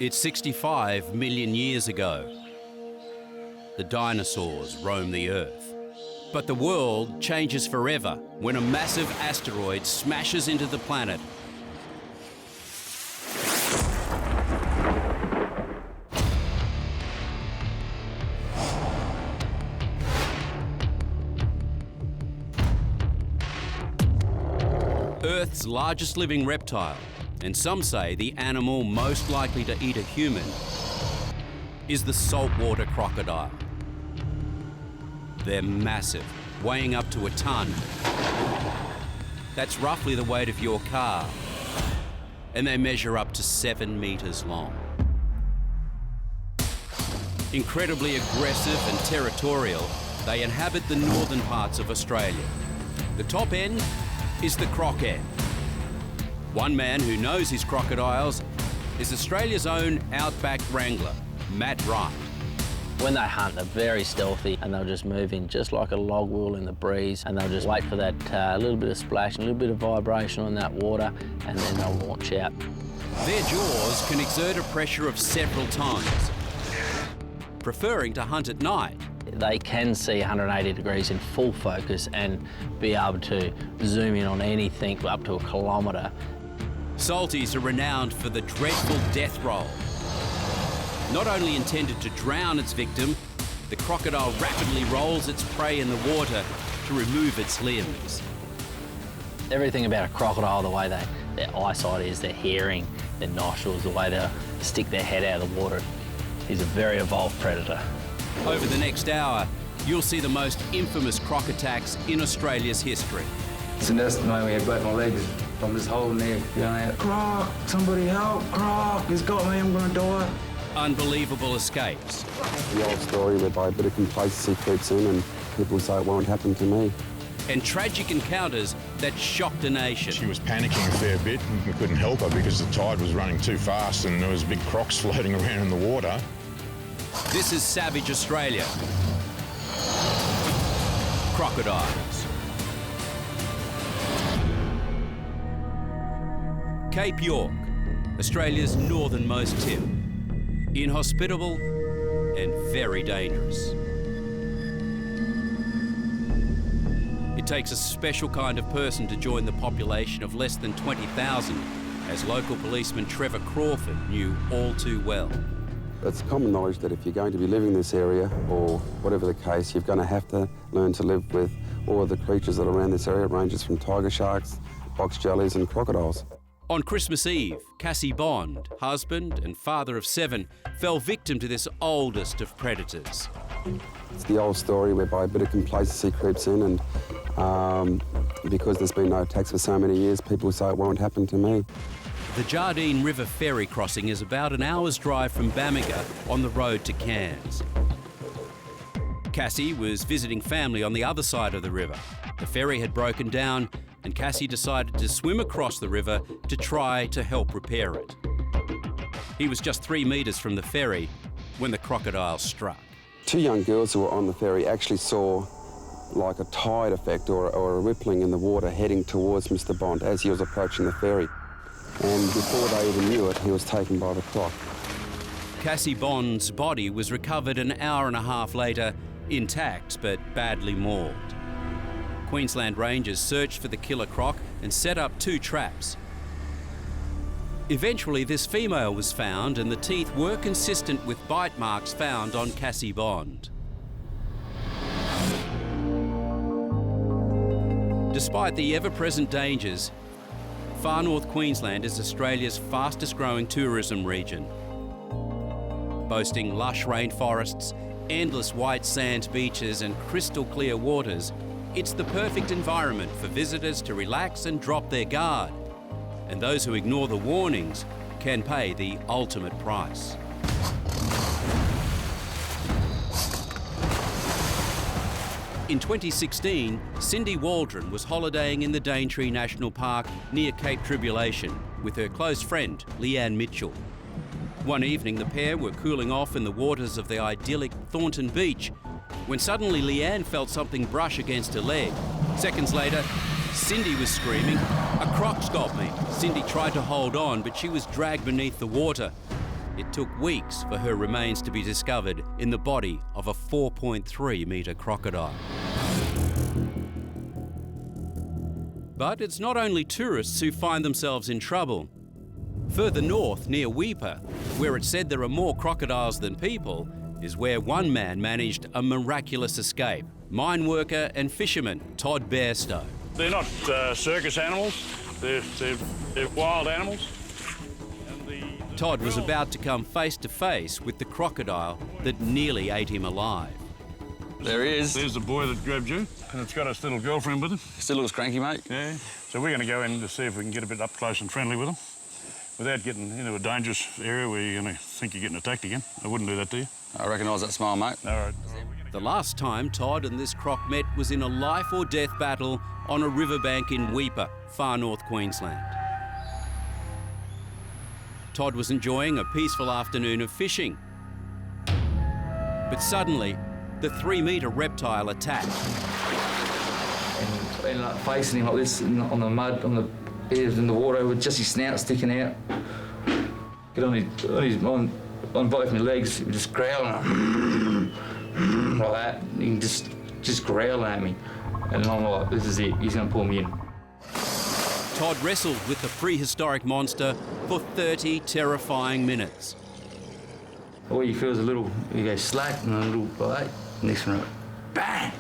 It's 65 million years ago. The dinosaurs roam the Earth. But the world changes forever when a massive asteroid smashes into the planet. Earth's largest living reptile, and some say the animal most likely to eat a human, is the saltwater crocodile. They're massive, weighing up to a ton. That's roughly the weight of your car. And they measure up to 7 meters long. Incredibly aggressive and territorial, they inhabit the northern parts of Australia. The top end is the croc end. One man who knows his crocodiles is Australia's own Outback wrangler, Matt Wright. When they hunt, they're very stealthy and they'll just move in just like a log will in the breeze, and they'll just wait for that little bit of splash, a little bit of vibration on that water, and then they'll launch out. Their jaws can exert a pressure of several tons, preferring to hunt at night. They can see 180 degrees in full focus and be able to zoom in on anything up to a kilometre. Salties are renowned for the dreadful death roll. Not only intended to drown its victim, the crocodile rapidly rolls its prey in the water to remove its limbs. Everything about a crocodile, the way their eyesight is, their hearing, their nostrils, the way they stick their head out of the water, is a very evolved predator. Over the next hour, you'll see the most infamous croc attacks in Australia's history. So that's the night we had my legs from this whole neck. Croc, somebody help, Croc, he's got me, I'm gonna die. Unbelievable escapes. The old story whereby a bit of complacency creeps in and people say it won't happen to me. And tragic encounters that shocked a nation. She was panicking a fair bit and we couldn't help her because the tide was running too fast and there was big crocs floating around in the water. This is Savage Australia. Crocodiles. Cape York, Australia's northernmost tip. Inhospitable and very dangerous. It takes a special kind of person to join the population of less than 20,000, as local policeman Trevor Crawford knew all too well. It's common knowledge that if you're going to be living in this area, or whatever the case, you're going to have to learn to live with all of the creatures that are around this area. It ranges from tiger sharks, box jellies and crocodiles. On Christmas Eve, Cassie Bond, husband and father of 7, fell victim to this oldest of predators. It's the old story whereby a bit of complacency creeps in, and because there's been no attacks for so many years, people say it won't happen to me. The Jardine River ferry crossing is about an hour's drive from Bamaga on the road to Cairns. Cassie was visiting family on the other side of the river. The ferry had broken down and Cassie decided to swim across the river to try to help repair it. He was just 3 meters from the ferry when the crocodile struck. 2 young girls who were on the ferry actually saw like a tide effect or a rippling in the water heading towards Mr. Bond as he was approaching the ferry. And before they even knew it, he was taken by the croc. Cassie Bond's body was recovered an hour and a half later, intact but badly mauled. Queensland Rangers searched for the killer croc and set up 2 traps. Eventually, this female was found and the teeth were consistent with bite marks found on Cassie Bond. Despite the ever-present dangers, Far North Queensland is Australia's fastest growing tourism region. Boasting lush rainforests, endless white sand beaches and crystal clear waters, it's the perfect environment for visitors to relax and drop their guard. And those who ignore the warnings can pay the ultimate price. In 2016, Cindy Waldron was holidaying in the Daintree National Park near Cape Tribulation with her close friend, Leanne Mitchell. One evening, the pair were cooling off in the waters of the idyllic Thornton Beach when suddenly Leanne felt something brush against her leg. Seconds later, Cindy was screaming, "A croc's got me." Cindy tried to hold on, but she was dragged beneath the water. It took weeks for her remains to be discovered in the body of a 4.3-metre crocodile. But it's not only tourists who find themselves in trouble. Further north, near Weipa, where it's said there are more crocodiles than people, is where one man managed a miraculous escape. Mine worker and fisherman Todd Bairstow. They're not circus animals, they're wild animals. Todd was about to come face to face with the crocodile that nearly ate him alive. There he is. There's the boy that grabbed you, and it's got his little girlfriend with him. Still looks cranky, mate. Yeah. So we're going to go in to see if we can get a bit up close and friendly with him without getting into a dangerous area where you're going to think you're getting attacked again. I wouldn't do that to you. I recognise that smile, mate. All right. The last time Todd and this croc met was in a life or death battle on a riverbank in Weipa, far north Queensland. Todd was enjoying a peaceful afternoon of fishing. But suddenly, the 3-metre reptile attacked. And like facing him like this on the mud, on the bed in the water with just his snout sticking out. Get on both my legs, just growling like that. He can just growling at me. And I'm like, this is it, he's gonna pull me in. Todd wrestled with the prehistoric monster for 30 terrifying minutes. All you feel is you go slack and a little like that. Next one, bang!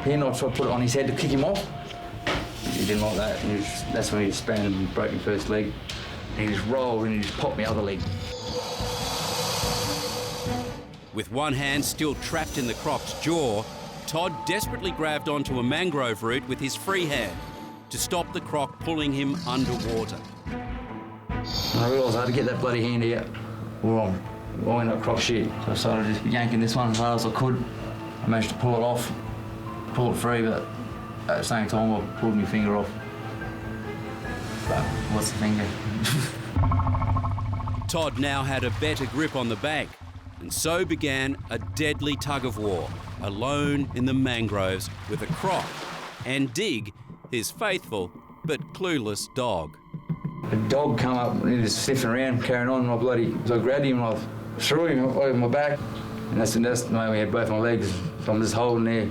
Then I tried to put it on his head to kick him off. He didn't like that. And that's when he sprang and broke my first leg. And he just rolled and he just popped my other leg. With one hand still trapped in the croc's jaw, Todd desperately grabbed onto a mangrove root with his free hand to stop the croc pulling him underwater. And I realised I had to get that bloody hand out or I'm in that croc shit. So I started just yanking this one as hard as I could. I managed to pull it off, pull it free, but at the same time I pulled my finger off. But what's the finger? Todd now had a better grip on the bank, and so began a deadly tug-of-war, alone in the mangroves with a croc, and Dig, his faithful but clueless dog. A dog come up and he was sniffing around, carrying on. So I grabbed him and I threw him over my back. And that's the moment we had both my legs. So I'm just holding there,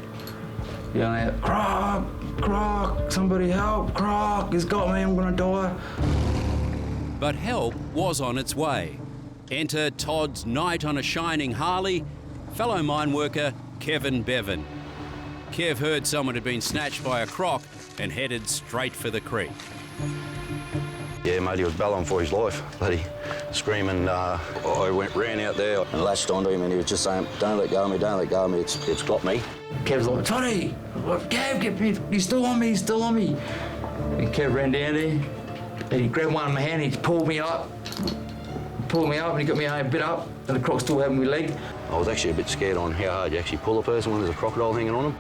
yelling out, "Croc, croc, somebody help, croc, he's got me, I'm gonna die." But help was on its way. Enter Todd's knight on a shining Harley, fellow mine worker Kevin Bevan. Kev heard someone had been snatched by a croc and headed straight for the creek. Yeah, mate, he was bellowing for his life, bloody screaming. I ran out there and latched onto him and he was just saying, "Don't let go of me, don't let go of me, it's got me." Kev's like, "Toddy, Kev, get me, he's still on me, he's still on me." And Kev ran down there and he grabbed one in my hand and he pulled me up and he got me a bit up and the croc's still having my leg. I was actually a bit scared on how hard you actually pull a person when there's a crocodile hanging on him.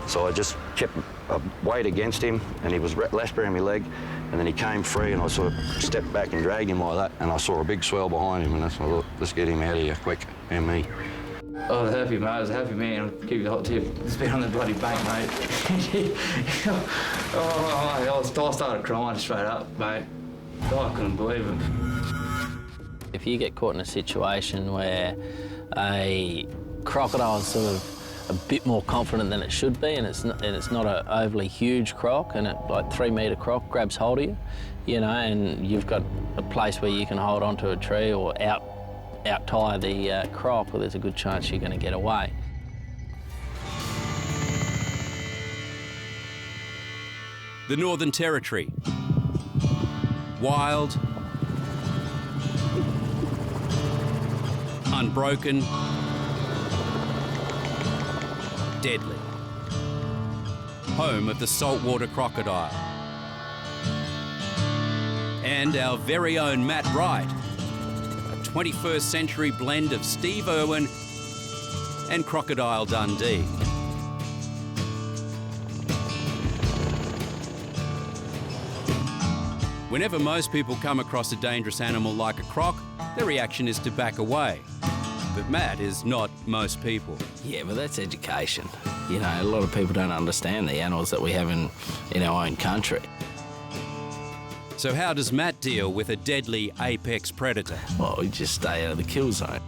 So I just kept a weight against him and he was lashed around my leg and then he came free and I sort of stepped back and dragged him like that and I saw a big swell behind him and that's when I thought, let's get him out of here quick, and me. I was happy, mate. I was a happy man. I'll give you the hot tip. It's been on the bloody bank, mate. I started crying straight up, mate. I couldn't believe it. If you get caught in a situation where a crocodile is sort of a bit more confident than it should be, and it's not an overly huge croc, and like 3-metre croc grabs hold of you, you know, and you've got a place where you can hold onto a tree or out-tie the croc, well, there's a good chance you're going to get away. The Northern Territory. Wild, unbroken, deadly. Home of the saltwater crocodile. And our very own Matt Wright, a 21st century blend of Steve Irwin and Crocodile Dundee. Whenever most people come across a dangerous animal like a croc, their reaction is to back away. But Matt is not most people. Yeah, but that's education. You know, a lot of people don't understand the animals that we have in our own country. So how does Matt deal with a deadly apex predator? Well, we just stay out of the kill zone.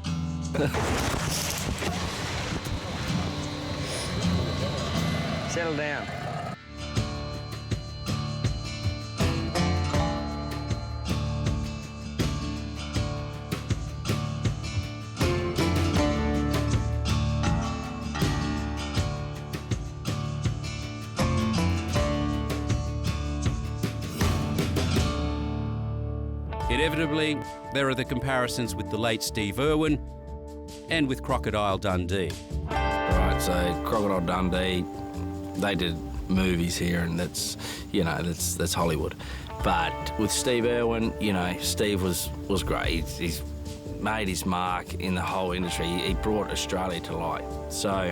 Settle down. Inevitably, there are the comparisons with the late Steve Irwin and with Crocodile Dundee. Right, so Crocodile Dundee, they did movies here, and that's, you know, that's Hollywood. But with Steve Irwin, you know, Steve was great. He's made his mark in the whole industry. He brought Australia to light. So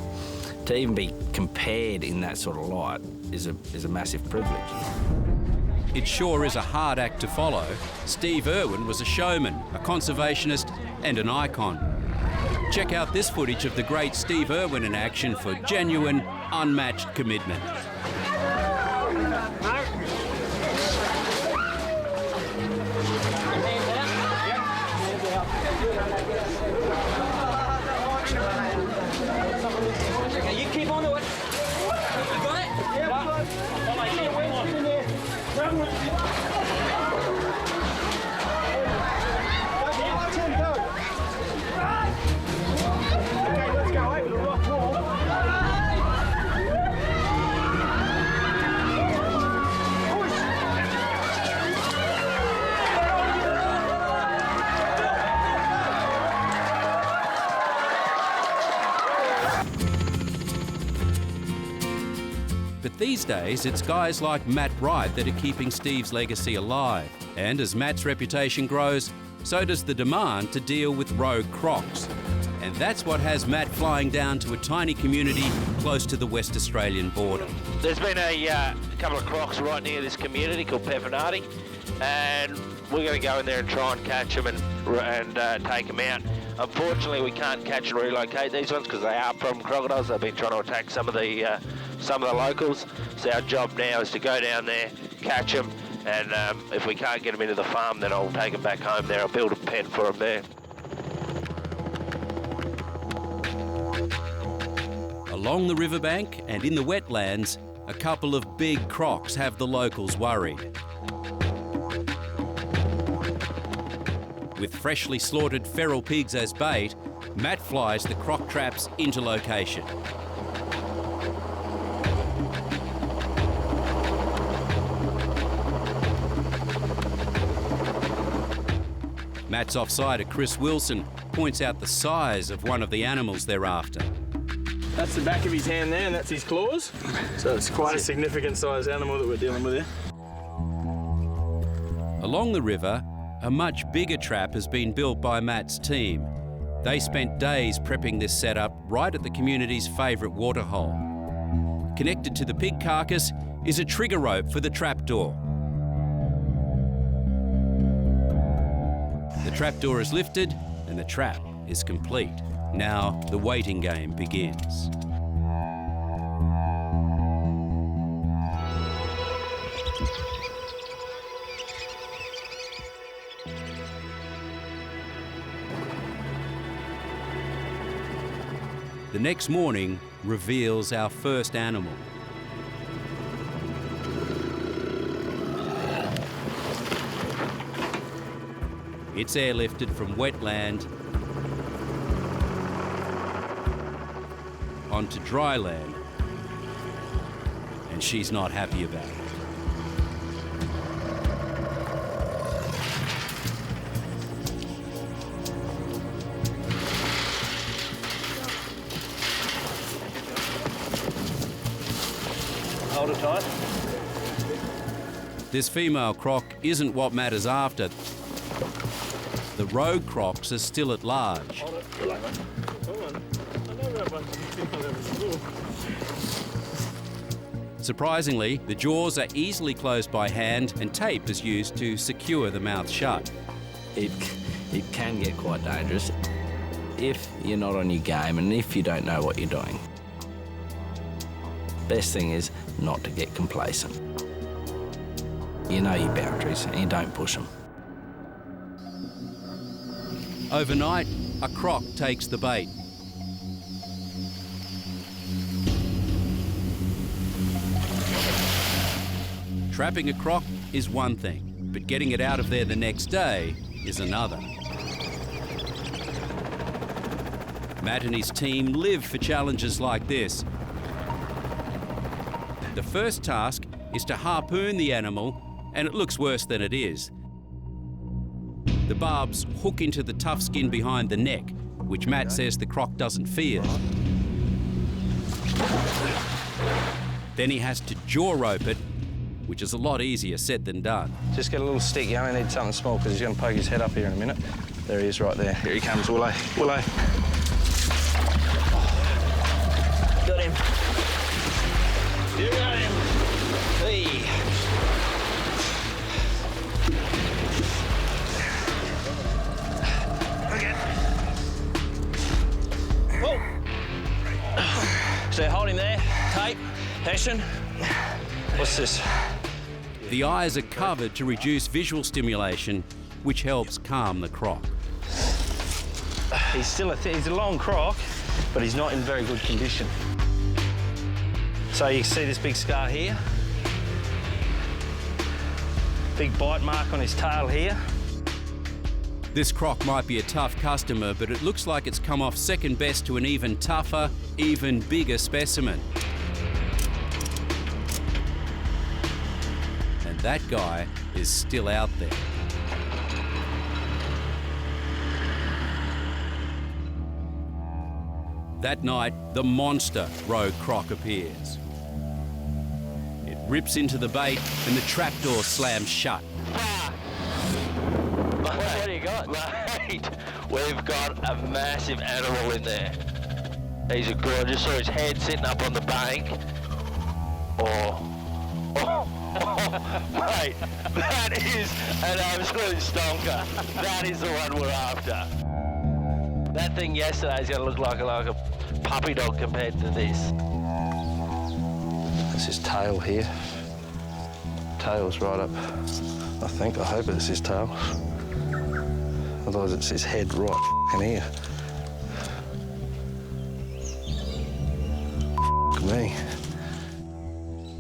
to even be compared in that sort of light is a massive privilege. It sure is a hard act to follow. Steve Irwin was a showman, a conservationist and an icon. Check out this footage of the great Steve Irwin in action for genuine, unmatched commitment. Okay, you keep on to it. You got it? Yeah, I'm okay, let's go over the rock wall. But these days, it's guys like Matt Wright that are keeping Steve's legacy alive. And as Matt's reputation grows, so does the demand to deal with rogue crocs. And that's what has Matt flying down to a tiny community close to the West Australian border. There's been a couple of crocs right near this community called Pepinati, and we're going to go in there and try and catch them and take them out. Unfortunately, we can't catch and relocate these ones because they are problem crocodiles. They've been trying to attack some of the locals. So our job now is to go down there, catch them, and if we can't get them into the farm, then I'll take them back home there. I'll build a pen for them there. Along the riverbank and in the wetlands, a couple of big crocs have the locals worried. With freshly slaughtered feral pigs as bait, Matt flies the croc traps into location. Matt's offside at Chris Wilson points out the size of one of the animals they're after. That's the back of his hand there, and that's his claws. So it's quite a significant sized animal that we're dealing with here. Along the river, a much bigger trap has been built by Matt's team. They spent days prepping this setup right at the community's favourite waterhole. Connected to the pig carcass is a trigger rope for the trapdoor. The trapdoor is lifted and the trap is complete. Now the waiting game begins. The next morning reveals our first animal. It's airlifted from wetland onto dry land, and she's not happy about it. Hold it tight. This female croc isn't what Matt is after. The rogue crocs are still at large. Hold it. Come on. I know that one. Surprisingly, the jaws are easily closed by hand and tape is used to secure the mouth shut. It can get quite dangerous. if you're not on your game and if you don't know what you're doing, best thing is not to get complacent. You know your boundaries and you don't push them. Overnight, a croc takes the bait. Trapping a croc is one thing, but getting it out of there the next day is another. Matt and his team live for challenges like this. The first task is to harpoon the animal, and it looks worse than it is. The barbs hook into the tough skin behind the neck, which Matt says the croc doesn't fear. Then he has to jaw rope it, which is a lot easier said than done. Just get a little stick. You only need something small because he's going to poke his head up here in a minute. There he is right there. Here he comes, Willow. Willow. Got him. You got him. Hey. Okay. Whoa. So hold him there. Tape. Hessian. What's this? The eyes are covered to reduce visual stimulation, which helps calm the croc. He's a long croc, but he's not in very good condition. So you can see this big scar here. Big bite mark on his tail here. This croc might be a tough customer, but it looks like it's come off second best to an even tougher, even bigger specimen. And that guy is still out there. That night, the monster rogue croc appears. It rips into the bait and the trapdoor slams shut. What do you got? Mate, we've got a massive animal in there. He's a good. I just saw his head sitting up on the bank. Mate, that is an absolute stonker. That is the one we're after. That thing yesterday is going to look like a puppy dog compared to this. That's his tail here. Tail's right up. I hope it's his tail. Otherwise it's his head right in here. Me.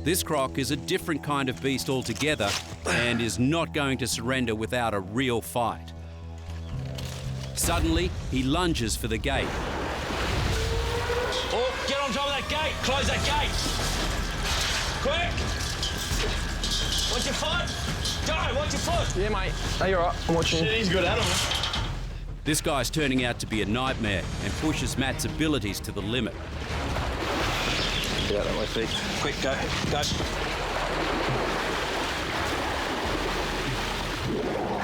This croc is a different kind of beast altogether and is not going to surrender without a real fight. Suddenly, he lunges for the gate. Oh, get on top of that gate. Close that gate. Quick. Watch your foot. Go, watch your foot. Yeah, mate. No, you're right. I'm watching. Shit, he's a good animal. This guy's turning out to be a nightmare and pushes Matt's abilities to the limit. Get out of my feet. Quick, go. Go.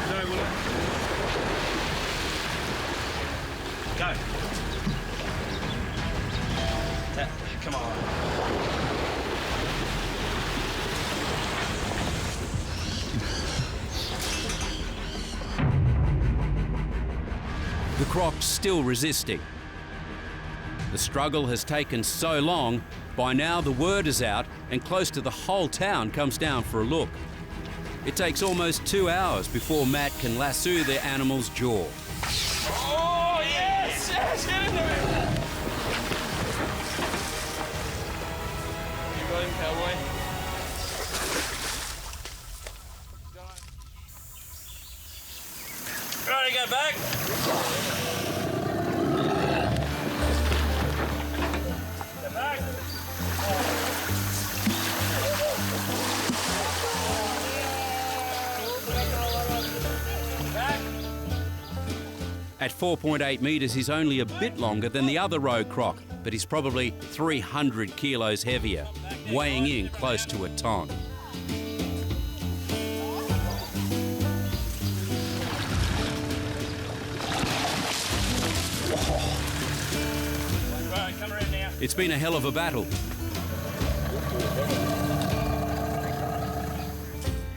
No, Willow. Go. Come on. The croc's still resisting. The struggle has taken so long, by now the word is out and close to the whole town comes down for a look. It takes almost 2 hours before Matt can lasso the animal's jaw. Oh, yes! Yes, get into him! You got him, cowboy. Ready to go back? Go back. Back. At 4.8 metres, he's only a bit longer than the other rogue croc, but he's probably 300 kilos heavier, weighing in close to a ton. Right, come around now. It's been a hell of a battle.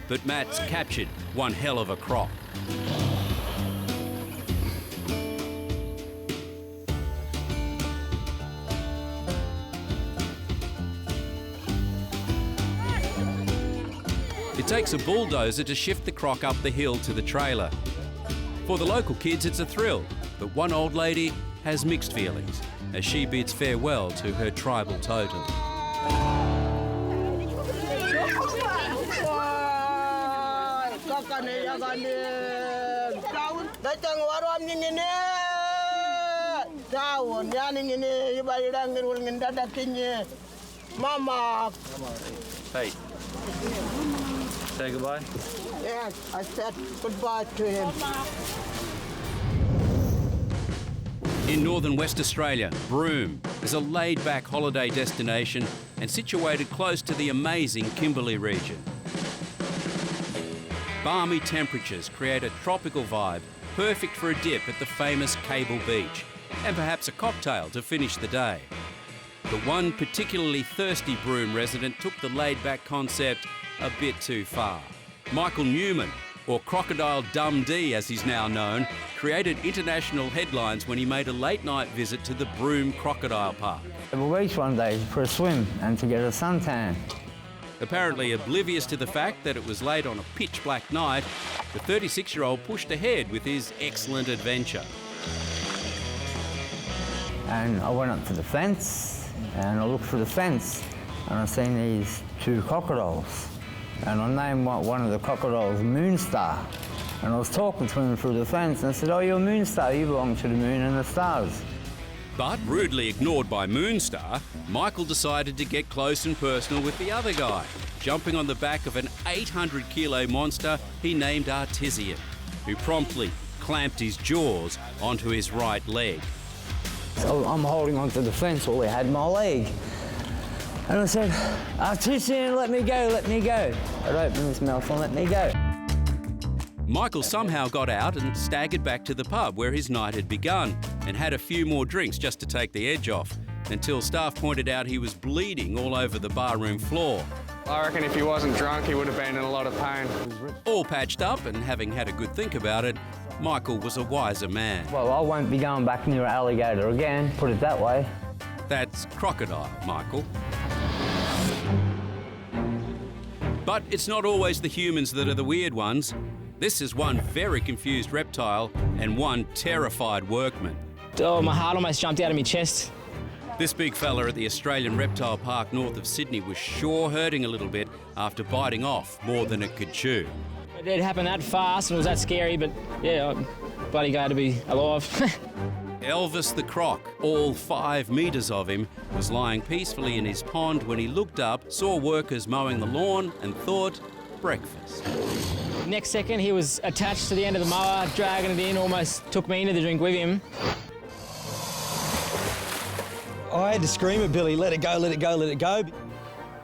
But Matt's captured one hell of a croc. It takes a bulldozer to shift the croc up the hill to the trailer. For the local kids, it's a thrill, but one old lady has mixed feelings as she bids farewell to her tribal totem. Mama. Hey, say goodbye. Yes, I said goodbye to him. In northern West Australia, Broome is a laid-back holiday destination and situated close to the amazing Kimberley region. Balmy temperatures create a tropical vibe, perfect for a dip at the famous Cable Beach, and perhaps a cocktail to finish the day. But one particularly thirsty Broome resident took the laid-back concept a bit too far. Michael Newman, or Crocodile Dundee as he's now known, created international headlines when he made a late-night visit to the Broome Crocodile Park. We reached one day for a swim and to get a suntan. Apparently oblivious to the fact that it was late on a pitch-black night, the 36-year-old pushed ahead with his excellent adventure. And I went up to the fence and I looked through the fence and I seen these two crocodiles. And I named one of the crocodiles Moonstar. And I was talking to him through the fence and I said, "Oh, you're Moonstar, you belong to the moon and the stars." But rudely ignored by Moonstar, Michael decided to get close and personal with the other guy, jumping on the back of an 800-kilo monster he named Artesian, who promptly clamped his jaws onto his right leg. So I'm holding onto the fence while he had my leg. And I said, "Artesian, let me go, let me go." It opened his mouth and let me go. Michael somehow got out and staggered back to the pub where his night had begun and had a few more drinks just to take the edge off, until staff pointed out he was bleeding all over the barroom floor. I reckon if he wasn't drunk, he would have been in a lot of pain. All patched up and having had a good think about it, Michael was a wiser man. Well, I won't be going back near an alligator again, put it that way. That's crocodile, Michael. But it's not always the humans that are the weird ones. This is one very confused reptile and one terrified workman. Oh, my heart almost jumped out of my chest. This big fella at the Australian Reptile Park north of Sydney was sure hurting a little bit after biting off more than it could chew. It happened that fast and it was that scary, but yeah, I'm bloody glad to be alive. Elvis the croc, all 5 metres of him, was lying peacefully in his pond when he looked up, saw workers mowing the lawn and thought, breakfast. Next second, he was attached to the end of the mower, dragging it in, almost took me into the drink with him. I had to scream at Billy, "Let it go, let it go, let it go."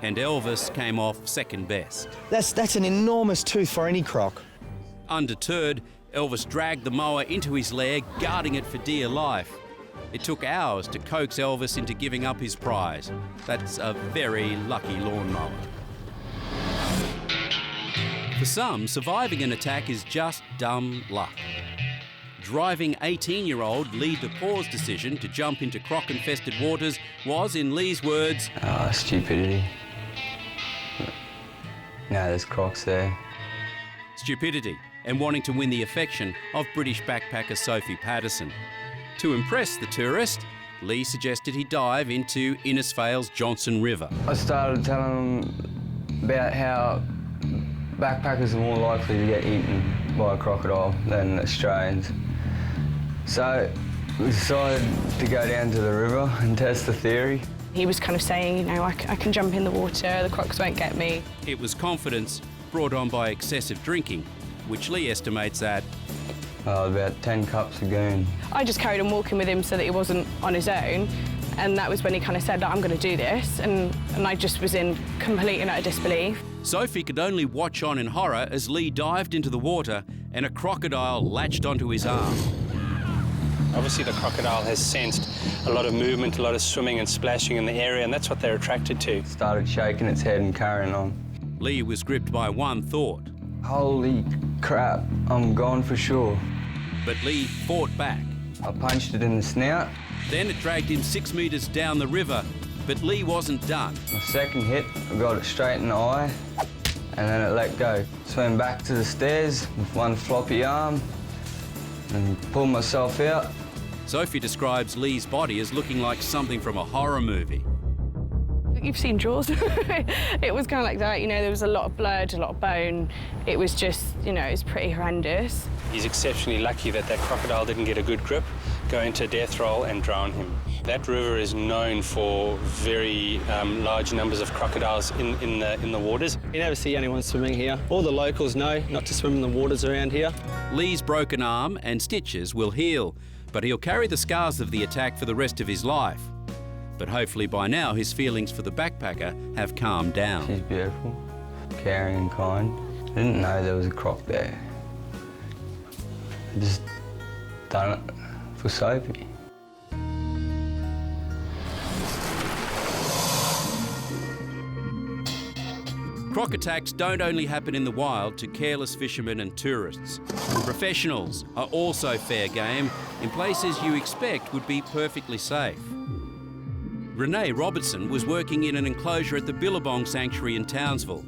And Elvis came off second best. That's an enormous tooth for any croc. Undeterred, Elvis dragged the mower into his lair, guarding it for dear life. It took hours to coax Elvis into giving up his prize. That's a very lucky lawnmower. For some, surviving an attack is just dumb luck. Driving 18-year-old Lee DePauw's decision to jump into croc-infested waters was, in Lee's words, stupidity. No, there's crocs there. Stupidity, and wanting to win the affection of British backpacker Sophie Patterson. To impress the tourist, Lee suggested he dive into Innisfail's Johnson River. I started telling them about how backpackers are more likely to get eaten by a crocodile than Australians. So we decided to go down to the river and test the theory. He was kind of saying, you know, I can jump in the water, the crocs won't get me. It was confidence brought on by excessive drinking, which Lee estimates at about 10 cups of goon. I just carried on walking with him so that he wasn't on his own, and that was when he kind of said, I'm going to do this, and I just was in complete and utter disbelief. Sophie could only watch on in horror as Lee dived into the water and a crocodile latched onto his arm. Obviously the crocodile has sensed a lot of movement, a lot of swimming and splashing in the area, and that's what they're attracted to. Started shaking its head and carrying on. Lee was gripped by one thought. Holy crap, I'm gone for sure. But Lee fought back. I punched it in the snout. Then it dragged him 6 metres down the river, but Lee wasn't done. My second hit, I got it straight in the eye, and then it let go. Swam back to the stairs with one floppy arm and pulled myself out. Sophie describes Lee's body as looking like something from a horror movie. You've seen Jaws. It was kind of like that, you know, there was a lot of blood, a lot of bone. It was just, you know, it was pretty horrendous. He's exceptionally lucky that that crocodile didn't get a good grip, go into a death roll and drown him. That river is known for very large numbers of crocodiles in the waters. You never see anyone swimming here. All the locals know not to swim in the waters around here. Lee's broken arm and stitches will heal, but he'll carry the scars of the attack for the rest of his life. But hopefully by now his feelings for the backpacker have calmed down. She's beautiful, caring and kind. I didn't know there was a croc there. I just done it for Sophie. Croc attacks don't only happen in the wild to careless fishermen and tourists. Professionals are also fair game in places you expect would be perfectly safe. Renee Robertson was working in an enclosure at the Billabong Sanctuary in Townsville.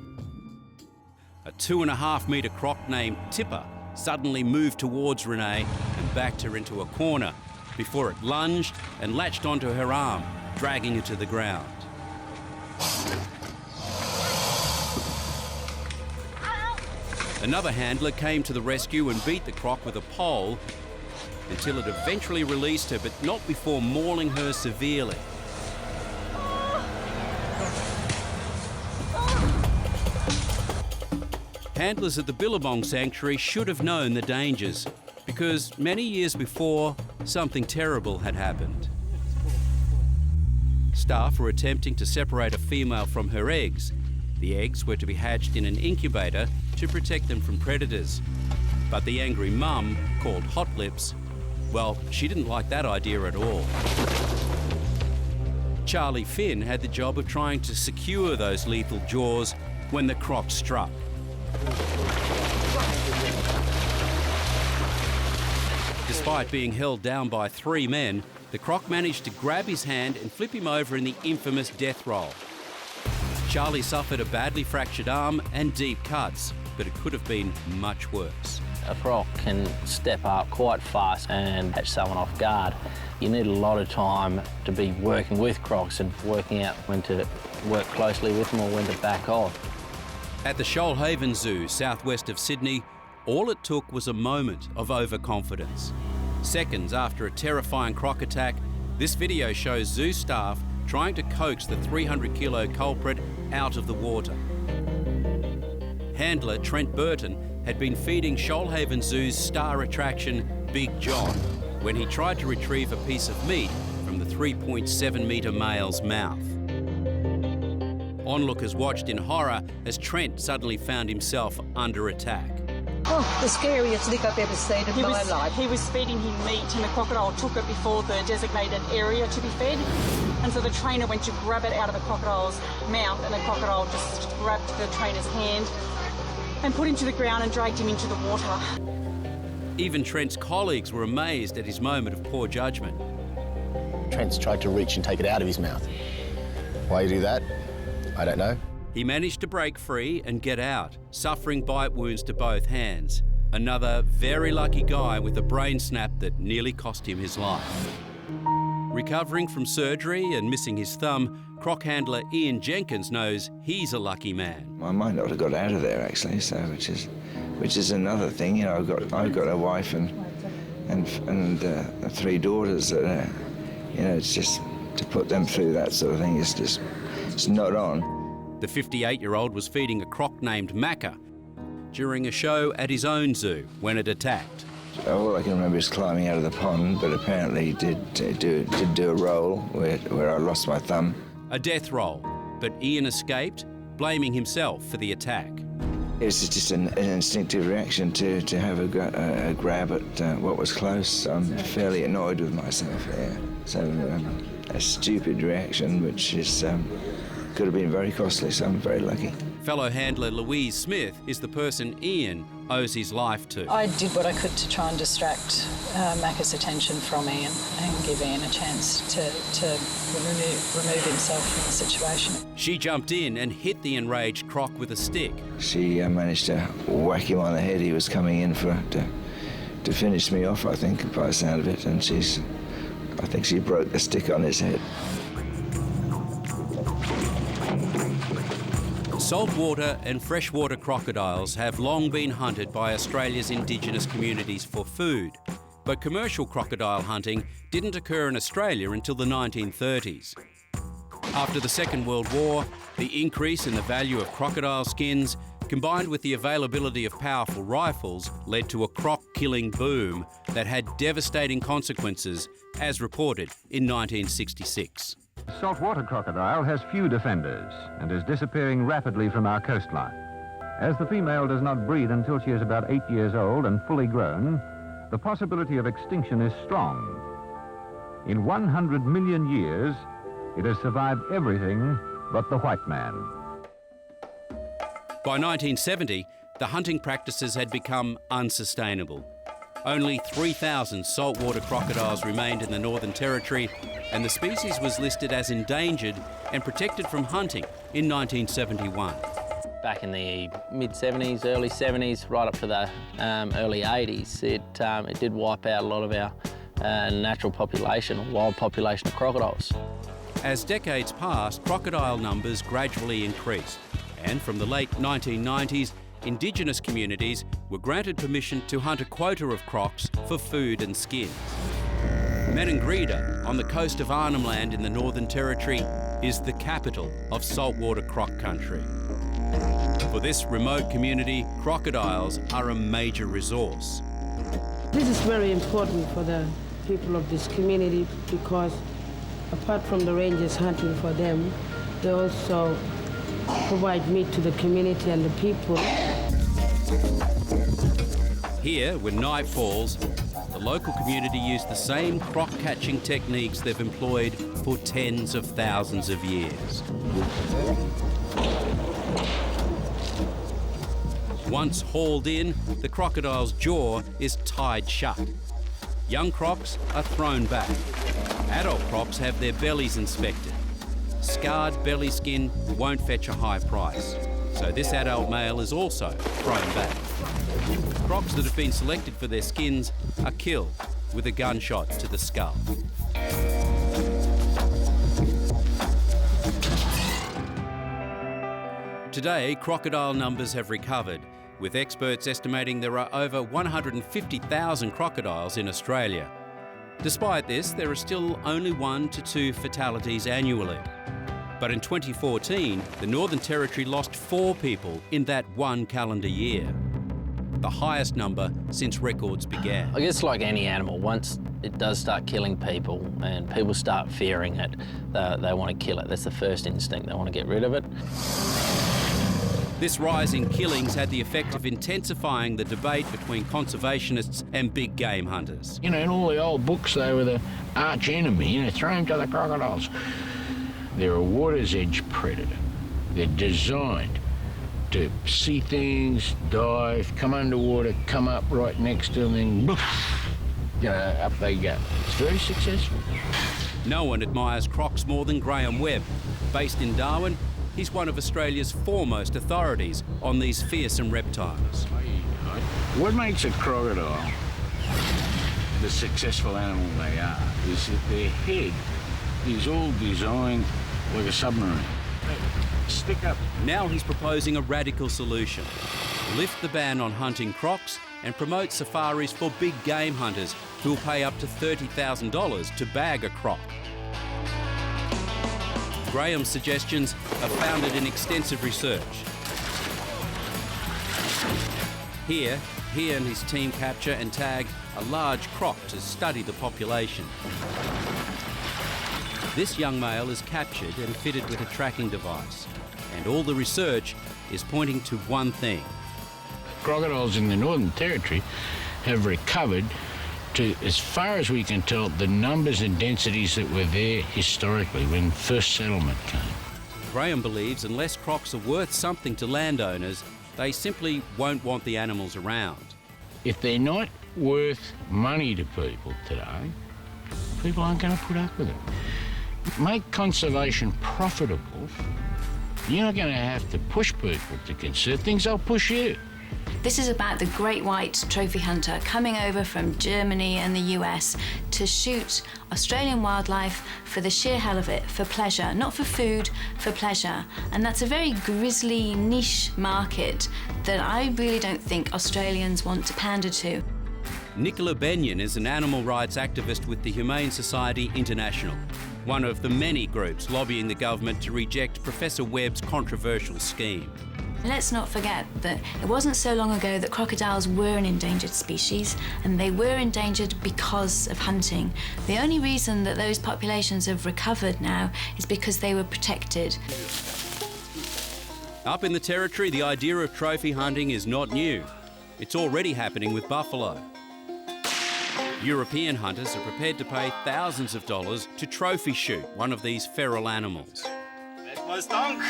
A 2.5 metre croc named Tipper suddenly moved towards Renee and backed her into a corner before it lunged and latched onto her arm, dragging her to the ground. Another handler came to the rescue and beat the croc with a pole until it eventually released her, but not before mauling her severely. Handlers at the Billabong Sanctuary should have known the dangers, because many years before, something terrible had happened. Staff were attempting to separate a female from her eggs. The eggs were to be hatched in an incubator to protect them from predators. But the angry mum, called Hot Lips, well, she didn't like that idea at all. Charlie Finn had the job of trying to secure those lethal jaws when the croc struck. Despite being held down by 3 men, the croc managed to grab his hand and flip him over in the infamous death roll. Charlie suffered a badly fractured arm and deep cuts, but it could have been much worse. A croc can step up quite fast and catch someone off guard. You need a lot of time to be working with crocs and working out when to work closely with them or when to back off. At the Shoalhaven Zoo, southwest of Sydney, all it took was a moment of overconfidence. Seconds after a terrifying croc attack, this video shows zoo staff trying to coax the 300-kilo culprit out of the water. Handler Trent Burton had been feeding Shoalhaven Zoo's star attraction, Big John, when he tried to retrieve a piece of meat from the 3.7-metre male's mouth. Onlookers watched in horror as Trent suddenly found himself under attack. Oh, the scariest lick I've ever seen in my life. He was feeding him meat and the crocodile took it before the designated area to be fed. And so the trainer went to grab it out of the crocodile's mouth and the crocodile just grabbed the trainer's hand and put him to the ground and dragged him into the water. Even Trent's colleagues were amazed at his moment of poor judgment. Trent's tried to reach and take it out of his mouth. Why you do that? I don't know. He managed to break free and get out, suffering bite wounds to both hands. Another very lucky guy with a brain snap that nearly cost him his life. Recovering from surgery and missing his thumb, croc handler Ian Jenkins knows he's a lucky man. I might not have got out of there actually, so which is another thing. You know, I've got a wife and 3 daughters that you know, it's just to put them through that sort of thing is just it's not on. The 58-year-old was feeding a croc named Macca during a show at his own zoo when it attacked. All I can remember is climbing out of the pond, but apparently did do a roll where I lost my thumb. A death roll, but Ian escaped, blaming himself for the attack. It was just an instinctive reaction to have a grab at what was close. I'm fairly annoyed with myself there. So a stupid reaction, which is could have been very costly, so I'm very lucky. Fellow handler Louise Smith is the person Ian owes his life to. I did what I could to try and distract Macca's attention from Ian and give Ian a chance to remove himself from the situation. She jumped in and hit the enraged croc with a stick. She managed to whack him on the head. He was coming in to finish me off, I think, by the sound of it, and I think she broke the stick on his head. Saltwater and freshwater crocodiles have long been hunted by Australia's Indigenous communities for food, but commercial crocodile hunting didn't occur in Australia until the 1930s. After the Second World War, the increase in the value of crocodile skins, combined with the availability of powerful rifles, led to a croc-killing boom that had devastating consequences, as reported in 1966. Saltwater crocodile has few defenders and is disappearing rapidly from our coastline. As the female does not breed until she is about 8 years old and fully grown, the possibility of extinction is strong. In 100 million years, it has survived everything but the white man. By 1970, the hunting practices had become unsustainable. Only 3,000 saltwater crocodiles remained in the Northern Territory, and the species was listed as endangered and protected from hunting in 1971. Back in the mid-70s, early 70s, right up to the early 80s, it did wipe out a lot of our natural population, wild population of crocodiles. As decades passed, crocodile numbers gradually increased, and from the late 1990s, Indigenous communities were granted permission to hunt a quota of crocs for food and skins. Meningrida, on the coast of Arnhem Land in the Northern Territory, is the capital of saltwater croc country. For this remote community, crocodiles are a major resource. This is very important for the people of this community because apart from the rangers hunting for them, they also provide meat to the community and the people. Here, when night falls, the local community use the same croc-catching techniques they've employed for tens of thousands of years. Once hauled in, the crocodile's jaw is tied shut. Young crocs are thrown back. Adult crocs have their bellies inspected. Scarred belly skin won't fetch a high price, so this adult male is also thrown back. Crocs that have been selected for their skins are killed with a gunshot to the skull. Today, crocodile numbers have recovered, with experts estimating there are over 150,000 crocodiles in Australia. Despite this, there are still only 1 to 2 fatalities annually. But in 2014, the Northern Territory lost 4 people in that one calendar year, the highest number since records began. I guess like any animal, once it does start killing people and people start fearing it, they want to kill it. That's the first instinct, they want to get rid of it. This rise in killings had the effect of intensifying the debate between conservationists and big game hunters. You know, in all the old books, they were the arch enemy, you know, throw them to the crocodiles. They're a water's edge predator. They're designed to see things, dive, come underwater, come up right next to them, and boof, you know, up they go. It's very successful. No one admires crocs more than Graham Webb. Based in Darwin, he's one of Australia's foremost authorities on these fearsome reptiles. What makes a crocodile the successful animal they are is that their head is all designed like a submarine. Stick up. Now he's proposing a radical solution. Lift the ban on hunting crocs and promote safaris for big game hunters who'll pay up to $30,000 to bag a croc. Graham's suggestions are founded in extensive research. Here, he and his team capture and tag a large croc to study the population. This young male is captured and fitted with a tracking device, and all the research is pointing to one thing. Crocodiles in the Northern Territory have recovered to, as far as we can tell, the numbers and densities that were there historically when first settlement came. Graham believes unless crocs are worth something to landowners, they simply won't want the animals around. If they're not worth money to people today, people aren't going to put up with it. Make conservation profitable. You're not going to have to push people to conserve things, they'll push you. This is about the great white trophy hunter coming over from Germany and the US to shoot Australian wildlife for the sheer hell of it, for pleasure, not for food, for pleasure. And that's a very grisly niche market that I really don't think Australians want to pander to. Nicola Benyon is an animal rights activist with the Humane Society International, one of the many groups lobbying the government to reject Professor Webb's controversial scheme. Let's not forget that it wasn't so long ago that crocodiles were an endangered species, and they were endangered because of hunting. The only reason that those populations have recovered now is because they were protected. Up in the Territory, the idea of trophy hunting is not new. It's already happening with buffalo. European hunters are prepared to pay thousands of dollars to trophy shoot one of these feral animals. That's my stunk.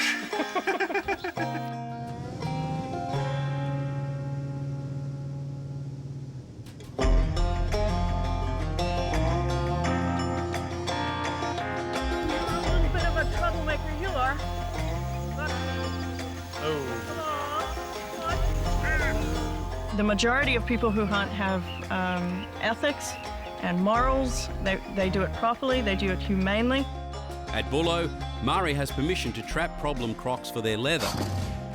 The majority of people who hunt have ethics and morals. They do it properly, they do it humanely. At Bullo, Mari has permission to trap problem crocs for their leather.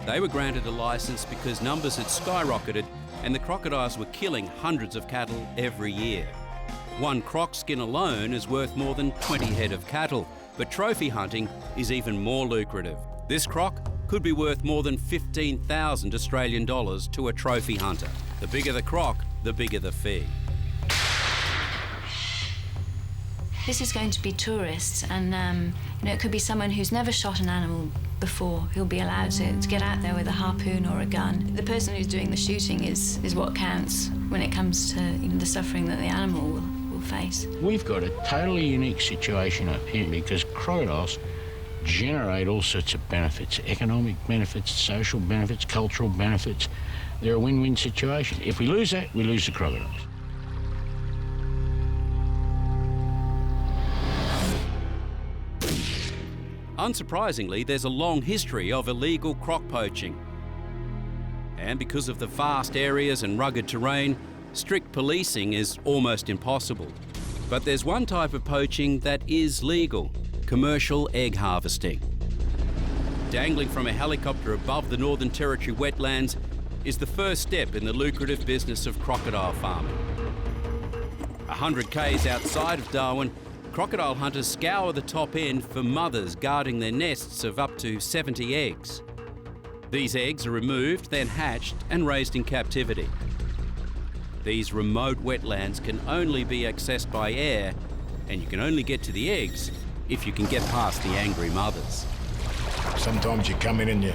They were granted a licence because numbers had skyrocketed and the crocodiles were killing hundreds of cattle every year. One croc skin alone is worth more than 20 head of cattle, but trophy hunting is even more lucrative. This croc could be worth more than 15,000 Australian dollars to a trophy hunter. The bigger the croc, the bigger the fee. This is going to be tourists, and it could be someone who's never shot an animal before who'll be allowed to get out there with a harpoon or a gun. The person who's doing the shooting is what counts when it comes to the suffering that the animal will face. We've got a totally unique situation up here because crocodiles generate all sorts of benefits, economic benefits, social benefits, cultural benefits. They're a win-win situation. If we lose that, we lose the crocodiles. Unsurprisingly, there's a long history of illegal croc poaching. And because of the vast areas and rugged terrain, strict policing is almost impossible. But there's one type of poaching that is legal: commercial egg harvesting. Dangling from a helicopter above the Northern Territory wetlands is the first step in the lucrative business of crocodile farming. 100 k's outside of Darwin, crocodile hunters scour the top end for mothers guarding their nests of up to 70 eggs. These eggs are removed, then hatched and raised in captivity. These remote wetlands can only be accessed by air, and you can only get to the eggs if you can get past the angry mothers. Sometimes you come in and you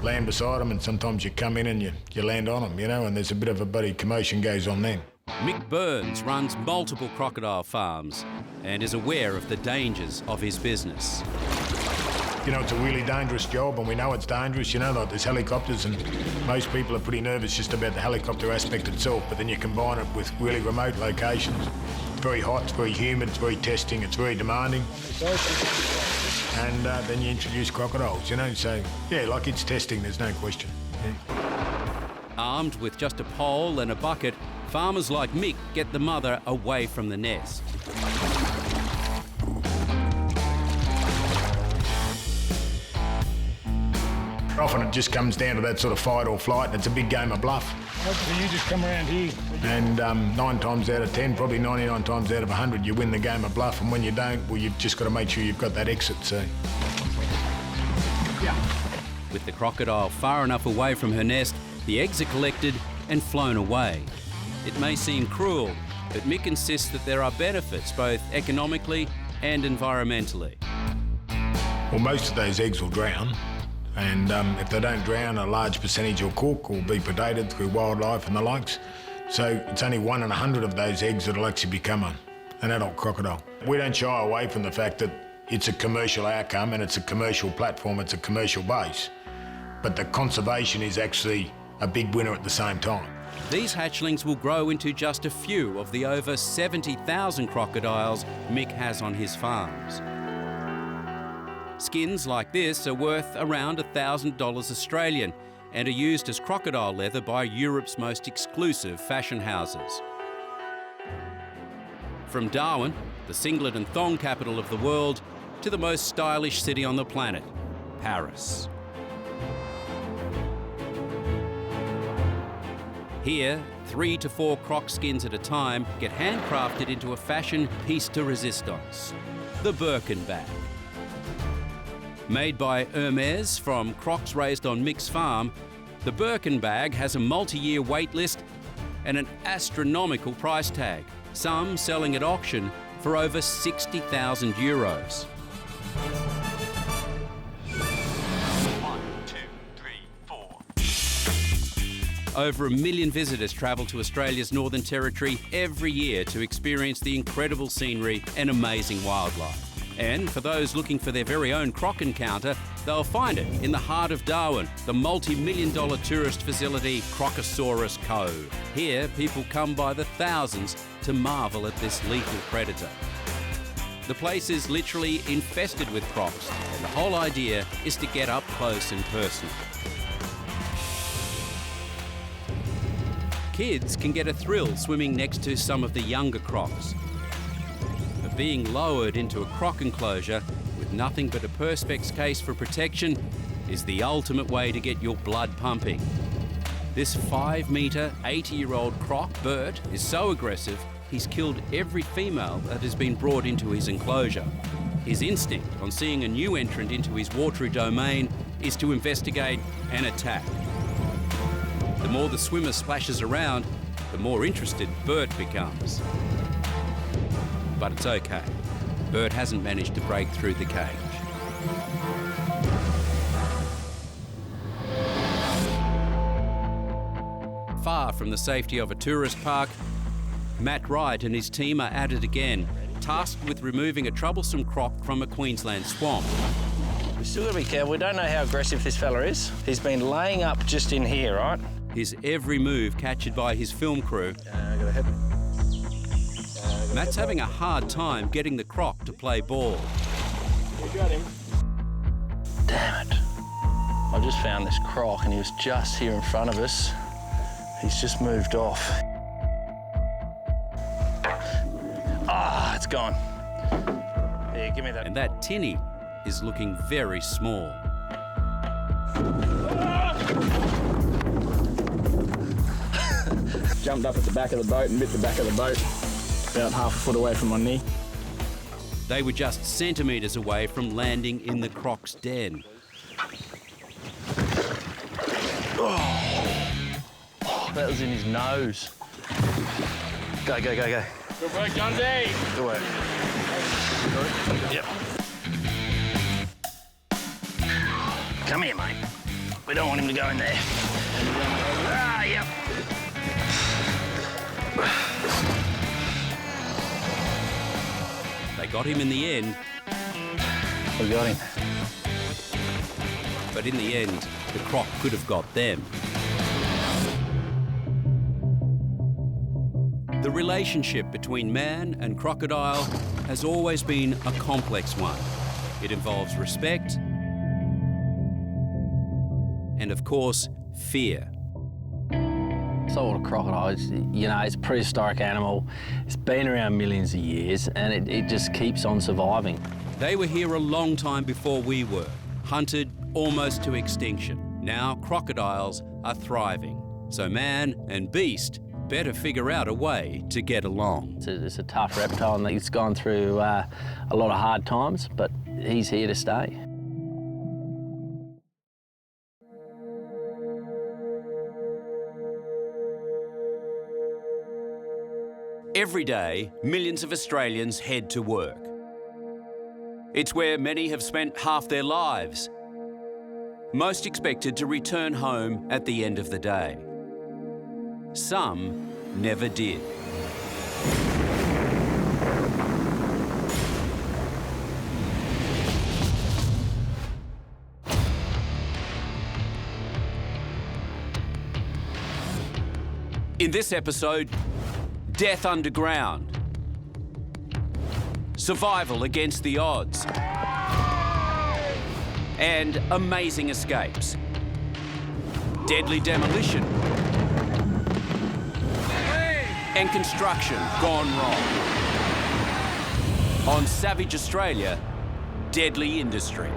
land beside them, and sometimes you come in and you land on them, and there's a bit of a bloody commotion goes on then. Mick Burns runs multiple crocodile farms and is aware of the dangers of his business. It's a really dangerous job, and we know it's dangerous, like there's helicopters, and most people are pretty nervous just about the helicopter aspect itself, but then you combine it with really remote locations. It's very hot, it's very humid, it's very testing, it's very demanding. And then you introduce crocodiles, so yeah, like it's testing, there's no question. Yeah. Armed with just a pole and a bucket, farmers like Mick get the mother away from the nest. Often it just comes down to that sort of fight or flight, and it's a big game of bluff. So you just come around here. And 9 times out of 10, probably 99 times out of 100, you win the game of bluff, and when you don't, well, you've just got to make sure you've got that exit, so. Yeah. With the crocodile far enough away from her nest, the eggs are collected and flown away. It may seem cruel, but Mick insists that there are benefits both economically and environmentally. Well, most of those eggs will drown. And if they don't drown, a large percentage will cook or be predated through wildlife and the likes. So it's only 1 in 100 of those eggs that'll actually become an adult crocodile. We don't shy away from the fact that it's a commercial outcome and it's a commercial platform, it's a commercial base. But the conservation is actually a big winner at the same time. These hatchlings will grow into just a few of the over 70,000 crocodiles Mick has on his farms. Skins like this are worth around $1,000 Australian and are used as crocodile leather by Europe's most exclusive fashion houses. From Darwin, the singlet and thong capital of the world, to the most stylish city on the planet, Paris. Here, 3 to 4 croc skins at a time get handcrafted into a fashion piece de resistance, the Birkin bag. Made by Hermes from crocs raised on Mick's farm, the Birkin bag has a multi-year wait list and an astronomical price tag, some selling at auction for over 60,000 euros. Over 1 million visitors travel to Australia's Northern Territory every year to experience the incredible scenery and amazing wildlife. And for those looking for their very own croc encounter, they'll find it in the heart of Darwin, the multi-million-dollar tourist facility Crocosaurus Cove. Here, people come by the thousands to marvel at this lethal predator. The place is literally infested with crocs, and the whole idea is to get up close and personal. Kids can get a thrill swimming next to some of the younger crocs. But being lowered into a croc enclosure with nothing but a perspex case for protection is the ultimate way to get your blood pumping. This 5-metre, 80-year-old croc, Bert, is so aggressive he's killed every female that has been brought into his enclosure. His instinct on seeing a new entrant into his watery domain is to investigate and attack. The more the swimmer splashes around, the more interested Bert becomes. But it's okay. Bert hasn't managed to break through the cage. Far from the safety of a tourist park, Matt Wright and his team are at it again, tasked with removing a troublesome croc from a Queensland swamp. We still got to be careful. We don't know how aggressive this fella is. He's been laying up just in here, right? His every move captured by his film crew. Matt's having a hard time getting the croc to play ball. You got him. Damn it. I just found this croc and he was just here in front of us. He's just moved off. Ah, it's gone. Here, give me that. And that tinny is looking very small. Jumped up at the back of the boat and bit the back of the boat, about half a foot away from my knee. They were just centimetres away from landing in the croc's den. Oh, that was in his nose. Go, go, go, go. Good work, Jonesy. Good work. Yep. Come here, mate. We don't want him to go in there. Ah, yep. They got him in the end. We got him. But in the end, the croc could have got them. The relationship between man and crocodile has always been a complex one. It involves respect and, of course, fear. Saltwater crocodile, it's a prehistoric animal. It's been around millions of years and it just keeps on surviving. They were here a long time before we were, hunted almost to extinction. Now crocodiles are thriving, so man and beast better figure out a way to get along. It's a tough reptile and it's gone through a lot of hard times, but he's here to stay. Every day, millions of Australians head to work. It's where many have spent half their lives, most expected to return home at the end of the day. Some never did. In this episode, death underground, survival against the odds, and amazing escapes. Deadly demolition and construction gone wrong. On Savage Australia, Deadly Industry.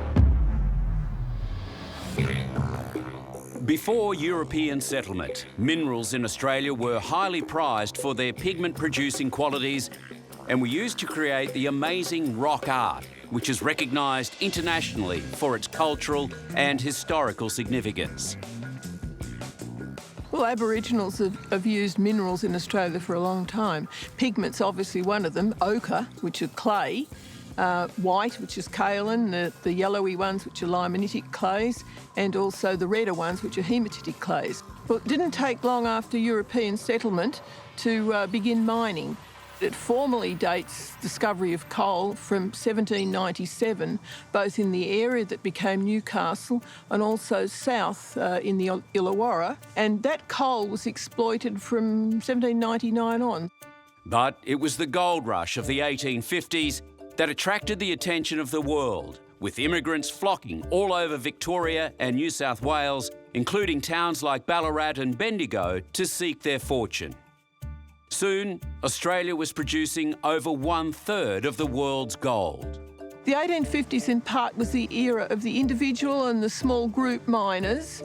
Before European settlement, minerals in Australia were highly prized for their pigment-producing qualities and were used to create the amazing rock art, which is recognised internationally for its cultural and historical significance. Well, Aboriginals have used minerals in Australia for a long time. Pigment's obviously one of them, ochre, which is clay, white, which is kaolin, the yellowy ones, which are limonitic clays, and also the redder ones, which are hematitic clays. Well, it didn't take long after European settlement to begin mining. It formally dates discovery of coal from 1797, both in the area that became Newcastle and also south in the Illawarra, and that coal was exploited from 1799 on. But it was the gold rush of the 1850s that attracted the attention of the world, with immigrants flocking all over Victoria and New South Wales, including towns like Ballarat and Bendigo, to seek their fortune. Soon, Australia was producing over 1/3 of the world's gold. The 1850s in part was the era of the individual and the small group miners,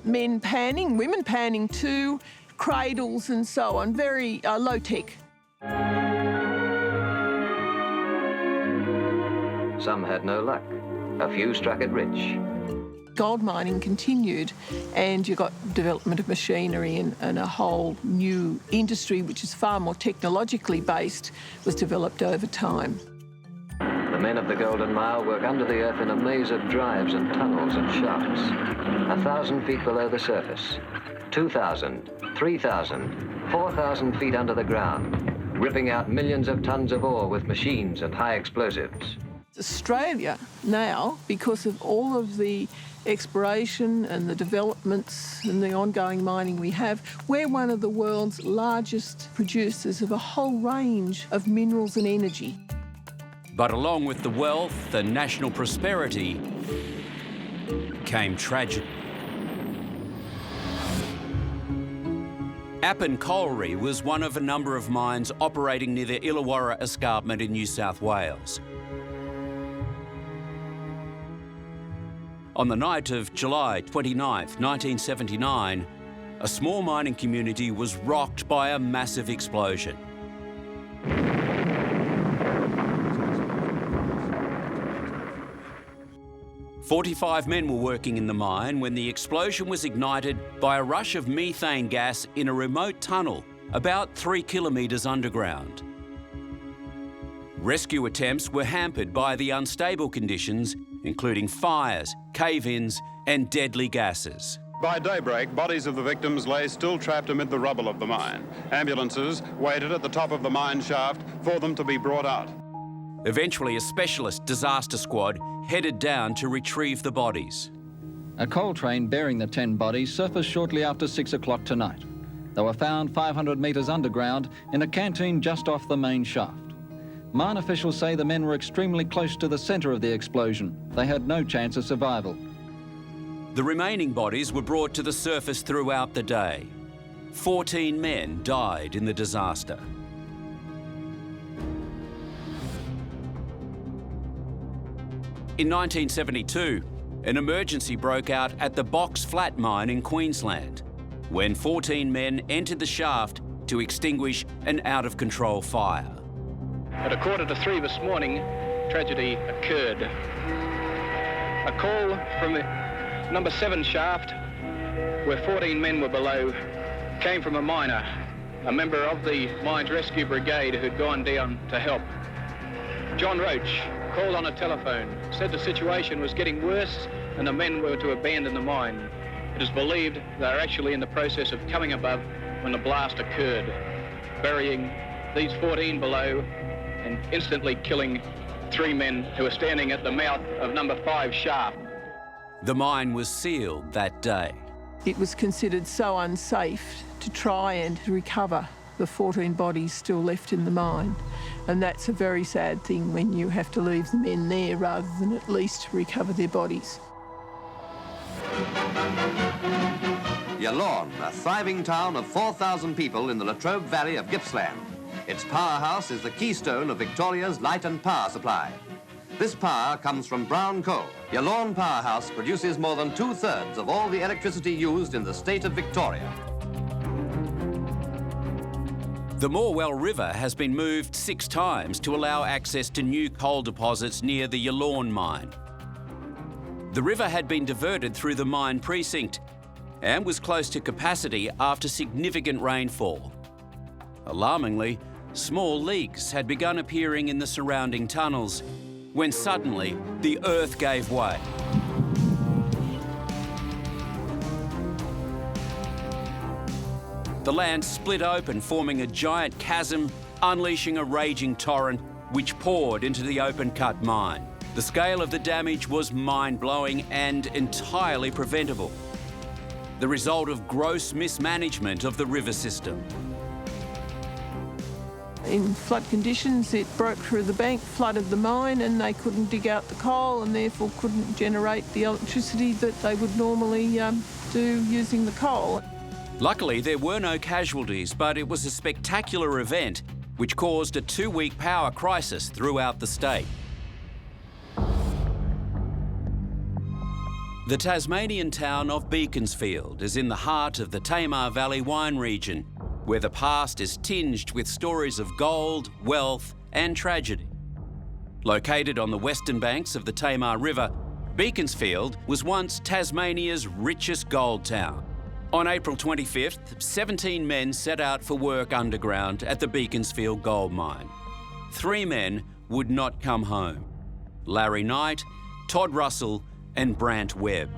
men panning, women panning too, cradles and so on, very low-tech. Some had no luck. A few struck it rich. Gold mining continued, and you got development of machinery and a whole new industry, which is far more technologically based, was developed over time. The men of the Golden Mile work under the earth in a maze of drives and tunnels and shafts. 1,000 feet below the surface, 2,000, 3,000, 4,000 feet under the ground, ripping out millions of tons of ore with machines and high explosives. Australia now, because of all of the exploration and the developments and the ongoing mining we have, we're one of the world's largest producers of a whole range of minerals and energy. But along with the wealth and national prosperity came tragedy. Appin Colliery was one of a number of mines operating near the Illawarra escarpment in New South Wales. On the night of July 29th, 1979, a small mining community was rocked by a massive explosion. "45 men were working in the mine when the explosion was ignited by a rush of methane gas in a remote tunnel about 3 kilometres underground. Rescue attempts were hampered by the unstable conditions, including fires, cave-ins and deadly gases. By daybreak, bodies of the victims lay still trapped amid the rubble of the mine. Ambulances waited at the top of the mine shaft for them to be brought out. Eventually, a specialist disaster squad headed down to retrieve the bodies. A coal train bearing the 10 bodies surfaced shortly after 6 o'clock tonight. They were found 500 metres underground in a canteen just off the main shaft. Mine officials say the men were extremely close to the centre of the explosion. They had no chance of survival. The remaining bodies were brought to the surface throughout the day. 14 men died in the disaster. In 1972, an emergency broke out at the Box Flat mine in Queensland, when 14 men entered the shaft to extinguish an out-of-control fire. At 2:45 this morning, tragedy occurred. A call from the number 7 shaft, where 14 men were below, came from a miner, a member of the Mines Rescue Brigade who'd gone down to help. John Roach called on a telephone, said the situation was getting worse and the men were to abandon the mine. It is believed they're actually in the process of coming above when the blast occurred, burying these 14 below and instantly killing 3 men who were standing at the mouth of number 5 shaft. The mine was sealed that day. it was considered so unsafe to try and recover the 14 bodies still left in the mine. And that's a very sad thing when you have to leave the men there rather than at least recover their bodies. Yallourn, a thriving town of 4,000 people in the Latrobe Valley of Gippsland. Its powerhouse is the keystone of Victoria's light and power supply. This power comes from brown coal. Yallourn Powerhouse produces more than 2/3 of all the electricity used in the state of Victoria. The Morwell River has been moved 6 times to allow access to new coal deposits near the Yallourn mine. The river had been diverted through the mine precinct and was close to capacity after significant rainfall. Alarmingly, small leaks had begun appearing in the surrounding tunnels when suddenly the earth gave way. The land split open, forming a giant chasm, unleashing a raging torrent which poured into the open-cut mine. The scale of the damage was mind-blowing and entirely preventable, the result of gross mismanagement of the river system. In flood conditions, it broke through the bank, flooded the mine, and they couldn't dig out the coal and therefore couldn't generate the electricity that they would normally do using the coal. Luckily, there were no casualties, but it was a spectacular event which caused a 2-week power crisis throughout the state. The Tasmanian town of Beaconsfield is in the heart of the Tamar Valley wine region, where the past is tinged with stories of gold, wealth and tragedy. Located on the western banks of the Tamar River, Beaconsfield was once Tasmania's richest gold town. On April 25th, 17 men set out for work underground at the Beaconsfield gold mine. 3 men would not come home: Larry Knight, Todd Russell and Brant Webb.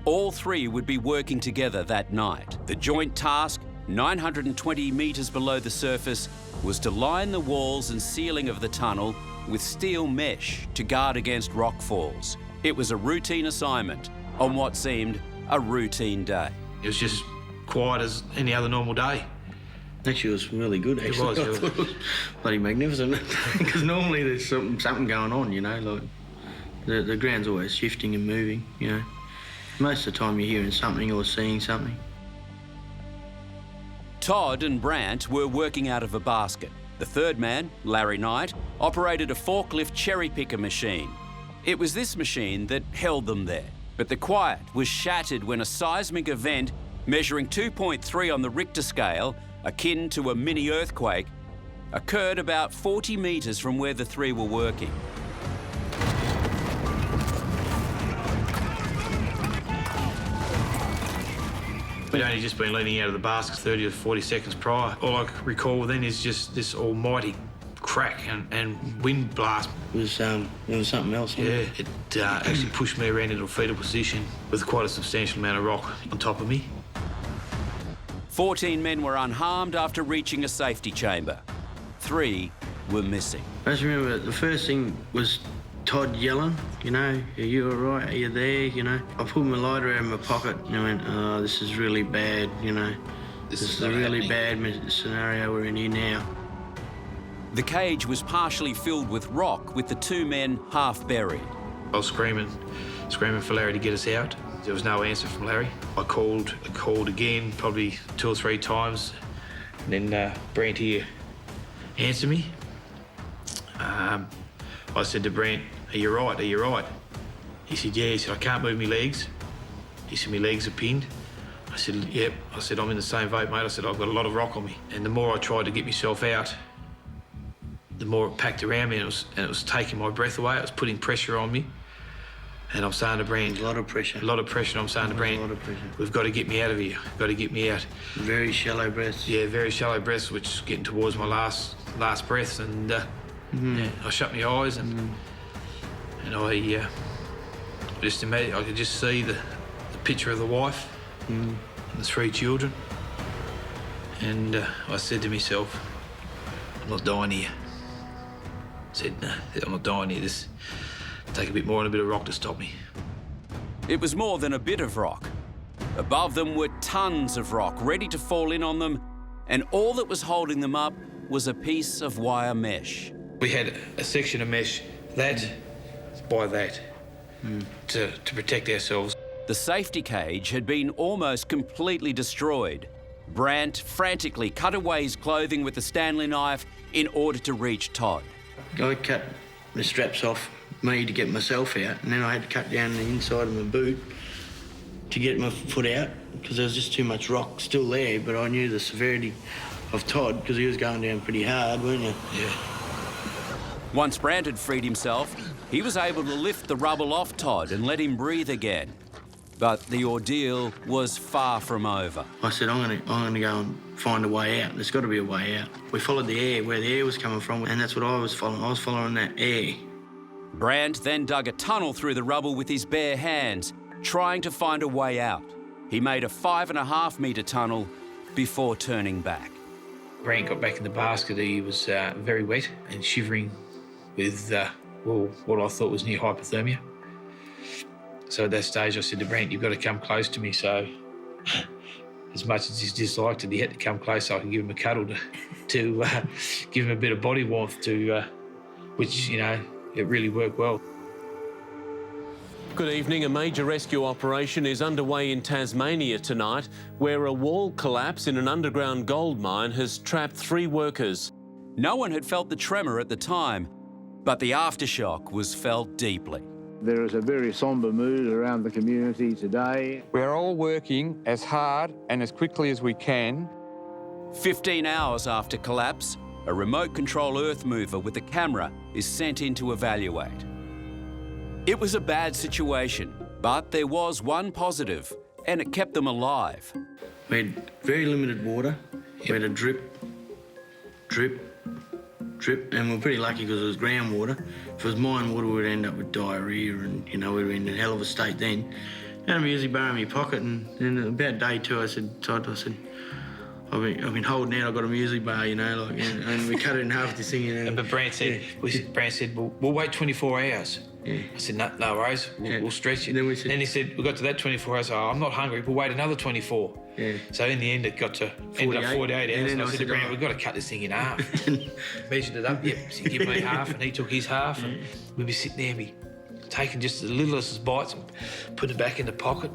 All 3 would be working together that night. The joint task, 920 metres below the surface, was to line the walls and ceiling of the tunnel with steel mesh to guard against rock falls. It was a routine assignment on what seemed a routine day. It was just quiet as any other normal day. Actually, it was really good, actually. It was. I thought it was bloody magnificent. Because normally there's something going on, you know, like the ground's always shifting and moving, you know. Most of the time you're hearing something or seeing something. Todd and Brant were working out of a basket. The third man, Larry Knight, operated a forklift cherry picker machine. It was this machine that held them there. But the quiet was shattered when a seismic event measuring 2.3 on the Richter scale, akin to a mini earthquake, occurred about 40 metres from where the 3 were working. We'd only just been leaning out of the basket 30 or 40 seconds prior. All I can recall then is just this almighty crack and wind blast. It was something else. Yeah, it actually pushed me around into a fetal position with quite a substantial amount of rock on top of me. 14 men were unharmed after reaching a safety chamber. 3 were missing. I just remember the first thing was Todd yelling, you know, "Are you all right? Are you there?" You know. I pulled my lighter out of my pocket and I went, "Oh, this is really bad, you know. This is a really bad scenario we're in here now." The cage was partially filled with rock, with the 2 men half buried. I was screaming for Larry to get us out. There was no answer from Larry. I called again, probably 2 or 3 times. And then Brant here answered me. I said to Brant, "Are you right? Are you right?" He said, "Yeah." He said, "I can't move my legs." He said, "My legs are pinned." I said, "Yep." I said, "I'm in the same boat, mate." I said, "I've got a lot of rock on me." And the more I tried to get myself out, the more it packed around me, and it was taking my breath away. It was putting pressure on me. And I'm saying to Brant... A lot of pressure. A lot of pressure. I'm saying to Brant, a lot of pressure. "We've got to get me out of here. We've got to get me out." Very shallow breaths. Yeah, very shallow breaths, which is getting towards my last breaths. And yeah, I shut my eyes and I just imagine, I could just see the picture of the wife and the 3 children. And I said to myself, "I'm not dying here." I said, "No, I'm not dying here. This take a bit more and a bit of rock to stop me." It was more than a bit of rock. Above them were tons of rock ready to fall in on them, and all that was holding them up was a piece of wire mesh. We had a section of mesh, that by that, to protect ourselves. The safety cage had been almost completely destroyed. Brant frantically cut away his clothing with a Stanley knife in order to reach Todd. I cut the straps off me to get myself out, and then I had to cut down the inside of my boot to get my foot out because there was just too much rock still there, but I knew the severity of Todd because he was going down pretty hard, weren't you? Yeah. Once Brant had freed himself, he was able to lift the rubble off Todd and let him breathe again. But the ordeal was far from over. I said, I'm gonna go and find a way out. There's got to be a way out. We followed the air, where the air was coming from, and that's what I was following. I was following that air. Brant then dug a tunnel through the rubble with his bare hands, trying to find a way out. He made a 5.5 metre tunnel before turning back. Brant got back in the basket. He was very wet and shivering with, what I thought was near hypothermia. So at that stage I said to Brant, you've got to come close to me. So as much as he disliked it, he had to come close so I could give him a cuddle to give him a bit of body warmth, which, you know, it really worked well. Good evening. A major rescue operation is underway in Tasmania tonight, where a wall collapse in an underground gold mine has trapped 3 workers. No one had felt the tremor at the time, but the aftershock was felt deeply. There is a very sombre mood around the community today. We're all working as hard and as quickly as we can. 15 hours after collapse, a remote control earth mover with a camera is sent in to evaluate. It was a bad situation, but there was one positive, and it kept them alive. We had very limited water. We had a drip, and we were pretty lucky because it was groundwater. If it was mine water, we'd end up with diarrhoea and, you know, we'd be in a hell of a state then. I had a music bar in my pocket, and then about day 2, I said, Todd, I've been holding out, I've got a music bar, you know, like, and we cut it in half this thing, you know. But Brant said, we'll wait 24 hours. Yeah. I said, no worries, we'll stretch it. Then he said, we got to that 24 hours, I'm not hungry, we'll wait another 24. Yeah. So in the end, it got to 48 hours. And I said to Brant, we've got to cut this thing in half. Measured it up, so he gave me half, and he took his half, and we'd be sitting there, taking just the littlest bites and putting it back in the pocket.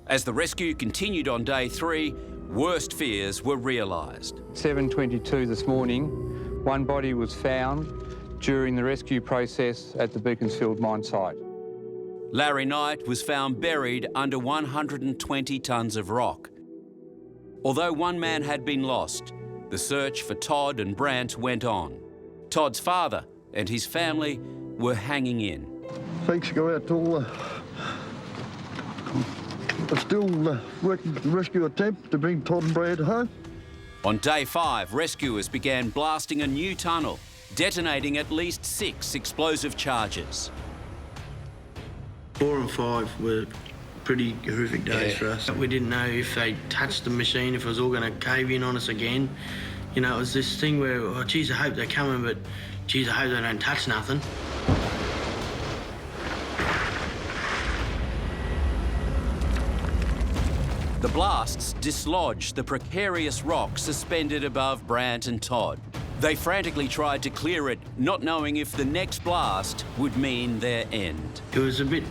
As the rescue continued on day 3, worst fears were realised. 7:22 this morning, one body was found during the rescue process at the Beaconsfield mine site. Larry Knight was found buried under 120 tonnes of rock. Although one man had been lost, the search for Todd and Brant went on. Todd's father and his family were hanging in. Thanks go out to all still working the rescue attempt to bring Todd and Brant home. On day 5, rescuers began blasting a new tunnel, detonating at least 6 explosive charges. 4 and 5 were pretty horrific days for us. We didn't know if they touched the machine, if it was all going to cave in on us again. You know, it was this thing where, oh, geez, I hope they're coming, but geez, I hope they don't touch nothing. The blasts dislodged the precarious rock suspended above Brant and Todd. They frantically tried to clear it, not knowing if the next blast would mean their end. It was a bit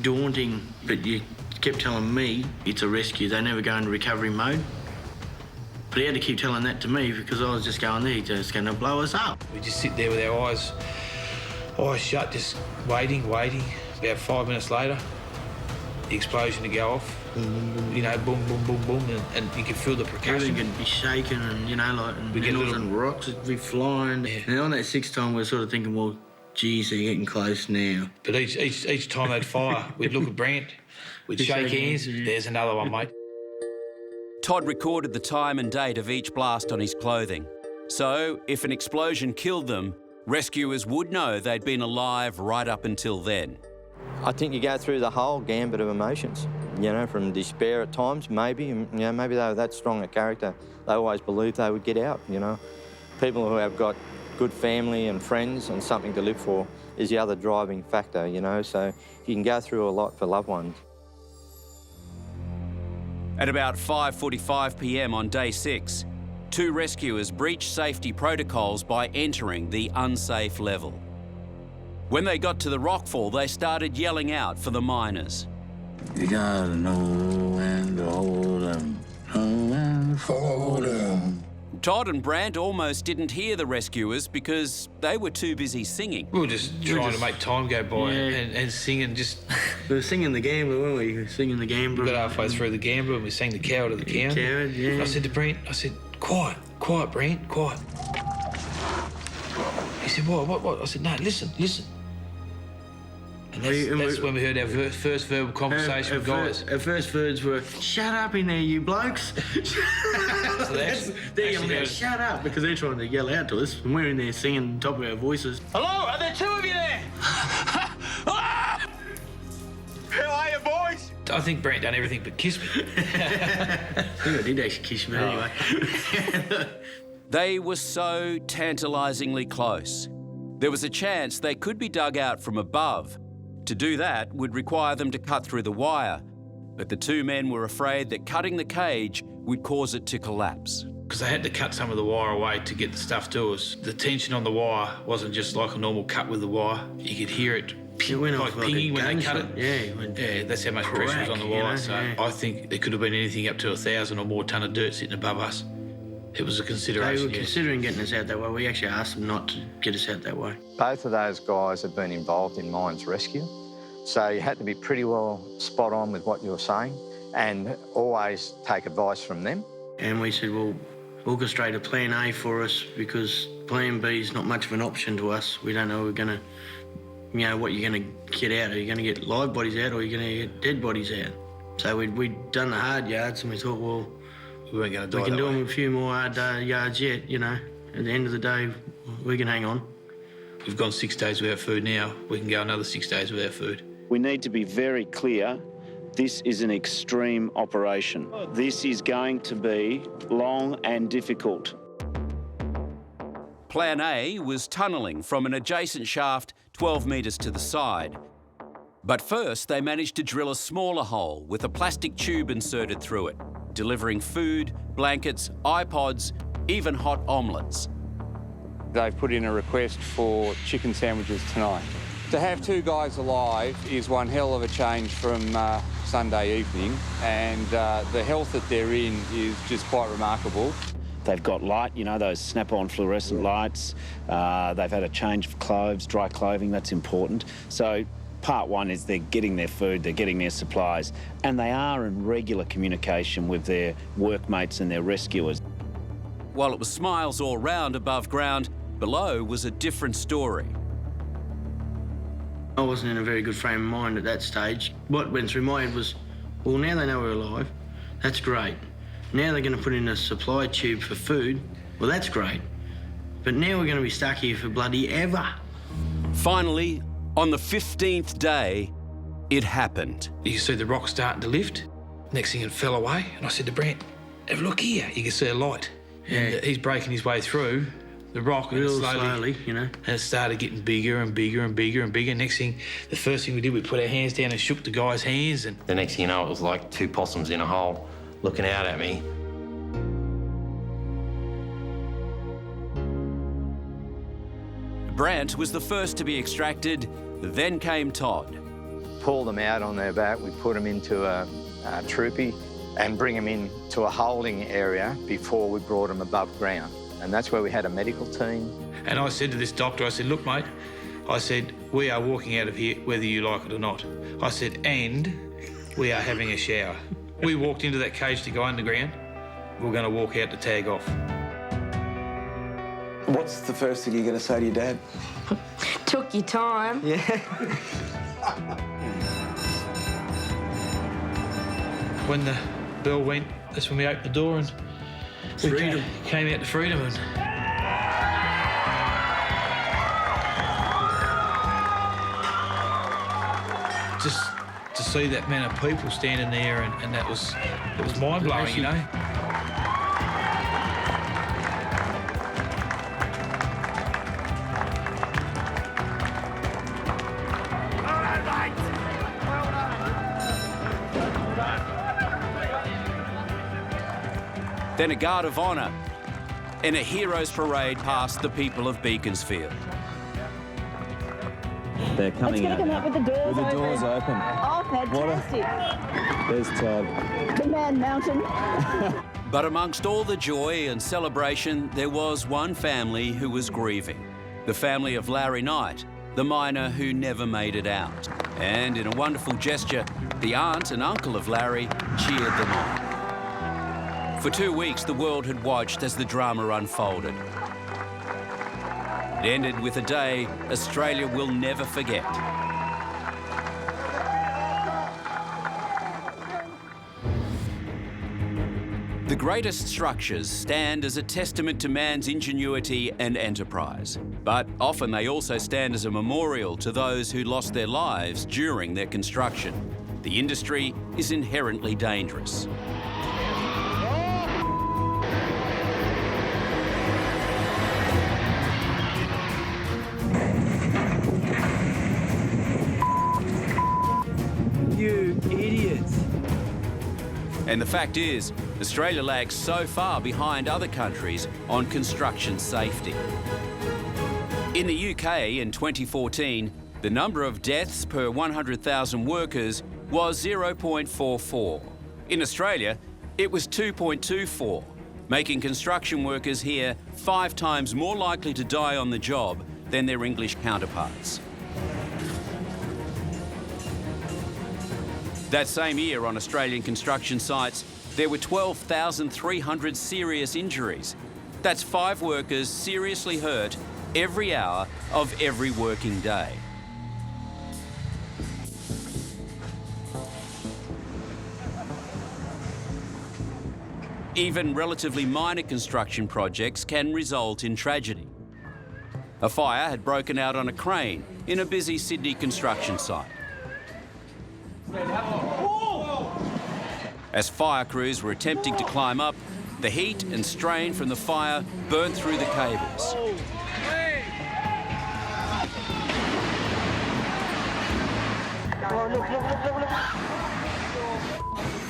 daunting, but you kept telling me it's a rescue, they never go into recovery mode. But he had to keep telling that to me because I was just going there, he's just going to blow us up. We just sit there with our eyes shut, just waiting. About 5 minutes later, the explosion to go off. You know, boom, boom, boom, boom, and you can feel the percussion. Everything can be shaking and, you know, like, and metals and rocks would be flying. Yeah. And on that 6th time, we were sort of thinking, well, geez, they're getting close now. But each time they'd fire, we'd look at Brant, we'd shake hands, there's another one, mate. Todd recorded the time and date of each blast on his clothing. So, if an explosion killed them, rescuers would know they'd been alive right up until then. I think you go through the whole gambit of emotions, you know, from despair at times, maybe, you know, maybe they were that strong a character, they always believed they would get out, you know. People who have got good family and friends and something to live for is the other driving factor, you know, so you can go through a lot for loved ones. At about 5:45 p.m. on day 6, 2 rescuers breached safety protocols by entering the unsafe level. When they got to the rockfall, they started yelling out for the miners. You gotta know when to hold 'em, know when to fold 'em. Todd and Brant almost didn't hear the rescuers because they were too busy singing. We were just trying to make time go by and singing just... We were singing the Gambler, weren't we? We were singing the Gambler. We got halfway through the Gambler and we sang the Coward of the Cow. Coward, yeah. I said to Brent, quiet, Brent, quiet. He said, what? I said, no, listen. And that's when we heard our first verbal conversation with guys. Our first words were, shut up in there, you blokes. They're yelling out, shut up, because they're trying to yell out to us, and we're in there singing top of our voices. Hello, are there 2 of you there? How are you, boys? I think Brent done everything but kiss me. I think I did actually kiss me anyway. They were so tantalisingly close. There was a chance they could be dug out from above. To do that would require them to cut through the wire, but the 2 men were afraid that cutting the cage would cause it to collapse. Because they had to cut some of the wire away to get the stuff to us. The tension on the wire wasn't just like a normal cut with the wire. You could hear it went like off pinging like when they cut gunshot. it. Yeah, that's how much pressure was on the wire. I think there could have been anything up to 1,000 or more tonne of dirt sitting above us. It was a consideration. They were considering getting us out that way. We actually asked them not to get us out that way. Both of those guys have been involved in mines rescue, so you had to be pretty well spot on with what you were saying and always take advice from them. And we said, well, orchestrate a plan A for us because plan B is not much of an option to us. We don't know we're going to, what you're going to get out. Are you going to get live bodies out or are you going to get dead bodies out? So we'd done the hard yards and we thought, well, we weren't going to die. We can do them a few more hard yards yet, At the end of the day, we can hang on. We've gone 6 days without food now. We can go another 6 days without food. We need to be very clear. This is an extreme operation. This is going to be long and difficult. Plan A was tunnelling from an adjacent shaft 12 metres to the side. But first, they managed to drill a smaller hole with a plastic tube inserted through it, delivering food, blankets, iPods, even hot omelettes. They've put in a request for chicken sandwiches tonight. To have 2 guys alive is one hell of a change from Sunday evening, and the health that they're in is just quite remarkable. They've got light, those snap-on fluorescent lights. They've had a change of clothes, dry clothing, that's important. So part 1 is they're getting their food, they're getting their supplies, and they are in regular communication with their workmates and their rescuers. While it was smiles all round above ground, below was a different story. I wasn't in a very good frame of mind at that stage. What went through my head was, well, now they know we're alive. That's great. Now they're going to put in a supply tube for food. Well, that's great. But now we're going to be stuck here for bloody ever. Finally, on the 15th day, it happened. You can see the rock starting to lift. Next thing it fell away, and I said to Brent, have a look here. You can see a light. Yeah. And he's breaking his way through the rock and real slowly, And it started getting bigger and bigger and bigger and bigger. Next thing, the first thing we did, we put our hands down and shook the guy's hands. And the next thing you know, it was like 2 possums in a hole looking out at me. Brant was the first to be extracted, then came Todd. Pull them out on their back, we put them into a troopy and bring them into a holding area before we brought them above ground. And that's where we had a medical team. And I said to this doctor, I said, look, mate, I said, we are walking out of here whether you like it or not. I said, and we are having a shower. We walked into that cage to go underground. We're going to walk out to tag off. What's the first thing you're going to say to your dad? Took your time. Yeah. When the bell went, that's when we opened the door and freedom. We came out to freedom. And just to see that amount of people standing there and it was mind-blowing, you know. then a guard of honour, and a hero's parade past the people of Beaconsfield. They're coming Let's get them out with the doors open. open. Oh, fantastic. There's Todd. The Man Mountain. But amongst all the joy and celebration, there was one family who was grieving. The family of Larry Knight, the miner who never made it out. And in a wonderful gesture, the aunt and uncle of Larry cheered them on. For 2 weeks, the world had watched as the drama unfolded. It ended with a day Australia will never forget. The greatest structures stand as a testament to man's ingenuity and enterprise, but often they also stand as a memorial to those who lost their lives during their construction. The industry is inherently dangerous. You idiots. And the fact is, Australia lags so far behind other countries on construction safety. In the UK in 2014, the number of deaths per 100,000 workers was 0.44. In Australia, it was 2.24, making construction workers here 5 times more likely to die on the job than their English counterparts. That same year on Australian construction sites, there were 12,300 serious injuries. That's 5 workers seriously hurt every hour of every working day. Even relatively minor construction projects can result in tragedy. A fire had broken out on a crane in a busy Sydney construction site. As fire crews were attempting to climb up, the heat and strain from the fire burnt through the cables.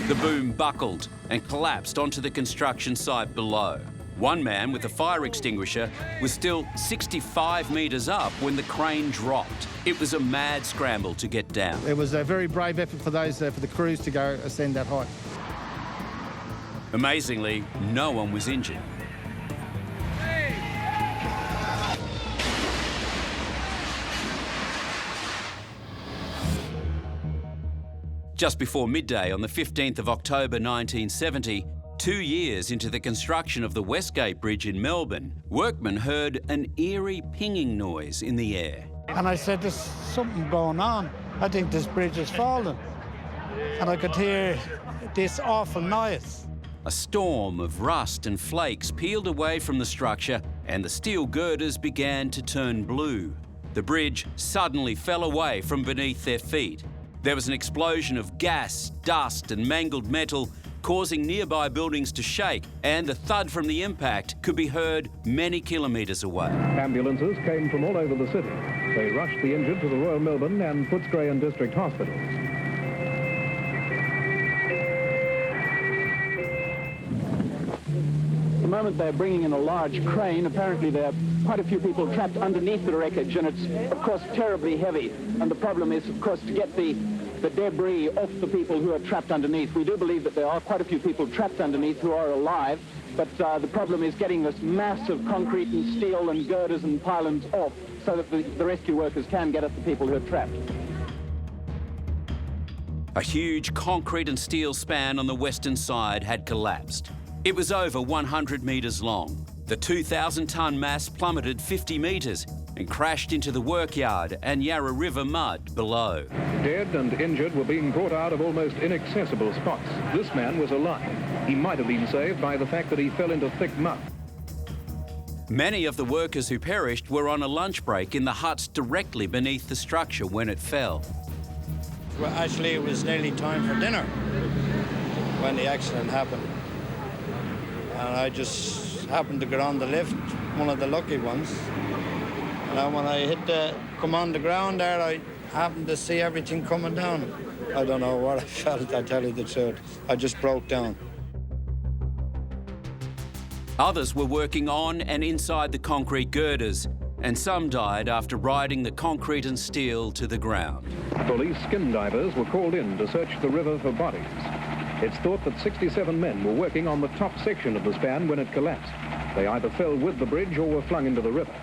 The boom buckled and collapsed onto the construction site below. One man with a fire extinguisher was still 65 metres up when the crane dropped. It was a mad scramble to get down. It was a very brave effort for the crews to go ascend that height. Amazingly, no one was injured. Just before midday on the 15th of October 1970, 2 years into the construction of the Westgate Bridge in Melbourne, workmen heard an eerie pinging noise in the air. And I said, there's something going on. I think this bridge is falling. And I could hear this awful noise. A storm of rust and flakes peeled away from the structure and the steel girders began to turn blue. The bridge suddenly fell away from beneath their feet. There was an explosion of gas, dust and mangled metal, causing nearby buildings to shake, and the thud from the impact could be heard many kilometres away. Ambulances came from all over the city. They rushed the injured to the Royal Melbourne and Footscray and District hospitals. At the moment they're bringing in a large crane. Apparently there are quite a few people trapped underneath the wreckage, and it's, of course, terribly heavy. And the problem is, of course, to get the debris off the people who are trapped underneath. We do believe that there are quite a few people trapped underneath who are alive, but the problem is getting this mass of concrete and steel and girders and pylons off so that the rescue workers can get at the people who are trapped. A huge concrete and steel span on the western side had collapsed. It was over 100 metres long. The 2,000-tonne mass plummeted 50 metres and crashed into the workyard and Yarra River mud below. Dead and injured were being brought out of almost inaccessible spots. This man was alive. He might have been saved by the fact that he fell into thick mud. Many of the workers who perished were on a lunch break in the huts directly beneath the structure when it fell. Well, actually, it was nearly time for dinner when the accident happened. And I just happened to get on the lift, one of the lucky ones. And when I come on the ground there, I happened to see everything coming down. I don't know what I felt, I tell you the truth. I just broke down. Others were working on and inside the concrete girders, and some died after riding the concrete and steel to the ground. Police skin divers were called in to search the river for bodies. It's thought that 67 men were working on the top section of the span when it collapsed. They either fell with the bridge or were flung into the river.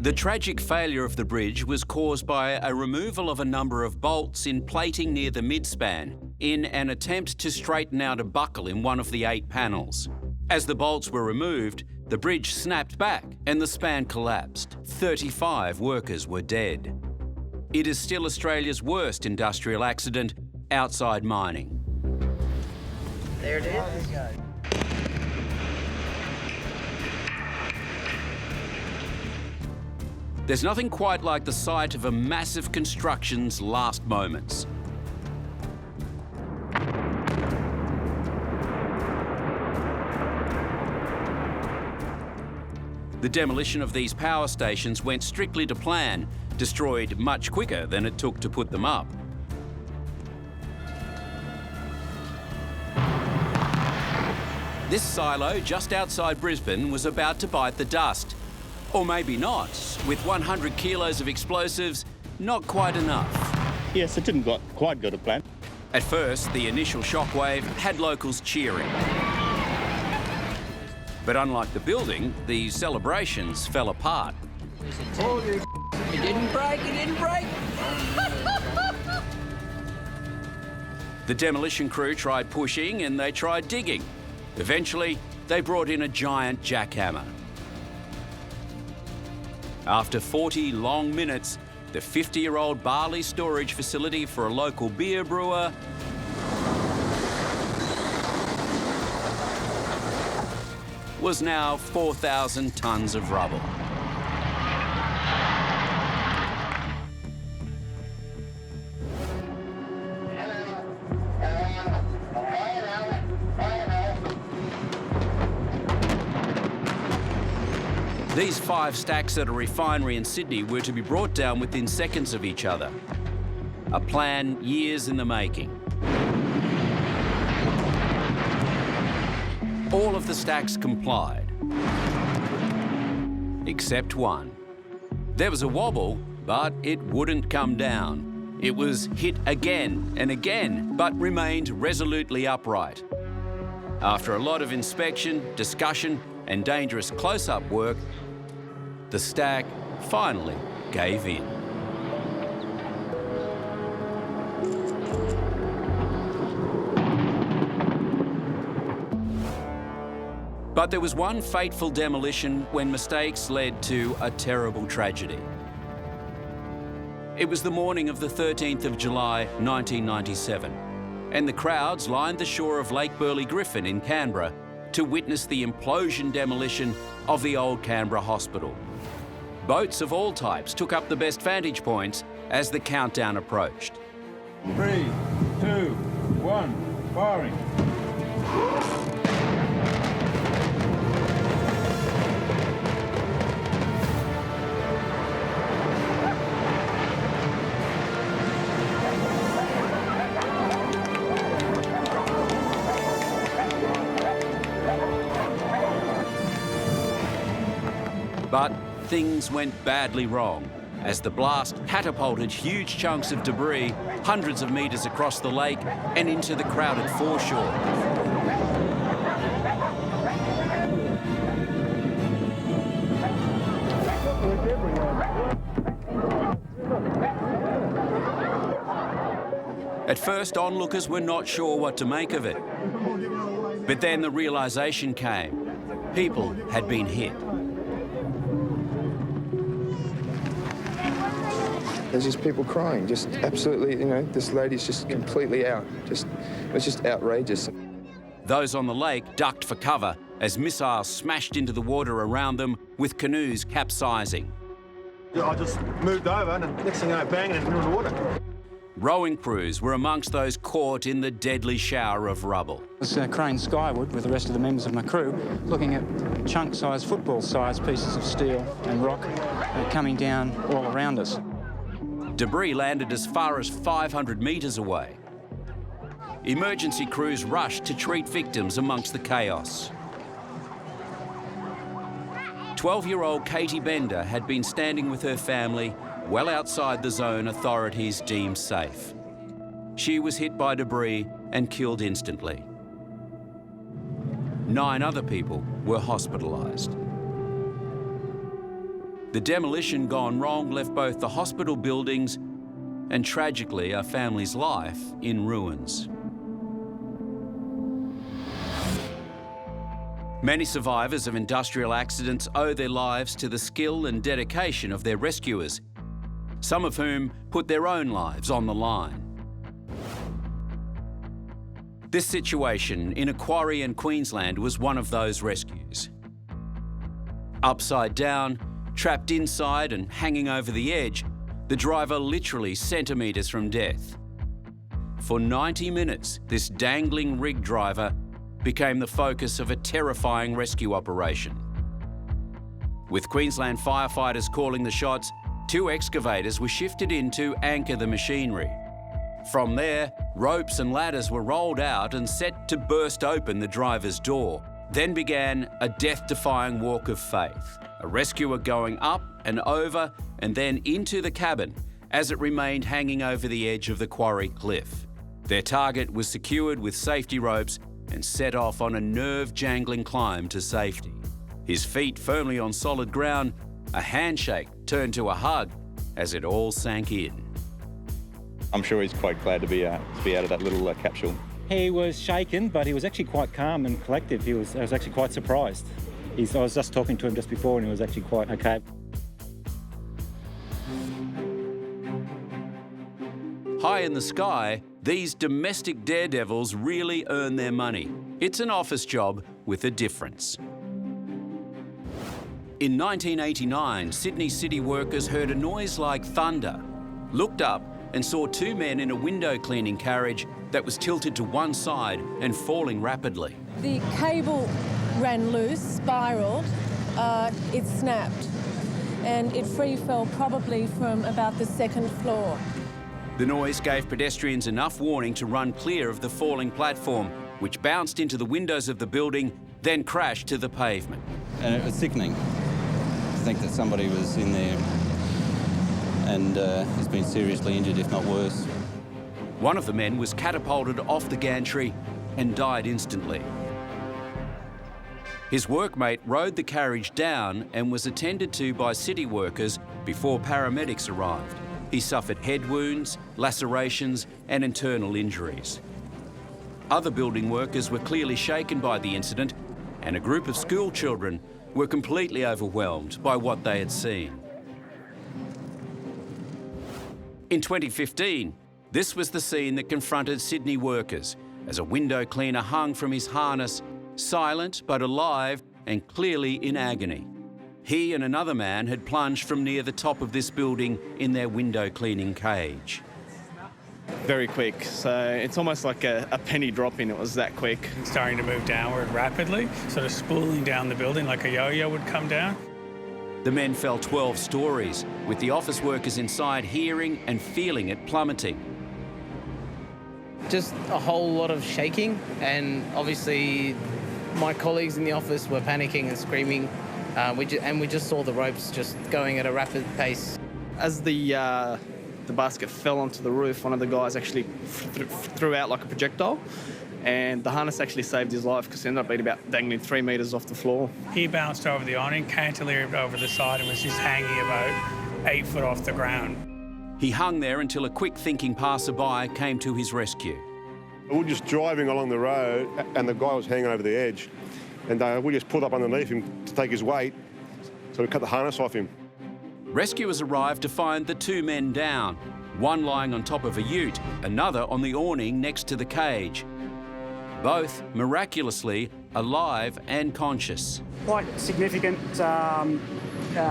The tragic failure of the bridge was caused by a removal of a number of bolts in plating near the midspan in an attempt to straighten out a buckle in one of the 8 panels. As the bolts were removed, the bridge snapped back and the span collapsed. 35 workers were dead. It is still Australia's worst industrial accident outside mining. There it is. There's nothing quite like the sight of a massive construction's last moments. The demolition of these power stations went strictly to plan, destroyed much quicker than it took to put them up. This silo just outside Brisbane was about to bite the dust. Or maybe not. With 100 kilos of explosives, not quite enough. Yes, it didn't quite go to plan. At first, the initial shockwave had locals cheering. But unlike the building, the celebrations fell apart. Oh, it didn't break, it didn't break. The demolition crew tried pushing and they tried digging. Eventually, they brought in a giant jackhammer. After 40 long minutes, the 50-year-old barley storage facility for a local beer brewer was now 4,000 tonnes of rubble. These 5 stacks at a refinery in Sydney were to be brought down within seconds of each other. A plan years in the making. All of the stacks complied, except one. There was a wobble, but it wouldn't come down. It was hit again and again, but remained resolutely upright. After a lot of inspection, discussion, and dangerous close-up work, the stack finally gave in. But there was one fateful demolition when mistakes led to a terrible tragedy. It was the morning of the 13th of July, 1997, and the crowds lined the shore of Lake Burley Griffin in Canberra to witness the implosion demolition of the old Canberra Hospital. Boats of all types took up the best vantage points as the countdown approached. 3, 2, 1, firing. But things went badly wrong as the blast catapulted huge chunks of debris hundreds of metres across the lake and into the crowded foreshore. At first, onlookers were not sure what to make of it. But then the realisation came. People had been hit. There's just people crying, just absolutely, you know, this lady's just completely out. It's just outrageous. Those on the lake ducked for cover as missiles smashed into the water around them, with canoes capsizing. I just moved over and the next thing I know, banging into the water. Rowing crews were amongst those caught in the deadly shower of rubble. I was craned skyward with the rest of the members of my crew, looking at chunk-sized, football-sized pieces of steel and rock coming down all around us. Debris landed as far as 500 metres away. emergency crews rushed to treat victims amongst the chaos. 12-year-old Katie Bender had been standing with her family well outside the zone authorities deemed safe. She was hit by debris and killed instantly. 9 other people were hospitalised. The demolition gone wrong left both the hospital buildings and, tragically, our family's life in ruins. Many survivors of industrial accidents owe their lives to the skill and dedication of their rescuers, some of whom put their own lives on the line. This situation in a quarry in Queensland was one of those rescues. Upside down, trapped inside and hanging over the edge, the driver literally centimetres from death. For 90 minutes, this dangling rig driver became the focus of a terrifying rescue operation. With Queensland firefighters calling the shots, 2 excavators were shifted in to anchor the machinery. From there, ropes and ladders were rolled out and set to burst open the driver's door. Then began a death-defying walk of faith, a rescuer going up and over and then into the cabin as it remained hanging over the edge of the quarry cliff. Their target was secured with safety ropes and set off on a nerve-jangling climb to safety. His feet firmly on solid ground, a handshake turned to a hug as it all sank in. I'm sure he's quite glad to be out of that little capsule. He was shaken, but he was actually quite calm and collective. I was actually quite surprised. I was just talking to him just before and he was actually quite okay. High in the sky, these domestic daredevils really earn their money. It's an office job with a difference. In 1989, Sydney city workers heard a noise like thunder, looked up and saw 2 men in a window cleaning carriage that was tilted to one side and falling rapidly. The cable ran loose, spiralled, it snapped, and it free fell probably from about the 2nd floor. The noise gave pedestrians enough warning to run clear of the falling platform, which bounced into the windows of the building, then crashed to the pavement. And it was sickening to think that somebody was in there and has been seriously injured, if not worse. One of the men was catapulted off the gantry and died instantly. His workmate rode the carriage down and was attended to by city workers before paramedics arrived. He suffered head wounds, lacerations and internal injuries. Other building workers were clearly shaken by the incident, and a group of school children were completely overwhelmed by what they had seen. In 2015, this was the scene that confronted Sydney workers as a window cleaner hung from his harness, silent but alive and clearly in agony. He and another man had plunged from near the top of this building in their window cleaning cage. Very quick, so it's almost like a penny dropping. It was that quick. Starting to move downward rapidly, sort of spooling down the building like a yo-yo would come down. The men fell 12 stories, with the office workers inside hearing and feeling it plummeting. Just a whole lot of shaking, and obviously my colleagues in the office were panicking and screaming. We just saw the ropes just going at a rapid pace. As the basket fell onto the roof, one of the guys actually threw out like a projectile, and the harness actually saved his life because he ended up being about dangling 3 metres off the floor. He bounced over the awning, cantilevered over the side and was just hanging about 8 foot off the ground. He hung there until a quick-thinking passerby came to his rescue. We were just driving along the road and the guy was hanging over the edge, and we just pulled up underneath him to take his weight, so we cut the harness off him. Rescuers arrived to find the 2 men down, one lying on top of a ute, another on the awning next to the cage. Both, miraculously, alive and conscious. Quite significant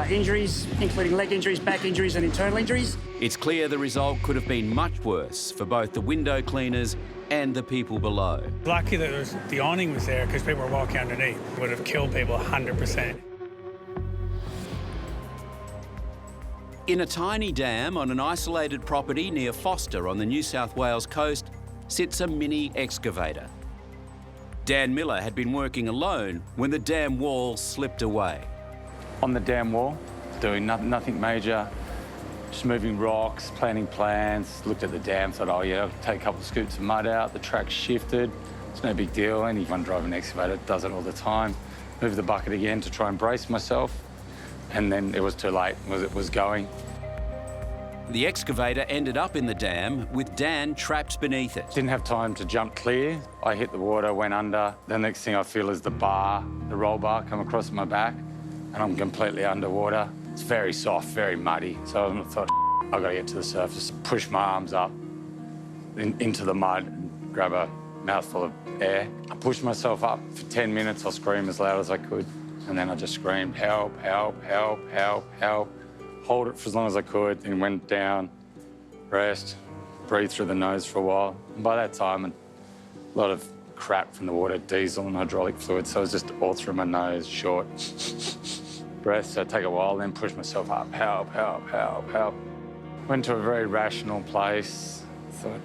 injuries, including leg injuries, back injuries and internal injuries. It's clear the result could have been much worse for both the window cleaners and the people below. Lucky that the awning was there because people were walking underneath. It would have killed people 100%. In a tiny dam on an isolated property near Foster on the New South Wales coast, sits a mini excavator. Dan Miller had been working alone when the dam wall slipped away. On the dam wall, doing nothing major, just moving rocks, planting plans, looked at the dam, thought, oh yeah, I'll take a couple of scoops of mud out, the track shifted, it's no big deal, anyone driving an excavator does it all the time. Moved the bucket again to try and brace myself, and then it was too late, it was going. The excavator ended up in the dam with Dan trapped beneath it. Didn't have time to jump clear. I hit the water, went under. The next thing I feel is the roll bar come across my back, and I'm completely underwater. It's very soft, very muddy. So I thought, I've got to get to the surface, push my arms up into the mud and grab a mouthful of air. I pushed myself up for 10 minutes. I screamed as loud as I could. And then I just screamed, help, help, help, help, help. Hold it for as long as I could, and went down, rest, breathe through the nose for a while. And by that time, a lot of crap from the water, diesel and hydraulic fluid, so it was just all through my nose, short breath. So I take a while, then push myself up, help, help, help, help. Went to a very rational place. Thought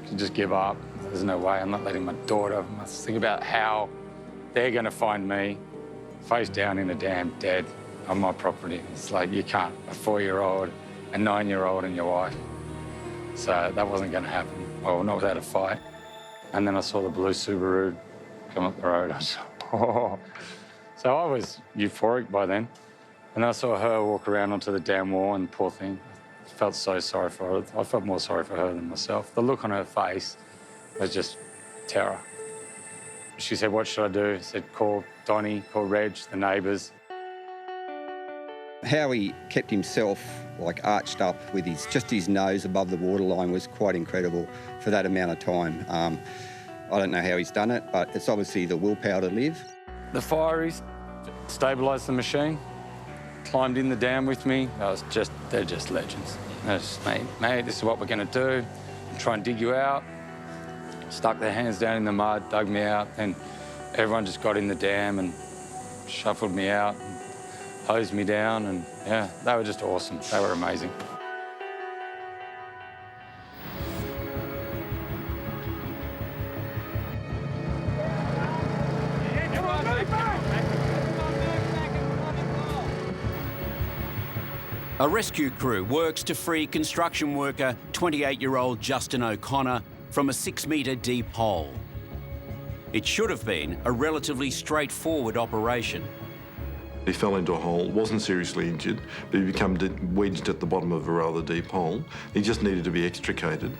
I could just give up. There's no way, I'm not letting my daughter. I must think about how they're going to find me, face down in a dam, dead on my property. It's like, you can't, a 4-year-old, a 9-year-old and your wife. So that wasn't going to happen. Well, not without a fight. And then I saw the blue Subaru come up the road. I was oh. So I was euphoric by then. And then I saw her walk around onto the dam wall, and poor thing, I felt so sorry for her. I felt more sorry for her than myself. The look on her face was just terror. She said, what should I do? I said, call Donnie, call Reg, the neighbours. How he kept himself like arched up with just his nose above the waterline was quite incredible for that amount of time. I don't know how he's done it, but it's obviously the willpower to live. The fireys stabilised the machine, climbed in the dam with me. They're just legends. They're just, mate, this is what we're going to do. Try and dig you out. Stuck their hands down in the mud, dug me out, and everyone just got in the dam and shuffled me out. Hosed me down, and yeah, they were just awesome. They were amazing. A rescue crew works to free construction worker 28-year-old Justin O'Connor from a 6-metre deep hole. It should have been a relatively straightforward operation. He fell into a hole, wasn't seriously injured, but he became wedged at the bottom of a rather deep hole. He just needed to be extricated.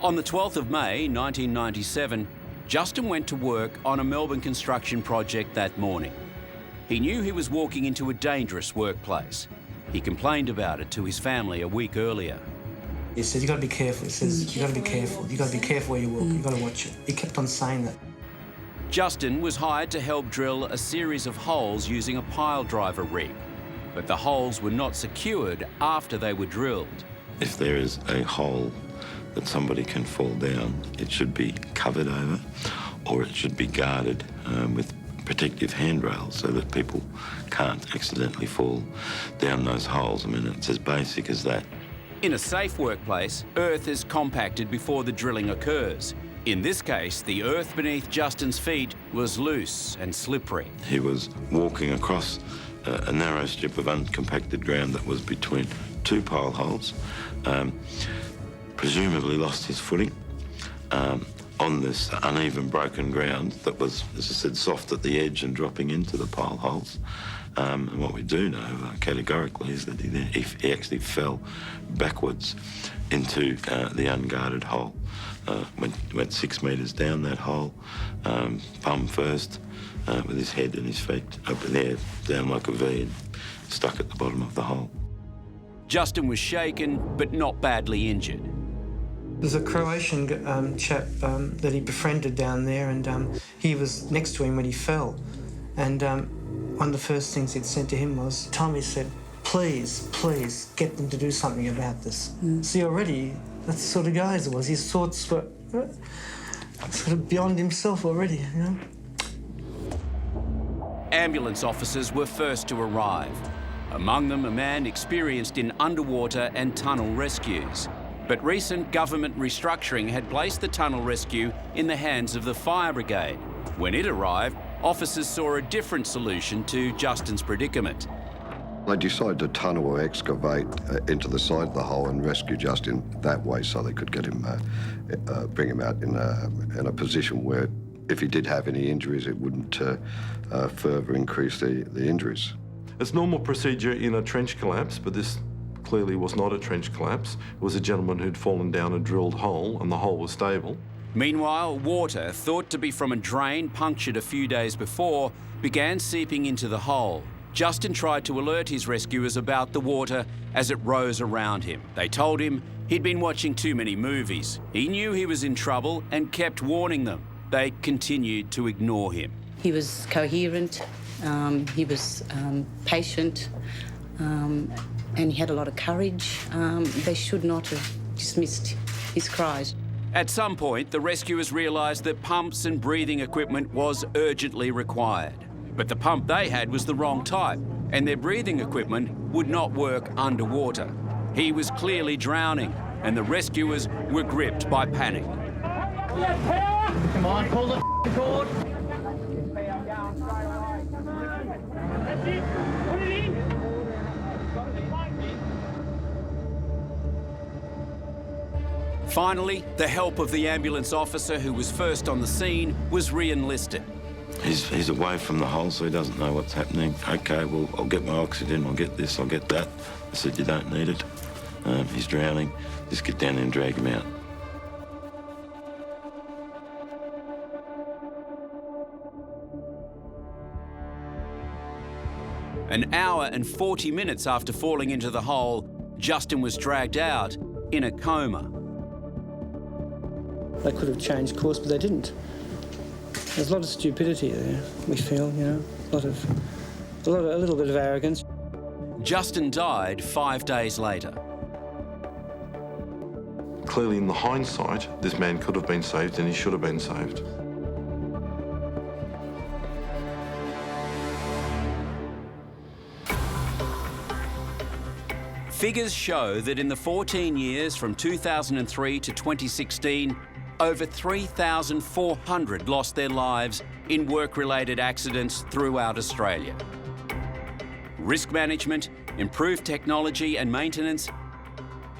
On the 12th of May, 1997, Justin went to work on a Melbourne construction project that morning. He knew he was walking into a dangerous workplace. He complained about it to his family a week earlier. He said, you got to be careful. He says, you got to be careful. You got to be careful where you walk. You got to watch it. He kept on saying that. Justin was hired to help drill a series of holes using a pile driver rig, but the holes were not secured after they were drilled. If there is a hole that somebody can fall down, it should be covered over, or it should be guarded with protective handrails so that people can't accidentally fall down those holes. I mean, it's as basic as that. In a safe workplace, earth is compacted before the drilling occurs. In this case, the earth beneath Justin's feet was loose and slippery. He was walking across a narrow strip of uncompacted ground that was between two pile holes, presumably lost his footing on this uneven, broken ground that was, as I said, soft at the edge and dropping into the pile holes. And what we do know categorically is that he actually fell backwards into the unguarded hole. Went 6 metres down that hole, bum first, with his head and his feet up in the air, down like a V, and stuck at the bottom of the hole. Justin was shaken, but not badly injured. There's a Croatian chap that he befriended down there, and he was next to him when he fell. And one of the first things he'd said to him was, Tommy said, please, please, get them to do something about this. See, already, that's the sort of guy he was. His thoughts were sort of beyond himself already, you know? Ambulance officers were first to arrive. Among them, a man experienced in underwater and tunnel rescues. But recent government restructuring had placed the tunnel rescue in the hands of the fire brigade. When it arrived, officers saw a different solution to Justin's predicament. They decided to tunnel or excavate into the side of the hole and rescue Justin that way so they could get him, bring him out in a position where if he did have any injuries, it wouldn't further increase the injuries. It's normal procedure in a trench collapse, but this clearly was not a trench collapse. It was a gentleman who'd fallen down a drilled hole and the hole was stable. Meanwhile, water, thought to be from a drain punctured a few days before, began seeping into the hole. Justin tried to alert his rescuers about the water as it rose around him. They told him he'd been watching too many movies. He knew he was in trouble and kept warning them. They continued to ignore him. He was coherent, he was patient, and he had a lot of courage. They should not have dismissed his cries. At some point, the rescuers realised that pumps and breathing equipment was urgently required. But the pump they had was the wrong type, and their breathing equipment would not work underwater. He was clearly drowning, and the rescuers were gripped by panic. Come on, pull the cord. That's it. Put it in. Finally, the help of the ambulance officer who was first on the scene was re-enlisted. He's away from the hole, so he doesn't know what's happening. OK, well, I'll get my oxygen, I'll get this, I'll get that. I said, you don't need it. He's drowning. Just get down there and drag him out. An hour and 40 minutes after falling into the hole, Justin was dragged out in a coma. They could have changed course, but they didn't. There's a lot of stupidity there, we feel, you know, a little bit of arrogance. Justin died 5 days later. Clearly, in the hindsight, this man could have been saved and he should have been saved. Figures show that in the 14 years from 2003 to 2016, over 3,400 lost their lives in work-related accidents throughout Australia. Risk management, improved technology and maintenance,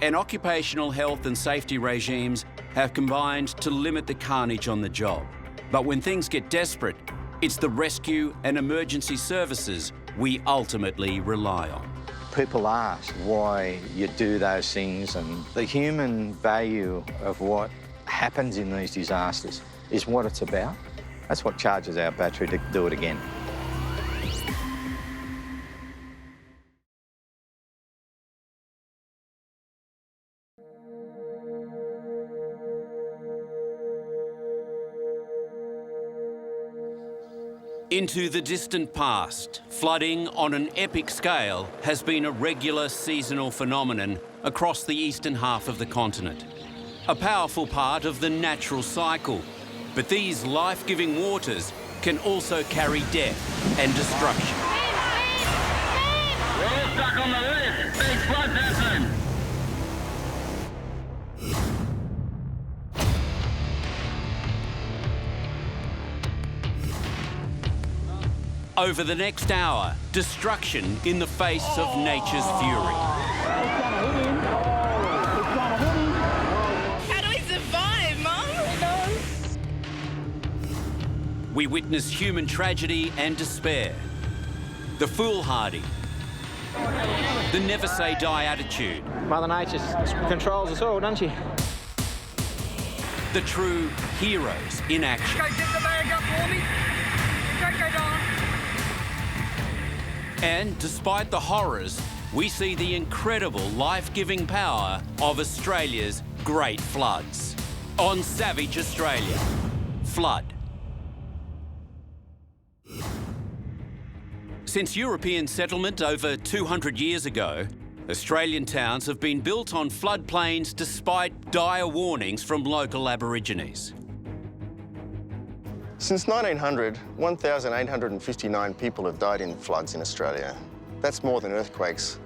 and occupational health and safety regimes have combined to limit the carnage on the job. But when things get desperate, it's the rescue and emergency services we ultimately rely on. People ask why you do those things, and the human value of what happens in these disasters is what it's about. That's what charges our battery to do it again. Into the distant past, flooding on an epic scale has been a regular seasonal phenomenon across the eastern half of the continent. A powerful part of the natural cycle. But these life-giving waters can also carry death and destruction. We're all stuck on the list. Big flood's happened. Over the next hour, destruction in the face of nature's fury. How do we survive, Mum? We witness human tragedy and despair. The foolhardy. The never say die attitude. Mother Nature controls us all, doesn't she? The true heroes in action. Go get the bag up for me. Go, Don. And despite the horrors, we see the incredible life-giving power of Australia's great floods. On Savage Australia, Flood. Since European settlement over 200 years ago, Australian towns have been built on floodplains despite dire warnings from local Aborigines. Since 1900, 1,859 people have died in floods in Australia. That's more than earthquakes.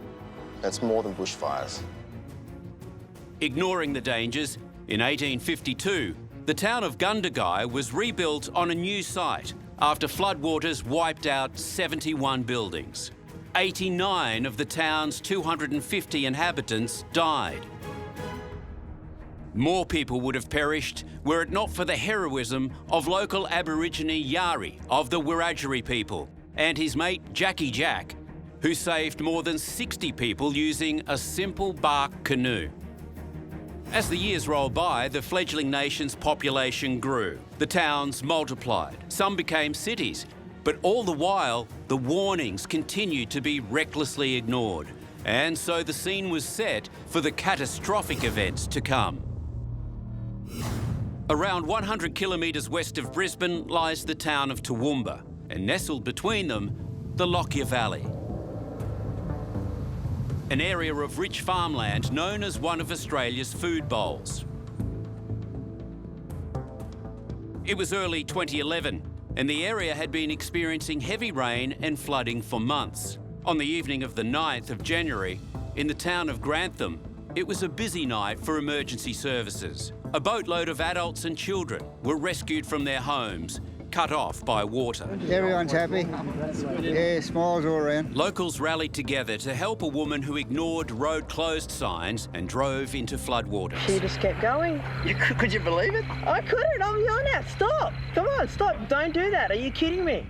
That's more than bushfires. Ignoring the dangers, in 1852, the town of Gundagai was rebuilt on a new site after floodwaters wiped out 71 buildings. 89 of the town's 250 inhabitants died. More people would have perished were it not for the heroism of local Aborigine Yari of the Wiradjuri people and his mate Jackie Jack, who saved more than 60 people using a simple bark canoe. As the years rolled by, the fledgling nation's population grew. The towns multiplied. Some became cities. But all the while, the warnings continued to be recklessly ignored. And so the scene was set for the catastrophic events to come. Around 100 kilometres west of Brisbane lies the town of Toowoomba, and nestled between them, the Lockyer Valley. An area of rich farmland known as one of Australia's food bowls. It was early 2011, and the area had been experiencing heavy rain and flooding for months. On the evening of the 9th of January, in the town of Grantham, it was a busy night for emergency services. A boatload of adults and children were rescued from their homes, cut off by water. Everyone's happy. Yeah, smiles all around. Locals rallied together to help a woman who ignored road closed signs and drove into floodwaters. She just kept going. Could you believe it? I couldn't. I'm yelling out, stop. Come on, stop. Don't do that. Are you kidding me?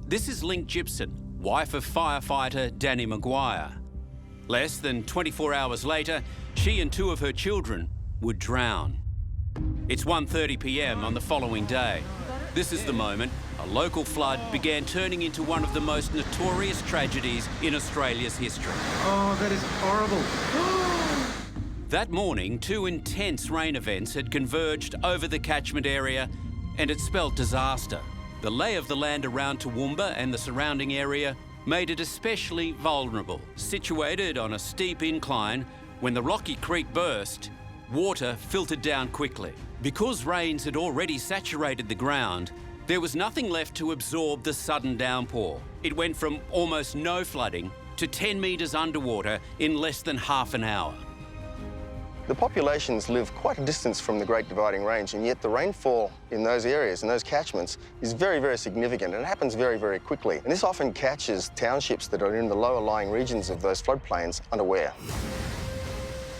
This is Link Gibson, wife of firefighter Danny Maguire. Less than 24 hours later, she and 2 of her children would drown. It's 1:30 p.m. on the following day. This is the moment a local flood began turning into one of the most notorious tragedies in Australia's history. Oh, that is horrible. That morning, 2 intense rain events had converged over the catchment area, and it spelt disaster. The lay of the land around Toowoomba and the surrounding area made it especially vulnerable. Situated on a steep incline, when the rocky creek burst, water filtered down quickly. Because rains had already saturated the ground, there was nothing left to absorb the sudden downpour. It went from almost no flooding to 10 metres underwater in less than half an hour. The populations live quite a distance from the Great Dividing Range, and yet the rainfall in those areas, in those catchments, is very, very significant, and it happens very, very quickly. And this often catches townships that are in the lower lying regions of those floodplains unaware.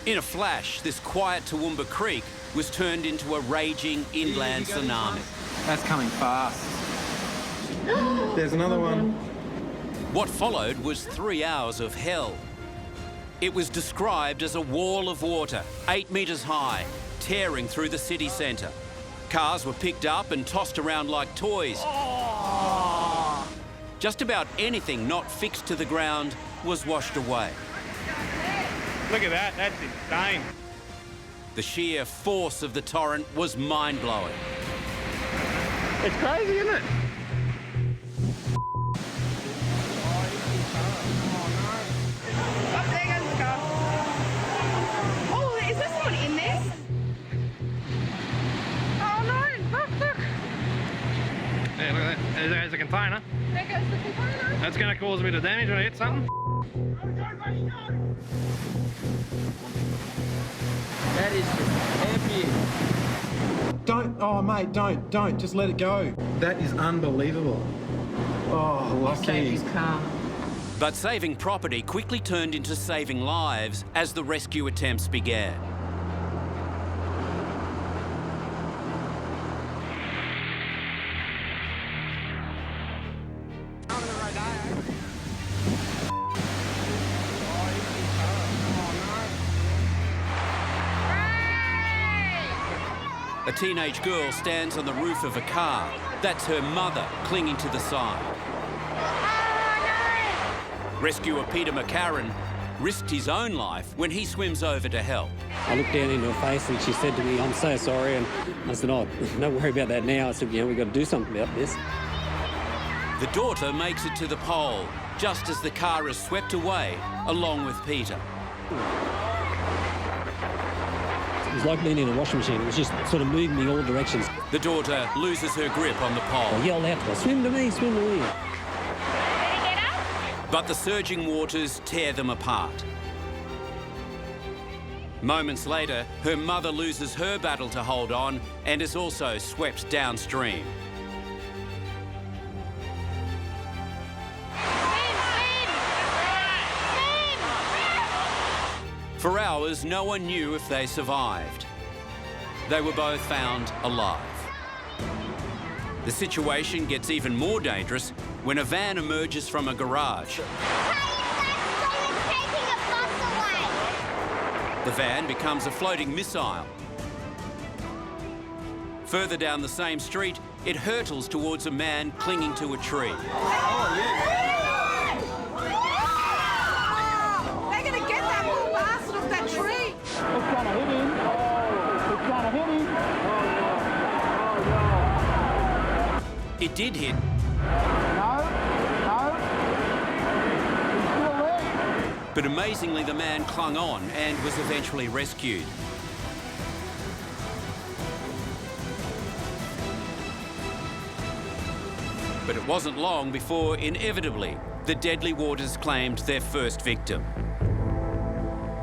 In a flash, this quiet Toowoomba Creek was turned into a raging inland tsunami. That's coming fast. There's another one. What followed was 3 hours of hell. It was described as a wall of water, 8 metres high, tearing through the city centre. Cars were picked up and tossed around like toys. Just about anything not fixed to the ground was washed away. Look at that, that's insane. The sheer force of the torrent was mind-blowing. It's crazy, isn't it? Oh, is there someone in this? Oh no, look. Yeah, look at that. There's a container. There goes the container. That's going to cause a bit of damage when I hit something. That is heavy. Don't, oh mate, don't, just let it go. That is unbelievable. Oh, lucky. He's calm. But saving property quickly turned into saving lives as the rescue attempts began. A teenage girl stands on the roof of a car. That's her mother clinging to the side. Rescuer Peter McCarran risked his own life when he swims over to help. I looked down into her face and she said to me, "I'm so sorry." And I said, "Oh, don't worry about that now." I said, "We've got to do something about this." The daughter makes it to the pole, just as the car is swept away, along with Peter. It was like being in a washing machine. It was just sort of moving me all directions. The daughter loses her grip on the pole. I yelled out to her, "Swim to me, swim to me." But the surging waters tear them apart. Moments later, her mother loses her battle to hold on and is also swept downstream. For hours, no one knew if they survived. They were both found alive. The situation gets even more dangerous when a van emerges from a garage. The van becomes a floating missile. Further down the same street, it hurtles towards a man clinging to a tree. Oh, yeah. They're going to get that little bastard off that tree. It's going to hit him. Oh, it's going to hit him. Oh, no. It did hit. But amazingly, the man clung on and was eventually rescued. But it wasn't long before, inevitably, the deadly waters claimed their first victim.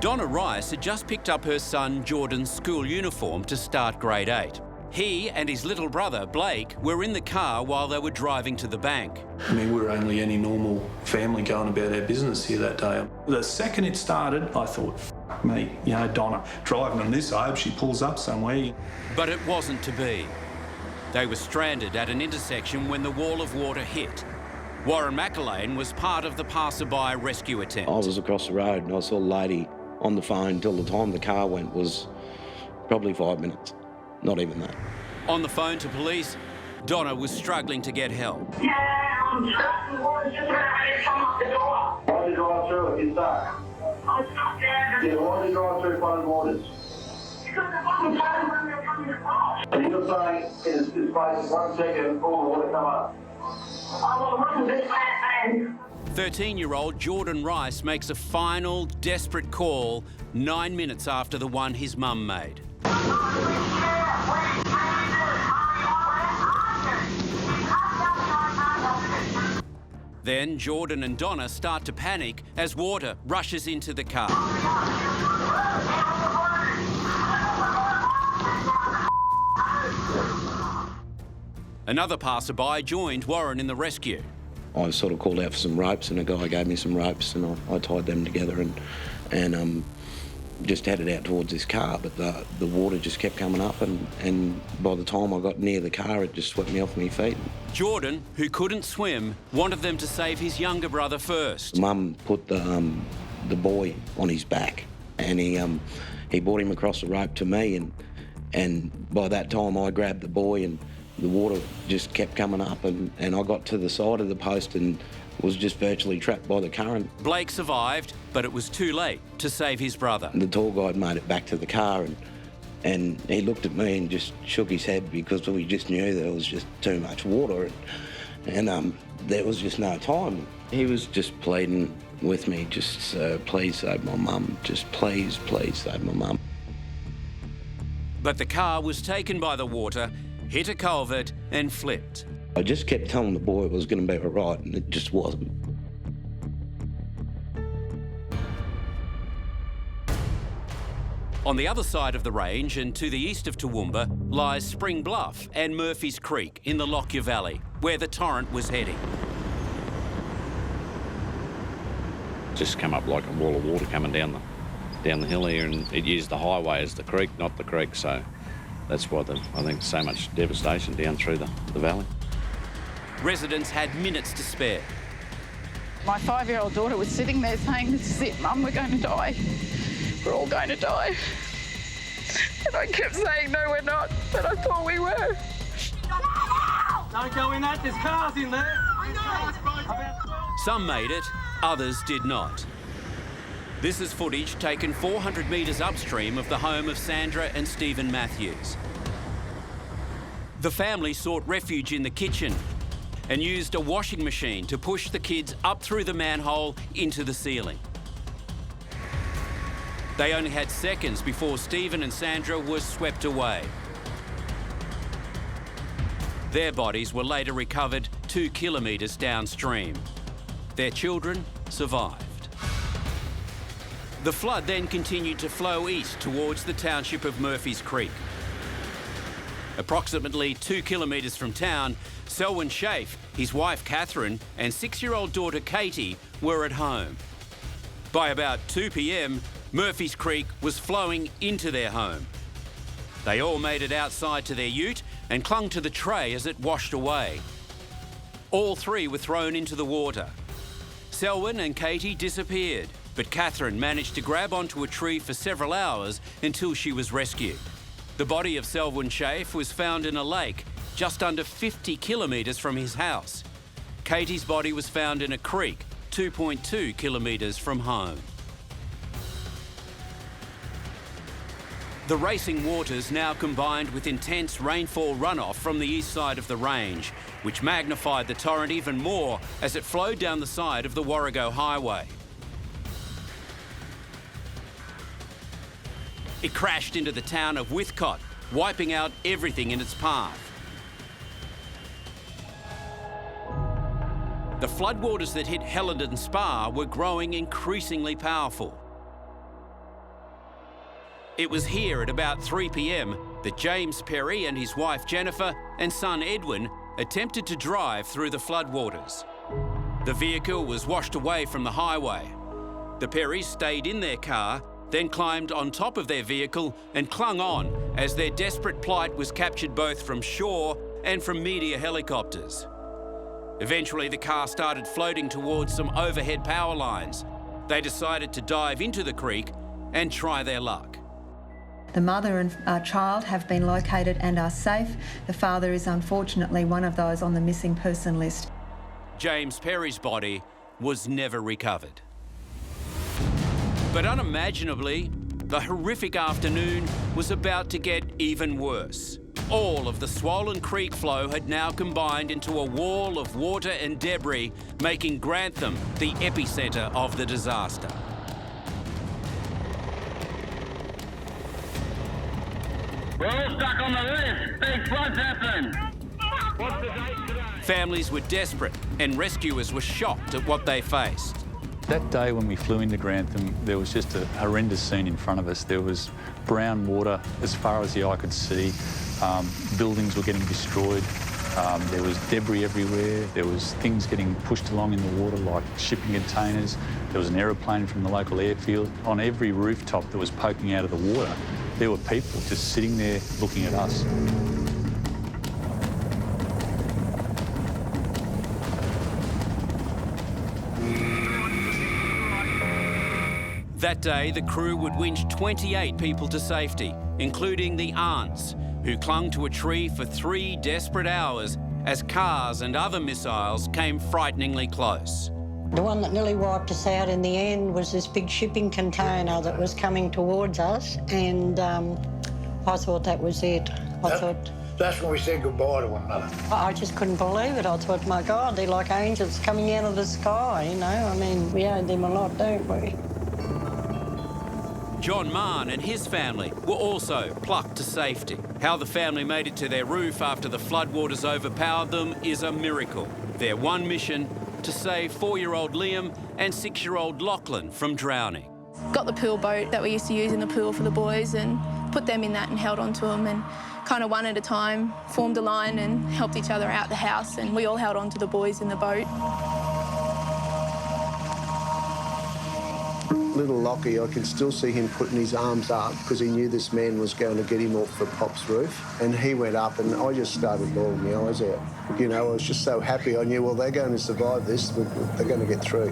Donna Rice had just picked up her son Jordan's school uniform to start grade 8. He and his little brother, Blake, were in the car while they were driving to the bank. I mean, we were only any normal family going about our business here that day. The second it started, I thought, me, you know, Donna, driving on this, I hope she pulls up somewhere. But it wasn't to be. They were stranded at an intersection when the wall of water hit. Warren McElwain was part of the passerby rescue attempt. I was across the road and I saw a lady on the phone till the time the car went was probably 5 minutes. Not even that. On the phone to police, Donna was struggling to get help. Yeah, I'm stuck. The water's just ready to come up the door. Why did you drive through it? It's stuck. I'm stuck there. Yeah, why did you drive through flooded waters? Because it wasn't flooded when we were coming across. And you're saying it's place 1 second, all the water come up? Oh, well, it wasn't this bad. 13-year-old Jordan Rice makes a final, desperate call 9 minutes after the one his mum made. Then Jordan and Donna start to panic as water rushes into the car. Another passerby joined Warren in the rescue. I sort of called out for some ropes and a guy gave me some ropes and I tied them together and just headed out towards this car, but the water just kept coming up and by the time I got near the car, it just swept me off my feet. Jordan, who couldn't swim, wanted them to save his younger brother first. Mum put the boy on his back and he brought him across the rope to me and by that time I grabbed the boy and the water just kept coming up and I got to the side of the post and was just virtually trapped by the current. Blake survived, but it was too late to save his brother. The tour guide made it back to the car and he looked at me and just shook his head because we just knew there was just too much water and there was just no time. He was just pleading with me, just please save my mum, just please save my mum. But the car was taken by the water, hit a culvert and flipped. I just kept telling the boy it was going to be all right, and it just wasn't. On the other side of the range and to the east of Toowoomba lies Spring Bluff and Murphy's Creek in the Lockyer Valley, where the torrent was heading. Just come up like a wall of water coming down the hill here, and it used the highway as the creek, not the creek, so that's why I think so much devastation down through the valley. Residents had minutes to spare. My 5-year-old daughter was sitting there saying, "This is it, Mum, we're going to die. We're all going to die." And I kept saying, "No, we're not," but I thought we were. Don't go in that, there's cars in there. Some made it, others did not. This is footage taken 400 metres upstream of the home of Sandra and Stephen Matthews. The family sought refuge in the kitchen and used a washing machine to push the kids up through the manhole into the ceiling. They only had seconds before Stephen and Sandra were swept away. Their bodies were later recovered 2 kilometres downstream. Their children survived. The flood then continued to flow east towards the township of Murphy's Creek. Approximately 2 kilometres from town, Selwyn Schaaf, his wife Catherine and 6-year-old daughter Katie were at home. By about 2 p.m, Murphy's Creek was flowing into their home. They all made it outside to their ute and clung to the tray as it washed away. All three were thrown into the water. Selwyn and Katie disappeared, but Catherine managed to grab onto a tree for several hours until she was rescued. The body of Selwyn Schaaf was found in a lake just under 50 kilometres from his house. Katie's body was found in a creek 2.2 kilometres from home. The racing waters now combined with intense rainfall runoff from the east side of the range, which magnified the torrent even more as it flowed down the side of the Warrego Highway. It crashed into the town of Withcott, wiping out everything in its path. The floodwaters that hit Helidon Spa were growing increasingly powerful. It was here at about 3 p.m. that James Perry and his wife Jennifer and son Edwin attempted to drive through the floodwaters. The vehicle was washed away from the highway. The Perrys stayed in their car, then climbed on top of their vehicle and clung on as their desperate plight was captured both from shore and from media helicopters. Eventually, the car started floating towards some overhead power lines. They decided to dive into the creek and try their luck. The mother and child have been located and are safe. The father is unfortunately one of those on the missing person list. James Perry's body was never recovered. But unimaginably, the horrific afternoon was about to get even worse. All of the swollen creek flow had now combined into a wall of water and debris, making Grantham the epicentre of the disaster. We're all stuck on the roof. Big floods happen. What's the date today? Families were desperate and rescuers were shocked at what they faced. That day when we flew into Grantham, there was just a horrendous scene in front of us. There was brown water as far as the eye could see. Buildings were getting destroyed. There was debris everywhere. There was things getting pushed along in the water like shipping containers. There was an aeroplane from the local airfield. On every rooftop that was poking out of the water, there were people just sitting there looking at us. That day, the crew would winch 28 people to safety, including the aunts, who clung to a tree for 3 desperate hours as cars and other missiles came frighteningly close. The one that nearly wiped us out in the end was this big shipping container that was coming towards us, and I thought that was it. That's when we said goodbye to one another. I just couldn't believe it. I thought, my God, they're like angels coming out of the sky, you know. I mean, we owe them a lot, don't we? John Mahon and his family were also plucked to safety. How the family made it to their roof after the floodwaters overpowered them is a miracle. Their one mission, to save 4-year-old Liam and 6-year-old Lachlan from drowning. Got the pool boat that we used to use in the pool for the boys and put them in that and held onto them, and kind of one at a time formed a line and helped each other out the house, and we all held onto the boys in the boat. Little Lockie, I can still see him putting his arms up because he knew this man was going to get him off the Pop's roof. And he went up and I just started bawling my eyes out. You know, I was just so happy. I knew, well, they're going to survive this. They're going to get through.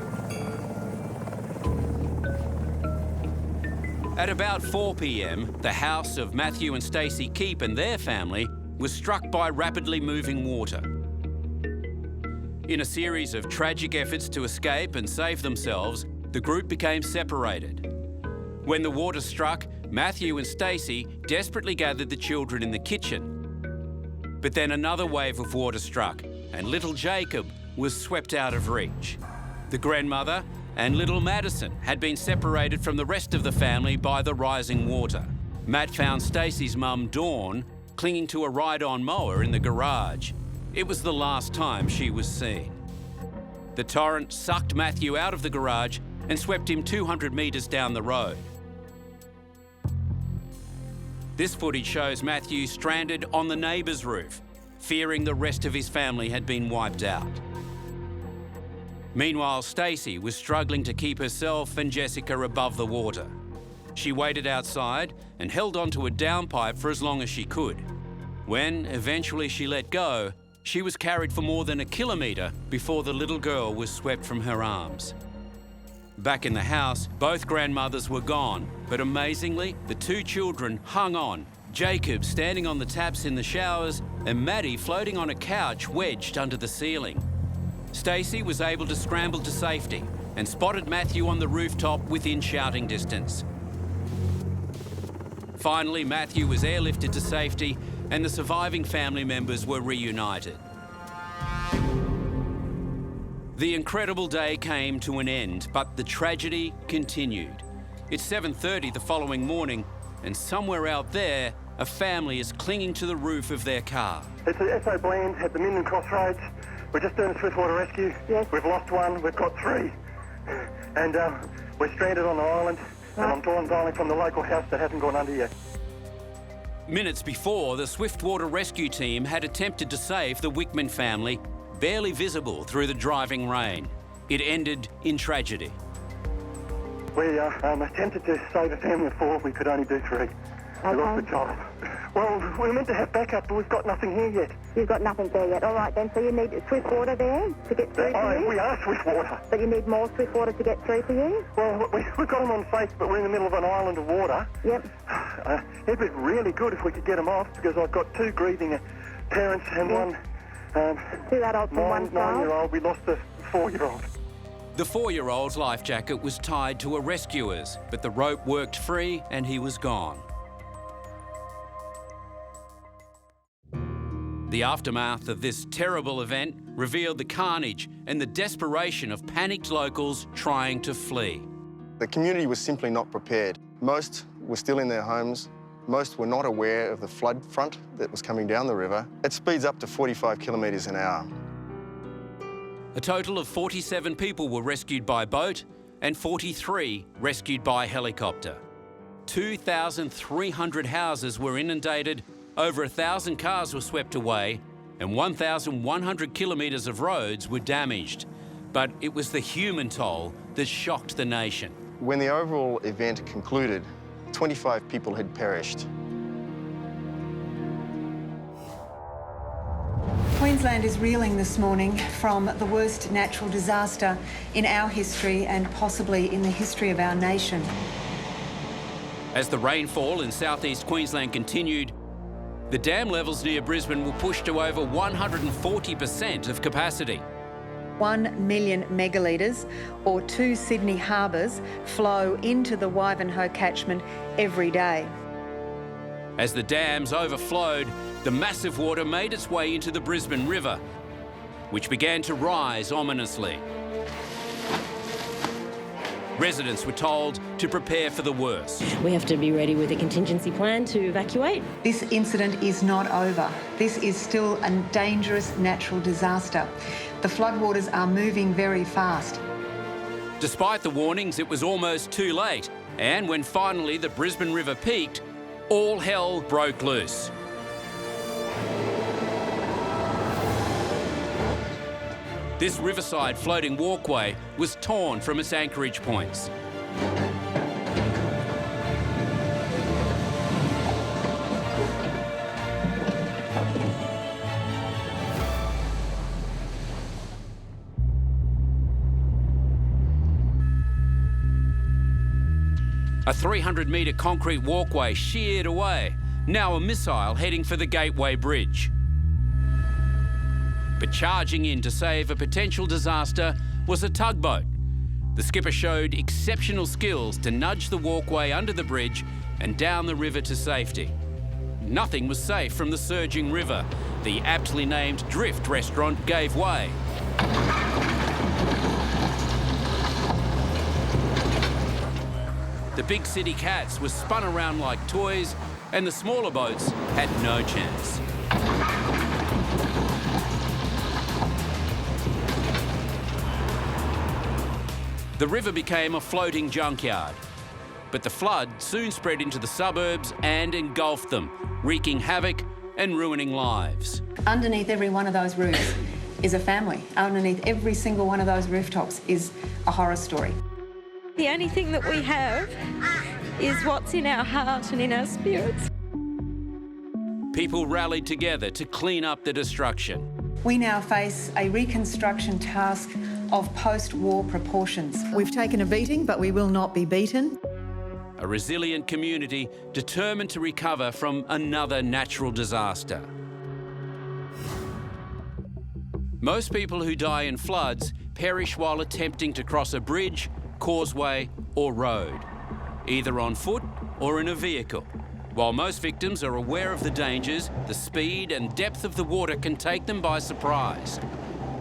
At about 4 p.m, the house of Matthew and Stacey Keep and their family was struck by rapidly moving water. In a series of tragic efforts to escape and save themselves, the group became separated. When the water struck, Matthew and Stacey desperately gathered the children in the kitchen. But then another wave of water struck and little Jacob was swept out of reach. The grandmother and little Madison had been separated from the rest of the family by the rising water. Matt found Stacey's mum, Dawn, clinging to a ride-on mower in the garage. It was the last time she was seen. The torrent sucked Matthew out of the garage and swept him 200 metres down the road. This footage shows Matthew stranded on the neighbour's roof, fearing the rest of his family had been wiped out. Meanwhile, Stacey was struggling to keep herself and Jessica above the water. She waited outside and held onto a downpipe for as long as she could. When eventually she let go, she was carried for more than a kilometre before the little girl was swept from her arms. Back in the house, both grandmothers were gone, but amazingly, the two children hung on. Jacob standing on the taps in the showers and Maddie floating on a couch wedged under the ceiling. Stacey was able to scramble to safety and spotted Matthew on the rooftop within shouting distance. Finally, Matthew was airlifted to safety and the surviving family members were reunited. The incredible day came to an end, but the tragedy continued. It's 7:30 the following morning, and somewhere out there, a family is clinging to the roof of their car. It's a SO Bland at the Minden Crossroads. We're just doing a swiftwater rescue. Yes. We've lost one, we've got three. And we're stranded on the island, and I'm dialing from the local house that hasn't gone under yet. Minutes before, the swiftwater rescue team had attempted to save the Wickman family, barely visible through the driving rain. It ended in tragedy. We attempted to save a family of four, we could only do three. We lost the child. Well, we were meant to have backup, but we've got nothing here yet. You've got nothing there yet. All right, then, so you need swift water there to get through to you? We are swift water. But you need more swift water to get through to you? Well, we've got them on safe, but we're in the middle of an island of water. Yep. It'd be really good if we could get them off, because I've got two grieving parents and one... two adults and one child. 9-year-old. We lost the 4-year-old. The 4-year-old's life jacket was tied to a rescuer's, but the rope worked free and he was gone. The aftermath of this terrible event revealed the carnage and the desperation of panicked locals trying to flee. The community was simply not prepared. Most were still in their homes. Most were not aware of the flood front that was coming down the river. It speeds up to 45 kilometres an hour. A total of 47 people were rescued by boat and 43 rescued by helicopter. 2,300 houses were inundated, over 1,000 cars were swept away, and 1,100 kilometres of roads were damaged. But it was the human toll that shocked the nation. When the overall event concluded, 25 people had perished. Queensland is reeling this morning from the worst natural disaster in our history and possibly in the history of our nation. As the rainfall in southeast Queensland continued, the dam levels near Brisbane were pushed to over 140% of capacity. 1 million megalitres, or 2 Sydney harbours, flow into the Wivenhoe catchment every day. As the dams overflowed, the massive water made its way into the Brisbane River, which began to rise ominously. Residents were told to prepare for the worst. We have to be ready with a contingency plan to evacuate. This incident is not over. This is still a dangerous natural disaster. The floodwaters are moving very fast. Despite the warnings, it was almost too late. And when finally the Brisbane River peaked, all hell broke loose. This riverside floating walkway was torn from its anchorage points. A 300-metre concrete walkway sheared away, now a missile heading for the Gateway Bridge. But charging in to save a potential disaster was a tugboat. The skipper showed exceptional skills to nudge the walkway under the bridge and down the river to safety. Nothing was safe from the surging river. The aptly named Drift restaurant gave way. The big city cats were spun around like toys, and the smaller boats had no chance. The river became a floating junkyard. But the flood soon spread into the suburbs and engulfed them, wreaking havoc and ruining lives. Underneath every one of those roofs is a family. Underneath every single one of those rooftops is a horror story. The only thing that we have is what's in our heart and in our spirits. People rallied together to clean up the destruction. We now face a reconstruction task of post-war proportions. We've taken a beating, but we will not be beaten. A resilient community determined to recover from another natural disaster. Most people who die in floods perish while attempting to cross a bridge, causeway or road, either on foot or in a vehicle. While most victims are aware of the dangers, the speed and depth of the water can take them by surprise.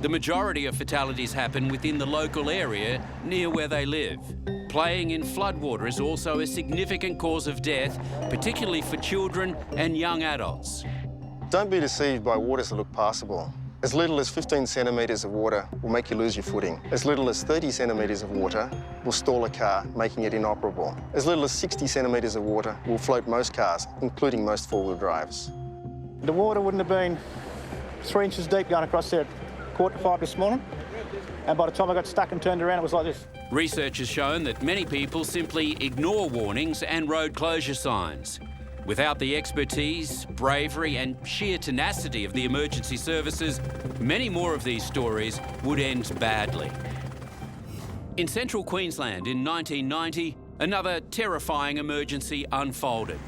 The majority of fatalities happen within the local area near where they live. Playing in floodwater is also a significant cause of death, particularly for children and young adults. Don't be deceived by waters that look passable. As little as 15 centimetres of water will make you lose your footing. As little as 30 centimetres of water will stall a car, making it inoperable. As little as 60 centimetres of water will float most cars, including most four-wheel drives. The water wouldn't have been 3 inches deep going across there at 4:45 this morning. And by the time I got stuck and turned around, it was like this. Research has shown that many people simply ignore warnings and road closure signs. Without the expertise, bravery and sheer tenacity of the emergency services, many more of these stories would end badly. In central Queensland in 1990, another terrifying emergency unfolded.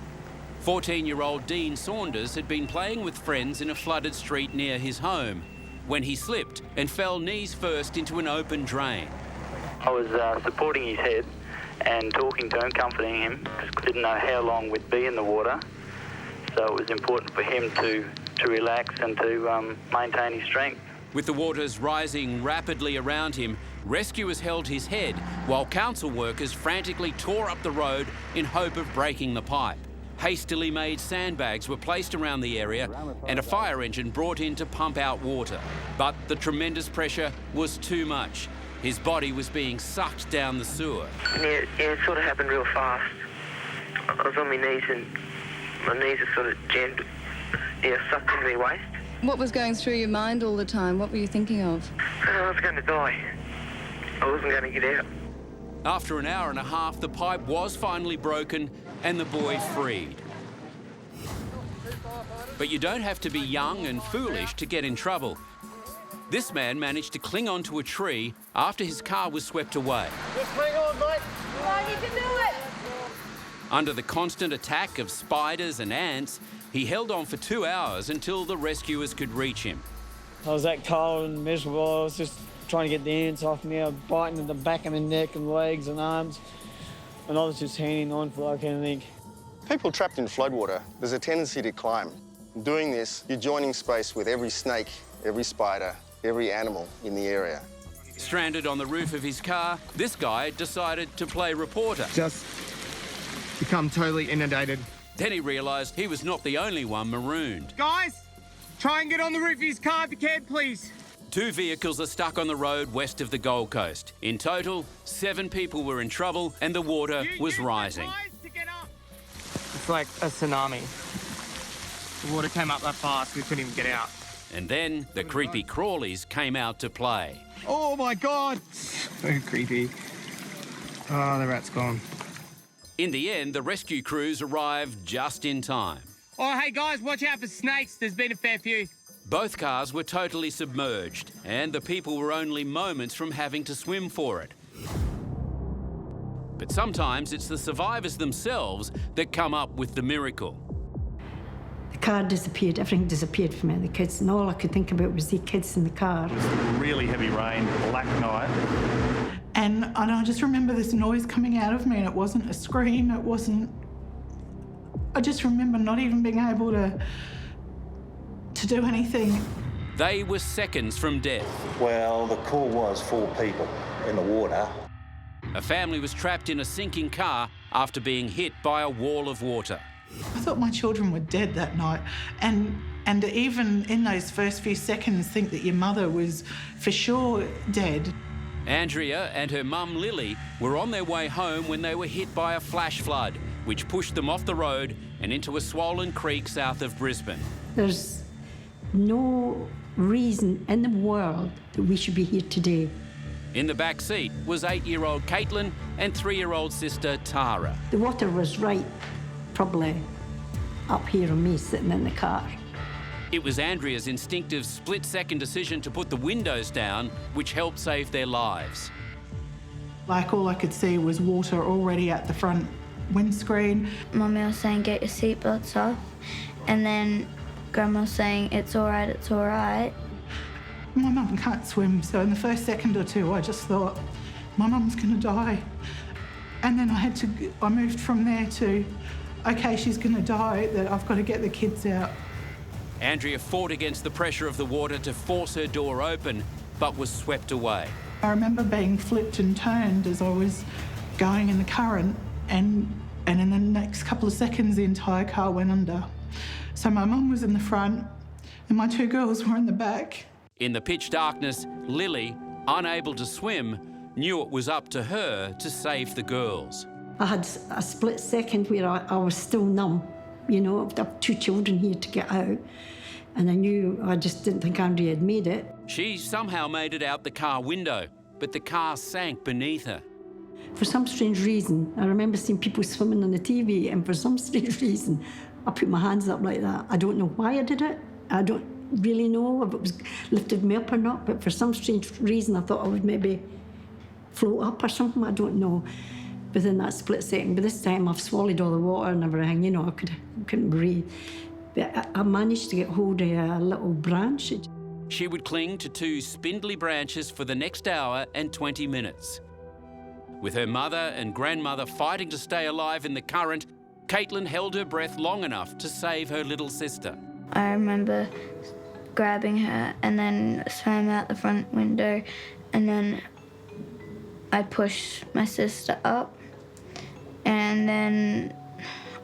14-year-old Dean Saunders had been playing with friends in a flooded street near his home when he slipped and fell knees first into an open drain. I was supporting his head and talking to him, comforting him, because I didn't know how long we'd be in the water. So it was important for him to relax and to maintain his strength. With the waters rising rapidly around him, rescuers held his head while council workers frantically tore up the road in hope of breaking the pipe. Hastily made sandbags were placed around the area and a fire engine brought in to pump out water. But the tremendous pressure was too much. His body was being sucked down the sewer. Yeah, it sort of happened real fast. I was on my knees and my knees are sort of jammed, sucked into my waist. What was going through your mind all the time? What were you thinking of? I was going to die. I wasn't going to get out. After an hour and a half, the pipe was finally broken and the boy freed. But you don't have to be young and foolish to get in trouble. This man managed to cling onto a tree after his car was swept away. Just hang on, mate. Come on, you can do it. Under the constant attack of spiders and ants, he held on for 2 hours until the rescuers could reach him. I was that cold and miserable. I was just trying to get the ants off me. I was biting at the back of my neck and legs and arms. And I was just hanging on for like anything. People trapped in floodwater, there's a tendency to climb. Doing this, you're joining space with every snake, every spider, every animal in the area. Stranded on the roof of his car, this guy decided to play reporter. Just become totally inundated. Then he realised he was not the only one marooned. Guys, try and get on the roof of his car if you can, please. 2 vehicles are stuck on the road west of the Gold Coast. In total, 7 people were in trouble and the water was rising. It's like a tsunami. The water came up that fast, we couldn't even get out. And then the creepy crawlies came out to play. Oh my God! So creepy. Oh, the rat's gone. In the end, the rescue crews arrived just in time. Oh, hey guys, watch out for snakes. There's been a fair few. Both cars were totally submerged, and the people were only moments from having to swim for it. But sometimes it's the survivors themselves that come up with the miracle. The car disappeared, everything disappeared from me, the kids, and all I could think about was the kids in the car. It was really heavy rain, black night. And I just remember this noise coming out of me, and it wasn't a scream, it wasn't... I just remember not even being able to do anything. They were seconds from death. Well, the call was 4 people in the water. A family was trapped in a sinking car after being hit by a wall of water. I thought my children were dead that night, and even in those first few seconds think that your mother was for sure dead. Andrea and her mum Lily were on their way home when they were hit by a flash flood, which pushed them off the road and into a swollen creek south of Brisbane. There's no reason in the world that we should be here today. In the back seat was 8-year-old Caitlin and 3-year-old sister Tara. The water was right, probably up here on me sitting in the car. It was Andrea's instinctive split-second decision to put the windows down which helped save their lives. Like, all I could see was water already at the front windscreen. Mummy was saying, get your seatbelts off. And then Grandma was saying, it's all right, it's all right. My mum can't swim, so in the first second or two, I just thought, my mum's gonna die. And then I moved from there to, okay, she's gonna die, that I've got to get the kids out. Andrea fought against the pressure of the water to force her door open, but was swept away. I remember being flipped and turned as I was going in the current, and in the next couple of seconds, the entire car went under. So my mum was in the front, and my 2 girls were in the back. In the pitch darkness, Lily, unable to swim, knew it was up to her to save the girls. I had a split second where I was still numb. You know, I've got 2 children here to get out, and I just didn't think Andrea had made it. She somehow made it out the car window, but the car sank beneath her. For some strange reason, I remember seeing people swimming on the TV, and for some strange reason, I put my hands up like that. I don't know why I did it. I don't really know if it was lifted me up or not, but for some strange reason, I thought I would maybe float up or something. I don't know. Within that split second, but this time I've swallowed all the water and everything. You know, I couldn't breathe. But I managed to get hold of a little branch. She would cling to 2 spindly branches for the next hour and 20 minutes. With her mother and grandmother fighting to stay alive in the current, Caitlin held her breath long enough to save her little sister. I remember grabbing her and then swam out the front window, and then I pushed my sister up, and then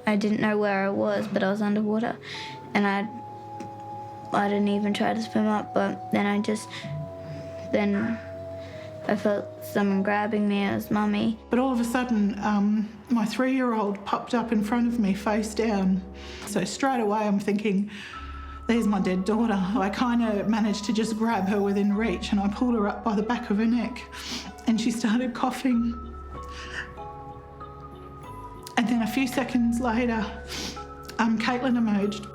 I didn't know where I was, but I was underwater, and I didn't even try to swim up, but then I felt someone grabbing me. It was Mummy. But all of a sudden, my 3-year-old popped up in front of me, face down. So straight away I'm thinking, there's my dead daughter. I kind of managed to just grab her within reach, and I pulled her up by the back of her neck, and she started coughing. And then a few seconds later, Caitlin emerged.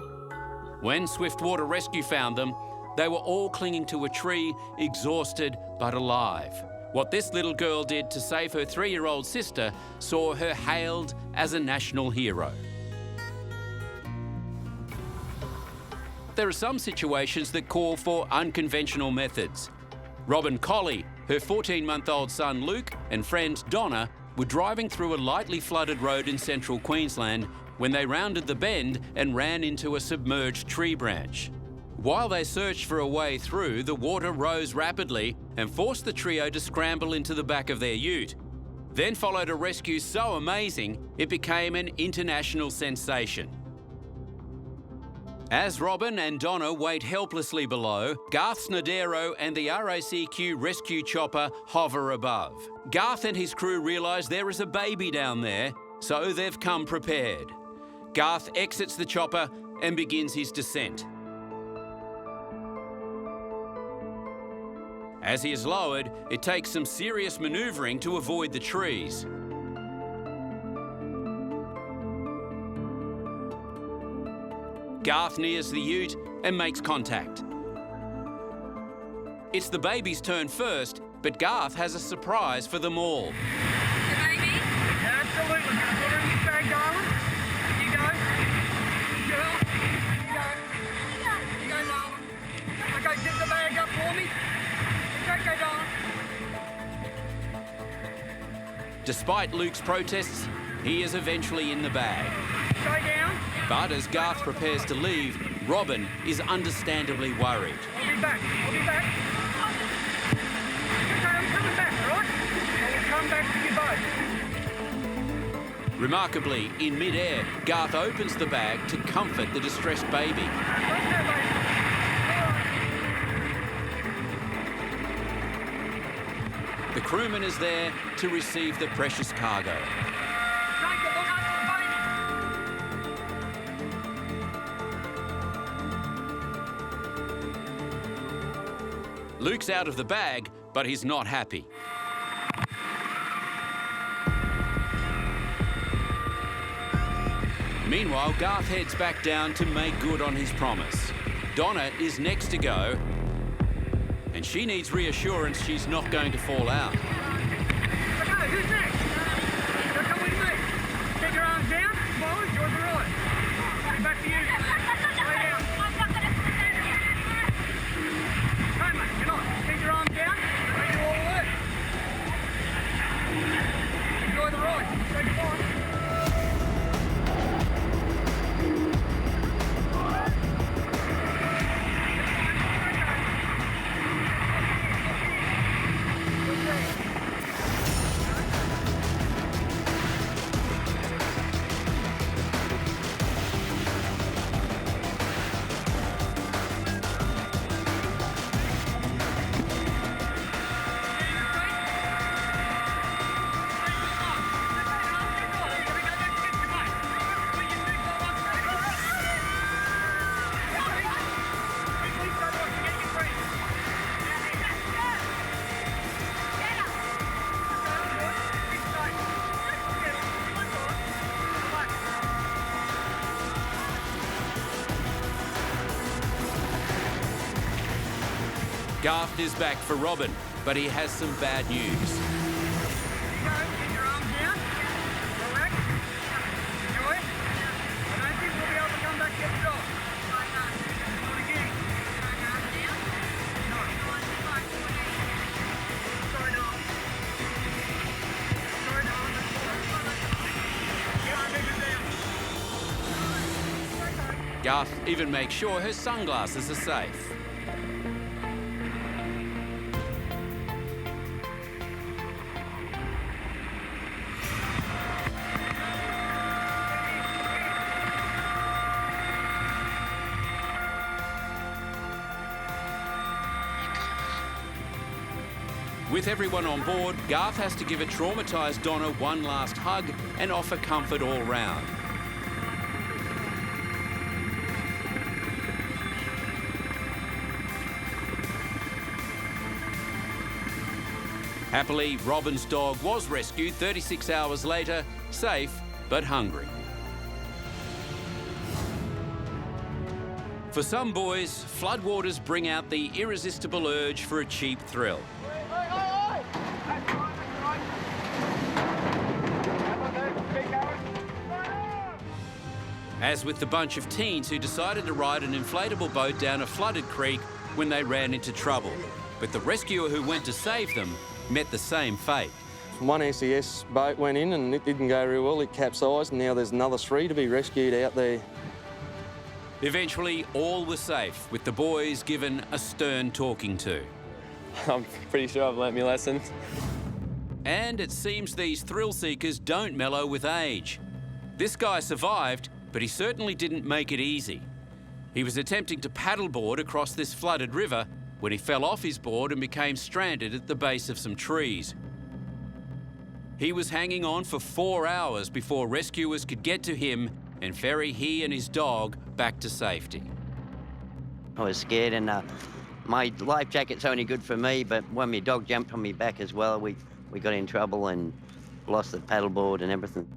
When Swiftwater Rescue found them, they were all clinging to a tree, exhausted but alive. What this little girl did to save her 3-year-old sister saw her hailed as a national hero. There are some situations that call for unconventional methods. Robin Colley, her 14-month-old son Luke, and friend Donna were driving through a lightly flooded road in central Queensland when they rounded the bend and ran into a submerged tree branch. While they searched for a way through, the water rose rapidly and forced the trio to scramble into the back of their ute. Then followed a rescue so amazing, it became an international sensation. As Robin and Donna wait helplessly below, Garth Snodero and the RACQ rescue chopper hover above. Garth and his crew realise there is a baby down there, so they've come prepared. Garth exits the chopper and begins his descent. As he is lowered, it takes some serious manoeuvring to avoid the trees. Garth nears the ute and makes contact. It's the baby's turn first, but Garth has a surprise for them all. The baby? Absolutely. Can I put her in your bag, darling? You go. Girl. You go, darling. Okay, get the bag up for me. Okay, darling. Despite Luke's protests, he is eventually in the bag. Stay down. But as Garth prepares to leave, Robin is understandably worried. I'll be back. I'll be back. Okay, I'm coming back, all right? I will come back to you both. Remarkably, in mid-air, Garth opens the bag to comfort the distressed baby. The crewman is there to receive the precious cargo. Luke's out of the bag, but he's not happy. Meanwhile, Garth heads back down to make good on his promise. Donna is next to go, and she needs reassurance she's not going to fall out. Okay, who's next? So come with me. Take your arms down, forward, towards the right. Back to you. Lay down. Come on, get on. Take your arms down. Bring you all the way. Enjoy the ride. Take it on. Garth is back for Robin, but he has some bad news. Keep your arms down. Relax. Enjoy it. I don't think we'll be able to come back and get the dog. Do it again. No. Sorry, dog. Sorry, dog. Keep it down. Garth even makes sure her sunglasses are safe. With everyone on board, Garth has to give a traumatised Donna one last hug and offer comfort all round. Happily, Robin's dog was rescued 36 hours later, safe but hungry. For some boys, floodwaters bring out the irresistible urge for a cheap thrill. As with the bunch of teens who decided to ride an inflatable boat down a flooded creek when they ran into trouble. But the rescuer who went to save them met the same fate. One SES boat went in and it didn't go real well. It capsized and now there's another 3 to be rescued out there. Eventually, all were safe, with the boys given a stern talking to. I'm pretty sure I've learnt my lesson. And it seems these thrill seekers don't mellow with age. This guy survived, but he certainly didn't make it easy. He was attempting to paddleboard across this flooded river when he fell off his board and became stranded at the base of some trees. He was hanging on for 4 hours before rescuers could get to him and ferry he and his dog back to safety. I was scared, and my life jacket's only good for me, but when my dog jumped on me back as well, we got in trouble and lost the paddleboard and everything.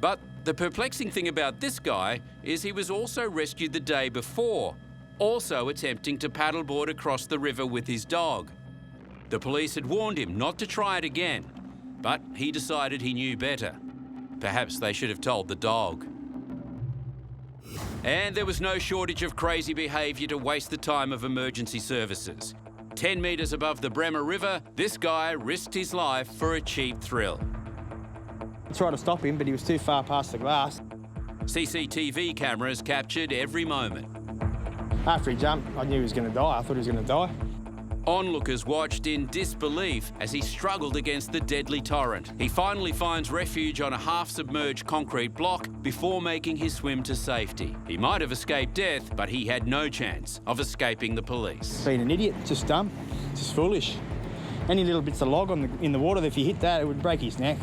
But the perplexing thing about this guy is he was also rescued the day before, also attempting to paddleboard across the river with his dog. The police had warned him not to try it again, but he decided he knew better. Perhaps they should have told the dog. And there was no shortage of crazy behaviour to waste the time of emergency services. 10 metres above the Bremer River, this guy risked his life for a cheap thrill. I tried to stop him, but he was too far past the glass. CCTV cameras captured every moment. After he jumped, I knew he was going to die. I thought he was going to die. Onlookers watched in disbelief as he struggled against the deadly torrent. He finally finds refuge on a half-submerged concrete block before making his swim to safety. He might have escaped death, but he had no chance of escaping the police. Being an idiot, just dumb, just foolish. any little bits of log in the water, if you hit that, it would break his neck.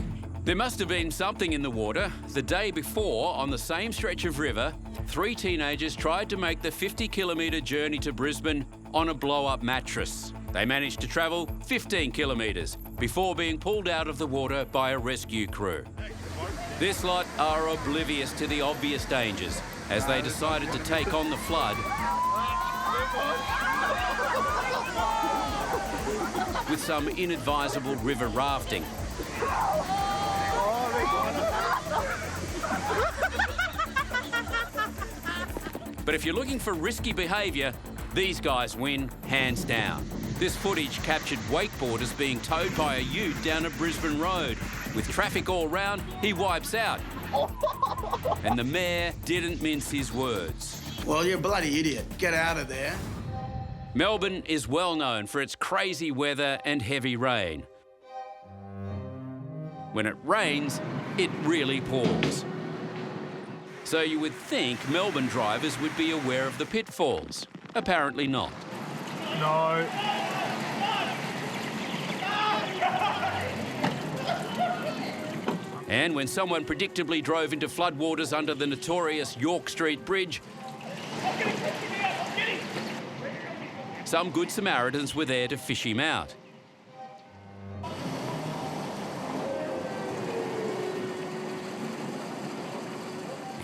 There must have been something in the water. The day before, on the same stretch of river, 3 teenagers tried to make the 50-kilometre journey to Brisbane on a blow-up mattress. They managed to travel 15 kilometres before being pulled out of the water by a rescue crew. This lot are oblivious to the obvious dangers as they decided to take on the flood with some inadvisable river rafting. But if you're looking for risky behaviour, these guys win hands down. This footage captured wakeboarders being towed by a ute down a Brisbane road. With traffic all round, he wipes out. And the mayor didn't mince his words. Well, you're a bloody idiot. Get out of there. Melbourne is well known for its crazy weather and heavy rain. When it rains, it really pours. So you would think Melbourne drivers would be aware of the pitfalls. Apparently not. No. And when someone predictably drove into floodwaters under the notorious York Street Bridge, some good Samaritans were there to fish him out.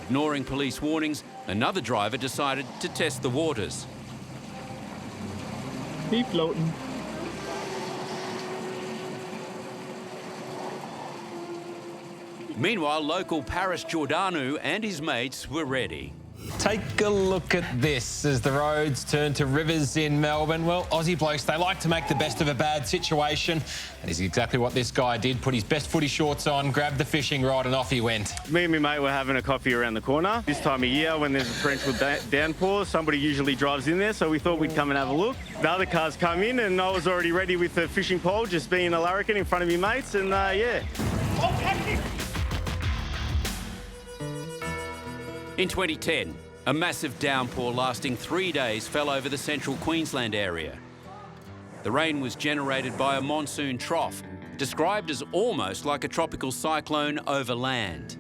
Ignoring police warnings, another driver decided to test the waters. Keep floating. Meanwhile, local Paris Giordano and his mates were ready. Take a look at this as the roads turn to rivers in Melbourne. Well, Aussie blokes, they like to make the best of a bad situation. That is exactly what this guy did. Put his best footy shorts on, grabbed the fishing rod and off he went. Me and my mate were having a coffee around the corner. This time of year when there's a torrential downpour, somebody usually drives in there, so we thought we'd come and have a look. The other cars come in and I was already ready with the fishing pole, just being a larrikin in front of my mates and yeah. In 2010, a massive downpour lasting 3 days fell over the central Queensland area. The rain was generated by a monsoon trough, described as almost like a tropical cyclone over land.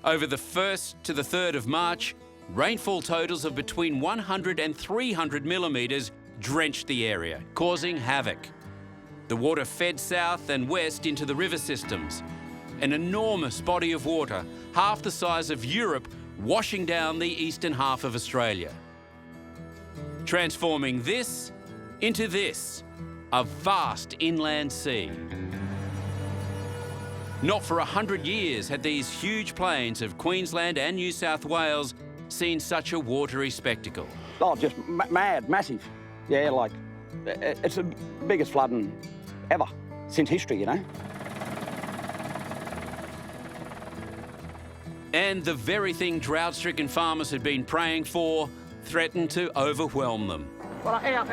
Over the 1st to the 3rd of March, rainfall totals of between 100 and 300 millimetres drenched the area, causing havoc. The water fed south and west into the river systems. An enormous body of water, half the size of Europe, washing down the eastern half of Australia. Transforming this into this, a vast inland sea. Not for 100 years had these huge plains of Queensland and New South Wales seen such a watery spectacle. Oh, just mad, massive. Yeah, like, it's the biggest flooding ever, since history, you know. And the very thing drought-stricken farmers had been praying for threatened to overwhelm them. Well, out.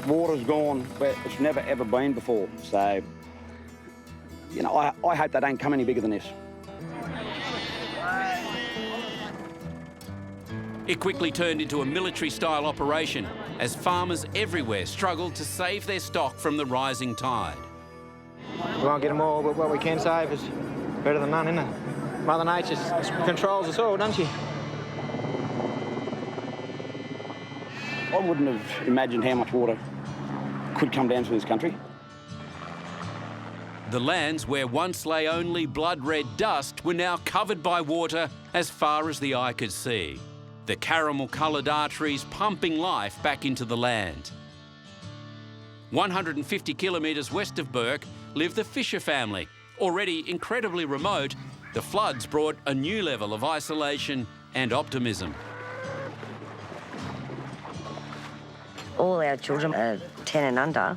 Water's gone where it's never, ever been before. So, you know, I hope they don't come any bigger than this. It quickly turned into a military-style operation as farmers everywhere struggled to save their stock from the rising tide. We won't get them all, but what we can save is better than none, isn't it? Mother Nature controls us all, doesn't she? I wouldn't have imagined how much water could come down to this country. The lands where once lay only blood-red dust were now covered by water as far as the eye could see. The caramel-coloured arteries pumping life back into the land. 150 kilometres west of Bourke lived the Fisher family. Already incredibly remote, the floods brought a new level of isolation and optimism. All our children, 10 and under,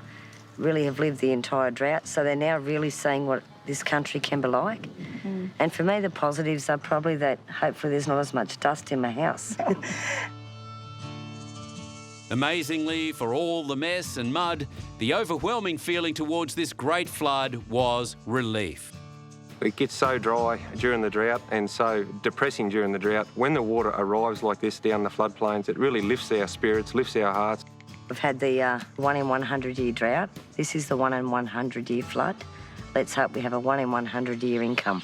really have lived the entire drought, so they're now really seeing what this country can be like. Mm. And for me, the positives are probably that hopefully there's not as much dust in my house. Amazingly, for all the mess and mud, the overwhelming feeling towards this great flood was relief. It gets so dry during the drought and so depressing during the drought. When the water arrives like this down the floodplains, it really lifts our spirits, lifts our hearts. We've had the 1 in 100 year drought. This is the 1 in 100 year flood. Let's hope we have a 1 in 100 year income.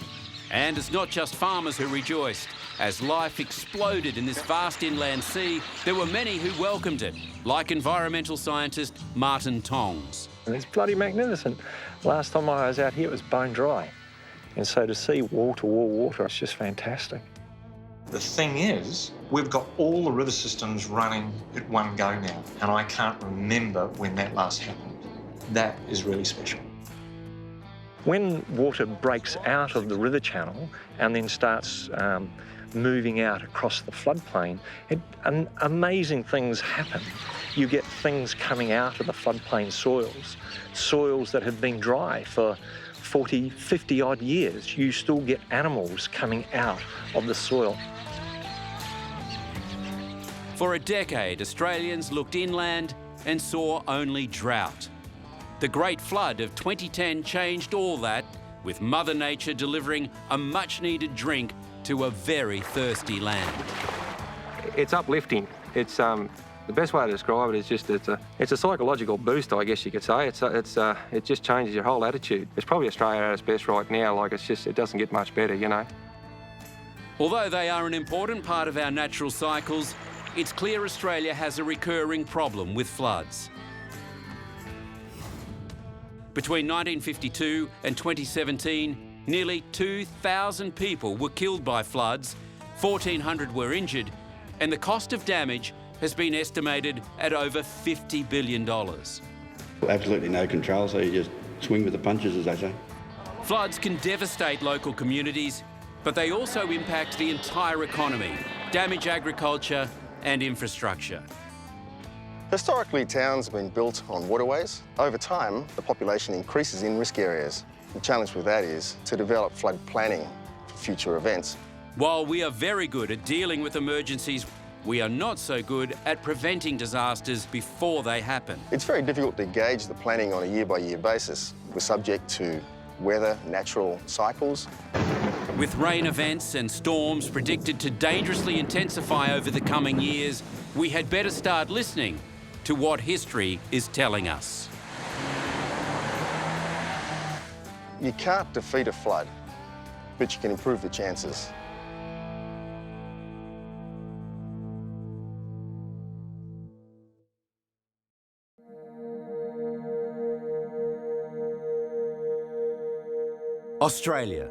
And it's not just farmers who rejoiced. As life exploded in this vast inland sea, there were many who welcomed it, like environmental scientist Martin Tongs. And it's bloody magnificent. Last time I was out here, it was bone dry. And so to see wall-to-wall water, it's just fantastic. The thing is, we've got all the river systems running at one go now, and I can't remember when that last happened. That is really special. When water breaks out of the river channel and then starts moving out across the floodplain, amazing things happen. You get things coming out of the floodplain soils that have been dry for 40, 50 odd years. You still get animals coming out of the soil. For a decade, Australians looked inland and saw only drought. The Great Flood of 2010 changed all that, with Mother Nature delivering a much-needed drink to a very thirsty land. It's uplifting. It's the best way to describe it is just it's a psychological boost, I guess you could say. It just changes your whole attitude. It's probably Australia at its best right now. Like it doesn't get much better, you know. Although they are an important part of our natural cycles, it's clear Australia has a recurring problem with floods. Between 1952 and 2017, nearly 2,000 people were killed by floods, 1,400 were injured, and the cost of damage has been estimated at over $50 billion. Absolutely no control, so you just swing with the punches, as they say. Floods can devastate local communities, but they also impact the entire economy, damage agriculture and infrastructure. Historically, towns have been built on waterways. Over time, the population increases in risk areas. The challenge with that is to develop flood planning for future events. While we are very good at dealing with emergencies, we are not so good at preventing disasters before they happen. It's very difficult to gauge the planning on a year-by-year basis. We're subject to weather, natural cycles. With rain events and storms predicted to dangerously intensify over the coming years, we had better start listening to what history is telling us. You can't defeat a flood, but you can improve the chances. Australia,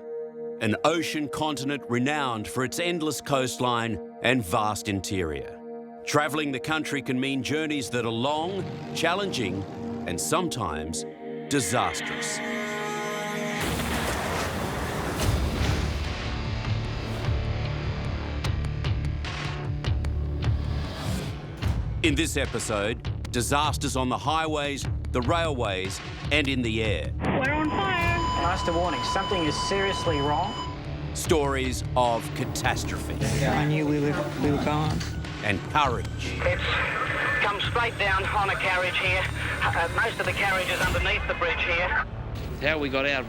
an ocean continent renowned for its endless coastline and vast interior. Travelling the country can mean journeys that are long, challenging, and sometimes disastrous. In this episode, disasters on the highways, the railways, and in the air. We're on fire. Just a warning, something is seriously wrong. Stories of catastrophe. I knew we were gone. And courage. It's come straight down on a carriage here. Most of the carriage is underneath the bridge here. How we got out,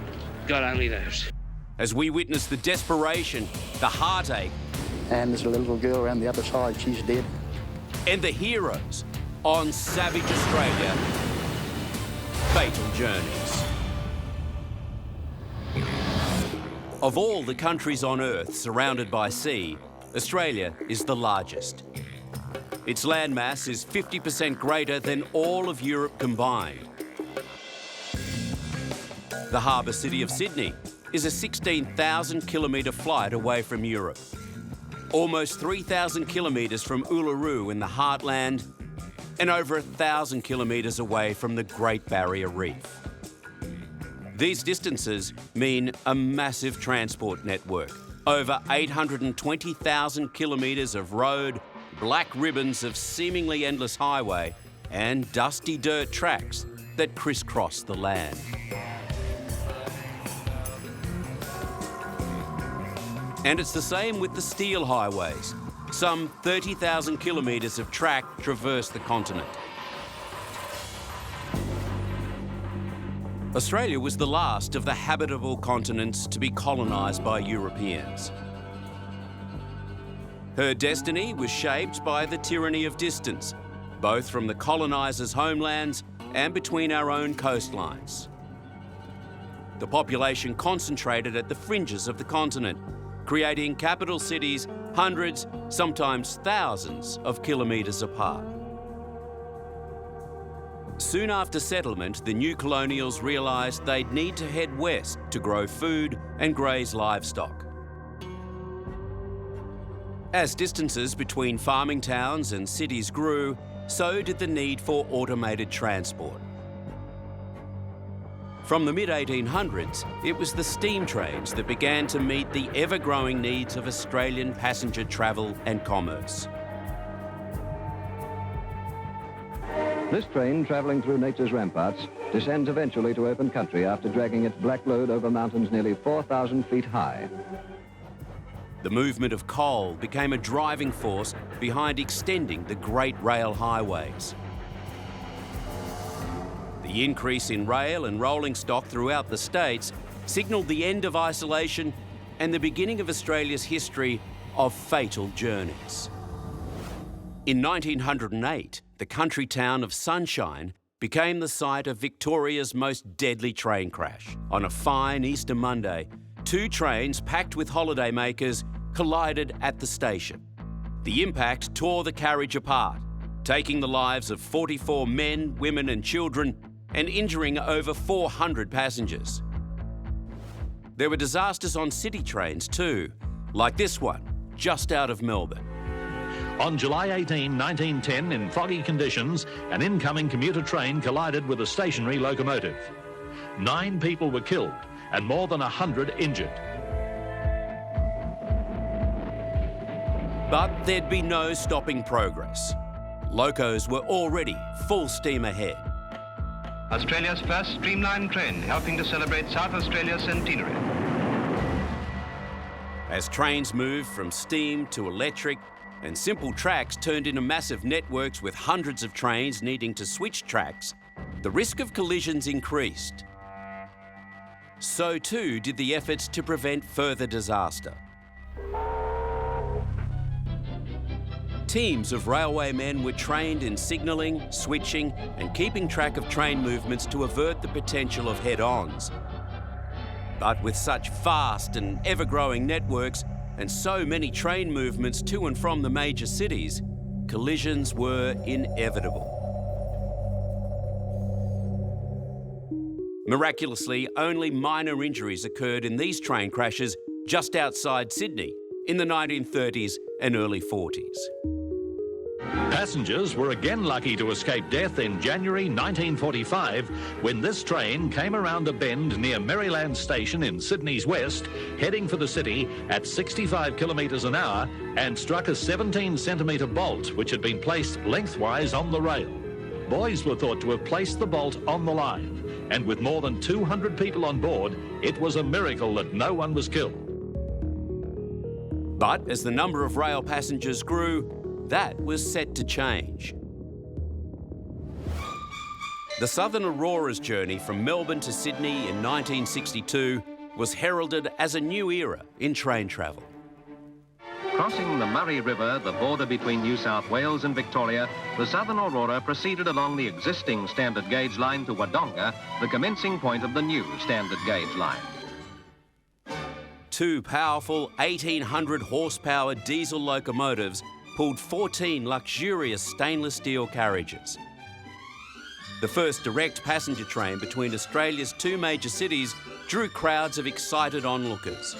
God only knows. As we witness the desperation, the heartache. And there's a little girl around the other side, she's dead. And the heroes on Savage Australia, Fatal Journeys. Of all the countries on Earth surrounded by sea, Australia is the largest. Its landmass is 50% greater than all of Europe combined. The harbour city of Sydney is a 16,000 kilometre flight away from Europe. Almost 3,000 kilometres from Uluru in the heartland, and over 1,000 kilometres away from the Great Barrier Reef. These distances mean a massive transport network. Over 820,000 kilometres of road, black ribbons of seemingly endless highway, and dusty dirt tracks that crisscross the land. And it's the same with the steel highways. Some 30,000 kilometres of track traverse the continent. Australia was the last of the habitable continents to be colonised by Europeans. Her destiny was shaped by the tyranny of distance, both from the colonisers' homelands and between our own coastlines. The population concentrated at the fringes of the continent, creating capital cities hundreds, sometimes thousands of kilometres apart. Soon after settlement, the new colonials realised they'd need to head west to grow food and graze livestock. As distances between farming towns and cities grew, so did the need for automated transport. From the mid-1800s, it was the steam trains that began to meet the ever-growing needs of Australian passenger travel and commerce. This train, travelling through nature's ramparts, descends eventually to open country after dragging its black load over mountains nearly 4,000 feet high. The movement of coal became a driving force behind extending the great rail highways. The increase in rail and rolling stock throughout the states signalled the end of isolation and the beginning of Australia's history of fatal journeys. In 1908, the country town of Sunshine became the site of Victoria's most deadly train crash. On a fine Easter Monday, two trains packed with holidaymakers collided at the station. The impact tore the carriage apart, taking the lives of 44 men, women and children and injuring over 400 passengers. There were disasters on city trains too, like this one, just out of Melbourne. On July 18, 1910, in foggy conditions, an incoming commuter train collided with a stationary locomotive. 9 people were killed and more than 100 injured. But there'd be no stopping progress. Locos were already full steam ahead. Australia's first streamlined train, helping to celebrate South Australia's centenary. As trains moved from steam to electric and simple tracks turned into massive networks with hundreds of trains needing to switch tracks, the risk of collisions increased. So too did the efforts to prevent further disaster. Teams of railwaymen were trained in signalling, switching and keeping track of train movements to avert the potential of head-ons. But with such vast and ever-growing networks and so many train movements to and from the major cities, collisions were inevitable. Miraculously, only minor injuries occurred in these train crashes just outside Sydney in the 1930s and early 40s. Passengers were again lucky to escape death in January 1945 when this train came around a bend near Maryland Station in Sydney's west, heading for the city at 65 kilometres an hour and struck a 17-centimetre bolt which had been placed lengthwise on the rail. Boys were thought to have placed the bolt on the line, and with more than 200 people on board, it was a miracle that no one was killed. But as the number of rail passengers grew, that was set to change. The Southern Aurora's journey from Melbourne to Sydney in 1962 was heralded as a new era in train travel. Crossing the Murray River, the border between New South Wales and Victoria, the Southern Aurora proceeded along the existing standard gauge line to Wodonga, the commencing point of the new standard gauge line. Two powerful 1,800 horsepower diesel locomotives pulled 14 luxurious stainless steel carriages. The first direct passenger train between Australia's two major cities drew crowds of excited onlookers.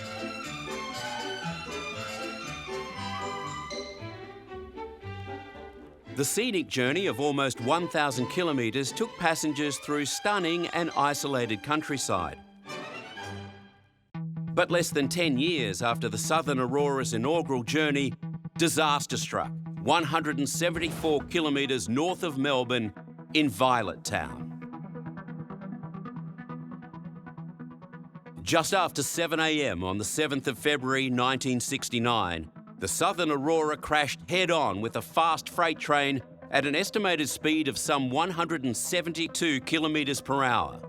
The scenic journey of almost 1,000 kilometres took passengers through stunning and isolated countryside. But less than 10 years after the Southern Aurora's inaugural journey, disaster struck 174 kilometres north of Melbourne in Violet Town. Just after 7 a.m. on the 7th of February 1969, the Southern Aurora crashed head-on with a fast freight train at an estimated speed of some 172 kilometres per hour.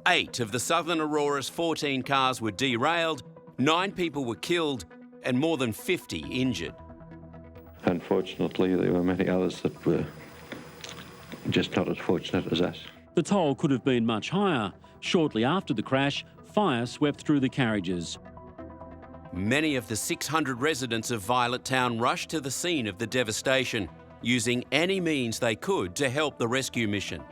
8 of the Southern Aurora's 14 cars were derailed, 9 people were killed and more than 50 injured. Unfortunately, there were many others that were just not as fortunate as us. The toll could have been much higher. Shortly after the crash, fire swept through the carriages. Many of the 600 residents of Violet Town rushed to the scene of the devastation, using any means they could to help the rescue mission.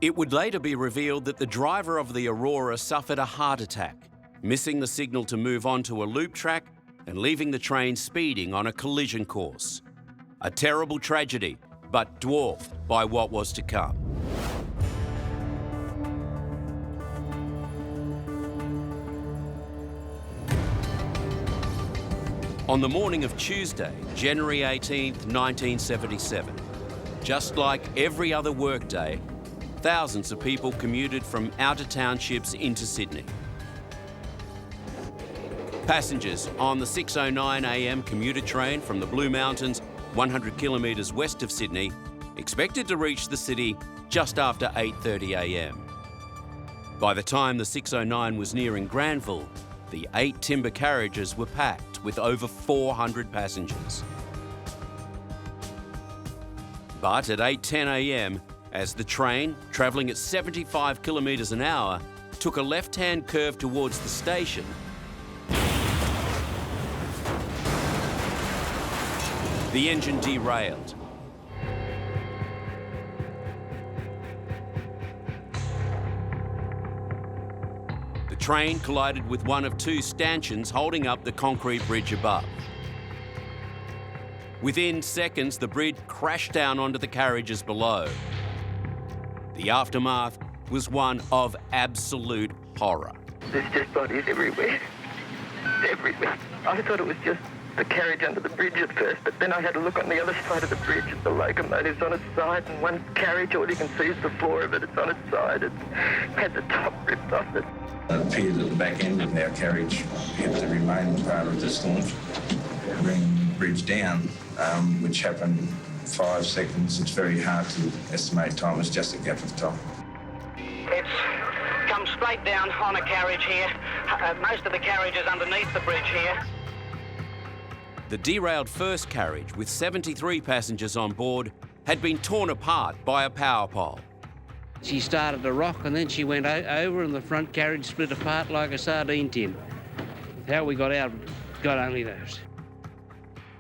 It would later be revealed that the driver of the Aurora suffered a heart attack, missing the signal to move on to a loop track and leaving the train speeding on a collision course. A terrible tragedy, but dwarfed by what was to come. On the morning of Tuesday, January 18th, 1977, just like every other workday, thousands of people commuted from outer townships into Sydney. Passengers on the 6:09 a.m. commuter train from the Blue Mountains, 100 kilometres west of Sydney, expected to reach the city just after 8:30 a.m. By the time the 6:09 was nearing Granville, the 8 timber carriages were packed with over 400 passengers. But at 8:10 a.m, as the train, travelling at 75 kilometres an hour, took a left-hand curve towards the station, the engine derailed. The train collided with one of 2 stanchions holding up the concrete bridge above. Within seconds, the bridge crashed down onto the carriages below. The aftermath was one of absolute horror. There's just bodies everywhere. Everywhere. I thought it was just the carriage under the bridge at first, but then I had a look on the other side of the bridge at the locomotive's on its side, and one carriage, all you can see is the floor of it. It's on its side. It had the top ripped off it. It appears that the back end of our carriage hit the remaining part of the staunch, bringing the bridge down, which happened 5 seconds. It's very hard to estimate time. It's just a gap of time. It's come straight down on a carriage here. Most of the carriage is underneath the bridge here. The derailed first carriage, with 73 passengers on board, had been torn apart by a power pole. She started to rock and then she went over and the front carriage split apart like a sardine tin. How we got out, God only knows.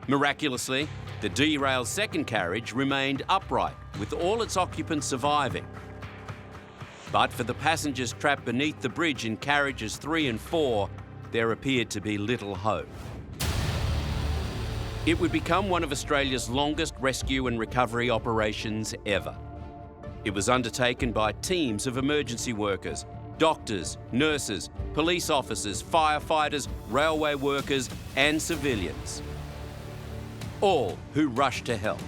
Miraculously, the derailed second carriage remained upright, with all its occupants surviving. But for the passengers trapped beneath the bridge in carriages 3 and 4, there appeared to be little hope. It would become one of Australia's longest rescue and recovery operations ever. It was undertaken by teams of emergency workers, doctors, nurses, police officers, firefighters, railway workers and civilians, all who rushed to help.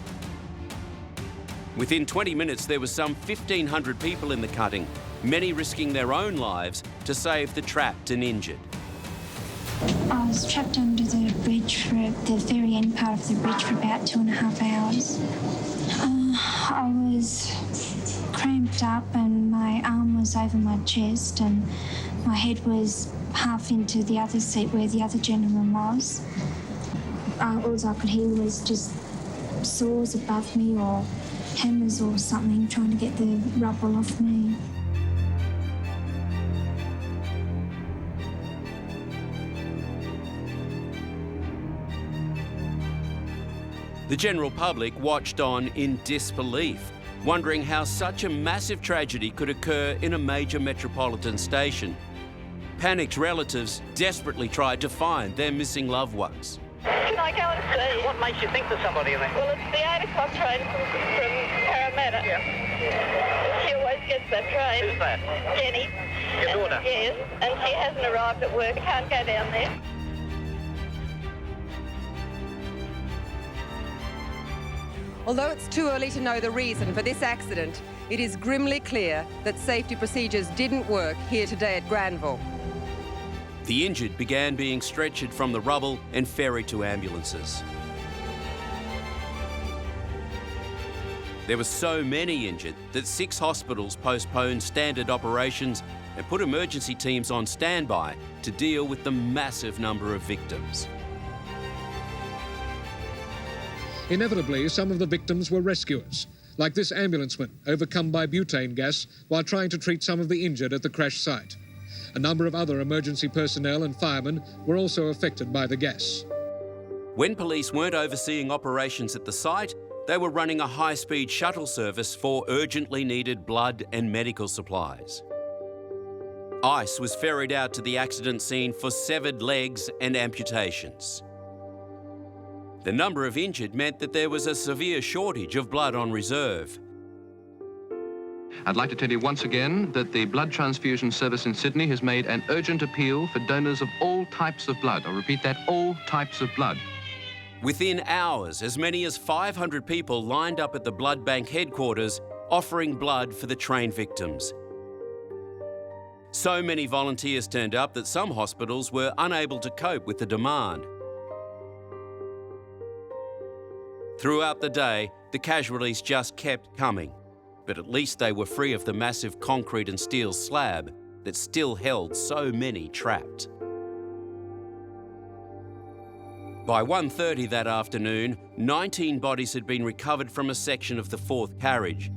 Within 20 minutes, there was some 1,500 people in the cutting, many risking their own lives to save the trapped and injured. I was trapped under the bridge for the very end part of the bridge for about 2.5 hours. I was cramped up and my arm was over my chest and my head was half into the other seat where the other gentleman was. All I could hear was just saws above me or hammers or something trying to get the rubble off me. The general public watched on in disbelief, wondering how such a massive tragedy could occur in a major metropolitan station. Panicked relatives desperately tried to find their missing loved ones. Can I go and see? What makes you think there's somebody in there? Well, it's the 8 o'clock train from Parramatta. Yeah. She always gets that train. Who's that? Jenny. Your daughter? Yes, and she hasn't arrived at work. Can't go down there. Although it's too early to know the reason for this accident, it is grimly clear that safety procedures didn't work here today at Granville. The injured began being stretchered from the rubble and ferried to ambulances. There were so many injured that 6 hospitals postponed standard operations and put emergency teams on standby to deal with the massive number of victims. Inevitably, some of the victims were rescuers, like this ambulanceman overcome by butane gas while trying to treat some of the injured at the crash site. A number of other emergency personnel and firemen were also affected by the gas. When police weren't overseeing operations at the site, they were running a high-speed shuttle service for urgently needed blood and medical supplies. Ice was ferried out to the accident scene for severed legs and amputations. The number of injured meant that there was a severe shortage of blood on reserve. I'd like to tell you once again that the blood transfusion service in Sydney has made an urgent appeal for donors of all types of blood. I'll repeat that, all types of blood. Within hours, as many as 500 people lined up at the blood bank headquarters offering blood for the train victims. So many volunteers turned up that some hospitals were unable to cope with the demand. Throughout the day, the casualties just kept coming, but at least they were free of the massive concrete and steel slab that still held so many trapped. By 1:30 that afternoon, 19 bodies had been recovered from a section of the 4th carriage.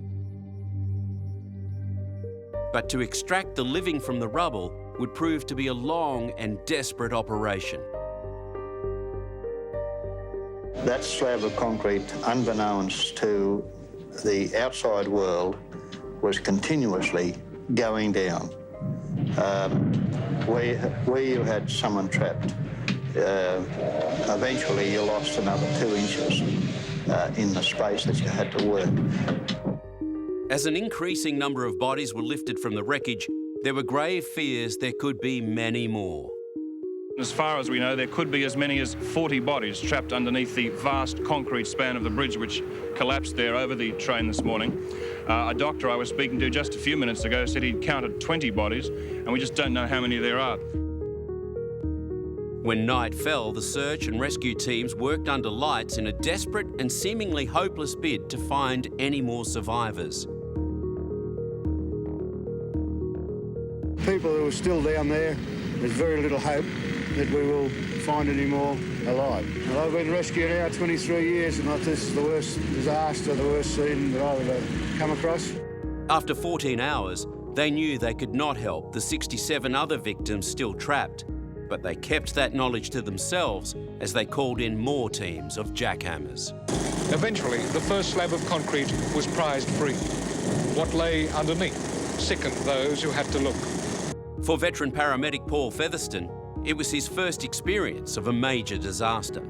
But to extract the living from the rubble would prove to be a long and desperate operation. That slab of concrete, unbeknownst to the outside world, was continuously going down. Where you had someone trapped, eventually you lost another 2 inches in the space that you had to work. As an increasing number of bodies were lifted from the wreckage, there were grave fears there could be many more. As far as we know, there could be as many as 40 bodies trapped underneath the vast concrete span of the bridge which collapsed there over the train this morning. A doctor I was speaking to just a few minutes ago said he'd counted 20 bodies, and we just don't know how many there are. When night fell, the search and rescue teams worked under lights in a desperate and seemingly hopeless bid to find any more survivors. People who are still down there, there's very little hope that we will find any more alive. And I've been rescuing now 23 years, and this is the worst disaster, the worst scene that I've ever come across. After 14 hours, they knew they could not help the 67 other victims still trapped, but they kept that knowledge to themselves as they called in more teams of jackhammers. Eventually, the first slab of concrete was prized free. What lay underneath sickened those who had to look. For veteran paramedic Paul Featherston, it was his first experience of a major disaster.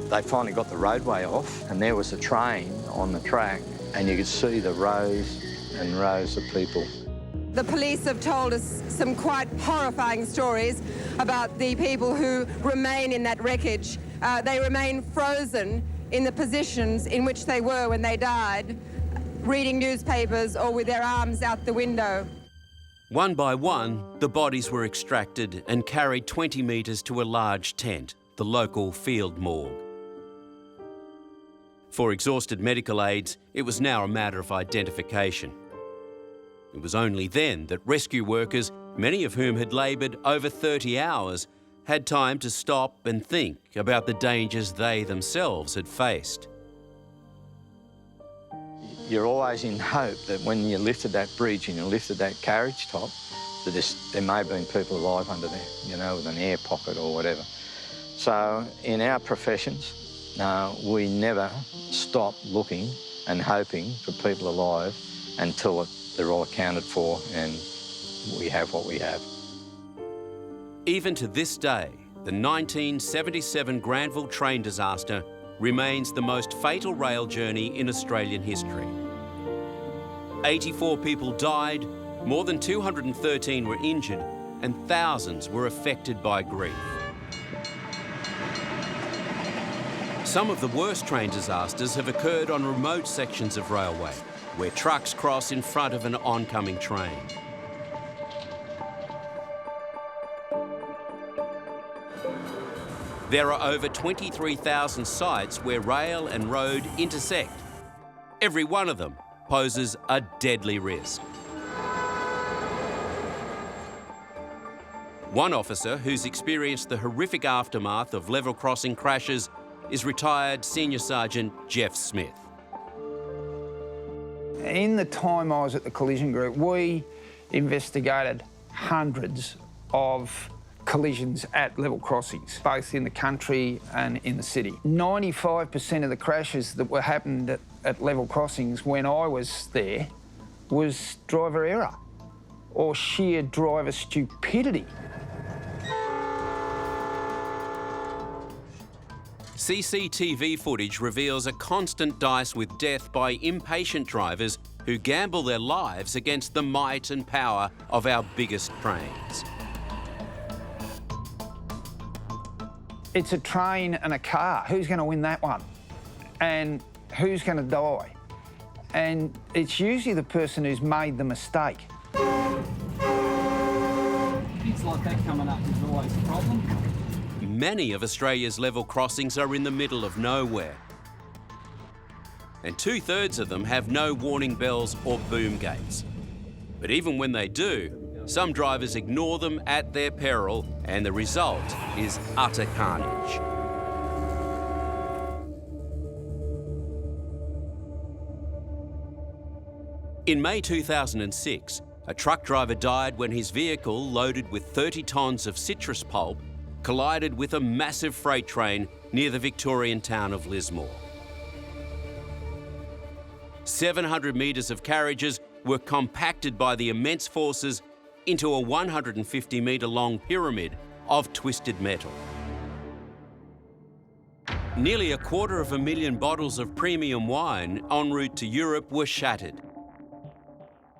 They finally got the roadway off, and there was a train on the track, and you could see the rows and rows of people. The police have told us some quite horrifying stories about the people who remain in that wreckage. They remain frozen in the positions in which they were when they died, reading newspapers or with their arms out the window. One by one, the bodies were extracted and carried 20 metres to a large tent, the local field morgue. For exhausted medical aides, it was now a matter of identification. It was only then that rescue workers, many of whom had laboured over 30 hours, had time to stop and think about the dangers they themselves had faced. You're always in hope that when you lifted that bridge and you lifted that carriage top, that there may have been people alive under there, you know, with an air pocket or whatever. So in our professions, we never stop looking and hoping for people alive until they're all accounted for and we have what we have. Even to this day, the 1977 Granville train disaster remains the most fatal rail journey in Australian history. 84 people died, more than 213 were injured, and thousands were affected by grief. Some of the worst train disasters have occurred on remote sections of railway, where trucks cross in front of an oncoming train. There are over 23,000 sites where rail and road intersect, Every one of them poses a deadly risk. One officer who's experienced the horrific aftermath of level crossing crashes is retired Senior Sergeant Jeff Smith. In the time I was at the collision group, we investigated hundreds of collisions at level crossings, both in the country and in the city. 95% of the crashes that were happened at level crossings when I was there was driver error or sheer driver stupidity. CCTV footage reveals a constant dice with death by impatient drivers who gamble their lives against the might and power of our biggest trains. It's a train and a car. Who's going to win that one? And who's going to die? And it's usually the person who's made the mistake. Things like that coming up is always a problem. Many of Australia's level crossings are in the middle of nowhere. And 2/3 of them have no warning bells or boom gates. But even when they do, some drivers ignore them at their peril, and the result is utter carnage. In May 2006, a truck driver died when his vehicle, loaded with 30 tonnes of citrus pulp, collided with a massive freight train near the Victorian town of Lismore. 700 metres of carriages were compacted by the immense forces into a 150-metre long pyramid of twisted metal. Nearly 250,000 bottles of premium wine en route to Europe were shattered.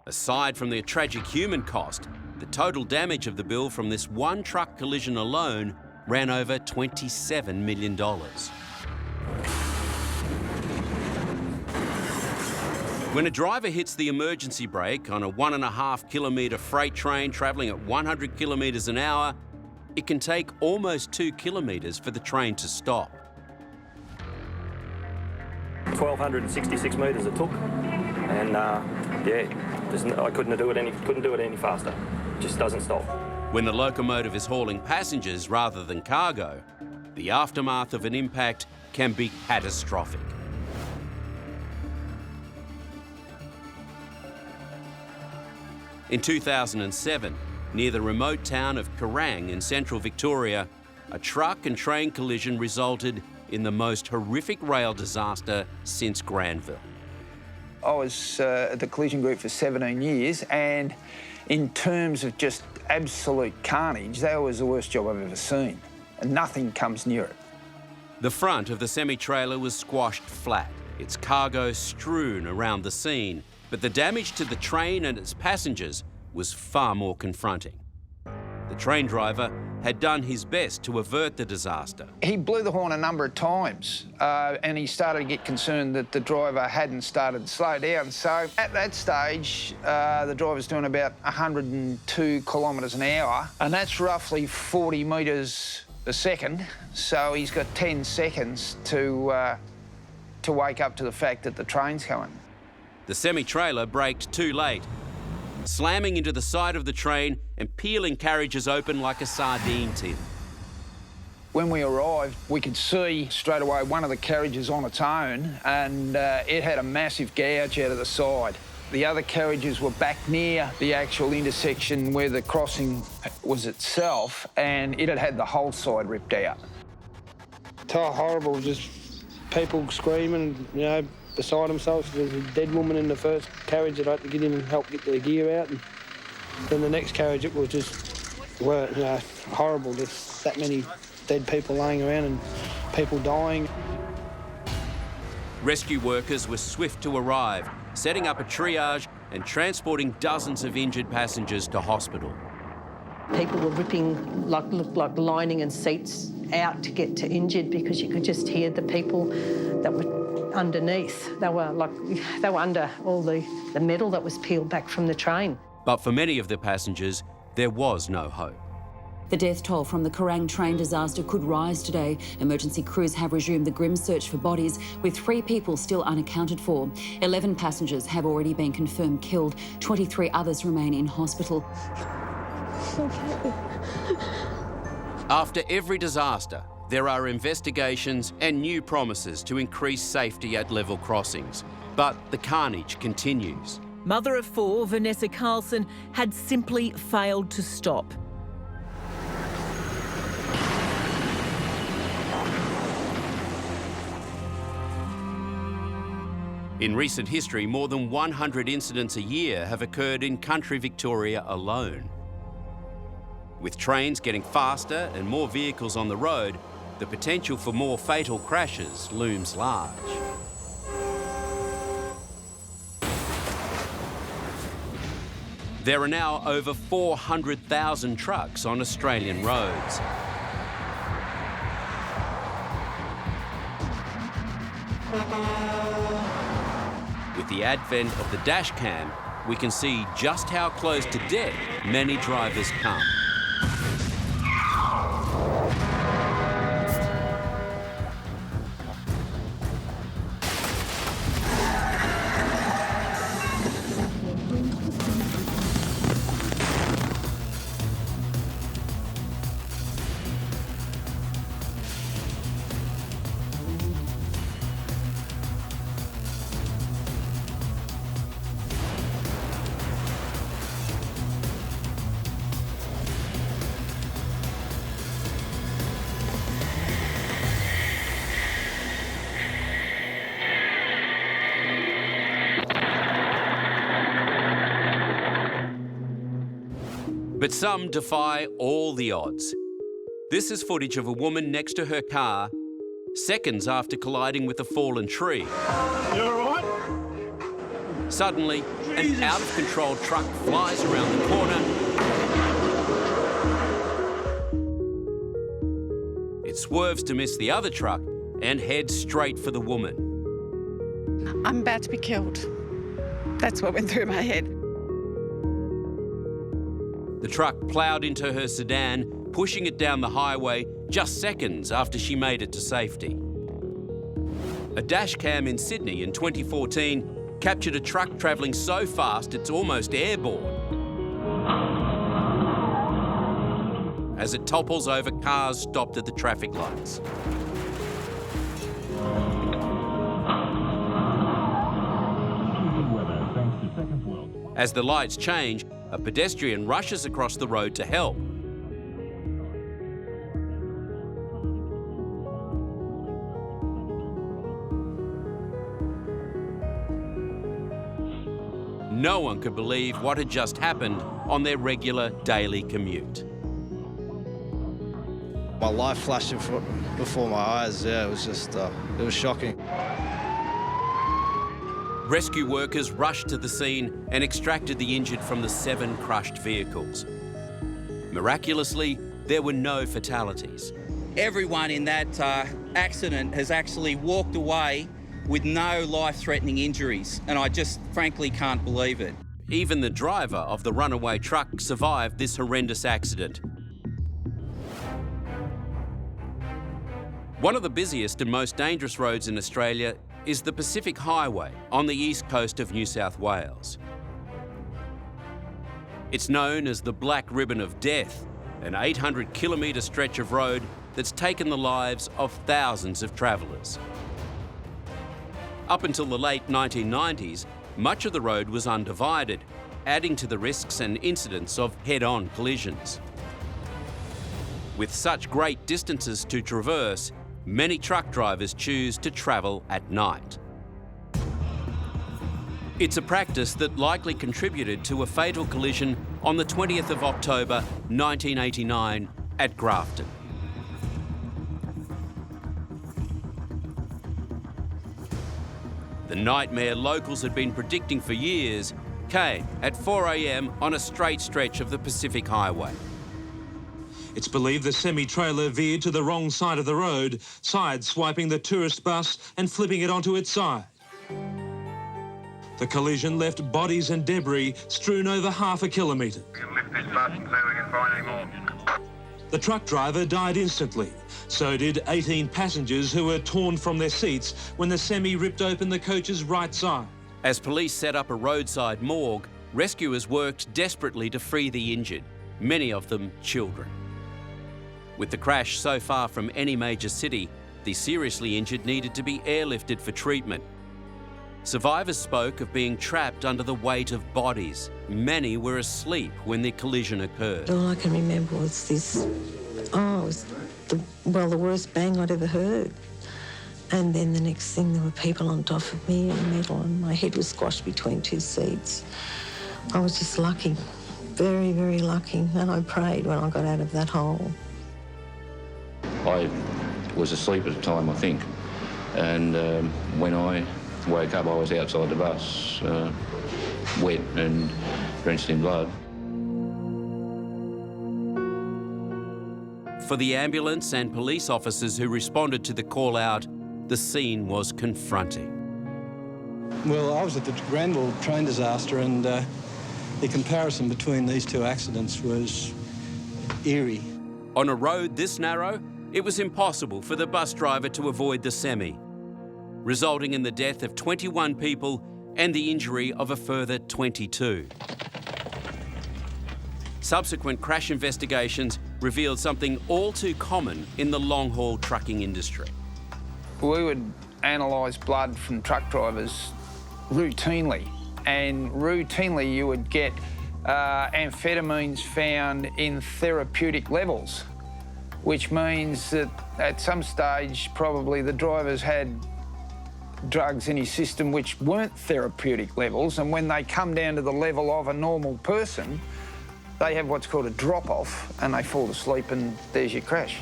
Aside from the tragic human cost, the total damage of the bill from this one truck collision alone ran over $27 million. When a driver hits the emergency brake on a 1.5 kilometre freight train travelling at 100 kilometres an hour, it can take almost 2 kilometres for the train to stop. 1,266 metres it took, and yeah, I couldn't do it any faster. It just doesn't stop. When the locomotive is hauling passengers rather than cargo, the aftermath of an impact can be catastrophic. In 2007, near the remote town of Kerrang in central Victoria, a truck and train collision resulted in the most horrific rail disaster since Granville. I was at the collision group for 17 years, and in terms of just absolute carnage, that was the worst job I've ever seen, and nothing comes near it. The front of the semi-trailer was squashed flat, its cargo strewn around the scene, but the damage to the train and its passengers was far more confronting. The train driver had done his best to avert the disaster. He blew the horn a number of times, and he started to get concerned that the driver hadn't started to slow down. So at that stage, the driver's doing about 102 kilometres an hour, and that's roughly 40 metres a second. So he's got 10 seconds to wake up to the fact that the train's coming. The semi-trailer braked too late, slamming into the side of the train and peeling carriages open like a sardine tin. When we arrived, we could see straight away one of the carriages on its own, and it had a massive gouge out of the side. The other carriages were back near the actual intersection where the crossing was itself, and it had had the whole side ripped out. It's horrible, just people screaming, you know, beside themselves. There's a dead woman in the first carriage that I had to get in and help get the gear out. And then the next carriage, it was just horrible. Just that many dead people laying around and people dying. Rescue workers were swift to arrive, setting up a triage and transporting dozens of injured passengers to hospital. People were ripping like lining and seats out to get to injured because you could just hear the people that were underneath. They were under all the metal that was peeled back from the train. But for many of the passengers, there was no hope. The death toll from the Kerrang train disaster could rise today. Emergency crews have resumed the grim search for bodies, with 3 people still unaccounted for. 11 passengers have already been confirmed killed. 23 others remain in hospital. After every disaster, there are investigations and new promises to increase safety at level crossings. But the carnage continues. Mother of 4, Vanessa Carlson, had simply failed to stop. In recent history, more than 100 incidents a year have occurred in country Victoria alone. With trains getting faster and more vehicles on the road, the potential for more fatal crashes looms large. There are now over 400,000 trucks on Australian roads. With the advent of the dash cam, we can see just how close to death many drivers come. But some defy all the odds. This is footage of a woman next to her car, seconds after colliding with a fallen tree. You all right? Suddenly, an out-of-control truck flies around the corner. It swerves to miss the other truck and heads straight for the woman. I'm about to be killed. That's what went through my head. The truck ploughed into her sedan, pushing it down the highway just seconds after she made it to safety. A dash cam in Sydney in 2014 captured a truck travelling so fast it's almost airborne as it topples over cars stopped at the traffic lights. As the lights change, a pedestrian rushes across the road to help. No one could believe what had just happened on their regular daily commute. My life flashed before my eyes, yeah, it was just, it was shocking. Rescue workers rushed to the scene and extracted the injured from the 7 crushed vehicles. Miraculously, there were no fatalities. Everyone in that accident has actually walked away with no life-threatening injuries, and I just frankly can't believe it. Even the driver of the runaway truck survived this horrendous accident. One of the busiest and most dangerous roads in Australia is the Pacific Highway on the east coast of New South Wales. It's known as the Black Ribbon of Death, an 800-kilometre stretch of road that's taken the lives of thousands of travellers. Up until the late 1990s, much of the road was undivided, adding to the risks and incidents of head-on collisions. With such great distances to traverse, many truck drivers choose to travel at night. It's a practice that likely contributed to a fatal collision on the 20th of October 1989 at Grafton. The nightmare locals had been predicting for years came at 4 a.m. on a straight stretch of the Pacific Highway. It's believed the semi-trailer veered to the wrong side of the road, side-swiping the tourist bus and flipping it onto its side. The collision left bodies and debris strewn over half a kilometre. We can lift this bus and see if we can find any more. The truck driver died instantly. So did 18 passengers who were torn from their seats when the semi ripped open the coach's right side. As police set up a roadside morgue, rescuers worked desperately to free the injured, many of them children. With the crash so far from any major city, the seriously injured needed to be airlifted for treatment. Survivors spoke of being trapped under the weight of bodies. Many were asleep when the collision occurred. All I can remember was this, it was the worst bang I'd ever heard. And then the next thing, there were people on top of me and metal, and my head was squashed between two seats. I was just lucky, very, very lucky, and I prayed when I got out of that hole. I was asleep at the time, I think, and when I woke up, I was outside the bus, wet and drenched in blood. For the ambulance and police officers who responded to the call-out, the scene was confronting. Well, I was at the Granville train disaster, and the comparison between these two accidents was eerie. On a road this narrow, it was impossible for the bus driver to avoid the semi, resulting in the death of 21 people and the injury of a further 22. Subsequent crash investigations revealed something all too common in the long-haul trucking industry. We would analyse blood from truck drivers routinely, and routinely you would get amphetamines found in therapeutic levels, which means that at some stage probably the drivers had drugs in his system which weren't therapeutic levels, and when they come down to the level of a normal person, they have what's called a drop-off and they fall asleep, and there's your crash.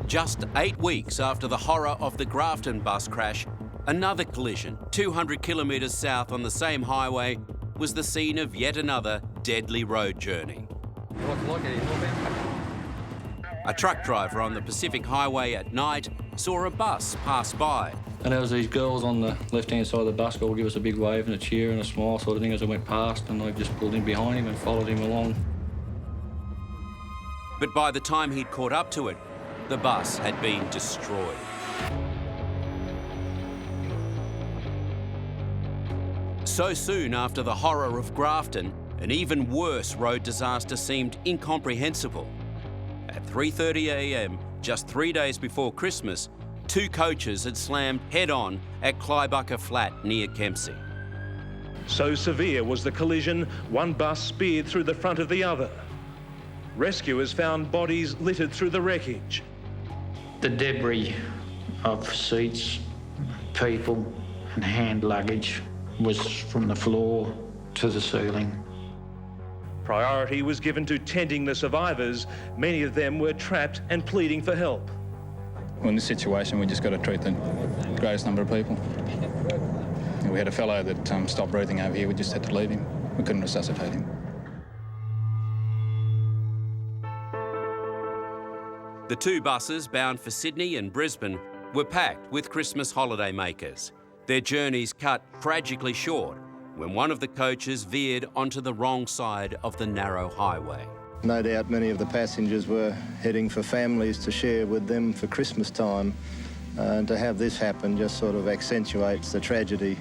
Just 8 weeks after the horror of the Grafton bus crash, another collision 200 kilometres south on the same highway was the scene of yet another deadly road journey. A truck driver on the Pacific Highway at night saw a bus pass by. And there was these girls on the left-hand side of the bus all give us a big wave and a cheer and a smile sort of thing as I went past, and I just pulled in behind him and followed him along. But by the time he'd caught up to it, the bus had been destroyed. So soon after the horror of Grafton, an even worse road disaster seemed incomprehensible. At 3:30 a.m, just 3 days before Christmas, 2 coaches had slammed head-on at Clybucker Flat near Kempsey. So severe was the collision, one bus speared through the front of the other. Rescuers found bodies littered through the wreckage. The debris of seats, people and hand luggage was from the floor to the ceiling. Priority was given to tending the survivors. Many of them were trapped and pleading for help. Well, in this situation, we just got to treat the greatest number of people. We had a fellow that stopped breathing over here. We just had to leave him. We couldn't resuscitate him. The 2 buses bound for Sydney and Brisbane were packed with Christmas holiday makers. Their journeys cut tragically short when one of the coaches veered onto the wrong side of the narrow highway. No doubt many of the passengers were heading for families to share with them for Christmas time, and to have this happen just sort of accentuates the tragedy.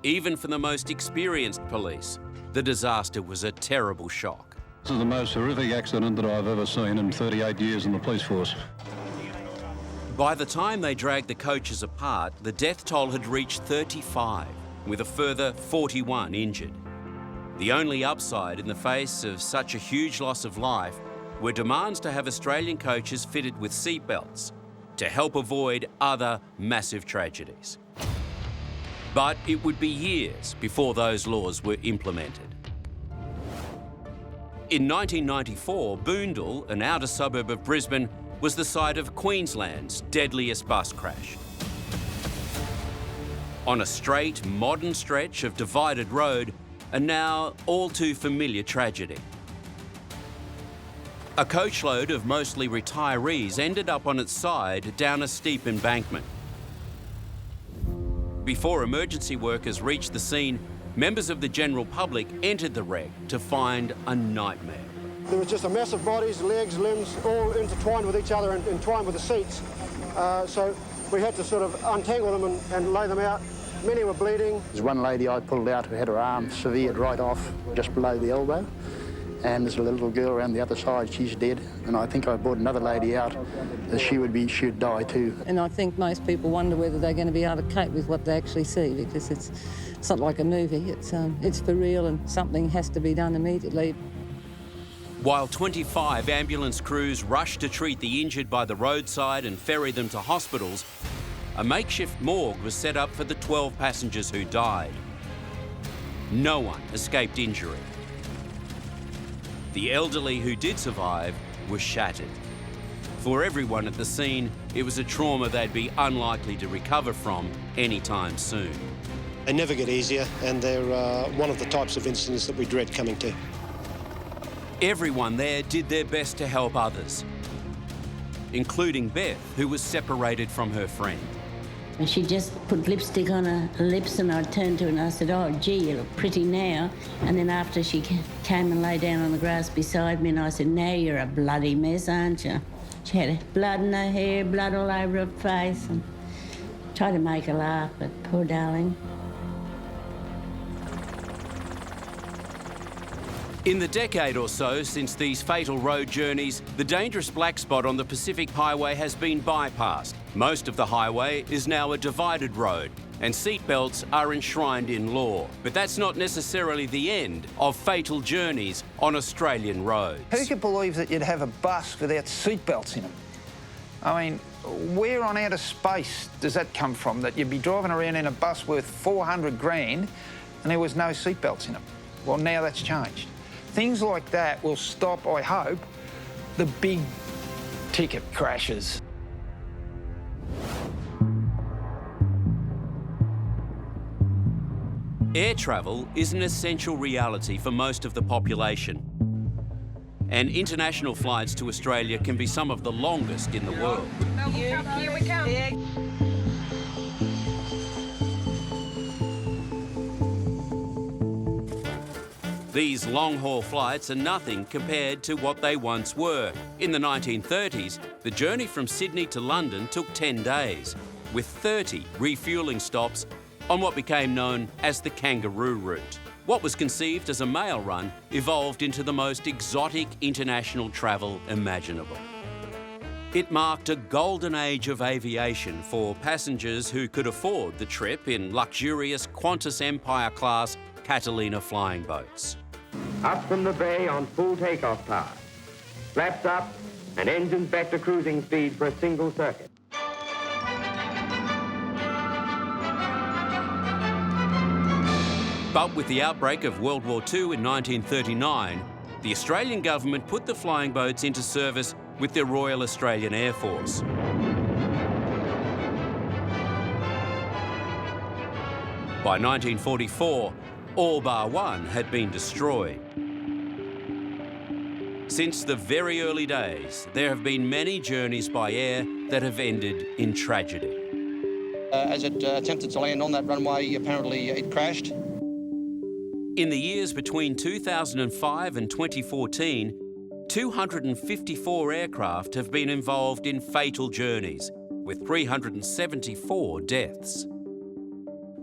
Even for the most experienced police, the disaster was a terrible shock. This is the most horrific accident that I've ever seen in 38 years in the police force. By the time they dragged the coaches apart, the death toll had reached 35, with a further 41 injured. The only upside in the face of such a huge loss of life were demands to have Australian coaches fitted with seatbelts to help avoid other massive tragedies. But it would be years before those laws were implemented. In 1994, Boondall, an outer suburb of Brisbane, was the site of Queensland's deadliest bus crash. On a straight, modern stretch of divided road, a now all too familiar tragedy. A coachload of mostly retirees ended up on its side down a steep embankment. Before emergency workers reached the scene, members of the general public entered the wreck to find a nightmare. There was just a mess of bodies, legs, limbs, all intertwined with each other and entwined with the seats. So we had to sort of untangle them and lay them out. Many were bleeding. There's one lady I pulled out who had her arm severed right off just below the elbow. And there's a little girl around the other side, she's dead. And I think I brought another lady out, she'd die too. And I think most people wonder whether they're going to be able to cope with what they actually see, because it's not like a movie, it's for real and something has to be done immediately. While 25 ambulance crews rushed to treat the injured by the roadside and ferry them to hospitals, a makeshift morgue was set up for the 12 passengers who died. No one escaped injury. The elderly who did survive were shattered. For everyone at the scene, it was a trauma they'd be unlikely to recover from anytime soon. They never get easier, and they're one of the types of incidents that we dread coming to. Everyone there did their best to help others, including Beth, who was separated from her friend. And she just put lipstick on her lips, and I turned to her and I said, "Oh, gee, you look pretty now." And then after she came and lay down on the grass beside me, and I said, "Now you're a bloody mess, aren't you?" She had blood in her hair, blood all over her face, and tried to make her laugh, but poor darling. In the decade or so since these fatal road journeys, the dangerous black spot on the Pacific Highway has been bypassed. Most of the highway is now a divided road, and seatbelts are enshrined in law. But that's not necessarily the end of fatal journeys on Australian roads. Who could believe that you'd have a bus without seatbelts in them? I mean, where on outer space does that come from, that you'd be driving around in a bus worth 400 grand and there was no seatbelts in them? Well, now that's changed. Things like that will stop, I hope, the big ticket crashes. Air travel is an essential reality for most of the population. And international flights to Australia can be some of the longest in the world. Here we come. These long-haul flights are nothing compared to what they once were. In the 1930s, the journey from Sydney to London took 10 days, with 30 refuelling stops on what became known as the kangaroo route. What was conceived as a mail run evolved into the most exotic international travel imaginable. It marked a golden age of aviation for passengers who could afford the trip in luxurious Qantas Empire class Catalina flying boats. Up from the bay on full takeoff power. Flaps up and engines back to cruising speed for a single circuit. But with the outbreak of World War II in 1939, the Australian government put the flying boats into service with the Royal Australian Air Force. By 1944, all bar one had been destroyed. Since the very early days, there have been many journeys by air that have ended in tragedy. As it attempted to land on that runway, apparently it crashed. In the years between 2005 and 2014, 254 aircraft have been involved in fatal journeys, with 374 deaths.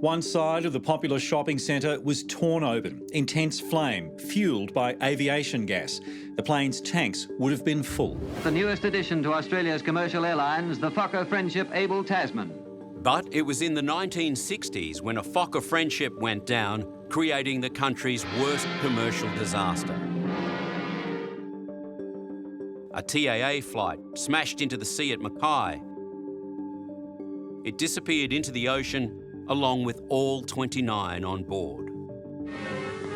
One side of the popular shopping centre was torn open, intense flame, fuelled by aviation gas. The plane's tanks would have been full. The newest addition to Australia's commercial airlines, the Fokker Friendship Abel Tasman. But it was in the 1960s when a Fokker Friendship went down, creating the country's worst commercial disaster. A TAA flight smashed into the sea at Mackay. It disappeared into the ocean along with all 29 on board.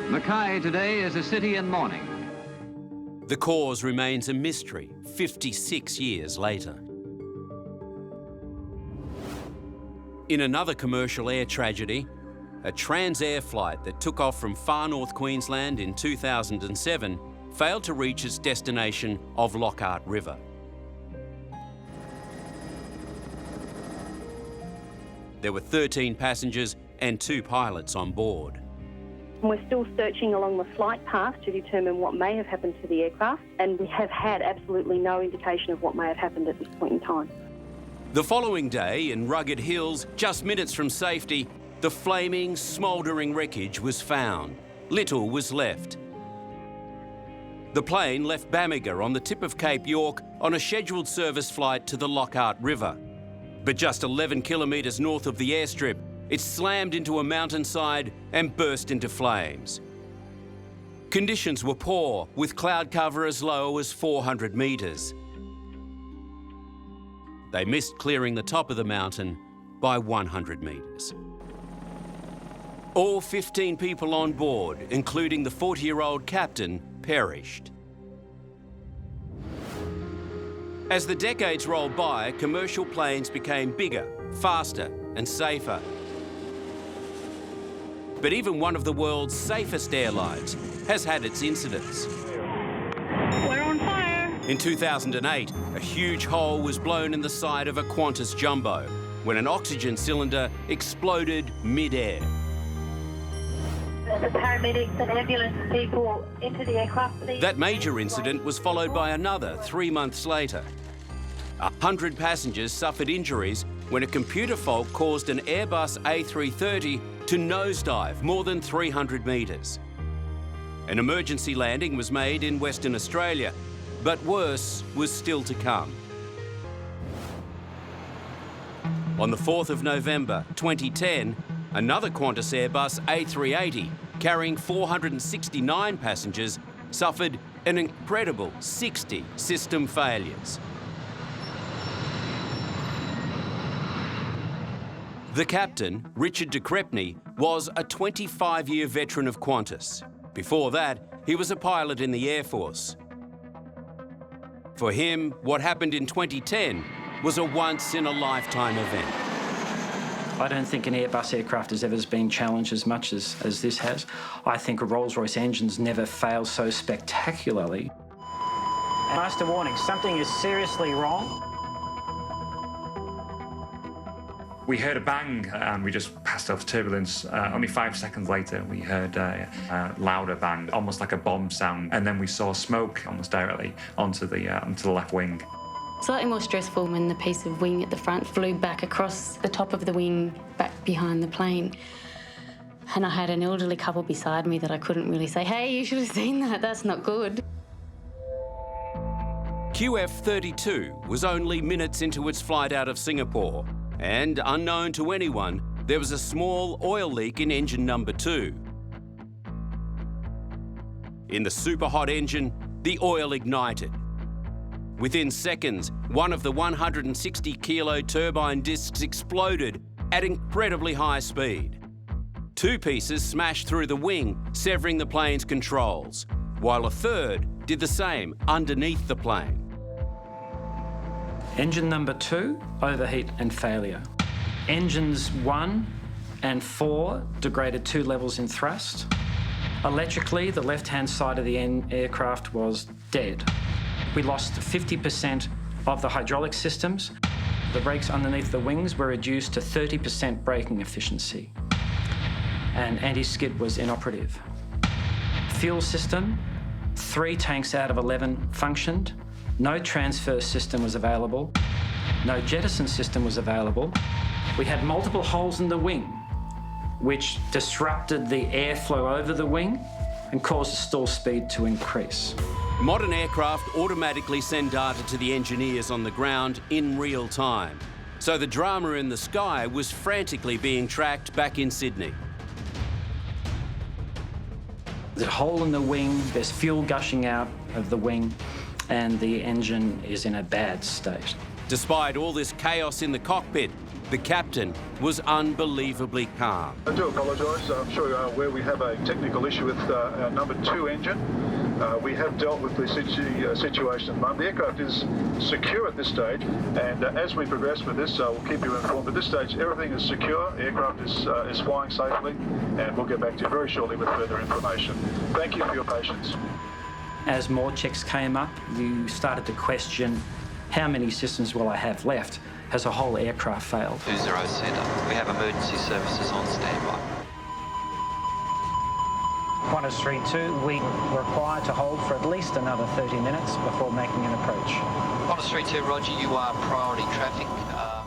Mackay today is a city in mourning. The cause remains a mystery 56 years later. In another commercial air tragedy, a Transair flight that took off from far north Queensland in 2007 failed to reach its destination of Lockhart River. There were 13 passengers and 2 pilots on board. And we're still searching along the flight path to determine what may have happened to the aircraft, and we have had absolutely no indication of what may have happened at this point in time. The following day, in rugged hills, just minutes from safety, the flaming, smouldering wreckage was found. Little was left. The plane left Bamaga on the tip of Cape York on a scheduled service flight to the Lockhart River. But just 11 kilometres north of the airstrip, it slammed into a mountainside and burst into flames. Conditions were poor, with cloud cover as low as 400 metres. They missed clearing the top of the mountain by 100 metres. All 15 people on board, including the 40-year-old captain, perished. As the decades rolled by, commercial planes became bigger, faster and safer. But even one of the world's safest airlines has had its incidents. We're on fire. In 2008, a huge hole was blown in the side of a Qantas jumbo when an oxygen cylinder exploded mid-air. The paramedics and ambulance people into the aircraft. That major incident was followed by another 3 months later. 100 passengers suffered injuries when a computer fault caused an Airbus A330 to nosedive more than 300 metres. An emergency landing was made in Western Australia, but worse was still to come. On the 4th of November 2010, another Qantas Airbus A380 carrying 469 passengers suffered an incredible 60 system failures. The captain, Richard de Crespigny, was a 25-year veteran of Qantas. Before that, he was a pilot in the Air Force. For him, what happened in 2010 was a once-in-a-lifetime event. I don't think an Airbus aircraft has ever been challenged as much as this has. I think a Rolls-Royce engine's never failed so spectacularly. Master warning, something is seriously wrong. We heard a bang and we just passed off turbulence. Only 5 seconds later, we heard a louder bang, almost like a bomb sound. And then we saw smoke almost directly onto the left wing. Slightly more stressful when the piece of wing at the front flew back across the top of the wing, back behind the plane. And I had an elderly couple beside me that I couldn't really say, hey, you should have seen that, that's not good. QF-32 was only minutes into its flight out of Singapore. And unknown to anyone, there was a small oil leak in engine number 2. In the super hot engine, the oil ignited. Within seconds, one of the 160-kilo turbine discs exploded at incredibly high speed. 2 pieces smashed through the wing, severing the plane's controls, while a third did the same underneath the plane. Engine number 2, overheat and failure. Engines 1 and 4 degraded 2 levels in thrust. Electrically, the left-hand side of the aircraft was dead. We lost 50% of the hydraulic systems. The brakes underneath the wings were reduced to 30% braking efficiency. And anti-skid was inoperative. Fuel system, 3 tanks out of 11 functioned. No transfer system was available. No jettison system was available. We had multiple holes in the wing, which disrupted the airflow over the wing and caused the stall speed to increase. Modern aircraft automatically send data to the engineers on the ground in real time. So the drama in the sky was frantically being tracked back in Sydney. There's a hole in the wing, there's fuel gushing out of the wing, and the engine is in a bad state. Despite all this chaos in the cockpit, the captain was unbelievably calm. I do apologise. I'm sure you are aware we have a technical issue with our number 2 engine. We have dealt with the situation at the moment. The aircraft is secure at this stage, and as we progress with this, we'll keep you informed. At this stage, everything is secure. The aircraft is flying safely, and we'll get back to you very shortly with further information. Thank you for your patience. As more checks came up, you started to question how many systems will I have left? Has a whole aircraft failed? 20 Centre. We have emergency services on standby. Qantas 3-2, we were required to hold for at least another 30 minutes before making an approach. Qantas 3-2, Roger, you are priority traffic.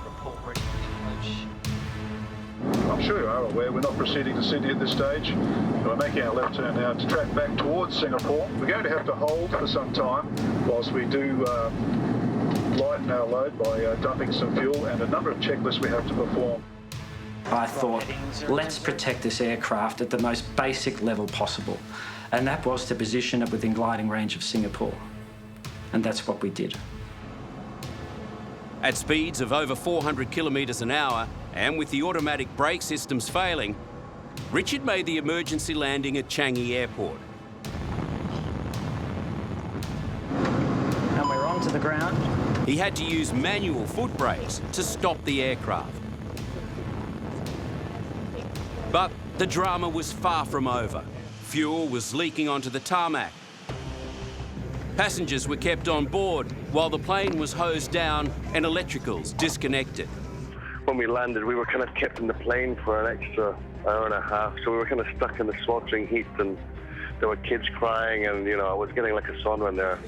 Report ready for the approach. I'm sure you are aware we're not proceeding to Sydney at this stage. We're making our left turn now to track back towards Singapore. We're going to have to hold for some time whilst we do lighten our load by dumping some fuel and a number of checklists we have to perform. I thought, let's protect this aircraft at the most basic level possible. And that was to position it within gliding range of Singapore. And that's what we did. At speeds of over 400 kilometres an hour, and with the automatic brake systems failing, Richard made the emergency landing at Changi Airport. And we're onto the ground. He had to use manual foot brakes to stop the aircraft. But the drama was far from over. Fuel was leaking onto the tarmac. Passengers were kept on board while the plane was hosed down and electricals disconnected. When we landed, we were kind of kept in the plane for an extra hour and a half, so we were kind of stuck in the sweltering heat, and there were kids crying, and, you know, I was getting like a sauna in there.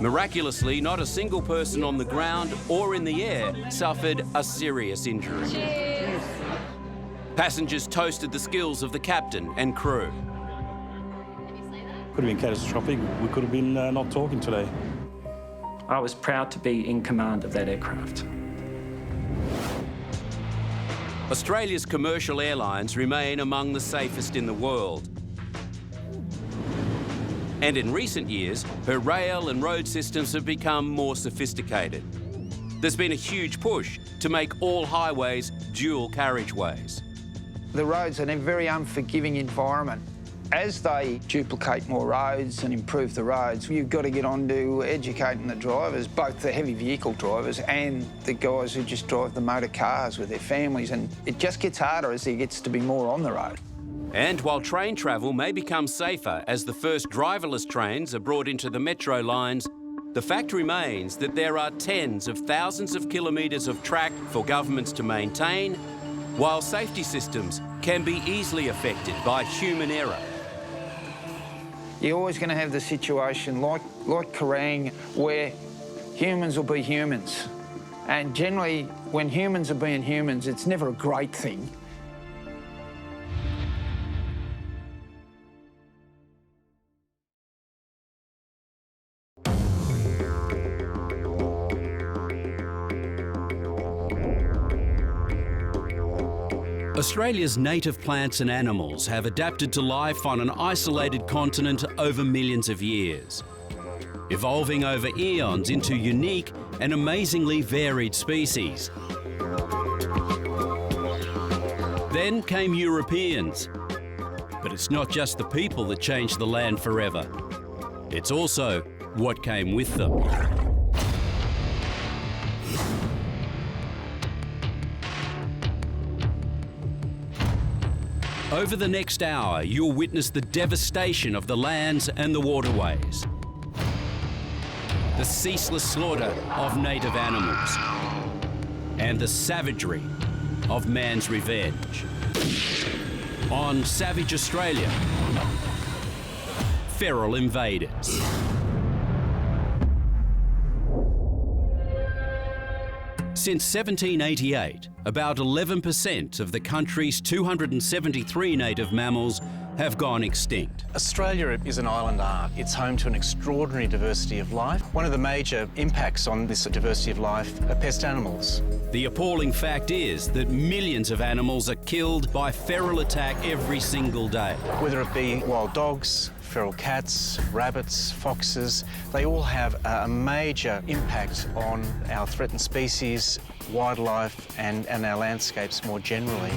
Miraculously, not a single person on the ground or in the air suffered a serious injury. Cheers. Passengers toasted the skills of the captain and crew. Could have been catastrophic. We could have been not talking today. I was proud to be in command of that aircraft. Australia's commercial airlines remain among the safest in the world. And in recent years, her rail and road systems have become more sophisticated. There's been a huge push to make all highways dual carriageways. The roads are in a very unforgiving environment. As they duplicate more roads and improve the roads, you've got to get on to educating the drivers, both the heavy vehicle drivers and the guys who just drive the motor cars with their families, and it just gets harder as there gets to be more on the road. And while train travel may become safer as the first driverless trains are brought into the metro lines, the fact remains that there are tens of thousands of kilometres of track for governments to maintain, while safety systems can be easily affected by human error. You're always going to have the situation like Kerrang, where humans will be humans. And generally, when humans are being humans, it's never a great thing. Australia's native plants and animals have adapted to life on an isolated continent over millions of years, evolving over eons into unique and amazingly varied species. Then came Europeans. But it's not just the people that changed the land forever. It's also what came with them. Over the next hour, you'll witness the devastation of the lands and the waterways, the ceaseless slaughter of native animals, and the savagery of man's revenge. On Savage Australia, Feral Invaders. Since 1788, about 11% of the country's 273 native mammals have gone extinct. Australia is an island ark. It's home to an extraordinary diversity of life. One of the major impacts on this diversity of life are pest animals. The appalling fact is that millions of animals are killed by feral attack every single day. Whether it be wild dogs, feral cats, rabbits, foxes, they all have a major impact on our threatened species, wildlife, and our landscapes more generally.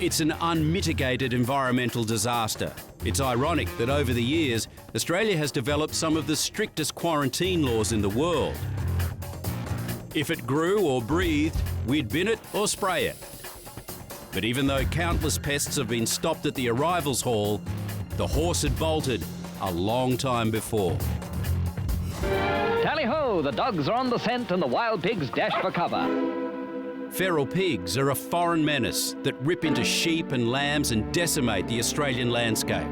It's an unmitigated environmental disaster. It's ironic that over the years, Australia has developed some of the strictest quarantine laws in the world. If it grew or breathed, we'd bin it or spray it. But even though countless pests have been stopped at the arrivals hall, the horse had bolted a long time before. Tally-ho! The dogs are on the scent and the wild pigs dash for cover. Feral pigs are a foreign menace that rip into sheep and lambs and decimate the Australian landscape.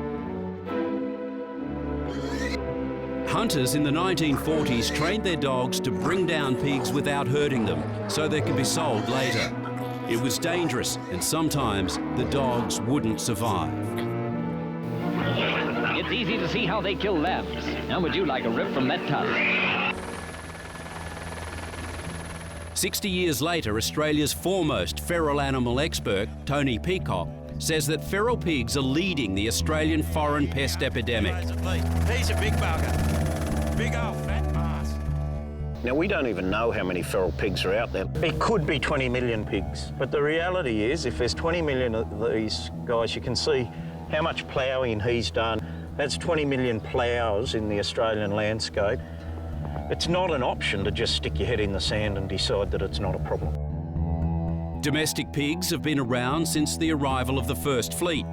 Hunters in the 1940s trained their dogs to bring down pigs without hurting them, so they could be sold later. It was dangerous, and sometimes the dogs wouldn't survive. It's easy to see how they kill lambs. How would you like a rip from that tusk? 60 years later, Australia's foremost feral animal expert, Tony Peacock, says that feral pigs are leading the Australian foreign pest epidemic. He's a big bugger. Big old fat ass. Now, we don't even know how many feral pigs are out there. It could be 20 million pigs, but the reality is if there's 20 million of these guys, you can see how much ploughing he's done. That's 20 million ploughs in the Australian landscape. It's not an option to just stick your head in the sand and decide that it's not a problem. Domestic pigs have been around since the arrival of the First Fleet.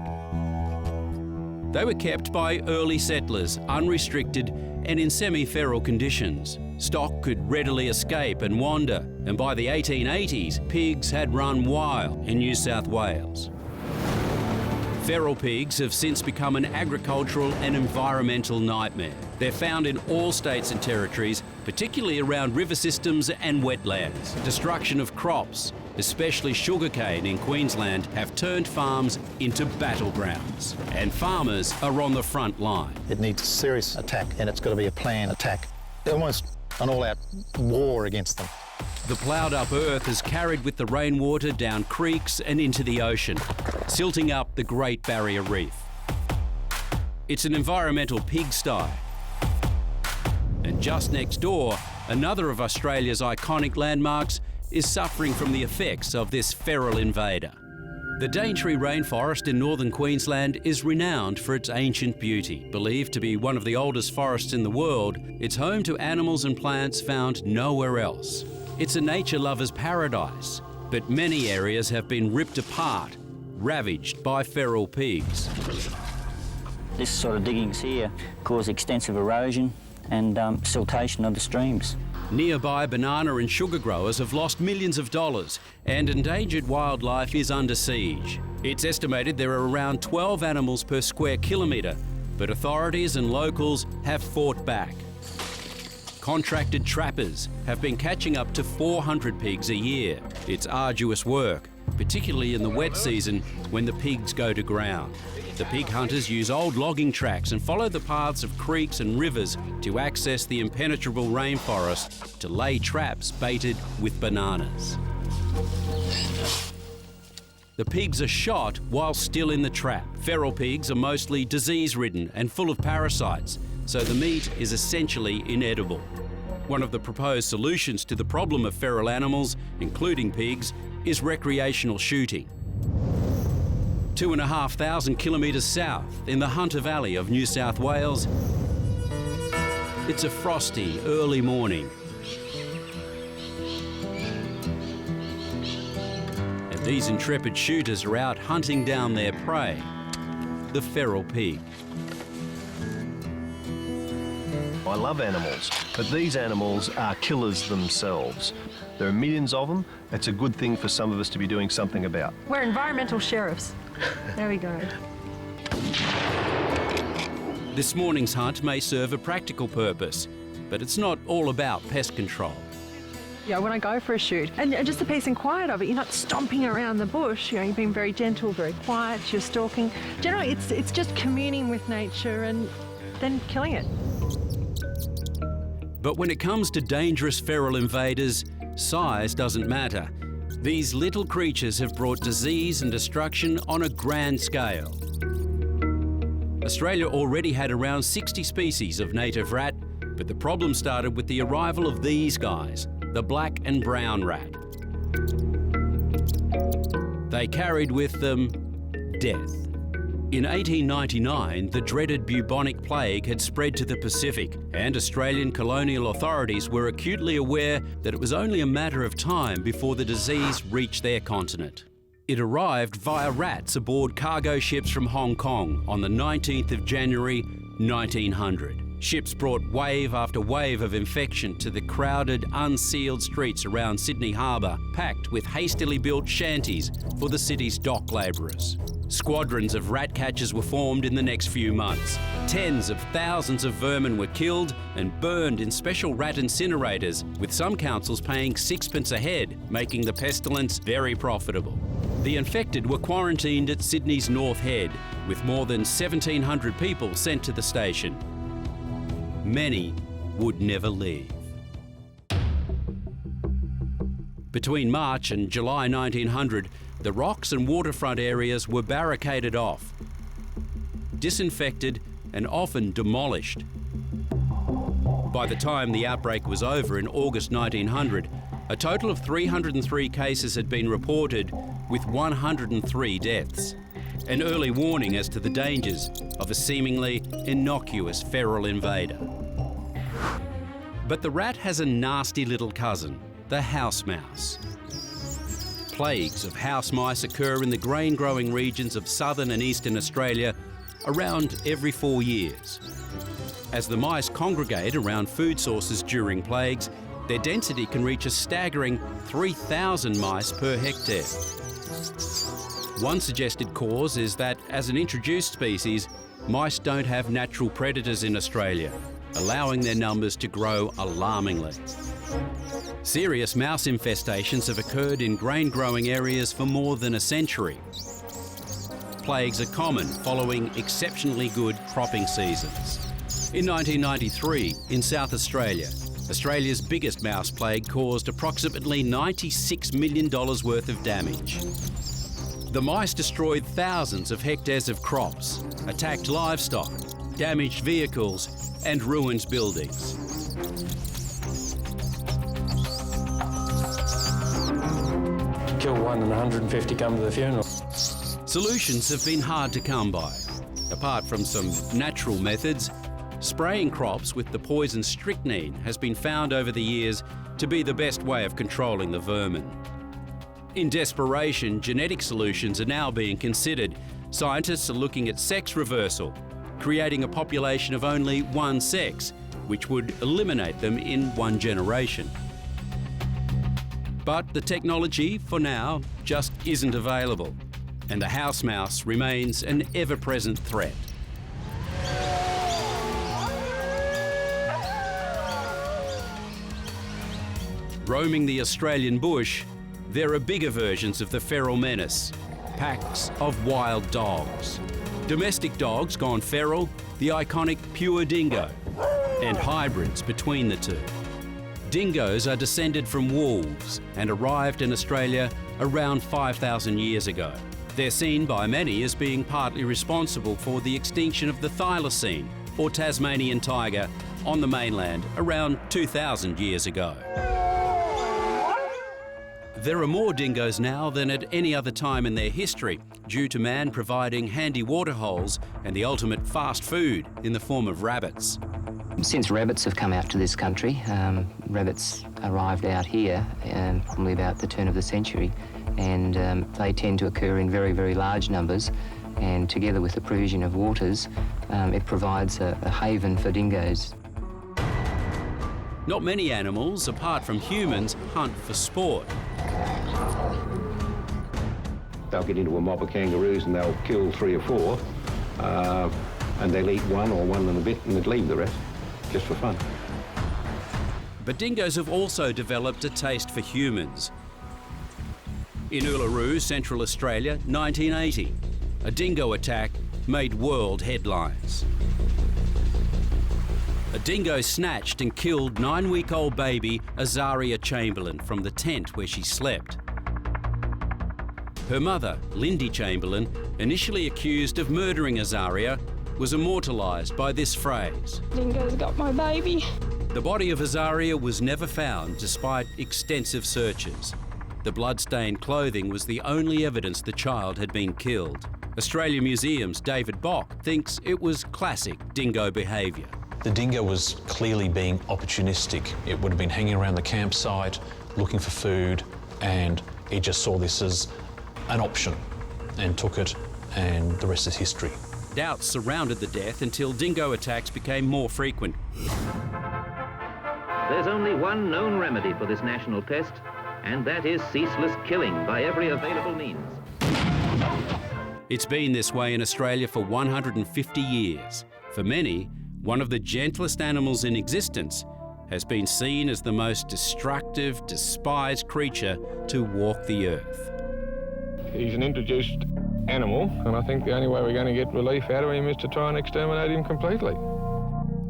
They were kept by early settlers, unrestricted and in semi-feral conditions. Stock could readily escape and wander, and by the 1880s, pigs had run wild in New South Wales. Feral pigs have since become an agricultural and environmental nightmare. They're found in all states and territories, particularly around river systems and wetlands. Destruction of crops, especially sugarcane in Queensland, have turned farms into battlegrounds. And farmers are on the front line. It needs a serious attack, and it's got to be a planned attack. Almost an all-out war against them. The ploughed up earth is carried with the rainwater down creeks and into the ocean, silting up the Great Barrier Reef. It's an environmental pigsty. And just next door, another of Australia's iconic landmarks is suffering from the effects of this feral invader. The Daintree rainforest in northern Queensland is renowned for its ancient beauty. Believed to be one of the oldest forests in the world, it's home to animals and plants found nowhere else. It's a nature lover's paradise, but many areas have been ripped apart, ravaged by feral pigs. This sort of diggings here cause extensive erosion and siltation of the streams. Nearby banana and sugar growers have lost millions of dollars, and endangered wildlife is under siege. It's estimated there are around 12 animals per square kilometre, but authorities and locals have fought back. Contracted trappers have been catching up to 400 pigs a year. It's arduous work, particularly in the wet season when the pigs go to ground. The pig hunters use old logging tracks and follow the paths of creeks and rivers to access the impenetrable rainforest to lay traps baited with bananas. The pigs are shot while still in the trap. Feral pigs are mostly disease-ridden and full of parasites, so the meat is essentially inedible. One of the proposed solutions to the problem of feral animals, including pigs, is recreational shooting. 2,500 kilometres south, in the Hunter Valley of New South Wales, it's a frosty early morning. And these intrepid shooters are out hunting down their prey, the feral pig. I love animals, but these animals are killers themselves. There are millions of them. It's a good thing for some of us to be doing something about. We're environmental sheriffs. There we go. This morning's hunt may serve a practical purpose, but it's not all about pest control. Yeah, when I go for a shoot, and just the peace and quiet of it, you're not stomping around the bush, you know, you're being very gentle, very quiet, you're stalking. Generally, it's just communing with nature and then killing it. But when it comes to dangerous feral invaders, size doesn't matter. These little creatures have brought disease and destruction on a grand scale. Australia already had around 60 species of native rat, but the problem started with the arrival of these guys, the black and brown rat. They carried with them death. In 1899, the dreaded bubonic plague had spread to the Pacific, and Australian colonial authorities were acutely aware that it was only a matter of time before the disease reached their continent. It arrived via rats aboard cargo ships from Hong Kong on the 19th of January, 1900. Ships brought wave after wave of infection to the crowded, unsealed streets around Sydney Harbour, packed with hastily built shanties for the city's dock labourers. Squadrons of rat catchers were formed in the next few months. Tens of thousands of vermin were killed and burned in special rat incinerators, with some councils paying 6 pence a head, making the pestilence very profitable. The infected were quarantined at Sydney's North Head, with more than 1,700 people sent to the station. Many would never leave. Between March and July 1900, the rocks and waterfront areas were barricaded off, disinfected and often demolished. By the time the outbreak was over in August 1900, a total of 303 cases had been reported, with 103 deaths. An early warning as to the dangers of a seemingly innocuous feral invader. But the rat has a nasty little cousin, the house mouse. Plagues of house mice occur in the grain-growing regions of southern and eastern Australia around every 4 years. As the mice congregate around food sources during plagues, their density can reach a staggering 3,000 mice per hectare. One suggested cause is that, as an introduced species, mice don't have natural predators in Australia, allowing their numbers to grow alarmingly. Serious mouse infestations have occurred in grain-growing areas for more than a century. Plagues are common following exceptionally good cropping seasons. In 1993, in South Australia, Australia's biggest mouse plague caused approximately $96 million worth of damage. The mice destroyed thousands of hectares of crops, attacked livestock, damaged vehicles, and ruined buildings. Kill one and 150 come to the funeral. Solutions have been hard to come by. Apart from some natural methods, spraying crops with the poison strychnine has been found over the years to be the best way of controlling the vermin. In desperation, genetic solutions are now being considered. Scientists are looking at sex reversal, creating a population of only one sex, which would eliminate them in one generation. But the technology, for now, just isn't available, and the house mouse remains an ever-present threat. Roaming the Australian bush, there are bigger versions of the feral menace, packs of wild dogs. Domestic dogs gone feral, the iconic pure dingo, and hybrids between the two. Dingoes are descended from wolves and arrived in Australia around 5,000 years ago. They're seen by many as being partly responsible for the extinction of the thylacine, or Tasmanian tiger, on the mainland around 2,000 years ago. There are more dingoes now than at any other time in their history, due to man providing handy waterholes and the ultimate fast food in the form of rabbits. Since rabbits have come out to this country, rabbits arrived out here probably about the turn of the century, and they tend to occur in very, very large numbers, and together with the provision of waters, it provides a haven for dingoes. Not many animals, apart from humans, hunt for sport. They'll get into a mob of kangaroos and they'll kill 3 or 4, and they'll eat one or one and a bit and they'll leave the rest, just for fun. But dingoes have also developed a taste for humans. In Uluru, Central Australia, 1980, a dingo attack made world headlines. A dingo snatched and killed 9-week-old baby Azaria Chamberlain from the tent where she slept. Her mother, Lindy Chamberlain, initially accused of murdering Azaria, was immortalised by this phrase: "Dingo's got my baby." The body of Azaria was never found despite extensive searches. The blood-stained clothing was the only evidence the child had been killed. Australia Museum's David Bock thinks it was classic dingo behaviour. The dingo was clearly being opportunistic. It would have been hanging around the campsite, looking for food, and it just saw this as an option and took it, and the rest is history. Doubts surrounded the death until dingo attacks became more frequent. There's only one known remedy for this national pest, and that is ceaseless killing by every available means. It's been this way in Australia for 150 years. For many, one of the gentlest animals in existence has been seen as the most destructive, despised creature to walk the earth. He's an introduced animal, and I think the only way we're going to get relief out of him is to try and exterminate him completely.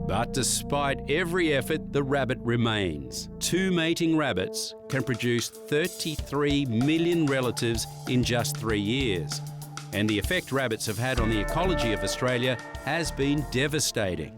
But despite every effort, the rabbit remains. 2 mating rabbits can produce 33 million relatives in just 3 years. And the effect rabbits have had on the ecology of Australia has been devastating.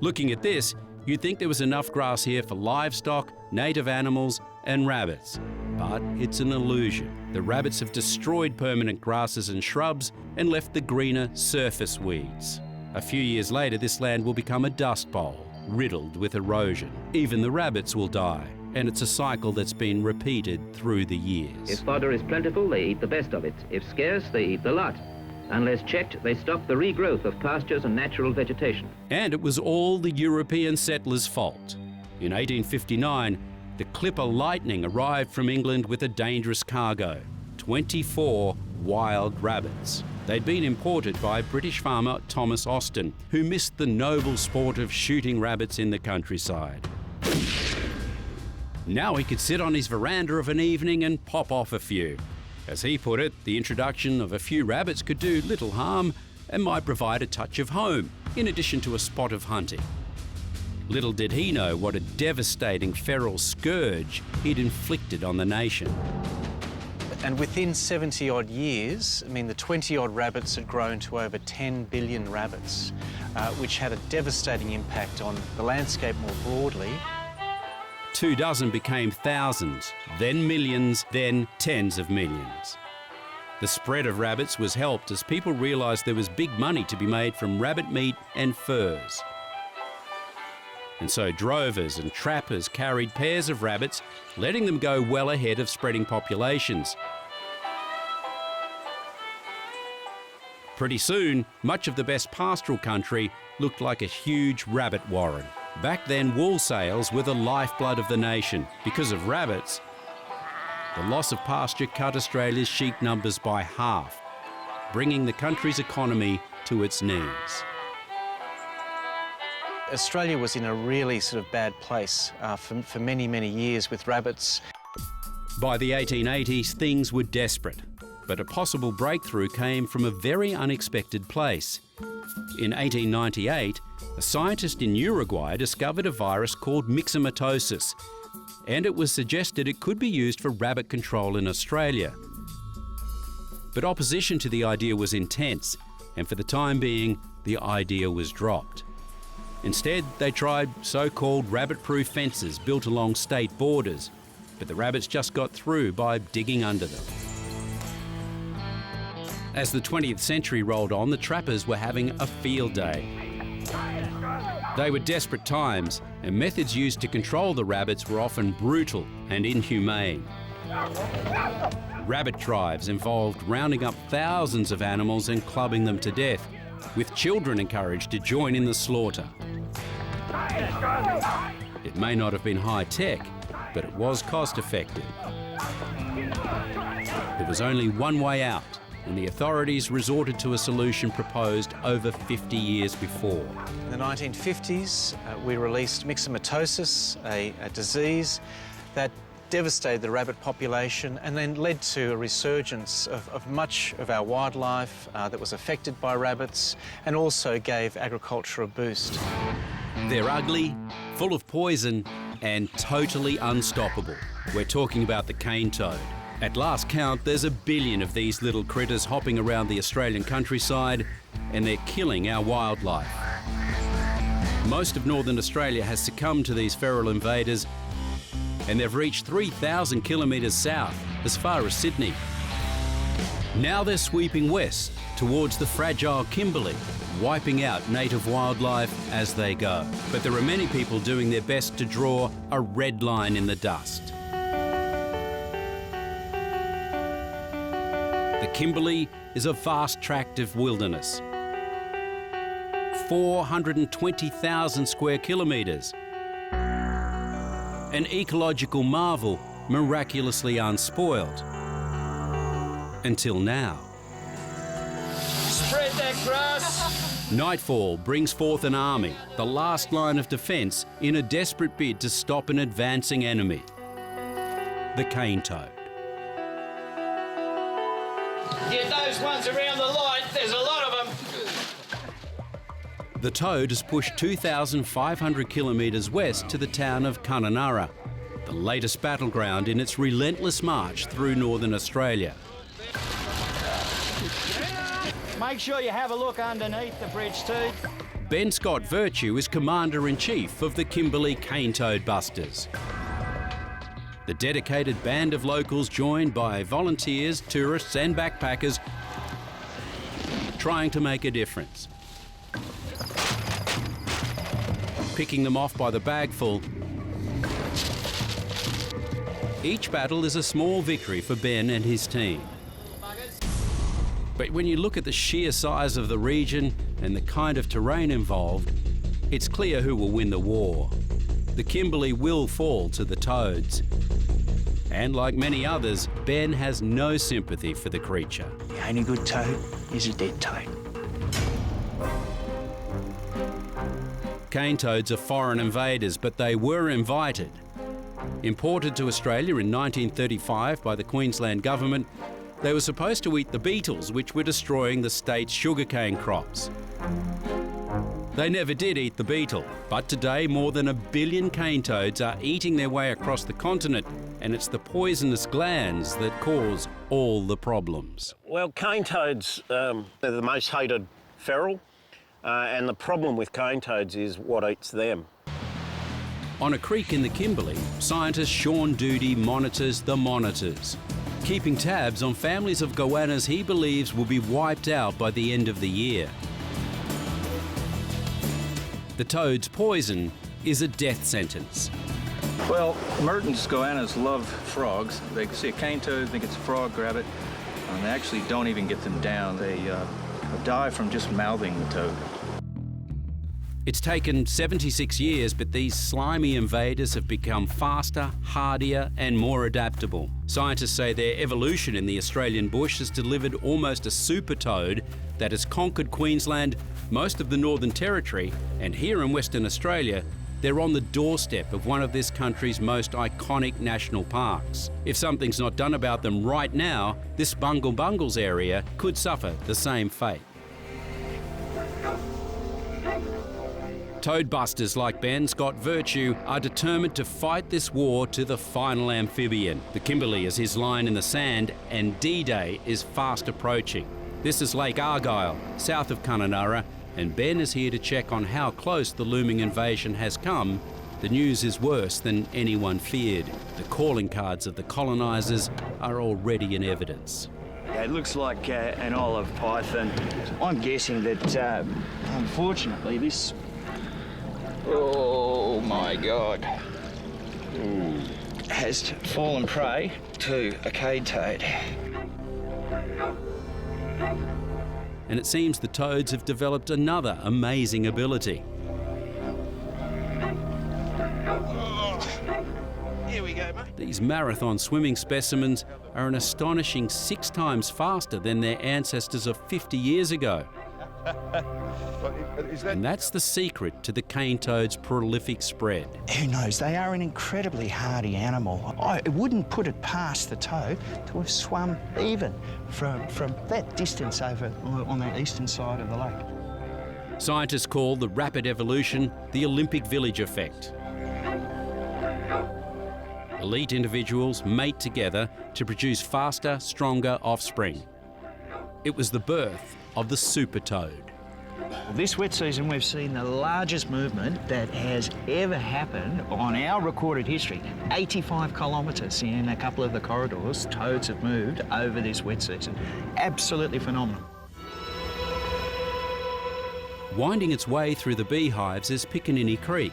Looking at this, you'd think there was enough grass here for livestock, native animals and rabbits. But it's an illusion. The rabbits have destroyed permanent grasses and shrubs and left the greener surface weeds. A few years later, this land will become a dust bowl, riddled with erosion. Even the rabbits will die, and it's a cycle that's been repeated through the years. If fodder is plentiful, they eat the best of it. If scarce, they eat the lot. Unless checked, they stop the regrowth of pastures and natural vegetation. And it was all the European settlers' fault. In 1859, the Clipper Lightning arrived from England with a dangerous cargo, 24 wild rabbits. They'd been imported by British farmer Thomas Austin, who missed the noble sport of shooting rabbits in the countryside. Now he could sit on his veranda of an evening and pop off a few. As he put it, the introduction of a few rabbits could do little harm and might provide a touch of home, in addition to a spot of hunting. Little did he know what a devastating feral scourge he'd inflicted on the nation. And within 70 odd years, I mean, the 20 odd rabbits had grown to over 10 billion rabbits, which had a devastating impact on the landscape more broadly. 24 became thousands, then millions, then tens of millions. The spread of rabbits was helped as people realised there was big money to be made from rabbit meat and furs. And so drovers and trappers carried pairs of rabbits, letting them go well ahead of spreading populations. Pretty soon, much of the best pastoral country looked like a huge rabbit warren. Back then, wool sales were the lifeblood of the nation. Because of rabbits, the loss of pasture cut Australia's sheep numbers by half, bringing the country's economy to its knees. Australia was in a really sort of bad place for many, many years with rabbits. By the 1880s, things were desperate, but a possible breakthrough came from a very unexpected place. In 1898, a scientist in Uruguay discovered a virus called myxomatosis, and it was suggested it could be used for rabbit control in Australia. But opposition to the idea was intense, and for the time being, the idea was dropped. Instead, they tried so-called rabbit-proof fences built along state borders, but the rabbits just got through by digging under them. As the 20th century rolled on, the trappers were having a field day. They were desperate times, and methods used to control the rabbits were often brutal and inhumane. Rabbit drives involved rounding up thousands of animals and clubbing them to death, with children encouraged to join in the slaughter. It may not have been high-tech, but it was cost-effective. There was only one way out, and the authorities resorted to a solution proposed over 50 years before. In the 1950s, we released myxomatosis, a disease that devastated the rabbit population and then led to a resurgence of much of our wildlife that was affected by rabbits, and also gave agriculture a boost. They're ugly, full of poison, and totally unstoppable. We're talking about the cane toad. At last count, there's 1 billion of these little critters hopping around the Australian countryside, and they're killing our wildlife. Most of northern Australia has succumbed to these feral invaders, and they've reached 3,000 kilometres south, as far as Sydney. Now they're sweeping west towards the fragile Kimberley, wiping out native wildlife as they go. But there are many people doing their best to draw a red line in the dust. The Kimberley is a vast tract of wilderness, 420,000 square kilometres. An ecological marvel, miraculously unspoiled. Until now. cross. Nightfall brings forth an army, the last line of defence, in a desperate bid to stop an advancing enemy, the cane toad. Get those ones around the light, there's a lot of them. The toad has pushed 2,500 kilometres west to the town of Kununurra, the latest battleground in its relentless march through northern Australia. Make sure you have a look underneath the bridge too. Ben Scott Virtue is Commander-in-Chief of the Kimberley Cane Toad Busters. The dedicated band of locals joined by volunteers, tourists and backpackers trying to make a difference. Picking them off by the bagful. Each battle is a small victory for Ben and his team. But when you look at the sheer size of the region and the kind of terrain involved, it's clear who will win the war. The Kimberley will fall to the toads. And like many others, Ben has no sympathy for the creature. The only good toad is a dead toad. Cane toads are foreign invaders, but they were invited. Imported to Australia in 1935 by the Queensland government, they were supposed to eat the beetles which were destroying the state's sugarcane crops. They never did eat the beetle, but today more than 1 billion cane toads are eating their way across the continent, and it's the poisonous glands that cause all the problems. Well, cane toads, they're the most hated feral, and the problem with cane toads is what eats them. On a creek in the Kimberley, scientist Sean Doody monitors the monitors, keeping tabs on families of goannas he believes will be wiped out by the end of the year. The toad's poison is a death sentence. Well, Merton's goannas love frogs. They see a cane toad, think it's a frog, grab it, and they actually don't even get them down. They die from just mouthing the toad. It's taken 76 years, but these slimy invaders have become faster, hardier and more adaptable. Scientists say their evolution in the Australian bush has delivered almost a super toad that has conquered Queensland, most of the Northern Territory, and here in Western Australia, they're on the doorstep of one of this country's most iconic national parks. If something's not done about them right now, this Bungle Bungles area could suffer the same fate. Toad busters like Ben Scott Virtue are determined to fight this war to the final amphibian. The Kimberley is his line in the sand, and D-Day is fast approaching. This is Lake Argyle, south of Kununurra, and Ben is here to check on how close the looming invasion has come. The news is worse than anyone feared. The calling cards of the colonisers are already in evidence. It looks like an olive python. I'm guessing that, unfortunately, this... Oh my God. Has fallen prey to a cane toad. And it seems the toads have developed another amazing ability. Here we go, mate. These marathon swimming specimens are an astonishing 6 times faster than their ancestors of 50 years ago. And that's the secret to the cane toad's prolific spread. Who knows? They are an incredibly hardy animal. I wouldn't put it past the toad to have swum even from that distance over on the eastern side of the lake. Scientists call the rapid evolution the Olympic Village effect. Elite individuals mate together to produce faster, stronger offspring. It was the birth of the super toad. This wet season, we've seen the largest movement that has ever happened on our recorded history. 85 kilometres in a couple of the corridors, toads have moved over this wet season. Absolutely phenomenal. Winding its way through the beehives is Piccaninny Creek,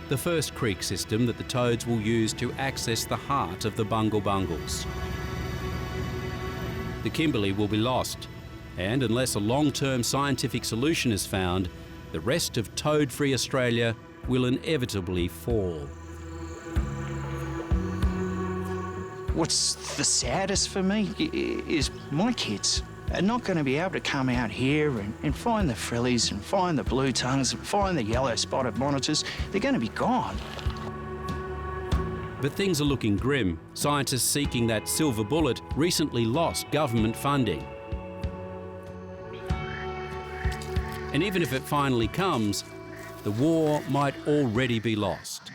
the first creek system that the toads will use to access the heart of the Bungle Bungles. The Kimberley will be lost, and unless a long-term scientific solution is found, the rest of toad-free Australia will inevitably fall. What's the saddest for me is my kids. are not going to be able to come out here and find the frillies and find the blue tongues and find the yellow spotted monitors. They're going to be gone. But things are looking grim. Scientists seeking that silver bullet recently lost government funding. And even if it finally comes, the war might already be lost.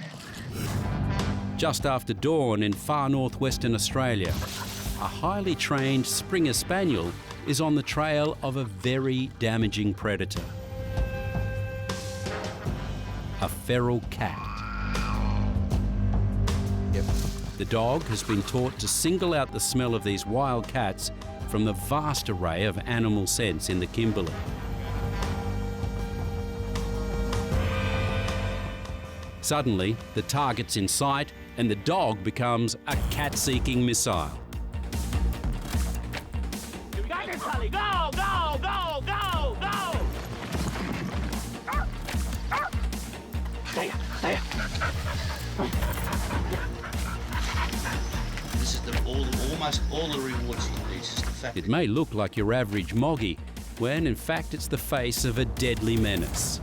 Just after dawn in far northwestern Australia, a highly trained Springer Spaniel is on the trail of a very damaging predator. A feral cat. The dog has been taught to single out the smell of these wild cats from the vast array of animal scents in the Kimberley. Suddenly, the target's in sight and the dog becomes a cat-seeking missile. You got this, Sally! Go, go, go, go, go! There. This is almost all the rewards he needs. Is the fact It may look like your average moggy, when in fact it's the face of a deadly menace.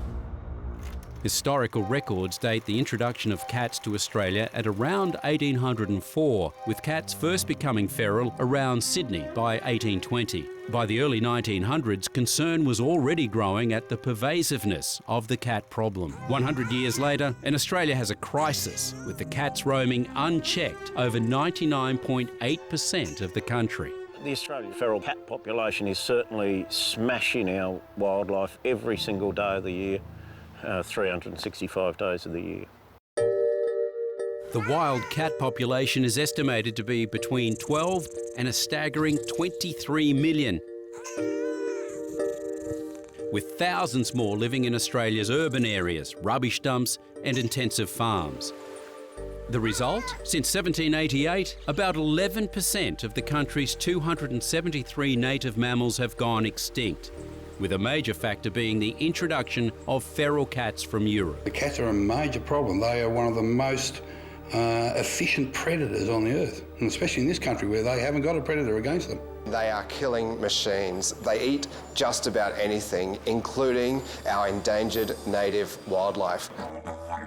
Historical records date the introduction of cats to Australia at around 1804, with cats first becoming feral around Sydney by 1820. By the early 1900s, concern was already growing at the pervasiveness of the cat problem. 100 years later, and Australia has a crisis, with the cats roaming unchecked over 99.8% of the country. The Australian feral cat population is certainly smashing our wildlife every single day of the year. 365 days of the year. The wild cat population is estimated to be between 12 and a staggering 23 million, with thousands more living in Australia's urban areas, rubbish dumps and intensive farms. The result? Since 1788, about 11% of the country's 273 native mammals have gone extinct, with a major factor being the introduction of feral cats from Europe. The cats are a major problem. They are one of the most efficient predators on the earth, and especially in this country where they haven't got a predator against them. They are killing machines. They eat just about anything, including our endangered native wildlife.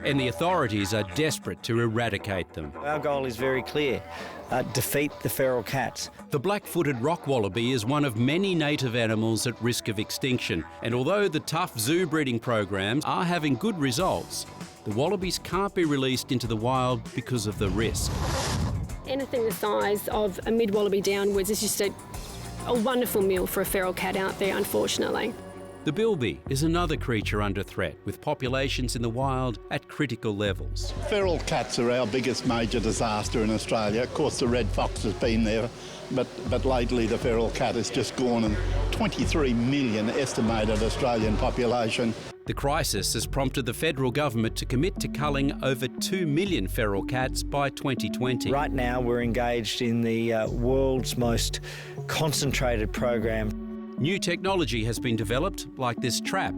And the authorities are desperate to eradicate them. Our goal is very clear. Defeat the feral cats. The black-footed rock wallaby is one of many native animals at risk of extinction, and although the tough zoo breeding programs are having good results, the wallabies can't be released into the wild because of the risk. Anything the size of a mid-wallaby downwards is just a wonderful meal for a feral cat out there, unfortunately. The bilby is another creature under threat, with populations in the wild at critical levels. Feral cats are our biggest major disaster in Australia. Of course, the red fox has been there, but lately the feral cat has just gone, and 23 million estimated Australian population. The crisis has prompted the federal government to commit to culling over 2 million feral cats by 2020. Right now, we're engaged in the world's most concentrated program. New technology has been developed, like this trap,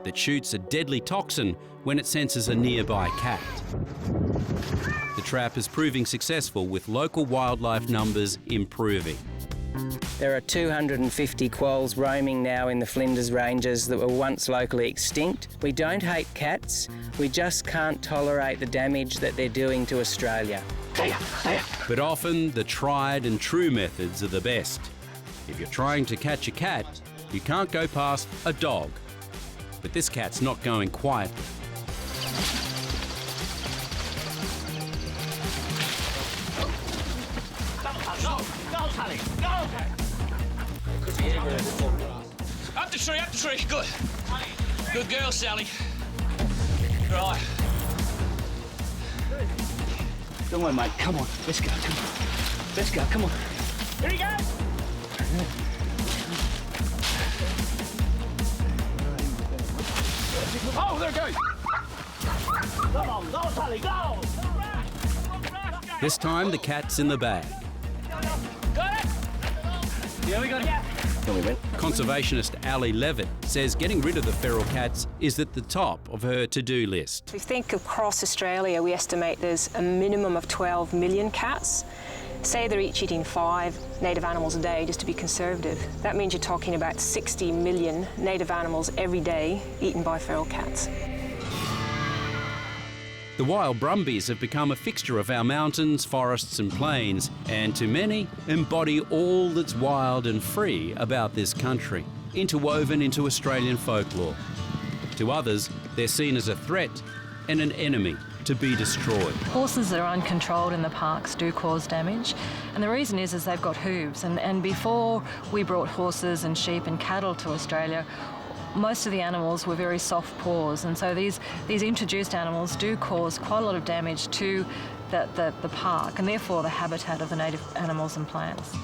that shoots a deadly toxin when it senses a nearby cat. The trap is proving successful, with local wildlife numbers improving. There are 250 quolls roaming now in the Flinders Ranges that were once locally extinct. We don't hate cats, we just can't tolerate the damage that they're doing to Australia. But often the tried and true methods are the best. If you're trying to catch a cat, you can't go past a dog. But this cat's not going quietly. Go, Sally! Go! Up the tree, good. Good girl, Sally. Right. Come on, mate, come on. Let's go, come on. Let's go, come on. Here he goes! Oh, there it goes! Come on, go, Sally, go! This time the cat's in the bag. Got it? Yeah, we got it. Conservationist Ali Levitt says getting rid of the feral cats is at the top of her to-do list. We think across Australia we estimate there's a minimum of 12 million cats, say they're each eating 5 native animals a day, just to be conservative, that means you're talking about 60 million native animals every day eaten by feral cats. The wild brumbies have become a fixture of our mountains, forests and plains, and to many embody all that's wild and free about this country, interwoven into Australian folklore. To others, they're seen as a threat and an enemy to be destroyed. Horses that are uncontrolled in the parks do cause damage, and the reason is they've got hooves, and before we brought horses and sheep and cattle to Australia, most of the animals were very soft paws, and so these introduced animals do cause quite a lot of damage to the park and therefore the habitat of the native animals and plants.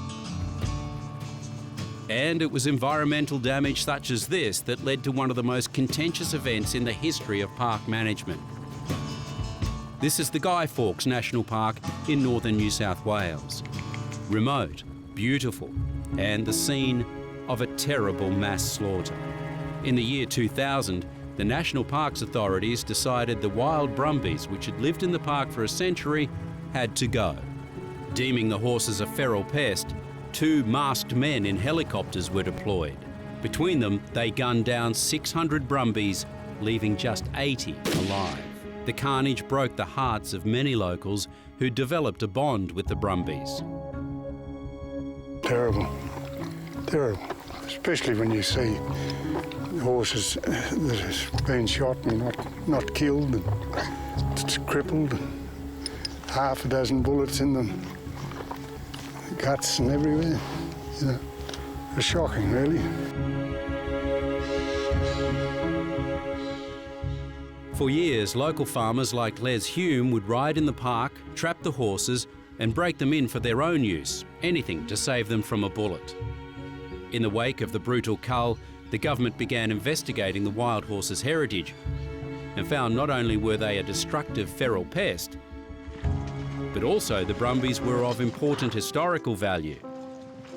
And it was environmental damage such as this that led to one of the most contentious events in the history of park management. This is the Guy Fawkes National Park in northern New South Wales. Remote, beautiful, and the scene of a terrible mass slaughter. In the year 2000, the National Parks authorities decided the wild brumbies, which had lived in the park for a century, had to go. Deeming the horses a feral pest, 2 masked men in helicopters were deployed. Between them, they gunned down 600 brumbies, leaving just 80 alive. The carnage broke the hearts of many locals who developed a bond with the brumbies. Terrible, terrible, especially when you see horses that have been shot and not killed, and it's crippled, and half a dozen bullets in them, guts and everywhere. You know, it's shocking, really. For years, local farmers like Les Hume would ride in the park, trap the horses and break them in for their own use, anything to save them from a bullet. In the wake of the brutal cull, the government began investigating the wild horse's heritage and found not only were they a destructive feral pest, but also the brumbies were of important historical value.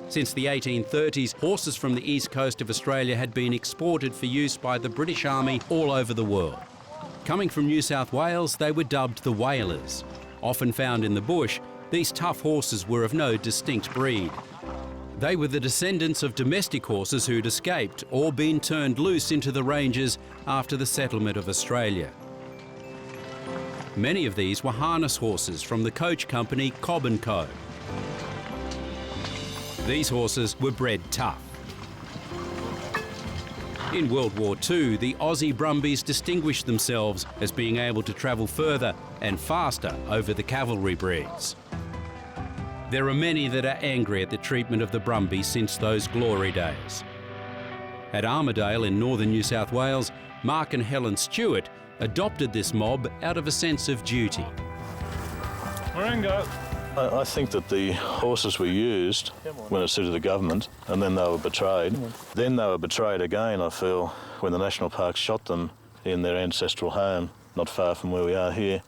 Since the 1830s, horses from the east coast of Australia had been exported for use by the British Army all over the world. Coming from New South Wales, they were dubbed the whalers. Often found in the bush, these tough horses were of no distinct breed. They were the descendants of domestic horses who'd escaped or been turned loose into the ranges after the settlement of Australia. Many of these were harness horses from the coach company Cobb & Co. These horses were bred tough. In World War II, the Aussie brumbies distinguished themselves as being able to travel further and faster over the cavalry breeds. There are many that are angry at the treatment of the brumby since those glory days. At Armidale in northern New South Wales, Mark and Helen Stewart adopted this mob out of a sense of duty. Marengo. I think that the horses were used when it suited the government, and then they were betrayed. Then they were betrayed again, I feel, when the National Park shot them in their ancestral home, not far from where we are here.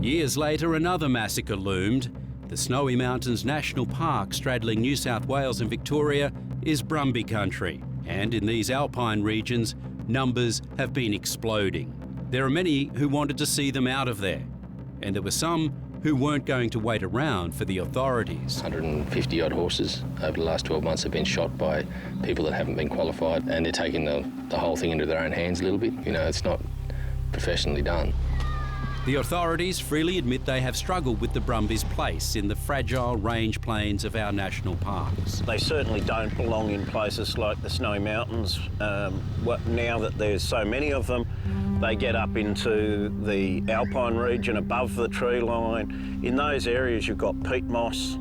Years later, another massacre loomed. The Snowy Mountains National Park, straddling New South Wales and Victoria, is brumby country, and in these alpine regions, numbers have been exploding. There are many who wanted to see them out of there, and there were some who weren't going to wait around for the authorities. 150 odd horses over the last 12 months have been shot by people that haven't been qualified, and they're taking the whole thing into their own hands a little bit. You know, it's not professionally done. The authorities freely admit they have struggled with the brumbies' place in the fragile range plains of our national parks. They certainly don't belong in places like the Snowy Mountains. Now that there's so many of them, they get up into the alpine region above the tree line. In those areas, you've got peat moss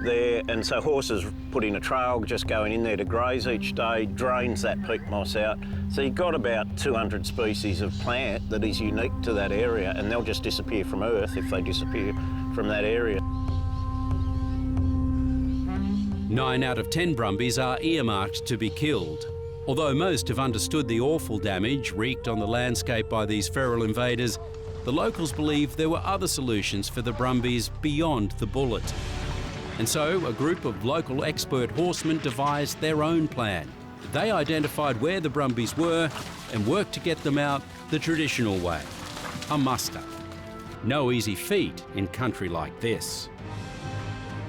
there, and so horses put in a trail just going in there to graze each day, drains that peat moss out. So you've got about 200 species of plant that is unique to that area, and they'll just disappear from Earth if they disappear from that area. 9 out of 10 brumbies are earmarked to be killed. Although most have understood the awful damage wreaked on the landscape by these feral invaders, the locals believe there were other solutions for the brumbies beyond the bullet. And so a group of local expert horsemen devised their own plan. They identified where the brumbies were and worked to get them out the traditional way, a muster. No easy feat in country like this.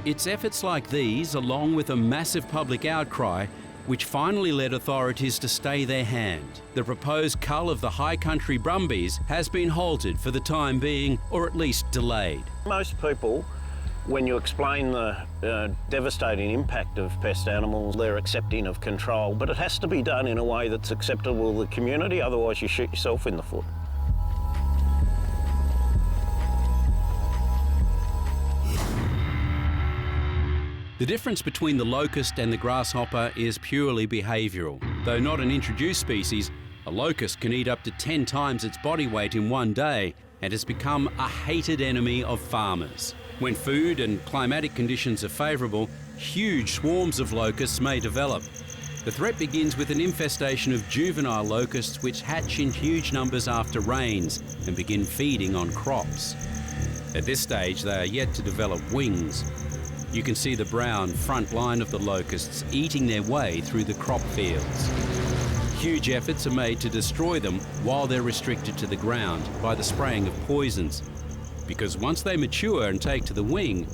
It's efforts like these, along with a massive public outcry, which finally led authorities to stay their hand. The proposed cull of the high country brumbies has been halted for the time being, or at least delayed. Most people, when you explain the devastating impact of pest animals, they're accepting of control, but it has to be done in a way that's acceptable to the community, otherwise you shoot yourself in the foot. The difference between the locust and the grasshopper is purely behavioural. Though not an introduced species, a locust can eat up to 10 times its body weight in one day and has become a hated enemy of farmers. When food and climatic conditions are favourable, huge swarms of locusts may develop. The threat begins with an infestation of juvenile locusts which hatch in huge numbers after rains and begin feeding on crops. At this stage, they are yet to develop wings. You can see the brown front line of the locusts eating their way through the crop fields. Huge efforts are made to destroy them while they're restricted to the ground by the spraying of poisons. Because once they mature and take to the wing,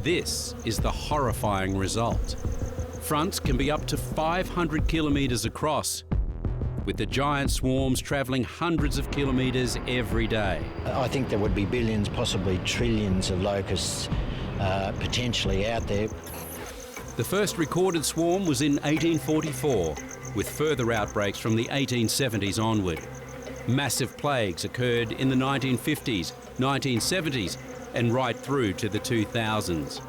this is the horrifying result. Fronts can be up to 500 kilometres across, with the giant swarms travelling hundreds of kilometres every day. I think there would be billions, possibly trillions of locusts potentially out there. The first recorded swarm was in 1844, with further outbreaks from the 1870s onward. Massive plagues occurred in the 1950s, 1970s, and right through to the 2000s.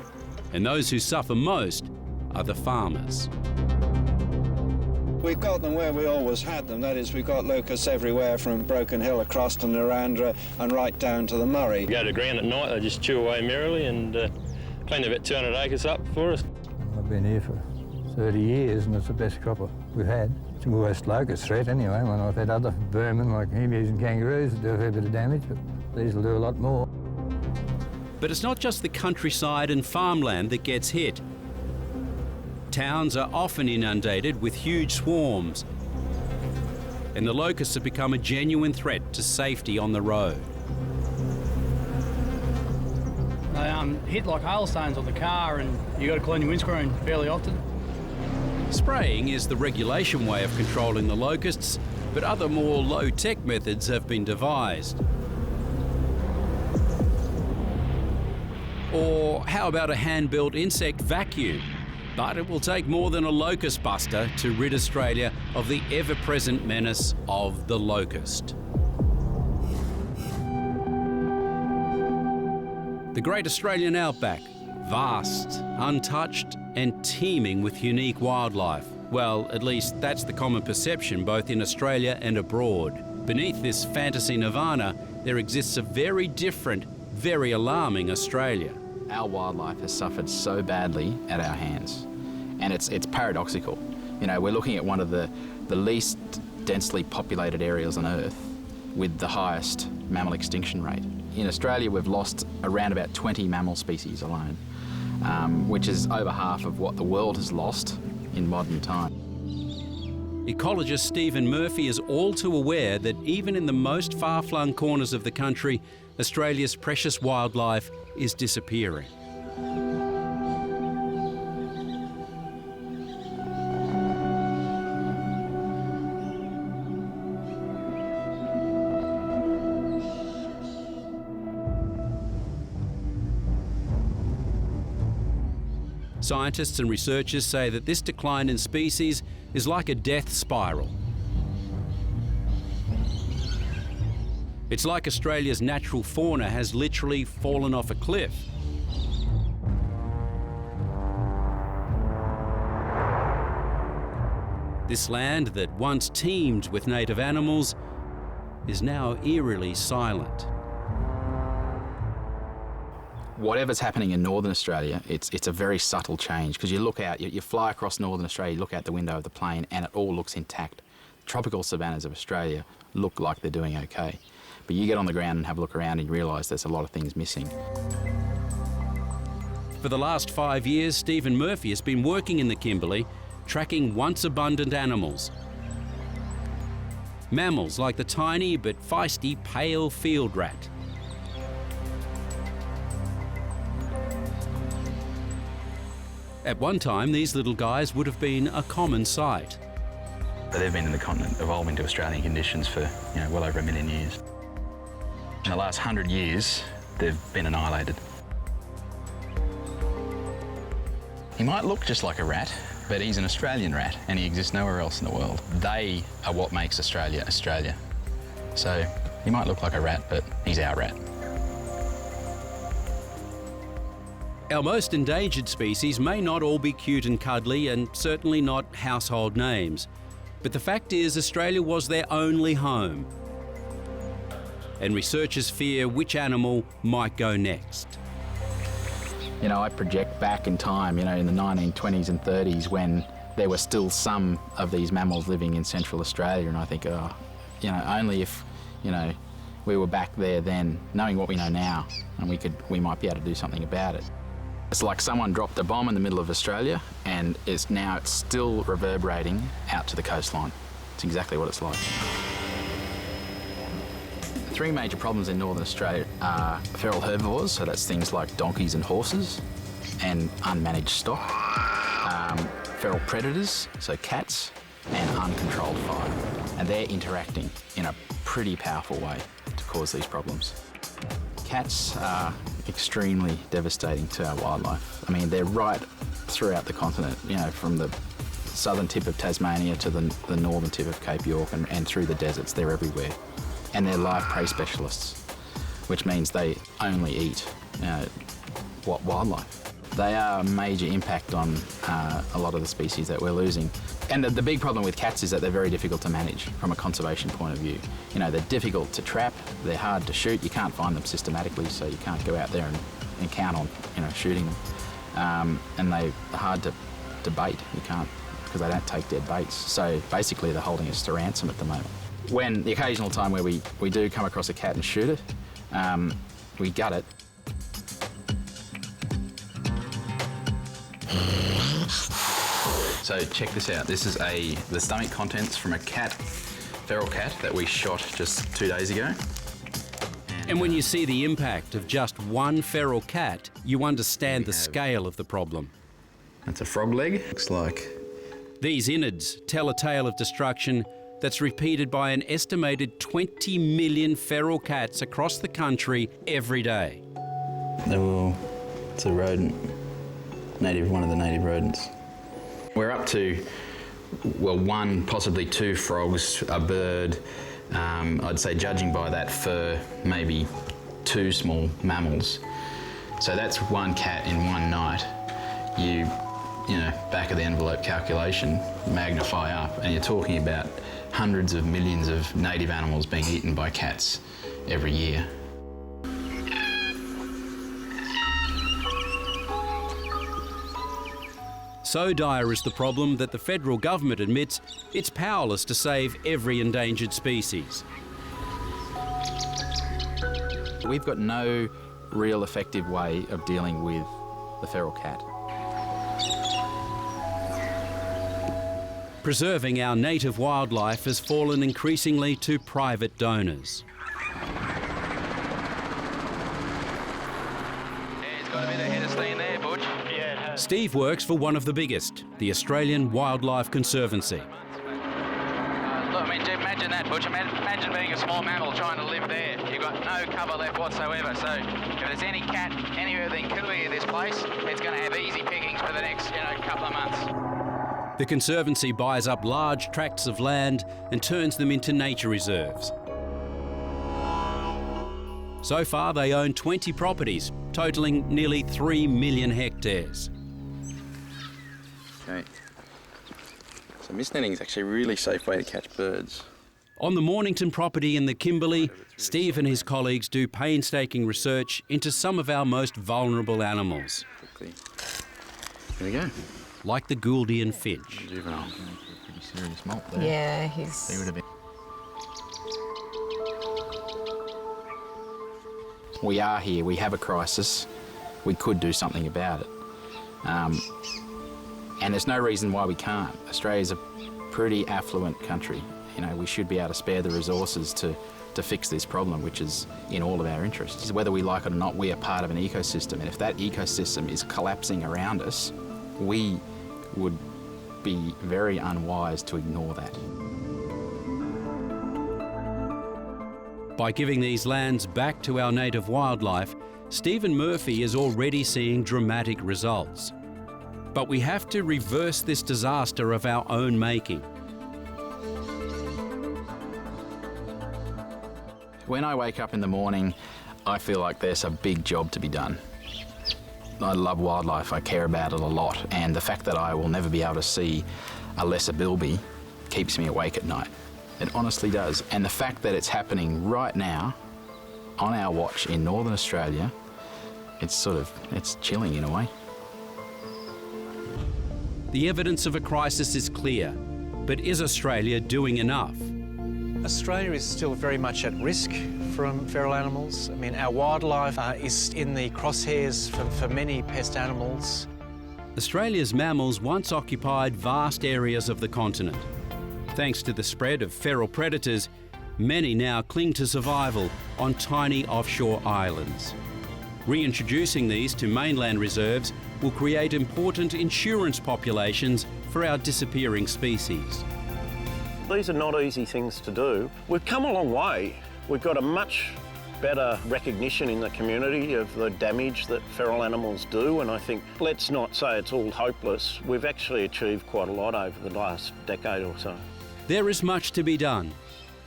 And those who suffer most are the farmers. We've got them where we always had them, that is, we've got locusts everywhere from Broken Hill across to Narrandera and right down to the Murray. We go to ground at night, they just chew away merrily and clean about 200 acres up for us. I've been here for 30 years and it's the best crop we've had. It's the worst locust threat anyway. When I've had other vermin like emus and kangaroos that do a fair bit of damage, but these will do a lot more. But it's not just the countryside and farmland that gets hit. Towns are often inundated with huge swarms, and the locusts have become a genuine threat to safety on the road. They hit like hailstones on the car, and you've got to clean your windscreen fairly often. Spraying is the regulation way of controlling the locusts, but other more low-tech methods have been devised. Or how about a hand-built insect vacuum? But it will take more than a locust buster to rid Australia of the ever-present menace of the locust. The Great Australian Outback, vast, untouched and teeming with unique wildlife. Well, at least that's the common perception both in Australia and abroad. Beneath this fantasy nirvana, there exists a very different, very alarming Australia. Our wildlife has suffered so badly at our hands, and it's paradoxical. You know, we're looking at one of the least densely populated areas on Earth with the highest mammal extinction rate. In Australia, we've lost around about 20 mammal species alone, which is over half of what the world has lost in modern time. Ecologist Stephen Murphy is all too aware that even in the most far-flung corners of the country, Australia's precious wildlife is disappearing. Scientists and researchers say that this decline in species is like a death spiral. It's like Australia's natural fauna has literally fallen off a cliff. This land that once teemed with native animals is now eerily silent. Whatever's happening in Northern Australia, it's a very subtle change, because you look out, you fly across Northern Australia, you look out the window of the plane and it all looks intact. Tropical savannas of Australia look like they're doing okay. But you get on the ground and have a look around and you realise there's a lot of things missing. For the last 5 years, Stephen Murphy has been working in the Kimberley, tracking once abundant animals. Mammals like the tiny but feisty pale field rat. At one time, these little guys would have been a common sight. They've been in the continent evolving to Australian conditions for well over 1 million years. In the last 100 years, they've been annihilated. He might look just like a rat, but he's an Australian rat and he exists nowhere else in the world. They are what makes Australia, Australia. So he might look like a rat, but he's our rat. Our most endangered species may not all be cute and cuddly and certainly not household names. But the fact is, Australia was their only home. And researchers fear which animal might go next. I project back in time, in the 1920s and 30s when there were still some of these mammals living in Central Australia, and I think, only if, we were back there then, knowing what we know now, and we might be able to do something about it. It's like someone dropped a bomb in the middle of Australia and it's still reverberating out to the coastline. It's exactly what it's like. Three major problems in Northern Australia are feral herbivores, so that's things like donkeys and horses, and unmanaged stock. Feral predators, so cats, and uncontrolled fire. And they're interacting in a pretty powerful way to cause these problems. Cats are extremely devastating to our wildlife. I mean, they're right throughout the continent, from the southern tip of Tasmania to the northern tip of Cape York and through the deserts. They're everywhere. And they're live prey specialists, which means they only eat wildlife. They are a major impact on a lot of the species that we're losing. And the big problem with cats is that they're very difficult to manage from a conservation point of view. They're difficult to trap, they're hard to shoot, you can't find them systematically, so you can't go out there and count on shooting them. And they're hard to bait, you can't, because they don't take dead baits. So basically they're holding us to ransom at the moment. When the occasional time where we do come across a cat and shoot it, we gut it. So check this out. This is the stomach contents from a feral cat that we shot just 2 days ago. And when you see the impact of just one feral cat, you understand the scale of the problem. That's a frog leg. Looks like. These innards tell a tale of destruction that's repeated by an estimated 20 million feral cats across the country every day. It's a rodent, one of the native rodents. We're up to, one, possibly 2 frogs, a bird, I'd say judging by that fur, maybe 2 small mammals. So that's 1 cat in one night. You back of the envelope calculation, magnify up, and you're talking about hundreds of millions of native animals being eaten by cats every year. So dire is the problem that the federal government admits it's powerless to save every endangered species. We've got no real effective way of dealing with the feral cat. Preserving our native wildlife has fallen increasingly to private donors. Steve works for one of the biggest, the Australian Wildlife Conservancy. Imagine that, Butch. Imagine being a small mammal trying to live there. You've got no cover left whatsoever. So if there's any cat anywhere within Cooey of this place, it's going to have easy pickings for the next couple of months. The Conservancy buys up large tracts of land and turns them into nature reserves. So far, they own 20 properties, totalling nearly 3 million hectares. Okay. So mist netting is actually a really safe way to catch birds. On the Mornington property in the Kimberley, Steve and his colleagues do painstaking research into some of our most vulnerable animals. Quickly. There we go. Like the Gouldian finch. Juvenile. Pretty serious molt there. Yeah, he's... He would have been. We are here, we have a crisis, we could do something about it. And there's no reason why we can't. Australia's a pretty affluent country. We should be able to spare the resources to fix this problem, which is in all of our interests. Whether we like it or not, we are part of an ecosystem, and if that ecosystem is collapsing around us, We would be very unwise to ignore that. By giving these lands back to our native wildlife, Stephen Murphy is already seeing dramatic results. But we have to reverse this disaster of our own making. When I wake up in the morning, I feel like there's a big job to be done. I love wildlife, I care about it a lot, and the fact that I will never be able to see a lesser bilby keeps me awake at night. It honestly does. And the fact that it's happening right now, on our watch in Northern Australia, it's chilling in a way. The evidence of a crisis is clear, but is Australia doing enough? Australia is still very much at risk from feral animals. I mean, our wildlife is in the crosshairs for many pest animals. Australia's mammals once occupied vast areas of the continent. Thanks to the spread of feral predators, many now cling to survival on tiny offshore islands. Reintroducing these to mainland reserves will create important insurance populations for our disappearing species. These are not easy things to do. We've come a long way. We've got a much better recognition in the community of the damage that feral animals do, and I think, let's not say it's all hopeless. We've actually achieved quite a lot over the last decade or so. There is much to be done,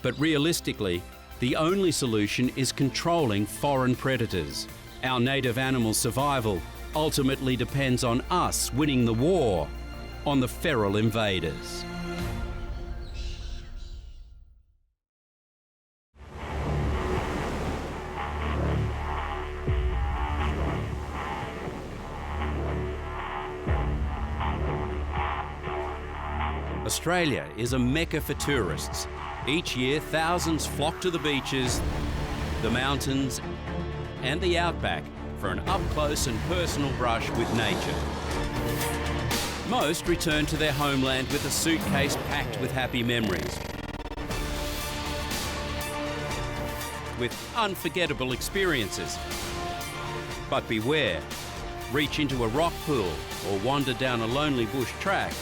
but realistically, the only solution is controlling foreign predators. Our native animal survival ultimately depends on us winning the war on the feral invaders. Australia is a mecca for tourists. Each year, thousands flock to the beaches, the mountains, and the outback for an up-close and personal brush with nature. Most return to their homeland with a suitcase packed with happy memories, with unforgettable experiences. But beware, reach into a rock pool or wander down a lonely bush track,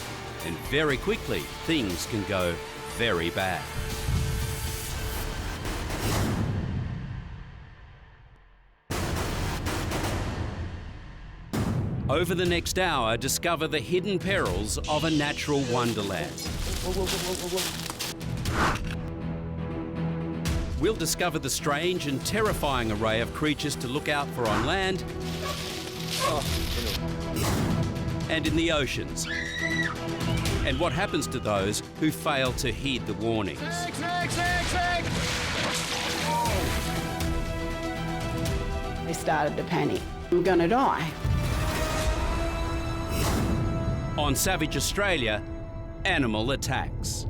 and very quickly things can go very bad. Over the next hour, discover the hidden perils of a natural wonderland. We'll discover the strange and terrifying array of creatures to look out for on land and in the oceans. And what happens to those who fail to heed the warnings. They started to panic. I'm gonna die. On Savage Australia, animal attacks.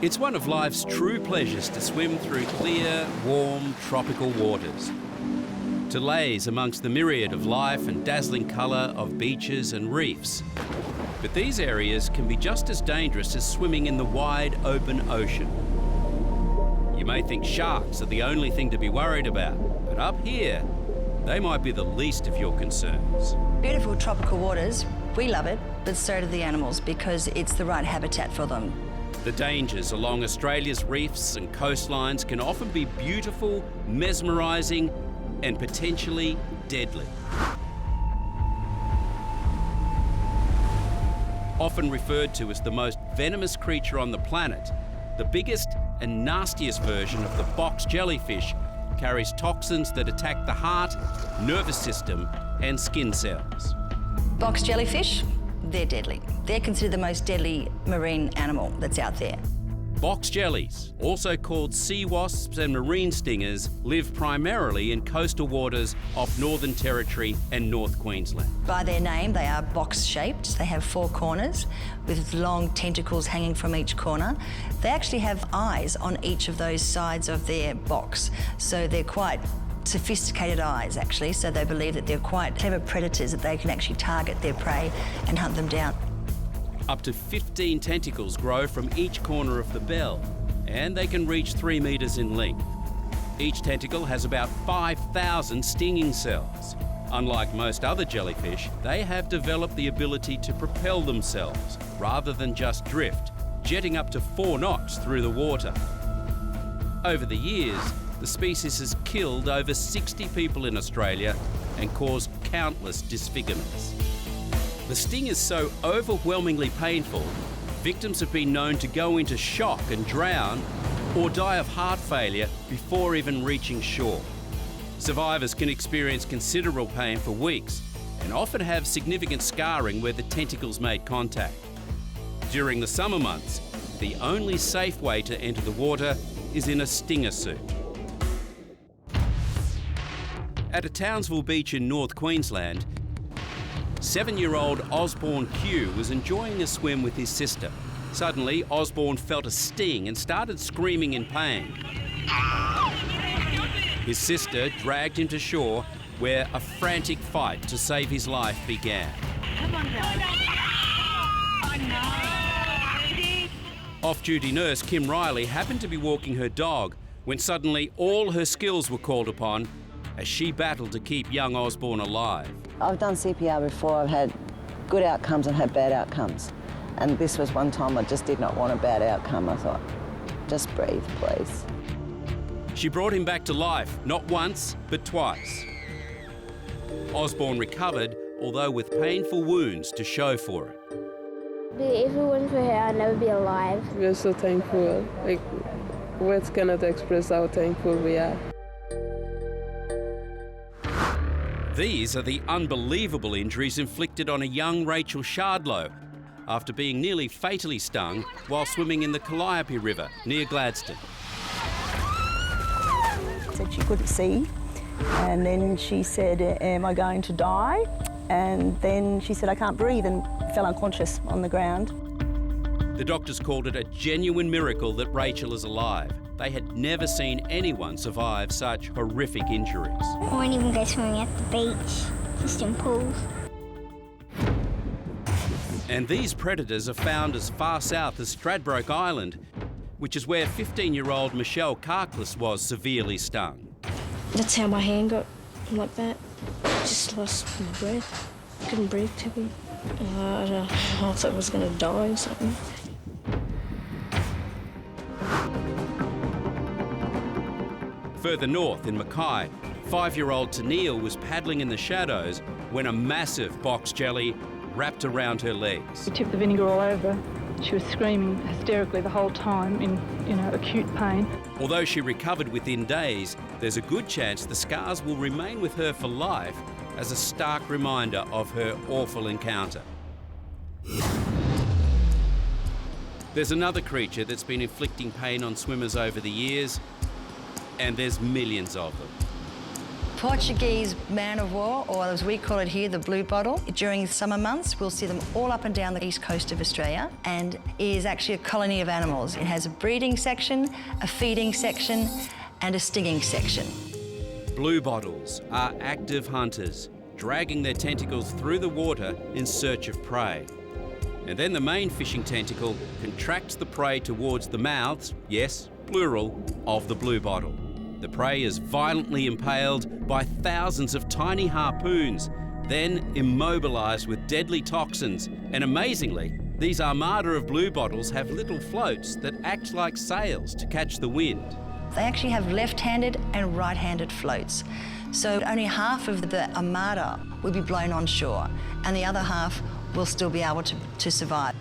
It's one of life's true pleasures to swim through clear, warm, tropical waters, to laze amongst the myriad of life and dazzling colour of beaches and reefs. But these areas can be just as dangerous as swimming in the wide open ocean. You may think sharks are the only thing to be worried about, but up here, they might be the least of your concerns. Beautiful tropical waters, we love it, but so do the animals because it's the right habitat for them. The dangers along Australia's reefs and coastlines can often be beautiful, mesmerising, and potentially deadly. Often referred to as the most venomous creature on the planet, the biggest and nastiest version of the box jellyfish carries toxins that attack the heart, nervous system, and skin cells. Box jellyfish, they're deadly. They're considered the most deadly marine animal that's out there. Box jellies, also called sea wasps and marine stingers, live primarily in coastal waters off Northern Territory and North Queensland. By their name, they are box-shaped. They have 4 corners with long tentacles hanging from each corner. They actually have eyes on each of those sides of their box, so they're quite sophisticated eyes, actually, so they believe that they're quite clever predators, that they can actually target their prey and hunt them down. Up to 15 tentacles grow from each corner of the bell, and they can reach 3 metres in length. Each tentacle has about 5,000 stinging cells. Unlike most other jellyfish, they have developed the ability to propel themselves rather than just drift, jetting up to 4 knots through the water. Over the years, the species has killed over 60 people in Australia and caused countless disfigurements. The sting is so overwhelmingly painful, victims have been known to go into shock and drown or die of heart failure before even reaching shore. Survivors can experience considerable pain for weeks and often have significant scarring where the tentacles made contact. During the summer months, the only safe way to enter the water is in a stinger suit. At a Townsville beach in North Queensland, 7-year-old Osborne Q was enjoying a swim with his sister. Suddenly, Osborne felt a sting and started screaming in pain. His sister dragged him to shore, where a frantic fight to save his life began. Off-duty nurse Kim Riley happened to be walking her dog when suddenly all her skills were called upon as she battled to keep young Osborne alive. I've done CPR before. I've had good outcomes and had bad outcomes. And this was one time I just did not want a bad outcome. I thought, just breathe, please. She brought him back to life, not once, but twice. Osborne recovered, although with painful wounds to show for it. If it weren't for her, I'd never be alive. We're so thankful. Like, words cannot express how thankful we are. These are the unbelievable injuries inflicted on a young Rachel Shardlow after being nearly fatally stung while swimming in the Calliope River near Gladstone. Said she couldn't see, and then she said, am I going to die? And then she said, I can't breathe, and fell unconscious on the ground. The doctors called it a genuine miracle that Rachel is alive. They had never seen anyone survive such horrific injuries. I won't even go swimming at the beach, just in pools. And these predators are found as far south as Stradbroke Island, which is where 15-year-old Michelle Carcless was severely stung. That's how my hand got like that. Just lost my breath. Couldn't breathe properly. I thought I was going to die or something. Further north in Mackay, 5-year-old Tennille was paddling in the shadows when a massive box jelly wrapped around her legs. We tipped the vinegar all over. She was screaming hysterically the whole time in, acute pain. Although she recovered within days, there's a good chance the scars will remain with her for life as a stark reminder of her awful encounter. There's another creature that's been inflicting pain on swimmers over the years, and there's millions of them. Portuguese man of war, or as we call it here, the blue bottle. During summer months, we'll see them all up and down the east coast of Australia, and is actually a colony of animals. It has a breeding section, a feeding section, and a stinging section. Blue bottles are active hunters, dragging their tentacles through the water in search of prey. And then the main fishing tentacle contracts the prey towards the mouths, yes, plural, of the blue bottle. The prey is violently impaled by thousands of tiny harpoons, then immobilised with deadly toxins. And amazingly, these armada of bluebottles have little floats that act like sails to catch the wind. They actually have left-handed and right-handed floats. So only half of the armada will be blown on shore, and the other half will still be able to survive.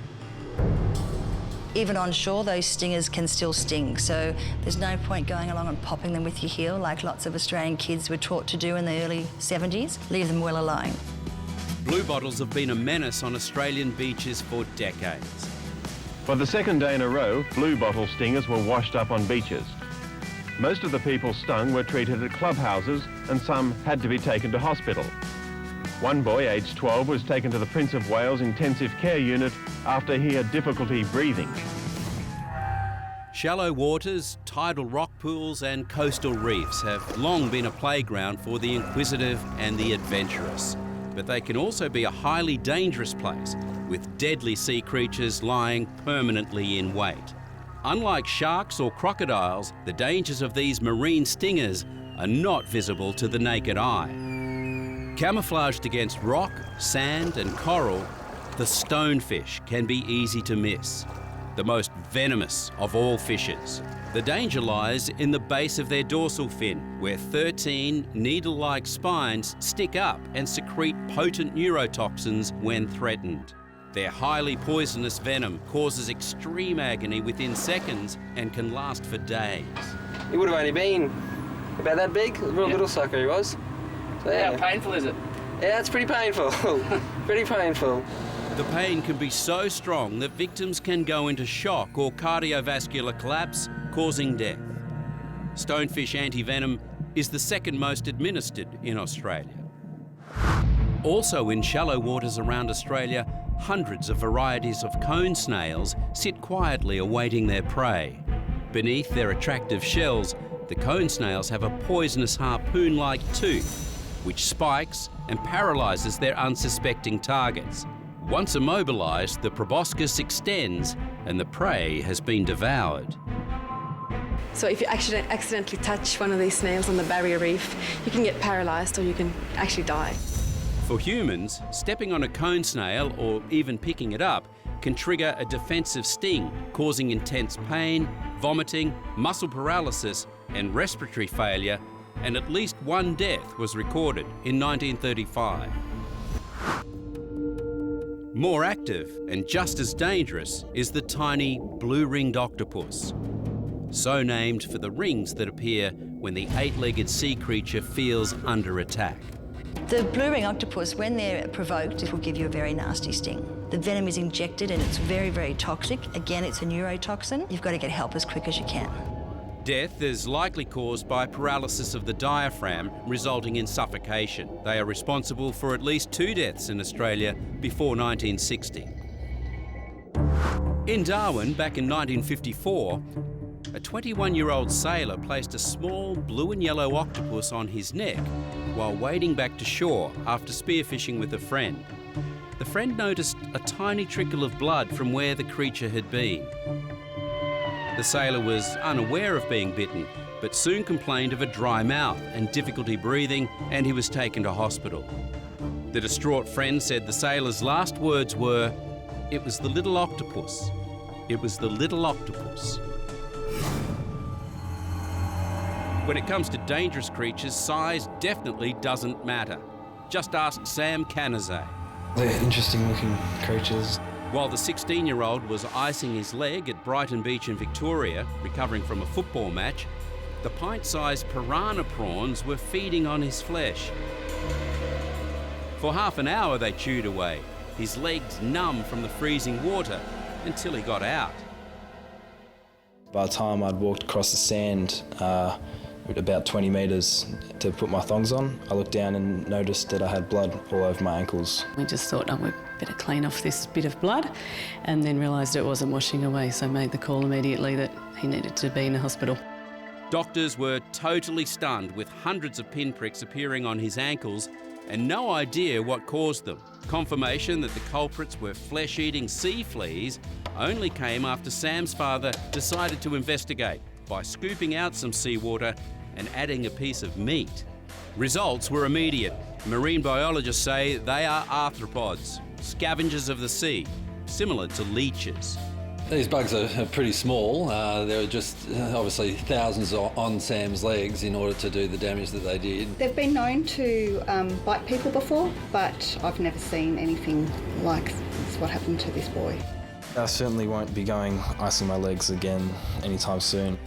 Even on shore, those stingers can still sting, so there's no point going along and popping them with your heel like lots of Australian kids were taught to do in the early 70s. Leave them well alone. Bluebottles have been a menace on Australian beaches for decades. For the second day in a row, bluebottle stingers were washed up on beaches. Most of the people stung were treated at clubhouses, and some had to be taken to hospital. One boy, aged 12, was taken to the Prince of Wales Intensive Care Unit after he had difficulty breathing. Shallow waters, tidal rock pools and coastal reefs have long been a playground for the inquisitive and the adventurous. But they can also be a highly dangerous place, with deadly sea creatures lying permanently in wait. Unlike sharks or crocodiles, the dangers of these marine stingers are not visible to the naked eye. Camouflaged against rock, sand and coral, the stonefish can be easy to miss, the most venomous of all fishes. The danger lies in the base of their dorsal fin, where 13 needle-like spines stick up and secrete potent neurotoxins when threatened. Their highly poisonous venom causes extreme agony within seconds and can last for days. He would have only been about that big, a real little sucker he was. So, yeah. How painful is it? Yeah, it's pretty painful. Pretty painful. The pain can be so strong that victims can go into shock or cardiovascular collapse, causing death. Stonefish antivenom is the second most administered in Australia. Also in shallow waters around Australia, hundreds of varieties of cone snails sit quietly awaiting their prey. Beneath their attractive shells, the cone snails have a poisonous harpoon-like tooth, which spikes and paralyses their unsuspecting targets. Once immobilised, the proboscis extends and the prey has been devoured. So if you actually accidentally touch one of these snails on the barrier reef, you can get paralysed or you can actually die. For humans, stepping on a cone snail or even picking it up can trigger a defensive sting, causing intense pain, vomiting, muscle paralysis and respiratory failure, and at least one death was recorded in 1935. More active and just as dangerous is the tiny blue-ringed octopus, so named for the rings that appear when the eight-legged sea creature feels under attack. The blue-ring octopus, when they're provoked, it will give you a very nasty sting. The venom is injected and it's very, very toxic. Again, it's a neurotoxin. You've got to get help as quick as you can. Death is likely caused by paralysis of the diaphragm, resulting in suffocation. They are responsible for at least 2 deaths in Australia before 1960. In Darwin, back in 1954, a 21-year-old sailor placed a small blue and yellow octopus on his neck while wading back to shore after spearfishing with a friend. The friend noticed a tiny trickle of blood from where the creature had been. The sailor was unaware of being bitten, but soon complained of a dry mouth and difficulty breathing, and he was taken to hospital. The distraught friend said the sailor's last words were, "It was the little octopus. It was the little octopus." When it comes to dangerous creatures, size definitely doesn't matter. Just ask Sam Canizay. They're interesting looking creatures. While the 16-year-old was icing his leg at Brighton Beach in Victoria, recovering from a football match, the pint-sized piranha prawns were feeding on his flesh. For half an hour they chewed away, his legs numb from the freezing water, until he got out. By the time I'd walked across the sand about 20 metres to put my thongs on, I looked down and noticed that I had blood all over my ankles. We just thought, oh, we better clean off this bit of blood, and then realised it wasn't washing away, so made the call immediately that he needed to be in a hospital. Doctors were totally stunned with hundreds of pinpricks appearing on his ankles and no idea what caused them. Confirmation that the culprits were flesh-eating sea fleas only came after Sam's father decided to investigate by scooping out some seawater and adding a piece of meat. Results were immediate. Marine biologists say they are arthropods, scavengers of the sea, similar to leeches. These bugs are pretty small. There were just obviously thousands on Sam's legs in order to do the damage that they did. They've been known to bite people before, but I've never seen anything like what happened to this boy. I certainly won't be going icing my legs again anytime soon.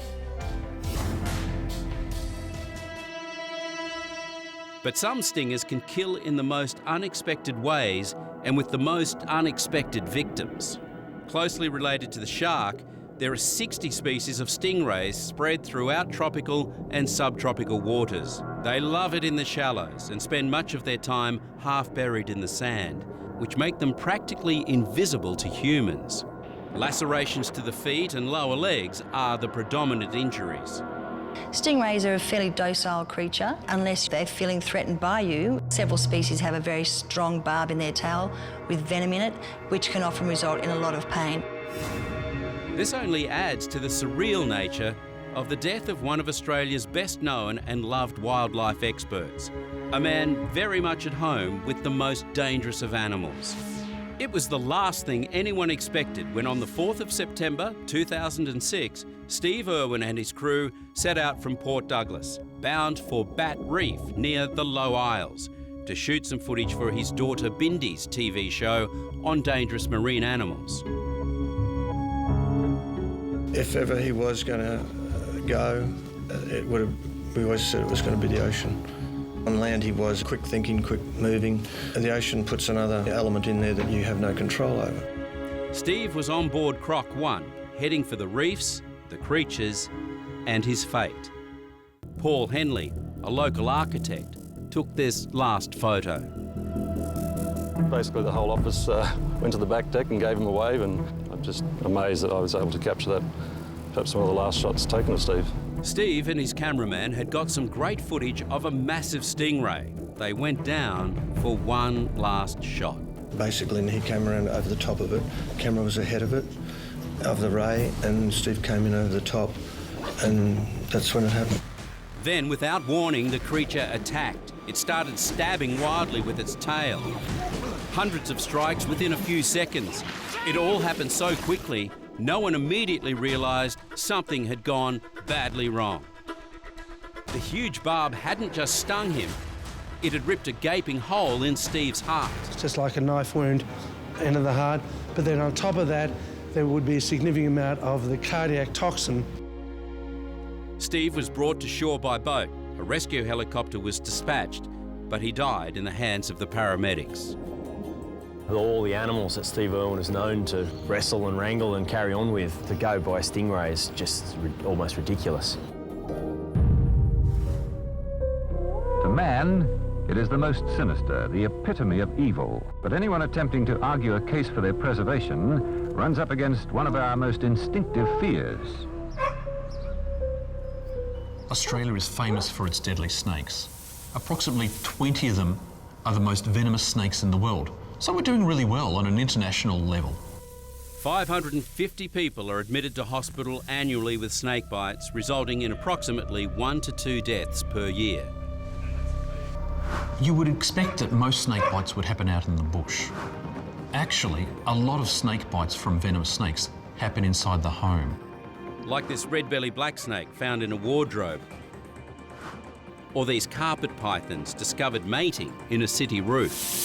But some stingers can kill in the most unexpected ways and with the most unexpected victims. Closely related to the shark, there are 60 species of stingrays spread throughout tropical and subtropical waters. They love it in the shallows and spend much of their time half buried in the sand, which make them practically invisible to humans. Lacerations to the feet and lower legs are the predominant injuries. Stingrays are a fairly docile creature unless they're feeling threatened by you. Several species have a very strong barb in their tail with venom in it, which can often result in a lot of pain. This only adds to the surreal nature of the death of one of Australia's best-known and loved wildlife experts, a man very much at home with the most dangerous of animals. It was the last thing anyone expected when on the 4th of September 2006, Steve Irwin and his crew set out from Port Douglas, bound for Bat Reef near the Low Isles, to shoot some footage for his daughter Bindi's TV show on dangerous marine animals. If ever he was going to go, we always said it was going to be the ocean. On land he was quick thinking, quick moving, and the ocean puts another element in there that you have no control over. Steve was on board Croc 1, heading for the reefs, the creatures and his fate. Paul Henley, a local architect, took this last photo. Basically the whole office went to the back deck and gave him a wave, and I'm just amazed that I was able to capture that. Perhaps one of the last shots taken of Steve. Steve and his cameraman had got some great footage of a massive stingray. They went down for one last shot. Basically he came around over the top of it, the camera was ahead of it, of the ray, and Steve came in over the top, and that's when it happened. Then, without warning, the creature attacked. It started stabbing wildly with its tail. Hundreds of strikes within a few seconds. It all happened so quickly, no one immediately realised something had gone badly wrong. The huge barb hadn't just stung him, it had ripped a gaping hole in Steve's heart. It's just like a knife wound, end of the heart, but then on top of that, there would be a significant amount of the cardiac toxin. Steve was brought to shore by boat. A rescue helicopter was dispatched, but he died in the hands of the paramedics. All the animals that Steve Irwin is known to wrestle and wrangle and carry on with, to go by a stingray is just almost ridiculous. To man, it is the most sinister, the epitome of evil. But anyone attempting to argue a case for their preservation runs up against one of our most instinctive fears. Australia is famous for its deadly snakes. Approximately 20 of them are the most venomous snakes in the world. So we're doing really well on an international level. 550 people are admitted to hospital annually with snake bites, resulting in approximately 1 to 2 deaths per year. You would expect that most snake bites would happen out in the bush. Actually, a lot of snake bites from venomous snakes happen inside the home. Like this red-belly black snake found in a wardrobe, or these carpet pythons discovered mating in a city roof.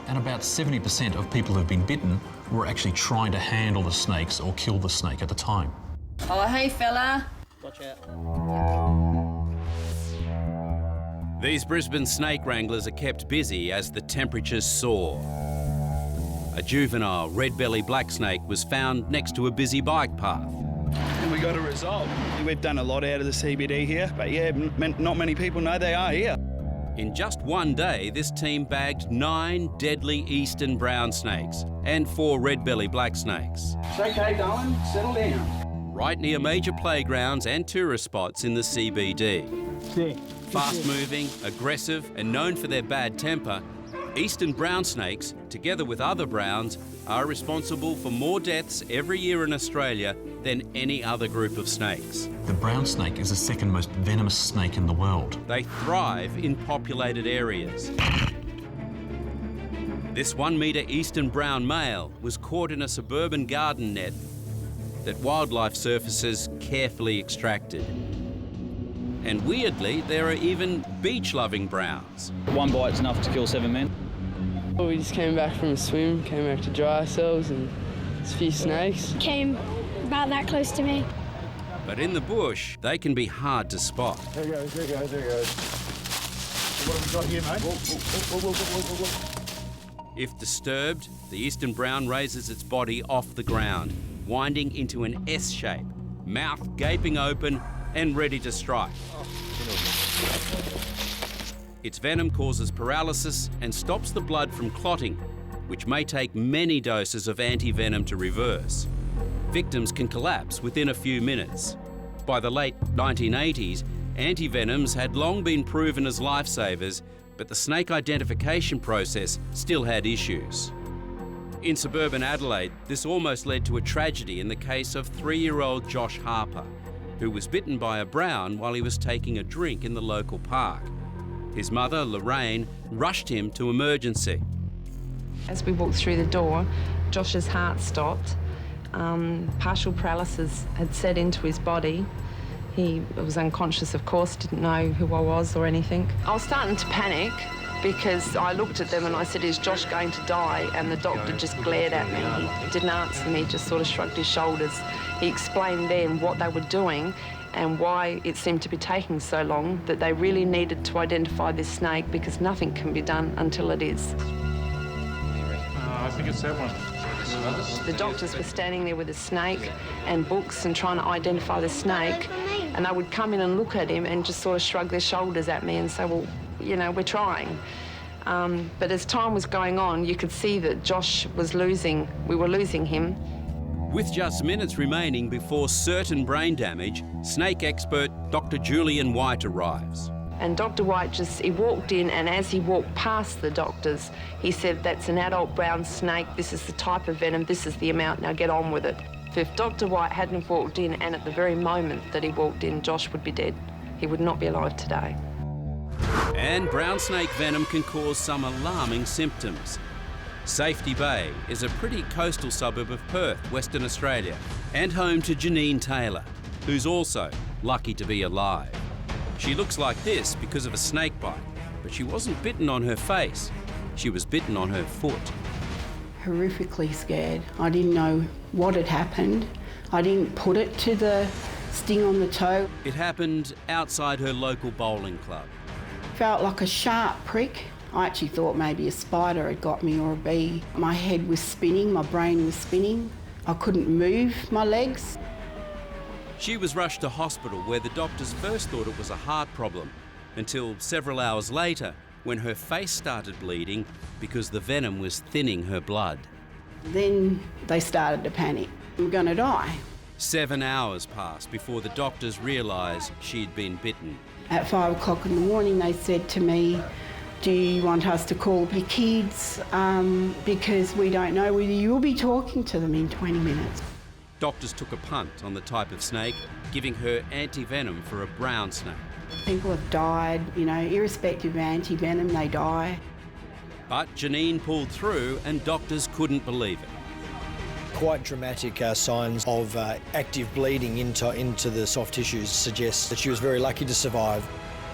And about 70% of people who've been bitten were actually trying to handle the snakes or kill the snake at the time. Oh, hey fella. Watch out. These Brisbane snake wranglers are kept busy as the temperatures soar. A juvenile red-belly black snake was found next to a busy bike path. And we got a result. We've done a lot out of the CBD here, but yeah, not many people know they are here. In just one day, this team bagged 9 deadly eastern brown snakes and 4 red-belly black snakes. It's okay, darling. Settle down. Right near major playgrounds and tourist spots in the CBD. Fast-moving, aggressive and known for their bad temper, eastern brown snakes, together with other browns, are responsible for more deaths every year in Australia than any other group of snakes. The brown snake is the second most venomous snake in the world. They thrive in populated areas. This 1-metre eastern brown male was caught in a suburban garden net that wildlife surfacers carefully extracted. And weirdly, there are even beach-loving browns. One bite's enough to kill 7 men. We just came back from a swim, came back to dry ourselves, and there's a few snakes. Came about that close to me. But in the bush, they can be hard to spot. There he goes, there he goes, there he goes. What have we got here, mate? If disturbed, the eastern brown raises its body off the ground, winding into an S shape, mouth gaping open and ready to strike. Its venom causes paralysis and stops the blood from clotting, which may take many doses of anti-venom to reverse. Victims can collapse within a few minutes. By the late 1980s, anti-venoms had long been proven as lifesavers, but the snake identification process still had issues. In suburban Adelaide, this almost led to a tragedy in the case of 3-year-old Josh Harper, who was bitten by a brown while he was taking a drink in the local park. His mother, Lorraine, rushed him to emergency. As we walked through the door, Josh's heart stopped. Partial paralysis had set into his body. He was unconscious, of course, didn't know who I was or anything. I was starting to panic because I looked at them and I said, "Is Josh going to die?" And the doctor just glared at me. He didn't answer me, just sort of shrugged his shoulders. He explained then what they were doing and why it seemed to be taking so long, that they really needed to identify this snake because nothing can be done until it is. I think it's that one. The doctors were standing there with a snake and books and trying to identify the snake, and they would come in and look at him and just sort of shrug their shoulders at me and say, "Well, you know, we're trying." But as time was going on, you could see that Josh was losing, we were losing him. With just minutes remaining before certain brain damage, snake expert Dr. Julian White arrives. And Dr. White he walked in, and as he walked past the doctors, he said, "That's an adult brown snake, this is the type of venom, this is the amount, now get on with it." If Dr. White hadn't walked in, and at the very moment that he walked in, Josh would be dead. He would not be alive today. And brown snake venom can cause some alarming symptoms. Safety Bay is a pretty coastal suburb of Perth, Western Australia, and home to Janine Taylor, who's also lucky to be alive. She looks like this because of a snake bite, but she wasn't bitten on her face. She was bitten on her foot. Horrifically scared. I didn't know what had happened. I didn't put it to the sting on the toe. It happened outside her local bowling club. Felt like a sharp prick. I actually thought maybe a spider had got me or a bee. My head was spinning, my brain was spinning. I couldn't move my legs. She was rushed to hospital where the doctors first thought it was a heart problem, until several hours later when her face started bleeding because the venom was thinning her blood. Then they started to panic. I'm going to die. 7 hours passed before the doctors realised she'd been bitten. At 5 o'clock in the morning they said to me, "Do you want us to call the kids? Because we don't know whether you'll be talking to them in 20 minutes. Doctors took a punt on the type of snake, giving her anti-venom for a brown snake. People have died, you know, irrespective of anti-venom, they die. But Janine pulled through and doctors couldn't believe it. Quite dramatic signs of active bleeding into the soft tissues suggests that she was very lucky to survive.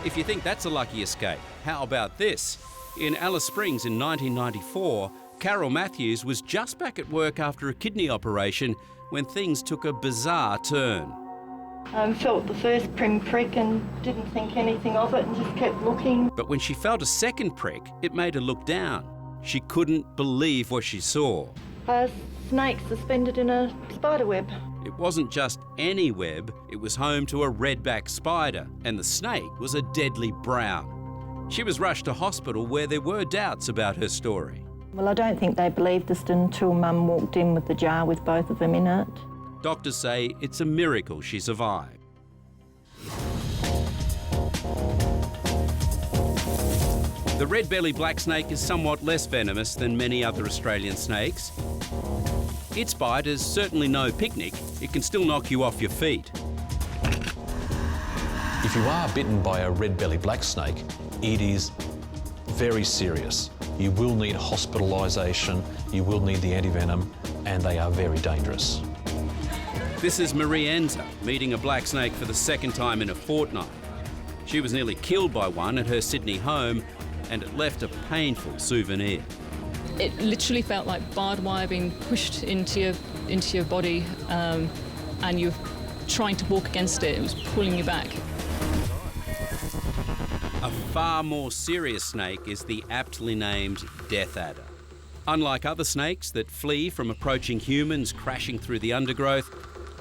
If you think that's a lucky escape, how about this? In Alice Springs in 1994, Carol Matthews was just back at work after a kidney operation when things took a bizarre turn. Felt the first prick and didn't think anything of it and just kept looking. But when she felt a second prick, it made her look down. She couldn't believe what she saw. A snake suspended in a spider web. It wasn't just any web, it was home to a redback spider, and the snake was a deadly brown. She was rushed to hospital where there were doubts about her story. Well, I don't think they believed us until Mum walked in with the jar with both of them in it. Doctors say it's a miracle she survived. The red-bellied black snake is somewhat less venomous than many other Australian snakes. Its bite is certainly no picnic. It can still knock you off your feet. If you are bitten by a red-bellied black snake, it is very serious. You will need hospitalisation, you will need the antivenom, and they are very dangerous. This is Marie Enza meeting a black snake for the second time in a fortnight. She was nearly killed by one at her Sydney home, and it left a painful souvenir. It literally felt like barbed wire being pushed into your body, and you're trying to walk against it. It was pulling you back. A far more serious snake is the aptly named death adder. Unlike other snakes that flee from approaching humans crashing through the undergrowth,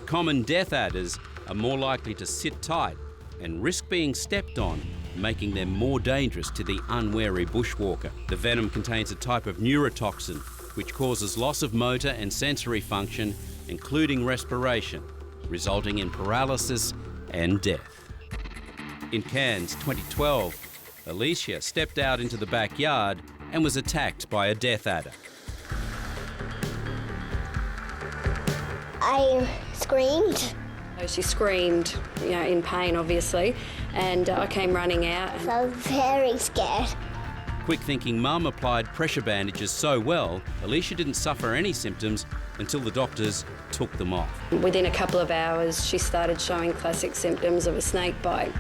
common death adders are more likely to sit tight and risk being stepped on, making them more dangerous to the unwary bushwalker. The venom contains a type of neurotoxin which causes loss of motor and sensory function, including respiration, resulting in paralysis and death. In Cairns 2012, Alicia stepped out into the backyard and was attacked by a death adder. I screamed. She screamed, you know, in pain, obviously, and I came running out. So I was very scared. Quick-thinking mum applied pressure bandages so well, Alicia didn't suffer any symptoms until the doctors took them off. Within a couple of hours, she started showing classic symptoms of a snake bite.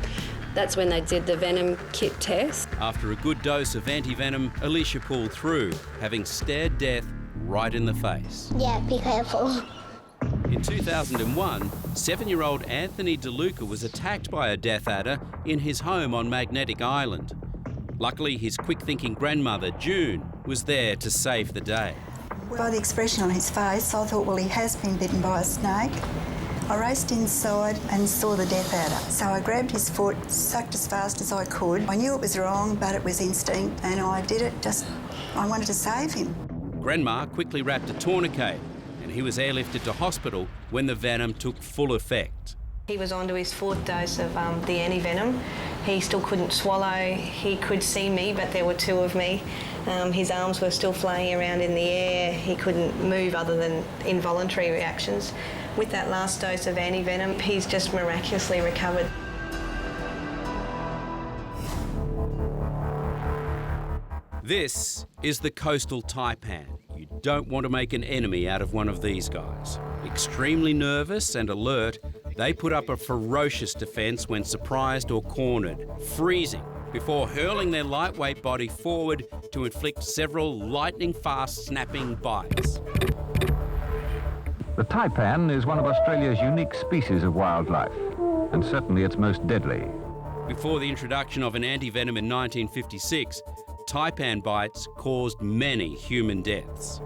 That's when they did the venom kit test. After a good dose of anti-venom, Alicia pulled through, having stared death right in the face. Yeah, be careful. In 2001, 7-year-old Anthony DeLuca was attacked by a death adder in his home on Magnetic Island. Luckily, his quick-thinking grandmother, June, was there to save the day. By the expression on his face, I thought, well, he has been bitten by a snake. I raced inside and saw the death adder. So I grabbed his foot, sucked as fast as I could. I knew it was wrong, but it was instinct, and I did it I wanted to save him. Grandma quickly wrapped a tourniquet, and he was airlifted to hospital when the venom took full effect. He was on to his 4th dose of the anti-venom. He still couldn't swallow. He could see me, but there were 2 of me. His arms were still flying around in the air. He couldn't move other than involuntary reactions. With that last dose of anti-venom, he's just miraculously recovered. This is the coastal taipan. You don't want to make an enemy out of one of these guys. Extremely nervous and alert, they put up a ferocious defence when surprised or cornered, freezing before hurling their lightweight body forward to inflict several lightning-fast snapping bites. The taipan is one of Australia's unique species of wildlife, and certainly its most deadly. Before the introduction of an anti-venom in 1956, taipan bites caused many human deaths.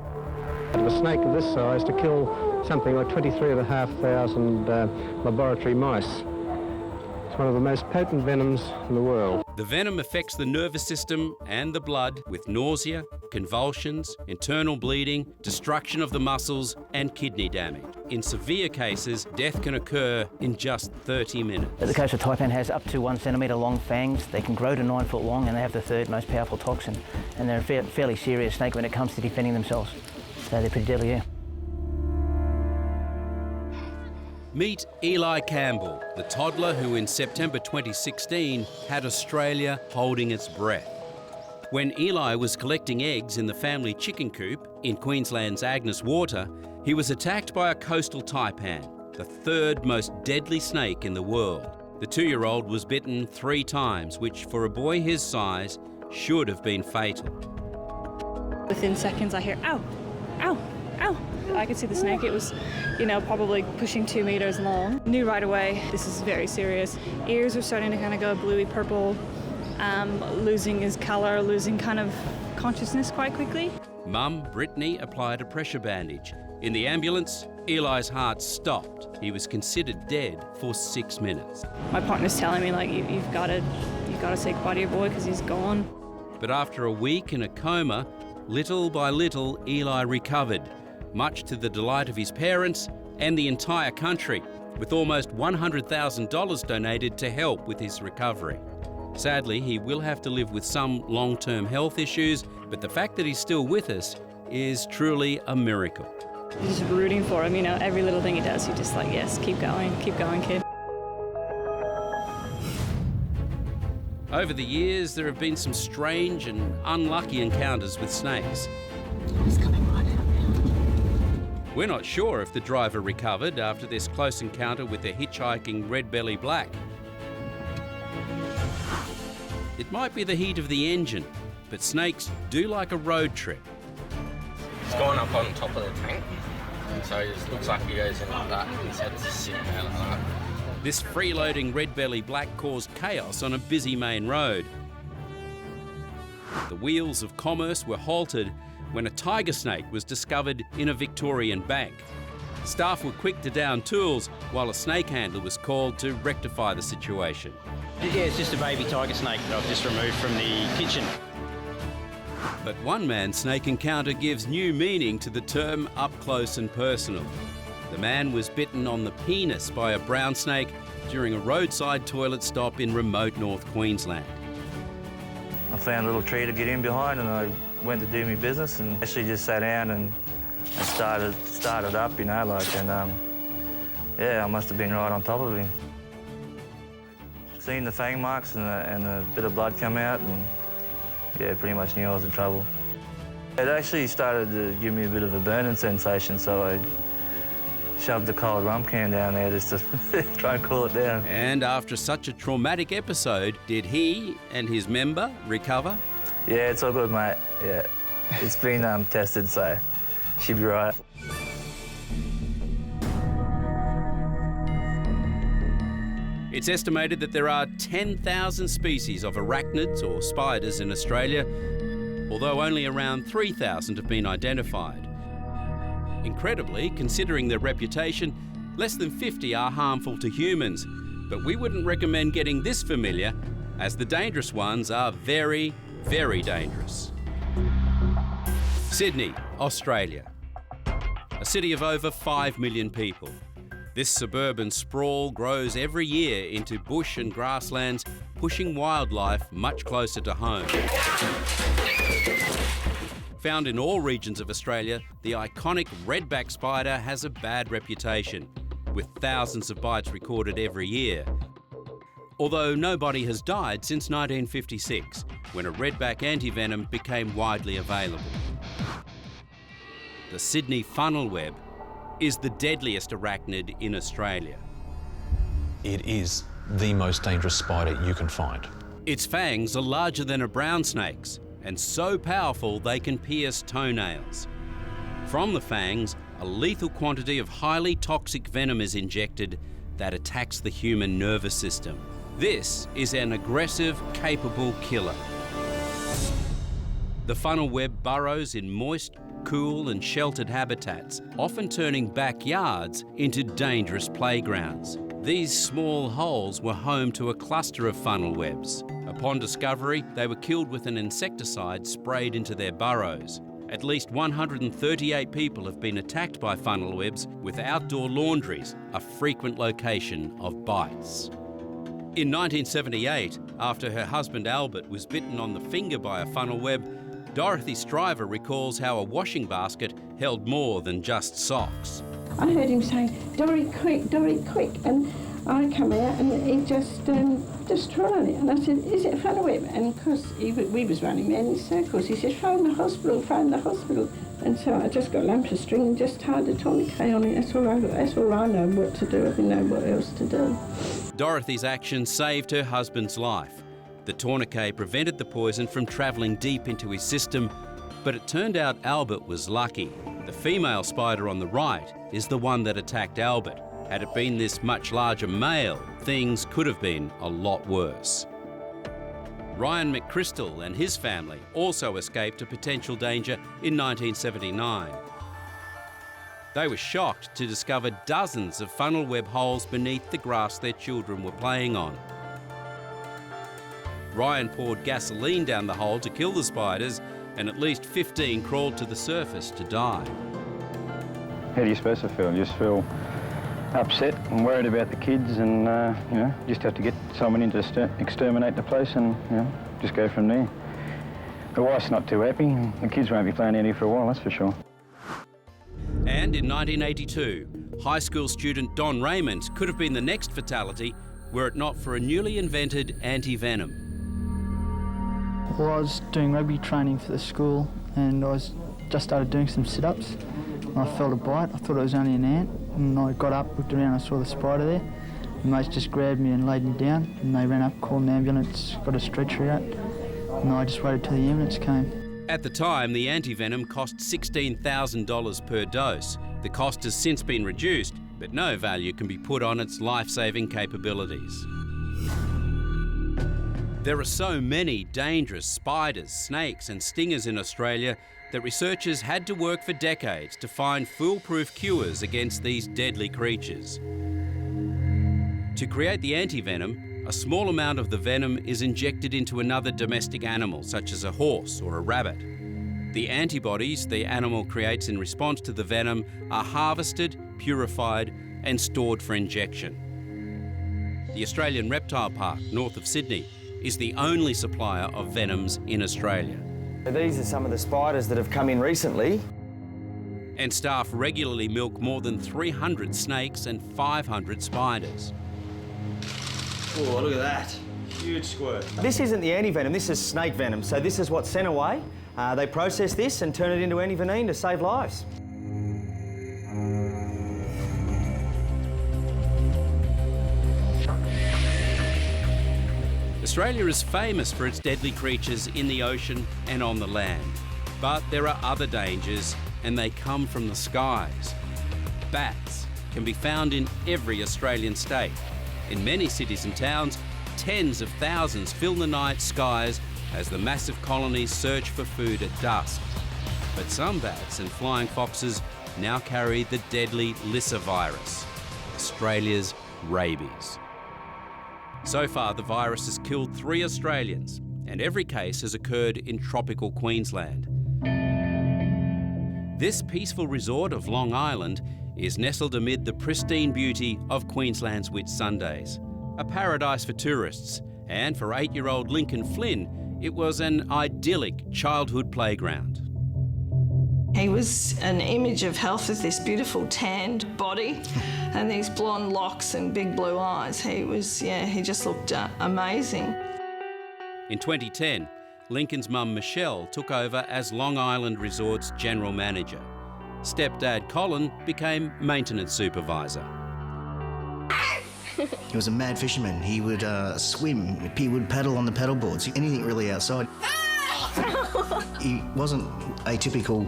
A snake of this size to kill something like 23,500 laboratory mice. It's one of the most potent venoms in the world. The venom affects the nervous system and the blood with nausea, convulsions, internal bleeding, destruction of the muscles and kidney damage. In severe cases, death can occur in just 30 minutes. The coastal taipan has up to 1 centimetre long fangs. They can grow to 9 foot long, and they have the 3rd most powerful toxin. And they're a fairly serious snake when it comes to defending themselves. So they're pretty deadly, yeah. Meet Eli Campbell, the toddler who in September 2016 had Australia holding its breath. When Eli was collecting eggs in the family chicken coop in Queensland's Agnes Water, he was attacked by a coastal taipan, the 3rd most deadly snake in the world. The 2-year-old was bitten 3 times, which for a boy his size should have been fatal. Within seconds I hear, ow, ow, ow. I could see the snake. It was, you know, probably pushing 2 meters long. Knew right away this is very serious. Ears were starting to kind of go bluey purple, losing his colour, losing kind of consciousness quite quickly. Mum, Brittany, applied a pressure bandage. In the ambulance, Eli's heart stopped. He was considered dead for 6 minutes. My partner's telling me, like, you've got to say goodbye to your boy because he's gone. But after a week in a coma, little by little, Eli recovered, much to the delight of his parents and the entire country, with almost $100,000 donated to help with his recovery. Sadly, he will have to live with some long-term health issues, but the fact that he's still with us is truly a miracle. Just rooting for him, you know, every little thing he does, you're just like, yes, keep going, kid. Over the years, there have been some strange and unlucky encounters with snakes. We're not sure if the driver recovered after this close encounter with the hitchhiking red-belly black. It might be the heat of the engine, but snakes do like a road trip. He's gone up on top of the tank, and so it looks like he goes in like that, and his head's sitting there like that. This freeloading red-belly black caused chaos on a busy main road. The wheels of commerce were halted when a tiger snake was discovered in a Victorian bank. Staff were quick to down tools while a snake handler was called to rectify the situation. Yeah, it's just a baby tiger snake that I've just removed from the kitchen. But one man's snake encounter gives new meaning to the term up close and personal. The man was bitten on the penis by a brown snake during a roadside toilet stop in remote North Queensland. I found a little tree to get in behind, and I went to do my business, and actually just sat down and started up, you know, like, and Yeah, I must have been right on top of him. Seen the fang marks and a bit of blood come out, and yeah, pretty much knew I was in trouble. It actually started to give me a bit of a burning sensation, so I shoved the cold rum can down there just to try and cool it down. And after such a traumatic episode, did he and his member recover? Yeah, it's all good, mate. Yeah, it's been tested, so she'll be right. It's estimated that there are 10,000 species of arachnids or spiders in Australia, although only around 3,000 have been identified. Incredibly, considering their reputation, less than 50 are harmful to humans, but we wouldn't recommend getting this familiar, as the dangerous ones are very, very dangerous. Sydney, Australia. A city of over 5 million people. This suburban sprawl grows every year into bush and grasslands, pushing wildlife much closer to home. Found in all regions of Australia, the iconic redback spider has a bad reputation, with thousands of bites recorded every year. Although nobody has died since 1956, when a redback antivenom became widely available. The Sydney funnel web is the deadliest arachnid in Australia. It is the most dangerous spider you can find. Its fangs are larger than a brown snake's and so powerful they can pierce toenails. From the fangs, a lethal quantity of highly toxic venom is injected that attacks the human nervous system. This is an aggressive, capable killer. The funnel web burrows in moist, cool and sheltered habitats, often turning backyards into dangerous playgrounds. These small holes were home to a cluster of funnel webs. Upon discovery, they were killed with an insecticide sprayed into their burrows. At least 138 people have been attacked by funnel webs, with outdoor laundries a frequent location of bites. In 1978, after her husband Albert was bitten on the finger by a funnel web, Dorothy Stryver recalls how a washing basket held more than just socks. I heard him say, "Dorry, quick, Dorry, quick," and I come out and he just tried it. And I said, "Is it a funnel web?" And because we was running around in circles, he said, phone the hospital. And so I just got a lump of string and just tied the tourniquet on it. That's all I know what to do. I didn't know what else to do. Dorothy's action saved her husband's life. The tourniquet prevented the poison from travelling deep into his system, but it turned out Albert was lucky. The female spider on the right is the one that attacked Albert. Had it been this much larger male, things could have been a lot worse. Ryan McChrystal and his family also escaped a potential danger in 1979. They were shocked to discover dozens of funnel web holes beneath the grass their children were playing on. Ryan poured gasoline down the hole to kill the spiders, and at least 15 crawled to the surface to die. How do you supposed to feel? You just feel upset and worried about the kids, and just have to get someone in to exterminate the place, and just go from there. The wife's not too happy. The kids won't be playing out here for a while, that's for sure. And in 1982, high school student Don Raymond could have been the next fatality were it not for a newly invented anti-venom. Well, I was doing rugby training for the school, and I just started doing some sit-ups. I felt a bite. I thought it was only an ant, and I got up, looked around, I saw the spider there. The mates just grabbed me and laid me down, and they ran up, called an ambulance, got a stretcher out, and I just waited till the ambulance came. At the time, the antivenom cost $16,000 per dose. The cost has since been reduced, but no value can be put on its life-saving capabilities. There are so many dangerous spiders, snakes and stingers in Australia that researchers had to work for decades to find foolproof cures against these deadly creatures. To create the antivenom, a small amount of the venom is injected into another domestic animal, such as a horse or a rabbit. The antibodies the animal creates in response to the venom are harvested, purified and stored for injection. The Australian Reptile Park, north of Sydney, is the only supplier of venoms in Australia. These are some of the spiders that have come in recently. And staff regularly milk more than 300 snakes and 500 spiders. Oh, look at that. Huge squirt. This isn't the anti-venom, this is snake venom. So this is what's sent away. They process this and turn it into anti-venin to save lives. Australia is famous for its deadly creatures in the ocean and on the land. But there are other dangers, and they come from the skies. Bats can be found in every Australian state. In many cities and towns, tens of thousands fill the night skies as the massive colonies search for food at dusk. But some bats and flying foxes now carry the deadly Lyssa virus, Australia's rabies. So far, the virus has killed 3 Australians, and every case has occurred in tropical Queensland. This peaceful resort of Long Island is nestled amid the pristine beauty of Queensland's Whitsundays, a paradise for tourists, and for 8-year-old Lincoln Flynn, it was an idyllic childhood playground. He was an image of health with this beautiful tanned body and these blonde locks and big blue eyes. He just looked amazing. In 2010, Lincoln's mum Michelle took over as Long Island Resort's general manager. Stepdad Colin became maintenance supervisor. He was a mad fisherman. He would swim, he would paddle on the paddle boards, anything really outside. He wasn't a typical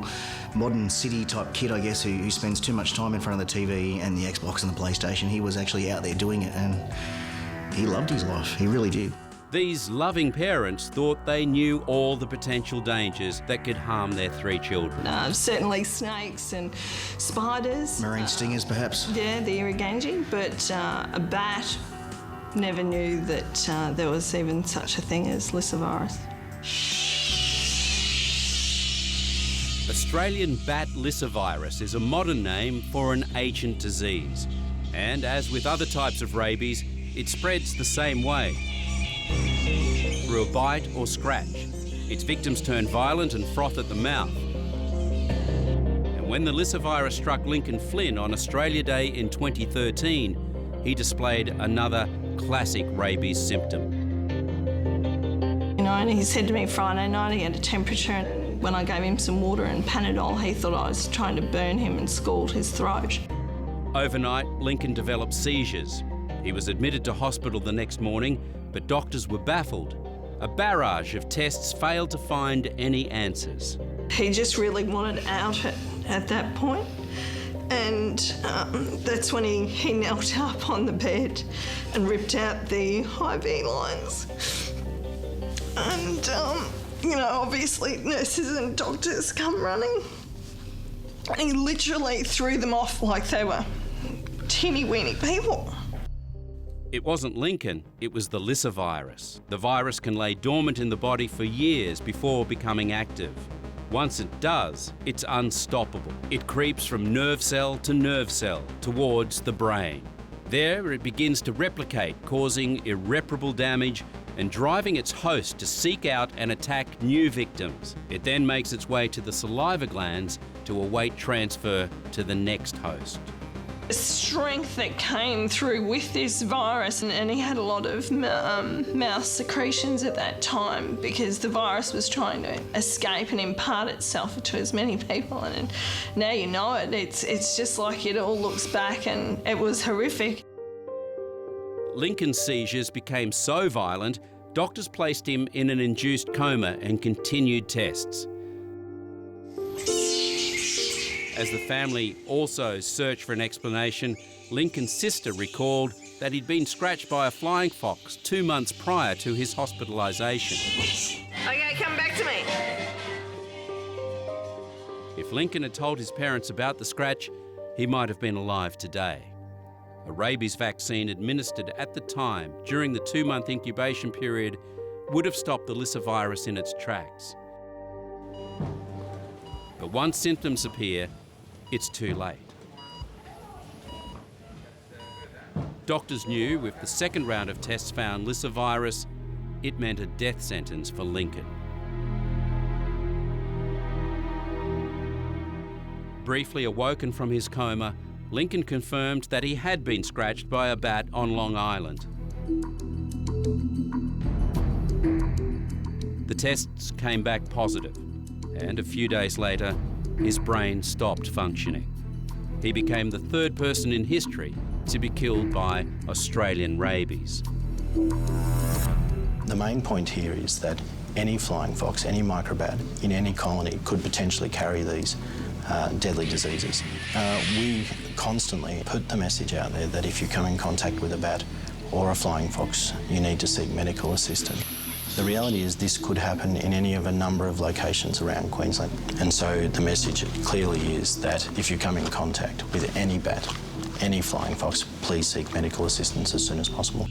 modern city type kid, I guess, who spends too much time in front of the TV and the Xbox and the PlayStation. He was actually out there doing it, and he loved his life. He really did. These loving parents thought they knew all the potential dangers that could harm their 3 children. Certainly snakes and spiders. Marine stingers, perhaps. Yeah, the irrigangi, but a bat, never knew that there was even such a thing as Lyssa virus. Australian bat Lyssa virus is a modern name for an ancient disease. And as with other types of rabies, it spreads the same way. Through a bite or scratch. Its victims turn violent and froth at the mouth. And when the Lyssa virus struck Lincoln Flynn on Australia Day in 2013, he displayed another classic rabies symptom. And he said to me Friday night he had a temperature, and when I gave him some water and Panadol, he thought I was trying to burn him and scald his throat. Overnight, Lincoln developed seizures. He was admitted to hospital the next morning, but doctors were baffled. A barrage of tests failed to find any answers. He just really wanted out at that point. And that's when he knelt up on the bed and ripped out the IV lines. And, obviously nurses and doctors come running. And he literally threw them off like they were teeny-weeny people. It wasn't Lincoln, it was the Lyssa virus. The virus can lay dormant in the body for years before becoming active. Once it does, it's unstoppable. It creeps from nerve cell to nerve cell towards the brain. There it begins to replicate, causing irreparable damage and driving its host to seek out and attack new victims. It then makes its way to the saliva glands to await transfer to the next host. The strength that came through with this virus, and he had a lot of mouth secretions at that time because the virus was trying to escape and impart itself to as many people, and now you know it. It's just like it all looks back, and it was horrific. Lincoln's seizures became so violent, doctors placed him in an induced coma and continued tests. As the family also searched for an explanation, Lincoln's sister recalled that he'd been scratched by a flying fox 2 months prior to his hospitalisation. Okay, come back to me. If Lincoln had told his parents about the scratch, he might have been alive today. A rabies vaccine administered at the time during the 2-month incubation period would have stopped the Lyssa virus in its tracks. But once symptoms appear, it's too late. Doctors knew if the second round of tests found Lyssa virus, it meant a death sentence for Lincoln. Briefly awoken from his coma, Lincoln confirmed that he had been scratched by a bat on Long Island. The tests came back positive, and a few days later, his brain stopped functioning. He became the third person in history to be killed by Australian rabies. The main point here is that any flying fox, any microbat in any colony could potentially carry these deadly diseases. We constantly put the message out there that if you come in contact with a bat or a flying fox, you need to seek medical assistance. The reality is this could happen in any of a number of locations around Queensland. And so the message clearly is that if you come in contact with any bat, any flying fox, please seek medical assistance as soon as possible.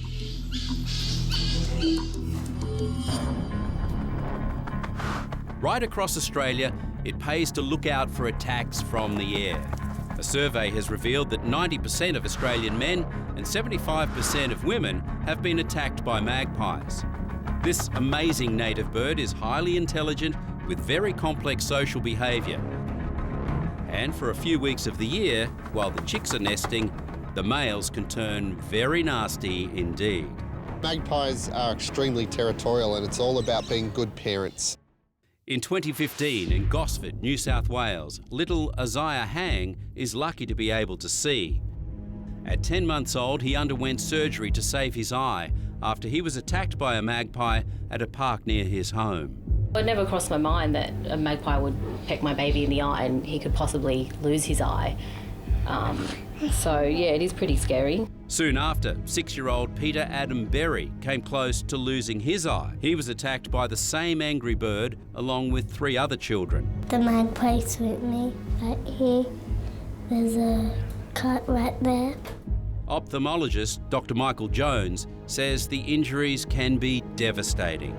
Right across Australia, it pays to look out for attacks from the air. A survey has revealed that 90% of Australian men and 75% of women have been attacked by magpies. This amazing native bird is highly intelligent with very complex social behaviour. And for a few weeks of the year, while the chicks are nesting, the males can turn very nasty indeed. Magpies are extremely territorial, and it's all about being good parents. In 2015, in Gosford, New South Wales, little Isaiah Hang is lucky to be able to see. At 10 months old, he underwent surgery to save his eye after he was attacked by a magpie at a park near his home. It never crossed my mind that a magpie would peck my baby in the eye and he could possibly lose his eye. So yeah, it is pretty scary. Soon after, 6-year-old Peter Adam Berry came close to losing his eye. He was attacked by the same angry bird along with 3 other children. The magpie swooped me right here. There's a cut right there. Ophthalmologist Dr. Michael Jones says the injuries can be devastating.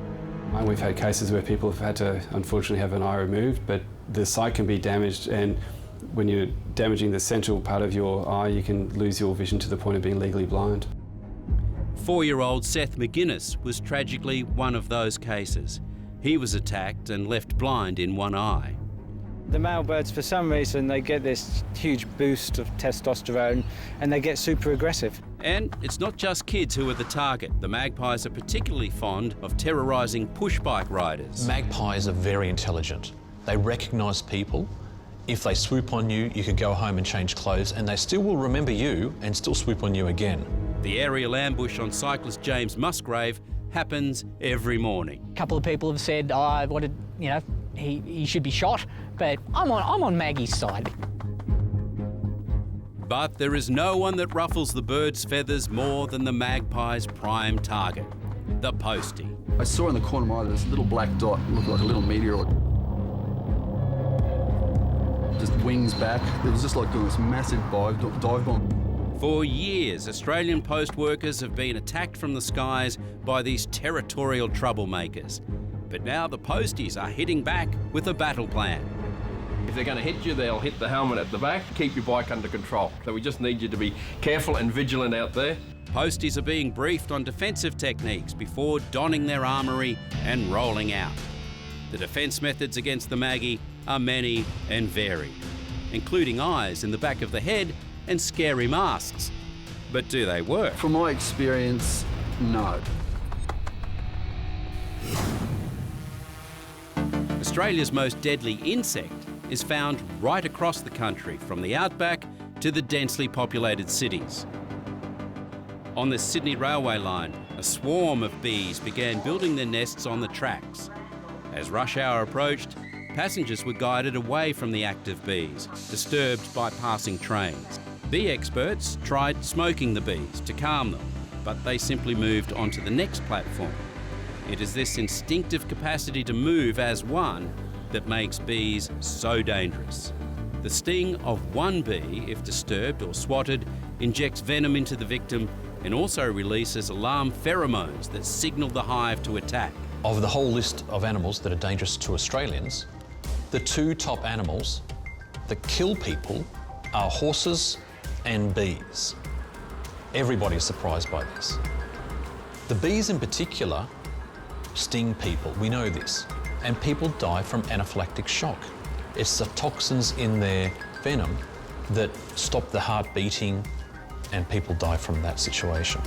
We've had cases where people have had to unfortunately have an eye removed, but the sight can be damaged, and when you're damaging the central part of your eye, you can lose your vision to the point of being legally blind. 4-year-old Seth McGuinness was tragically one of those cases. He was attacked and left blind in one eye. The male birds, for some reason, they get this huge boost of testosterone and they get super aggressive. And it's not just kids who are the target. The magpies are particularly fond of terrorising push bike riders. Magpies are very intelligent. They recognise people. If they swoop on you, you could go home and change clothes, and they still will remember you and still swoop on you again. The aerial ambush on cyclist James Musgrave happens every morning. A couple of people have said, he should be shot, but I'm on Maggie's side. But there is no one that ruffles the bird's feathers more than the magpie's prime target, the postie. I saw in the corner of my eye this little black dot, looked like a little meteoroid. Just wings back. It was just like doing this massive dive bomb. For years, Australian post workers have been attacked from the skies by these territorial troublemakers. But now the posties are hitting back with a battle plan. If they're going to hit you, they'll hit the helmet at the back, keep your bike under control. So we just need you to be careful and vigilant out there. Posties are being briefed on defensive techniques before donning their armoury and rolling out. The defence methods against the Maggie are many and varied, including eyes in the back of the head and scary masks. But do they work? From my experience, no. Australia's most deadly insect is found right across the country, from the Outback to the densely populated cities. On the Sydney railway line, a swarm of bees began building their nests on the tracks. As rush hour approached, passengers were guided away from the active bees, disturbed by passing trains. Bee experts tried smoking the bees to calm them, but they simply moved onto the next platform. It is this instinctive capacity to move as one that makes bees so dangerous. The sting of one bee, if disturbed or swatted, injects venom into the victim and also releases alarm pheromones that signal the hive to attack. Of the whole list of animals that are dangerous to Australians, the 2 top animals that kill people are horses and bees. Everybody's surprised by this. The bees in particular sting people, we know this, and people die from anaphylactic shock. It's the toxins in their venom that stop the heart beating and people die from that situation.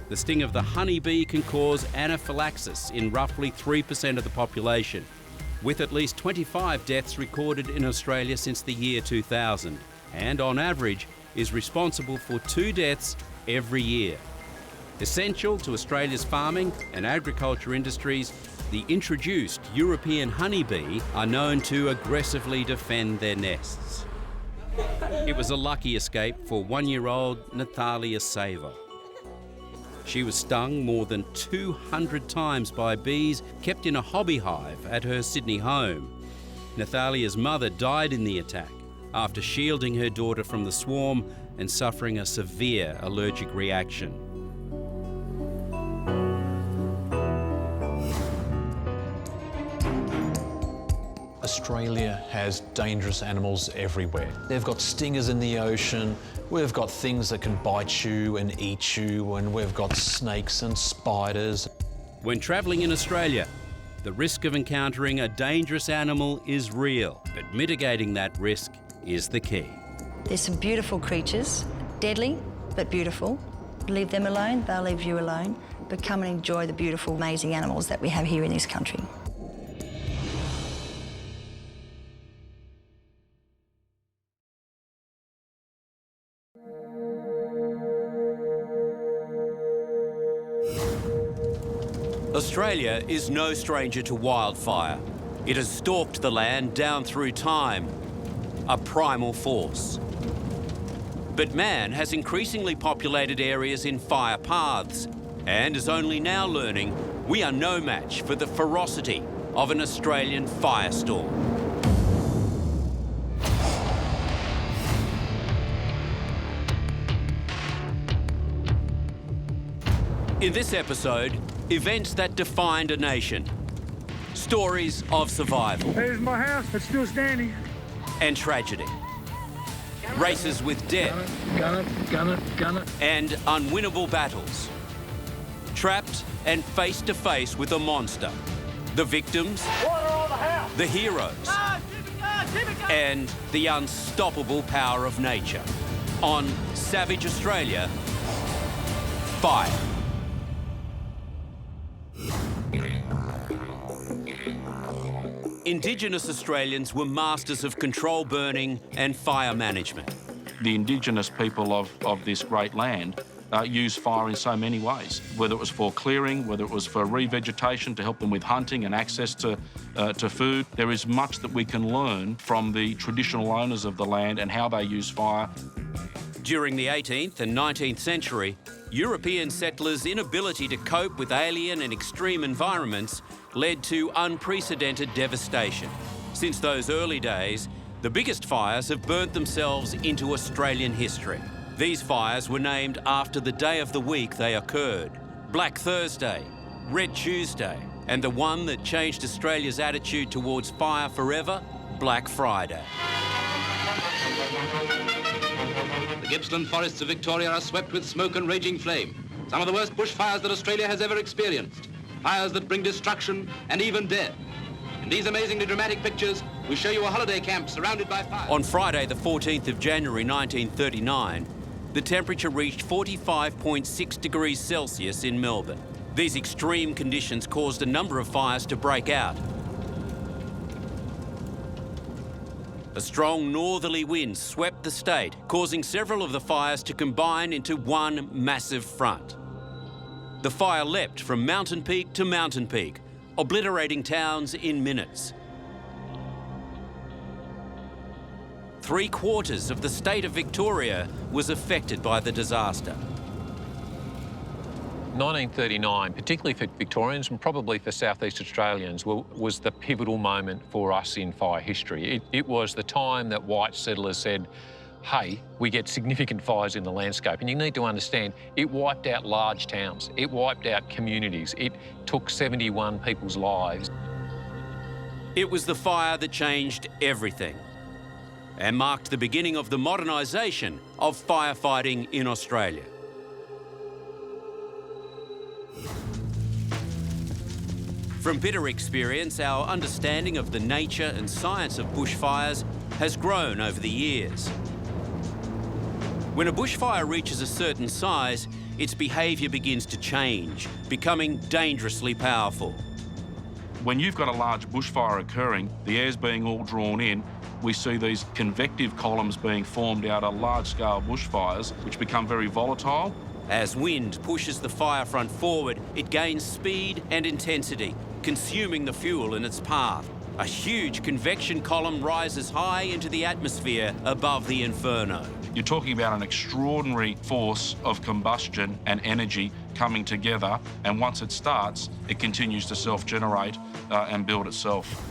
The sting of the honeybee can cause anaphylaxis in roughly 3% of the population, with at least 25 deaths recorded in Australia since the year 2000, and on average is responsible for 2 deaths every year. Essential to Australia's farming and agriculture industries, the introduced European honeybee are known to aggressively defend their nests. It was a lucky escape for 1-year-old Nathalia Saver. She was stung more than 200 times by bees kept in a hobby hive at her Sydney home. Nathalia's mother died in the attack after shielding her daughter from the swarm and suffering a severe allergic reaction. Australia has dangerous animals everywhere. They've got stingers in the ocean, we've got things that can bite you and eat you, and we've got snakes and spiders. When travelling in Australia, the risk of encountering a dangerous animal is real, but mitigating that risk is the key. There's some beautiful creatures, deadly but beautiful. Leave them alone, they'll leave you alone, but come and enjoy the beautiful, amazing animals that we have here in this country. Australia is no stranger to wildfire. It has stalked the land down through time, a primal force. But man has increasingly populated areas in fire paths and is only now learning we are no match for the ferocity of an Australian firestorm. In this episode, events that defined a nation. Stories of survival. There's my house, it's still standing. And tragedy. Races with death. Gun it. And unwinnable battles. Trapped and face to face with a monster. The victims. The heroes. And the unstoppable power of nature. On Savage Australia, Fire. Indigenous Australians were masters of control burning and fire management. The Indigenous people of this great land use fire in so many ways, whether it was for clearing, whether it was for revegetation to help them with hunting and access to food. There is much that we can learn from the traditional owners of the land and how they use fire. During the 18th and 19th century, European settlers' inability to cope with alien and extreme environments led to unprecedented devastation. Since those early days, the biggest fires have burnt themselves into Australian history. These fires were named after the day of the week they occurred: Black Thursday, Red Tuesday, and the one that changed Australia's attitude towards fire forever, Black Friday. The Gippsland forests of Victoria are swept with smoke and raging flame. Some of the worst bushfires that Australia has ever experienced. Fires that bring destruction and even death. In these amazingly dramatic pictures, we show you a holiday camp surrounded by fire. On Friday, the 14th of January 1939, the temperature reached 45.6 degrees Celsius in Melbourne. These extreme conditions caused a number of fires to break out. A strong northerly wind swept the state, causing several of the fires to combine into one massive front. The fire leapt from mountain peak to mountain peak, obliterating towns in minutes. 3/4 of the state of Victoria was affected by the disaster. 1939, particularly for Victorians and probably for South East Australians, was the pivotal moment for us in fire history. It was the time that white settlers said, hey, we get significant fires in the landscape. And you need to understand, it wiped out large towns. It wiped out communities. It took 71 people's lives. It was the fire that changed everything and marked the beginning of the modernisation of firefighting in Australia. From bitter experience, our understanding of the nature and science of bushfires has grown over the years. When a bushfire reaches a certain size, its behaviour begins to change, becoming dangerously powerful. When you've got a large bushfire occurring, the air's being all drawn in, we see these convective columns being formed out of large-scale bushfires, which become very volatile. As wind pushes the fire front forward, it gains speed and intensity, consuming the fuel in its path. A huge convection column rises high into the atmosphere above the inferno. You're talking about an extraordinary force of combustion and energy coming together, and once it starts, it continues to self-generate and build itself.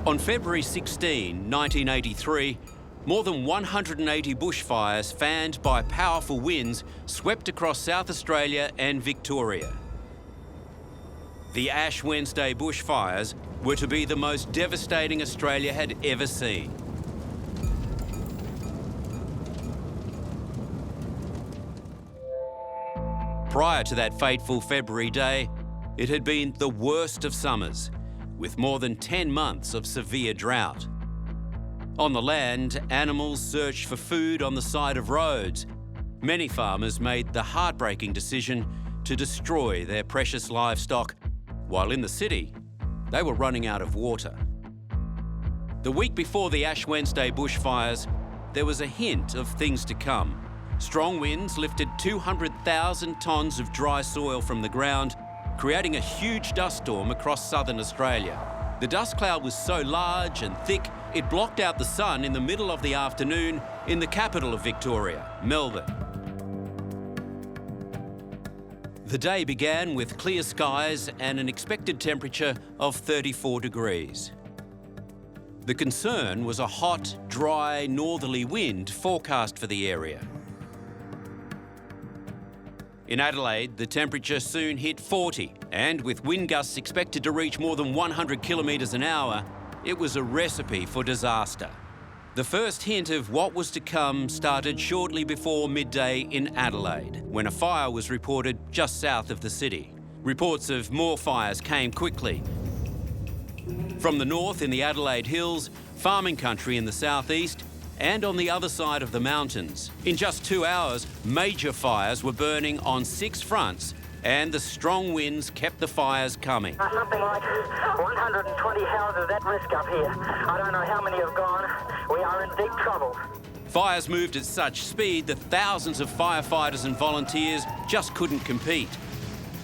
On February 16, 1983, more than 180 bushfires fanned by powerful winds swept across South Australia and Victoria. The Ash Wednesday bushfires were to be the most devastating Australia had ever seen. Prior to that fateful February day, it had been the worst of summers, with more than 10 months of severe drought. On the land, animals searched for food on the side of roads. Many farmers made the heartbreaking decision to destroy their precious livestock, while in the city, they were running out of water. The week before the Ash Wednesday bushfires, there was a hint of things to come. Strong winds lifted 200,000 tonnes of dry soil from the ground, creating a huge dust storm across southern Australia. The dust cloud was so large and thick, it blocked out the sun in the middle of the afternoon in the capital of Victoria, Melbourne. The day began with clear skies and an expected temperature of 34 degrees. The concern was a hot, dry, northerly wind forecast for the area. In Adelaide, the temperature soon hit 40, and with wind gusts expected to reach more than 100 kilometres an hour, it was a recipe for disaster. The first hint of what was to come started shortly before midday in Adelaide, when a fire was reported just south of the city. Reports of more fires came quickly. From the north in the Adelaide Hills, farming country in the southeast, and on the other side of the mountains. In just 2 hours, major fires were burning on 6 fronts, and the strong winds kept the fires coming. Something like 120 houses at risk up here. I don't know how many have gone. We are in deep trouble. Fires moved at such speed that thousands of firefighters and volunteers just couldn't compete.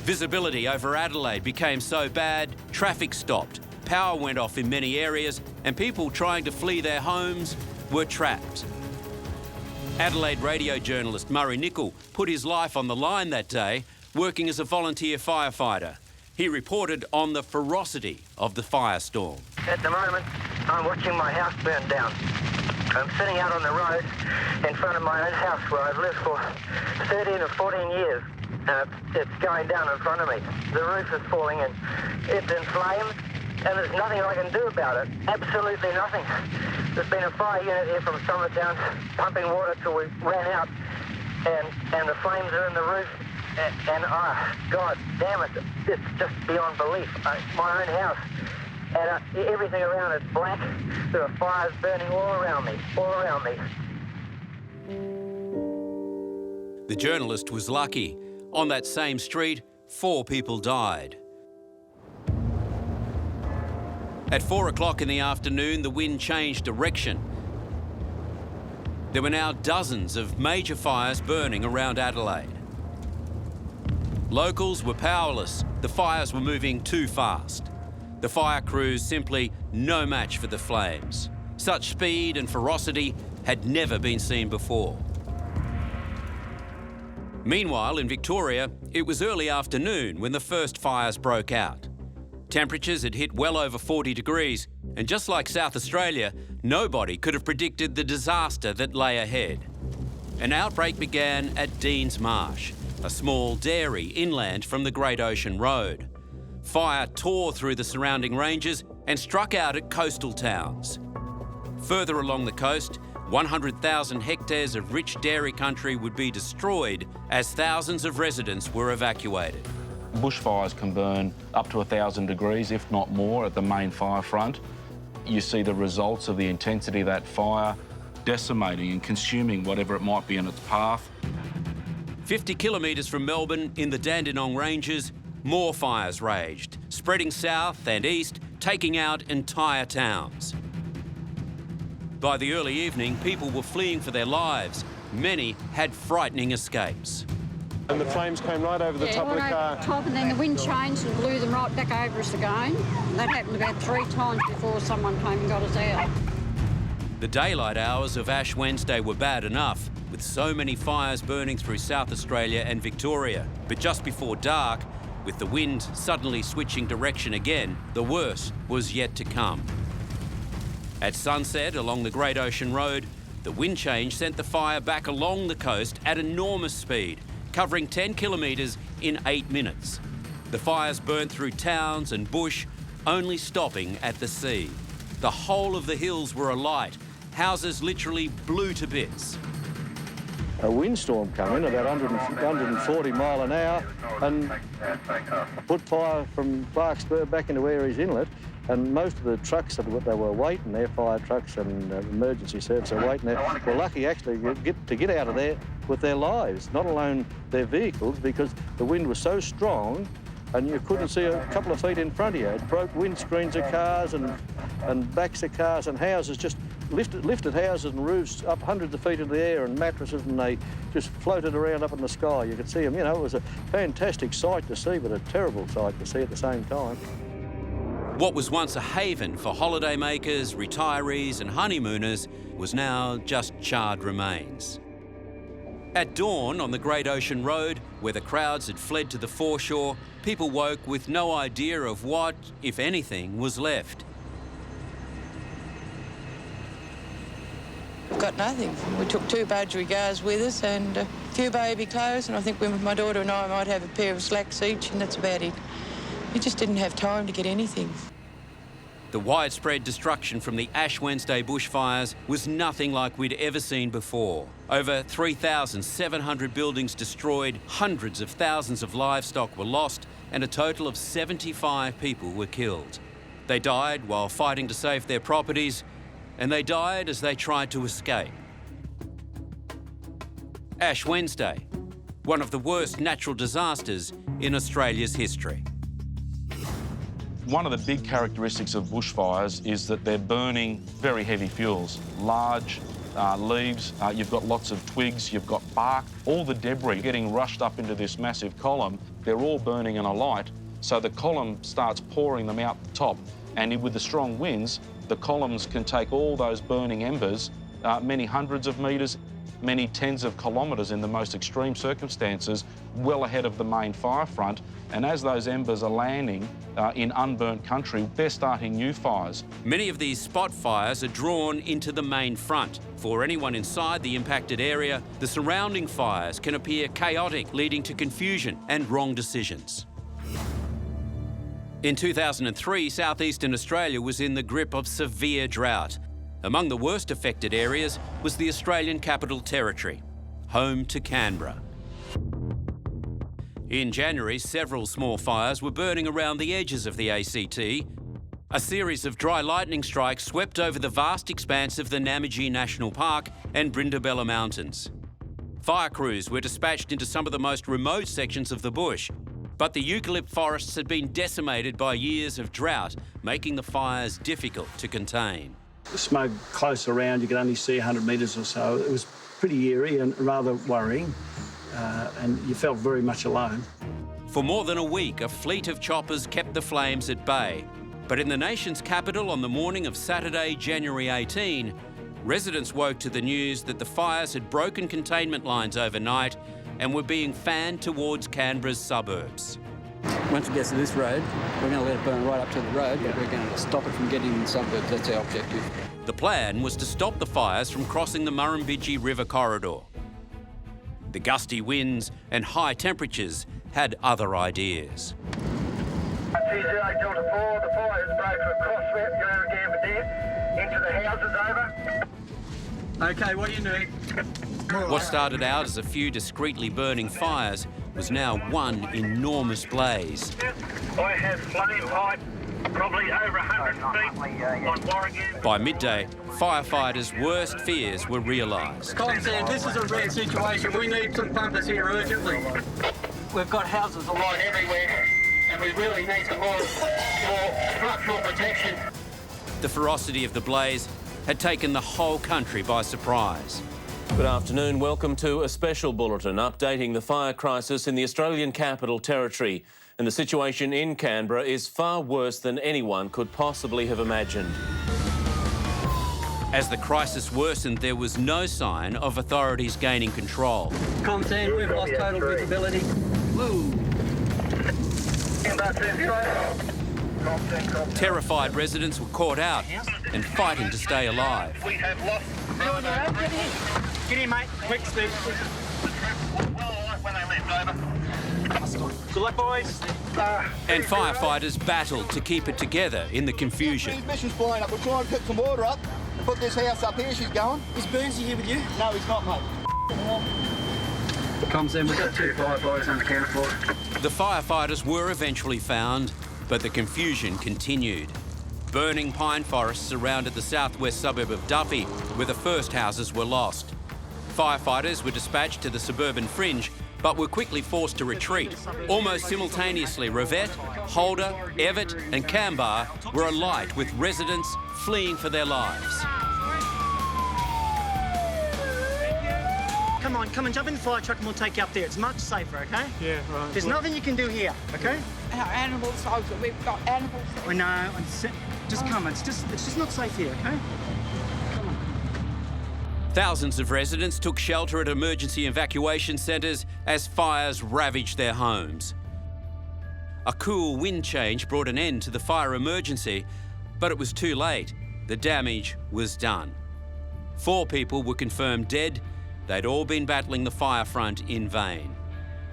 Visibility over Adelaide became so bad, traffic stopped, power went off in many areas, and people trying to flee their homes were trapped. Adelaide radio journalist Murray Nicol put his life on the line that day, working as a volunteer firefighter. He reported on the ferocity of the firestorm. At the moment, I'm watching my house burn down. I'm sitting out on the road in front of my own house where I've lived for 13 or 14 years. It's going down in front of me. The roof is falling in. It's in flames, and there's nothing I can do about it. Absolutely nothing. There's been a fire unit here from Summertown pumping water till we ran out, and the flames are in the roof. And God damn it, it's just beyond belief. My own house, and everything around it's black. There are fires burning all around me, all around me. The journalist was lucky. On that same street, 4 people died. At 4 o'clock in the afternoon, the wind changed direction. There were now dozens of major fires burning around Adelaide. Locals were powerless. The fires were moving too fast. The fire crews simply no match for the flames. Such speed and ferocity had never been seen before. Meanwhile, in Victoria, it was early afternoon when the first fires broke out. Temperatures had hit well over 40 degrees, and just like South Australia, nobody could have predicted the disaster that lay ahead. An outbreak began at Deans Marsh, a small dairy inland from the Great Ocean Road. Fire tore through the surrounding ranges and struck out at coastal towns. Further along the coast, 100,000 hectares of rich dairy country would be destroyed as thousands of residents were evacuated. Bushfires can burn up to 1,000 degrees, if not more, at the main fire front. You see the results of the intensity of that fire decimating and consuming whatever it might be in its path. 50 kilometres from Melbourne, in the Dandenong Ranges, more fires raged, spreading south and east, taking out entire towns. By the early evening, people were fleeing for their lives. Many had frightening escapes. And the flames came right over the top of the car. Top, and then the wind changed and blew them right back over us again. That happened about 3 times before someone came and got us out. The daylight hours of Ash Wednesday were bad enough, with so many fires burning through South Australia and Victoria. But just before dark, with the wind suddenly switching direction again, the worst was yet to come. At sunset along the Great Ocean Road, the wind change sent the fire back along the coast at enormous speed, covering 10 kilometres in 8 minutes. The fires burnt through towns and bush, only stopping at the sea. The whole of the hills were alight. Houses literally blew to bits. A windstorm came in about 140 mile an hour and put fire from Clark's Spur back into Aireys Inlet, and most of the trucks that were waiting there, fire trucks and emergency service are waiting there, were lucky actually to get out of there with their lives, not alone their vehicles, because the wind was so strong and you couldn't see a couple of feet in front of you. It broke windscreens of cars and backs of cars and houses, just lifted houses and roofs up hundreds of feet into the air, and mattresses, and they just floated around up in the sky. You could see them, you know, it was a fantastic sight to see, but a terrible sight to see at the same time. What was once a haven for holidaymakers, retirees and honeymooners was now just charred remains. At dawn on the Great Ocean Road, where the crowds had fled to the foreshore, people woke with no idea of what, if anything, was left. We've got nothing. We took 2 budgerigars with us and a few baby clothes, and I think my daughter and I might have a pair of slacks each, and that's about it. We just didn't have time to get anything. The widespread destruction from the Ash Wednesday bushfires was nothing like we'd ever seen before. Over 3,700 buildings destroyed, hundreds of thousands of livestock were lost, and a total of 75 people were killed. They died while fighting to save their properties, and they died as they tried to escape. Ash Wednesday, one of the worst natural disasters in Australia's history. One of the big characteristics of bushfires is that they're burning very heavy fuels, large leaves, you've got lots of twigs, you've got bark, all the debris getting rushed up into this massive column, they're all burning and alight, so the column starts pouring them out the top, and with the strong winds, the columns can take all those burning embers, many hundreds of metres, many tens of kilometres in the most extreme circumstances, well ahead of the main fire front. And as those embers are landing in unburnt country, they're starting new fires. Many of these spot fires are drawn into the main front. For anyone inside the impacted area, the surrounding fires can appear chaotic, leading to confusion and wrong decisions. In 2003, southeastern Australia was in the grip of severe drought. Among the worst affected areas was the Australian Capital Territory, home to Canberra. In January, several small fires were burning around the edges of the ACT. A series of dry lightning strikes swept over the vast expanse of the Namadgi National Park and Brindabella Mountains. Fire crews were dispatched into some of the most remote sections of the bush, but the eucalypt forests had been decimated by years of drought, making the fires difficult to contain. The smoke close around, you could only see 100 metres or so. It was pretty eerie and rather worrying, and you felt very much alone. For more than a week, a fleet of choppers kept the flames at bay. But in the nation's capital on the morning of Saturday, January 18, residents woke to the news that the fires had broken containment lines overnight and were being fanned towards Canberra's suburbs. Once it gets to this road, we're going to let it burn right up to the road, but we're going to stop it from getting in the suburbs. That's our objective. The plan was to stop the fires from crossing the Murrumbidgee River corridor. The gusty winds and high temperatures had other ideas. T0 Delta 4, the fire has broken across Yarra Gamba Dam into the houses, over. Okay, what do you need? What started out as a few discreetly burning fires was now one enormous blaze. I have flame height probably over 100 feet on Warrigan. By midday, firefighters' worst fears were realised. Sam, this is a rare situation. We need some pumpers here urgently. We've got houses alight everywhere, and we really need some more structural protection. The ferocity of the blaze had taken the whole country by surprise. Good afternoon. Welcome to a special bulletin updating the fire crisis in the Australian Capital Territory. And the situation in Canberra is far worse than anyone could possibly have imagined. As the crisis worsened, there was no sign of authorities gaining control. Sam, we've lost total visibility. Whoa. Terrified residents were caught out and fighting to stay alive. We have lost. Get in, mate. Quick, Steve. When they left over. Good luck, boys. And firefighters battled to keep it together in the confusion. His mission's blowing up. We're trying to pick some water up. Put this house up here. She's going. Is Burnsy here with you? No, he's not, mate. Sam, we've got 2 firefighters on the count for it. The firefighters were eventually found, but the confusion continued. Burning pine forests surrounded the southwest suburb of Duffy, where the first houses were lost. Firefighters were dispatched to the suburban fringe, but were quickly forced to retreat. Almost simultaneously, Rivette, Holder, Everett and Canberra were alight with residents fleeing for their lives. Come on, jump in the fire truck and we'll take you up there. It's much safer, okay? Yeah, right. There's nothing you can do here, okay? Our animals, we've got animals. I know, just come, it's just not safe here, okay? Thousands of residents took shelter at emergency evacuation centres as fires ravaged their homes. A cool wind change brought an end to the fire emergency, but it was too late. The damage was done. 4 people were confirmed dead. They'd all been battling the fire front in vain.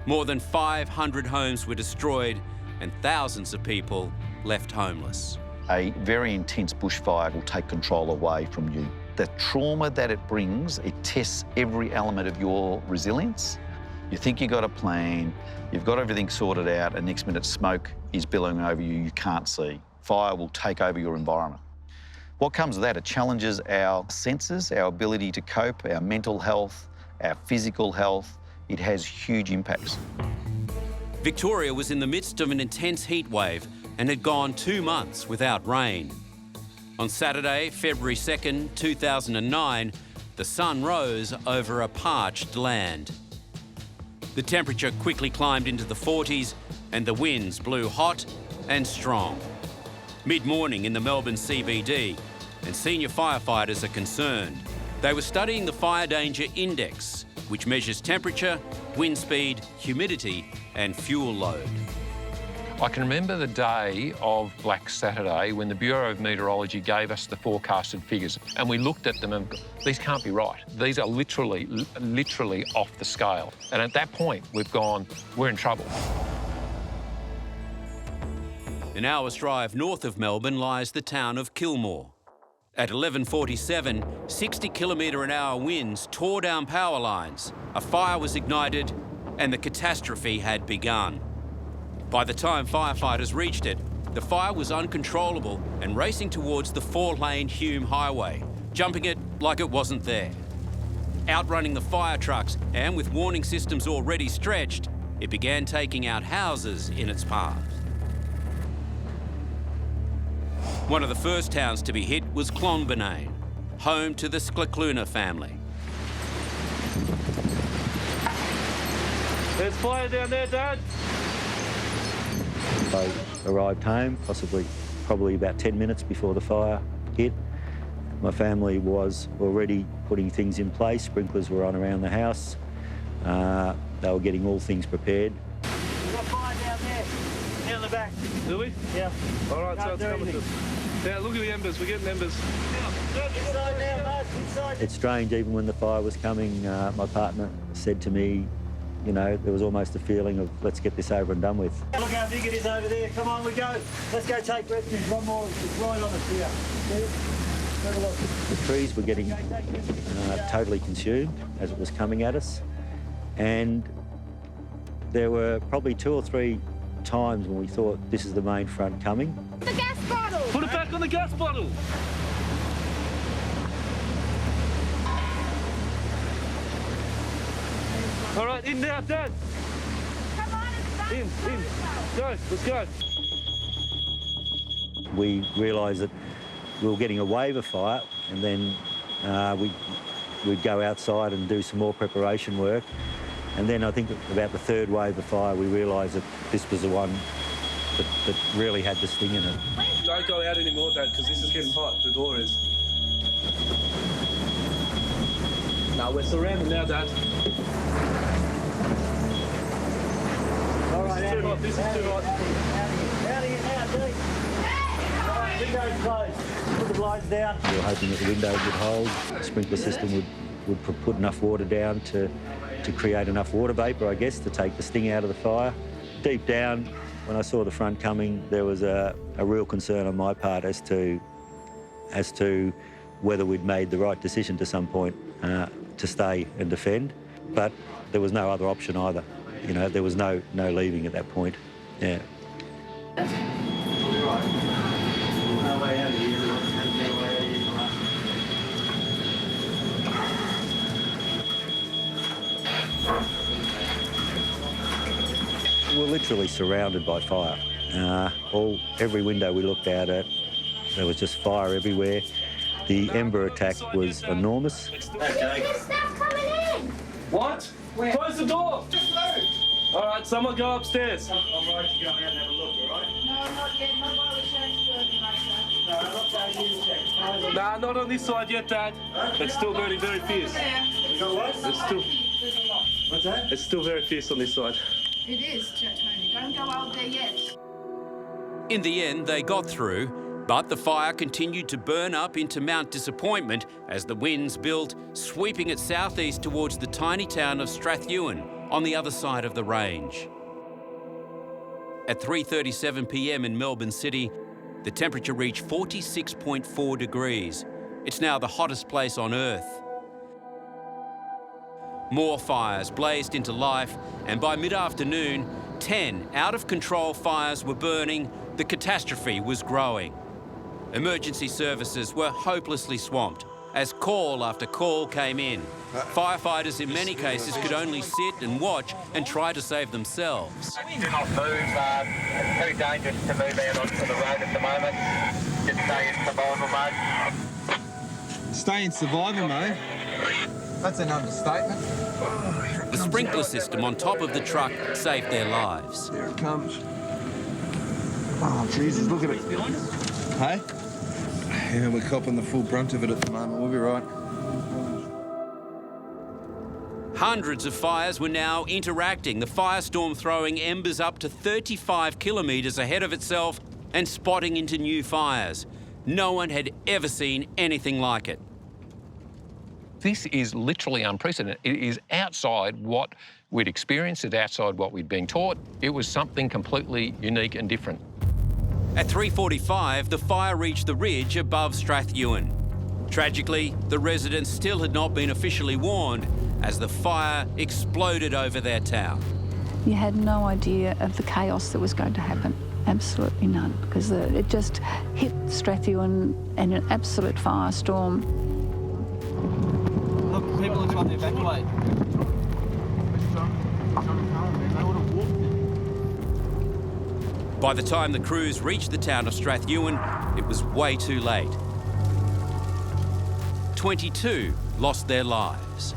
More than 500 homes were destroyed and thousands of people left homeless. A very intense bushfire will take control away from you. The trauma that it brings, it tests every element of your resilience. You think you've got a plan, you've got everything sorted out, and next minute smoke is billowing over you, you can't see. Fire will take over your environment. What comes with that? It challenges our senses, our ability to cope, our mental health, our physical health. It has huge impacts. Victoria was in the midst of an intense heat wave and had gone 2 months without rain. On Saturday, February 2nd, 2009, the sun rose over a parched land. The temperature quickly climbed into the 40s and the winds blew hot and strong. Mid-morning in the Melbourne CBD, and senior firefighters are concerned. They were studying the Fire Danger Index, which measures temperature, wind speed, humidity and fuel load. I can remember the day of Black Saturday when the Bureau of Meteorology gave us the forecasted figures, and we looked at them and these can't be right. These are literally off the scale. And at that point, we've gone, we're in trouble. An hour's drive north of Melbourne lies the town of Kilmore. At 11:47, 60-kilometre-an-hour winds tore down power lines, a fire was ignited and the catastrophe had begun. By the time firefighters reached it, the fire was uncontrollable and racing towards the 4-lane Hume Highway, jumping it like it wasn't there. Outrunning the fire trucks and with warning systems already stretched, it began taking out houses in its path. One of the first towns to be hit was Clonbinane, home to the Scicluna family. There's fire down there, Dad. I arrived home, probably about 10 minutes before the fire hit. My family was already putting things in place. Sprinklers were on around the house. They were getting all things prepared. We've got fire down there, down the back. Do we? Yeah. All right, so it's coming to us. Yeah, look at the embers. We're getting embers. Inside now, bud. Inside. It's strange, even when the fire was coming, my partner said to me, you know, there was almost a feeling of, let's get this over and done with. Look how big it is over there. Come on, we go. Let's go take refuge. One more. It's right on us here. The trees were getting totally consumed as it was coming at us, and there were probably 2 or 3 times when we thought this is the main front coming. The gas bottle! Put it back on the gas bottle! All right, in now, Dad. Come on, it's In. Go, let's go. We realised that we were getting a wave of fire, and then we'd go outside and do some more preparation work. And then I think about the 3rd wave of fire, we realised that this was the one that really had the sting in it. Don't go out anymore, Dad, because this is getting hot. The door is. No, we're surrounded now, Dad. All right, this is too hot. This is too hot. Out of here now, Deke. All right, windows closed. Put the blinds down. We were hoping that the window would hold. The sprinkler system would put enough water down to create enough water vapour, I guess, to take the sting out of the fire. Deep down, when I saw the front coming, there was a real concern on my part as to whether we'd made the right decision to some point to stay and defend. But there was no other option either. You know, there was no leaving at that point. Yeah. We were literally surrounded by fire. Every window we looked out at, there was just fire everywhere. The ember attack was enormous. What? Close the door! All right, someone go upstairs. I'm right to go out and have a look, all right? No, not yet. Not while the show's working, mate. No, I'm not going to check. Nah, not on this side yet, Dad. It's still burning very fierce. You got what? It's still... What's that? It's still very fierce on this side. It is, Tony. Don't go out there yet. In the end, they got through, but the fire continued to burn up into Mount Disappointment as the winds built, sweeping it southeast towards the tiny town of Strathewen on the other side of the range. At 3:37 p.m. in Melbourne City, the temperature reached 46.4 degrees. It's now the hottest place on Earth. More fires blazed into life, and by mid-afternoon, 10 out-of-control fires were burning. The catastrophe was growing. Emergency services were hopelessly swamped as call after call came in. Firefighters in many cases could only sit and watch and try to save themselves. Do not move. It's too dangerous to move out onto the road at the moment. Just stay in survival mode. Stay in survival mode? That's an understatement. The sprinkler system on top of the truck saved their lives. There it comes. Oh, Jesus, look at it. Hey? Yeah, we're copping the full brunt of it at the moment. We'll be right. Hundreds of fires were now interacting, the firestorm throwing embers up to 35 kilometres ahead of itself and spotting into new fires. No one had ever seen anything like it. This is literally unprecedented. It is outside what we'd experienced, it's outside what we'd been taught. It was something completely unique and different. At 3:45, the fire reached the ridge above Strathewen. Tragically, the residents still had not been officially warned as the fire exploded over their town. You had no idea of the chaos that was going to happen. Absolutely none, because it just hit Strathewen in an absolute firestorm. Look, people are trying to evacuate. By the time the crews reached the town of Strathewen, it was way too late. 22 lost their lives.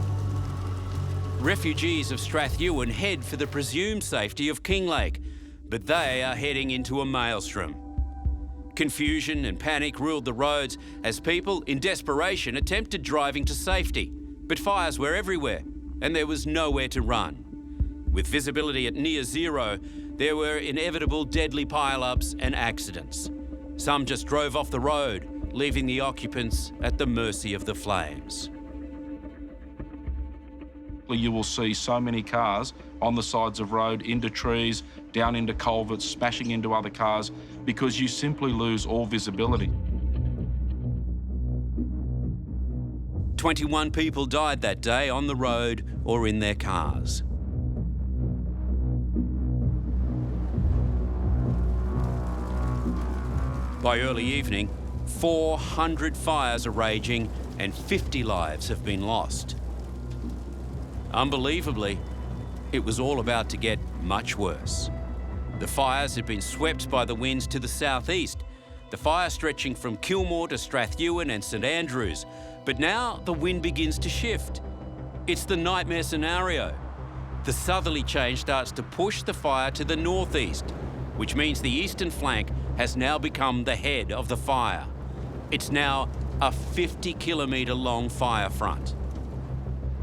Refugees of Strathewen head for the presumed safety of Kinglake, but they are heading into a maelstrom. Confusion and panic ruled the roads as people, in desperation, attempted driving to safety. But fires were everywhere, and there was nowhere to run. With visibility at near zero, there were inevitable deadly pile-ups and accidents. Some just drove off the road, leaving the occupants at the mercy of the flames. You will see so many cars on the sides of road, into trees, down into culverts, smashing into other cars, because you simply lose all visibility. 21 people died that day on the road or in their cars. By early evening, 400 fires are raging and 50 lives have been lost. Unbelievably, it was all about to get much worse. The fires had been swept by the winds to the southeast, the fire stretching from Kilmore to Strathewen and St Andrews. But now the wind begins to shift. It's the nightmare scenario. The southerly change starts to push the fire to the northeast, which means the eastern flank has now become the head of the fire. It's now a 50-kilometre long fire front.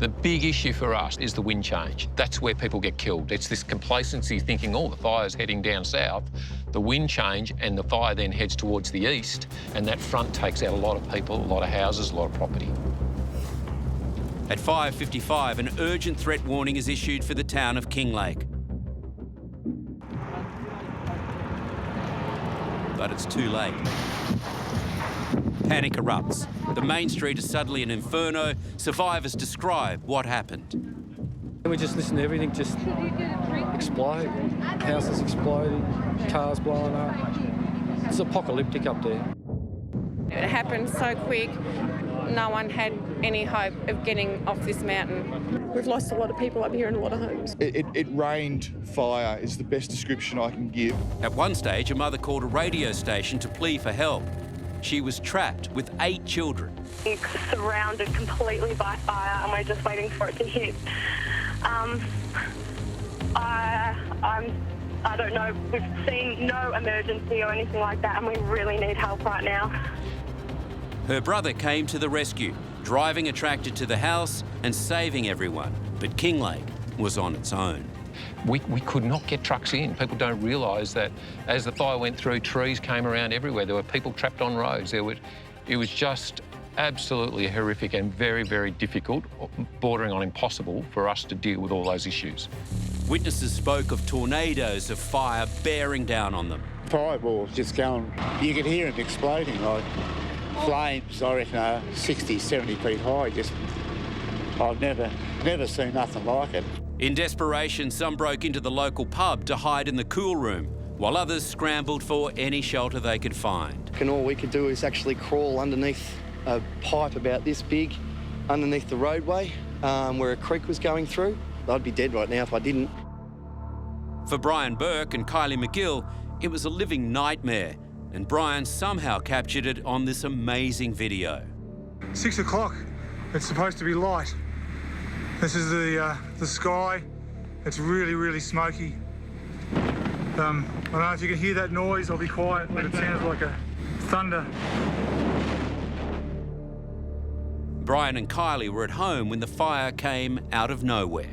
The big issue for us is the wind change. That's where people get killed. It's this complacency thinking, oh, the fire's heading down south. The wind change and the fire then heads towards the east, and that front takes out a lot of people, a lot of houses, a lot of property. At 5:55, an urgent threat warning is issued for the town of Kinglake. But it's too late. Panic erupts. The main street is suddenly an inferno. Survivors describe what happened. We just listened to everything just explode. Houses exploding, cars blowing up. It's apocalyptic up there. It happened so quick, no one had any hope of getting off this mountain. We've lost a lot of people up here and a lot of homes. It rained fire is the best description I can give. At one stage, a mother called a radio station to plead for help. She was trapped with 8 children. It's surrounded completely by fire and we're just waiting for it to hit. I don't know, we've seen no emergency or anything like that and we really need help right now. Her brother came to the rescue, driving a tractor to the house and saving everyone. But Kinglake was on its own. We could not get trucks in. People don't realise that as the fire went through, trees came around everywhere. There were people trapped on roads. It was just absolutely horrific and very, very difficult, bordering on impossible for us to deal with all those issues. Witnesses spoke of tornadoes of fire bearing down on them. Fireballs just going, you could hear them exploding like flames, I reckon, 60, 70 feet high. I've never seen nothing like it. In desperation, some broke into the local pub to hide in the cool room, while others scrambled for any shelter they could find. And all we could do is actually crawl underneath a pipe about this big, underneath the roadway, where a creek was going through. I'd be dead right now if I didn't. For Brian Burke and Kylie McGill, it was a living nightmare, and Brian somehow captured it on this amazing video. 6 o'clock, it's supposed to be light. This is the sky. It's really, really smoky. I don't know if you can hear that noise. I'll be quiet, but it sounds like a thunder. Brian and Kylie were at home when the fire came out of nowhere.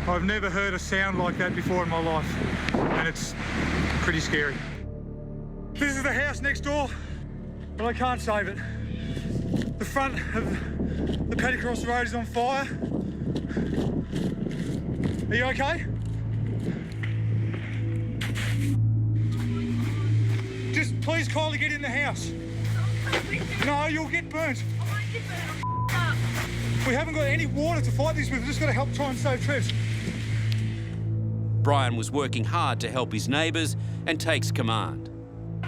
I've never heard a sound like that before in my life, and it's pretty scary. This is the house next door, but I can't save it. The front of the paddock across the road is on fire. Are you okay? Just please, Kylie, get in the house. No, you'll get burnt. We haven't got any water to fight this with. We've just got to help try and save Trev. Brian was working hard to help his neighbours and takes command.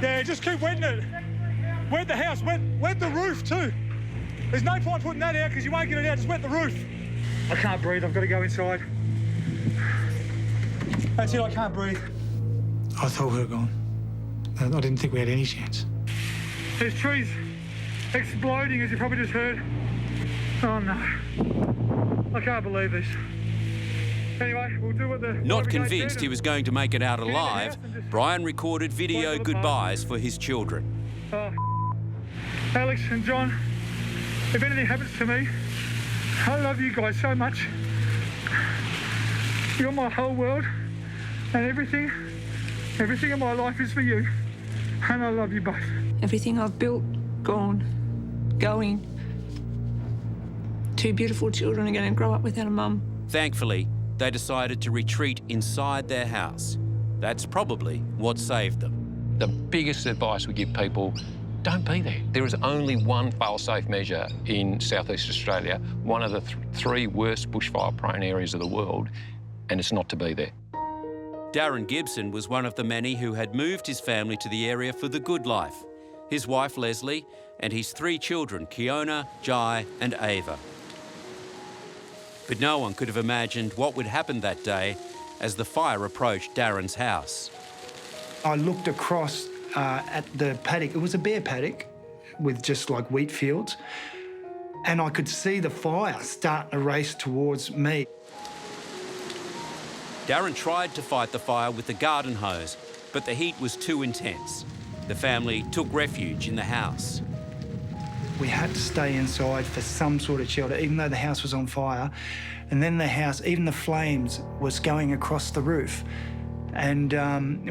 Yeah, just keep wetting it. Wet the house, wet the roof too. There's no point putting that out because you won't get it out, just wet the roof. I can't breathe, I've got to go inside. That's it, I can't breathe. I thought we were gone. I didn't think we had any chance. There's trees exploding, as you probably just heard. Oh no, I can't believe this. Anyway, we'll do what the... Not convinced he was going to make it out alive, Brian recorded video goodbyes for his children. Oh, Alex and John, if anything happens to me, I love you guys so much. You're my whole world, and everything in my life is for you, and I love you both. Everything I've built, gone, going. 2 beautiful children are going to grow up without a mum. Thankfully, they decided to retreat inside their house. That's probably what saved them. The biggest advice we give people, don't be there. There is only one fail-safe measure in southeast Australia, one of the three worst bushfire-prone areas of the world, and it's not to be there. Darren Gibson was one of the many who had moved his family to the area for the good life. His wife, Leslie, and his 3 children, Kiona, Jai and Ava. But no one could have imagined what would happen that day as the fire approached Darren's house. I looked across at the paddock. It was a bare paddock with just like wheat fields, and I could see the fire starting to race towards me. Darren tried to fight the fire with the garden hose, but the heat was too intense. The family took refuge in the house. We had to stay inside for some sort of shelter, even though the house was on fire. And then the house, even the flames was going across the roof. And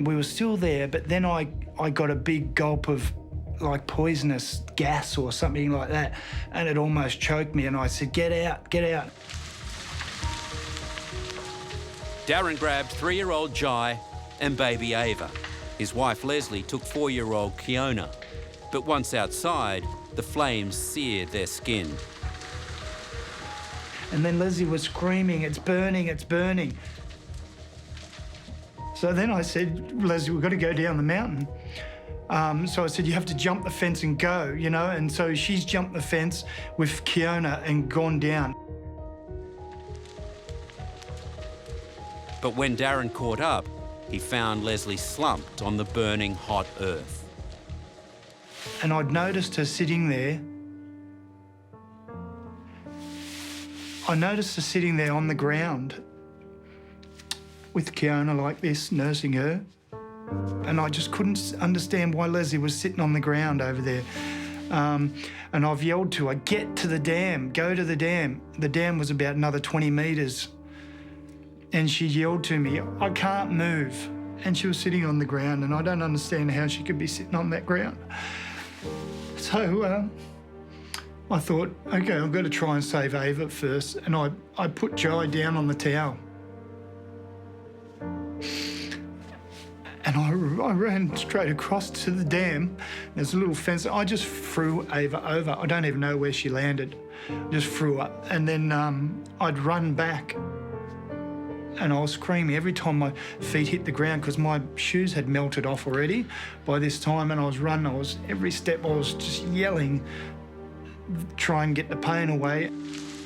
we were still there, but then I got a big gulp of like poisonous gas or something like that, and it almost choked me, and I said, "Get out, get out." Darren grabbed 3-year-old Jai and baby Ava. His wife Leslie took 4-year-old Kiona. But once outside, the flames seared their skin. And then Leslie was screaming, "It's burning, it's burning." So then I said, "Leslie, we've got to go down the mountain." So I said, "You have to jump the fence and go, you know?" And so she's jumped the fence with Kiona and gone down. But when Darren caught up, he found Leslie slumped on the burning hot earth. And I'd noticed her sitting there. I noticed her sitting there on the ground with Kiona like this, nursing her. And I just couldn't understand why Leslie was sitting on the ground over there. And I've yelled to her, "Get to the dam, go to the dam." The dam was about another 20 metres. And she yelled to me, "I can't move." And she was sitting on the ground, and I don't understand how she could be sitting on that ground. So I thought, okay, I've got to try and save Ava first. And I put Jai down on the towel. And I ran straight across to the dam. There's a little fence. I just threw Ava over. I don't even know where she landed. Just threw her. And then I'd run back. And I was screaming every time my feet hit the ground because my shoes had melted off already by this time, and I was running. Every step I was just yelling, try and get the pain away.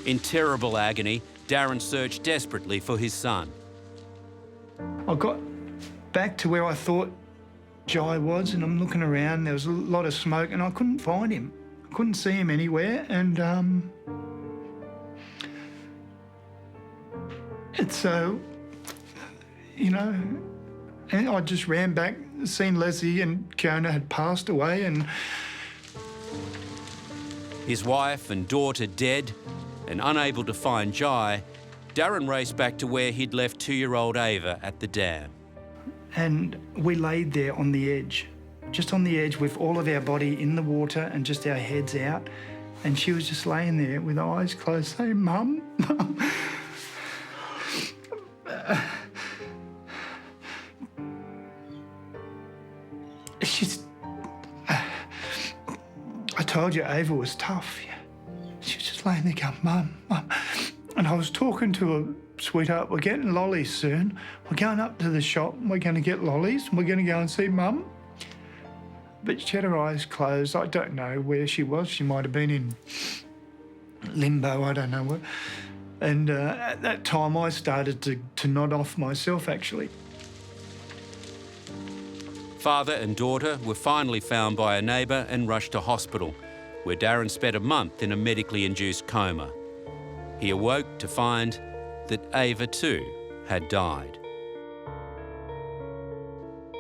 In terrible agony, Darren searched desperately for his son. I got back to where I thought Jai was, and I'm looking around. There was a lot of smoke, and I couldn't find him. I couldn't see him anywhere, and it's so, you know, and I just ran back, seen Leslie and Kiona had passed away, and his wife and daughter dead and unable to find Jai, Darren raced back to where he'd left 2-year-old Ava at the dam. And we laid there on the edge, just on the edge with all of our body in the water and just our heads out. And she was just laying there with her eyes closed saying, "Mum, Mum." I told you Ava was tough. She was just laying there going, "Mum, Mum." And I was talking to her, "Sweetheart, we're getting lollies soon. We're going up to the shop and we're going to get lollies and we're going to go and see Mum." But she had her eyes closed. I don't know where she was. She might have been in limbo, I don't know what. And at that time, I started to nod off myself, actually. Father and daughter were finally found by a neighbour and rushed to hospital, where Darren spent a month in a medically induced coma. He awoke to find that Ava too had died.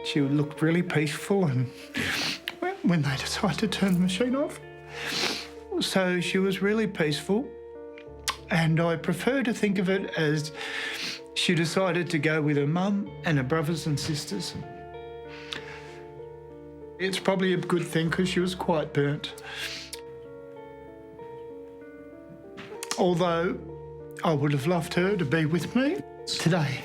She looked really peaceful, and when they decided to turn the machine off. So she was really peaceful, and I prefer to think of it as she decided to go with her mum and her brothers and sisters. It's probably a good thing because she was quite burnt. Although I would have loved her to be with me today.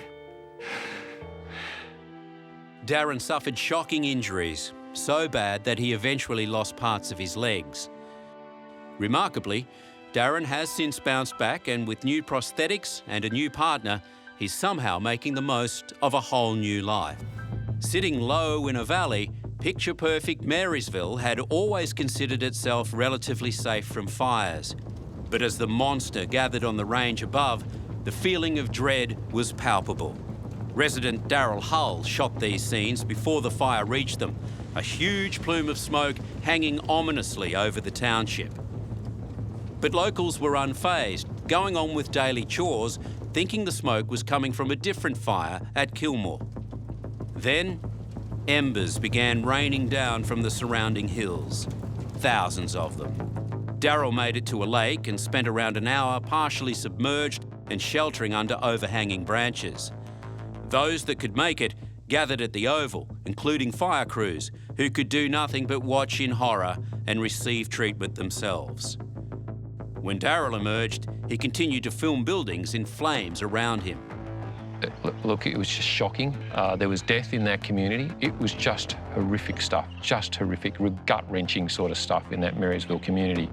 Darren suffered shocking injuries. so bad that he eventually lost parts of his legs. Remarkably, Darren has since bounced back, and with new prosthetics and a new partner, he's somehow making the most of a whole new life. Sitting low in a valley, picture-perfect Marysville had always considered itself relatively safe from fires. But as the monster gathered on the range above, the feeling of dread was palpable. Resident Daryl Hull shot these scenes before the fire reached them, a huge plume of smoke hanging ominously over the township. But locals were unfazed, going on with daily chores, thinking the smoke was coming from a different fire at Kilmore. Then, embers began raining down from the surrounding hills, thousands of them. Daryl made it to a lake and spent around an hour partially submerged and sheltering under overhanging branches. Those that could make it gathered at the Oval, including fire crews, who could do nothing but watch in horror and receive treatment themselves. When Daryl emerged, he continued to film buildings in flames around him. Look, it was just shocking. There was death in that community. It was just horrific stuff, just horrific, gut-wrenching sort of stuff in that Marysville community.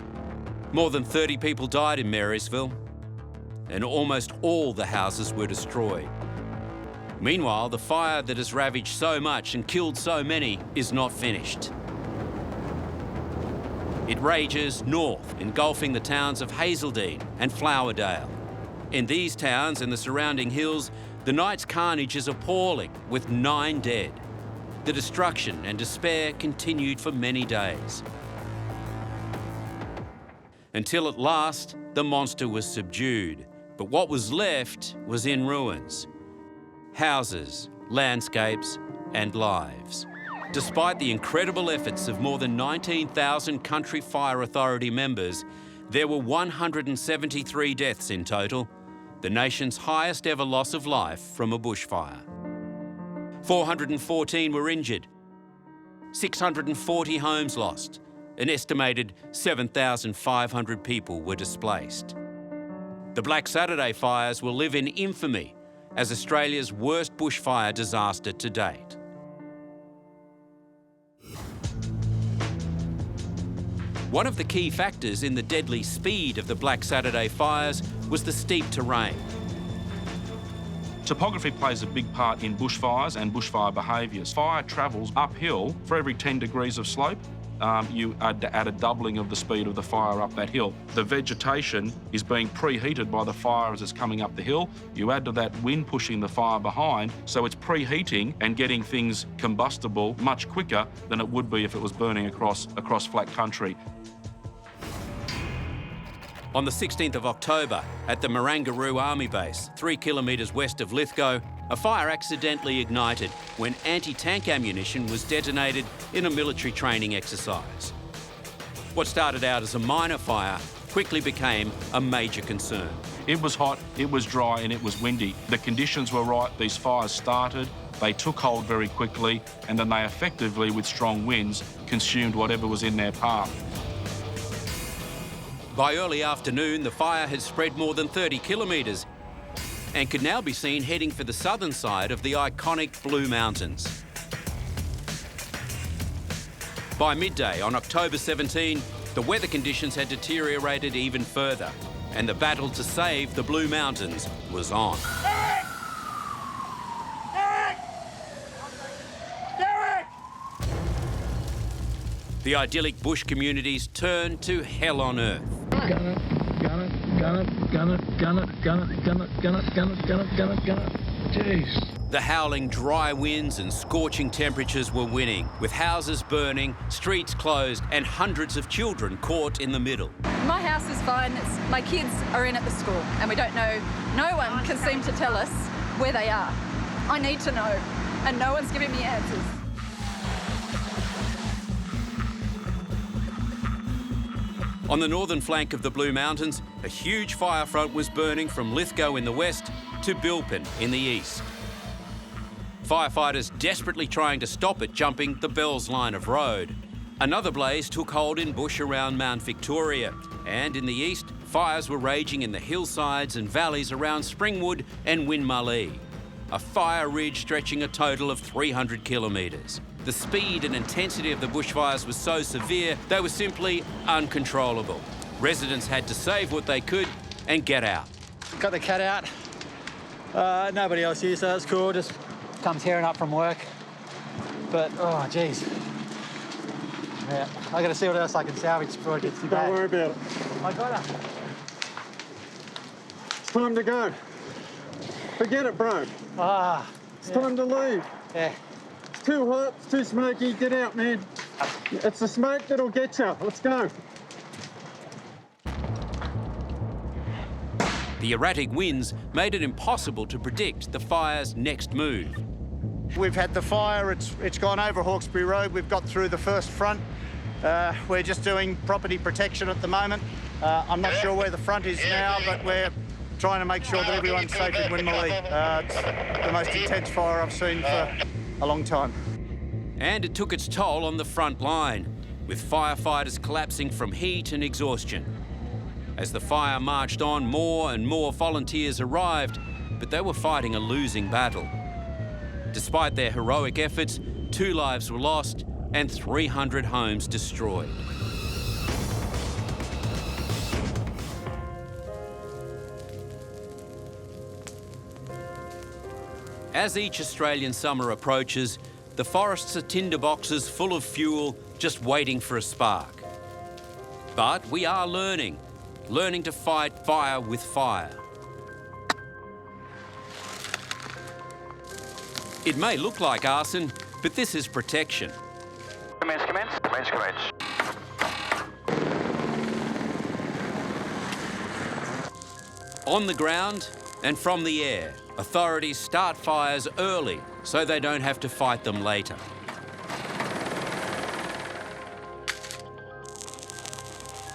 More than 30 people died in Marysville, and almost all the houses were destroyed. Meanwhile, the fire that has ravaged so much and killed so many is not finished. It rages north, engulfing the towns of Hazeldean and Flowerdale. In these towns and the surrounding hills, the night's carnage is appalling, with 9 dead. The destruction and despair continued for many days. Until at last, the monster was subdued, but what was left was in ruins. Houses, landscapes, and lives. Despite the incredible efforts of more than 19,000 Country Fire Authority members, there were 173 deaths in total, the nation's highest ever loss of life from a bushfire. 414 were injured, 640 homes lost, an estimated 7,500 people were displaced. The Black Saturday fires will live in infamy as Australia's worst bushfire disaster to date. One of the key factors in the deadly speed of the Black Saturday fires was the steep terrain. Topography plays a big part in bushfires and bushfire behaviours. Fire travels uphill for every 10 degrees of slope. You add a doubling of the speed of the fire up that hill. The vegetation is being preheated by the fire as it's coming up the hill. You add to that wind pushing the fire behind, so it's preheating and getting things combustible much quicker than it would be if it was burning across flat country. On the 16th of October, at the Marangaroo Army Base, 3 kilometres west of Lithgow, a fire accidentally ignited when anti-tank ammunition was detonated in a military training exercise. What started out as a minor fire quickly became a major concern. It was hot, it was dry, and it was windy. The conditions were right, these fires started, they took hold very quickly, and then they effectively, with strong winds, consumed whatever was in their path. By early afternoon, the fire had spread more than 30 kilometres and could now be seen heading for the southern side of the iconic Blue Mountains. By midday on October 17, the weather conditions had deteriorated even further, and the battle to save the Blue Mountains was on. The idyllic bush communities turned to hell on earth. Gun it. Jeez. The howling dry winds and scorching temperatures were winning, with houses burning, streets closed, and hundreds of children caught in the middle. My house is fine. My kids are in at the school, and we don't know. No one can seem to tell us where they are. I need to know, and no one's giving me answers. On the northern flank of the Blue Mountains, a huge fire front was burning from Lithgow in the west to Bilpin in the east. Firefighters desperately trying to stop it jumping the Bells line of road. Another blaze took hold in bush around Mount Victoria, and in the east, fires were raging in the hillsides and valleys around Springwood and Winmalee, a fire ridge stretching a total of 300 kilometres. The speed and intensity of the bushfires was so severe, they were simply uncontrollable. Residents had to save what they could and get out. Got the cat out. Nobody else here, so it's cool. Just come tearing up from work. But, oh, geez. Yeah, I got to see what else I can salvage before it gets too bad. Don't worry about it. I got her. It's time to go. Forget it, bro. It's time to leave. Yeah. It's too hot, it's too smoky. Get out, man. It's the smoke that'll get you. Let's go. The erratic winds made it impossible to predict the fire's next move. We've had the fire, it's gone over Hawkesbury Road. We've got through the first front. We're just doing property protection at the moment. I'm not sure where the front is now, but we're trying to make sure that everyone's safe in Winmalee. It's the most intense fire I've seen for a long time. And it took its toll on the front line, with firefighters collapsing from heat and exhaustion. As the fire marched on, more and more volunteers arrived, but they were fighting a losing battle. Despite their heroic efforts, 2 lives were lost and 300 homes destroyed. As each Australian summer approaches, the forests are tinderboxes full of fuel, just waiting for a spark. But we are learning to fight fire with fire. It may look like arson, but this is protection. Commence, commence, commence, commence. On the ground and from the air, authorities start fires early so they don't have to fight them later.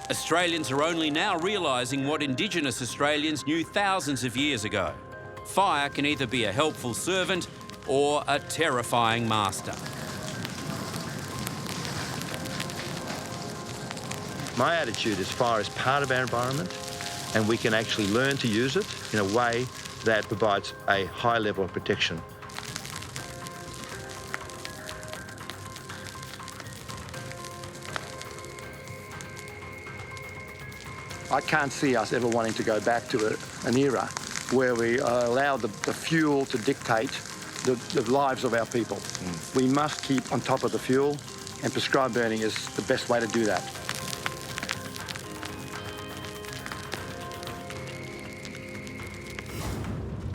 Australians are only now realising what Indigenous Australians knew thousands of years ago. Fire can either be a helpful servant or a terrifying master. My attitude is fire is part of our environment and we can actually learn to use it in a way that provides a high level of protection. I can't see us ever wanting to go back to an era where we allow the fuel to dictate the lives of our people. We must keep on top of the fuel, and prescribed burning is the best way to do that.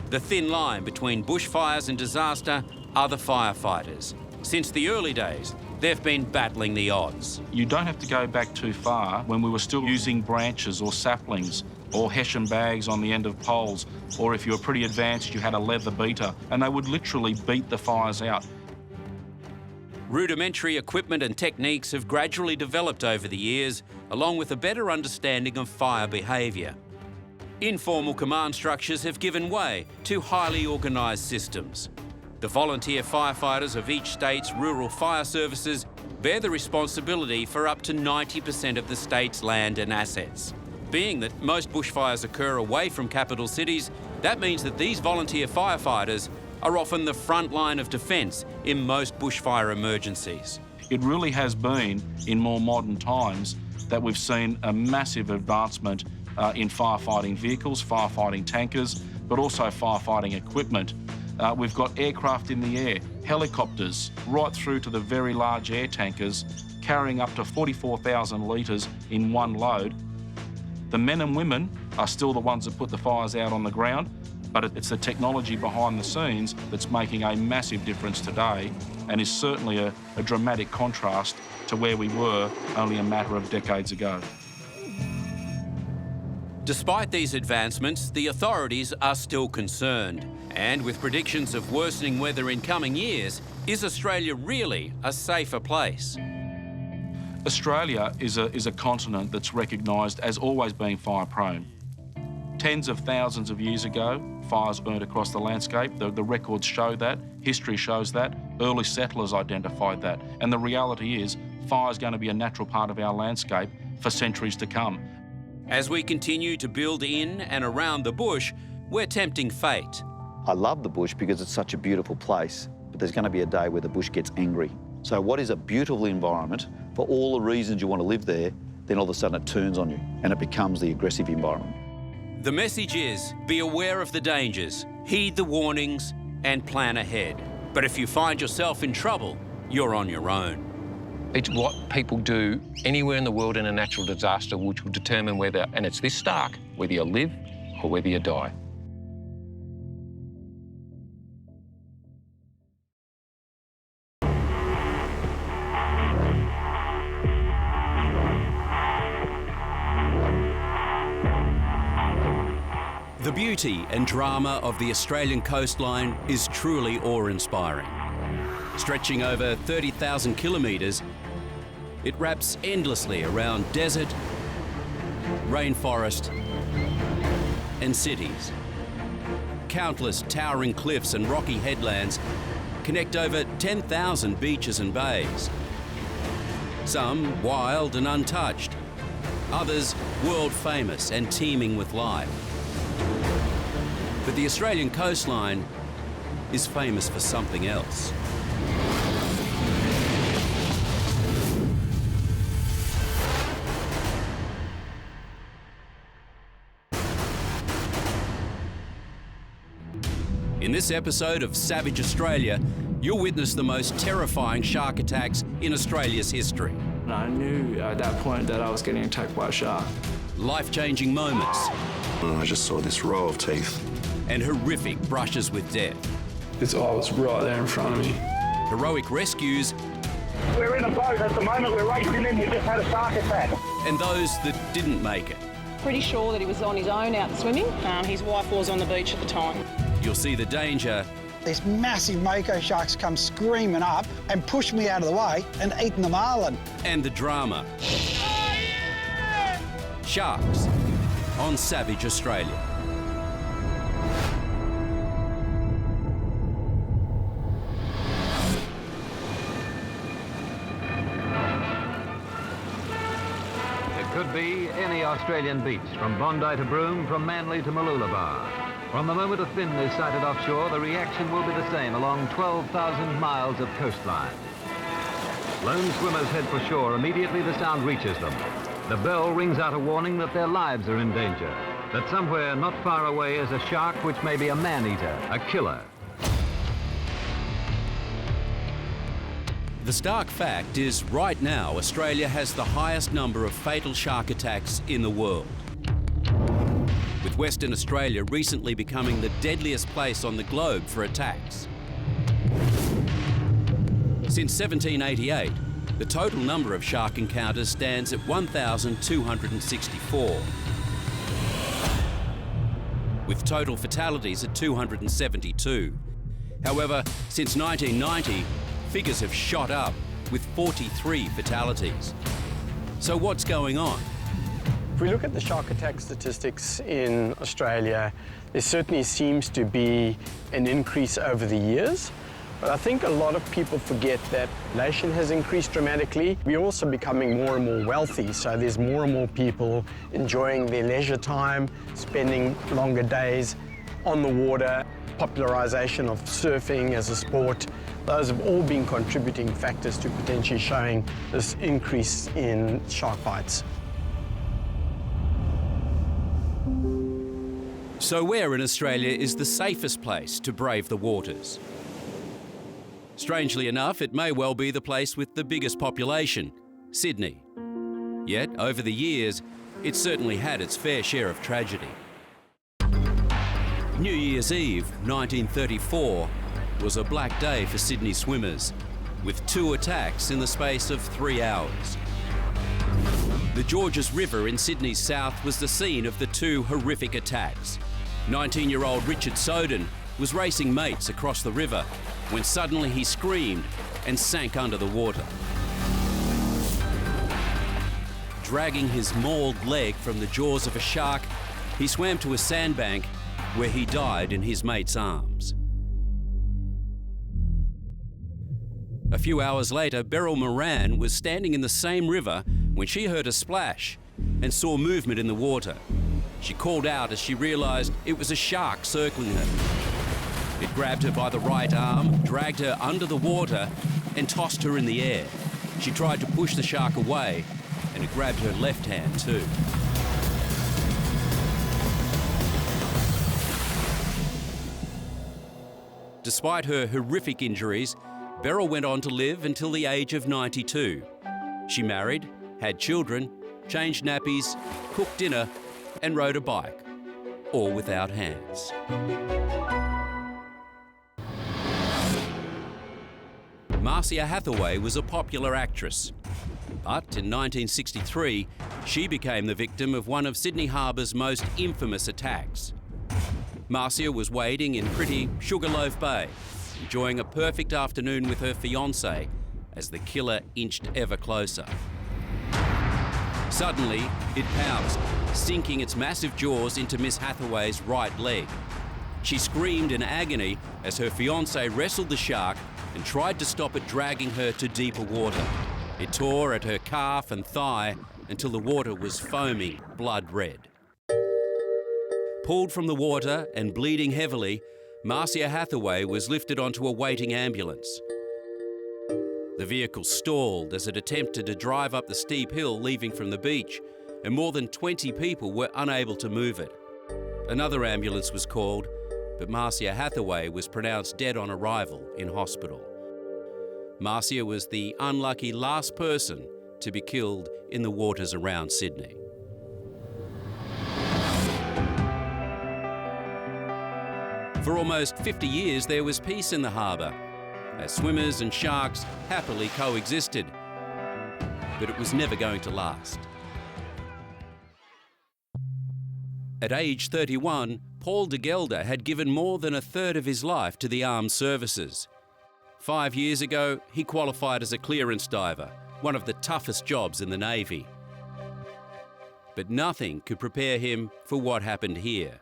The thin line between bushfires and disaster are the firefighters. Since the early days, they've been battling the odds. You don't have to go back too far when we were still using branches or saplings or hessian bags on the end of poles, or if you were pretty advanced, you had a leather beater, and they would literally beat the fires out. Rudimentary equipment and techniques have gradually developed over the years, along with a better understanding of fire behaviour. Informal command structures have given way to highly organised systems. The volunteer firefighters of each state's rural fire services bear the responsibility for up to 90% of the state's land and assets. Being that most bushfires occur away from capital cities, that means that these volunteer firefighters are often the front line of defence in most bushfire emergencies. It really has been, in more modern times, that we've seen a massive advancement in firefighting vehicles, firefighting tankers, but also firefighting equipment. We've got aircraft in the air, helicopters, right through to the very large air tankers, carrying up to 44,000 litres in one load. The men and women are still the ones that put the fires out on the ground, but it's the technology behind the scenes that's making a massive difference today, and is certainly a dramatic contrast to where we were only a matter of decades ago. Despite these advancements, the authorities are still concerned. And with predictions of worsening weather in coming years, is Australia really a safer place? Australia is a continent that's recognised as always being fire-prone. Tens of thousands of years ago, fires burnt across the landscape. The records show that, history shows that, early settlers identified that. And the reality is, fire is going to be a natural part of our landscape for centuries to come. As we continue to build in and around the bush, we're tempting fate. I love the bush because it's such a beautiful place, but there's going to be a day where the bush gets angry So what is a beautiful environment for all the reasons you want to live there, then all of a sudden it turns on you and it becomes the aggressive environment. The message is, be aware of the dangers, heed the warnings and plan ahead. But if you find yourself in trouble, you're on your own. It's what people do anywhere in the world in a natural disaster which will determine whether, and it's this stark, whether you live or whether you die. The beauty and drama of the Australian coastline is truly awe-inspiring. Stretching over 30,000 kilometres, it wraps endlessly around desert, rainforest and cities. Countless towering cliffs and rocky headlands connect over 10,000 beaches and bays. Some wild and untouched, others world famous and teeming with life. But the Australian coastline is famous for something else. In this episode of Savage Australia, you'll witness the most terrifying shark attacks in Australia's history. I knew at that point that I was getting attacked by a shark. Life-changing moments. I just saw this row of teeth. And horrific brushes with death. This eye was right there in front of me. Heroic rescues. We're in a boat at the moment, we're racing in, we just had a shark attack. And those that didn't make it. Pretty sure that he was on his own out swimming. His wife was on the beach at the time. You'll see the danger. These massive mako sharks come screaming up and push me out of the way and eating the marlin. And the drama. Oh, yeah! Sharks on Savage Australia. Could be any Australian beach, from Bondi to Broome, from Manly to Mooloolaba. From the moment a fin is sighted offshore, the reaction will be the same along 12,000 miles of coastline. Lone swimmers head for shore immediately the sound reaches them. The bell rings out a warning that their lives are in danger, that somewhere not far away is a shark which may be a man-eater, a killer. The stark fact is, right now, Australia has the highest number of fatal shark attacks in the world, with Western Australia recently becoming the deadliest place on the globe for attacks. Since 1788, the total number of shark encounters stands at 1,264, with total fatalities at 272. However, since 1990, figures have shot up with 43 fatalities. So what's going on? If we look at the shark attack statistics in Australia, there certainly seems to be an increase over the years. But I think a lot of people forget that population has increased dramatically. We're also becoming more and more wealthy, so there's more and more people enjoying their leisure time, spending longer days on the water, popularisation of surfing as a sport. Those have all been contributing factors to potentially showing this increase in shark bites. So where in Australia is the safest place to brave the waters? Strangely enough, it may well be the place with the biggest population, Sydney. Yet, over the years, it's certainly had its fair share of tragedy. New Year's Eve, 1934, was a black day for Sydney swimmers, with 2 attacks in the space of 3 hours. The Georges River in Sydney's south was the scene of the 2 horrific attacks. 19-year-old Richard Soden was racing mates across the river when suddenly he screamed and sank under the water. Dragging his mauled leg from the jaws of a shark, he swam to a sandbank where he died in his mate's arms. A few hours later, Beryl Moran was standing in the same river when she heard a splash and saw movement in the water. She called out as she realised it was a shark circling her. It grabbed her by the right arm, dragged her under the water and tossed her in the air. She tried to push the shark away, and it grabbed her left hand too. Despite her horrific injuries, Beryl went on to live until the age of 92. She married, had children, changed nappies, cooked dinner, and rode a bike, all without hands. Marcia Hathaway was a popular actress, but in 1963, she became the victim of one of Sydney Harbour's most infamous attacks. Marcia was wading in pretty Sugarloaf Bay, enjoying a perfect afternoon with her fiancé as the killer inched ever closer. Suddenly, it pounced, sinking its massive jaws into Miss Hathaway's right leg. She screamed in agony as her fiancé wrestled the shark and tried to stop it dragging her to deeper water. It tore at her calf and thigh until the water was foaming blood red. Pulled from the water and bleeding heavily, Marcia Hathaway was lifted onto a waiting ambulance. The vehicle stalled as it attempted to drive up the steep hill leaving from the beach, and more than 20 people were unable to move it. Another ambulance was called, but Marcia Hathaway was pronounced dead on arrival in hospital. Marcia was the unlucky last person to be killed in the waters around Sydney. For almost 50 years, there was peace in the harbour, as swimmers and sharks happily coexisted. But it was never going to last. At age 31, Paul de Gelder had given more than a third of his life to the armed services. 5 years ago, he qualified as a clearance diver, one of the toughest jobs in the Navy. But nothing could prepare him for what happened here.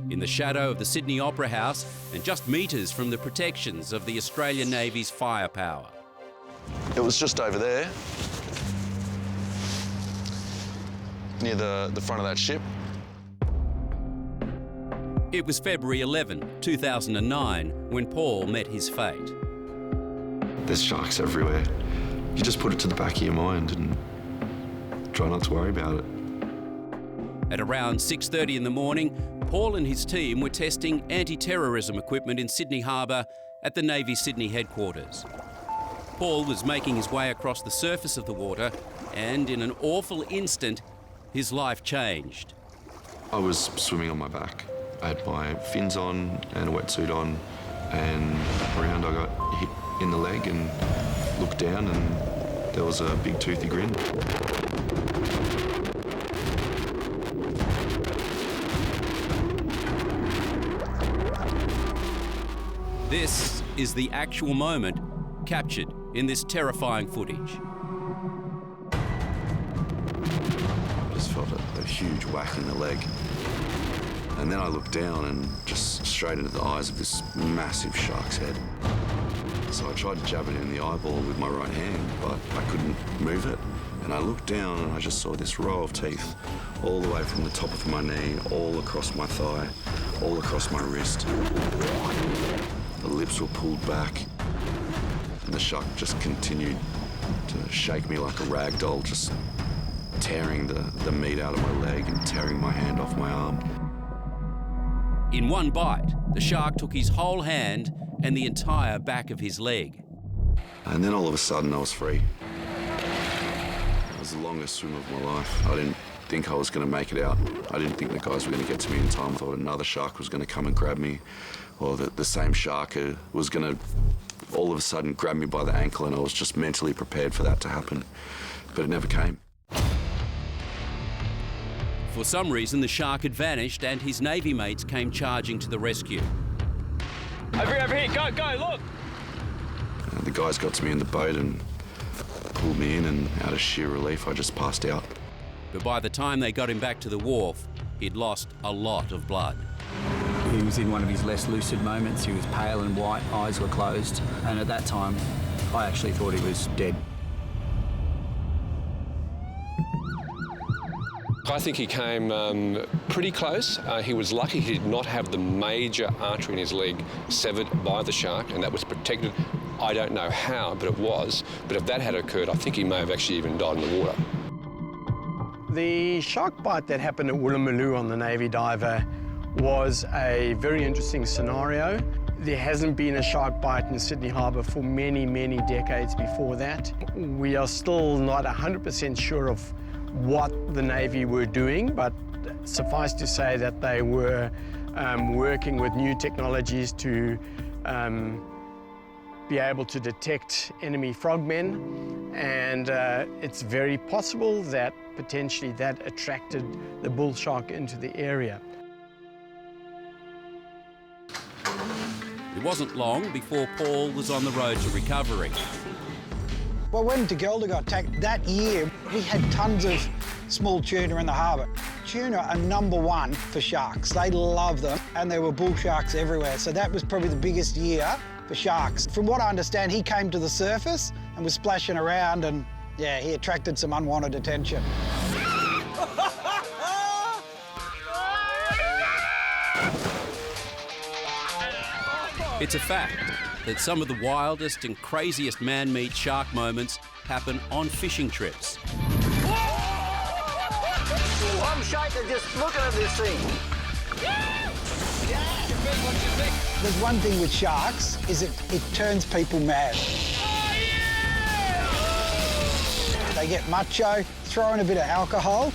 In the shadow of the Sydney Opera House and just metres from the protections of the Australian Navy's firepower. It was just over there, near the front of that ship. It was February 11, 2009, when Paul met his fate. There's sharks everywhere. You just put it to the back of your mind and try not to worry about it. At around 6:30 in the morning, Paul and his team were testing anti-terrorism equipment in Sydney Harbour at the Navy Sydney headquarters. Paul was making his way across the surface of the water, and in an awful instant, his life changed. I was swimming on my back. I had my fins on and a wetsuit on, and around I got hit in the leg and looked down and there was a big toothy grin. This is the actual moment captured in this terrifying footage. I just felt a huge whack in the leg. And then I looked down and just straight into the eyes of this massive shark's head. So I tried to jab it in the eyeball with my right hand, but I couldn't move it. And I looked down and I just saw this row of teeth all the way from the top of my knee, all across my thigh, all across my wrist. The lips were pulled back, and the shark just continued to shake me like a rag doll, just tearing the meat out of my leg and tearing my hand off my arm. In one bite, the shark took his whole hand and the entire back of his leg. And then all of a sudden I was free. It was the longest swim of my life. I didn't think I was going to make it out. I didn't think the guys were going to get to me in time. I thought another shark was going to come and grab me, or that the same shark was going to all of a sudden grab me by the ankle, and I was just mentally prepared for that to happen. But it never came. For some reason, the shark had vanished and his Navy mates came charging to the rescue. Over here, go, look! The guys got to me in the boat and pulled me in, and out of sheer relief, I just passed out. But by the time they got him back to the wharf, he'd lost a lot of blood. He was in one of his less lucid moments. He was pale and white, eyes were closed, and at that time, I actually thought he was dead. I think he came pretty close. He was lucky he did not have the major artery in his leg severed by the shark, and that was protected. I don't know how, but it was. But if that had occurred, I think he may have actually even died in the water. The shark bite that happened at Woolloomooloo on the Navy diver was a very interesting scenario. There hasn't been a shark bite in Sydney Harbour for many, many decades before that. We are still not 100% sure of what the Navy were doing, but suffice to say that they were working with new technologies to be able to detect enemy frogmen, and it's very possible that potentially that attracted the bull shark into the area. It wasn't long before Paul was on the road to recovery. Well, when Tagilda got attacked that year, we had tons of small tuna in the harbour. Tuna are #1 for sharks. They love them, and there were bull sharks everywhere. So that was probably the biggest year for sharks. From what I understand, he came to the surface and was splashing around, and yeah, he attracted some unwanted attention. It's a fact that some of the wildest and craziest man-made shark moments happen on fishing trips. I'm shaking just looking at this thing. There's one thing with sharks, is it turns people mad. They get macho, throw in a bit of alcohol,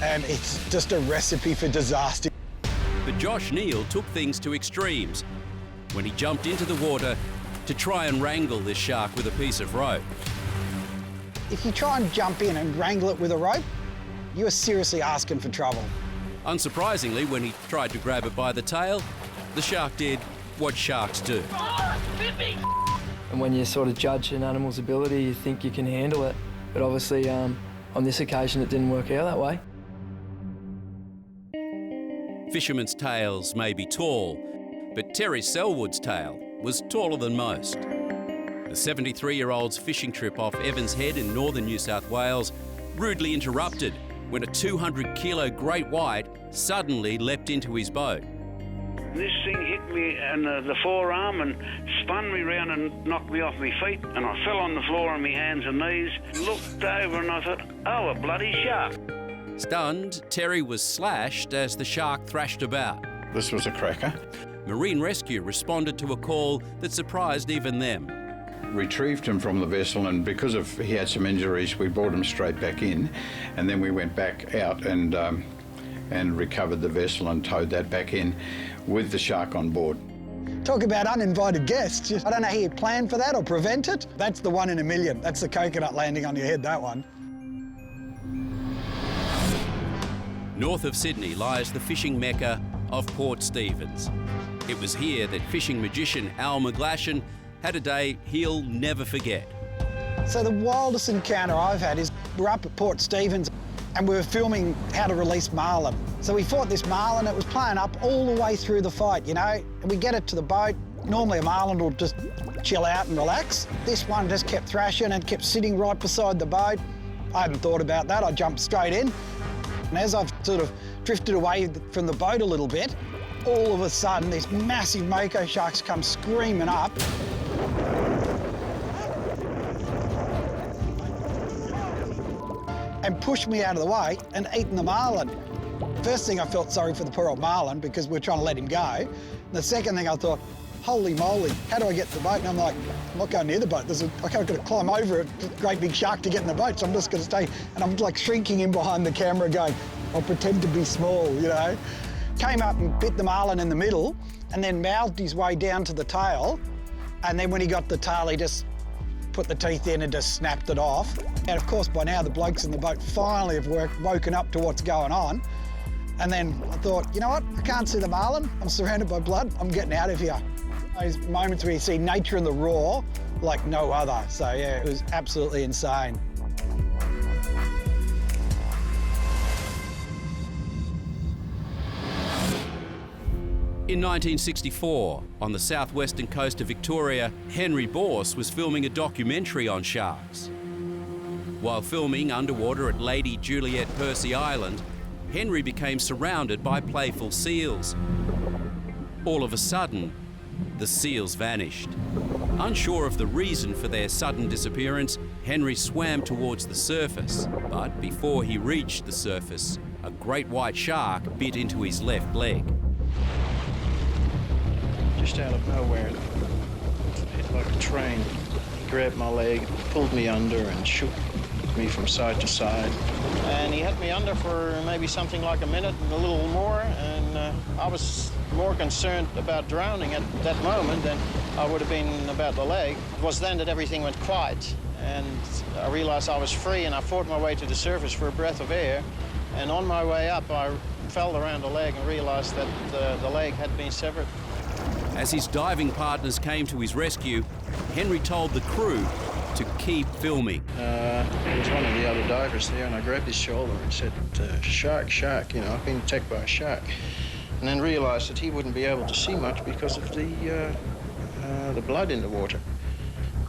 and it's just a recipe for disaster. But Josh Neal took things to extremes when he jumped into the water to try and wrangle this shark with a piece of rope. If you try and jump in and wrangle it with a rope, you are seriously asking for trouble. Unsurprisingly, when he tried to grab it by the tail, the shark did what sharks do. And when you sort of judge an animal's ability, you think you can handle it. But obviously, on this occasion, it didn't work out that way. Fishermen's tails may be tall, but Terry Selwood's tail was taller than most. The 73-year-old's fishing trip off Evans Head in northern New South Wales rudely interrupted when a 200-kilo great white suddenly leapt into his boat. This thing hit me in the forearm and spun me round and knocked me off my feet, and I fell on the floor on my hands and knees, looked over and I thought, oh, a bloody shark. Stunned, Terry was slashed as the shark thrashed about. This was a cracker. Marine Rescue responded to a call that surprised even them. Retrieved him from the vessel, and because he had some injuries, we brought him straight back in, and then we went back out and recovered the vessel and towed that back in with the shark on board. Talk about uninvited guests. I don't know how you plan for that or prevent it. That's the 1 in a million. That's the coconut landing on your head, that one. North of Sydney lies the fishing mecca of Port Stephens. It was here that fishing magician Al McGlashan had a day he'll never forget. So the wildest encounter I've had is we're up at Port Stephens and we were filming how to release marlin. So we fought this marlin, it was playing up all the way through the fight, you know, and we get it to the boat. Normally a marlin will just chill out and relax. This one just kept thrashing and kept sitting right beside the boat. I hadn't thought about that, I jumped straight in. And as I've sort of drifted away from the boat a little bit, all of a sudden these massive mako sharks come screaming up. And pushed me out of the way and eaten the marlin. First thing, I felt sorry for the poor old marlin because we're trying to let him go. And the second thing, I thought, holy moly, how do I get to the boat? And I'm like, I'm not going near the boat. I've got to climb over a great big shark to get in the boat, so I'm just going to stay. And I'm like shrinking in behind the camera going, I'll pretend to be small, you know. Came up and bit the marlin in the middle and then mouthed his way down to the tail. And then when he got the tail, he just put the teeth in and just snapped it off. And of course, by now, the blokes in the boat finally have woken up to what's going on. And then I thought, you know what? I can't see the marlin. I'm surrounded by blood. I'm getting out of here. Those moments where you see nature in the raw like no other. So yeah, it was absolutely insane. In 1964, on the southwestern coast of Victoria, Henry Borse was filming a documentary on sharks. While filming underwater at Lady Juliet Percy Island, Henry became surrounded by playful seals. All of a sudden, the seals vanished. Unsure of the reason for their sudden disappearance, Henry swam towards the surface. But before he reached the surface, a great white shark bit into his left leg. Just out of nowhere, it hit like a train. He grabbed my leg, pulled me under and shook me from side to side. And he had me under for maybe something like a minute and a little more, and I was more concerned about drowning at that moment than I would have been about the leg. It was then that everything went quiet, and I realized I was free, and I fought my way to the surface for a breath of air. And on my way up, I felt around the leg and realized that the leg had been severed. As his diving partners came to his rescue, Henry told the crew to keep filming. There was one of the other divers there, and I grabbed his shoulder and said, shark, shark, you know, I've been attacked by a shark. And then realized that he wouldn't be able to see much because of the blood in the water.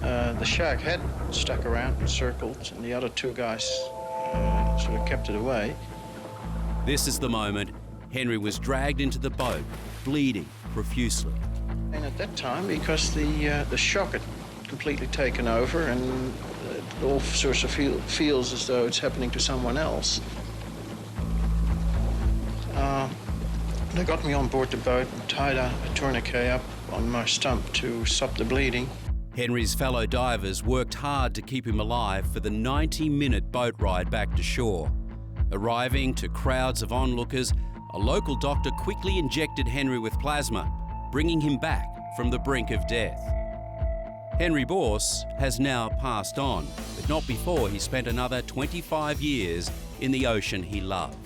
The shark had stuck around and circled, and the other two guys sort of kept it away. This is the moment Henry was dragged into the boat, bleeding profusely. And at that time, because the shock had completely taken over, and it all sorts of feels as though it's happening to someone else. They got me on board the boat and tied a tourniquet up on my stump to stop the bleeding. Henry's fellow divers worked hard to keep him alive for the 90-minute boat ride back to shore. Arriving to crowds of onlookers, a local doctor quickly injected Henry with plasma, bringing him back from the brink of death. Henry Bourse has now passed on, but not before he spent another 25 years in the ocean he loved.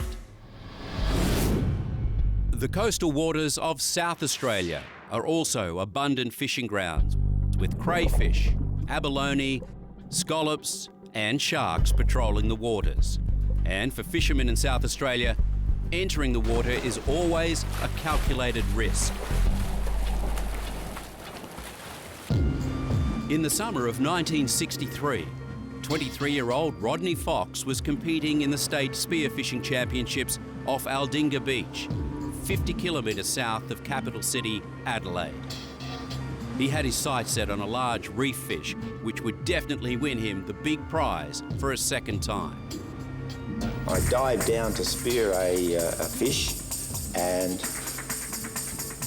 The coastal waters of South Australia are also abundant fishing grounds, with crayfish, abalone, scallops and sharks patrolling the waters. And for fishermen in South Australia, entering the water is always a calculated risk. In the summer of 1963, 23-year-old Rodney Fox was competing in the state spearfishing championships off Aldinga Beach, 50 kilometres south of capital city Adelaide. He had his sights set on a large reef fish, which would definitely win him the big prize for a second time. I dived down to spear a fish, and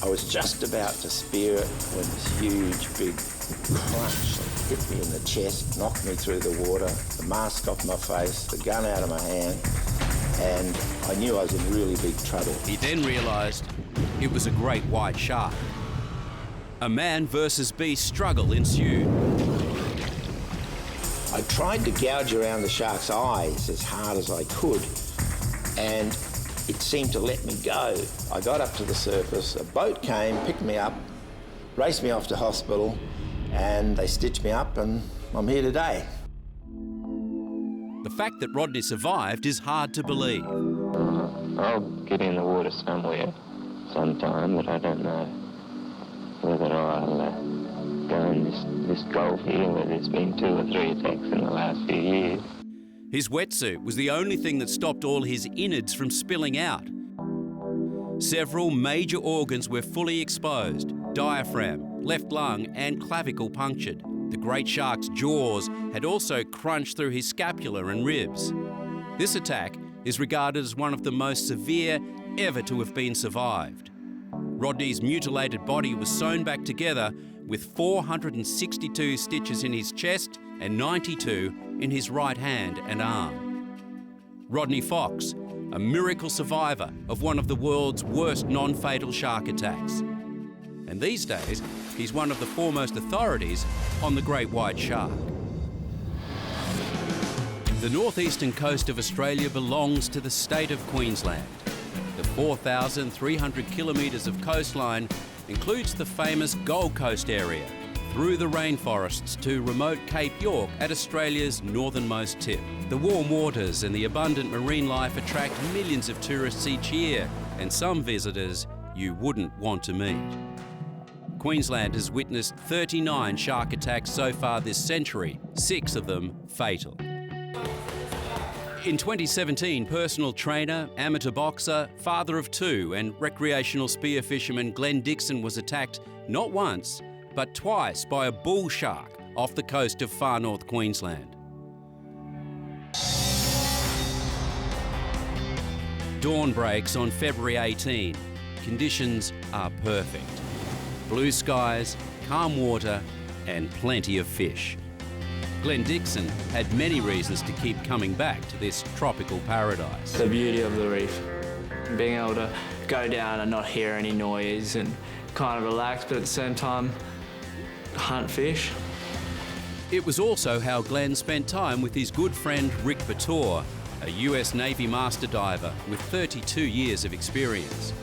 I was just about to spear it when this huge, big crunch hit me in the chest, knocked me through the water, the mask off my face, the gun out of my hand, and I knew I was in really big trouble. He then realised it was a great white shark. A man versus beast struggle ensued. I tried to gouge around the shark's eyes as hard as I could, and it seemed to let me go. I got up to the surface, a boat came, picked me up, raced me off to hospital, and they stitched me up, and I'm here today. The fact that Rodney survived is hard to believe. I'll get in the water somewhere sometime, but I don't know whether I'll go in this gulf here where there's been 2 or 3 attacks in the last few years. His wetsuit was the only thing that stopped all his innards from spilling out. Several major organs were fully exposed: diaphragm, left lung and clavicle punctured. The great shark's jaws had also crunched through his scapula and ribs. This attack is regarded as one of the most severe ever to have been survived. Rodney's mutilated body was sewn back together with 462 stitches in his chest and 92 in his right hand and arm. Rodney Fox, a miracle survivor of one of the world's worst non-fatal shark attacks. And these days, he's one of the foremost authorities on the great white shark. The northeastern coast of Australia belongs to the state of Queensland. The 4,300 kilometres of coastline includes the famous Gold Coast area, through the rainforests to remote Cape York at Australia's northernmost tip. The warm waters and the abundant marine life attract millions of tourists each year, and some visitors you wouldn't want to meet. Queensland has witnessed 39 shark attacks so far this century, 6 of them fatal. In 2017, personal trainer, amateur boxer, father of 2 and recreational spear fisherman Glenn Dixon was attacked not once, but twice by a bull shark off the coast of far north Queensland. Dawn breaks on February 18. Conditions are perfect. Blue skies, calm water, and plenty of fish. Glenn Dixon had many reasons to keep coming back to this tropical paradise. The beauty of the reef, being able to go down and not hear any noise and kind of relax, but at the same time, hunt fish. It was also how Glenn spent time with his good friend Rick Bator, a US Navy master diver with 32 years of experience.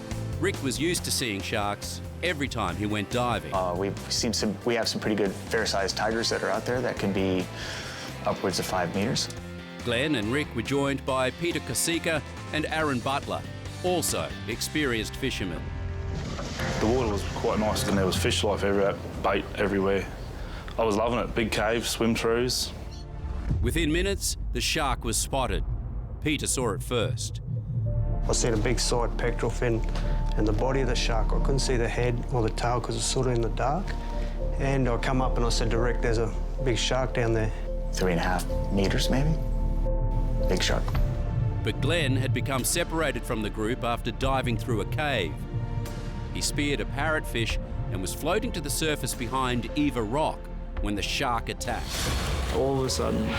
Rick was used to seeing sharks every time he went diving. We have some pretty good fair-sized tigers that are out there that can be upwards of 5 meters. Glenn and Rick were joined by Peter Kosika and Aaron Butler, also experienced fishermen. The water was quite nice and there was fish life everywhere, bait everywhere. I was loving it. Big caves, swim-throughs. Within minutes, the shark was spotted. Peter saw it first. I seen a big side pectoral fin and the body of the shark. I couldn't see the head or the tail because it's sort of in the dark. And I come up and I said to Rick, there's a big shark down there. 3.5 meters, maybe. Big shark. But Glenn had become separated from the group after diving through a cave. He speared a parrotfish and was floating to the surface behind Eva Rock when the shark attacked. All of a sudden,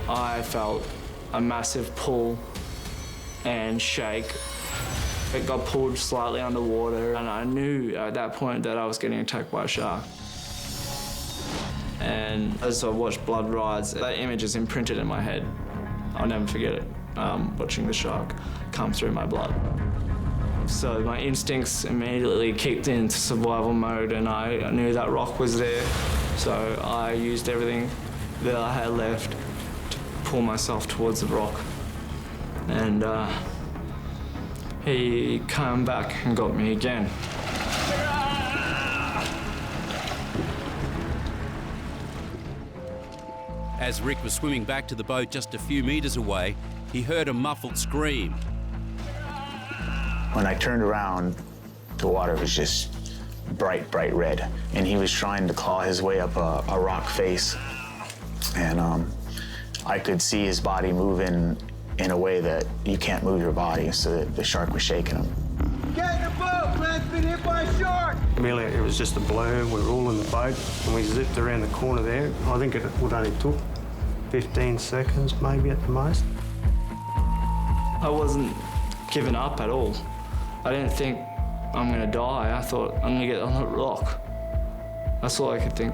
I felt a massive pull and shake. It got pulled slightly underwater, and I knew at that point that I was getting attacked by a shark. And as I watched blood rise, that image is imprinted in my head. I'll never forget it, watching the shark come through my blood. So my instincts immediately kicked into survival mode, and I knew that rock was there. So I used everything that I had left to pull myself towards the rock. And he came back and got me again. As Rick was swimming back to the boat just a few meters away, he heard a muffled scream. When I turned around, the water was just bright, bright red. And he was trying to claw his way up a rock face. And I could see his body moving in a way that you can't move your body, so the shark was shaking him. Get in the boat! Glen's been hit by a shark! Immediately, it was just a bloom. We were all in the boat, and we zipped around the corner there. I think it would only took 15 seconds, maybe at the most. I wasn't giving up at all. I didn't think I'm gonna die. I thought I'm gonna get on that rock. That's all I could think.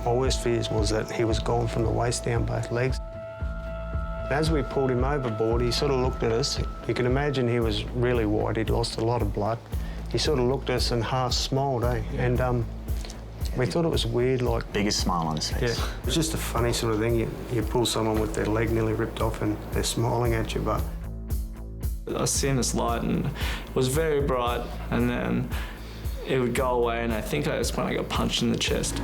My worst fears was that he was gone from the waist down both legs. As we pulled him overboard, he sort of looked at us. You can imagine he was really white. He'd lost a lot of blood. He sort of looked at us and half smiled, eh? And we thought it was weird, like... Biggest smile on his face. Yeah, it was just a funny sort of thing. You pull someone with their leg nearly ripped off and they're smiling at you, but... I seen this light and it was very bright, and then it would go away, and I think that's when I got punched in the chest.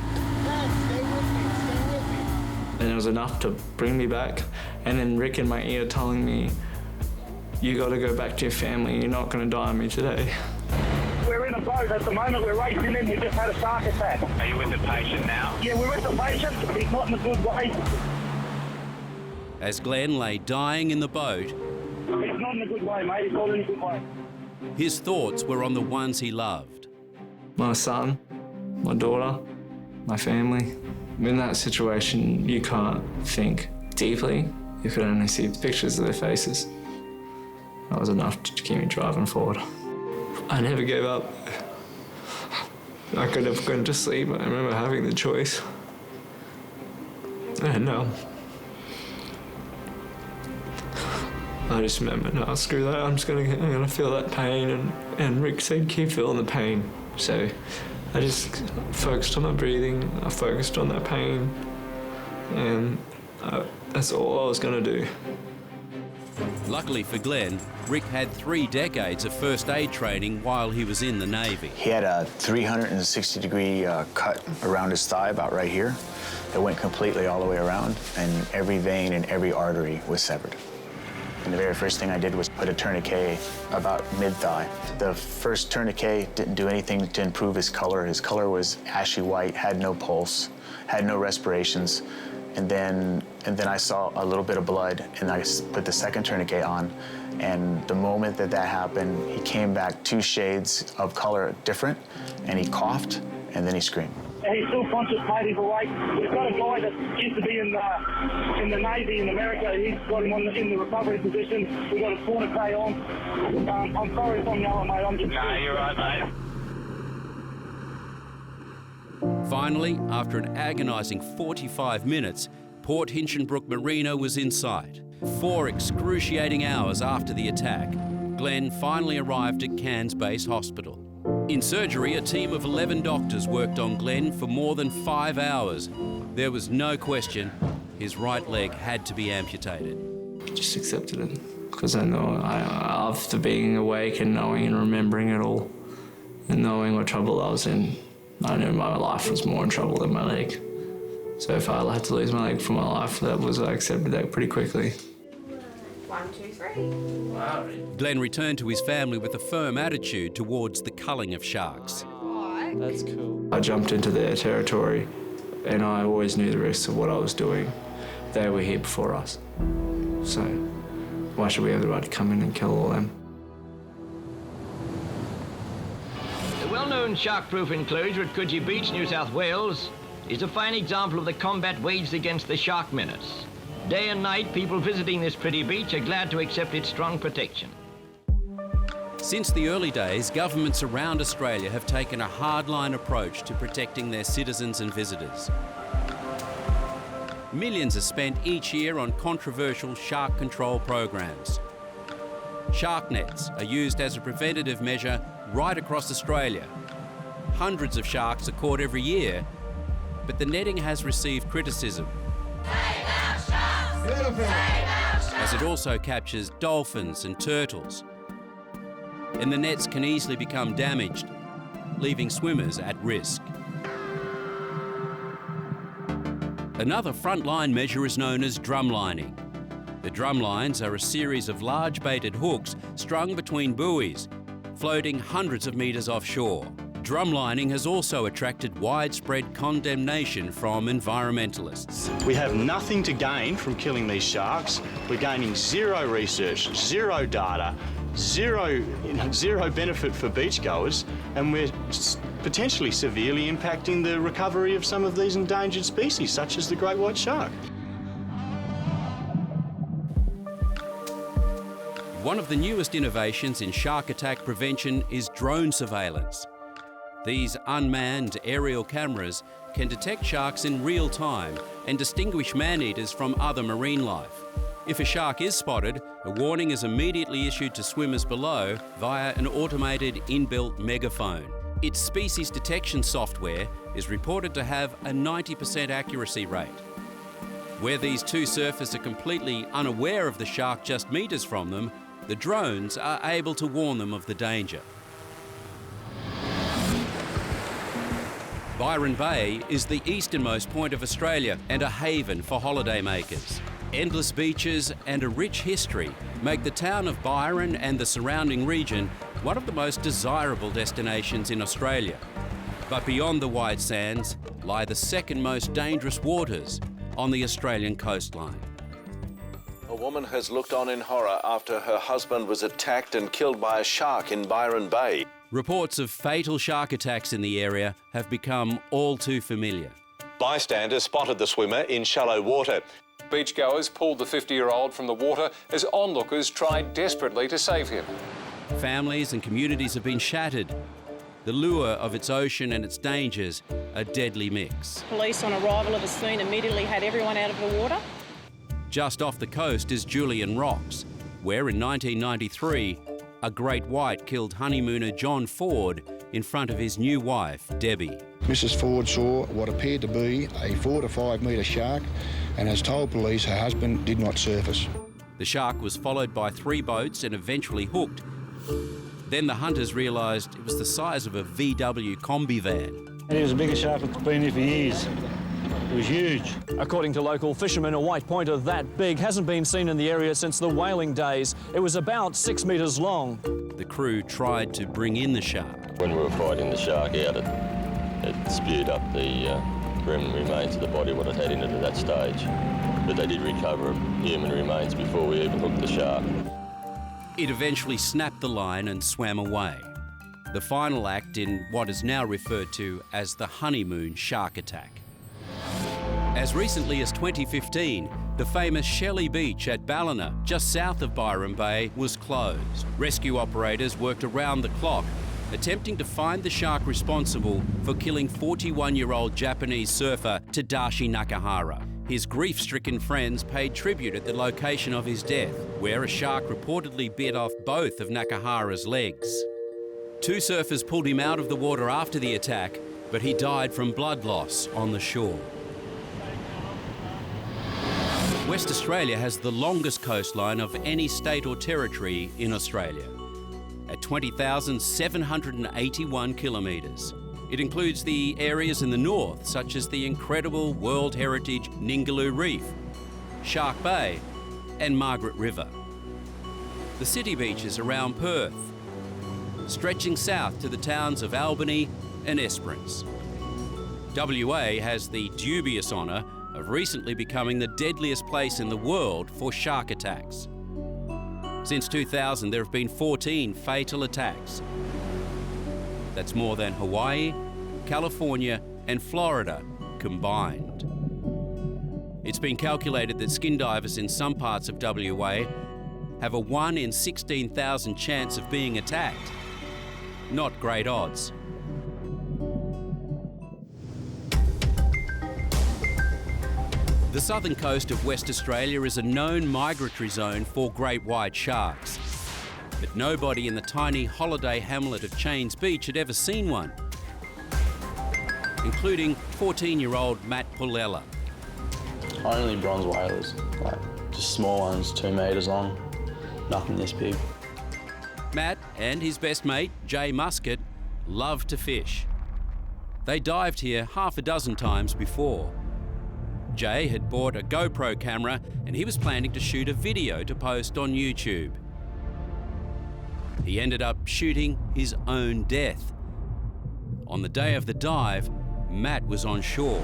And it was enough to bring me back. And then Rick in my ear telling me, you got to go back to your family, you're not going to die on me today. We're in a boat at the moment, we're racing in, we just had a shark attack. Are you with the patient now? Yeah, we're with the patient, he's not in a good way. As Glenn lay dying in the boat, He's not in a good way, mate, he's not in a good way. his thoughts were on the ones he loved. My son, my daughter, my family. In that situation, you can't think deeply. You could only see pictures of their faces. That was enough to keep me driving forward. I never gave up. I could have gone to sleep. I remember having the choice. And I just remember, no, screw that. I'm gonna feel that pain. And Rick said, keep feeling the pain. So I just focused on my breathing. I focused on that pain, and that's all I was gonna do. Luckily for Glenn, Rick had 3 decades of first aid training while he was in the Navy. He had a 360-degree cut around his thigh, about right here. It went completely all the way around, and every vein and every artery was severed. And the very first thing I did was put a tourniquet about mid-thigh. The first tourniquet didn't do anything to improve his color. His color was ashy white, had no pulse, had no respirations. And then I saw a little bit of blood, and I put the second tourniquet on. And the moment that happened, he came back 2 shades of color different, and he coughed, and then he screamed. He's still conscious, mate. He's awake. We've got a guy that used to be in the Navy in America. He's got him in the recovery position. We've got a tourniquet on. I'm sorry if I'm yelling, mate. I'm just... No, you're right, mate. Finally, after an agonising 45 minutes, Port Hinchinbrook Marina was in sight. 4 excruciating hours after the attack, Glenn finally arrived at Cairns Base Hospital. In surgery, a team of 11 doctors worked on Glenn for more than 5 hours. There was no question his right leg had to be amputated. Just accepted it, because I know after being awake and knowing and remembering it all and knowing what trouble I was in, I knew my life was more in trouble than my leg. So if I had to lose my leg for my life, I accepted that pretty quickly. 1, 2, 3. Wow. Glenn returned to his family with a firm attitude towards the culling of sharks. That's cool. I jumped into their territory, and I always knew the risks of what I was doing. They were here before us. So why should we have the right to come in and kill all them? The well-known shark-proof enclosure at Coogee Beach, New South Wales, is a fine example of the combat waged against the shark menace. Day and night, people visiting this pretty beach are glad to accept its strong protection. Since the early days, governments around Australia have taken a hardline approach to protecting their citizens and visitors. Millions are spent each year on controversial shark control programs. Shark nets are used as a preventative measure right across Australia. Hundreds of sharks are caught every year, but the netting has received criticism, as it also captures dolphins and turtles. And the nets can easily become damaged, leaving swimmers at risk. Another frontline measure is known as drumlining. The drumlines are a series of large baited hooks strung between buoys, floating hundreds of metres offshore. Drumlining has also attracted widespread condemnation from environmentalists. We have nothing to gain from killing these sharks. We're gaining zero research, zero data, zero benefit for beachgoers, and we're potentially severely impacting the recovery of some of these endangered species, such as the great white shark. One of the newest innovations in shark attack prevention is drone surveillance. These unmanned aerial cameras can detect sharks in real time and distinguish man-eaters from other marine life. If a shark is spotted, a warning is immediately issued to swimmers below via an automated inbuilt megaphone. Its species detection software is reported to have a 90% accuracy rate. Where these two surfers are completely unaware of the shark just metres from them, the drones are able to warn them of the danger. Byron Bay is the easternmost point of Australia and a haven for holidaymakers. Endless beaches and a rich history make the town of Byron and the surrounding region one of the most desirable destinations in Australia. But beyond the white sands lie the second most dangerous waters on the Australian coastline. A woman has looked on in horror after her husband was attacked and killed by a shark in Byron Bay. Reports of fatal shark attacks in the area have become all too familiar. Bystanders spotted the swimmer in shallow water. Beachgoers pulled the 50-year-old from the water as onlookers tried desperately to save him. Families and communities have been shattered. The lure of its ocean and its dangers, a deadly mix. Police on arrival at the scene immediately had everyone out of the water. Just off the coast is Julian Rocks, where in 1993, a great white killed honeymooner John Ford in front of his new wife, Debbie. Mrs. Ford saw what appeared to be a 4 to 5 metre shark and has told police her husband did not surface. The shark was followed by 3 boats and eventually hooked. Then the hunters realised it was the size of a VW combi van. And it was the biggest shark that's been here for years. It was huge. According to local fishermen, a white pointer that big hasn't been seen in the area since the whaling days. It was about 6 metres long. The crew tried to bring in the shark. When we were fighting the shark out, it spewed up the remains of the body, what it had in it at that stage. But they did recover human remains before we even hooked the shark. It eventually snapped the line and swam away. The final act in what is now referred to as the honeymoon shark attack. As recently as 2015, the famous Shelley Beach at Ballina, just south of Byron Bay, was closed. Rescue operators worked around the clock, attempting to find the shark responsible for killing 41-year-old Japanese surfer Tadashi Nakahara. His grief-stricken friends paid tribute at the location of his death, where a shark reportedly bit off both of Nakahara's legs. 2 surfers pulled him out of the water after the attack, but he died from blood loss on the shore. West Australia has the longest coastline of any state or territory in Australia, at 20,781 kilometres. It includes the areas in the north, such as the incredible World Heritage Ningaloo Reef, Shark Bay and Margaret River. The city beaches around Perth, stretching south to the towns of Albany and Esperance. WA has the dubious honour of recently becoming the deadliest place in the world for shark attacks. Since 2000, there have been 14 fatal attacks. That's more than Hawaii, California and Florida combined. It's been calculated that skin divers in some parts of WA have a 1 in 16,000 chance of being attacked. Not great odds. The southern coast of West Australia is a known migratory zone for great white sharks. But nobody in the tiny holiday hamlet of Chains Beach had ever seen one, including 14-year-old Matt Pulella. Only bronze whalers, like just small ones, 2 metres long, nothing this big. Matt and his best mate, Jay Muscat, love to fish. They dived here half a dozen times before. Jay had bought a GoPro camera and he was planning to shoot a video to post on YouTube. He ended up shooting his own death. On the day of the dive, Matt was on shore.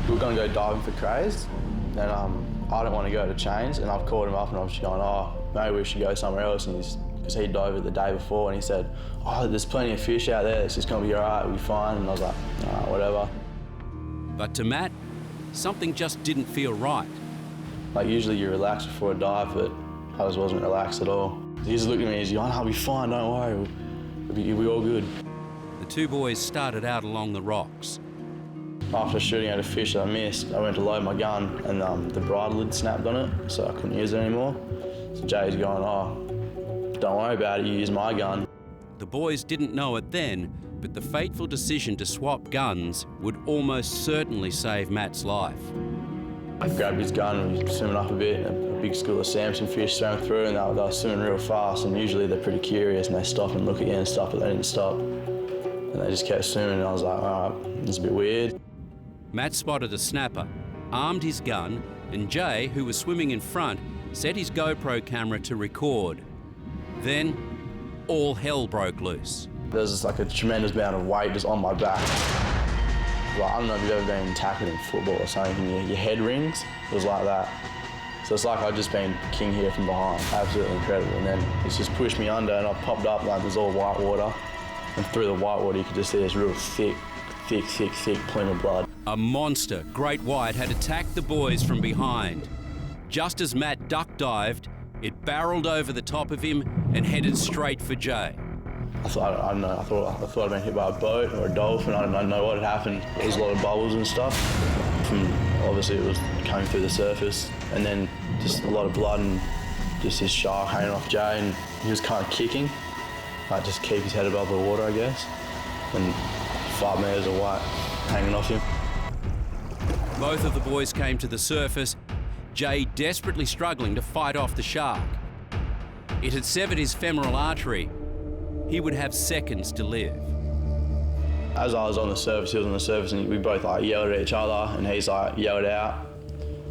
We were going to go diving for crays, and I didn't want to go to Chains, and I've called him up and I was just going, oh, maybe we should go somewhere else, and because he dove it the day before, and he said, oh, there's plenty of fish out there, it's just going to be all right, we'll be fine, and I was like, nah, whatever. But to Matt, something just didn't feel right. Like usually you relax before a dive, but I just wasn't relaxed at all. He just looked at me and he's like, oh, I'll be fine, don't worry, we'll be all good. The 2 boys started out along the rocks. After shooting at a fish that I missed, I went to load my gun and the bridle lid snapped on it, so I couldn't use it anymore. So Jay's going, oh, don't worry about it, you use my gun. The boys didn't know it then, but the fateful decision to swap guns would almost certainly save Matt's life. I grabbed his gun and we were swimming up a bit, and a big school of Samson fish swam through, and they were swimming real fast, and usually they're pretty curious and they stop and look at you and stuff, but they didn't stop. And they just kept swimming, and I was like, all right, this is a bit weird. Matt spotted a snapper, armed his gun, and Jay, who was swimming in front, set his GoPro camera to record. Then, all hell broke loose. There's just like a tremendous amount of weight just on my back. Like, I don't know if you've ever been tackled in football or something, your head rings, it was like that. So it's like I'd just been king here from behind, absolutely incredible. And then it's just pushed me under and I popped up like there's all white water. And through the white water you could just see this real thick plume of blood. A monster great white had attacked the boys from behind. Just as Matt duck dived, it barreled over the top of him and headed straight for Jay. I thought I'd been hit by a boat or a dolphin. I don't know what had happened. There was a lot of bubbles and stuff. Obviously it was coming through the surface, and then just a lot of blood and just this shark hanging off Jay, and he was kind of kicking, like just keep his head above the water, I guess. And 5 metres of white hanging off him. Both of the boys came to the surface, Jay desperately struggling to fight off the shark. It had severed his femoral artery. He would have seconds to live. As I was on the surface, he was on the surface, and we both like yelled at each other, and he's like yelled out,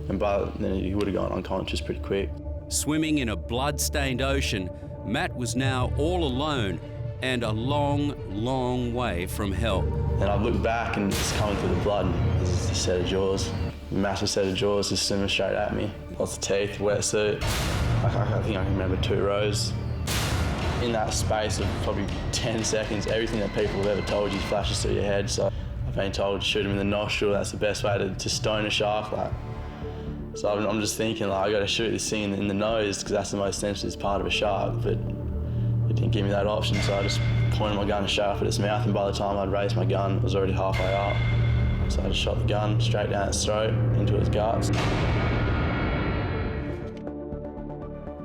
and then he would have gone unconscious pretty quick. Swimming in a blood-stained ocean, Matt was now all alone and a long, long way from help. And I looked back, and it's coming through the blood, and there's a set of jaws, a massive set of jaws just swimming straight at me. Lots of teeth, wetsuit. I think I can remember 2 rows. In that space of probably 10 seconds, everything that people have ever told you flashes through your head. So I've been told to shoot him in the nostril, that's the best way to stone a shark. So I'm just thinking, I got to shoot this thing in the nose because that's the most sensitive part of a shark, but it didn't give me that option, so I just pointed my gun straight up at its mouth, and by the time I'd raised my gun, it was already halfway up. So I just shot the gun straight down its throat, into its guts.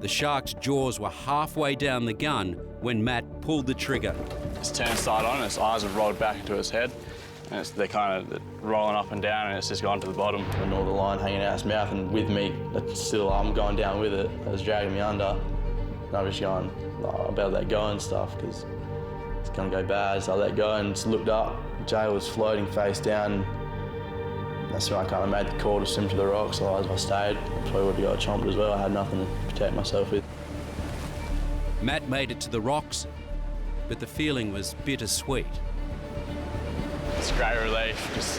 The shark's jaws were halfway down the gun when Matt pulled the trigger. Its turn started on, and its eyes have rolled back into its head, and they're kind of rolling up and down, and it's just gone to the bottom. And all the line hanging out its mouth, and with me, I'm going down with it. It was dragging me under. And I'm just going, I better let go and stuff, because it's going to go bad. So I let go and just looked up. Jay was floating face down. That's when I kind of made the call to swim to the rocks. Otherwise, if I stayed, I probably would have got chomped as well. I had nothing to protect myself with. Matt made it to the rocks, but the feeling was bittersweet. It's great relief, because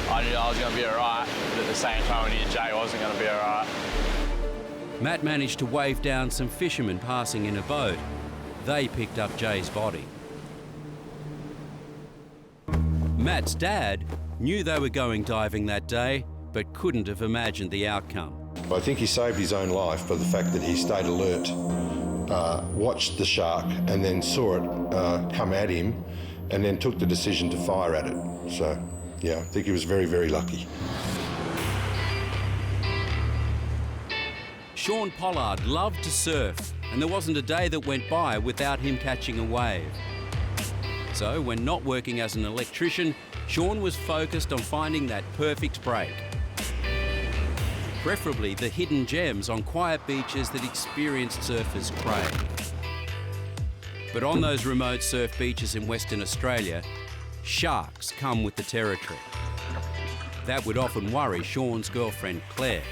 I knew I was going to be all right, but at the same time I knew Jay wasn't going to be all right. Matt managed to wave down some fishermen passing in a boat. They picked up Jay's body. Matt's dad knew they were going diving that day, but couldn't have imagined the outcome. I think he saved his own life by the fact that he stayed alert, watched the shark, and then saw it come at him, and then took the decision to fire at it. So, yeah, I think he was very, very lucky. Sean Pollard loved to surf, and there wasn't a day that went by without him catching a wave. So, when not working as an electrician, Sean was focused on finding that perfect break. Preferably the hidden gems on quiet beaches that experienced surfers crave. But on those remote surf beaches in Western Australia, sharks come with the territory. That would often worry Sean's girlfriend, Claire.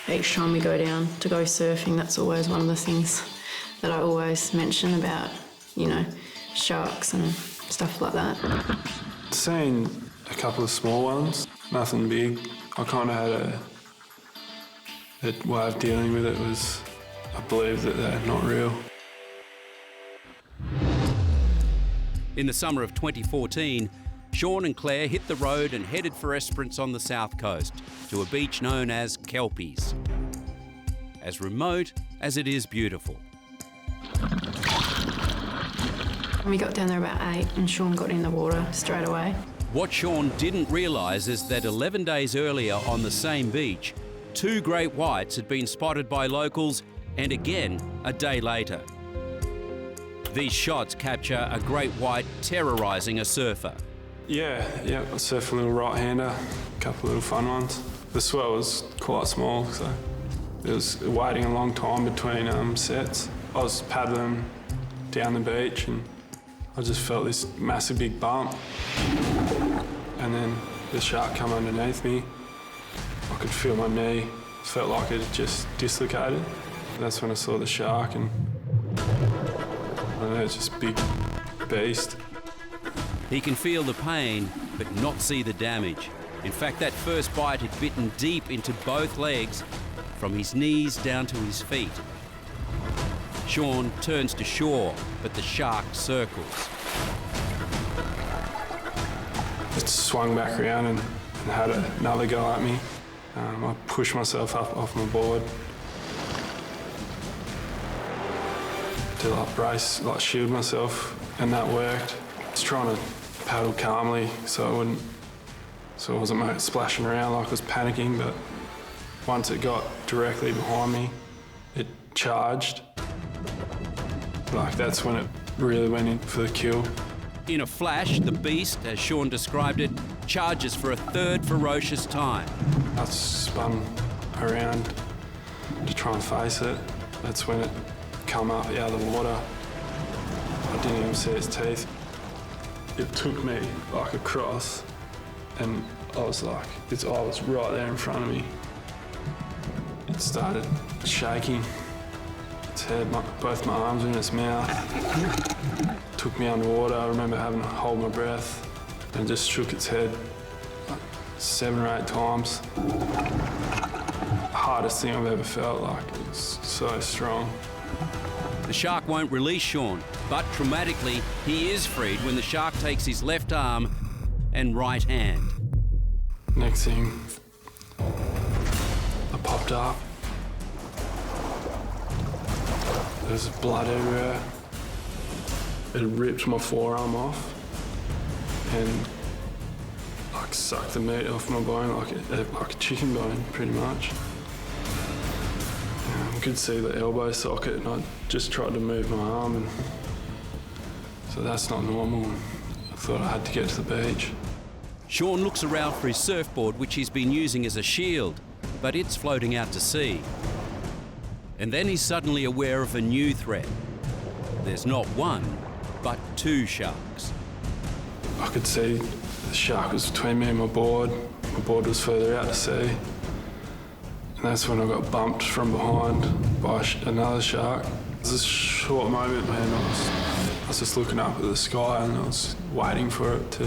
Each time we go down to go surfing, that's always one of the things that I always mention about, sharks and stuff like that. Seen a couple of small ones, nothing big. I kind of had a way of dealing with it was I believe that they're not real. In the summer of 2014, Sean and Claire hit the road and headed for Esperance on the south coast to a beach known as Kelpies. As remote as it is beautiful. We got down there about 8 and Sean got in the water straight away. What Sean didn't realise is that 11 days earlier on the same beach, 2 great whites had been spotted by locals, and again a day later. These shots capture a great white terrorising a surfer. Yeah, I surfed a little right-hander, a couple of little fun ones. The swell was quite small, so it was waiting a long time between sets. I was paddling down the beach and I just felt this massive big bump. And then the shark come underneath me. I could feel my knee. Felt like it had just dislocated. That's when I saw the shark, and I don't know, it's just a big beast. He can feel the pain, but not see the damage. In fact, that first bite had bitten deep into both legs, from his knees down to his feet. Sean turns to shore, but the shark circles. It swung back around and had another go at me. I pushed myself up off my board to brace, shield myself, and that worked. I was trying to paddle calmly so I wasn't splashing around like I was panicking, but once it got directly behind me, it charged. That's when it really went in for the kill. In a flash, the beast, as Sean described it, charges for a third ferocious time. I spun around to try and face it. That's when it come up out of the water. I didn't even see its teeth. it took me like across, and I was like, its eye was right there in front of me. It started shaking. Its head, both my arms in its mouth. Took me underwater. I remember having to hold my breath, and just shook its head like 7 or 8 times. Hardest thing I've ever felt. Like, it was so strong. The shark won't release Sean, but traumatically, he is freed when the shark takes his left arm and right hand. Next thing, I popped up. There's blood everywhere. It ripped my forearm off and like sucked the meat off my bone like a chicken bone, pretty much. I could see the elbow socket, and I just tried to move my arm, and so that's not normal. I thought I had to get to the beach. Sean looks around for his surfboard, which he's been using as a shield, but it's floating out to sea. And then he's suddenly aware of a new threat. There's not one, but 2 sharks. I could see the shark was between me and my board. My board was further out to sea. And that's when I got bumped from behind by another shark. It was a short moment, man. I was just looking up at the sky, and I was waiting for it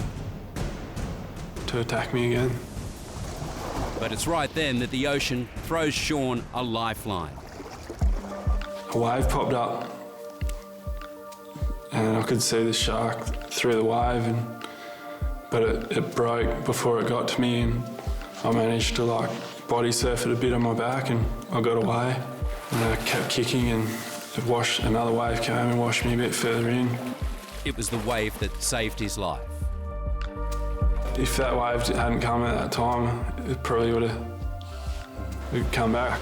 to attack me again. But it's right then that the ocean throws Sean a lifeline. A wave popped up, and I could see the shark through the wave, but it broke before it got to me, and I managed to like body surf it a bit on my back, and I got away. And I kept kicking, and another wave came and washed me a bit further in. It was the wave that saved his life. If that wave hadn't come at that time, it probably would have come back.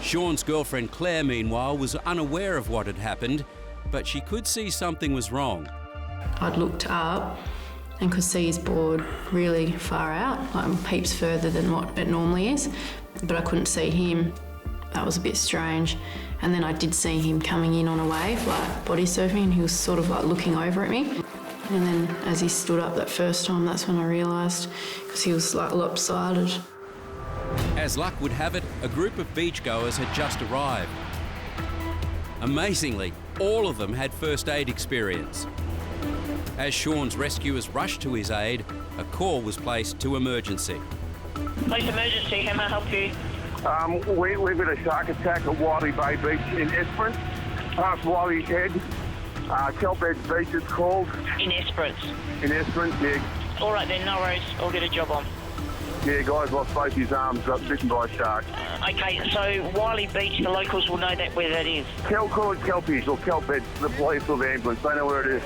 Sean's girlfriend Claire, meanwhile, was unaware of what had happened, but she could see something was wrong. I'd looked up and could see his board really far out, like heaps further than what it normally is, but I couldn't see him. That was a bit strange. And then I did see him coming in on a wave, like body surfing, and he was sort of like looking over at me. And then as he stood up that first time, that's when I realised, because he was like lopsided. As luck would have it, a group of beachgoers had just arrived. Amazingly, all of them had first aid experience. As Sean's rescuers rushed to his aid, a call was placed to emergency. Police emergency, how may I help you? We've got a shark attack at Wiley Bay Beach in Esperance, past Wiley's Head. Kelphead Beach it's called. In Esperance? In Esperance, yeah. All right then, no worries. I'll get a job on. Yeah, guys lost both his arms, got bitten by a shark. Okay, so Wiley Beach, the locals will know where that is. Call it Kelpies or Kelphead, the police or the ambulance, they know where it is.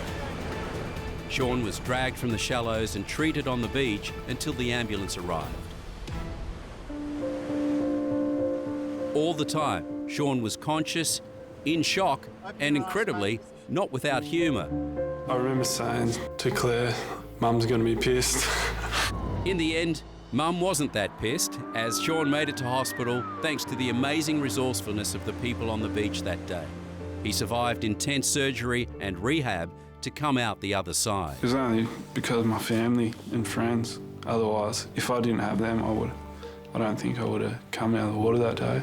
Sean was dragged from the shallows and treated on the beach until the ambulance arrived. All the time, Sean was conscious, in shock, and incredibly, not without humour. I remember saying to Claire, Mum's going to be pissed. In the end, Mum wasn't that pissed, as Sean made it to hospital thanks to the amazing resourcefulness of the people on the beach that day. He survived intense surgery and rehab to come out the other side. It was only because of my family and friends. Otherwise, if I didn't have them, I don't think I would have come out of the water that day.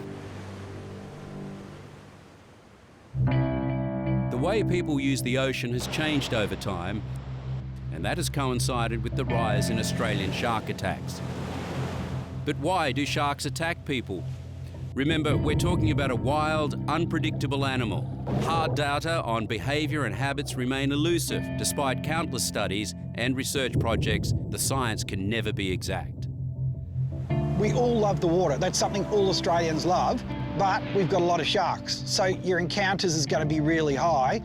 The way people use the ocean has changed over time, and that has coincided with the rise in Australian shark attacks. But why do sharks attack people? Remember, we're talking about a wild, unpredictable animal. Hard data on behaviour and habits remain elusive. Despite countless studies and research projects, the science can never be exact. We all love the water. That's something all Australians love, but we've got a lot of sharks. So your encounters is going to be really high.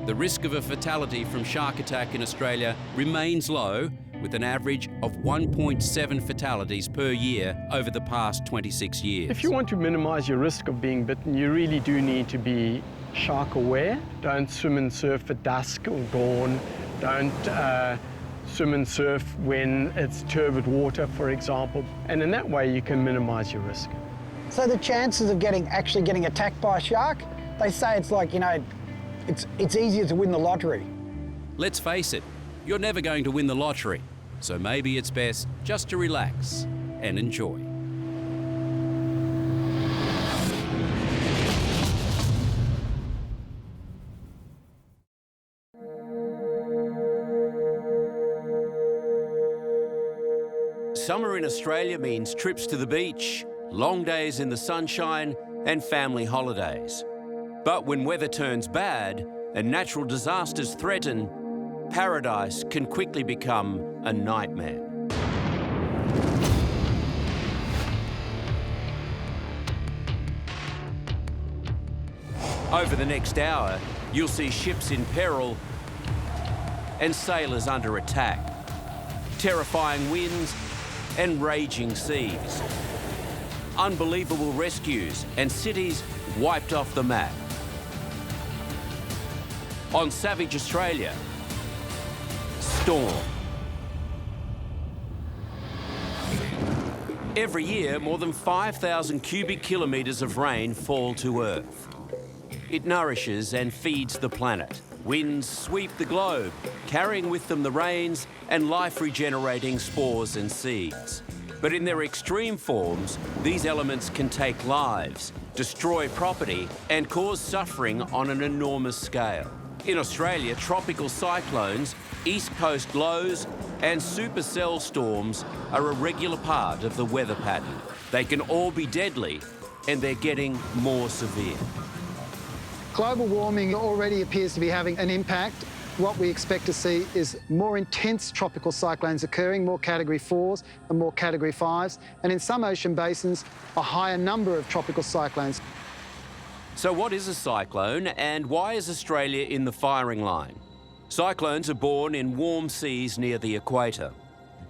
The risk of a fatality from shark attack in Australia remains low, with an average of 1.7 fatalities per year over the past 26 years. If you want to minimise your risk of being bitten, you really do need to be shark aware. Don't swim and surf at dusk or dawn. Don't swim and surf when it's turbid water, for example. And in that way, you can minimise your risk. So the chances of actually getting attacked by a shark, they say it's like, you know, it's easier to win the lottery. Let's face it, you're never going to win the lottery, so maybe it's best just to relax and enjoy. Summer in Australia means trips to the beach, long days in the sunshine, and family holidays. But when weather turns bad and natural disasters threaten, paradise can quickly become a nightmare. Over the next hour, you'll see ships in peril and sailors under attack, terrifying winds and raging seas, unbelievable rescues and cities wiped off the map. On Savage Australia, storm. Every year, more than 5,000 cubic kilometres of rain fall to Earth. It nourishes and feeds the planet. Winds sweep the globe, carrying with them the rains and life-regenerating spores and seeds. But in their extreme forms, these elements can take lives, destroy property, and cause suffering on an enormous scale. In Australia, tropical cyclones, east coast lows, and supercell storms are a regular part of the weather pattern. They can all be deadly, and they're getting more severe. Global warming already appears to be having an impact. What we expect to see is more intense tropical cyclones occurring, more Category 4s and more Category 5s, and in some ocean basins, a higher number of tropical cyclones. So what is a cyclone, and why is Australia in the firing line? Cyclones are born in warm seas near the equator.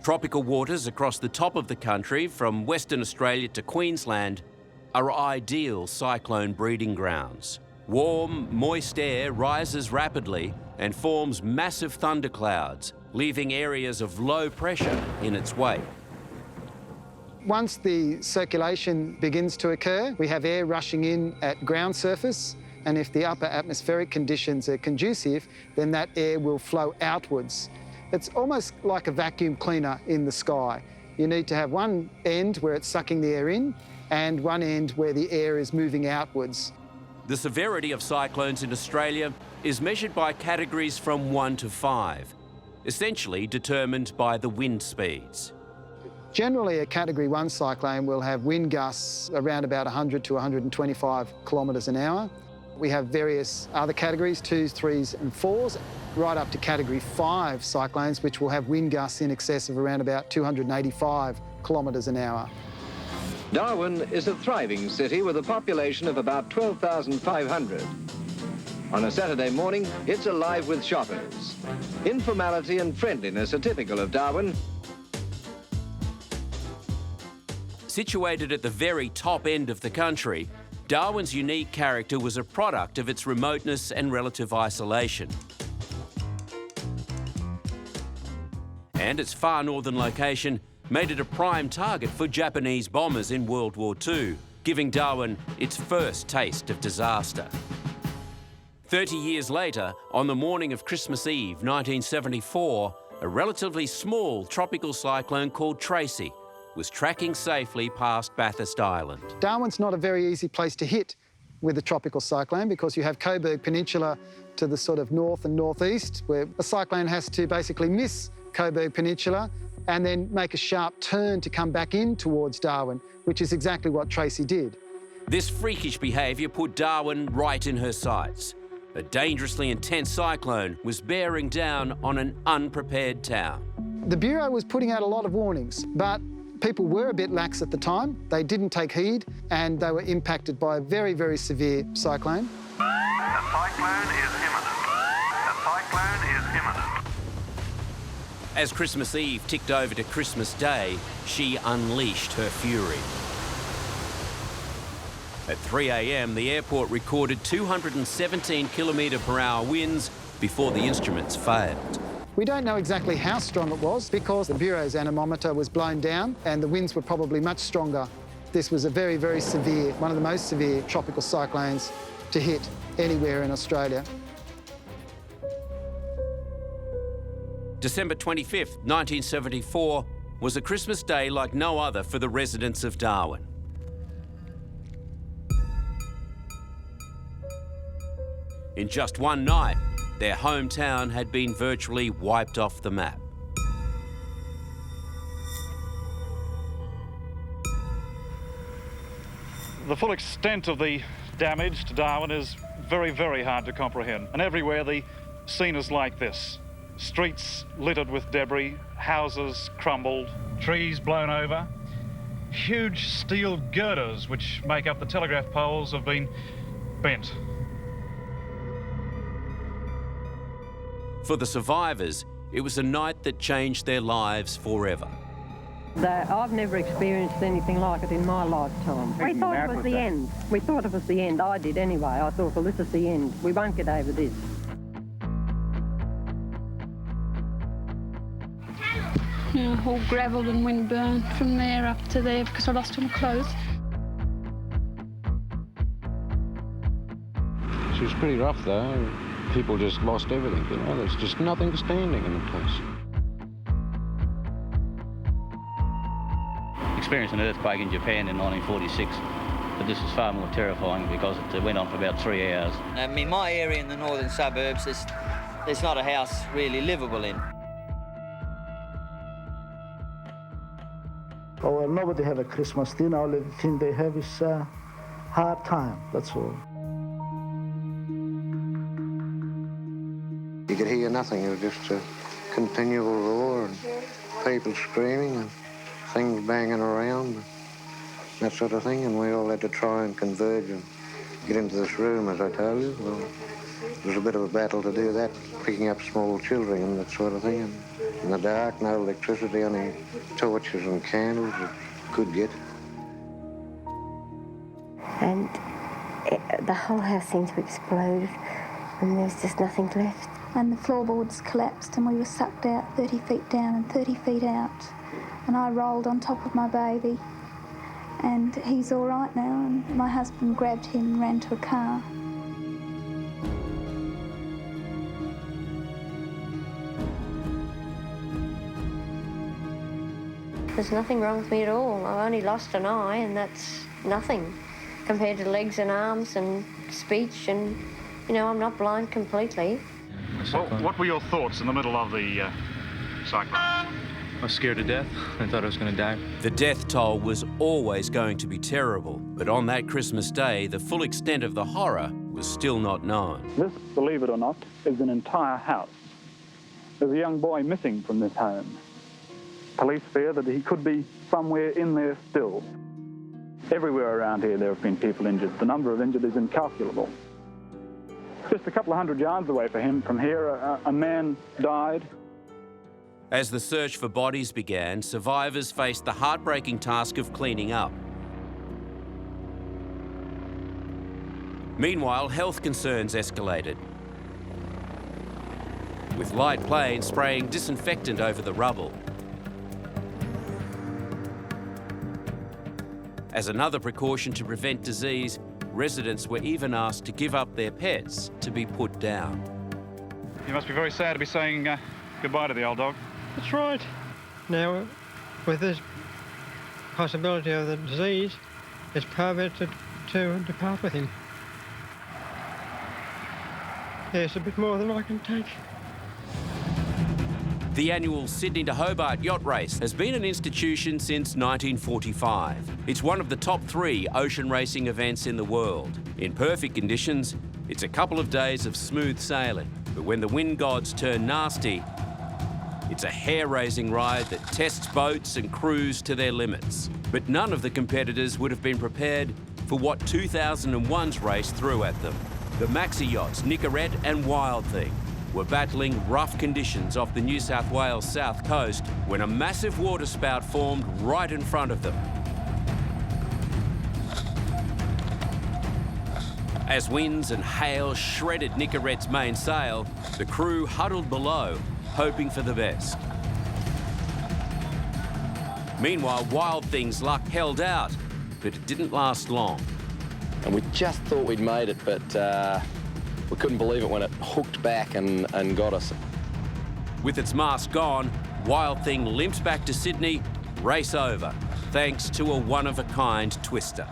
Tropical waters across the top of the country, from Western Australia to Queensland, are ideal cyclone breeding grounds. Warm, moist air rises rapidly and forms massive thunderclouds, leaving areas of low pressure in its wake. Once the circulation begins to occur, we have air rushing in at ground surface, and if the upper atmospheric conditions are conducive, then that air will flow outwards. It's almost like a vacuum cleaner in the sky. You need to have one end where it's sucking the air in and one end where the air is moving outwards. The severity of cyclones in Australia is measured by categories from 1 to 5, essentially determined by the wind speeds. Generally, a Category 1 cyclone will have wind gusts around about 100 to 125 kilometres an hour. We have various other categories, 2s, 3s and 4s, right up to Category 5 cyclones, which will have wind gusts in excess of around about 285 kilometres an hour. Darwin is a thriving city with a population of about 12,500. On a Saturday morning, it's alive with shoppers. Informality and friendliness are typical of Darwin. Situated at the very top end of the country, Darwin's unique character was a product of its remoteness and relative isolation. And its far northern location made it a prime target for Japanese bombers in World War II, giving Darwin its first taste of disaster. 30 years later, on the morning of Christmas Eve 1974, a relatively small tropical cyclone called Tracy was tracking safely past Bathurst Island. Darwin's not a very easy place to hit with a tropical cyclone because you have Coburg Peninsula to the sort of north and northeast, where a cyclone has to basically miss Coburg Peninsula and then make a sharp turn to come back in towards Darwin, which is exactly what Tracy did. This freakish behaviour put Darwin right in her sights. A dangerously intense cyclone was bearing down on an unprepared town. The Bureau was putting out a lot of warnings, but people were a bit lax at the time. They didn't take heed, and they were impacted by a very, very severe cyclone. A cyclone is imminent. A cyclone is imminent. As Christmas Eve ticked over to Christmas Day, she unleashed her fury. At 3 a.m, the airport recorded 217 km/h winds before the instruments failed. We don't know exactly how strong it was because the Bureau's anemometer was blown down and the winds were probably much stronger. This was a very, very severe, one of the most severe tropical cyclones to hit anywhere in Australia. December 25th, 1974, was a Christmas day like no other for the residents of Darwin. In just one night, their hometown had been virtually wiped off the map. The full extent of the damage to Darwin is very, very hard to comprehend. And everywhere the scene is like this. Streets littered with debris, houses crumbled, trees blown over. Huge steel girders which make up the telegraph poles have been bent. For the survivors, it was a night that changed their lives forever. I've never experienced anything like it in my lifetime. We thought it was the end. We thought it was the end. I did anyway. I thought, well, this is the end. We won't get over this. Yeah, all gravel and wind burned from there up to there because I lost all my clothes. She was pretty rough though. People just lost everything, you know. There's just nothing standing in the place. Experienced an earthquake in Japan in 1946, but this is far more terrifying because it went on for about 3 hours. In my area in the northern suburbs, there's not a house really livable in. Oh, well, nobody had a Christmas dinner. Only thing they have is hard time, that's all. You could hear nothing. It was just a continual roar and people screaming and things banging around, and that sort of thing. And we all had to try and converge and get into this room, as I told you. Well, it was a bit of a battle to do that, picking up small children and that sort of thing. And in the dark, no electricity, only torches and candles you could get. And the whole house seemed to explode, and there was just nothing left. And the floorboards collapsed and we were sucked out 30 feet down and 30 feet out. And I rolled on top of my baby. And he's all right now, and my husband grabbed him and ran to a car. There's nothing wrong with me at all. I've only lost an eye, and that's nothing compared to legs and arms and speech, and, you know, I'm not blind completely. Well, what were your thoughts in the middle of the cyclone? I was scared to death. I thought I was going to die. The death toll was always going to be terrible, but on that Christmas day, the full extent of the horror was still not known. This, believe it or not, is an entire house. There's a young boy missing from this home. Police fear that he could be somewhere in there still. Everywhere around here there have been people injured. The number of injured is incalculable. Just a couple of 100 yards away from here, a man died. As the search for bodies began, survivors faced the heartbreaking task of cleaning up. Meanwhile, health concerns escalated, with light planes spraying disinfectant over the rubble. As another precaution to prevent disease, residents were even asked to give up their pets to be put down. You must be very sad to be saying goodbye to the old dog. That's right. Now, with this possibility of the disease, it's permitted to depart with him. Yes, a bit more than I can take. The annual Sydney to Hobart yacht race has been an institution since 1945. It's one of the top 3 ocean racing events in the world. In perfect conditions, it's a couple of days of smooth sailing. But when the wind gods turn nasty, it's a hair-raising ride that tests boats and crews to their limits. But none of the competitors would have been prepared for what 2001's race threw at them. The maxi yachts Nicorette and Wild Thing were battling rough conditions off the New South Wales south coast when a massive waterspout formed right in front of them. As winds and hail shredded Nicorette's mainsail, the crew huddled below, hoping for the best. Meanwhile, Wild Thing's luck held out, but it didn't last long. And we just thought we'd made it, but we couldn't believe it when it hooked back and got us. With its mask gone, Wild Thing limps back to Sydney, race over, thanks to a one-of-a-kind twister.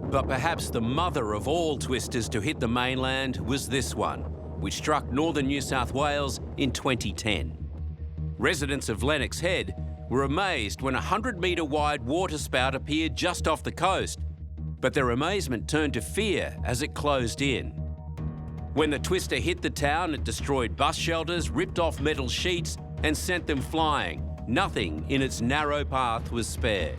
But perhaps the mother of all twisters to hit the mainland was this one, which struck northern New South Wales in 2010. Residents of Lennox Head were amazed when a 100-metre wide waterspout appeared just off the coast, but their amazement turned to fear as it closed in. When the twister hit the town, it destroyed bus shelters, ripped off metal sheets and sent them flying. Nothing in its narrow path was spared.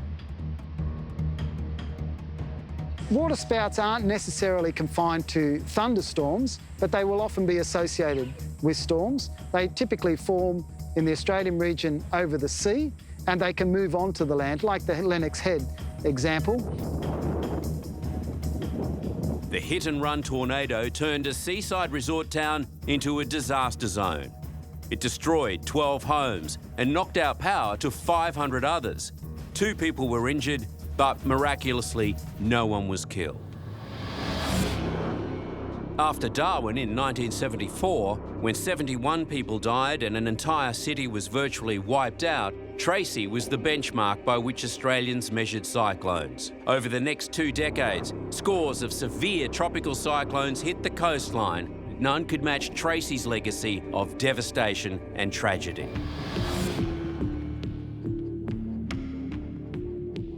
Waterspouts aren't necessarily confined to thunderstorms, but they will often be associated with storms. They typically form in the Australian region over the sea, and they can move on to the land, like the Lennox Head example. The hit-and-run tornado turned a seaside resort town into a disaster zone. It destroyed 12 homes and knocked out power to 500 others. 2 people were injured, but miraculously, no one was killed. After Darwin in 1974, when 71 people died and an entire city was virtually wiped out, Tracy was the benchmark by which Australians measured cyclones. Over the next 2 decades, scores of severe tropical cyclones hit the coastline. None could match Tracy's legacy of devastation and tragedy.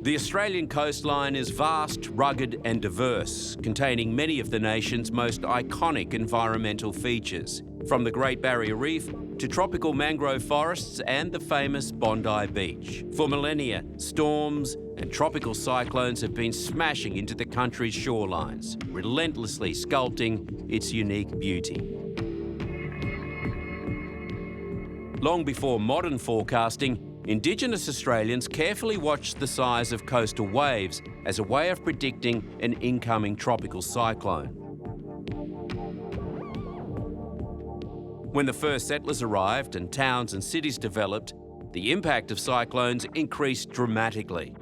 The Australian coastline is vast, rugged and diverse, containing many of the nation's most iconic environmental features, from the Great Barrier Reef to tropical mangrove forests and the famous Bondi Beach. For millennia, storms and tropical cyclones have been smashing into the country's shorelines, relentlessly sculpting its unique beauty. Long before modern forecasting, Indigenous Australians carefully watched the size of coastal waves as a way of predicting an incoming tropical cyclone. When the first settlers arrived and towns and cities developed, the impact of cyclones increased dramatically.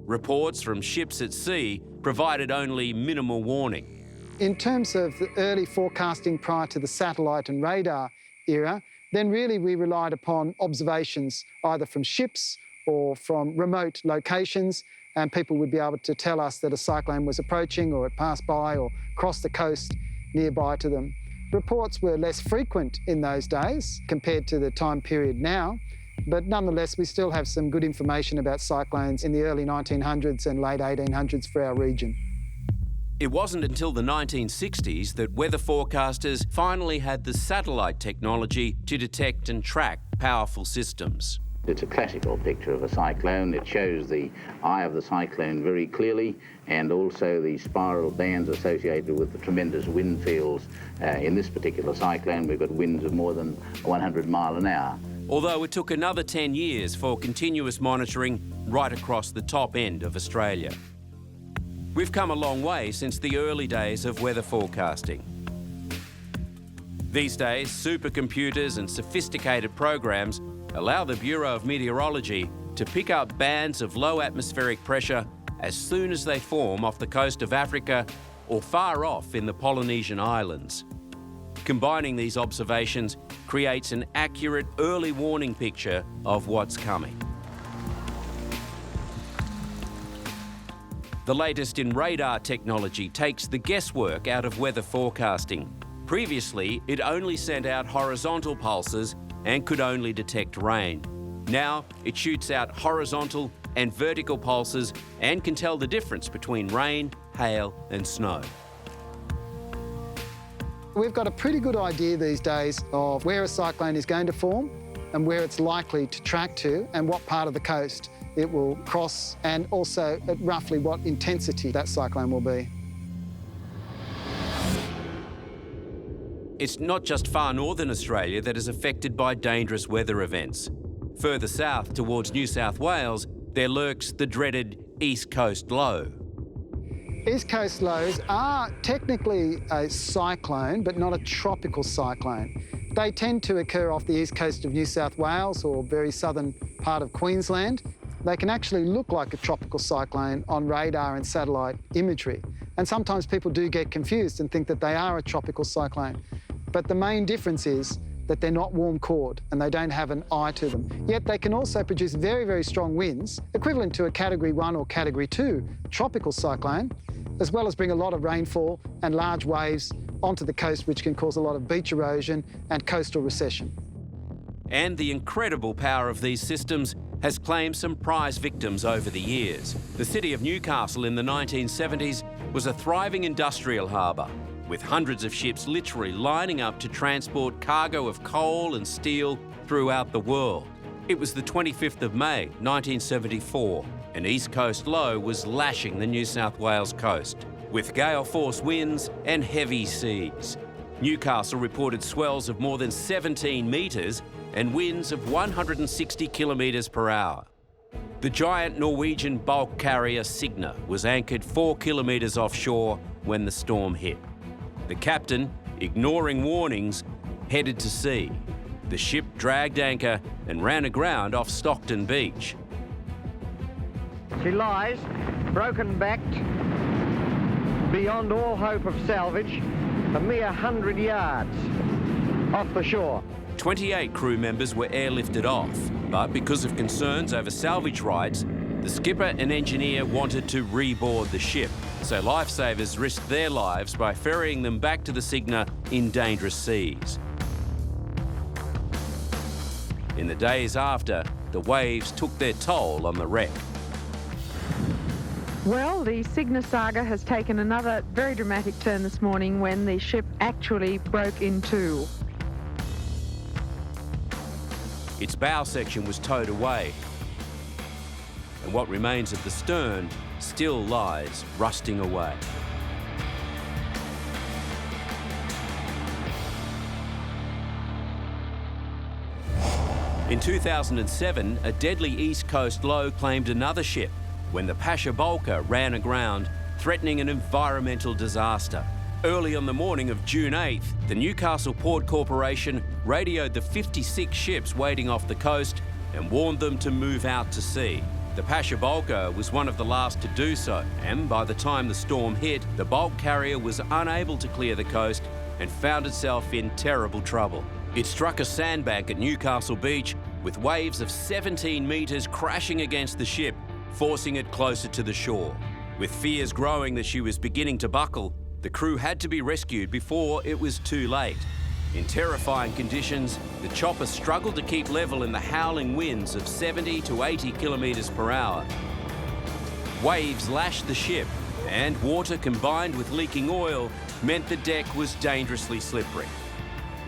Reports from ships at sea provided only minimal warning. In terms of the early forecasting prior to the satellite and radar era, then really we relied upon observations either from ships or from remote locations, and people would be able to tell us that a cyclone was approaching or it passed by or crossed the coast nearby to them. Reports were less frequent in those days compared to the time period now, but nonetheless we still have some good information about cyclones in the early 1900s and late 1800s for our region. It wasn't until the 1960s that weather forecasters finally had the satellite technology to detect and track powerful systems. It's a classical picture of a cyclone. It shows the eye of the cyclone very clearly, and also the spiral bands associated with the tremendous wind fields. In this particular cyclone, we've got winds of more than 100 miles an hour. Although it took another 10 years for continuous monitoring right across the top end of Australia. We've come a long way since the early days of weather forecasting. These days, supercomputers and sophisticated programs allow the Bureau of Meteorology to pick up bands of low atmospheric pressure as soon as they form off the coast of Africa or far off in the Polynesian islands. Combining these observations creates an accurate early warning picture of what's coming. The latest in radar technology takes the guesswork out of weather forecasting. Previously, it only sent out horizontal pulses and could only detect rain. Now, it shoots out horizontal and vertical pulses and can tell the difference between rain, hail and snow. We've got a pretty good idea these days of where a cyclone is going to form and where it's likely to track to and what part of the coast it will cross, and also at roughly what intensity that cyclone will be. It's not just far northern Australia that is affected by dangerous weather events. Further south towards New South Wales, there lurks the dreaded East Coast Low. East Coast lows are technically a cyclone, but not a tropical cyclone. They tend to occur off the east coast of New South Wales or very southern part of Queensland. They can actually look like a tropical cyclone on radar and satellite imagery. And sometimes people do get confused and think that they are a tropical cyclone. But the main difference is that they're not warm-cored and they don't have an eye to them. Yet they can also produce very, very strong winds, equivalent to a Category 1 or Category 2 tropical cyclone, as well as bring a lot of rainfall and large waves onto the coast, which can cause a lot of beach erosion and coastal recession. And the incredible power of these systems has claimed some prize victims over the years. The city of Newcastle in the 1970s was a thriving industrial harbour, with hundreds of ships literally lining up to transport cargo of coal and steel throughout the world. It was the 25th of May, 1974. An east coast low was lashing the New South Wales coast, with gale-force winds and heavy seas. Newcastle reported swells of more than 17 metres and winds of 160 kilometres per hour. The giant Norwegian bulk carrier Signa was anchored 4 kilometres offshore when the storm hit. The captain, ignoring warnings, headed to sea. The ship dragged anchor and ran aground off Stockton Beach. She lies, broken-backed, beyond all hope of salvage, a mere 100 yards off the shore. 28 crew members were airlifted off, but because of concerns over salvage rights, the skipper and engineer wanted to reboard the ship, so lifesavers risked their lives by ferrying them back to the Signa in dangerous seas. In the days after, the waves took their toll on the wreck. Well, the Signa saga has taken another very dramatic turn this morning when the ship actually broke in two. Its bow section was towed away, and what remains of the stern still lies rusting away. In 2007, a deadly east coast low claimed another ship when the Pasha Bolka ran aground, threatening an environmental disaster. Early on the morning of June 8th, the Newcastle Port Corporation radioed the 56 ships waiting off the coast and warned them to move out to sea. The Pasha Bolka was one of the last to do so, and by the time the storm hit, the bulk carrier was unable to clear the coast and found itself in terrible trouble. It struck a sandbank at Newcastle Beach with waves of 17 metres crashing against the ship, forcing it closer to the shore. With fears growing that she was beginning to buckle, the crew had to be rescued before it was too late. In terrifying conditions, the chopper struggled to keep level in the howling winds of 70 to 80 kilometres per hour. Waves lashed the ship, and water combined with leaking oil meant the deck was dangerously slippery.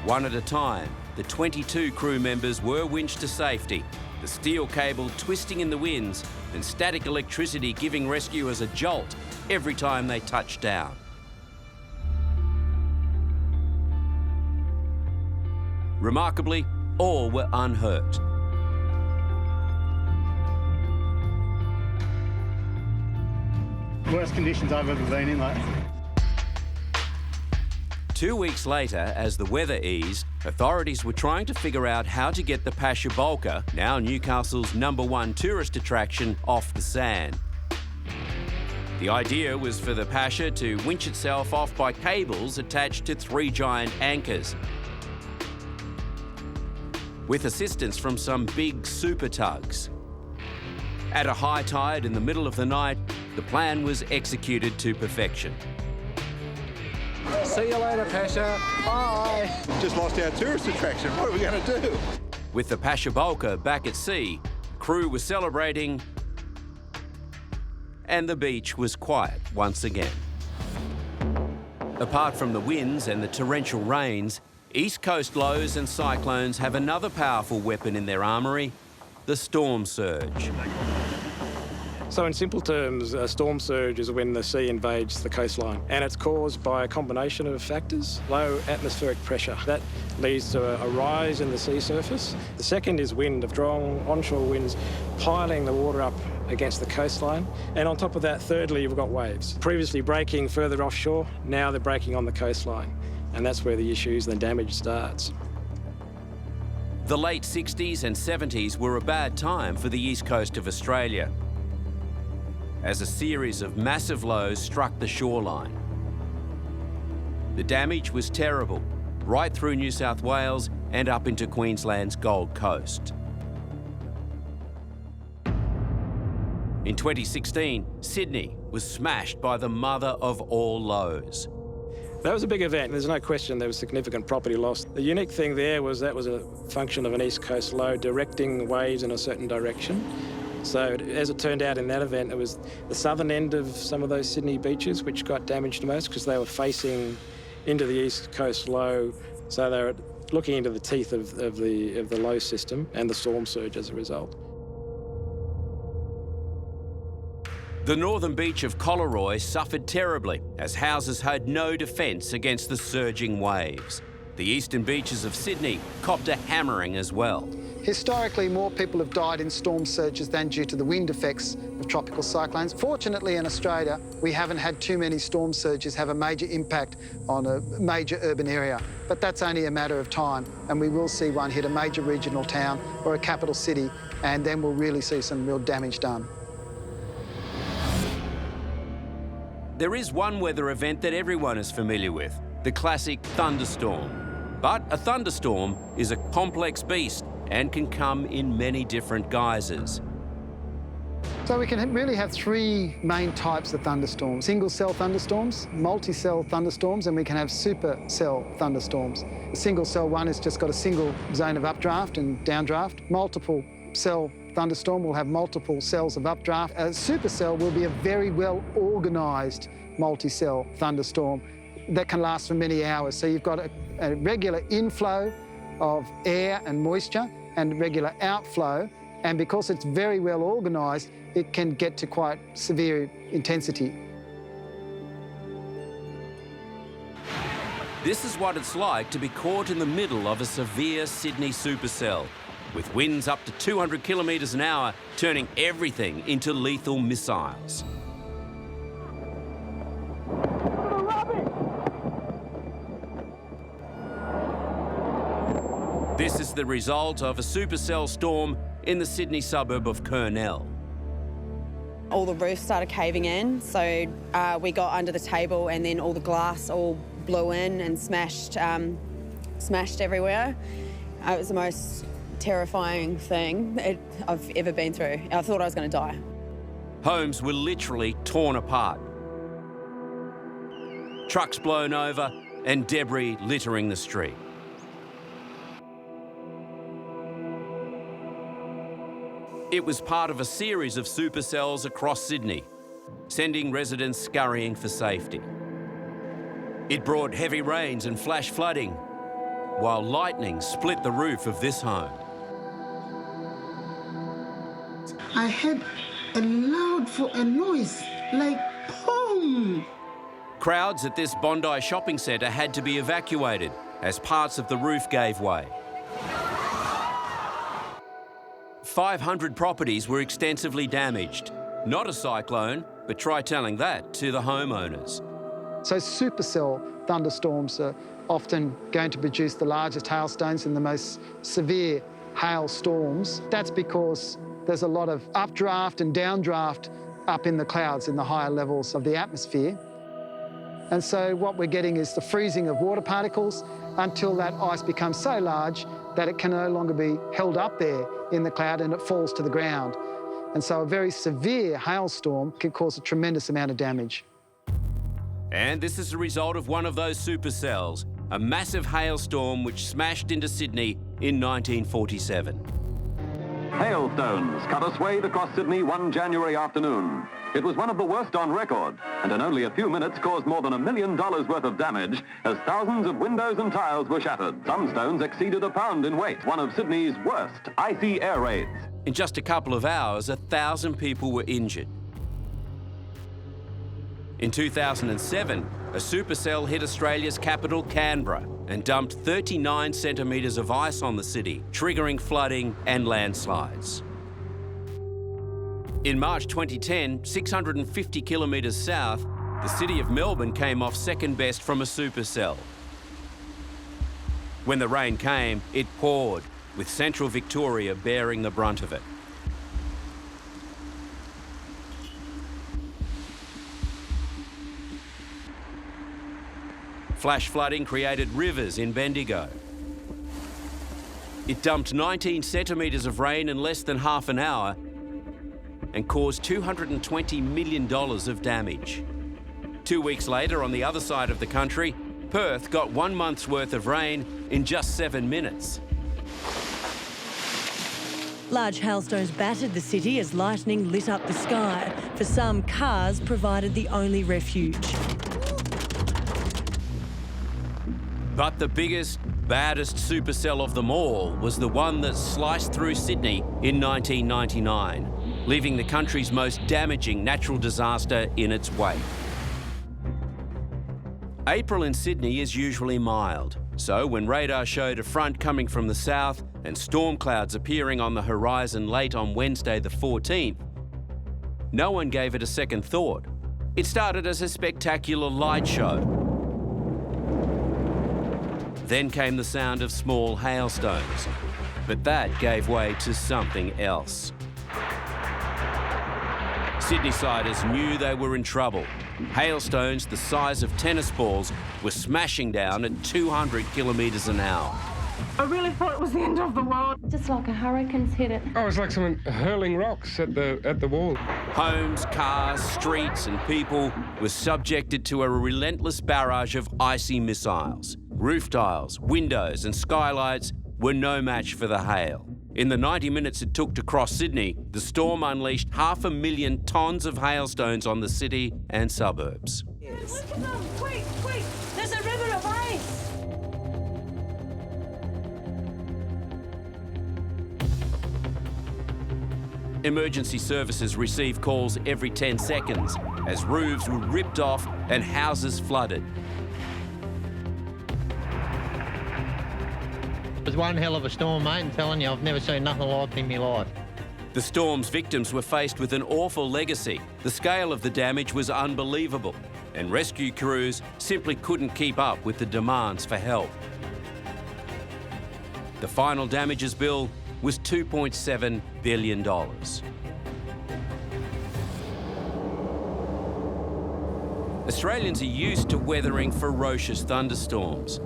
One at a time, the 22 crew members were winched to safety, the steel cable twisting in the winds and static electricity giving rescuers a jolt every time they touched down. Remarkably, all were unhurt. Worst conditions I've ever been in, like. 2 weeks later, as the weather eased, authorities were trying to figure out how to get the Pasha Bolka, now Newcastle's #1 tourist attraction, off the sand. The idea was for the Pasha to winch itself off by cables attached to 3 giant anchors, with assistance from some big super tugs. At a high tide in the middle of the night, the plan was executed to perfection. See you later, Pasha. Bye. Just lost our tourist attraction. What are we going to do? With the Pasha Bolka back at sea, the crew was celebrating, and the beach was quiet once again. Apart from the winds and the torrential rains, East Coast lows and cyclones have another powerful weapon in their armoury, the storm surge. So in simple terms, a storm surge is when the sea invades the coastline, and it's caused by a combination of factors. Low atmospheric pressure, that leads to a rise in the sea surface. The second is wind, of strong onshore winds piling the water up against the coastline. And on top of that, thirdly, you've got waves. Previously breaking further offshore, now they're breaking on the coastline. And that's where the issues and the damage starts. The late 60s and 70s were a bad time for the east coast of Australia, as a series of massive lows struck the shoreline. The damage was terrible, right through New South Wales and up into Queensland's Gold Coast. In 2016, Sydney was smashed by the mother of all lows. That was a big event. There's no question there was significant property loss. The unique thing there was that was a function of an east coast low directing waves in a certain direction. So as it turned out in that event, it was the southern end of some of those Sydney beaches which got damaged most because they were facing into the east coast low. So they were looking into the teeth of the low system and the storm surge as a result. The northern beach of Collaroy suffered terribly as houses had no defence against the surging waves. The eastern beaches of Sydney copped a hammering as well. Historically, more people have died in storm surges than due to the wind effects of tropical cyclones. Fortunately, in Australia, we haven't had too many storm surges have a major impact on a major urban area. But that's only a matter of time, and we will see one hit a major regional town or a capital city, and then we'll really see some real damage done. There is one weather event that everyone is familiar with, the classic thunderstorm. But a thunderstorm is a complex beast and can come in many different guises. So we can really have three main types of thunderstorms: single-cell thunderstorms, multi-cell thunderstorms, and we can have super-cell thunderstorms. The single-cell one has just got a single zone of updraft and downdraft. Multiple-cell thunderstorm will have multiple cells of updraft. A supercell will be a very well-organised multi-cell thunderstorm that can last for many hours. So you've got a regular inflow of air and moisture and regular outflow, and because it's very well organised, it can get to quite severe intensity. This is what it's like to be caught in the middle of a severe Sydney supercell, with winds up to 200 kilometres an hour, turning everything into lethal missiles. This is the result of a supercell storm in the Sydney suburb of Kurnell. All the roofs started caving in, so we got under the table, and then all the glass all blew in and smashed everywhere. It was the most terrifying thing I've ever been through. I thought I was going to die. Homes were literally torn apart. Trucks blown over and debris littering the street. It was part of a series of supercells across Sydney, sending residents scurrying for safety. It brought heavy rains and flash flooding, while lightning split the roof of this home. I heard a loud noise, like boom. Crowds at this Bondi shopping centre had to be evacuated as parts of the roof gave way. 500 properties were extensively damaged. Not a cyclone, but try telling that to the homeowners. So supercell thunderstorms are often going to produce the largest hailstones and the most severe hailstorms. That's because there's a lot of updraft and downdraft up in the clouds in the higher levels of the atmosphere. And so what we're getting is the freezing of water particles until that ice becomes so large that it can no longer be held up there in the cloud and it falls to the ground. And so a very severe hailstorm can cause a tremendous amount of damage. And this is the result of one of those supercells, a massive hailstorm which smashed into Sydney in 1947. Hailstones cut a swathe across Sydney one January afternoon. It was one of the worst on record, and in only a few minutes caused more than $1 million worth of damage as thousands of windows and tiles were shattered. Some stones exceeded a pound in weight, one of Sydney's worst icy air raids. In just a couple of hours, 1,000 people were injured. In 2007, a supercell hit Australia's capital, Canberra, and dumped 39 centimetres of ice on the city, triggering flooding and landslides. In March 2010, 650 kilometres south, the city of Melbourne came off second best from a supercell. When the rain came, it poured, with central Victoria bearing the brunt of it. Flash flooding created rivers in Bendigo. It dumped 19 centimetres of rain in less than half an hour and caused $220 million of damage. 2 weeks later, on the other side of the country, Perth got 1 month's worth of rain in just 7 minutes. Large hailstones battered the city as lightning lit up the sky. For some, cars provided the only refuge. But the biggest, baddest supercell of them all was the one that sliced through Sydney in 1999, leaving the country's most damaging natural disaster in its wake. April in Sydney is usually mild, so when radar showed a front coming from the south and storm clouds appearing on the horizon late on Wednesday the 14th, no one gave it a second thought. It started as a spectacular light show. Then came the sound of small hailstones, but that gave way to something else. Sydneysiders knew they were in trouble. Hailstones the size of tennis balls were smashing down at 200 kilometres an hour. I really thought it was the end of the world. Just like a hurricane's hit it. Oh, it was like someone hurling rocks at the wall. Homes, cars, streets and people were subjected to a relentless barrage of icy missiles. Roof tiles, windows and skylights were no match for the hail. In the 90 minutes it took to cross Sydney, the storm unleashed 500,000 tonnes of hailstones on the city and suburbs. Yes. Look at them! Quick, quick! There's a river of ice! Emergency services received calls every 10 seconds as roofs were ripped off and houses flooded. It was one hell of a storm, mate, I'm telling you, I've never seen nothing like it in my life. The storm's victims were faced with an awful legacy. The scale of the damage was unbelievable, and rescue crews simply couldn't keep up with the demands for help. The final damages bill was $2.7 billion. Australians are used to weathering ferocious thunderstorms.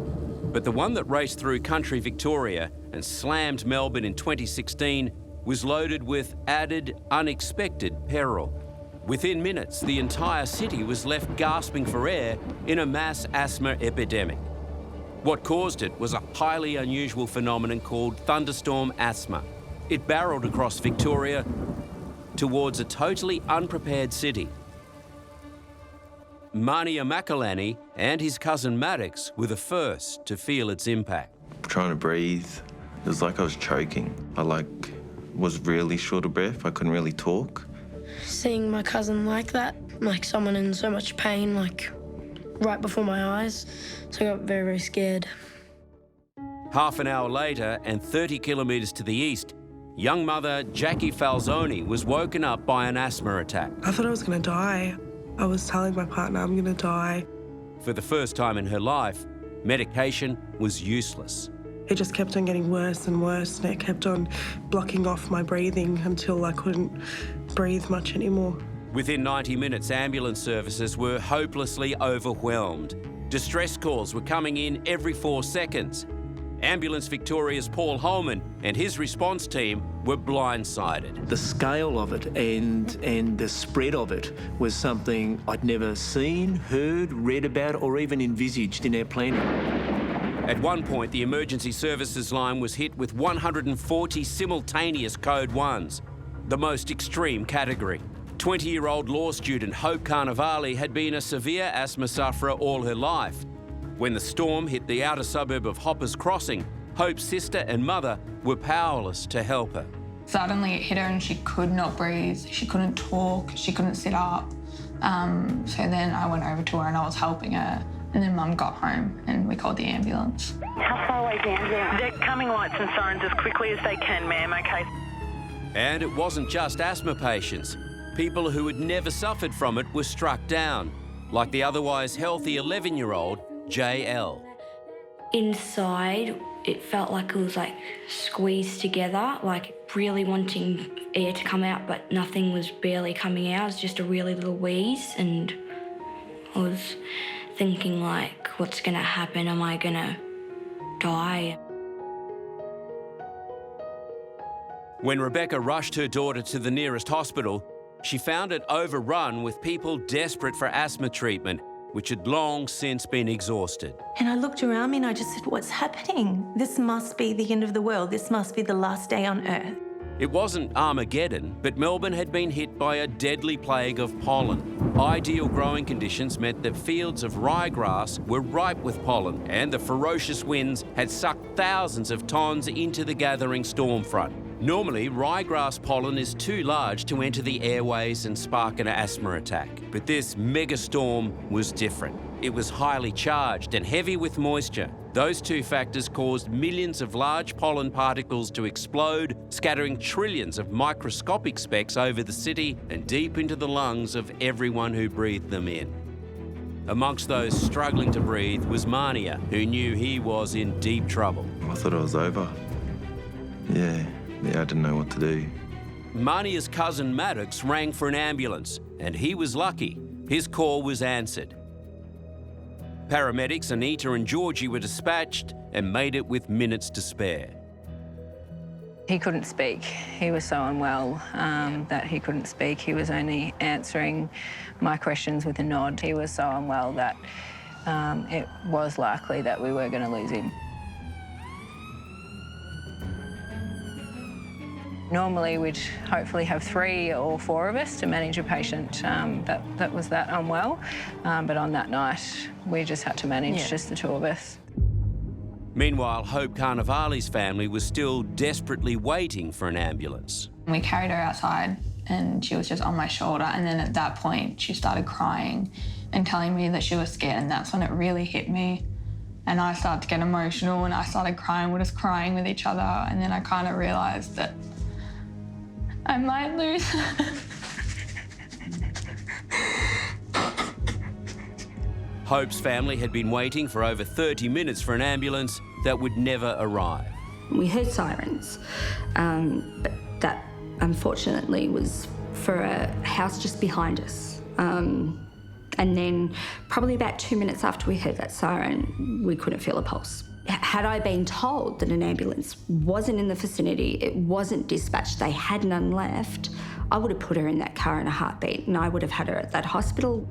But the one that raced through country Victoria and slammed Melbourne in 2016 was loaded with added, unexpected peril. Within minutes, the entire city was left gasping for air in a mass asthma epidemic. What caused it was a highly unusual phenomenon called thunderstorm asthma. It barreled across Victoria towards a totally unprepared city. Mania Makalani and his cousin Maddox were the first to feel its impact. Trying to breathe, it was like I was choking. I was really short of breath. I couldn't really talk. Seeing my cousin like that, like someone in so much pain, right before my eyes, so I got very, very scared. Half an hour later, and 30 kilometres to the east, young mother Jackie Falzoni was woken up by an asthma attack. I thought I was going to die. I was telling my partner I'm going to die. For the first time in her life, medication was useless. It just kept on getting worse and worse, and it kept on blocking off my breathing until I couldn't breathe much anymore. Within 90 minutes, ambulance services were hopelessly overwhelmed. Distress calls were coming in every 4 seconds. Ambulance Victoria's Paul Holman and his response team were blindsided. The scale of it and the spread of it was something I'd never seen, heard, read about, or even envisaged in our planning. At one point, the emergency services line was hit with 140 simultaneous code 1s, the most extreme category. 20-year-old law student Hope Carnivale had been a severe asthma sufferer all her life. When the storm hit the outer suburb of Hoppers Crossing, Hope's sister and mother were powerless to help her. Suddenly it hit her and she could not breathe. She couldn't talk, she couldn't sit up. So then I went over to her and I was helping her. And then Mum got home and we called the ambulance. How far away is the ambulance? They're coming lights and sirens as quickly as they can, ma'am, OK? And it wasn't just asthma patients. People who had never suffered from it were struck down, like the otherwise healthy 11-year-old JL. Inside, it felt like it was squeezed together, really wanting air to come out, but nothing was barely coming out. It was just a really little wheeze, and I was thinking like, what's going to happen? Am I going to die? When Rebecca rushed her daughter to the nearest hospital, she found it overrun with people desperate for asthma treatment, which had long since been exhausted. And I looked around me and I just said, what's happening? This must be the end of the world. This must be the last day on Earth. It wasn't Armageddon, but Melbourne had been hit by a deadly plague of pollen. Ideal growing conditions meant that fields of ryegrass were ripe with pollen, and the ferocious winds had sucked thousands of tonnes into the gathering storm front. Normally, ryegrass pollen is too large to enter the airways and spark an asthma attack. But this megastorm was different. It was highly charged and heavy with moisture. Those two factors caused millions of large pollen particles to explode, scattering trillions of microscopic specks over the city and deep into the lungs of everyone who breathed them in. Amongst those struggling to breathe was Mania, who knew he was in deep trouble. I thought it was over. Yeah, I didn't know what to do. Mania's cousin Maddox rang for an ambulance, and he was lucky. His call was answered. Paramedics Anita and Georgie were dispatched and made it with minutes to spare. He couldn't speak. He was so unwell that he couldn't speak. He was only answering my questions with a nod. He was so unwell that it was likely that we were going to lose him. Normally, we'd hopefully have 3 or 4 of us to manage a patient that was that unwell. But on that night, we just had to manage just the 2 of us. Meanwhile, Hope Carnevale's family was still desperately waiting for an ambulance. We carried her outside and she was just on my shoulder, and then at that point, she started crying and telling me that she was scared, and that's when it really hit me. And I started to get emotional and I started crying. We're just crying with each other, and then I kind of realised that I might lose. Hope's family had been waiting for over 30 minutes for an ambulance that would never arrive. We heard sirens, but that unfortunately was for a house just behind us. And then probably about 2 minutes after we heard that siren, we couldn't feel a pulse. Had I been told that an ambulance wasn't in the vicinity, it wasn't dispatched, they had none left, I would have put her in that car in a heartbeat and I would have had her at that hospital.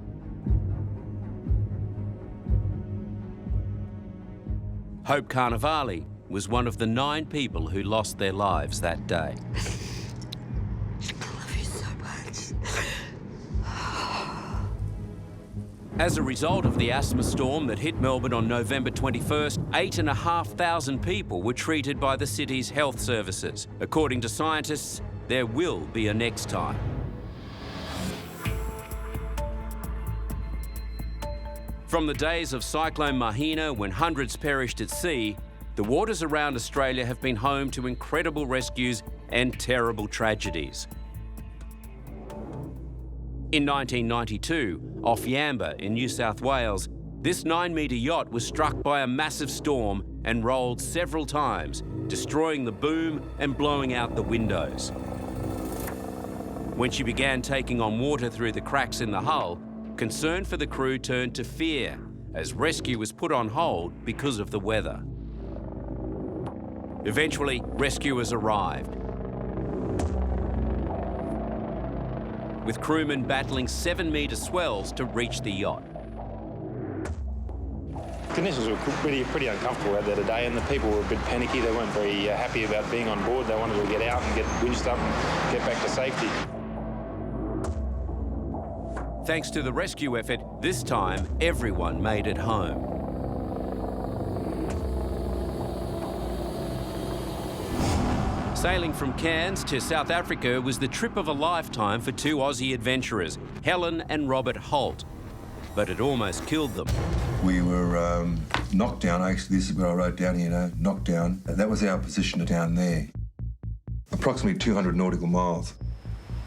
Hope Carnevale was one of the 9 people who lost their lives that day. I love you so much. As a result of the asthma storm that hit Melbourne on November 21st, 8,500 people were treated by the city's health services. According to scientists, there will be a next time. From the days of Cyclone Mahina, when hundreds perished at sea, the waters around Australia have been home to incredible rescues and terrible tragedies. In 1992, off Yamba in New South Wales, this 9-metre yacht was struck by a massive storm and rolled several times, destroying the boom and blowing out the windows. When she began taking on water through the cracks in the hull, concern for the crew turned to fear as rescue was put on hold because of the weather. Eventually, rescuers arrived, with crewmen battling 7-metre swells to reach the yacht. Conditions were pretty uncomfortable out there today, and the people were a bit panicky. They weren't very happy about being on board. They wanted to get out and get winched up and get back to safety. Thanks to the rescue effort, this time everyone made it home. Sailing from Cairns to South Africa was the trip of a lifetime for 2 Aussie adventurers, Helen and Robert Holt. But it almost killed them. We were knocked down. Actually, this is where I wrote down here, knocked down. That was our position down there. Approximately 200 nautical miles.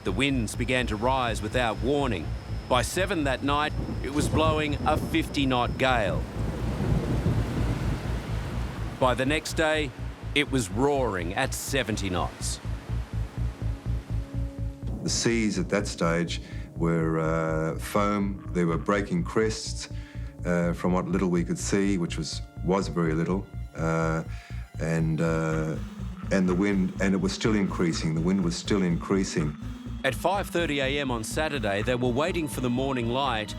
The winds began to rise without warning. By 7 that night, it was blowing a 50-knot gale. By the next day, it was roaring at 70 knots. The seas at that stage were foam, there were breaking crests, from what little we could see, which was very little, and the wind, and it was still increasing. The wind was still increasing. At 5:30 a.m. on Saturday, they were waiting for the morning light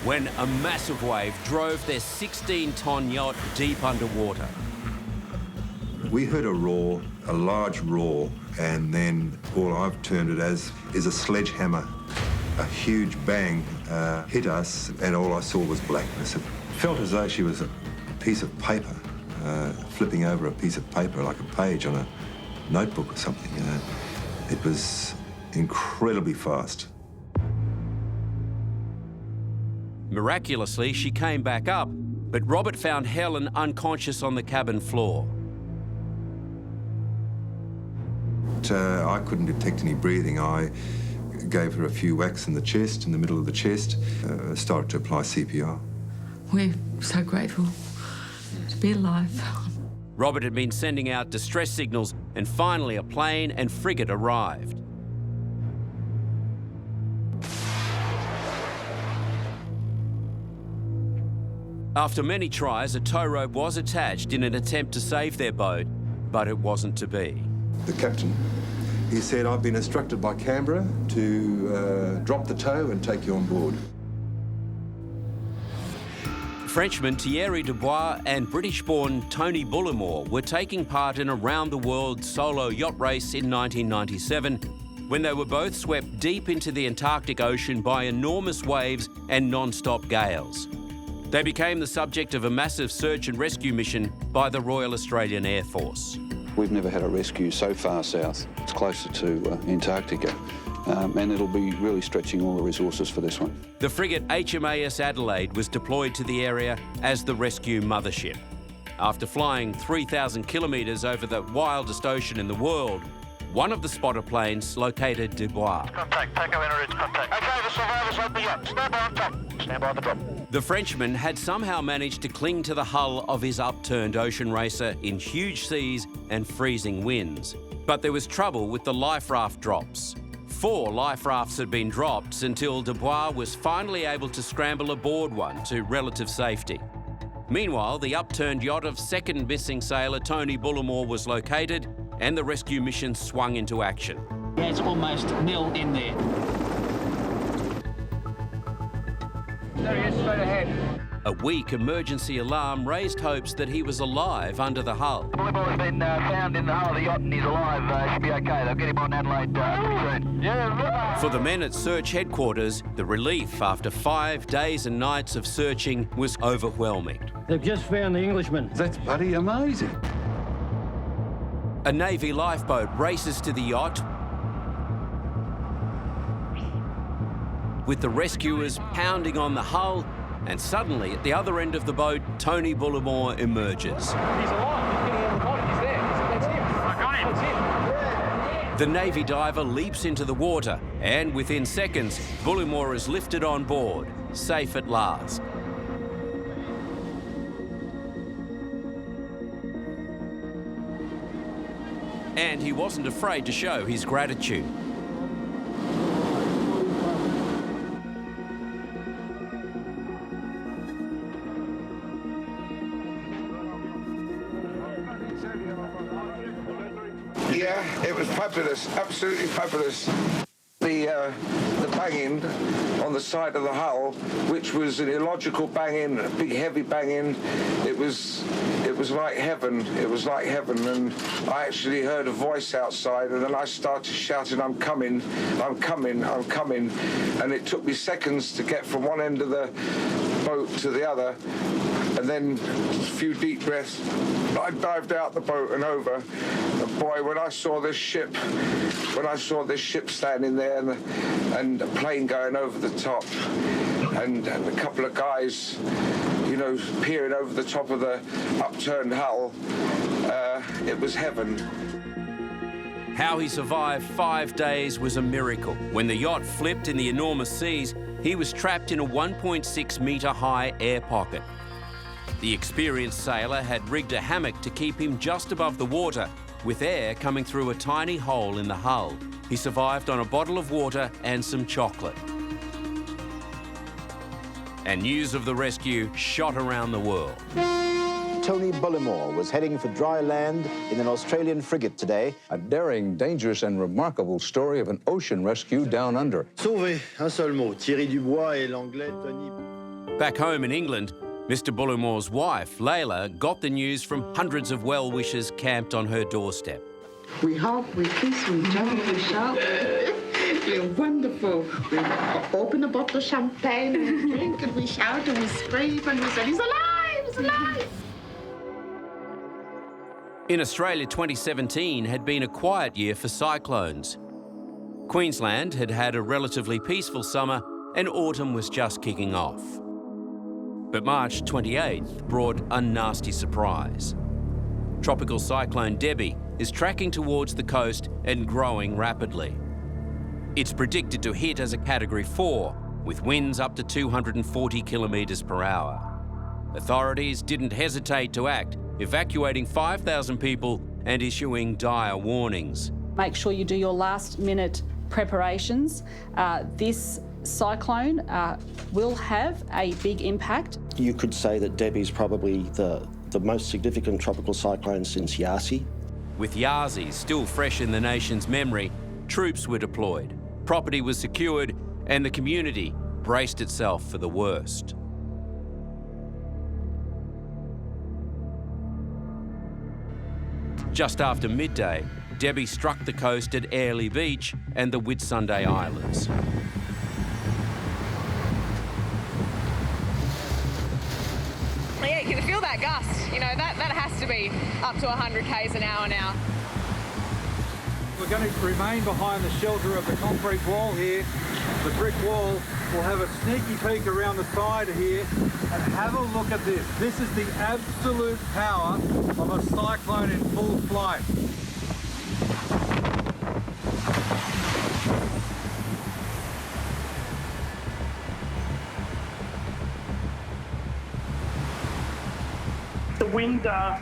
when a massive wave drove their 16-ton yacht deep underwater. We heard a roar, a large roar, and then all I've termed it as is a sledgehammer. A huge bang hit us, and all I saw was blackness. It felt as though she was a piece of paper, flipping over a piece of paper like a page on a notebook or something. It was incredibly fast. Miraculously, she came back up, but Robert found Helen unconscious on the cabin floor. I couldn't detect any breathing. I gave her a few whacks in the chest, in the middle of the chest, started to apply CPR. We're so grateful to be alive. Robert had been sending out distress signals, and finally a plane and frigate arrived. After many tries, a tow rope was attached in an attempt to save their boat, but it wasn't to be. The captain, he said, "I've been instructed by Canberra to drop the tow and take you on board." Frenchman Thierry Dubois and British-born Tony Bullimore were taking part in a round-the-world solo yacht race in 1997 when they were both swept deep into the Antarctic Ocean by enormous waves and non-stop gales. They became the subject of a massive search and rescue mission by the Royal Australian Air Force. We've never had a rescue so far south. It's closer to Antarctica, and it'll be really stretching all the resources for this one. The frigate HMAS Adelaide was deployed to the area as the rescue mothership. After flying 3,000 kilometres over the wildest ocean in the world, one of the spotter planes located Dubois. Contact, Taco Energy, contact. Okay, the survivors on the yacht. Stand by on top. Stand by on the drop. The Frenchman had somehow managed to cling to the hull of his upturned ocean racer in huge seas and freezing winds. But there was trouble with the life raft drops. 4 life rafts had been dropped until Dubois was finally able to scramble aboard one to relative safety. Meanwhile, the upturned yacht of second missing sailor Tony Bullimore was located and the rescue mission swung into action. Yeah, it's almost nil in there. There he is, straight ahead. A weak emergency alarm raised hopes that he was alive under the hull. Bullimore's been found in the hull of the yacht and he's alive. Should be okay. They'll get him on Adelaide pretty soon. Yeah. For the men at search headquarters, the relief after 5 days and nights of searching was overwhelming. They've just found the Englishman. That's bloody amazing. A Navy lifeboat races to the yacht with the rescuers pounding on the hull, and suddenly at the other end of the boat, Tony Bullimore emerges. He's alive. He's getting on the boat. He's there. That's him. I got him. The Navy diver leaps into the water, and within seconds, Bullimore is lifted on board, safe at last. And he wasn't afraid to show his gratitude. Yeah, it was fabulous, absolutely fabulous. The banging on the side of the hull, which was an illogical banging, a big heavy banging, it was like heaven. It was like heaven, and I actually heard a voice outside, and then I started shouting, "I'm coming, I'm coming, I'm coming," and it took me seconds to get from one end of the boat to the other. And then a few deep breaths, I dived out the boat and over. And boy, when I saw this ship standing there and a plane going over the top and a couple of guys, you know, peering over the top of the upturned hull, it was heaven. How he survived 5 days was a miracle. When the yacht flipped in the enormous seas, he was trapped in a 1.6 metre high air pocket. The experienced sailor had rigged a hammock to keep him just above the water, with air coming through a tiny hole in the hull. He survived on a bottle of water and some chocolate. and news of the rescue shot around the world. Tony Bullimore was heading for dry land in an Australian frigate today. A daring, dangerous and remarkable story of an ocean rescue down under. Sauvé, un seul mot. Thierry Dubois et l'anglais Tony. Back home in England, Mr. Bullimore's wife, Layla, got the news from hundreds of well-wishers camped on her doorstep. We hug, we kiss, we jump, we shout. We're wonderful. We open a bottle of champagne and we drink and we shout and we scream and we say, he's alive, he's alive. In Australia, 2017 had been a quiet year for cyclones. Queensland had had a relatively peaceful summer and autumn was just kicking off. But March 28th brought a nasty surprise. Tropical cyclone Debbie is tracking towards the coast and growing rapidly. It's predicted to hit as a Category 4, with winds up to 240 kilometres per hour. Authorities didn't hesitate to act, evacuating 5,000 people and issuing dire warnings. Make sure you do your last-minute preparations. This cyclone will have a big impact. You could say that Debbie's probably the most significant tropical cyclone since Yasi. With Yasi still fresh in the nation's memory, troops were deployed, property was secured, and the community braced itself for the worst. Just after midday, Debbie struck the coast at Airlie Beach and the Whitsunday Islands. Yeah, you can feel that gust. You know, that has to be up to 100 k's an hour now. We're going to remain behind the shelter of the concrete wall here. The brick wall will have a sneaky peek around the side here and have a look at this. This is the absolute power of a cyclone in full flight. The winds are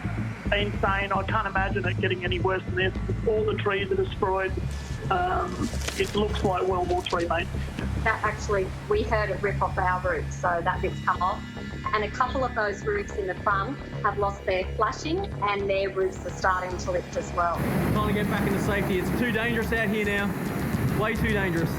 insane. I can't imagine it getting any worse than this. All the trees are destroyed. It looks like World War III, mate. That actually, we heard it rip off our roof, so that bit's come off. And a couple of those roofs in the front have lost their flashing and their roofs are starting to lift as well. Trying to get back into safety. It's too dangerous out here now. Way too dangerous.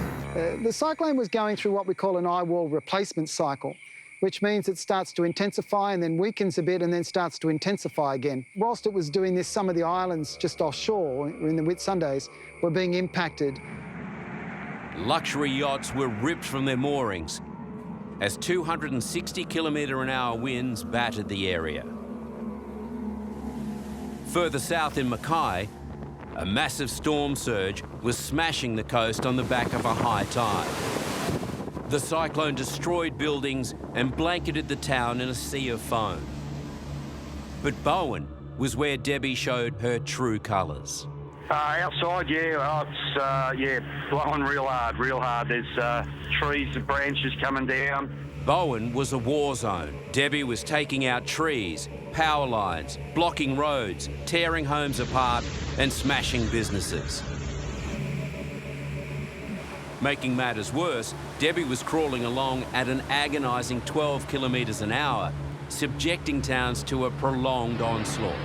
The cyclone was going through what we call an eye wall replacement cycle, which means it starts to intensify and then weakens a bit and then starts to intensify again. Whilst it was doing this, some of the islands just offshore in the Whitsundays were being impacted. Luxury yachts were ripped from their moorings as 260 km/h winds battered the area. Further south in Mackay, a massive storm surge was smashing the coast on the back of a high tide. The cyclone destroyed buildings and blanketed the town in a sea of foam. But Bowen was where Debbie showed her true colours. Outside, it's blowing real hard. There's trees and branches coming down. Bowen was a war zone. Debbie was taking out trees, power lines, blocking roads, tearing homes apart and smashing businesses. Making matters worse, Debbie was crawling along at an agonising 12 km/h, subjecting towns to a prolonged onslaught.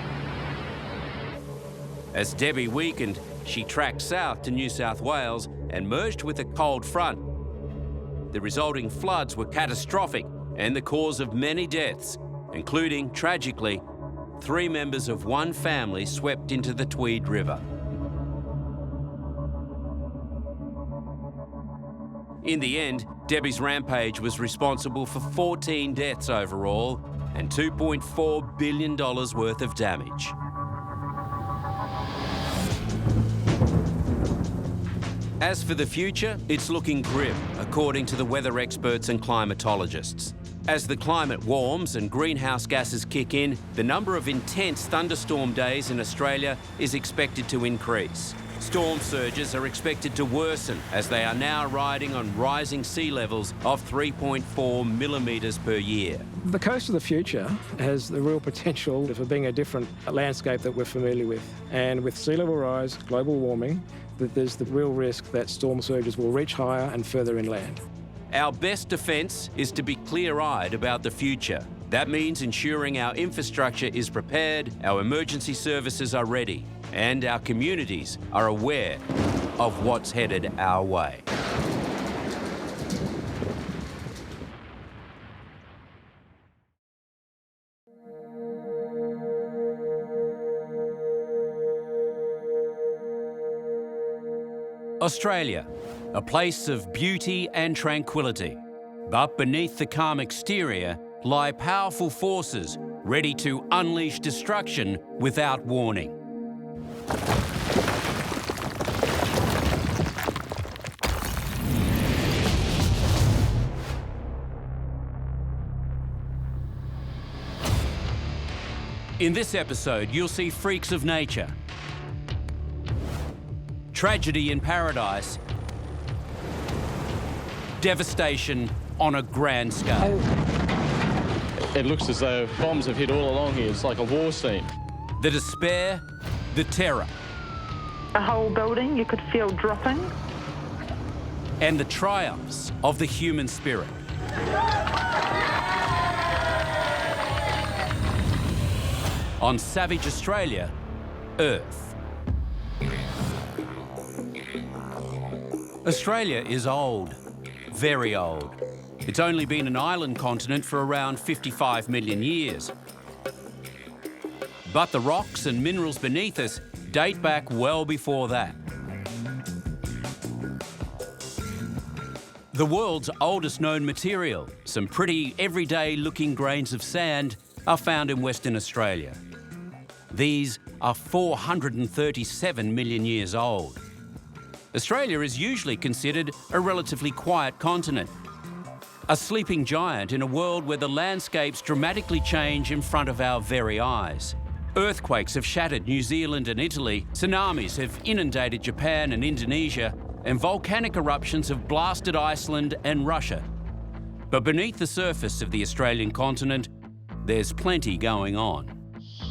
As Debbie weakened, she tracked south to New South Wales and merged with a cold front. The resulting floods were catastrophic and the cause of many deaths, including, tragically, 3 members of one family swept into the Tweed River. In the end, Debbie's rampage was responsible for 14 deaths overall and $2.4 billion worth of damage. As for the future, it's looking grim, according to the weather experts and climatologists. As the climate warms and greenhouse gases kick in, the number of intense thunderstorm days in Australia is expected to increase. Storm surges are expected to worsen as they are now riding on rising sea levels of 3.4 millimetres per year. The coast of the future has the real potential for being a different landscape that we're familiar with. And with sea level rise, global warming, that there's the real risk that storm surges will reach higher and further inland. Our best defence is to be clear-eyed about the future. That means ensuring our infrastructure is prepared, our emergency services are ready, and our communities are aware of what's headed our way. Australia, a place of beauty and tranquility. But beneath the calm exterior lie powerful forces ready to unleash destruction without warning. In this episode, you'll see freaks of nature, tragedy in paradise, devastation on a grand scale. It looks as though bombs have hit all along here. It's like a war scene. The despair, the terror. The whole building you could feel dropping. And the triumphs of the human spirit. On Savage Australia, Earth. Australia is old, very old. It's only been an island continent for around 55 million years. But the rocks and minerals beneath us date back well before that. The world's oldest known material, some pretty everyday-looking grains of sand, are found in Western Australia. These are 437 million years old. Australia is usually considered a relatively quiet continent, a sleeping giant in a world where the landscapes dramatically change in front of our very eyes. Earthquakes have shattered New Zealand and Italy, tsunamis have inundated Japan and Indonesia, and volcanic eruptions have blasted Iceland and Russia. But beneath the surface of the Australian continent, there's plenty going on.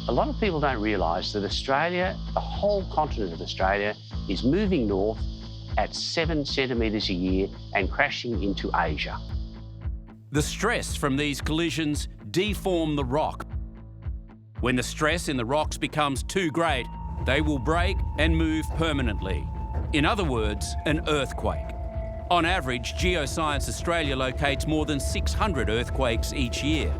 A lot of people don't realise that Australia, the whole continent of Australia, is moving north at 7 centimetres a year and crashing into Asia. The stress from these collisions deform the rock. When the stress in the rocks becomes too great, they will break and move permanently. In other words, an earthquake. On average, Geoscience Australia locates more than 600 earthquakes each year.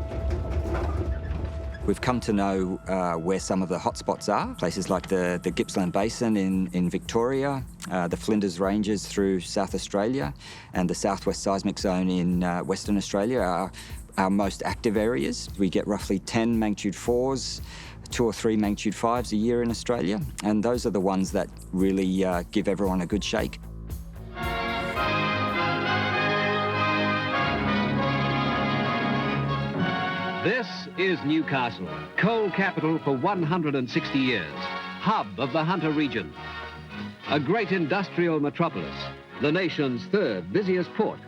We've come to know where some of the hotspots are, places like the Gippsland Basin in Victoria, the Flinders Ranges through South Australia, and the Southwest Seismic Zone in Western Australia are our most active areas. We get roughly 10 magnitude 4s, 2 or 3 magnitude 5s a year in Australia, and those are the ones that really give everyone a good shake. This is Newcastle, coal capital for 160 years, hub of the Hunter region. A great industrial metropolis, the nation's third busiest port,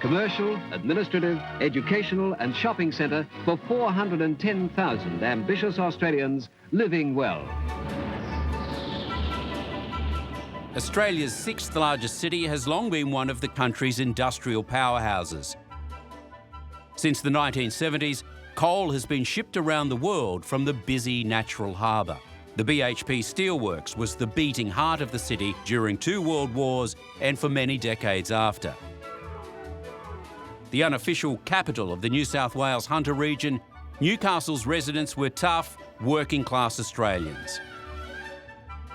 commercial, administrative, educational and shopping centre for 410,000 ambitious Australians living well. Australia's 6th largest city has long been one of the country's industrial powerhouses. Since the 1970s, coal has been shipped around the world from the busy natural harbour. The BHP Steelworks was the beating heart of the city during 2 world wars and for many decades after. The unofficial capital of the New South Wales Hunter region, Newcastle's residents were tough, working-class Australians.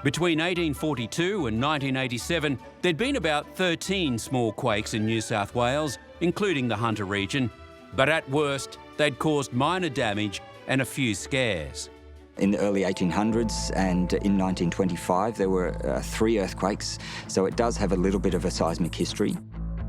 Between 1842 and 1987, there'd been about 13 small quakes in New South Wales, including the Hunter region, but at worst, they'd caused minor damage and a few scares. In the early 1800s and in 1925, there were 3 earthquakes, so it does have a little bit of a seismic history.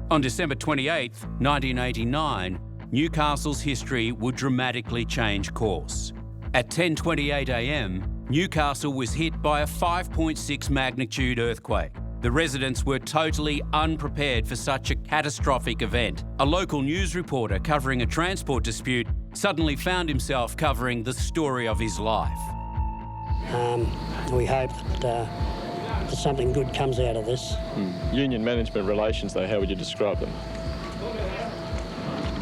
On December 28, 1989, Newcastle's history would dramatically change course. At 10:28 a.m, Newcastle was hit by a 5.6 magnitude earthquake. The residents were totally unprepared for such a catastrophic event. A local news reporter covering a transport dispute suddenly found himself covering the story of his life. We hope that something good comes out of this. Union management relations, though, how would you describe them?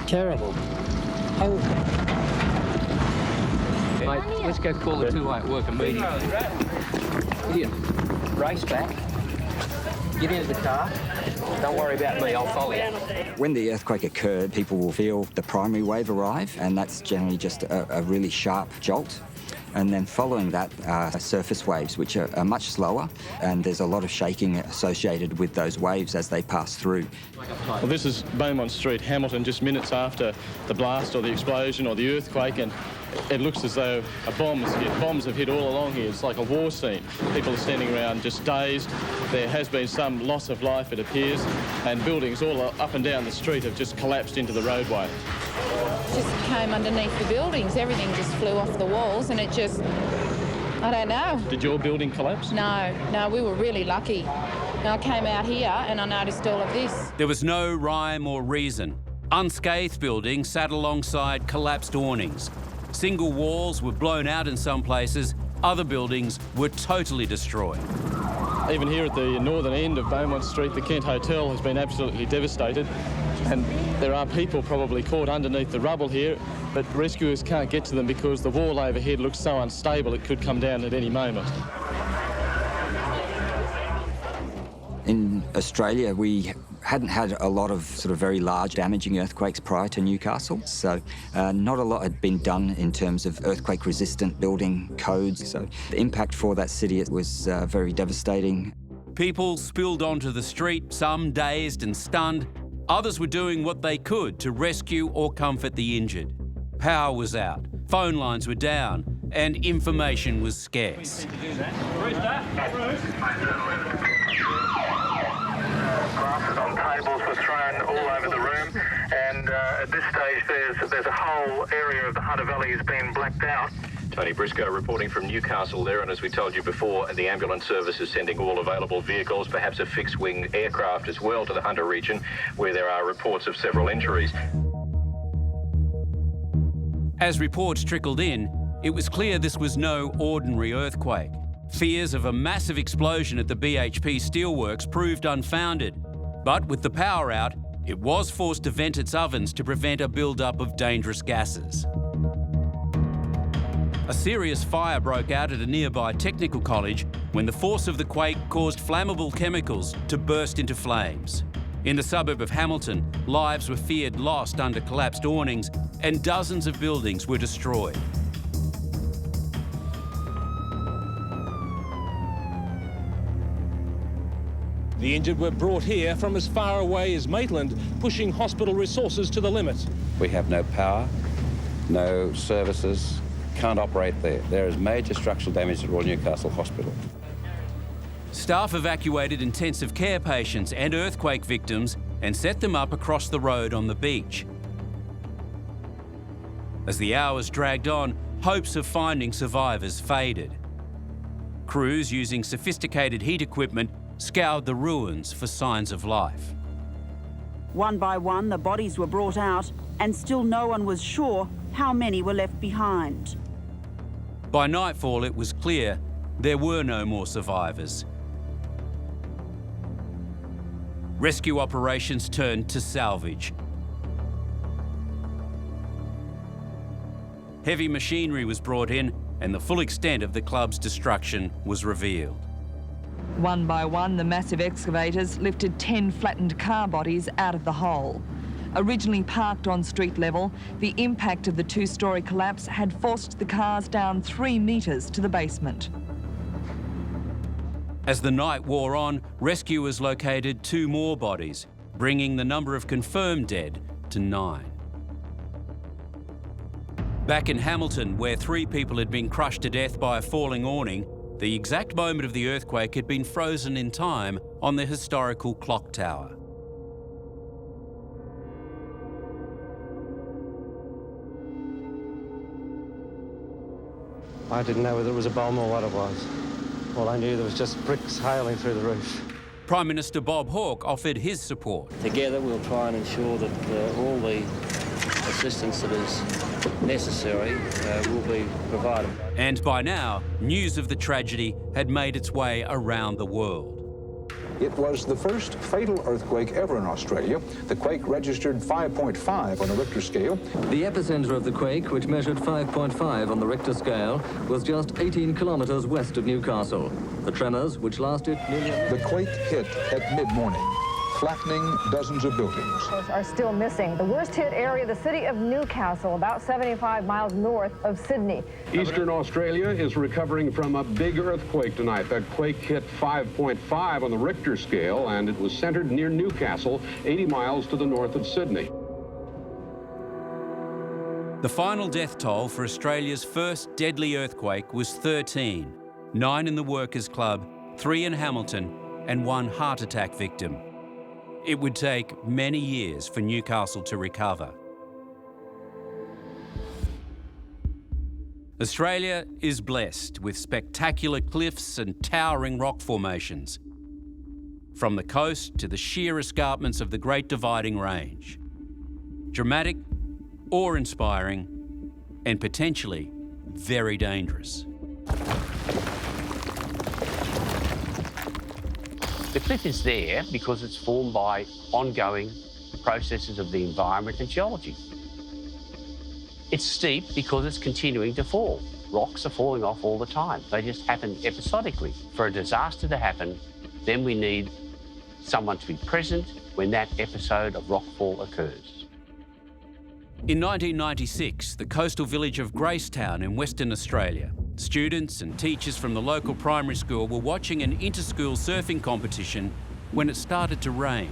Terrible. Mate, let's go call the two-way at work immediately. Ian, race back. Get into the car. Don't worry about me, I'll follow you. When the earthquake occurred, people will feel the primary wave arrive, and that's generally just a really sharp jolt. And then following that are surface waves, which are much slower, and there's a lot of shaking associated with those waves as they pass through. Well, this is Beaumont Street, Hamilton, just minutes after the blast or the explosion or the earthquake, and it looks as though a bomb has hit. Bombs have hit all along here. It's like a war scene. People are standing around just dazed. There has been some loss of life, it appears, and buildings all up and down the street have just collapsed into the roadway. Just came underneath the buildings. Everything just flew off the walls, and it just, I don't know. Did your building collapse? No, we were really lucky. I came out here and I noticed all of this. There was no rhyme or reason. Unscathed buildings sat alongside collapsed awnings. Single walls were blown out in some places. Other buildings were totally destroyed. Even here at the northern end of Beaumont Street, the Kent Hotel has been absolutely devastated, and there are people probably caught underneath the rubble here, but rescuers can't get to them because the wall overhead looks so unstable it could come down at any moment. In Australia, we hadn't had a lot of sort of very large damaging earthquakes prior to Newcastle, so not a lot had been done in terms of earthquake-resistant building codes. So the impact for that city was very devastating. People spilled onto the street, some dazed and stunned. Others were doing what they could to rescue or comfort the injured. Power was out, phone lines were down, and information was scarce. Glasses on tables were thrown all over the room, and at this stage there's a whole area of the Hunter Valley has been blacked out. Tony Briscoe reporting from Newcastle there, and as we told you before, the ambulance service is sending all available vehicles, perhaps a fixed-wing aircraft as well, to the Hunter region, where there are reports of several injuries. As reports trickled in, it was clear this was no ordinary earthquake. Fears of a massive explosion at the BHP steelworks proved unfounded, but with the power out, it was forced to vent its ovens to prevent a build-up of dangerous gases. A serious fire broke out at a nearby technical college when the force of the quake caused flammable chemicals to burst into flames. In the suburb of Hamilton, lives were feared lost under collapsed awnings, and dozens of buildings were destroyed. The injured were brought here from as far away as Maitland, pushing hospital resources to the limit. We have no power, no services, can't operate there. There is major structural damage at Royal Newcastle Hospital. Staff evacuated intensive care patients and earthquake victims and set them up across the road on the beach. As the hours dragged on, hopes of finding survivors faded. Crews using sophisticated heat equipment scoured the ruins for signs of life. One by one, the bodies were brought out, and still no one was sure how many were left behind. By nightfall, it was clear there were no more survivors. Rescue operations turned to salvage. Heavy machinery was brought in, and the full extent of the club's destruction was revealed. One by one, the massive excavators lifted 10 flattened car bodies out of the hole. Originally parked on street level, the impact of the two-storey collapse had forced the cars down 3 metres to the basement. As the night wore on, rescuers located 2 more bodies, bringing the number of confirmed dead to 9. Back in Hamilton, where 3 people had been crushed to death by a falling awning, the exact moment of the earthquake had been frozen in time on the historical clock tower. I didn't know whether it was a bomb or what it was. All I knew there was just bricks hailing through the roof. Prime Minister Bob Hawke offered his support. Together we'll try and ensure that all the assistance that is necessary will be provided. And by now, news of the tragedy had made its way around the world. It was the first fatal earthquake ever in Australia. The quake registered 5.5 on the Richter scale. The epicenter of the quake, which measured 5.5 on the Richter scale, was just 18 kilometres west of Newcastle. The tremors, which lasted nearly... The quake hit at mid-morning, flattening dozens of buildings. Are still missing. The worst hit area, the city of Newcastle, about 75 miles north of Sydney. Eastern Australia is recovering from a big earthquake tonight. That quake hit 5.5 on the Richter scale, and it was centered near Newcastle, 80 miles to the north of Sydney. The final death toll for Australia's first deadly earthquake was 13. 9 in the Workers' Club, 3 in Hamilton, and 1 heart attack victim. It would take many years for Newcastle to recover. Australia is blessed with spectacular cliffs and towering rock formations, from the coast to the sheer escarpments of the Great Dividing Range. Dramatic, awe-inspiring, and potentially very dangerous. The cliff is there because it's formed by ongoing processes of the environment and geology. It's steep because it's continuing to fall. Rocks are falling off all the time. They just happen episodically. For a disaster to happen, then we need someone to be present when that episode of rockfall occurs. In 1996, the coastal village of Gracetown in Western Australia, students and teachers from the local primary school were watching an inter-school surfing competition when it started to rain.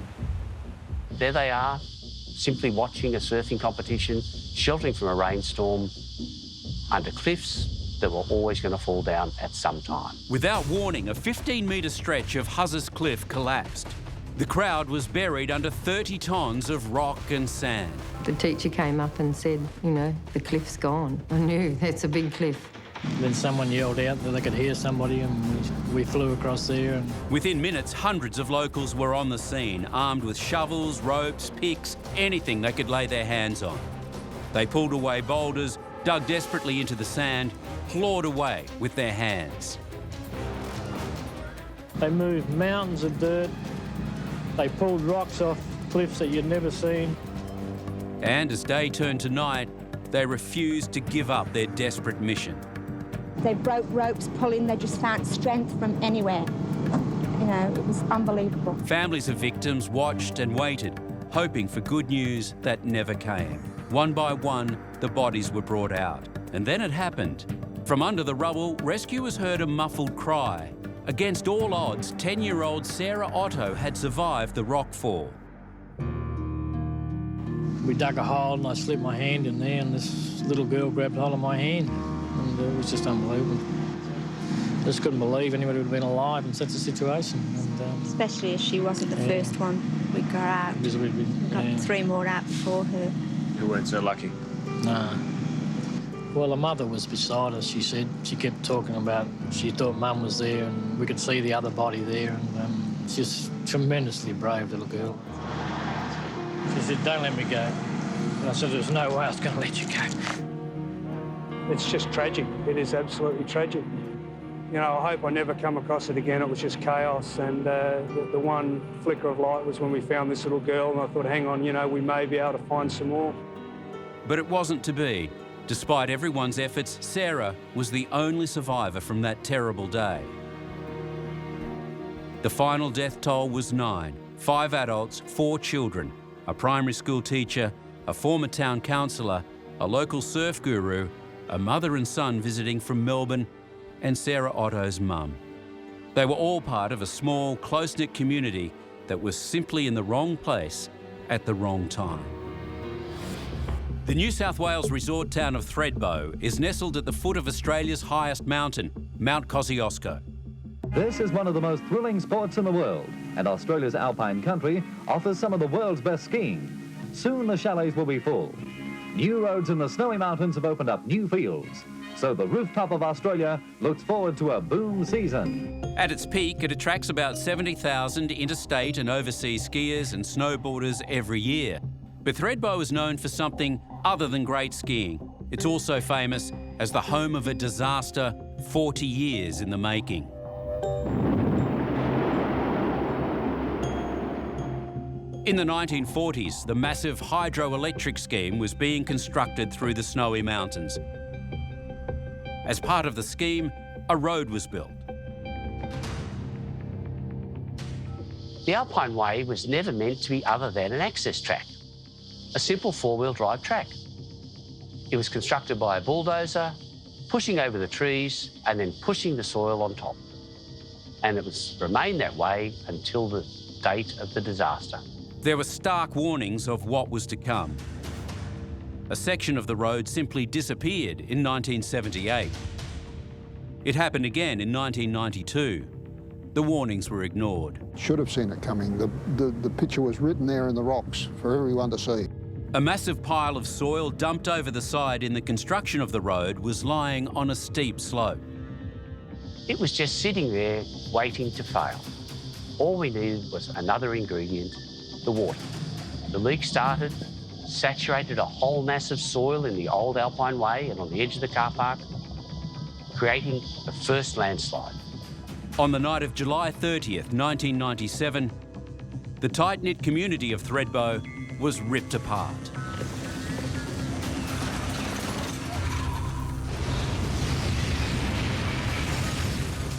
There they are, simply watching a surfing competition, sheltering from a rainstorm under cliffs that were always going to fall down at some time. Without warning, a 15-metre stretch of Huzzers Cliff collapsed. The crowd was buried under 30 tonnes of rock and sand. The teacher came up and said, you know, the cliff's gone. I knew, that's a big cliff. Then someone yelled out that they could hear somebody, and we flew across there. And within minutes, hundreds of locals were on the scene, armed with shovels, ropes, picks, anything they could lay their hands on. They pulled away boulders, dug desperately into the sand, clawed away with their hands. They moved mountains of dirt. They pulled rocks off cliffs that you'd never seen. And as day turned to night, they refused to give up their desperate mission. They broke ropes pulling, they just found strength from anywhere. You know, it was unbelievable. Families of victims watched and waited, hoping for good news that never came. One by one, the bodies were brought out. And then it happened. From under the rubble, rescuers heard a muffled cry. Against all odds, 10-year-old Sarah Otto had survived the rock fall. We dug a hole and I slipped my hand in there, and this little girl grabbed hold of my hand, and it was just unbelievable. I just couldn't believe anybody would have been alive in such a situation. And, especially as she wasn't the first one we got out. We got 3 more out before her. You weren't so lucky? No. Well, her mother was beside us, she said. She kept talking about, she thought Mum was there, and we could see the other body there, and she's a tremendously brave little girl. She said, don't let me go. And I said, there's no way I was going to let you go. It's just tragic. It is absolutely tragic. You know, I hope I never come across it again. It was just chaos, and the one flicker of light was when we found this little girl, and I thought, hang on, you know, we may be able to find some more. But it wasn't to be. Despite everyone's efforts, Sarah was the only survivor from that terrible day. The final death toll was 9, 5 adults, 4 children, a primary school teacher, a former town councillor, a local surf guru, a mother and son visiting from Melbourne, and Sarah Otto's mum. They were all part of a small, close-knit community that was simply in the wrong place at the wrong time. The New South Wales resort town of Thredbo is nestled at the foot of Australia's highest mountain, Mount Kosciuszko. This is one of the most thrilling sports in the world, and Australia's alpine country offers some of the world's best skiing. Soon the chalets will be full. New roads in the snowy mountains have opened up new fields, so the rooftop of Australia looks forward to a boom season. At its peak, it attracts about 70,000 interstate and overseas skiers and snowboarders every year. But Thredbo is known for something other than great skiing. It's also famous as the home of a disaster 40 years in the making. In the 1940s, the massive hydroelectric scheme was being constructed through the Snowy Mountains. As part of the scheme, a road was built. The Alpine Way was never meant to be other than an access track, a simple four-wheel drive track. It was constructed by a bulldozer, pushing over the trees and then pushing the soil on top. And it was remained that way until the date of the disaster. There were stark warnings of what was to come. A section of the road simply disappeared in 1978. It happened again in 1992. The warnings were ignored. Should have seen it coming. The picture was written there in the rocks for everyone to see. A massive pile of soil dumped over the side in the construction of the road was lying on a steep slope. It was just sitting there waiting to fail. All we needed was another ingredient, the water. The leak started, saturated a whole mass of soil in the old Alpine Way and on the edge of the car park, creating the first landslide. On the night of July 30th, 1997, the tight-knit community of Thredbo was ripped apart.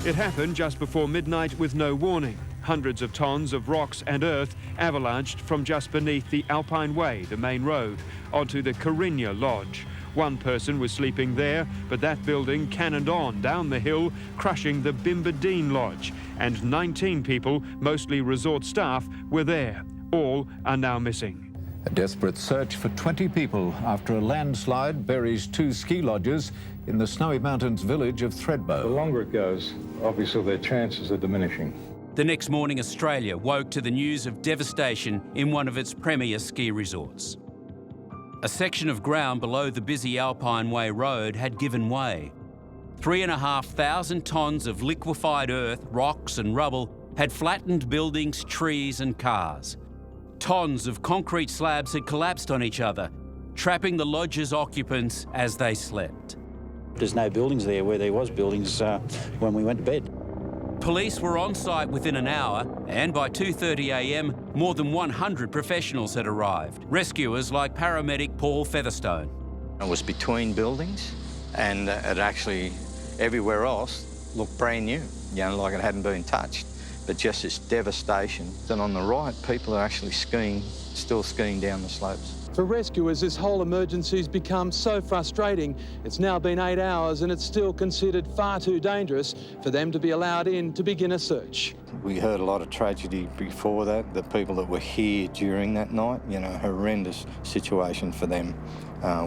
It happened just before midnight with no warning. Hundreds of tons of rocks and earth avalanched from just beneath the Alpine Way, the main road, onto the Carinya Lodge. One person was sleeping there, but that building cannoned on down the hill, crushing the Bimbadeen Lodge. And 19 people, mostly resort staff, were there. All are now missing. A desperate search for 20 people after a landslide buries 2 ski lodges in the Snowy Mountains village of Thredbo. The longer it goes, obviously their chances are diminishing. The next morning, Australia woke to the news of devastation in one of its premier ski resorts. A section of ground below the busy Alpine Way road had given way. 3,500 tonnes of liquefied earth, rocks and rubble had flattened buildings, trees and cars. Tons of concrete slabs had collapsed on each other, trapping the lodge's occupants as they slept. There's no buildings there where there was buildings when we went to bed. Police were on site within an hour, and by 2:30 a.m, more than 100 professionals had arrived. Rescuers like paramedic Paul Featherstone. It was between buildings, and it actually, everywhere else, looked brand new, like it hadn't been touched. But just this devastation. Then on the right, people are actually skiing, still skiing down the slopes. For rescuers, this whole emergency's become so frustrating. It's now been 8 hours and it's still considered far too dangerous for them to be allowed in to begin a search. We heard a lot of tragedy before that, the people that were here during that night, horrendous situation for them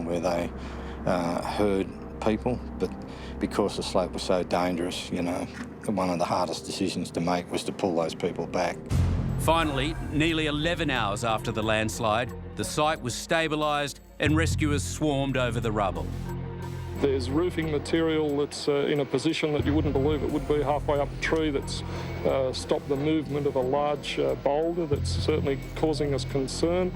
where they heard people, but because the slope was so dangerous, one of the hardest decisions to make was to pull those people back. Finally, nearly 11 hours after the landslide, the site was stabilised and rescuers swarmed over the rubble. There's roofing material that's in a position that you wouldn't believe it would be halfway up a tree that's stopped the movement of a large boulder that's certainly causing us concern.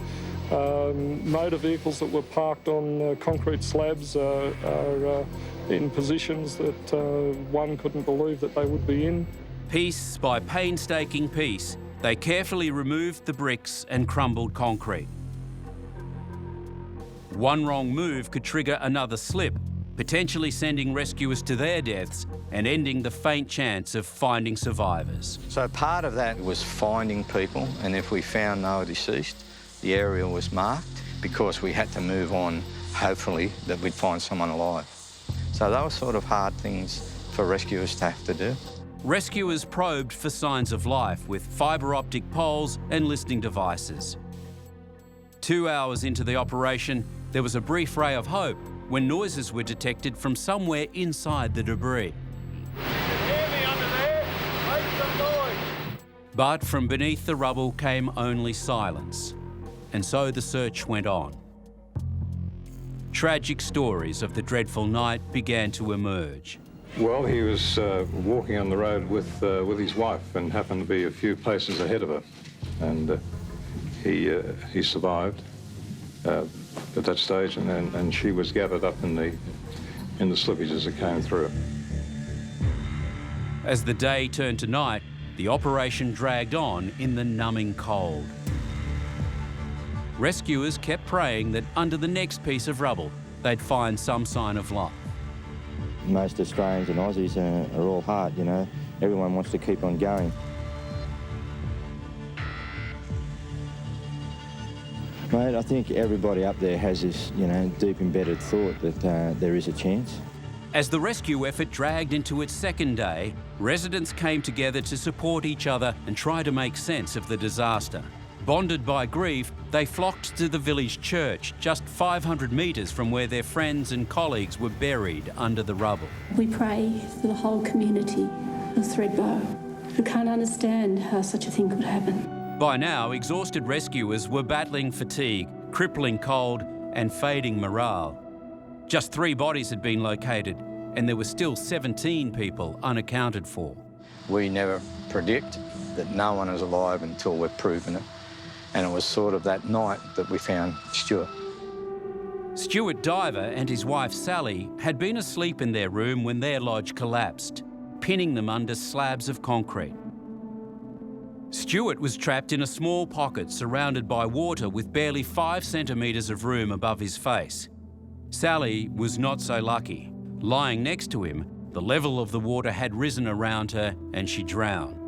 Motor vehicles that were parked on concrete slabs are in positions that one couldn't believe that they would be in. Piece by painstaking piece, they carefully removed the bricks and crumbled concrete. One wrong move could trigger another slip, potentially sending rescuers to their deaths and ending the faint chance of finding survivors. So part of that was finding people, and if we found no deceased, the area was marked because we had to move on, hopefully, that we'd find someone alive. So they were sort of hard things for rescuers to have to do. Rescuers probed for signs of life with fibre optic poles and listening devices. 2 hours into the operation, there was a brief ray of hope when noises were detected from somewhere inside the debris. Hear me under there? Make some noise! But from beneath the rubble came only silence, and so the search went on. Tragic stories of the dreadful night began to emerge. Well, he was walking on the road with his wife and happened to be a few places ahead of her. And he survived at that stage, and she was gathered up in the slippage as it came through. As the day turned to night, the operation dragged on in the numbing cold. rescuers kept praying that under the next piece of rubble, they'd find some sign of life. Most Australians and Aussies are all heart, you know. Everyone wants to keep on going. Mate, I think everybody up there has this, you know, deep embedded thought that there is a chance. As the rescue effort dragged into its second day, residents came together to support each other and try to make sense of the disaster. Bonded by grief, they flocked to the village church, just 500 metres from where their friends and colleagues were buried under the rubble. We pray for the whole community of Thredbo, who can't understand how such a thing could happen. By now, exhausted rescuers were battling fatigue, crippling cold and fading morale. Just 3 bodies had been located and there were still 17 people unaccounted for. We never predict that no one is alive until we've proven it. And it was sort of that night that we found Stuart. Stuart Diver and his wife Sally had been asleep in their room when their lodge collapsed, pinning them under slabs of concrete. Stuart was trapped in a small pocket surrounded by water with barely 5 centimetres of room above his face. Sally was not so lucky. Lying next to him, the level of the water had risen around her and she drowned.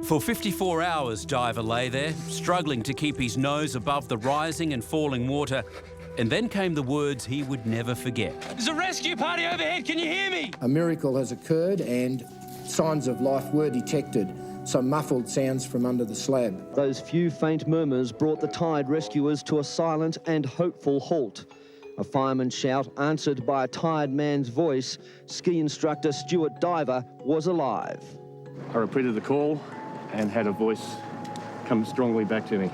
For 54 hours, Diver lay there, struggling to keep his nose above the rising and falling water, and then came the words he would never forget. There's a rescue party overhead, can you hear me? A miracle has occurred and signs of life were detected. Some muffled sounds from under the slab. Those few faint murmurs brought the tired rescuers to a silent and hopeful halt. A fireman's shout answered by a tired man's voice. Ski instructor Stuart Diver was alive. I repeated the call and had a voice come strongly back to me.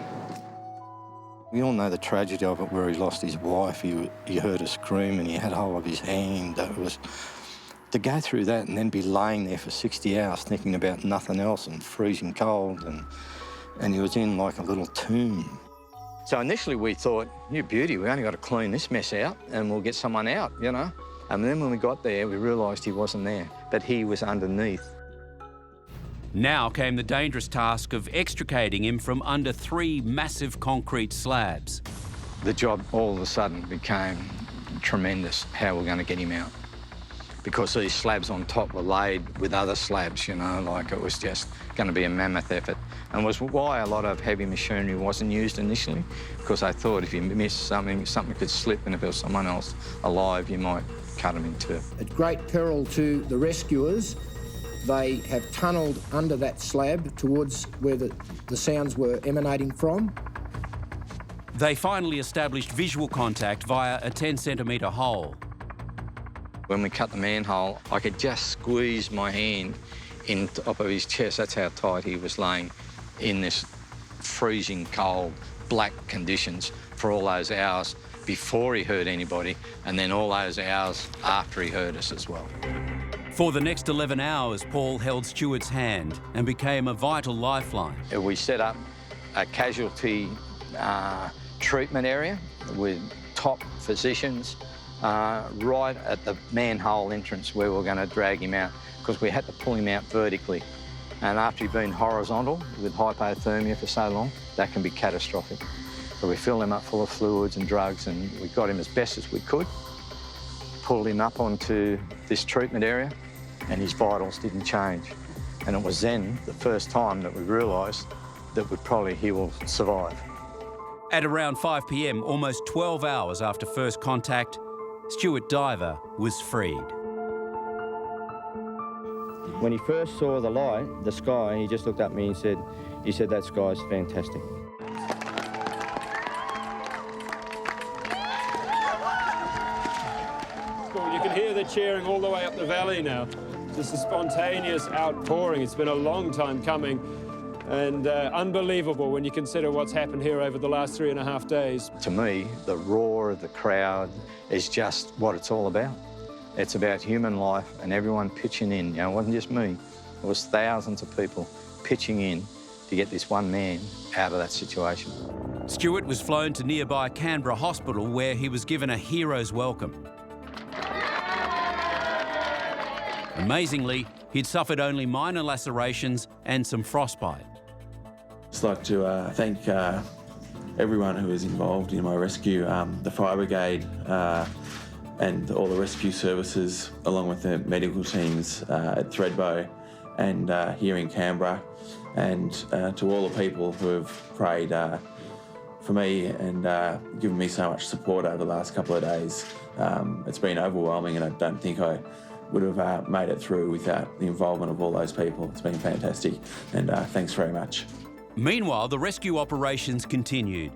We all know the tragedy of it, where he lost his wife. He heard her scream and he had hold of his hand. It was to go through that and then be laying there for 60 hours thinking about nothing else and freezing cold, and he was in like a little tomb. So initially we thought, you beauty, we only got to clean this mess out and we'll get someone out, you know. And then when we got there, we realised he wasn't there, but he was underneath. Now came the dangerous task of extricating him from under 3 massive concrete slabs. The job all of a sudden became tremendous, how we're going to get him out. Because these slabs on top were laid with other slabs, you know, like it was just going to be a mammoth effort. And was why a lot of heavy machinery wasn't used initially, because I thought if you missed something, something could slip, and if there was someone else alive, you might cut them in two. At great peril to the rescuers, they have tunnelled under that slab towards where the sounds were emanating from. They finally established visual contact via a 10-centimetre hole. When we cut the manhole, I could just squeeze my hand in top of his chest. That's how tight he was laying in this freezing cold, black conditions for all those hours before he hurt anybody, and then all those hours after he hurt us as well. For the next 11 hours, Paul held Stuart's hand and became a vital lifeline. We set up a casualty treatment area with top physicians right at the manhole entrance where we were going to drag him out, because we had to pull him out vertically. And after he'd been horizontal with hypothermia for so long, that can be catastrophic. So we filled him up full of fluids and drugs, and we got him as best as we could, pulled him up onto this treatment area, and his vitals didn't change. And it was then the first time that we realised that he will survive. At around 5 p.m, almost 12 hours after first contact, Stuart Diver was freed. When he first saw the light, the sky, he just looked at me and said, that sky's fantastic. You can hear the cheering all the way up the valley now. Just a spontaneous outpouring. It's been a long time coming, and unbelievable when you consider what's happened here over the last 3.5 days. To me, the roar of the crowd is just what it's all about. It's about human life and everyone pitching in. You know, it wasn't just me. It was thousands of people pitching in to get this one man out of that situation. Stuart was flown to nearby Canberra Hospital, where he was given a hero's welcome. Amazingly, he'd suffered only minor lacerations and some frostbite. I'd like to thank everyone who was involved in my rescue, the fire brigade and all the rescue services, along with the medical teams at Thredbo and here in Canberra, and to all the people who have prayed for me and given me so much support over the last couple of days. It's been overwhelming, and I don't think I would have made it through without the involvement of all those people. It's been fantastic, and thanks very much. Meanwhile, the rescue operations continued.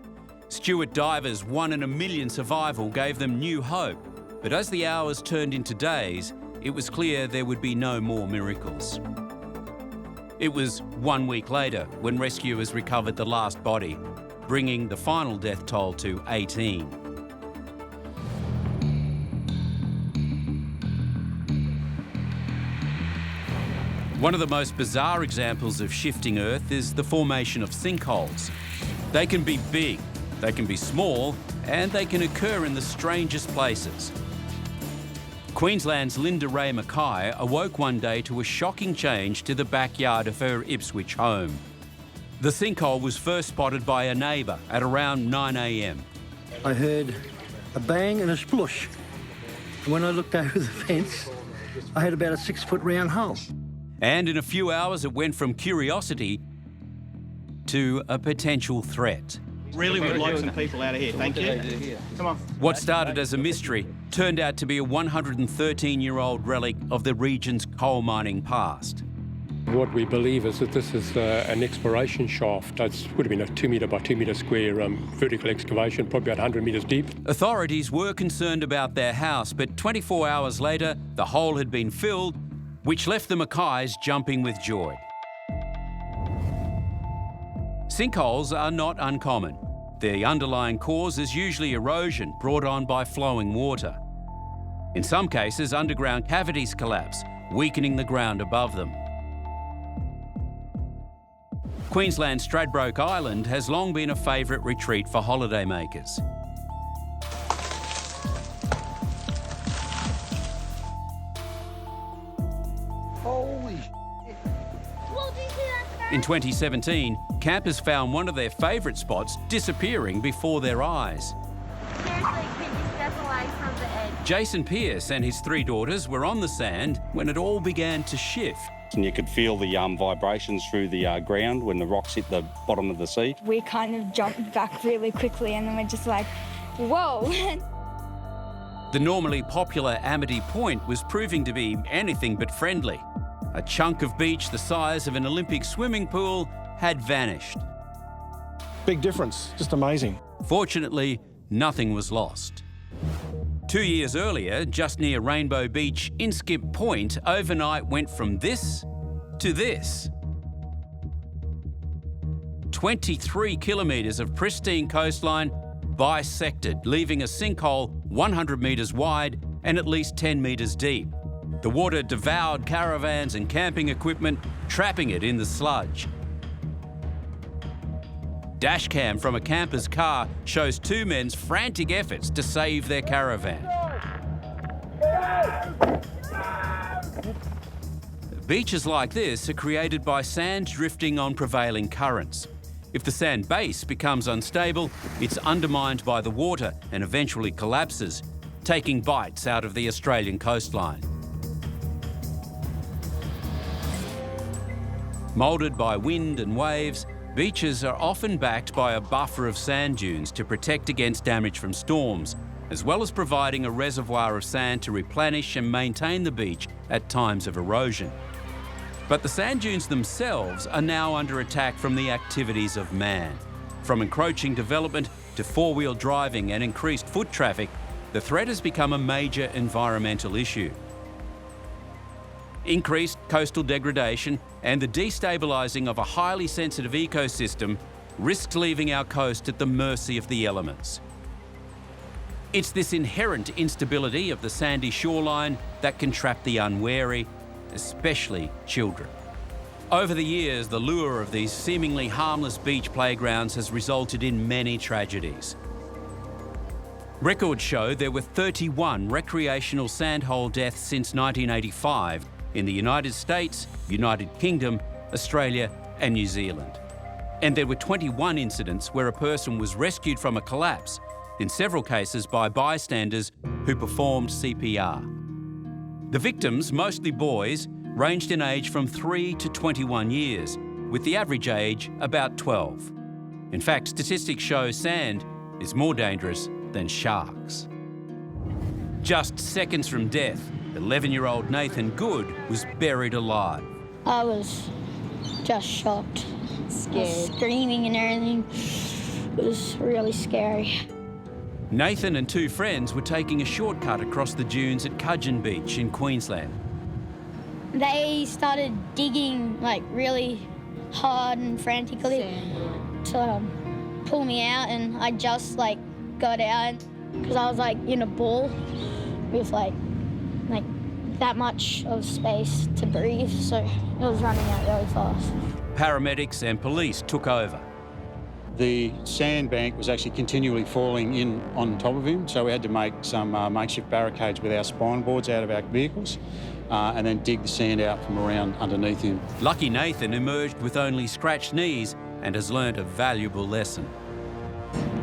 Stuart Divers' 1 in a million survival gave them new hope, but as the hours turned into days, it was clear there would be no more miracles. It was 1 week later when rescuers recovered the last body, bringing the final death toll to 18. One of the most bizarre examples of shifting Earth is the formation of sinkholes. They can be big, they can be small, and they can occur in the strangest places. Queensland's Linda Ray Mackay awoke one day to a shocking change to the backyard of her Ipswich home. The sinkhole was first spotted by a neighbour at around 9 a.m. I heard a bang and a splush. And when I looked over the fence, I had about a 6-foot round hole. And in a few hours, it went from curiosity to a potential threat. Really would like some people out of here, thank you. Come on. What started as a mystery turned out to be a 113-year-old relic of the region's coal mining past. What we believe is that this is an exploration shaft. It would have been a 2 metre by 2 metre square vertical excavation, probably about 100 metres deep. Authorities were concerned about their house, but 24 hours later, the hole had been filled, which left the Mackays jumping with joy. Sinkholes are not uncommon. The underlying cause is usually erosion brought on by flowing water. In some cases, underground cavities collapse, weakening the ground above them. Queensland's Stradbroke Island has long been a favourite retreat for holidaymakers. Holy shit. In 2017, campers found one of their favourite spots disappearing before their eyes. Seriously, can you step away from the edge? Jason Pearce and his 3 daughters were on the sand when it all began to shift. And you could feel the vibrations through the ground when the rocks hit the bottom of the sea. We kind of jumped back really quickly and then we're just like, whoa. The normally popular Amity Point was proving to be anything but friendly. A chunk of beach the size of an Olympic swimming pool had vanished. Big difference, just amazing. Fortunately, nothing was lost. 2 years earlier, just near Rainbow Beach in Skip Point, overnight went from this to this. 23 kilometres of pristine coastline bisected, leaving a sinkhole 100 metres wide and at least 10 metres deep. The water devoured caravans and camping equipment, trapping it in the sludge. Dashcam from a camper's car shows 2 men's frantic efforts to save their caravan. Beaches like this are created by sand drifting on prevailing currents. If the sand base becomes unstable, it's undermined by the water and eventually collapses, taking bites out of the Australian coastline. Moulded by wind and waves, beaches are often backed by a buffer of sand dunes to protect against damage from storms, as well as providing a reservoir of sand to replenish and maintain the beach at times of erosion. But the sand dunes themselves are now under attack from the activities of man. From encroaching development to four-wheel driving and increased foot traffic, the threat has become a major environmental issue. Increased coastal degradation and the destabilising of a highly sensitive ecosystem risks leaving our coast at the mercy of the elements. It's this inherent instability of the sandy shoreline that can trap the unwary, especially children. Over the years, the lure of these seemingly harmless beach playgrounds has resulted in many tragedies. Records show there were 31 recreational sandhole deaths since 1985 in the United States, United Kingdom, Australia and New Zealand. And there were 21 incidents where a person was rescued from a collapse, in several cases by bystanders who performed CPR. The victims, mostly boys, ranged in age from 3 to 21 years, with the average age about 12. In fact, statistics show sand is more dangerous than sharks. Just seconds from death, 11-year-old Nathan Good was buried alive. I was just shocked. Scared. Screaming and everything. It was really scary. Nathan and two friends were taking a shortcut across the dunes at Cudgeon Beach in Queensland. They started digging like really hard and frantically to pull me out, and I just like got out because I was like in a ball with like that much of space to breathe, so it was running out really fast. Paramedics and police took over. The sandbank was actually continually falling in on top of him, so we had to make some makeshift barricades with our spine boards out of our vehicles and then dig the sand out from around underneath him. Lucky Nathan emerged with only scratched knees and has learnt a valuable lesson.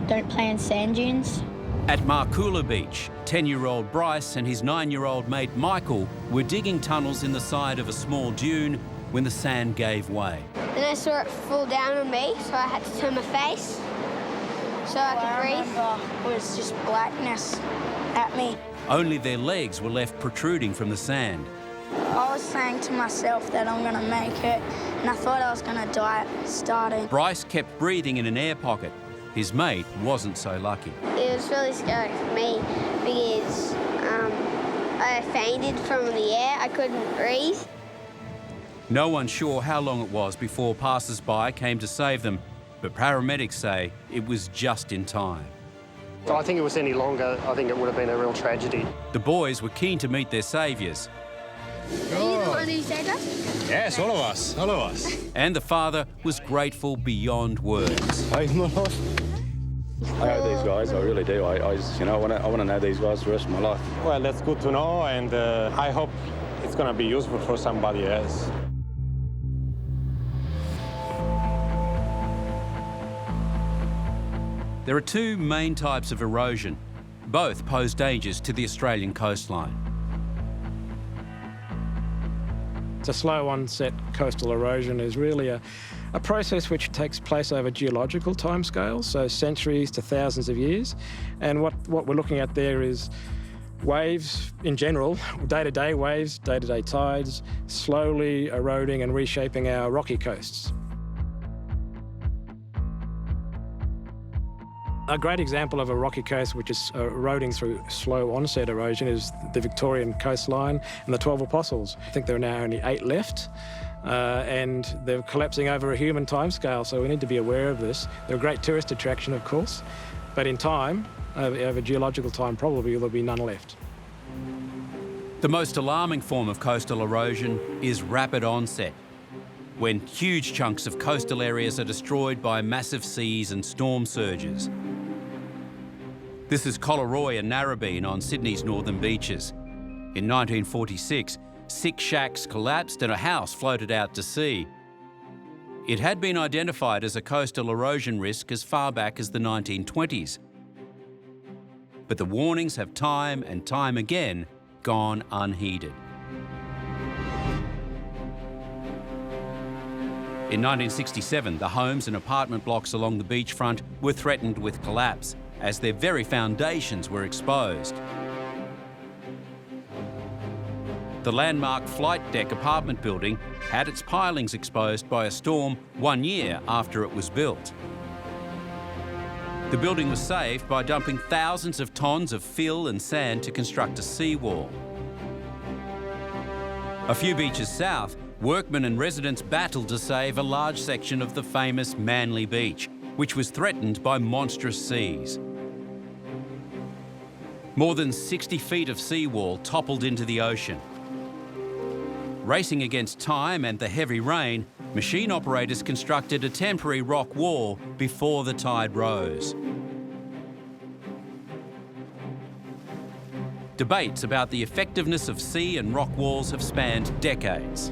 Don't play in sand dunes. At Markoola Beach, 10-year-old Bryce and his 9-year-old mate Michael were digging tunnels in the side of a small dune when the sand gave way. Then I saw it fall down on me, so I had to turn my face so I could breathe. It was just blackness at me. Only their legs were left protruding from the sand. I was saying to myself that I'm going to make it, and I thought I was going to die at starting. Bryce kept breathing in an air pocket. His mate wasn't so lucky. It was really scary for me because I fainted from the air. I couldn't breathe. No one's sure how long it was before passers-by came to save them, but paramedics say it was just in time. I think it was any longer, I think it would have been a real tragedy. The boys were keen to meet their saviours. Are you the one who saved us? Yes, all of us, all of us. And the father was grateful beyond words. I owe these guys, I really do. I want to know these guys the rest of my life. Well, that's good to know, and I hope it's going to be useful for somebody else. There are two main types of erosion. Both pose dangers to the Australian coastline. A slow onset coastal erosion is really a process which takes place over geological timescales, so centuries to thousands of years. And what we're looking at there is waves in general, day-to-day waves, day-to-day tides, slowly eroding and reshaping our rocky coasts. A great example of a rocky coast which is eroding through slow onset erosion is the Victorian coastline and the 12 Apostles. I think there are now only 8 left, and they're collapsing over a human timescale, so we need to be aware of this. They're a great tourist attraction, of course, but in time, over geological time, probably there'll be none left. The most alarming form of coastal erosion is rapid onset, when huge chunks of coastal areas are destroyed by massive seas and storm surges. This is Collaroy and Narrabeen on Sydney's northern beaches. In 1946, 6 shacks collapsed and a house floated out to sea. It had been identified as a coastal erosion risk as far back as the 1920s. But the warnings have time and time again gone unheeded. In 1967, the homes and apartment blocks along the beachfront were threatened with collapse as their very foundations were exposed. The landmark Flight Deck apartment building had its pilings exposed by a storm 1 year after it was built. The building was saved by dumping thousands of tons of fill and sand to construct a seawall. A few beaches south, workmen and residents battled to save a large section of the famous Manly Beach, which was threatened by monstrous seas. More than 60 feet of seawall toppled into the ocean. Racing against time and the heavy rain, machine operators constructed a temporary rock wall before the tide rose. Debates about the effectiveness of sea and rock walls have spanned decades.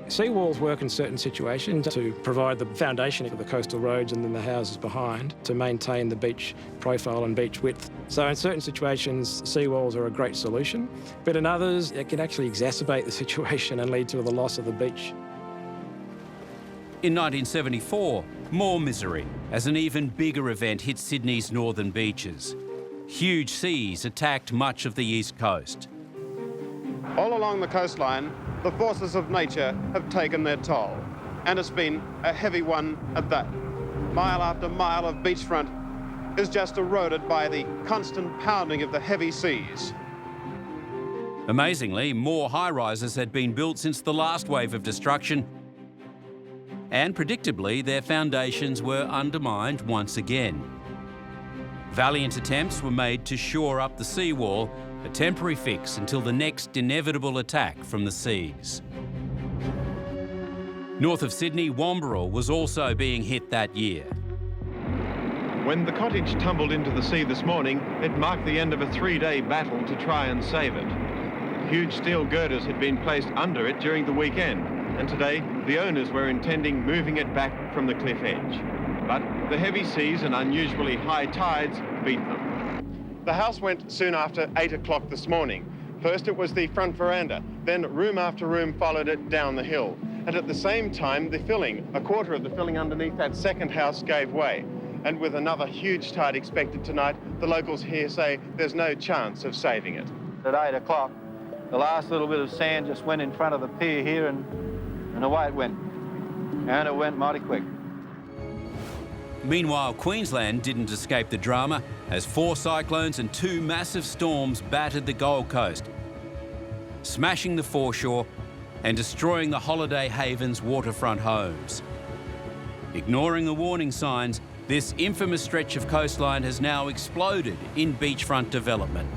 Seawalls work in certain situations to provide the foundation for the coastal roads and then the houses behind to maintain the beach profile and beach width. So in certain situations, seawalls are a great solution, but in others, it can actually exacerbate the situation and lead to the loss of the beach. In 1974, more misery as an even bigger event hit Sydney's northern beaches. Huge seas attacked much of the east coast. All along the coastline, the forces of nature have taken their toll, and it's been a heavy one at that. Mile after mile of beachfront is just eroded by the constant pounding of the heavy seas. Amazingly, more high-rises had been built since the last wave of destruction, and predictably, their foundations were undermined once again. Valiant attempts were made to shore up the seawall, a temporary fix until the next inevitable attack from the seas. North of Sydney, Wamberal was also being hit that year. When the cottage tumbled into the sea this morning, it marked the end of a 3-day battle to try and save it. Huge steel girders had been placed under it during the weekend, and today the owners were intending moving it back from the cliff edge. But the heavy seas and unusually high tides beat them. The house went soon after 8 o'clock this morning. First it was the front veranda, then room after room followed it down the hill. And at the same time, the filling, a quarter of the filling underneath that second house gave way. And with another huge tide expected tonight, the locals here say there's no chance of saving it. At 8 o'clock, the last little bit of sand just went in front of the pier here and away it went. And it went mighty quick. Meanwhile, Queensland didn't escape the drama as 4 cyclones and 2 massive storms battered the Gold Coast, smashing the foreshore and destroying the Holiday Haven's waterfront homes. Ignoring the warning signs, this infamous stretch of coastline has now exploded in beachfront development.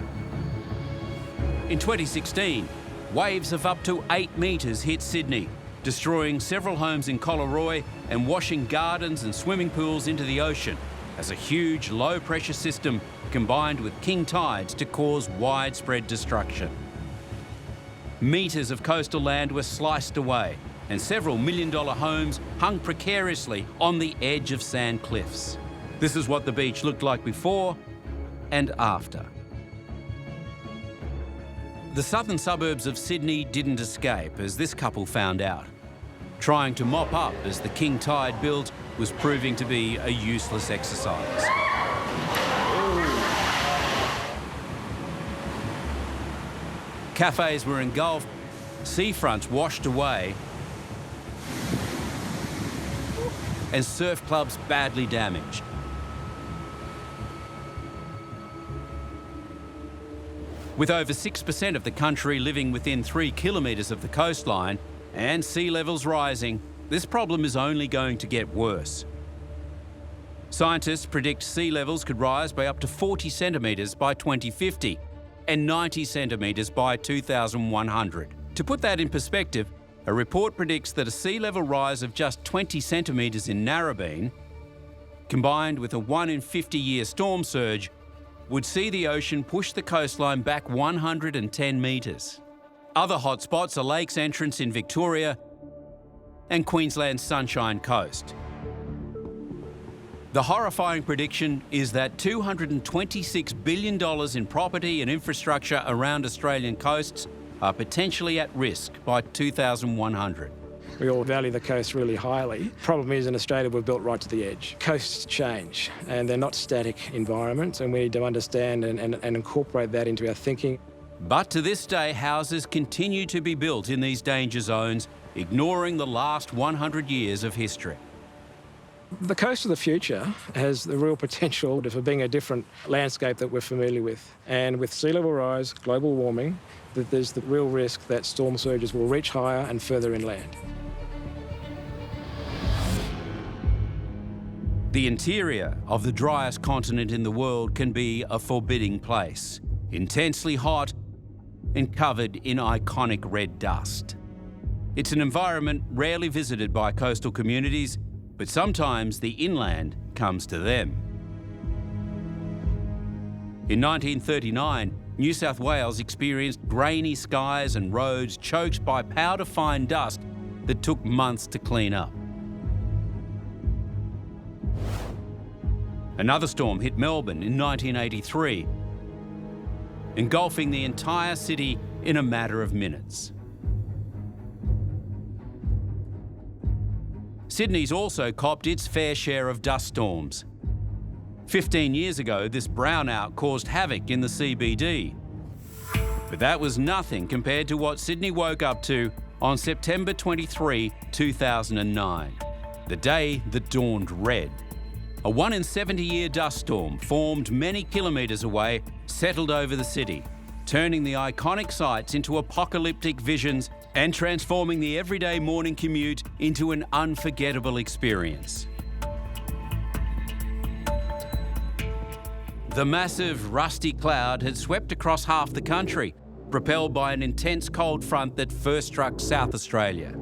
In 2016, waves of up to 8 metres hit Sydney, destroying several homes in Collaroy and washing gardens and swimming pools into the ocean as a huge low-pressure system combined with king tides to cause widespread destruction. Metres of coastal land were sliced away and several million-dollar homes hung precariously on the edge of sand cliffs. This is what the beach looked like before and after. The southern suburbs of Sydney didn't escape, as this couple found out. Trying to mop up as the king tide built was proving to be a useless exercise. Cafes were engulfed, seafronts washed away, and surf clubs badly damaged. With over 6% of the country living within 3 kilometres of the coastline and sea levels rising, this problem is only going to get worse. Scientists predict sea levels could rise by up to 40 centimetres by 2050 and 90 centimetres by 2100. To put that in perspective, a report predicts that a sea level rise of just 20 centimetres in Narrabeen, combined with a 1 in 50-year storm surge, would see the ocean push the coastline back 110 metres. Other hotspots are Lakes Entrance in Victoria and Queensland's Sunshine Coast. The horrifying prediction is that $226 billion in property and infrastructure around Australian coasts are potentially at risk by 2100. We all value the coast really highly. Problem is, in Australia, we're built right to the edge. Coasts change, and they're not static environments, and we need to understand and incorporate that into our thinking. But to this day, houses continue to be built in these danger zones, ignoring the last 100 years of history. The coast of the future has the real potential for being a different landscape that we're familiar with. And with sea level rise, global warming, that there's the real risk that storm surges will reach higher and further inland. The interior of the driest continent in the world can be a forbidding place, intensely hot and covered in iconic red dust. It's an environment rarely visited by coastal communities, but sometimes the inland comes to them. In 1939, New South Wales experienced grainy skies and roads choked by powder-fine dust that took months to clean up. Another storm hit Melbourne in 1983, engulfing the entire city in a matter of minutes. Sydney's also copped its fair share of dust storms. 15 years ago, this brownout caused havoc in the CBD. But that was nothing compared to what Sydney woke up to on September 23, 2009, the day that dawned red. A 1 in 70-year dust storm formed many kilometres away, settled over the city, turning the iconic sights into apocalyptic visions and transforming the everyday morning commute into an unforgettable experience. The massive, rusty cloud had swept across half the country, propelled by an intense cold front that first struck South Australia.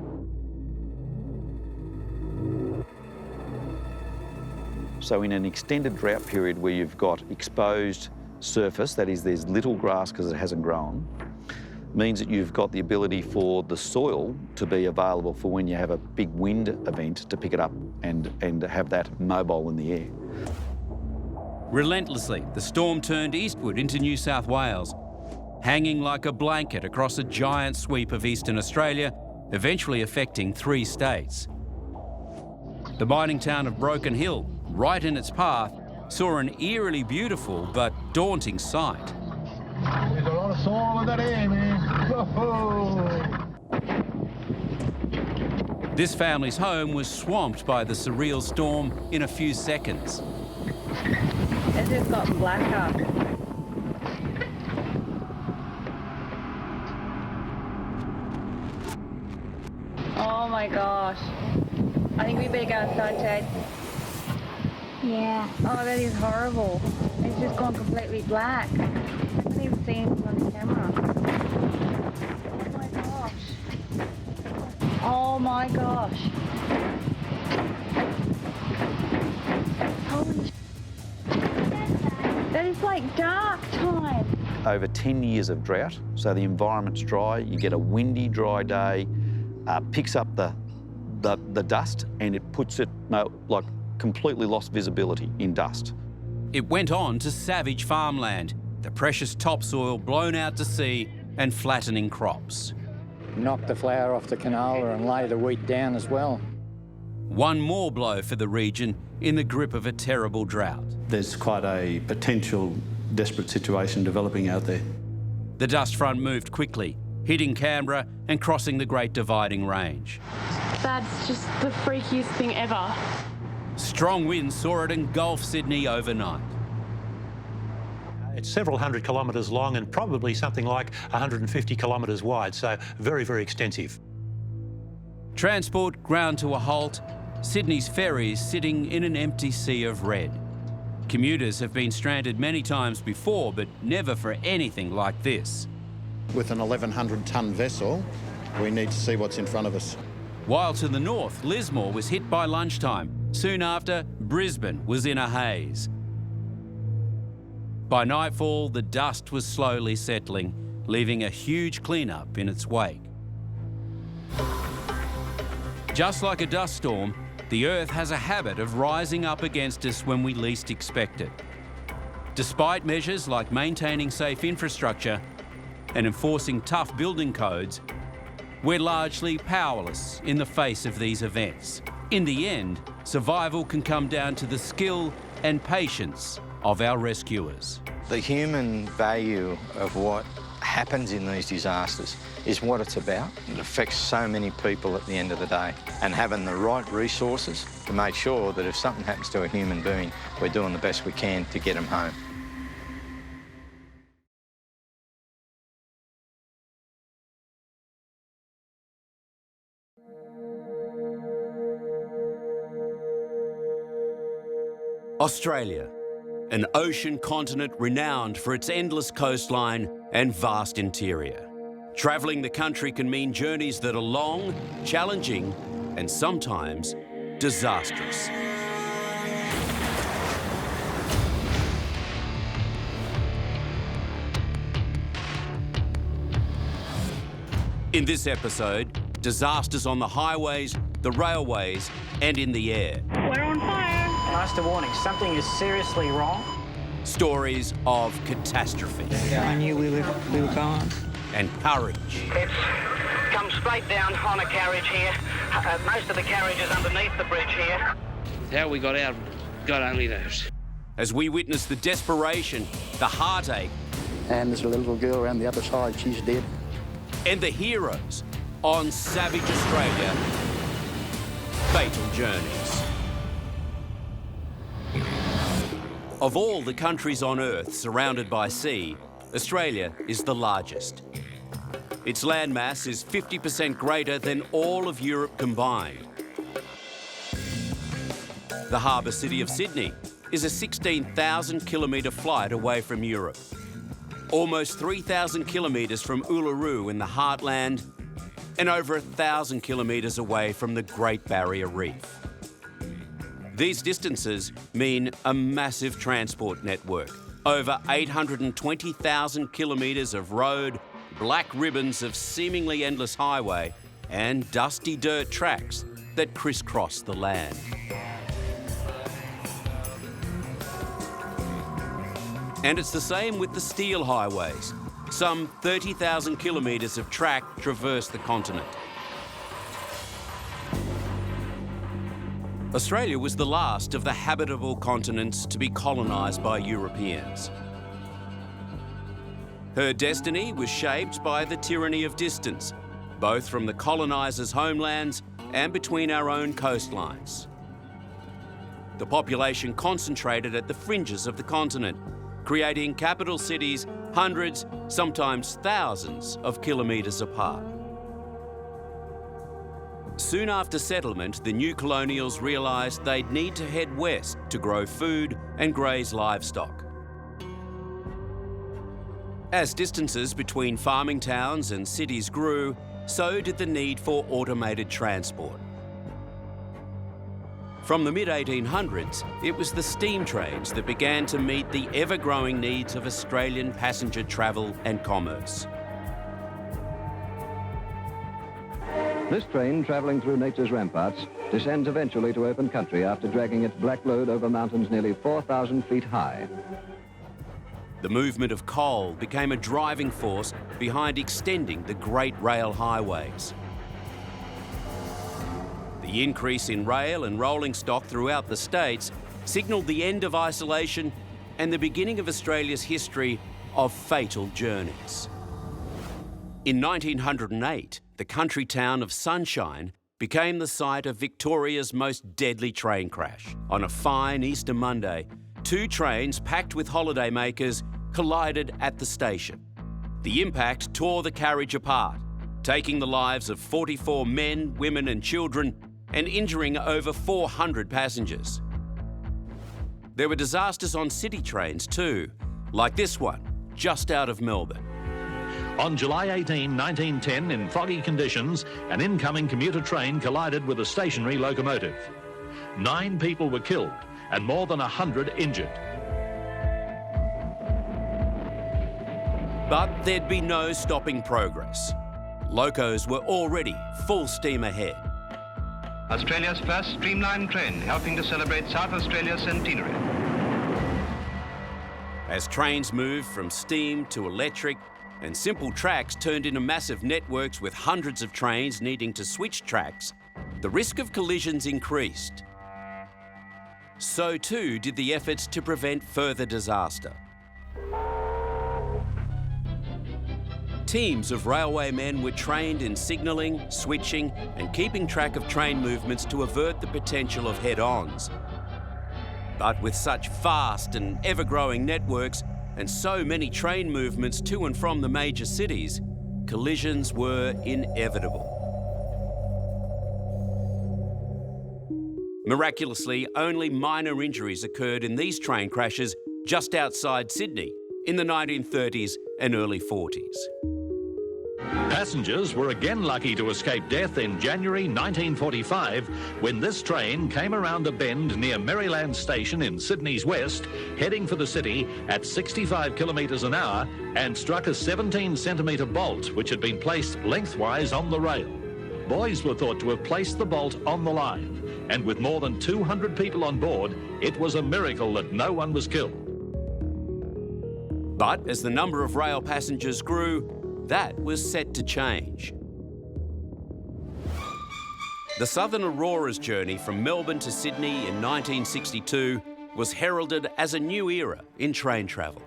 So in an extended drought period where you've got exposed surface, that is, there's little grass because it hasn't grown, means that you've got the ability for the soil to be available for when you have a big wind event to pick it up and have that mobile in the air. Relentlessly, the storm turned eastward into New South Wales, hanging like a blanket across a giant sweep of eastern Australia, eventually affecting 3 states. The mining town of Broken Hill, right in its path, saw an eerily beautiful but daunting sight. There's a lot of soil in that air, man. This family's home was swamped by the surreal storm in a few seconds. It's just gotten blacker. Oh my gosh. I think we better go inside, Ted. Yeah. Oh, that is horrible. It's just gone completely black. I can't even see anything on the camera. Oh my gosh. Oh my gosh. Holy sh**. That is like dark time. Over 10 years of drought, so the environment's dry, you get a windy, dry day, picks up the dust and it puts it like completely lost visibility in dust. It went on to savage farmland, the precious topsoil blown out to sea and flattening crops. Knock the flour off the canola and lay the wheat down as well. One more blow for the region in the grip of a terrible drought. There's quite a potential desperate situation developing out there. The dust front moved quickly, hitting Canberra and crossing the Great Dividing Range. That's just the freakiest thing ever. Strong winds saw it engulf Sydney overnight. It's several hundred kilometres long and probably something like 150 kilometres wide, so very, very extensive. Transport ground to a halt, Sydney's ferries sitting in an empty sea of red. Commuters have been stranded many times before, but never for anything like this. With an 1,100-tonne vessel, we need to see what's in front of us. While to the north, Lismore was hit by lunchtime. Soon after, Brisbane was in a haze. By nightfall, the dust was slowly settling, leaving a huge cleanup in its wake. Just like a dust storm, the Earth has a habit of rising up against us when we least expect it. Despite measures like maintaining safe infrastructure and enforcing tough building codes, we're largely powerless in the face of these events. In the end, survival can come down to the skill and patience of our rescuers. The human value of what happens in these disasters is what it's about. It affects so many people at the end of the day. And having the right resources to make sure that if something happens to a human being, we're doing the best we can to get them home. Australia, an ocean continent renowned for its endless coastline and vast interior. Travelling the country can mean journeys that are long, challenging, and sometimes disastrous. In this episode, Disasters on the highways, the railways, and in the air. We're on fire. Just a warning, something is seriously wrong. Stories of catastrophe. I knew we were gone. And courage. It's come straight down on a carriage here. Most of the carriage is underneath the bridge here. How we got out, God only knows. As we witness the desperation, the heartache. And there's a little girl around the other side, she's dead. And the heroes on Savage Australia, Fatal Journeys. Of all the countries on Earth surrounded by sea, Australia is the largest. Its landmass is 50% greater than all of Europe combined. The harbour city of Sydney is a 16,000 kilometre flight away from Europe. Almost 3,000 kilometres from Uluru in the heartland, and over 1,000 kilometres away from the Great Barrier Reef. These distances mean a massive transport network, over 820,000 kilometres of road, black ribbons of seemingly endless highway, and dusty dirt tracks that crisscross the land. And it's the same with the steel highways. Some 30,000 kilometres of track traverse the continent. Australia was the last of the habitable continents to be colonised by Europeans. Her destiny was shaped by the tyranny of distance, both from the colonisers' homelands and between our own coastlines. The population concentrated at the fringes of the continent, creating capital cities hundreds, sometimes thousands of kilometres apart. Soon after settlement, the new colonials realised they'd need to head west to grow food and graze livestock. As distances between farming towns and cities grew, so did the need for automated transport. From the mid-1800s, it was the steam trains that began to meet the ever-growing needs of Australian passenger travel and commerce. This train, travelling through nature's ramparts, descends eventually to open country after dragging its black load over mountains nearly 4,000 feet high. The movement of coal became a driving force behind extending the great rail highways. The increase in rail and rolling stock throughout the states signalled the end of isolation and the beginning of Australia's history of fatal journeys. In 1908, the country town of Sunshine became the site of Victoria's most deadly train crash. On a fine Easter Monday, two trains packed with holidaymakers collided at the station. The impact tore the carriage apart, taking the lives of 44 men, women and children and injuring over 400 passengers. There were disasters on city trains too, like this one, just out of Melbourne. On July 18, 1910, in foggy conditions, an incoming commuter train collided with a stationary locomotive. 9 people were killed and more than 100 injured. But there'd be no stopping progress. Locos were already full steam ahead. Australia's first streamlined train, helping to celebrate South Australia's centenary. As trains moved from steam to electric and simple tracks turned into massive networks with hundreds of trains needing to switch tracks, the risk of collisions increased. So too did the efforts to prevent further disaster. Teams of railwaymen were trained in signalling, switching and keeping track of train movements to avert the potential of head-ons. But with such vast and ever-growing networks and so many train movements to and from the major cities, collisions were inevitable. Miraculously, only minor injuries occurred in these train crashes just outside Sydney in the 1930s and early 40s. Passengers were again lucky to escape death in January 1945 when this train came around a bend near Maryland Station in Sydney's west, heading for the city at 65 kilometres an hour and struck a 17-centimetre bolt which had been placed lengthwise on the rail. boys were thought to have placed the bolt on the line. And with more than 200 people on board, it was a miracle that no one was killed. But as the number of rail passengers grew, that was set to change. The Southern Aurora's journey from Melbourne to Sydney in 1962 was heralded as a new era in train travel.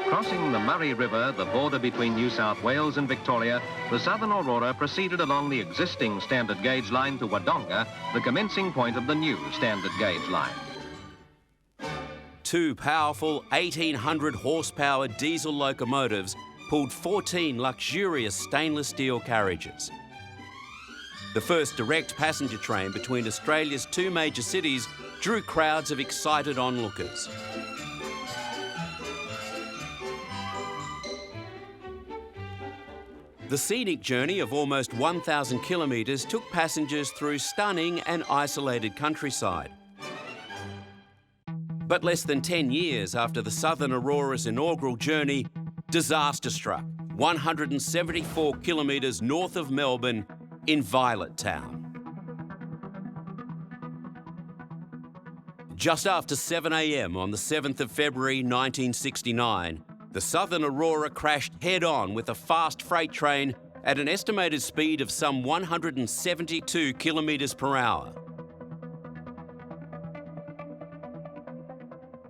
Crossing the Murray River, the border between New South Wales and Victoria, the Southern Aurora proceeded along the existing standard gauge line to Wodonga, the commencing point of the new standard gauge line. Two powerful 1,800 horsepower diesel locomotives pulled 14 luxurious stainless steel carriages. The first direct passenger train between Australia's two major cities drew crowds of excited onlookers. The scenic journey of almost 1,000 kilometres took passengers through stunning and isolated countryside. But less than 10 years after the Southern Aurora's inaugural journey, disaster struck 174 kilometres north of Melbourne in Violet Town. Just after 7 a.m. on the 7th of February 1969, the Southern Aurora crashed head-on with a fast freight train at an estimated speed of some 172 kilometres per hour.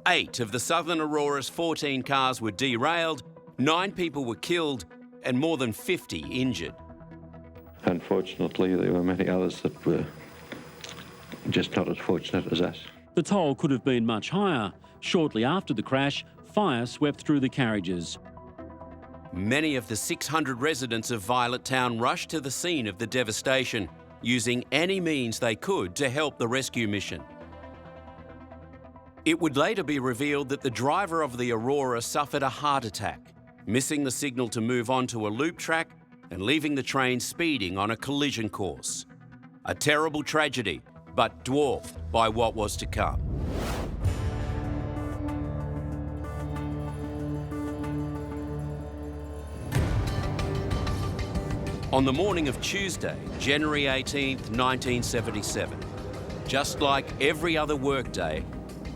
8 of the Southern Aurora's 14 cars were derailed, 9 people were killed, and more than 50 injured. Unfortunately, there were many others that were just not as fortunate as us. The toll could have been much higher. Shortly after the crash, fire swept through the carriages. Many of the 600 residents of Violet Town rushed to the scene of the devastation, using any means they could to help the rescue mission. It would later be revealed that the driver of the Aurora suffered a heart attack, missing the signal to move on to a loop track and leaving the train speeding on a collision course. A terrible tragedy, but dwarfed by what was to come. On the morning of Tuesday, January 18th, 1977, just like every other workday,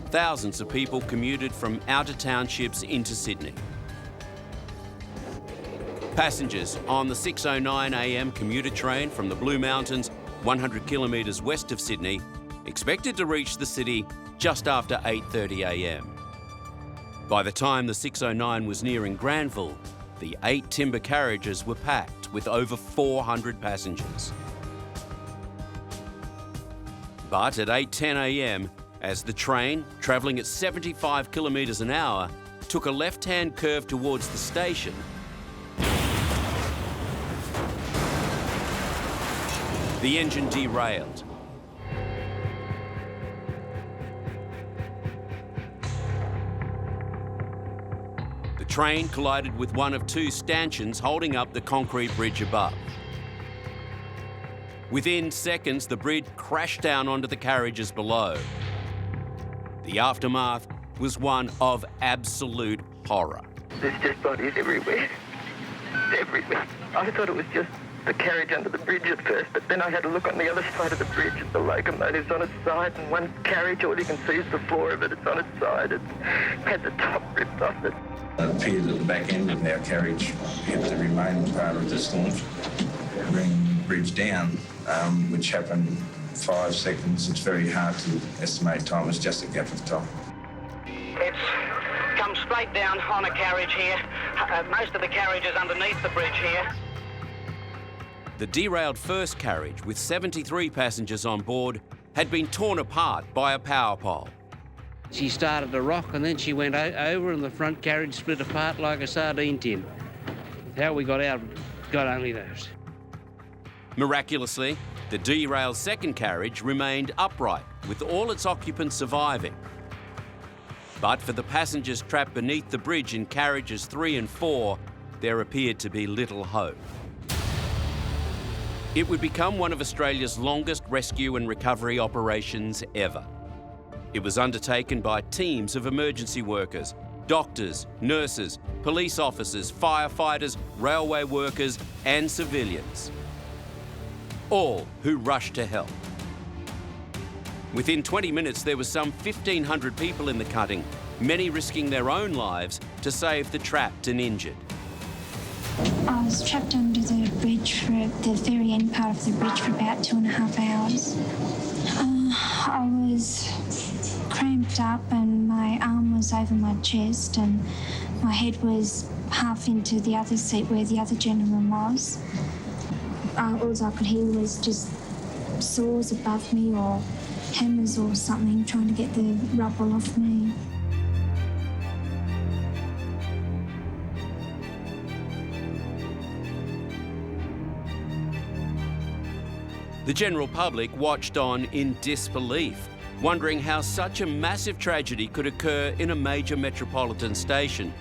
thousands of people commuted from outer townships into Sydney. Passengers on the 6:09 a.m. commuter train from the Blue Mountains, 100 kilometres west of Sydney, expected to reach the city just after 8:30 a.m. By the time the 6:09 was nearing Granville, the 8 timber carriages were packed with over 400 passengers. But at 8:10 a.m, as the train, travelling at 75 kilometres an hour, took a left-hand curve towards the station, the engine derailed. The train collided with one of 2 stanchions holding up the concrete bridge above. Within seconds, the bridge crashed down onto the carriages below. The aftermath was one of absolute horror. There's just bodies everywhere. Everywhere. I thought it was just the carriage under the bridge at first, but then I had a look on the other side of the bridge at the locomotive's on its side, and one carriage, all you can see is the floor of it. It's on its side. It had the top ripped off it. It appears that the back end of our carriage hit the remaining part of the staunch, bringing the bridge down, which happened 5 seconds. It's very hard to estimate time. It's just a gap of time. It's come straight down on a carriage here. Most of the carriages underneath the bridge here. The derailed first carriage, with 73 passengers on board, had been torn apart by a power pole. She started to rock and then she went over and the front carriage split apart like a sardine tin. How we got out, God only knows. Miraculously, the derailed second carriage remained upright, with all its occupants surviving. But for the passengers trapped beneath the bridge in carriages 3 and 4, there appeared to be little hope. It would become one of Australia's longest rescue and recovery operations ever. It was undertaken by teams of emergency workers, doctors, nurses, police officers, firefighters, railway workers and civilians. all who rushed to help. Within 20 minutes, there was some 1,500 people in the cutting, many risking their own lives to save the trapped and injured. I was trapped under the bridge for the very end part of the bridge for about 2.5 hours. I was cramped up and my arm was over my chest and my head was half into the other seat where the other gentleman was. All I could hear was just saws above me or hammers or something trying to get the rubble off me. The general public watched on in disbelief, wondering how such a massive tragedy could occur in a major metropolitan station.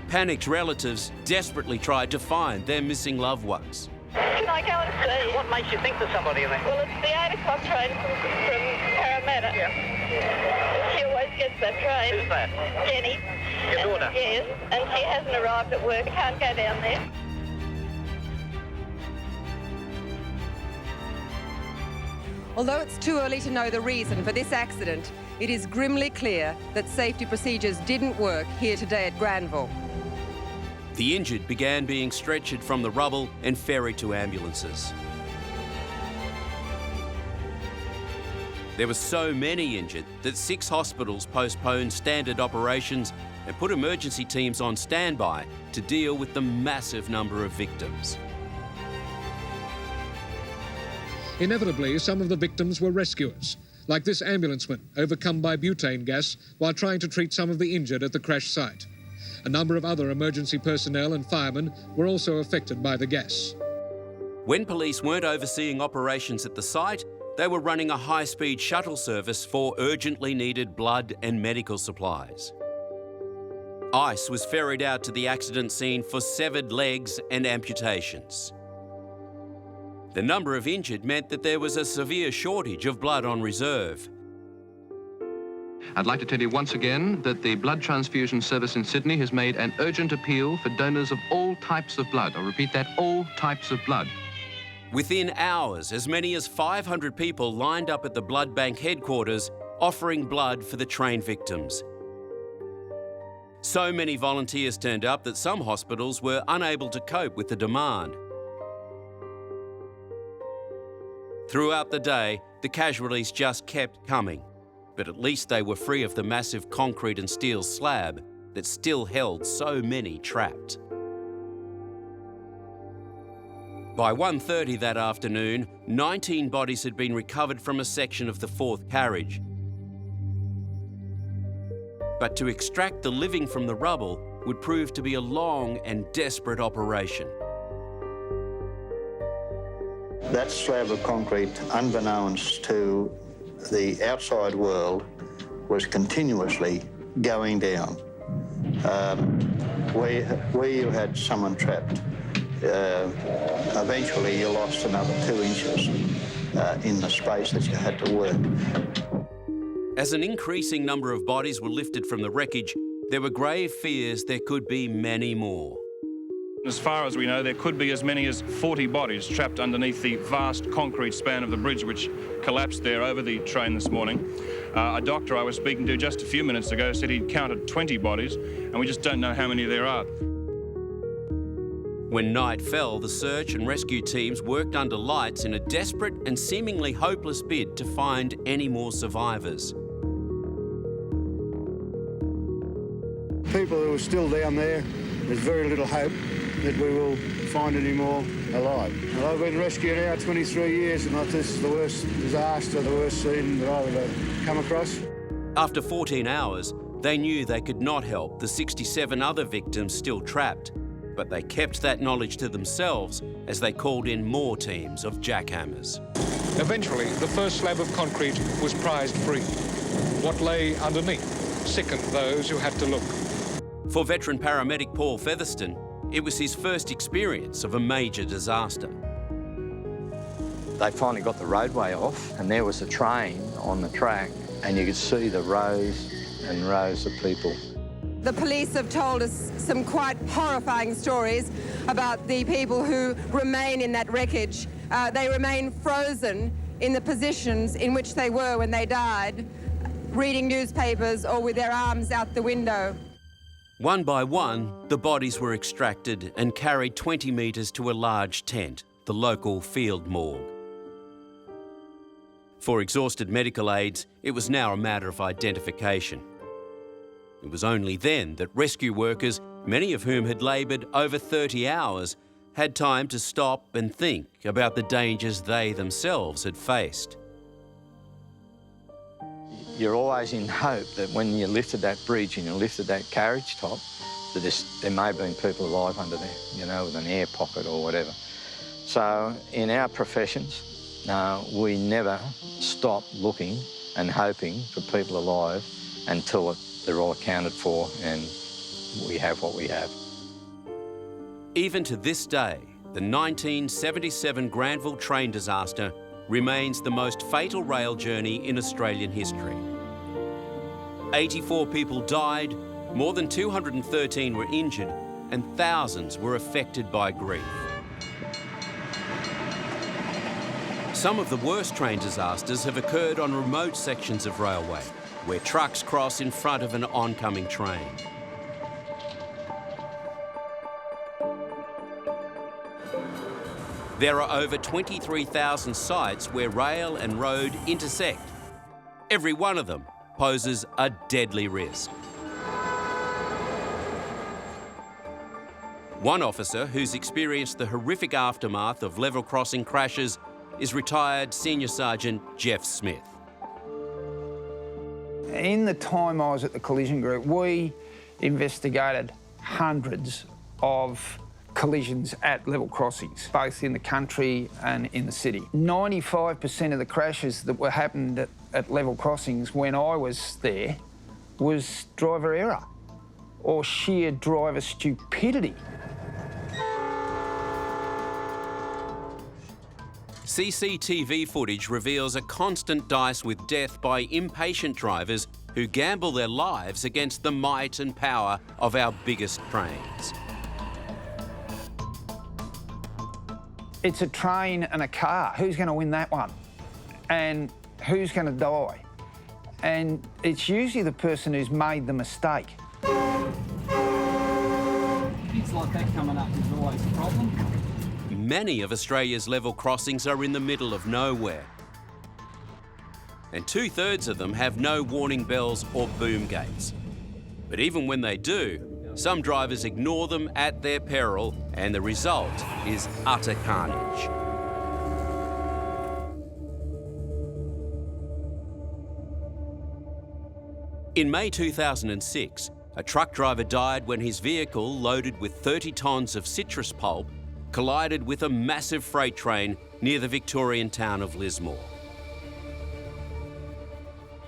Panicked relatives desperately tried to find their missing loved ones. Can I go and see? What makes you think there's somebody in there? Well, it's the 8 o'clock train from Parramatta. Yeah. She always gets that train. Who's that? Jenny. Your daughter? Yes, and she hasn't arrived at work. Can't go down there. Although it's too early to know the reason for this accident, it is grimly clear that safety procedures didn't work here today at Granville. The injured began being stretchered from the rubble and ferried to ambulances. There were so many injured that 6 hospitals postponed standard operations and put emergency teams on standby to deal with the massive number of victims. Inevitably, some of the victims were rescuers, like this ambulanceman overcome by butane gas while trying to treat some of the injured at the crash site. A number of other emergency personnel and firemen were also affected by the gas. When police weren't overseeing operations at the site, they were running a high-speed shuttle service for urgently needed blood and medical supplies. Ice was ferried out to the accident scene for severed legs and amputations. The number of injured meant that there was a severe shortage of blood on reserve. I'd like to tell you once again that the blood transfusion service in Sydney has made an urgent appeal for donors of all types of blood. I'll repeat that, all types of blood. Within hours, as many as 500 people lined up at the blood bank headquarters offering blood for the train victims. So many volunteers turned up that some hospitals were unable to cope with the demand. Throughout the day, the casualties just kept coming, but at least they were free of the massive concrete and steel slab that still held so many trapped. By 1:30 that afternoon, 19 bodies had been recovered from a section of the 4th carriage. But to extract the living from the rubble would prove to be a long and desperate operation. That slab of concrete, unbeknownst to the outside world, was continuously going down. Where you had someone trapped, eventually you lost another 2 inches in the space that you had to work. As an increasing number of bodies were lifted from the wreckage, there were grave fears there could be many more. As far as we know, there could be as many as 40 bodies trapped underneath the vast concrete span of the bridge which collapsed there over the train this morning. A doctor I was speaking to just a few minutes ago said he'd counted 20 bodies, and we just don't know how many there are. When night fell, the search and rescue teams worked under lights in a desperate and seemingly hopeless bid to find any more survivors. People who are still down there, there's very little hope that we will find any more alive. And I've been rescuing now 23 years, and this is the worst disaster, the worst scene that I've ever come across. After 14 hours, they knew they could not help the 67 other victims still trapped, but they kept that knowledge to themselves as they called in more teams of jackhammers. Eventually, the first slab of concrete was prized free. What lay underneath sickened those who had to look. For veteran paramedic Paul Featherston, it was his first experience of a major disaster. They finally got the roadway off, and there was a train on the track, and you could see the rows and rows of people. The police have told us some quite horrifying stories about the people who remain in that wreckage. They remain frozen in the positions in which they were when they died, reading newspapers or with their arms out the window. One by one, the bodies were extracted and carried 20 metres to a large tent, the local field morgue. For exhausted medical aides, it was now a matter of identification. It was only then that rescue workers, many of whom had laboured over 30 hours, had time to stop and think about the dangers they themselves had faced. You're always in hope that when you lifted that bridge and you lifted that carriage top, that there may have been people alive under there, you know, with an air pocket or whatever. So in our professions, we never stop looking and hoping for people alive until they're all accounted for and we have what we have. Even to this day, the 1977 Granville train disaster remains the most fatal rail journey in Australian history. 84 people died, more than 213 were injured, and thousands were affected by grief. Some of the worst train disasters have occurred on remote sections of railway, where trucks cross in front of an oncoming train. There are over 23,000 sites where rail and road intersect. Every one of them poses a deadly risk. One officer who's experienced the horrific aftermath of level crossing crashes is retired Senior Sergeant Jeff Smith. In the time I was at the collision group, we investigated hundreds of collisions at level crossings, both in the country and in the city. 95% of the crashes that were happened at level crossings when I was there was driver error or sheer driver stupidity. CCTV footage reveals a constant dice with death by impatient drivers who gamble their lives against the might and power of our biggest trains. It's a train and a car. Who's going to win that one? And who's going to die? And it's usually the person who's made the mistake. Things like that coming up is always a problem. Many of Australia's level crossings are in the middle of nowhere. And 2/3 of them have no warning bells or boom gates. But even when they do, some drivers ignore them at their peril, and the result is utter carnage. In May 2006, a truck driver died when his vehicle, loaded with 30 tonnes of citrus pulp, collided with a massive freight train near the Victorian town of Lismore.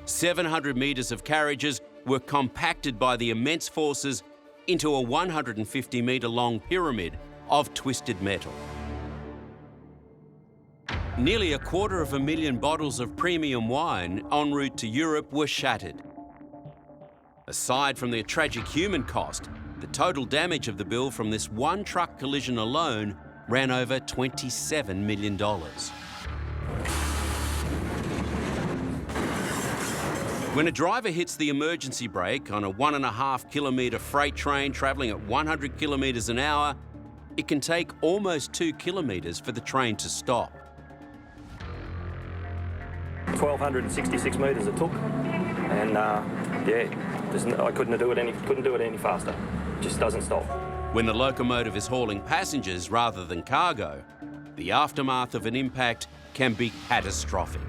700 metres of carriages were compacted by the immense forces into a 150-metre long pyramid of twisted metal. Nearly 250,000 bottles of premium wine en route to Europe were shattered. Aside from the tragic human cost, the total damage of the bill from this one truck collision alone ran over $27 million. When a driver hits the emergency brake on a 1.5 kilometre freight train travelling at 100 kilometres an hour, it can take almost 2 kilometres for the train to stop. 1,266 metres it took, and I couldn't do it any faster. It just doesn't stop. When the locomotive is hauling passengers rather than cargo, the aftermath of an impact can be catastrophic.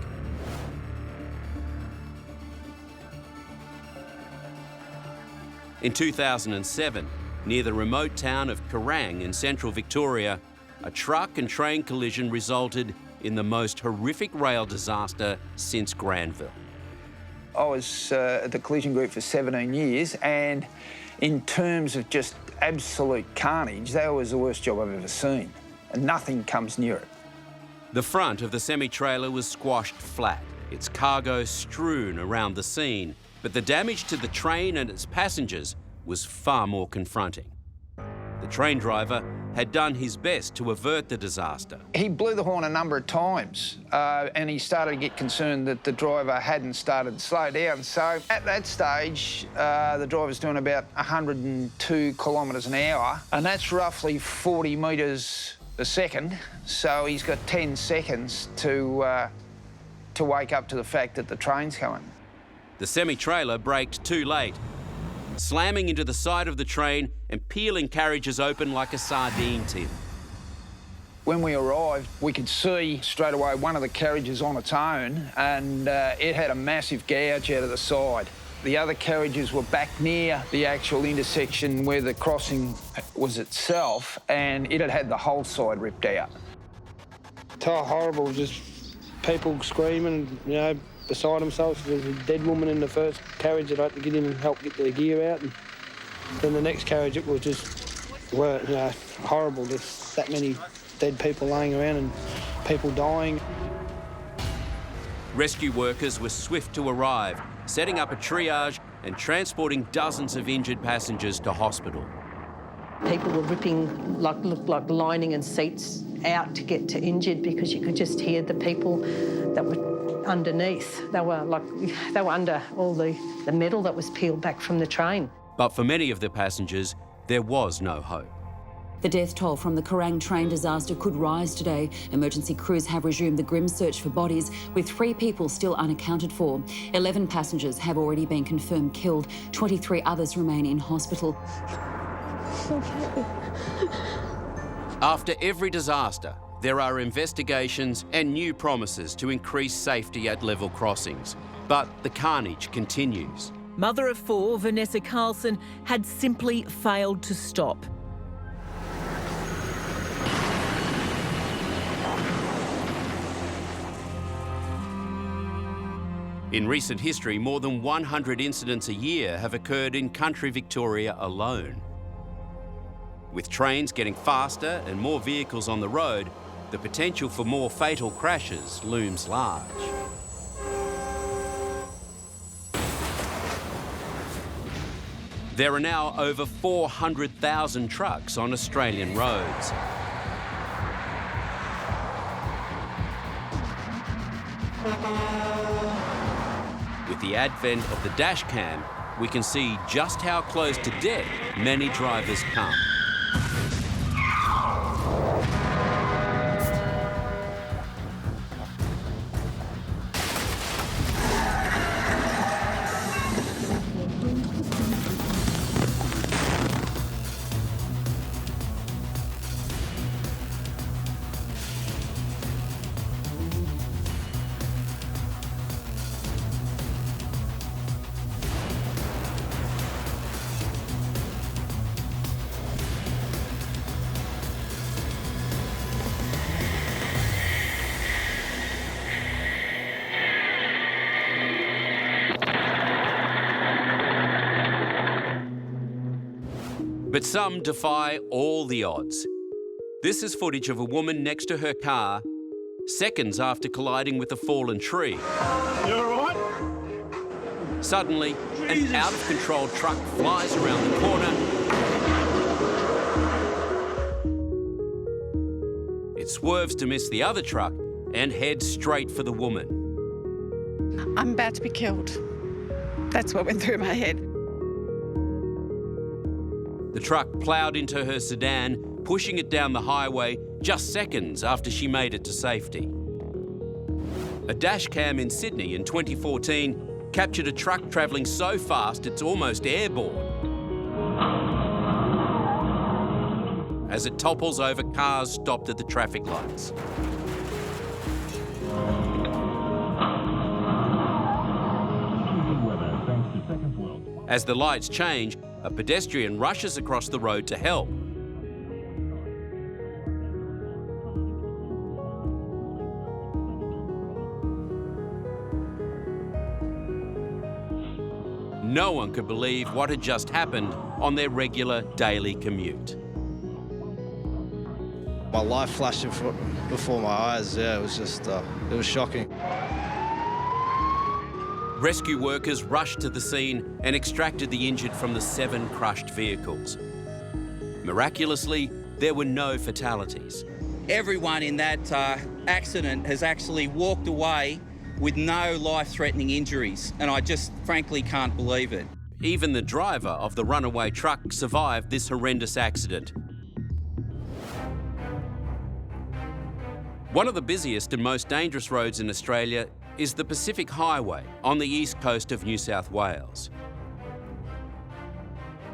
In 2007, near the remote town of Kerrang in central Victoria, a truck and train collision resulted in the most horrific rail disaster since Granville. I was at the collision group for 17 years, and in terms of just absolute carnage, that was the worst job I've ever seen, and nothing comes near it. The front of the semi-trailer was squashed flat, its cargo strewn around the scene, but the damage to the train and its passengers was far more confronting. The train driver had done his best to avert the disaster. He blew the horn a number of times and he started to get concerned that the driver hadn't started to slow down. So at that stage, the driver's doing about 102 kilometres an hour, and that's roughly 40 metres a second. So he's got 10 seconds to wake up to the fact that the train's coming. The semi-trailer braked too late, slamming into the side of the train and peeling carriages open like a sardine tin. When we arrived, we could see straight away one of the carriages on its own, and it had a massive gouge out of the side. The other carriages were back near the actual intersection where the crossing was itself, and it had had the whole side ripped out. It's horrible, just people screaming, you know, beside themselves. There was a dead woman in the first carriage that I had to get in and help get the gear out. And then the next carriage, it was just horrible. Just that many dead people laying around and people dying. Rescue workers were swift to arrive, setting up a triage and transporting dozens of injured passengers to hospital. People were ripping like lining and seats out to get to injured because you could just hear the people that were underneath. They were under all the metal that was peeled back from the train. But for many of the passengers, there was no hope. The death toll from the Kerrang train disaster could rise today. Emergency crews have resumed the grim search for bodies, with 3 people still unaccounted for. 11 passengers have already been confirmed killed. 23 others remain in hospital. After every disaster, there are investigations and new promises to increase safety at level crossings. But the carnage continues. Mother of 4, Vanessa Carlson, had simply failed to stop. In recent history, more than 100 incidents a year have occurred in country Victoria alone. With trains getting faster and more vehicles on the road, the potential for more fatal crashes looms large. There are now over 400,000 trucks on Australian roads. With the advent of the dash cam, we can see just how close to death many drivers come. But some defy all the odds. This is footage of a woman next to her car, seconds after colliding with a fallen tree. You all right? Suddenly, an out-of-control truck flies around the corner. It swerves to miss the other truck and heads straight for the woman. I'm about to be killed. That's what went through my head. The truck ploughed into her sedan, pushing it down the highway just seconds after she made it to safety. A dash cam in Sydney in 2014 captured a truck travelling so fast it's almost airborne. As it topples over cars stopped at the traffic lights. As the lights change, a pedestrian rushes across the road to help. No one could believe what had just happened on their regular daily commute. My life flashed before my eyes. Yeah, it was just, it was shocking. Rescue workers rushed to the scene and extracted the injured from the 7 crushed vehicles. Miraculously, there were no fatalities. Everyone in that accident has actually walked away with no life-threatening injuries, and I just frankly can't believe it. Even the driver of the runaway truck survived this horrendous accident. One of the busiest and most dangerous roads in Australia is the Pacific Highway on the east coast of New South Wales.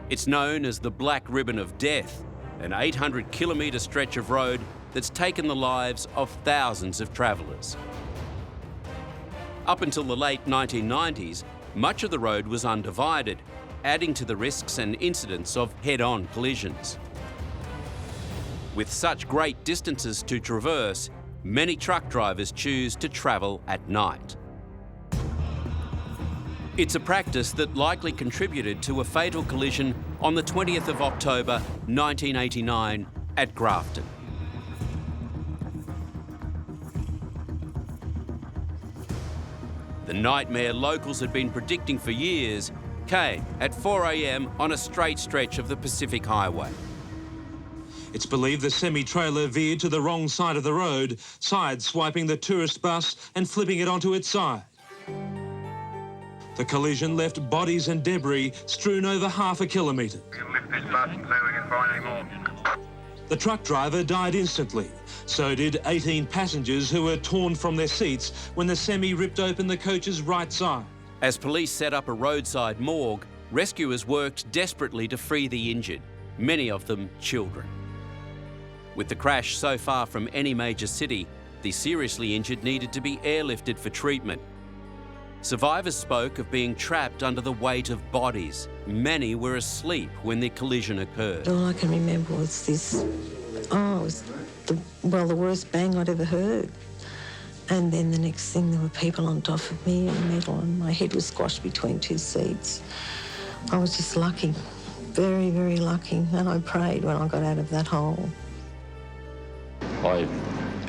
It's known as the Black Ribbon of Death, an 800-kilometre stretch of road that's taken the lives of thousands of travellers. Up until the late 1990s, much of the road was undivided, adding to the risks and incidents of head-on collisions. With such great distances to traverse, many truck drivers choose to travel at night. It's a practice that likely contributed to a fatal collision on the 20th of October 1989 at Grafton. The nightmare locals had been predicting for years came at 4 a.m. on a straight stretch of the Pacific Highway. It's believed the semi-trailer veered to the wrong side of the road, side-swiping the tourist bus and flipping it onto its side. The collision left bodies and debris strewn over half a kilometre. Lift this bus and see if we can find any more. The truck driver died instantly. So did 18 passengers who were torn from their seats when the semi ripped open the coach's right side. As police set up a roadside morgue, rescuers worked desperately to free the injured, many of them children. With the crash so far from any major city, the seriously injured needed to be airlifted for treatment. Survivors spoke of being trapped under the weight of bodies. Many were asleep when the collision occurred. All I can remember was this, it was the worst bang I'd ever heard. And then the next thing, there were people on top of me and metal, and my head was squashed between two seats. I was just lucky, very, very lucky, and I prayed when I got out of that hole. I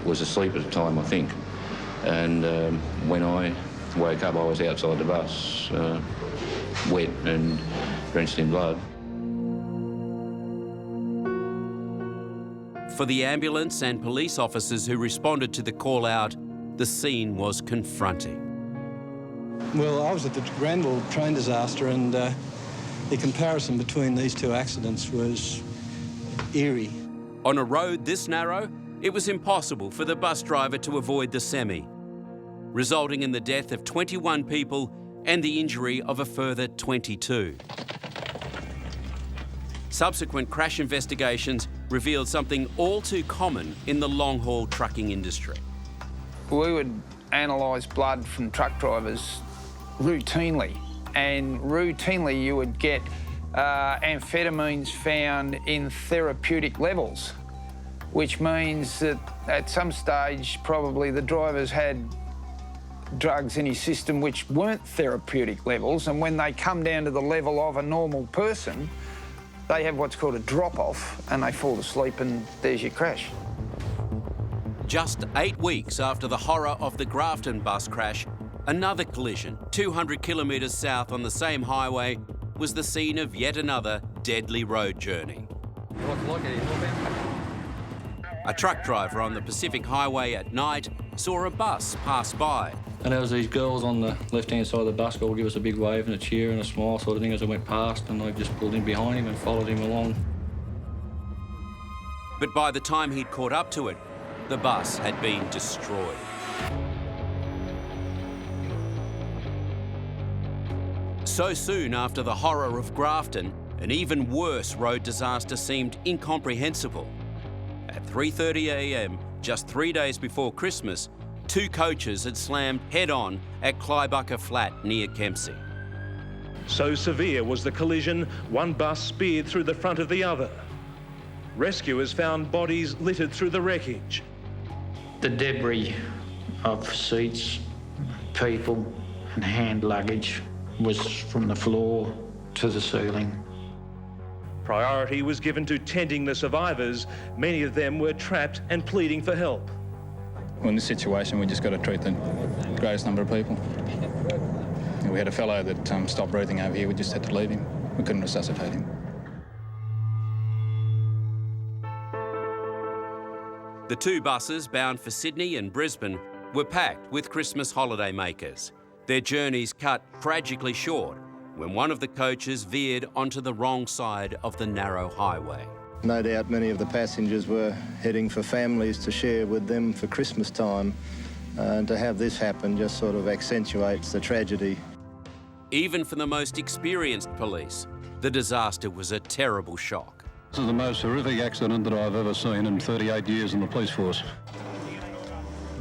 was asleep at the time, I think, and when I woke up, I was outside the bus, wet and drenched in blood. For the ambulance and police officers who responded to the call-out, the scene was confronting. Well, I was at the Granville train disaster, and the comparison between these two accidents was eerie. On a road this narrow, it was impossible for the bus driver to avoid the semi, resulting in the death of 21 people and the injury of a further 22. Subsequent crash investigations revealed something all too common in the long-haul trucking industry. We would analyse blood from truck drivers routinely, and routinely you would get amphetamines found in therapeutic levels, which means that at some stage probably the drivers had drugs in his system which weren't therapeutic levels, and when they come down to the level of a normal person, they have what's called a drop-off and they fall asleep, and there's your crash. Just 8 weeks after the horror of the Grafton bus crash, another collision 200 kilometres south on the same highway was the scene of yet another deadly road journey. A truck driver on the Pacific Highway at night saw a bus pass by. And there was these girls on the left-hand side of the bus all give us a big wave and a cheer and a smile sort of thing as I went past, and I just pulled in behind him and followed him along. But by the time he'd caught up to it, the bus had been destroyed. So soon after the horror of Grafton, an even worse road disaster seemed incomprehensible. At 3:30 a.m, just 3 days before Christmas, 2 coaches had slammed head-on at Clybucker Flat near Kempsey. So severe was the collision, one bus speared through the front of the other. Rescuers found bodies littered through the wreckage. The debris of seats, people and hand luggage was from the floor to the ceiling. Priority was given to tending the survivors. Many of them were trapped and pleading for help. Well, in this situation, we just got to treat the greatest number of people. We had a fellow that stopped breathing over here. We just had to leave him. We couldn't resuscitate him. The two buses bound for Sydney and Brisbane were packed with Christmas holiday makers. Their journeys cut tragically short when one of the coaches veered onto the wrong side of the narrow highway. No doubt many of the passengers were heading for families to share with them for Christmas time, and to have this happen just sort of accentuates the tragedy. Even for the most experienced police, the disaster was a terrible shock. This is the most horrific accident that I've ever seen in 38 years in the police force.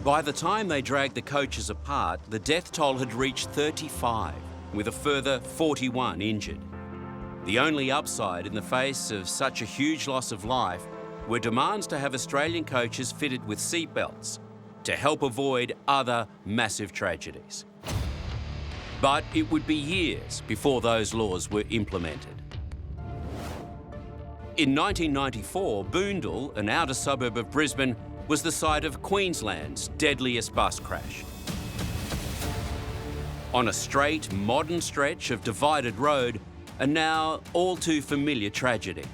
By the time they dragged the coaches apart, the death toll had reached 35, with a further 41 injured. The only upside in the face of such a huge loss of life were demands to have Australian coaches fitted with seatbelts to help avoid other massive tragedies. But it would be years before those laws were implemented. In 1994, Boondall, an outer suburb of Brisbane, was the site of Queensland's deadliest bus crash. On a straight, modern stretch of divided road, a now all too familiar tragedy.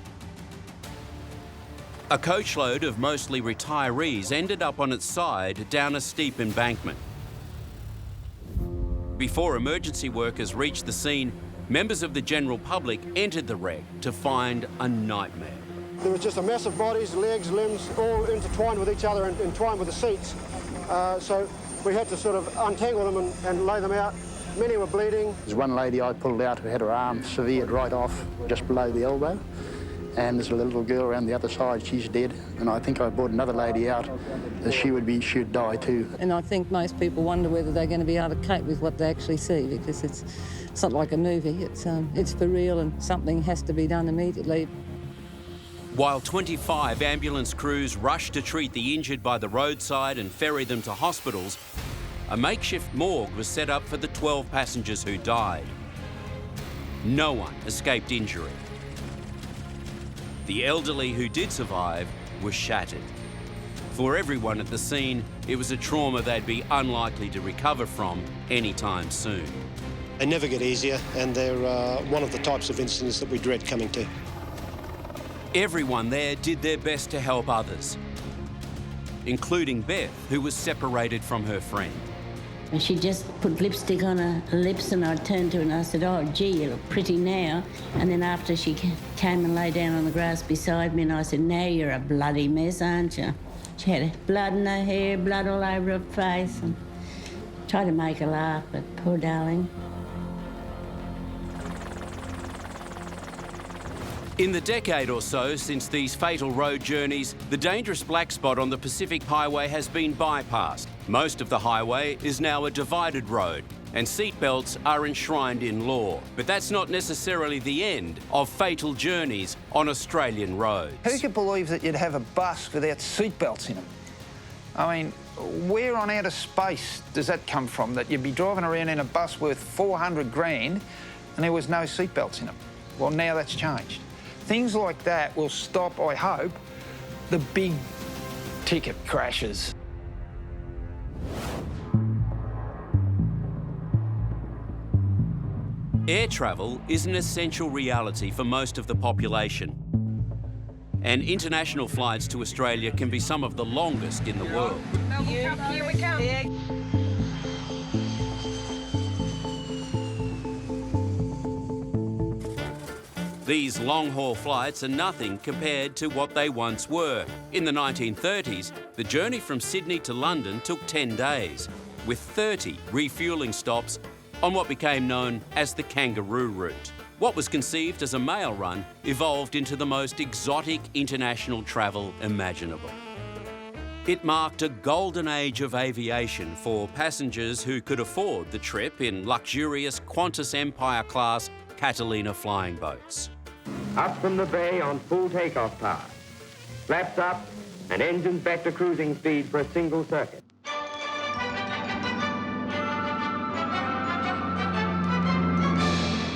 A coachload of mostly retirees ended up on its side down a steep embankment. Before emergency workers reached the scene, members of the general public entered the wreck to find a nightmare. There was just a mess of bodies, legs, limbs, all intertwined with each other and entwined with the seats. So we had to sort of untangle them and lay them out. Many were bleeding. There's one lady I pulled out who had her arm severed right off, just below the elbow. And there's a little girl around the other side, she's dead. And I think I brought another lady out, she'd die too. And I think most people wonder whether they're going to be able to cope with what they actually see, because it's not like a movie, it's for real and something has to be done immediately. While 25 ambulance crews rushed to treat the injured by the roadside and ferry them to hospitals, a makeshift morgue was set up for the 12 passengers who died. No one escaped injury. The elderly who did survive were shattered. For everyone at the scene, it was a trauma they'd be unlikely to recover from anytime soon. They never get easier, and they're one of the types of incidents that we dread coming to. Everyone there did their best to help others, including Beth, who was separated from her friend. And she just put lipstick on her lips, and I turned to her and I said, "Oh, gee, you look pretty now." And then after she came and lay down on the grass beside me, and I said, "Now you're a bloody mess, aren't you?" She had blood in her hair, blood all over her face, and tried to make her laugh, but poor darling. In the decade or so since these fatal road journeys, the dangerous black spot on the Pacific Highway has been bypassed. Most of the highway is now a divided road, and seatbelts are enshrined in law. But that's not necessarily the end of fatal journeys on Australian roads. Who could believe that you'd have a bus without seatbelts in them? I mean, where on outer space does that come from, that you'd be driving around in a bus worth 400 grand and there was no seatbelts in them? Well, now that's changed. Things like that will stop, I hope, the big ticket crashes. Air travel is an essential reality for most of the population. And international flights to Australia can be some of the longest in the world. Here we come. These long-haul flights are nothing compared to what they once were. In the 1930s, the journey from Sydney to London took 10 days, with 30 refuelling stops on what became known as the kangaroo route. What was conceived as a mail run evolved into the most exotic international travel imaginable. It marked a golden age of aviation for passengers who could afford the trip in luxurious Qantas Empire class Catalina flying boats. Up from the bay on full takeoff power. Flaps up and engines back to cruising speed for a single circuit.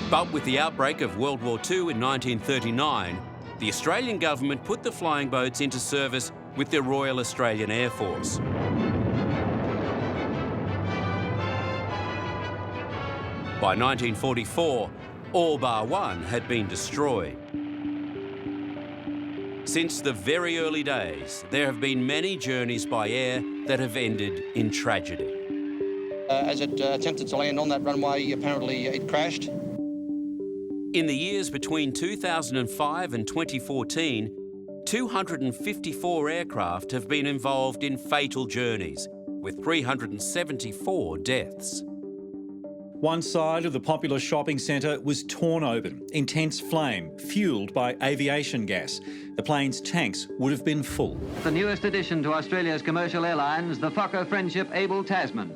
But with the outbreak of World War II in 1939, the Australian government put the flying boats into service with the Royal Australian Air Force. By 1944, all bar one had been destroyed. Since the very early days, there have been many journeys by air that have ended in tragedy. As it attempted to land on that runway, apparently it crashed. In the years between 2005 and 2014, 254 aircraft have been involved in fatal journeys, with 374 deaths. One side of the popular shopping centre was torn open, intense flame, fuelled by aviation gas. The plane's tanks would have been full. The newest addition to Australia's commercial airlines, the Fokker Friendship Abel Tasman.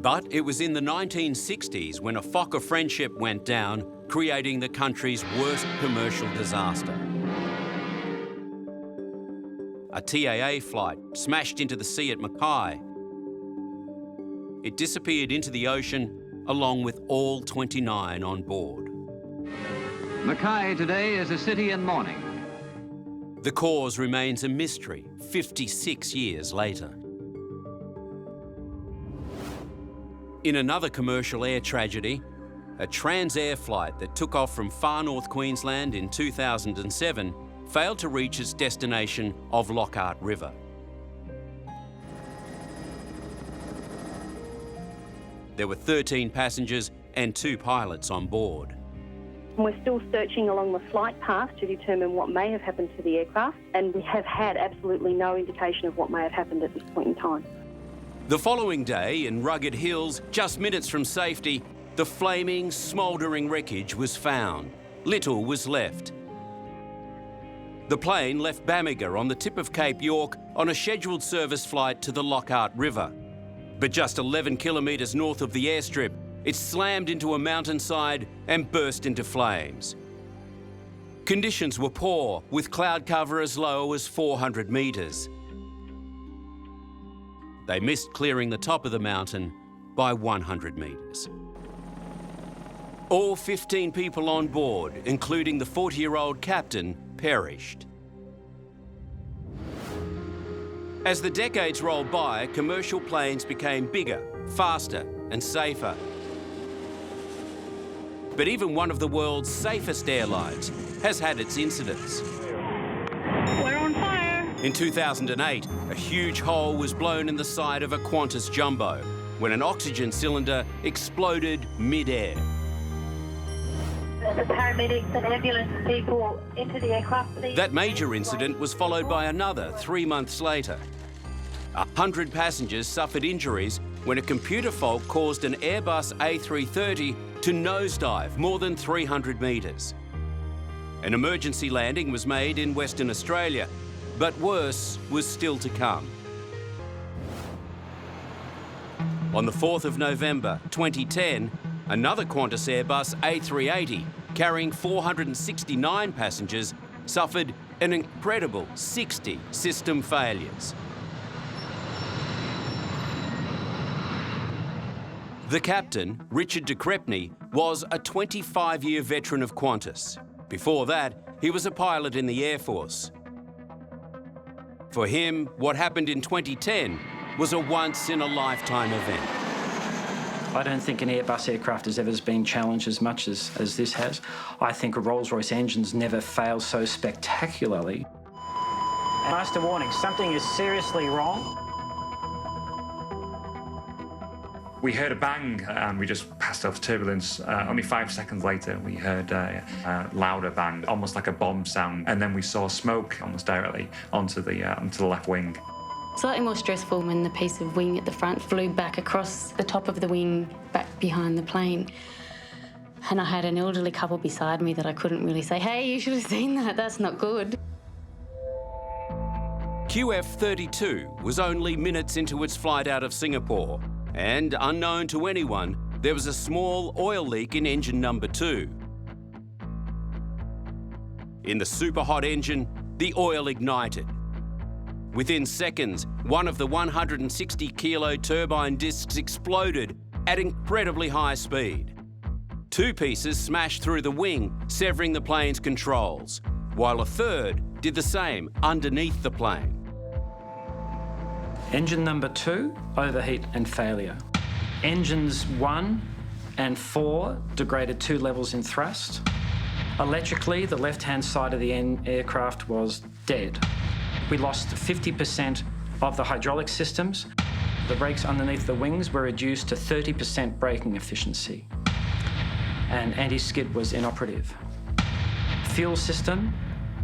But it was in the 1960s when a Fokker Friendship went down, creating the country's worst commercial disaster. A TAA flight smashed into the sea at Mackay. It disappeared into the ocean along with all 29 on board. Mackay today is a city in mourning. The cause remains a mystery 56 years later. In another commercial air tragedy, a Transair flight that took off from far north Queensland in 2007 failed to reach its destination of Lockhart River. There were 13 passengers and 2 pilots on board. We're still searching along the flight path to determine what may have happened to the aircraft, and we have had absolutely no indication of what may have happened at this point in time. The following day, in rugged hills, just minutes from safety, the flaming, smouldering wreckage was found. Little was left. The plane left Bamaga on the tip of Cape York on a scheduled service flight to the Lockhart River. But just 11 kilometres north of the airstrip, it slammed into a mountainside and burst into flames. Conditions were poor, with cloud cover as low as 400 metres. They missed clearing the top of the mountain by 100 metres. All 15 people on board, including the 40-year-old captain, perished. As the decades rolled by, commercial planes became bigger, faster and safer. But even one of the world's safest airlines has had its incidents. We're on fire. In 2008, a huge hole was blown in the side of a Qantas jumbo when an oxygen cylinder exploded mid-air. The paramedics and ambulance people into the aircraft. That major incident was followed by another 3 months later. 100 passengers suffered injuries when a computer fault caused an Airbus A330 to nosedive more than 300 metres. An emergency landing was made in Western Australia, but worse was still to come. On the 4th of November 2010, another Qantas Airbus A380 carrying 469 passengers suffered an incredible 60 system failures. The captain, Richard de Crespigny, was a 25-year veteran of Qantas. Before that, he was a pilot in the Air Force. For him, what happened in 2010 was a once-in-a-lifetime event. I don't think an Airbus aircraft has ever been challenged as much as this has. I think a Rolls-Royce engine's never failed so spectacularly. Master warning, something is seriously wrong. We heard a bang and we just passed off turbulence. Only 5 seconds later, we heard a louder bang, almost like a bomb sound. And then we saw smoke almost directly onto the left wing. Slightly more stressful when the piece of wing at the front flew back across the top of the wing, back behind the plane. And I had an elderly couple beside me that I couldn't really say, hey, you should have seen that, that's not good. QF-32 was only minutes into its flight out of Singapore. And unknown to anyone, there was a small oil leak in engine number 2. In the super hot engine, the oil ignited. Within seconds, one of the 160-kilo turbine discs exploded at incredibly high speed. 2 pieces smashed through the wing, severing the plane's controls, while a third did the same underneath the plane. Engine number 2, overheat and failure. Engines 1 and 4 degraded 2 levels in thrust. Electrically, the left-hand side of the aircraft was dead. We lost 50% of the hydraulic systems. The brakes underneath the wings were reduced to 30% braking efficiency, and anti-skid was inoperative. Fuel system,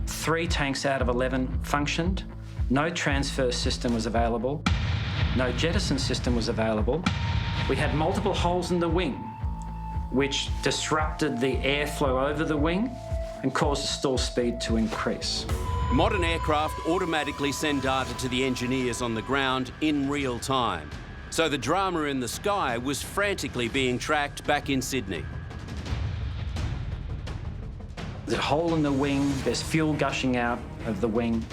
3 tanks out of 11 functioned. No transfer system was available. No jettison system was available. We had multiple holes in the wing, which disrupted the airflow over the wing and caused the stall speed to increase. Modern aircraft automatically send data to the engineers on the ground in real time. So the drama in the sky was frantically being tracked back in Sydney. There's a hole in the wing, there's fuel gushing out of the wing,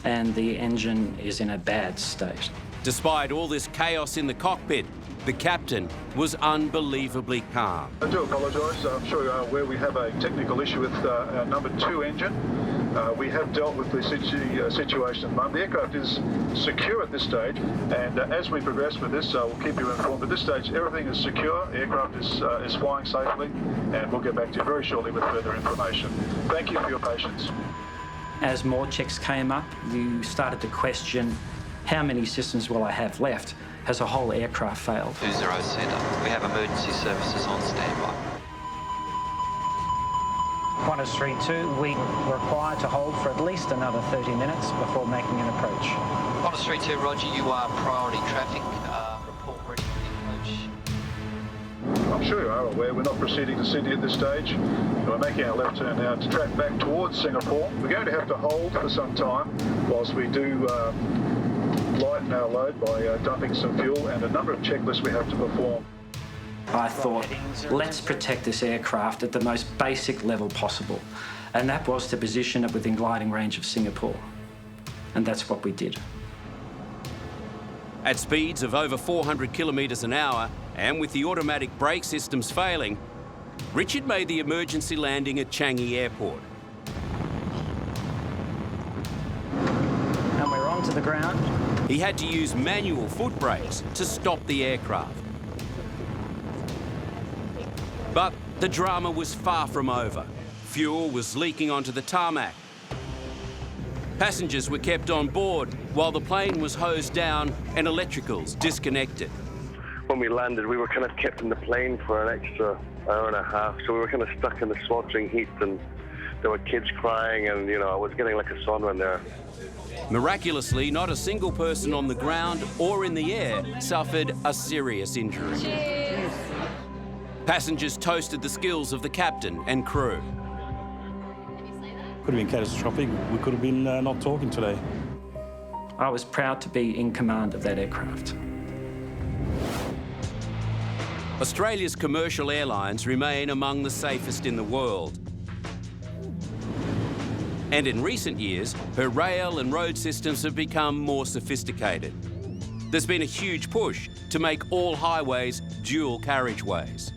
and the engine is in a bad state. Despite all this chaos in the cockpit, the captain was unbelievably calm. I do apologise. I'm sure you are aware we have a technical issue with our number 2 engine. We have dealt with the situation at the moment. The aircraft is secure at this stage, and as we progress with this, we'll keep you informed. At this stage, everything is secure. The aircraft is flying safely, and we'll get back to you very shortly with further information. Thank you for your patience. As more checks came up, you started to question how many systems will I have left? Has a whole aircraft failed? 20 Centre. We have emergency services on standby. Qantas 3-2, we were required to hold for at least another 30 minutes before making an approach. Qantas 3-2, Roger, you are priority traffic. Report ready for the approach. I'm sure you are aware we're not proceeding to Sydney at this stage. We're making our left turn now to track back towards Singapore. We're going to have to hold for some time whilst we do lighten our load by dumping some fuel and a number of checklists we have to perform. I thought, let's protect this aircraft at the most basic level possible, and that was to position it within gliding range of Singapore, and that's what we did. At speeds of over 400 kilometres an hour, and with the automatic brake systems failing, Richard made the emergency landing at Changi Airport. And we're onto the ground. He had to use manual foot brakes to stop the aircraft. But the drama was far from over. Fuel was leaking onto the tarmac. Passengers were kept on board while the plane was hosed down and electricals disconnected. When we landed, we were kind of kept in the plane for an extra hour and a half, so we were kind of stuck in the sweltering heat, and there were kids crying, and, you know, I was getting like a sauna in there. Miraculously, not a single person on the ground or in the air suffered a serious injury. Cheers. Passengers toasted the skills of the captain and crew. Could have been catastrophic. We could have been not talking today. I was proud to be in command of that aircraft. Australia's commercial airlines remain among the safest in the world. And in recent years, her rail and road systems have become more sophisticated. There's been a huge push to make all highways dual carriageways.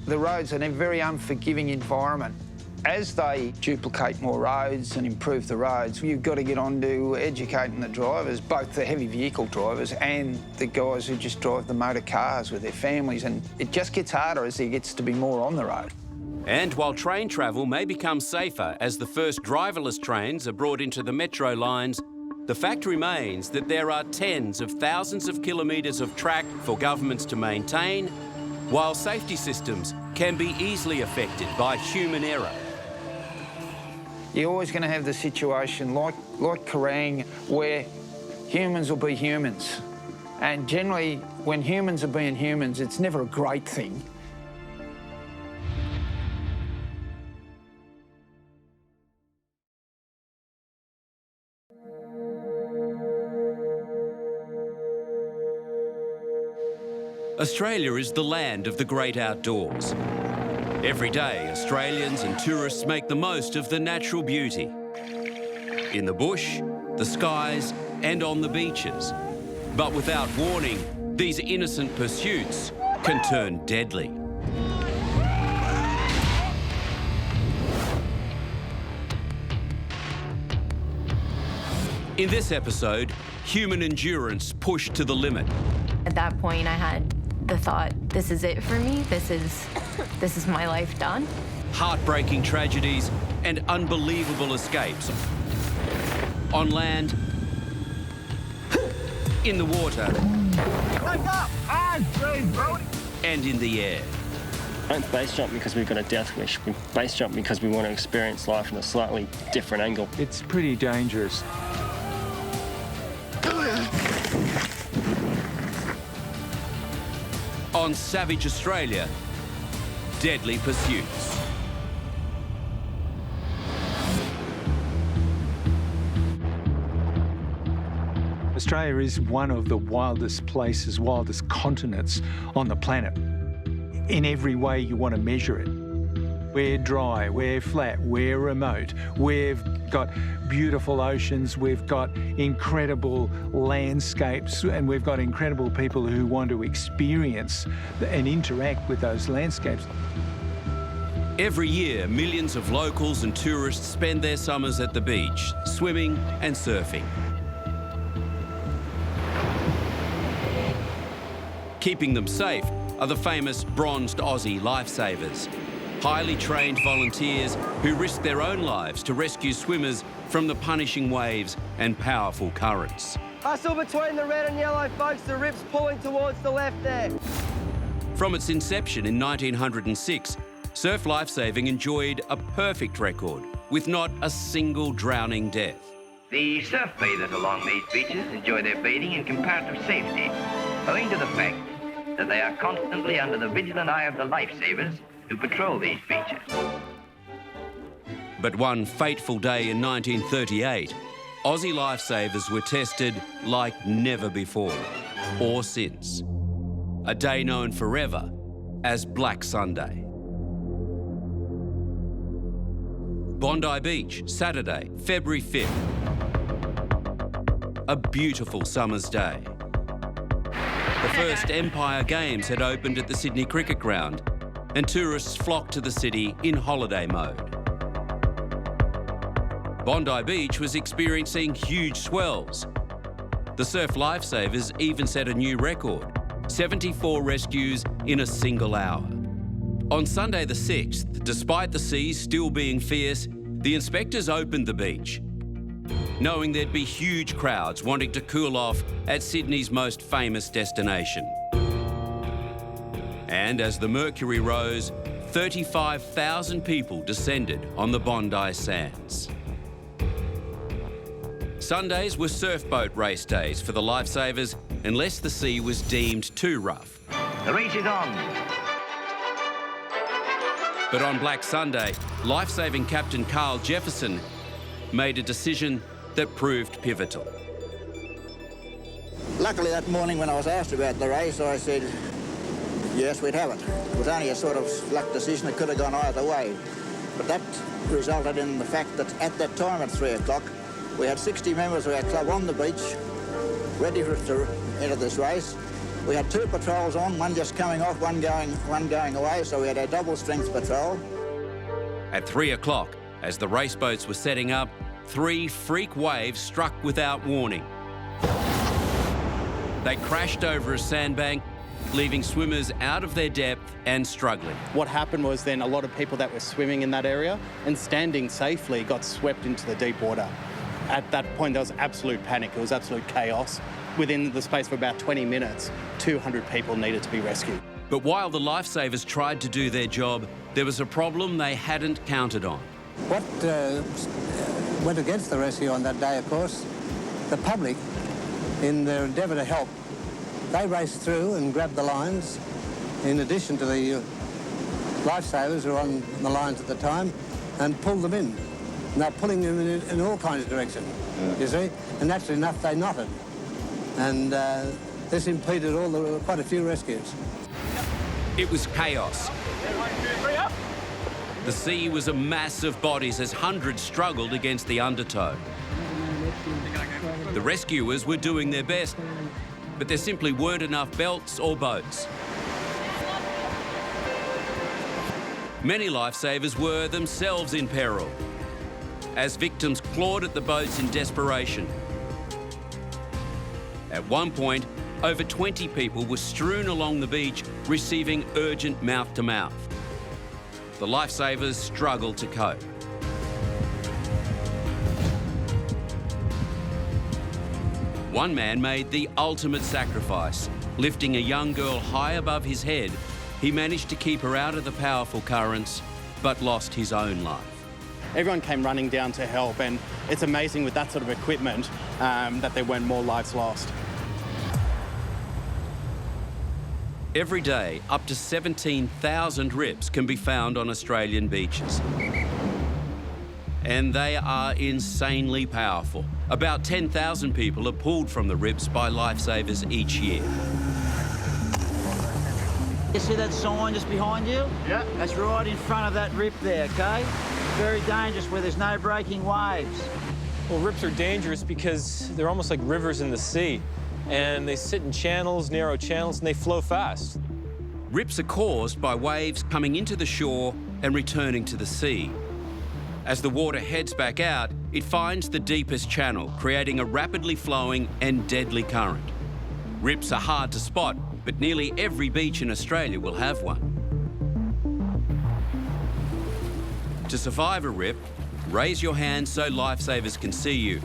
The roads are in a very unforgiving environment. As they duplicate more roads and improve the roads, you've got to get on to educating the drivers, both the heavy vehicle drivers and the guys who just drive the motor cars with their families, and it just gets harder as there gets to be more on the road. And while train travel may become safer as the first driverless trains are brought into the metro lines, the fact remains that there are tens of thousands of kilometres of track for governments to maintain, while safety systems can be easily affected by human error. You're always going to have the situation like Kerrang, where humans will be humans. And generally, when humans are being humans, it's never a great thing. Australia is the land of the great outdoors. Every day, Australians and tourists make the most of the natural beauty. In the bush, the skies, and on the beaches. But without warning, these innocent pursuits can turn deadly. In this episode, human endurance pushed to the limit. At that point, I had the thought, this is it for me. This is my life done. Heartbreaking tragedies and unbelievable escapes. on land, in the water, and in the air. We don't base jump because we've got a death wish. We base jump because we want to experience life in a slightly different angle. It's pretty dangerous. On Savage Australia, Deadly Pursuits. Australia is one of the wildest places, wildest continents on the planet. In every way you want to measure it. We're dry, we're flat, we're remote, we've got beautiful oceans, we've got incredible landscapes, and we've got incredible people who want to experience and interact with those landscapes. Every year, millions of locals and tourists spend their summers at the beach, swimming and surfing. Keeping them safe are the famous bronzed Aussie lifesavers, highly trained volunteers who risk their own lives to rescue swimmers from the punishing waves and powerful currents. Hustle between the red and yellow folks, the rip's pulling towards the left there. From its inception in 1906, surf lifesaving enjoyed a perfect record with not a single drowning death. The surf bathers along these beaches enjoy their bathing in comparative safety, owing to the fact that they are constantly under the vigilant eye of the lifesavers who patrol these beaches. But one fateful day in 1938, Aussie lifesavers were tested like never before, or since. A day known forever as Black Sunday. Bondi Beach, Saturday, February 5th. A beautiful summer's day. The first Empire Games had opened at the Sydney Cricket Ground, and tourists flocked to the city in holiday mode. Bondi Beach was experiencing huge swells. The surf lifesavers even set a new record, 74 rescues in a single hour. On Sunday the 6th, despite the seas still being fierce, the inspectors opened the beach, knowing there'd be huge crowds wanting to cool off at Sydney's most famous destination. And as the mercury rose, 35,000 people descended on the Bondi sands. Sundays were surf boat race days for the lifesavers, unless the sea was deemed too rough. The race is on. But on Black Sunday, lifesaving captain Carl Jefferson made a decision that proved pivotal. Luckily that morning when I was asked about the race, I said, yes, we'd have it. It was only a sort of luck decision. It could have gone either way. But that resulted in the fact that at that time at 3 o'clock, we had 60 members of our club on the beach, ready to enter this race. We had 2 patrols on, one just coming off, one going away, so we had a double-strength patrol. At 3 o'clock, as the race boats were setting up, 3 freak waves struck without warning. They crashed over a sandbank, leaving swimmers out of their depth and struggling. What happened was then a lot of people that were swimming in that area and standing safely got swept into the deep water. At that point, there was absolute panic. It was absolute chaos. Within the space of about 20 minutes, 200 people needed to be rescued. But while the lifesavers tried to do their job, there was a problem they hadn't counted on. What went against the rescue on that day, of course, the public, in their endeavour to help, they raced through and grabbed the lines, in addition to the lifesavers who were on the lines at the time, and pulled them in. And they're pulling them in all kinds of directions, you see. And naturally enough, they knotted. And this impeded quite a few rescues. It was chaos. The sea was a mass of bodies as hundreds struggled against the undertow. The rescuers were doing their best, but there simply weren't enough belts or boats. Many lifesavers were themselves in peril, as victims clawed at the boats in desperation. At one point, over 20 people were strewn along the beach, receiving urgent mouth-to-mouth. The lifesavers struggled to cope. One man made the ultimate sacrifice. Lifting a young girl high above his head, he managed to keep her out of the powerful currents, but lost his own life. Everyone came running down to help, and it's amazing with that sort of equipment that there weren't more lives lost. Every day, up to 17,000 rips can be found on Australian beaches. And they are insanely powerful. About 10,000 people are pulled from the rips by lifesavers each year. You see that sign just behind you? Yeah. That's right in front of that rip there, okay? Very dangerous where there's no breaking waves. Well, rips are dangerous because they're almost like rivers in the sea. And they sit in channels, narrow channels, and they flow fast. Rips are caused by waves coming into the shore and returning to the sea. As the water heads back out, it finds the deepest channel, creating a rapidly flowing and deadly current. Rips are hard to spot, but nearly every beach in Australia will have one. To survive a rip, raise your hand so lifesavers can see you.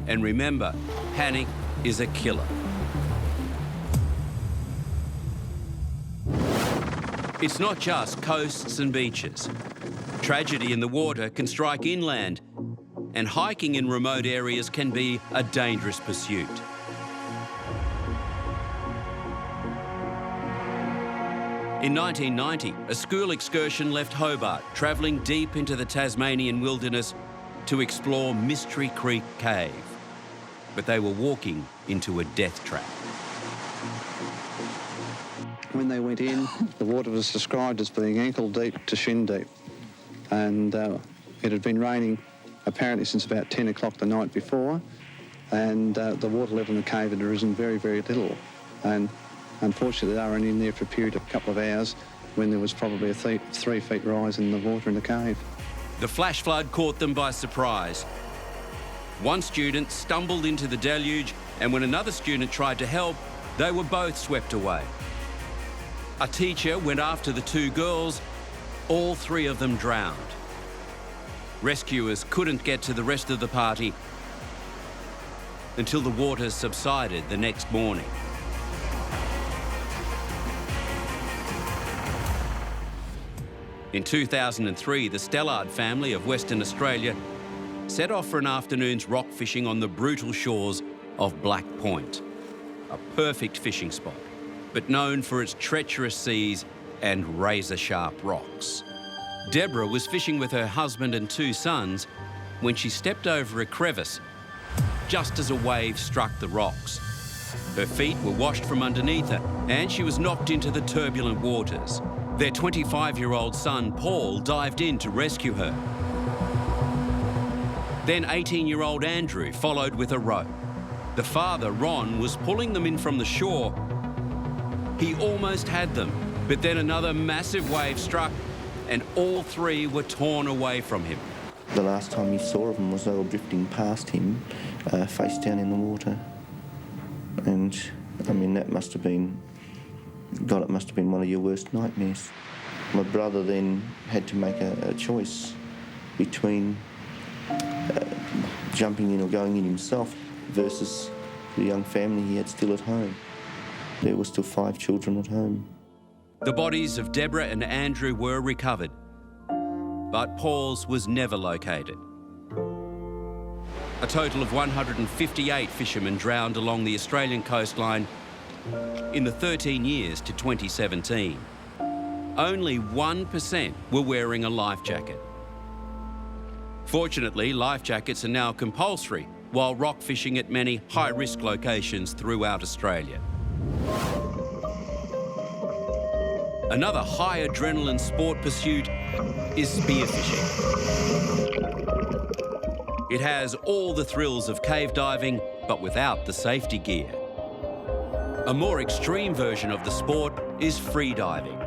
And remember, panic is a killer. It's not just coasts and beaches. Tragedy in the water can strike inland, and hiking in remote areas can be a dangerous pursuit. In 1990, a school excursion left Hobart, travelling deep into the Tasmanian wilderness to explore Mystery Creek Cave. But they were walking into a death trap. When they went in, the water was described as being ankle deep to shin deep. And it had been raining apparently since about 10 o'clock the night before, and the water level in the cave had risen very, very little. And unfortunately, they were only in there for a period of a couple of hours when there was probably a 3 feet rise in the water in the cave. The flash flood caught them by surprise. One student stumbled into the deluge, and when another student tried to help, they were both swept away. A teacher went after the two girls. All three of them drowned. Rescuers couldn't get to the rest of the party until the waters subsided the next morning. In 2003, the Stellard family of Western Australia set off for an afternoon's rock fishing on the brutal shores of Black Point, a perfect fishing spot, but known for its treacherous seas and razor-sharp rocks. Deborah was fishing with her husband and two sons when she stepped over a crevice just as a wave struck the rocks. Her feet were washed from underneath her and she was knocked into the turbulent waters. Their 25-year-old son, Paul, dived in to rescue her. Then 18-year-old Andrew followed with a rope. The father, Ron, was pulling them in from the shore. He almost had them, but then another massive wave struck and all three were torn away from him. The last time he saw of them was they were drifting past him, face down in the water. And, I mean, that must have been... God, it must have been one of your worst nightmares. My brother then had to make a choice between jumping in or going in himself versus the young family he had still at home. There were still 5 children at home. The bodies of Deborah and Andrew were recovered, but Paul's was never located. A total of 158 fishermen drowned along the Australian coastline in the 13 years to 2017. Only 1% were wearing a life jacket. Fortunately, life jackets are now compulsory while rock fishing at many high-risk locations throughout Australia. Another high adrenaline sport pursuit is spearfishing. It has all the thrills of cave diving, but without the safety gear. A more extreme version of the sport is free diving,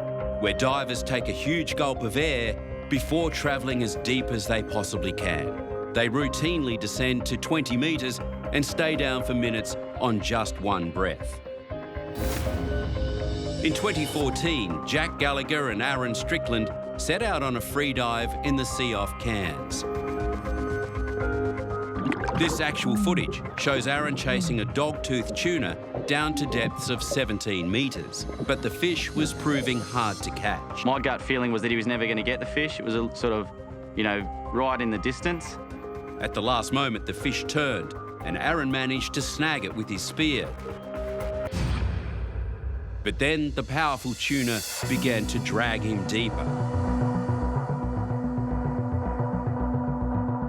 where divers take a huge gulp of air before travelling as deep as they possibly can. They routinely descend to 20 metres and stay down for minutes on just one breath. In 2014, Jack Gallagher and Aaron Strickland set out on a free dive in the sea off Cairns. This actual footage shows Aaron chasing a dog-toothed tuna down to depths of 17 metres, but the fish was proving hard to catch. My gut feeling was that he was never going to get the fish. It was a sort of, you know, right in the distance. At the last moment, the fish turned, and Aaron managed to snag it with his spear. But then the powerful tuna began to drag him deeper.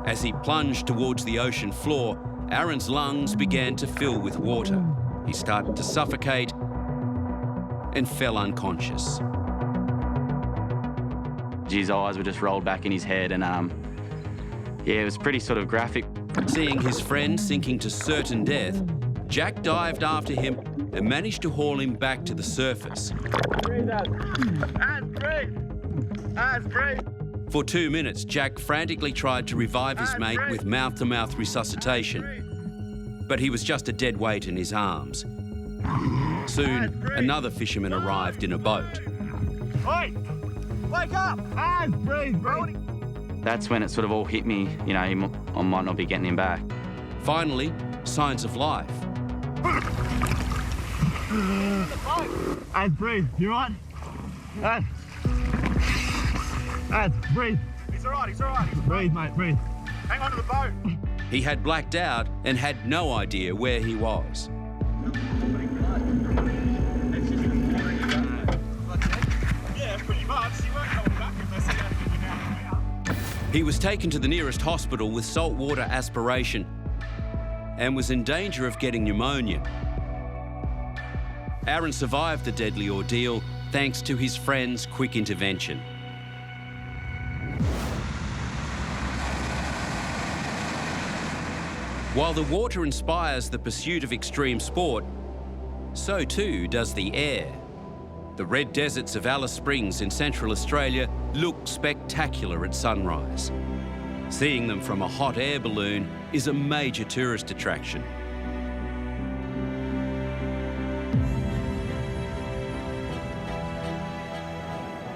As he plunged towards the ocean floor, Aaron's lungs began to fill with water. He started to suffocate and fell unconscious. His eyes were just rolled back in his head, and yeah, it was pretty sort of graphic. Seeing his friend sinking to certain death, Jack dived after him and managed to haul him back to the surface. Breathe out. And breathe. And breathe. For 2 minutes, Jack frantically tried to revive his mate with mouth-to-mouth resuscitation, but he was just a dead weight in his arms. Soon, another fisherman arrived in a boat. Oi! Wake up! And breathe, Brody. That's when it sort of all hit me, you know, I might not be getting him back. Finally, signs of life. And breathe, you right? And breathe. He's all right, he's all right. Breathe, mate, breathe. Hang on to the boat. He had blacked out and had no idea where he was. Yeah, pretty much. You weren't coming back unless you had to get out. He was taken to the nearest hospital with saltwater aspiration and was in danger of getting pneumonia. Aaron survived the deadly ordeal thanks to his friend's quick intervention. While the water inspires the pursuit of extreme sport, so too does the air. The red deserts of Alice Springs in Central Australia look spectacular at sunrise. Seeing them from a hot air balloon is a major tourist attraction.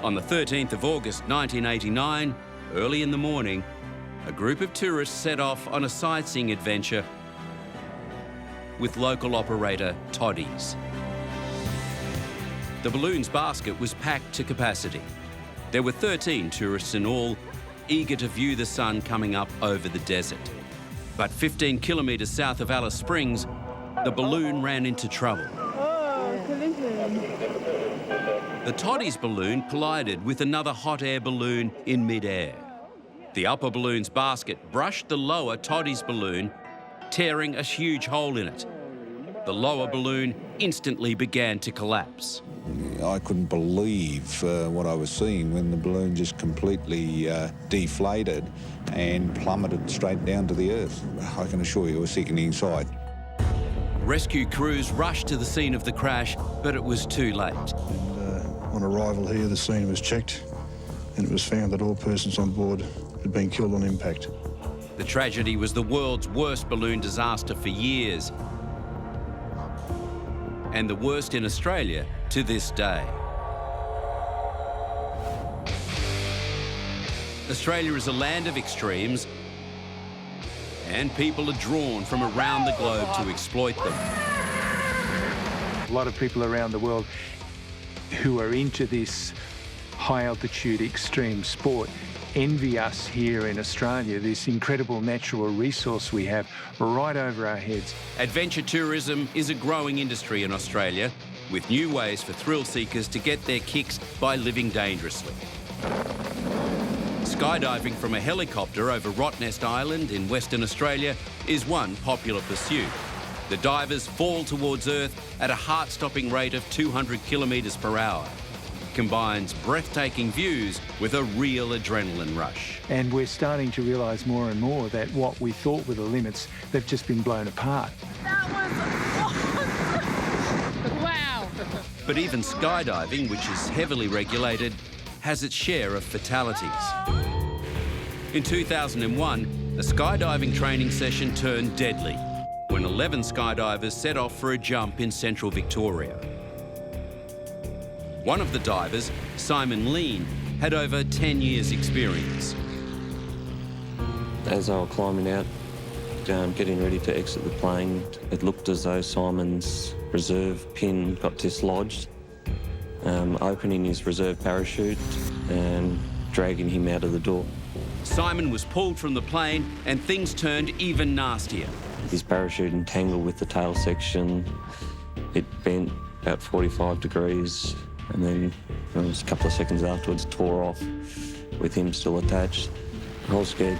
On the 13th of August 1989, early in the morning, a group of tourists set off on a sightseeing adventure with local operator Toddy's. The balloon's basket was packed to capacity. There were 13 tourists in all, eager to view the sun coming up over the desert. But 15 kilometres south of Alice Springs, the balloon ran into trouble. Oh, collision. The Toddy's balloon collided with another hot air balloon in mid-air. The upper balloon's basket brushed the lower Toddy's balloon, tearing a huge hole in it. The lower balloon instantly began to collapse. I couldn't believe what I was seeing when the balloon just completely deflated and plummeted straight down to the earth. I can assure you it was sickening sight. Rescue crews rushed to the scene of the crash, but it was too late. On arrival here, the scene was checked and it was found that all persons on board had been killed on impact. The tragedy was the world's worst balloon disaster for years, and the worst in Australia to this day. Australia is a land of extremes, and people are drawn from around the globe to exploit them. A lot of people around the world who are into this high-altitude extreme sport envy us here in Australia, this incredible natural resource we have right over our heads. Adventure tourism is a growing industry in Australia, with new ways for thrill seekers to get their kicks by living dangerously. Skydiving from a helicopter over Rottnest Island in Western Australia is one popular pursuit. The divers fall towards Earth at a heart-stopping rate of 200 kilometres per hour. Combines breathtaking views with a real adrenaline rush. And we're starting to realise more and more that what we thought were the limits, they've just been blown apart. That was awesome! Wow! But even skydiving, which is heavily regulated, has its share of fatalities. In 2001, a skydiving training session turned deadly when 11 skydivers set off for a jump in central Victoria. One of the divers, Simon Lean, had over 10 years' experience. As they were climbing out getting ready to exit the plane. It looked as though Simon's reserve pin got dislodged, opening his reserve parachute and dragging him out of the door. Simon was pulled from the plane and things turned even nastier. His parachute entangled with the tail section. It bent about 45 degrees and then a couple of seconds afterwards tore off with him still attached. I was scared.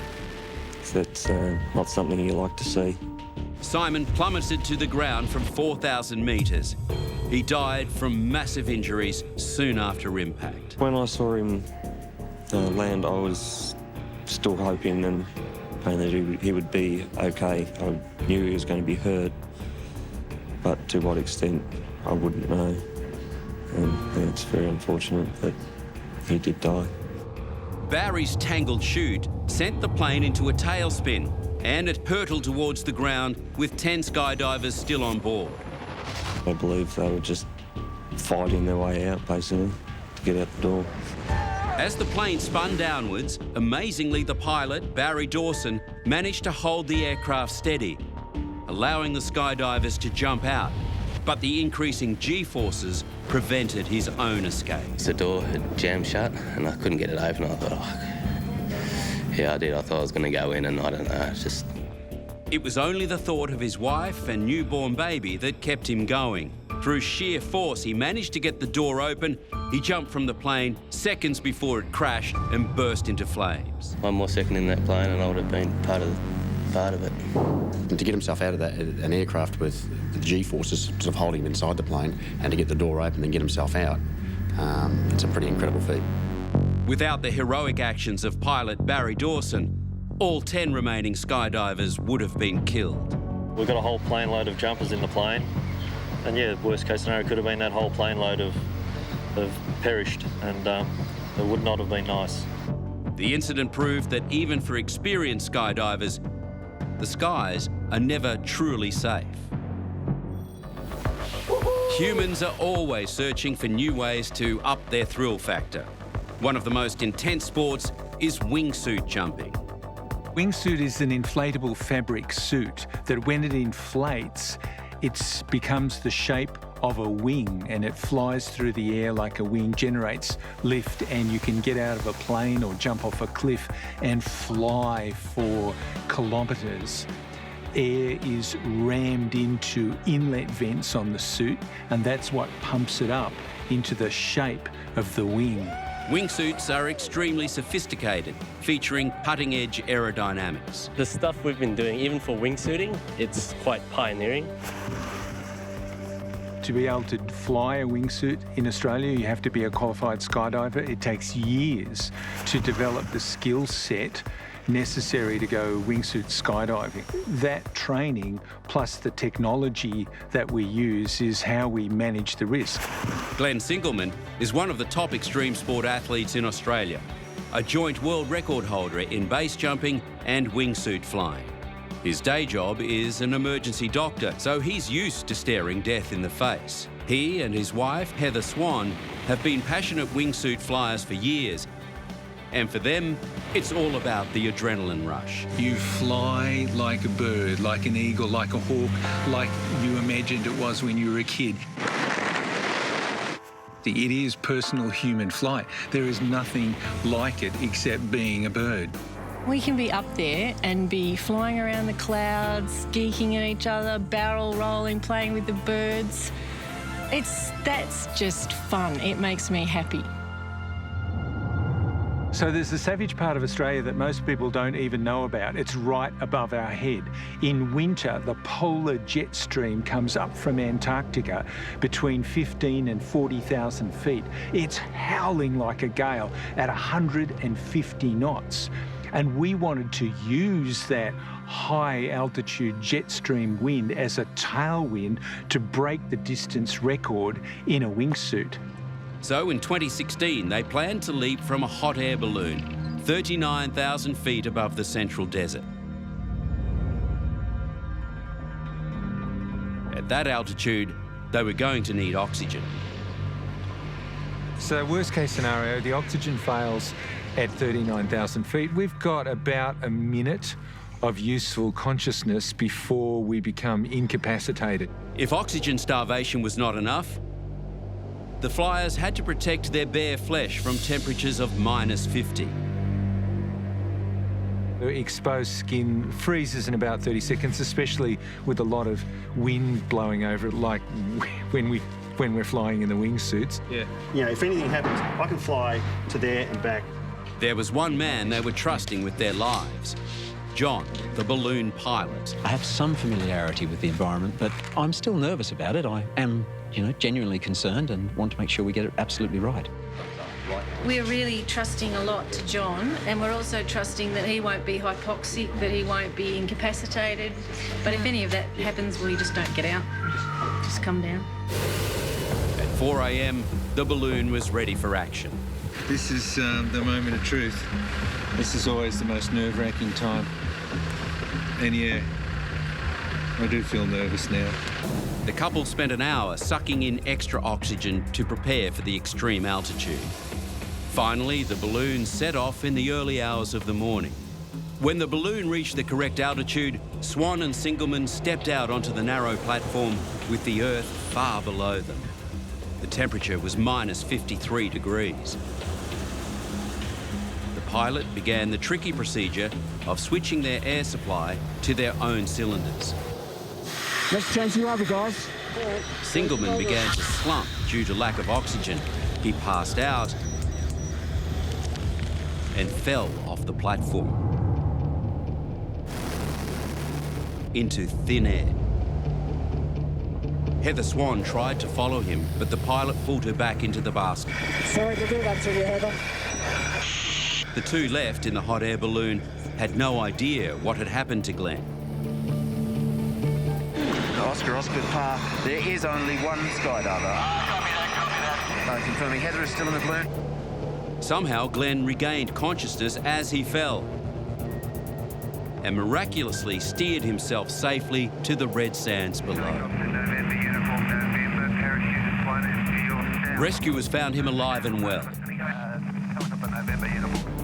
That's not something you like to see. Simon plummeted to the ground from 4,000 metres. He died from massive injuries soon after impact. When I saw him land, I was still hoping and praying that he would be okay. I knew he was going to be hurt, but to what extent, I wouldn't know. And it's very unfortunate that he did die. Barry's tangled chute sent the plane into a tailspin and it hurtled towards the ground with 10 skydivers still on board. I believe they were just fighting their way out, basically, to get out the door. As the plane spun downwards, amazingly the pilot, Barry Dawson, managed to hold the aircraft steady, allowing the skydivers to jump out. But the increasing G-forces prevented his own escape. The door had jammed shut and I couldn't get it open. I thought, oh, yeah, I did. I thought I was going to go in and I don't know, just... It was only the thought of his wife and newborn baby that kept him going. Through sheer force, he managed to get the door open. He jumped from the plane seconds before it crashed and burst into flames. One more second in that plane and I would have been part of it. And to get himself out of an aircraft with the G-forces sort of holding him inside the plane and to get the door open and get himself out, it's a pretty incredible feat. Without the heroic actions of pilot Barry Dawson, all 10 remaining skydivers would have been killed. We've got a whole plane load of jumpers in the plane, and yeah, worst case scenario could have been that whole plane load of perished, and it would not have been nice. The incident proved that even for experienced skydivers, the skies are never truly safe. Humans are always searching for new ways to up their thrill factor. One of the most intense sports is wingsuit jumping. Wingsuit is an inflatable fabric suit that when it inflates, it becomes the shape of a wing and it flies through the air like a wing, generates lift, and you can get out of a plane or jump off a cliff and fly for kilometres. Air is rammed into inlet vents on the suit, and that's what pumps it up into the shape of the wing. Wingsuits are extremely sophisticated, featuring cutting-edge aerodynamics. The stuff we've been doing, even for wingsuiting, it's quite pioneering. To be able to fly a wingsuit in Australia, you have to be a qualified skydiver. It takes years to develop the skill set necessary to go wingsuit skydiving. That training plus the technology that we use is how we manage the risk. Glenn Singleman is one of the top extreme sport athletes in Australia, a joint world record holder in base jumping and wingsuit flying. His day job is an emergency doctor, so he's used to staring death in the face. He and his wife, Heather Swan, have been passionate wingsuit flyers for years. And for them, it's all about the adrenaline rush. You fly like a bird, like an eagle, like a hawk, like you imagined it was when you were a kid. It is personal human flight. There is nothing like it except being a bird. We can be up there and be flying around the clouds, geeking at each other, barrel rolling, playing with the birds. That's just fun. It makes me happy. So there's the savage part of Australia that most people don't even know about. It's right above our head. In winter, the polar jet stream comes up from Antarctica between 15 and 40,000 feet. It's howling like a gale at 150 knots. And we wanted to use that high altitude jet stream wind as a tailwind to break the distance record in a wingsuit. So in 2016, they planned to leap from a hot air balloon, 39,000 feet above the central desert. At that altitude, they were going to need oxygen. So worst case scenario, the oxygen fails at 39,000 feet. We've got about a minute of useful consciousness before we become incapacitated. If oxygen starvation was not enough, the flyers had to protect their bare flesh from temperatures of -50. Exposed skin freezes in about 30 seconds, especially with a lot of wind blowing over it, like when we're flying in the wingsuits. Yeah. You know, if anything happens, I can fly to there and back. There was one man they were trusting with their lives, John, the balloon pilot. I have some familiarity with the environment, but I'm still nervous about it. I am, genuinely concerned and want to make sure we get it absolutely right. We're really trusting a lot to John, and we're also trusting that he won't be hypoxic, that he won't be incapacitated. But if any of that happens, we just don't get out. Just come down. At 4 a.m, the balloon was ready for action. This is the moment of truth. This is always the most nerve-wracking time. And yeah, I do feel nervous now. The couple spent an hour sucking in extra oxygen to prepare for the extreme altitude. Finally, the balloon set off in the early hours of the morning. When the balloon reached the correct altitude, Swan and Singleman stepped out onto the narrow platform with the Earth far below them. The temperature was -53 degrees. The pilot began the tricky procedure of switching their air supply to their own cylinders. Let's change you over, guys. Singleman began to slump due to lack of oxygen. He passed out and fell off the platform into thin air. Heather Swan tried to follow him, but the pilot pulled her back into the basket. Sorry to do that to you, Heather. The two left in the hot air balloon had no idea what had happened to Glenn. Oscar Park, there is only one skydiver. Copy that. Confirming Heather is still in the balloon. Somehow, Glenn regained consciousness as he fell and miraculously steered himself safely to the red sands below. Rescuers found him alive and well.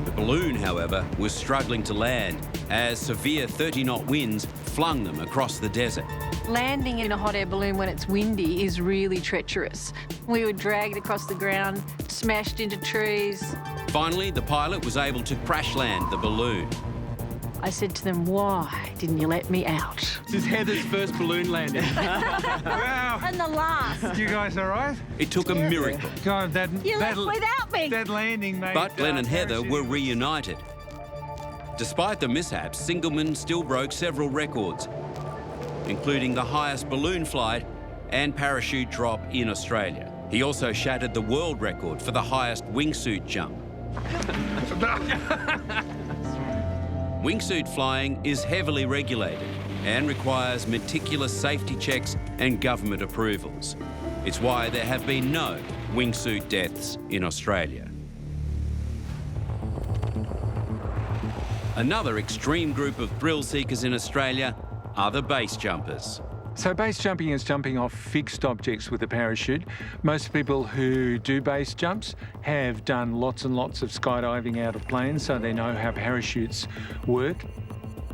The balloon, however, was struggling to land as severe 30-knot winds flung them across the desert. Landing in a hot air balloon when it's windy is really treacherous. We were dragged across the ground, smashed into trees. Finally, the pilot was able to crash land the balloon. I said to them, why didn't you let me out? This is Heather's first balloon landing. Wow. And the last. You guys all right? It took a miracle. God, You left without me. That landing made... But Glenn and Heather were reunited. Despite the mishaps, Singleman still broke several records, including the highest balloon flight and parachute drop in Australia. He also shattered the world record for the highest wingsuit jump. Wingsuit flying is heavily regulated and requires meticulous safety checks and government approvals. It's why there have been no wingsuit deaths in Australia. Another extreme group of thrill seekers in Australia are the base jumpers. So base jumping is jumping off fixed objects with a parachute. Most people who do base jumps have done lots and lots of skydiving out of planes, so they know how parachutes work.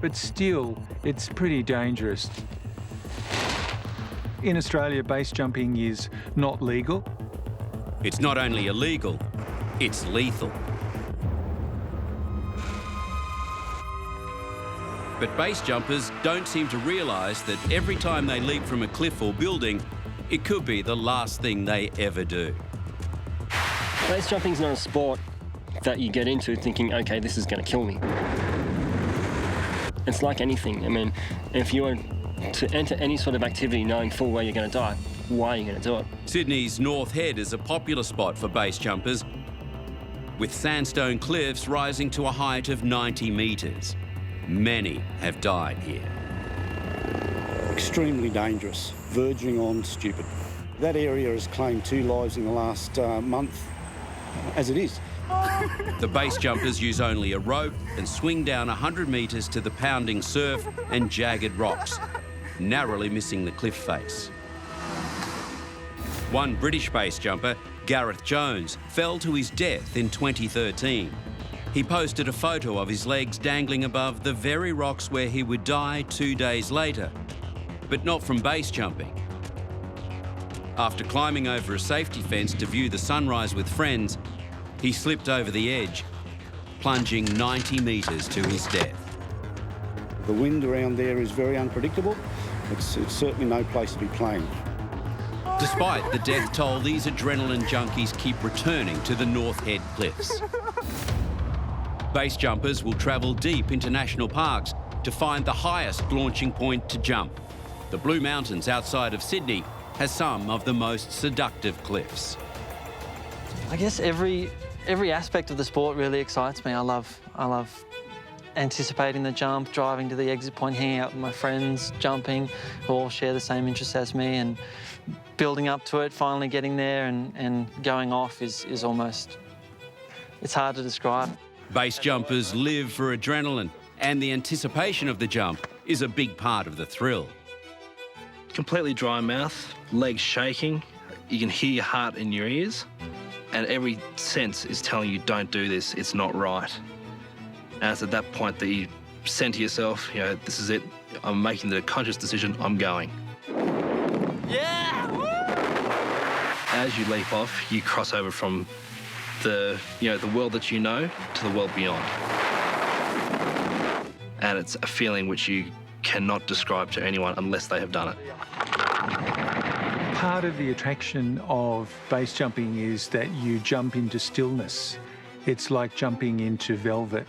But still, it's pretty dangerous. In Australia, base jumping is not legal. It's not only illegal, it's lethal. But base jumpers don't seem to realise that every time they leap from a cliff or building, it could be the last thing they ever do. Base jumping's not a sport that you get into thinking, okay, this is going to kill me. It's like anything. I mean, if you were to enter any sort of activity knowing full well you're going to die, why are you going to do it? Sydney's North Head is a popular spot for base jumpers, with sandstone cliffs rising to a height of 90 metres. Many have died here. Extremely dangerous, verging on stupid. That area has claimed 2 lives in the last month, as it is. The base jumpers use only a rope and swing down 100 metres to the pounding surf and jagged rocks, narrowly missing the cliff face. One British base jumper, Gareth Jones, fell to his death in 2013. He posted a photo of his legs dangling above the very rocks where he would die 2 days later, but not from base jumping. After climbing over a safety fence to view the sunrise with friends, he slipped over the edge, plunging 90 metres to his death. The wind around there is very unpredictable. It's certainly no place to be playing. Despite the death toll, these adrenaline junkies keep returning to the North Head Cliffs. Base jumpers will travel deep into national parks to find the highest launching point to jump. The Blue Mountains outside of Sydney has some of the most seductive cliffs. I guess every aspect of the sport really excites me. I love anticipating the jump, driving to the exit point, hanging out with my friends, jumping, who all share the same interests as me, and building up to it, finally getting there and going off is almost, it's hard to describe. Base jumpers live for adrenaline, and the anticipation of the jump is a big part of the thrill. Completely dry mouth, legs shaking, you can hear your heart in your ears, and every sense is telling you, don't do this, it's not right. And it's at that point that you send to yourself, you know, this is it, I'm making the conscious decision, I'm going. Yeah! Woo! As you leap off, you cross over from the world that you know to the world beyond. And it's a feeling which you cannot describe to anyone unless they have done it. Part of the attraction of base jumping is that you jump into stillness. It's like jumping into velvet,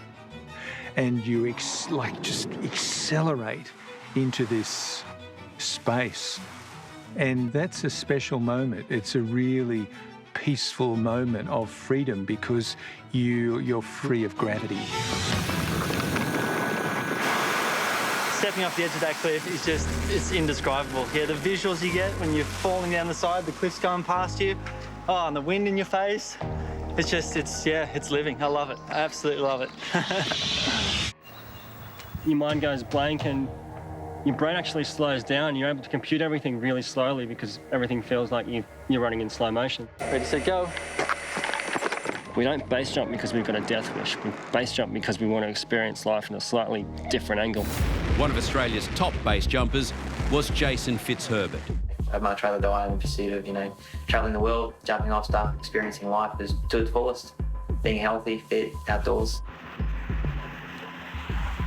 and you just accelerate into this space. And that's a special moment. It's a really peaceful moment of freedom because you're free of gravity. Stepping off the edge of that cliff is it's indescribable. Yeah, the visuals you get when you're falling down the side, the cliff's going past you, oh, and the wind in your face. It's living. I love it. I absolutely love it. Your mind goes blank and your brain actually slows down. You're able to compute everything really slowly because everything feels like you're running in slow motion. Ready, set, go. We don't base jump because we've got a death wish. We base jump because we want to experience life in a slightly different angle. One of Australia's top base jumpers was Jason Fitzherbert. I'd much rather die in pursuit of, travelling the world, jumping off stuff, experiencing life to its fullest, being healthy, fit, outdoors.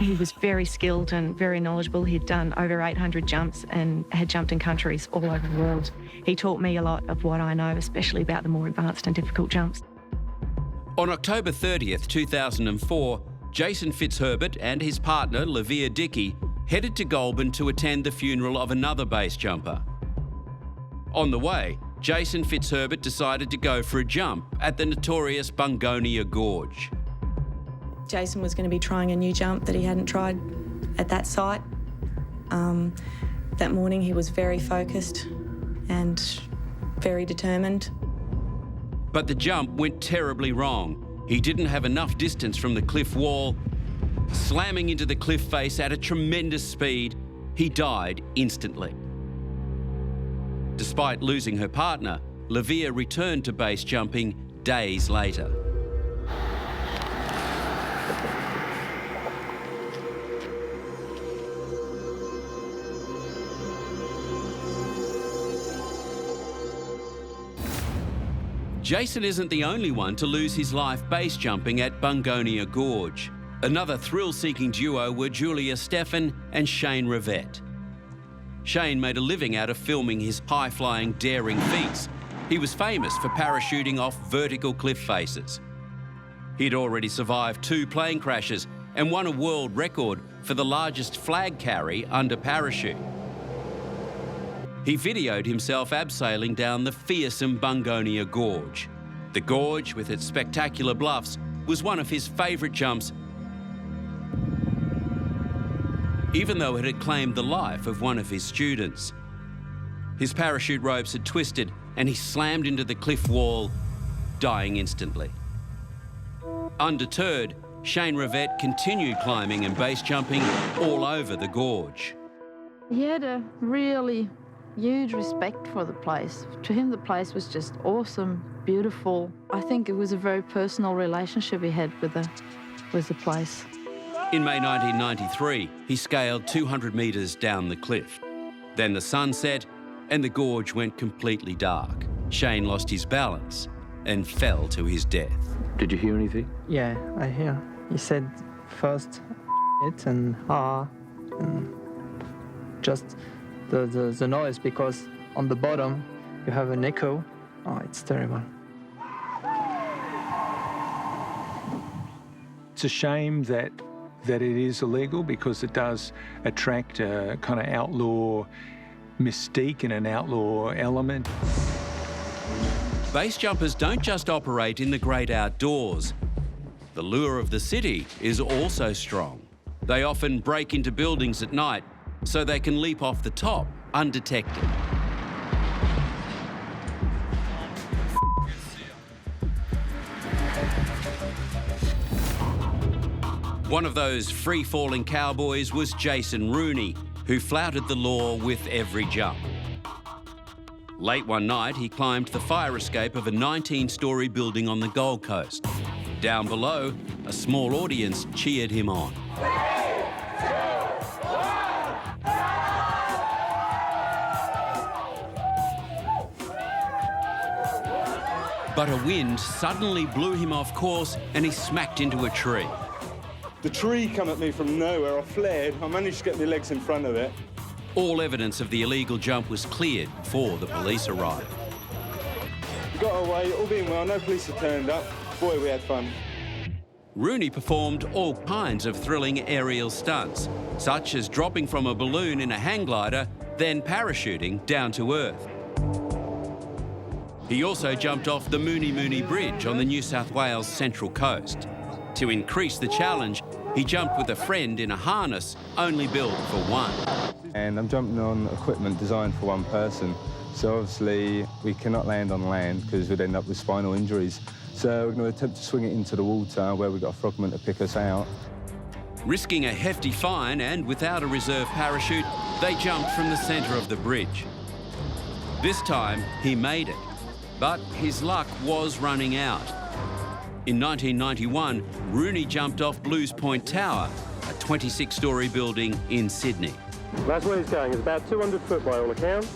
He was very skilled and very knowledgeable. He'd done over 800 jumps and had jumped in countries all over the world. He taught me a lot of what I know, especially about the more advanced and difficult jumps. On October 30th, 2004, Jason Fitzherbert and his partner, Lavia Dickey, headed to Goulburn to attend the funeral of another base jumper. On the way, Jason Fitzherbert decided to go for a jump at the notorious Bungonia Gorge. Jason was going to be trying a new jump that he hadn't tried at that site. That morning he was very focused and very determined. But the jump went terribly wrong. He didn't have enough distance from the cliff wall. Slamming into the cliff face at a tremendous speed, he died instantly. Despite losing her partner, Lavia returned to base jumping days later. Jason isn't the only one to lose his life base jumping at Bungonia Gorge. Another thrill-seeking duo were Julia Stephan and Shane Rivette. Shane made a living out of filming his high-flying, daring feats. He was famous for parachuting off vertical cliff faces. He'd already survived 2 plane crashes and won a world record for the largest flag carry under parachute. He videoed himself abseiling down the fearsome Bungonia Gorge. The gorge, with its spectacular bluffs, was one of his favourite jumps, even though it had claimed the life of one of his students. His parachute ropes had twisted and he slammed into the cliff wall, dying instantly. Undeterred, Shane Rivette continued climbing and base jumping all over the gorge. He had a really huge respect for the place. To him, the place was just awesome, beautiful. I think it was a very personal relationship he had with with the place. In May 1993, he scaled 200 metres down the cliff. Then the sun set and the gorge went completely dark. Shane lost his balance and fell to his death. Did you hear anything? Yeah, I hear. He said first it and and just the noise, because on the bottom you have an echo. Oh, it's terrible. It's a shame that it is illegal, because it does attract a kind of outlaw mystique and an outlaw element. Base jumpers don't just operate in the great outdoors. The lure of the city is also strong. They often break into buildings at night so they can leap off the top undetected. One of those free-falling cowboys was Jason Rooney, who flouted the law with every jump. Late one night, he climbed the fire escape of a 19-storey building on the Gold Coast. Down below, a small audience cheered him on. But a wind suddenly blew him off course and he smacked into a tree. The tree come at me from nowhere. I flared. I managed to get my legs in front of it. All evidence of the illegal jump was cleared before the police arrived. Got away, all being well, no police had turned up. Boy, we had fun. Rooney performed all kinds of thrilling aerial stunts, such as dropping from a balloon in a hang glider, then parachuting down to earth. He also jumped off the Mooney Bridge on the New South Wales Central Coast. To increase the challenge, he jumped with a friend in a harness only built for one. And I'm jumping on equipment designed for one person. So obviously we cannot land on land because we'd end up with spinal injuries. So we're going to attempt to swing it into the water where we've got a frogman to pick us out. Risking a hefty fine and without a reserve parachute, they jumped from the centre of the bridge. This time, he made it, but his luck was running out. In 1991, Rooney jumped off Blues Point Tower, a 26-storey building in Sydney. That's where he's going. It's about 200 foot by all accounts.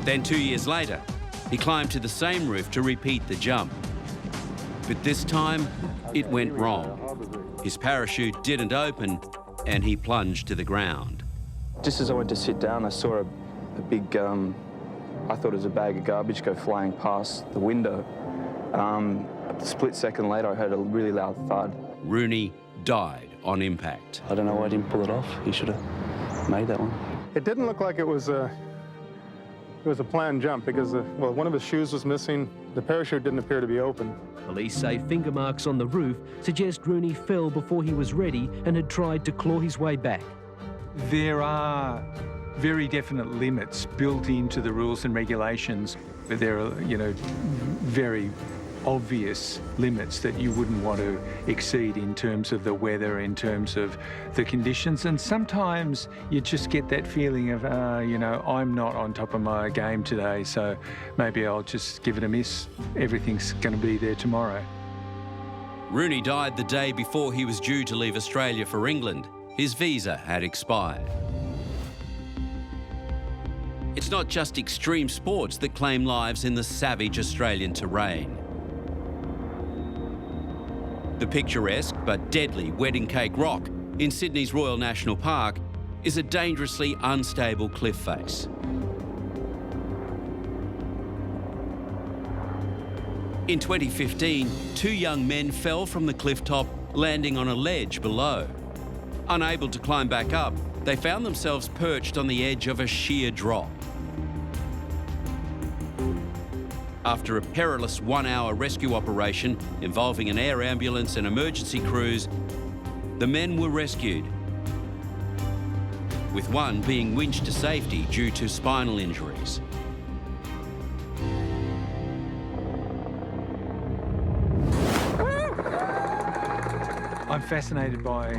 Then 2 years later, he climbed to the same roof to repeat the jump. But this time, it went wrong. His parachute didn't open and he plunged to the ground. Just as I went to sit down, I saw a big, I thought it was a bag of garbage go flying past the window. A split second later, I heard a really loud thud. Rooney died on impact. I don't know why I didn't pull it off. He should have made that one. It didn't look like it was a planned jump because, well, one of his shoes was missing. The parachute didn't appear to be open. Police say finger marks on the roof suggest Rooney fell before he was ready and had tried to claw his way back. There are very definite limits built into the rules and regulations, but there are, very obvious limits that you wouldn't want to exceed in terms of the weather, in terms of the conditions. And sometimes you just get that feeling of, I'm not on top of my game today, so maybe I'll just give it a miss. Everything's going to be there tomorrow. Rooney died the day before he was due to leave Australia for England. His visa had expired. It's not just extreme sports that claim lives in the savage Australian terrain. The picturesque but deadly Wedding Cake Rock in Sydney's Royal National Park is a dangerously unstable cliff face. In 2015, 2 young men fell from the cliff top, landing on a ledge below. Unable to climb back up, they found themselves perched on the edge of a sheer drop. After a perilous 1-hour rescue operation involving an air ambulance and emergency crews, the men were rescued, with one being winched to safety due to spinal injuries. I'm fascinated by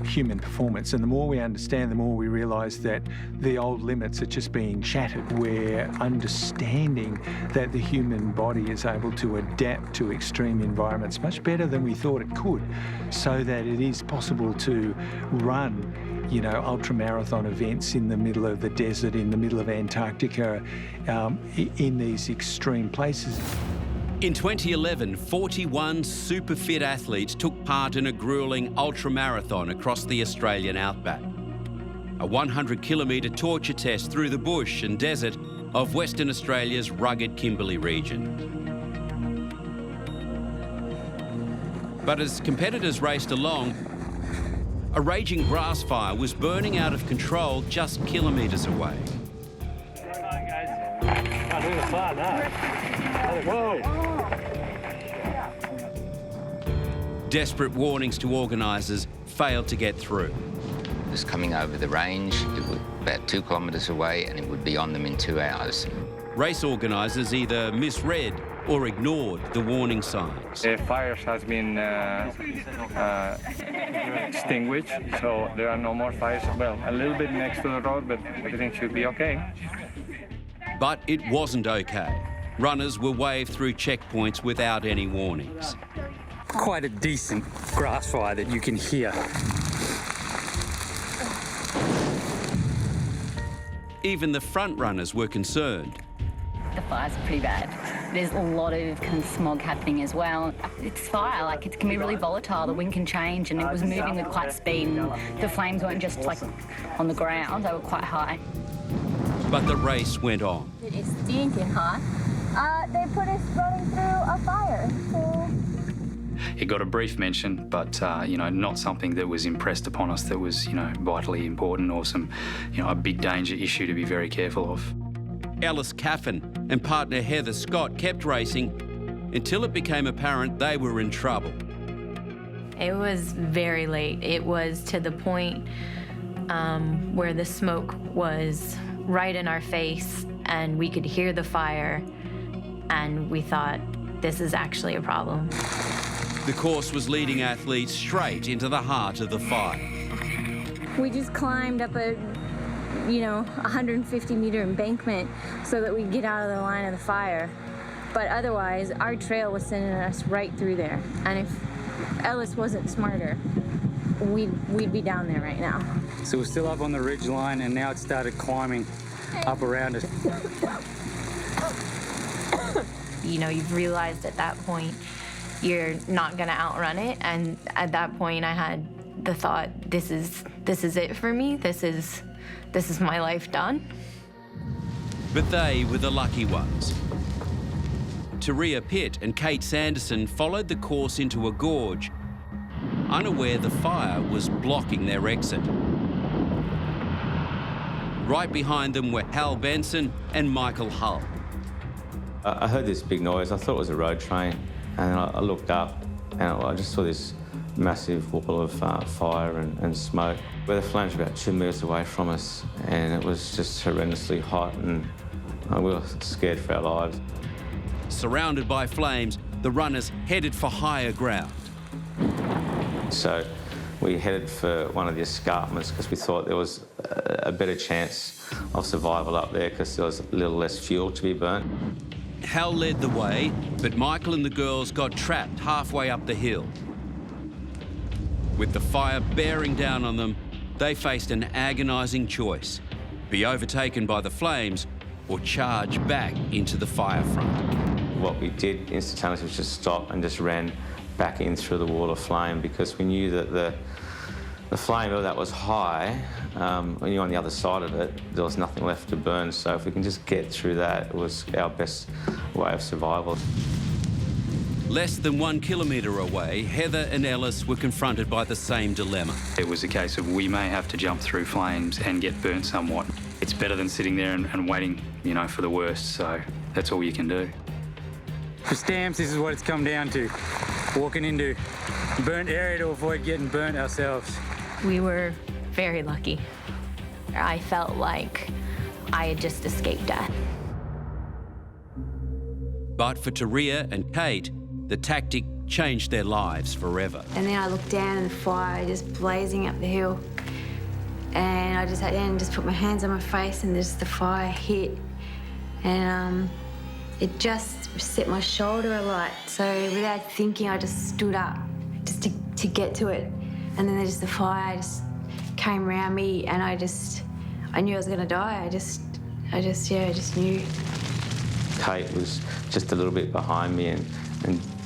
human performance, and the more we understand, the more we realise that the old limits are just being shattered. We're understanding that the human body is able to adapt to extreme environments much better than we thought it could, so that it is possible to run, you know, ultramarathon events in the middle of the desert, in the middle of Antarctica, in these extreme places. In 2011, 41 super fit athletes took part in a gruelling ultramarathon across the Australian outback. A 100-kilometre torture test through the bush and desert of Western Australia's rugged Kimberley region. But as competitors raced along, a raging grass fire was burning out of control just kilometres away. Desperate warnings to organisers failed to get through. It was coming over the range, it was about 2 kilometres away, and it would be on them in 2 hours. Race organisers either misread or ignored the warning signs. The fire has been extinguished, so there are no more fires. Well, a little bit next to the road, but everything should be okay. But it wasn't okay. Runners were waved through checkpoints without any warnings. Quite a decent grass fire that you can hear. Even the front runners were concerned. The fires are pretty bad. There's a lot of kind of smog happening as well. It's fire, like it can be really volatile. The wind can change, and it was moving with quite speed. And the flames weren't just like on the ground; they were quite high. But the race went on. It is stinking hot. They put us running through a fire. So. It got a brief mention, but you know, not something that was impressed upon us that was, you know, vitally important or some, you know, a big danger issue to be very careful of. Alice Caffin and partner Heather Scott kept racing until it became apparent they were in trouble. It was very late. It was to the point where the smoke was right in our face and we could hear the fire, and we thought, this is actually a problem. The course was leading athletes straight into the heart of the fire. We just climbed up a 150-meter embankment so that we'd get out of the line of the fire. But otherwise, our trail was sending us right through there. And if Ellis wasn't smarter, we'd be down there right now. So we're still up on the ridge line, and now it started climbing up around us. You know, you've realized at that point you're not gonna outrun it, and at that point I had the thought, this is it for me. This is my life done. But they were the lucky ones. Taria Pitt and Kate Sanderson followed the course into a gorge, unaware the fire was blocking their exit. Right behind them were Hal Benson and Michael Hull. I heard this big noise. I thought it was a road train, and I looked up and I just saw this massive wall of fire and smoke, where the flames were about 2 metres away from us, and it was just horrendously hot, and we were scared for our lives. Surrounded by flames, the runners headed for higher ground. So we headed for one of the escarpments because we thought there was a better chance of survival up there because there was a little less fuel to be burnt. Hal led the way, but Michael and the girls got trapped halfway up the hill. With the fire bearing down on them, they faced an agonising choice: be overtaken by the flames or charge back into the fire front. What we did instantaneously was just stop and just ran back in through the wall of flame, because we knew that the flame that was high, when you're on the other side of it, there was nothing left to burn. So if we can just get through that, it was our best way of survival. Less than 1 kilometre away, Heather and Ellis were confronted by the same dilemma. It was a case of we may have to jump through flames and get burnt somewhat. It's better than sitting there and waiting, you know, for the worst, so that's all you can do. For stamps, this is what it's come down to. Walking into a burnt area to avoid getting burnt ourselves. We were very lucky. I felt like I had just escaped death. But for Taria and Kate, the tactic changed their lives forever. And then I looked down and the fire just blazing up the hill. And I just had to just put my hands on my face and just the fire hit. And it just set my shoulder alight. So without thinking, I just stood up just to get to it. And then the fire just came around me and I knew I was gonna die. I just knew. Kate was just a little bit behind me and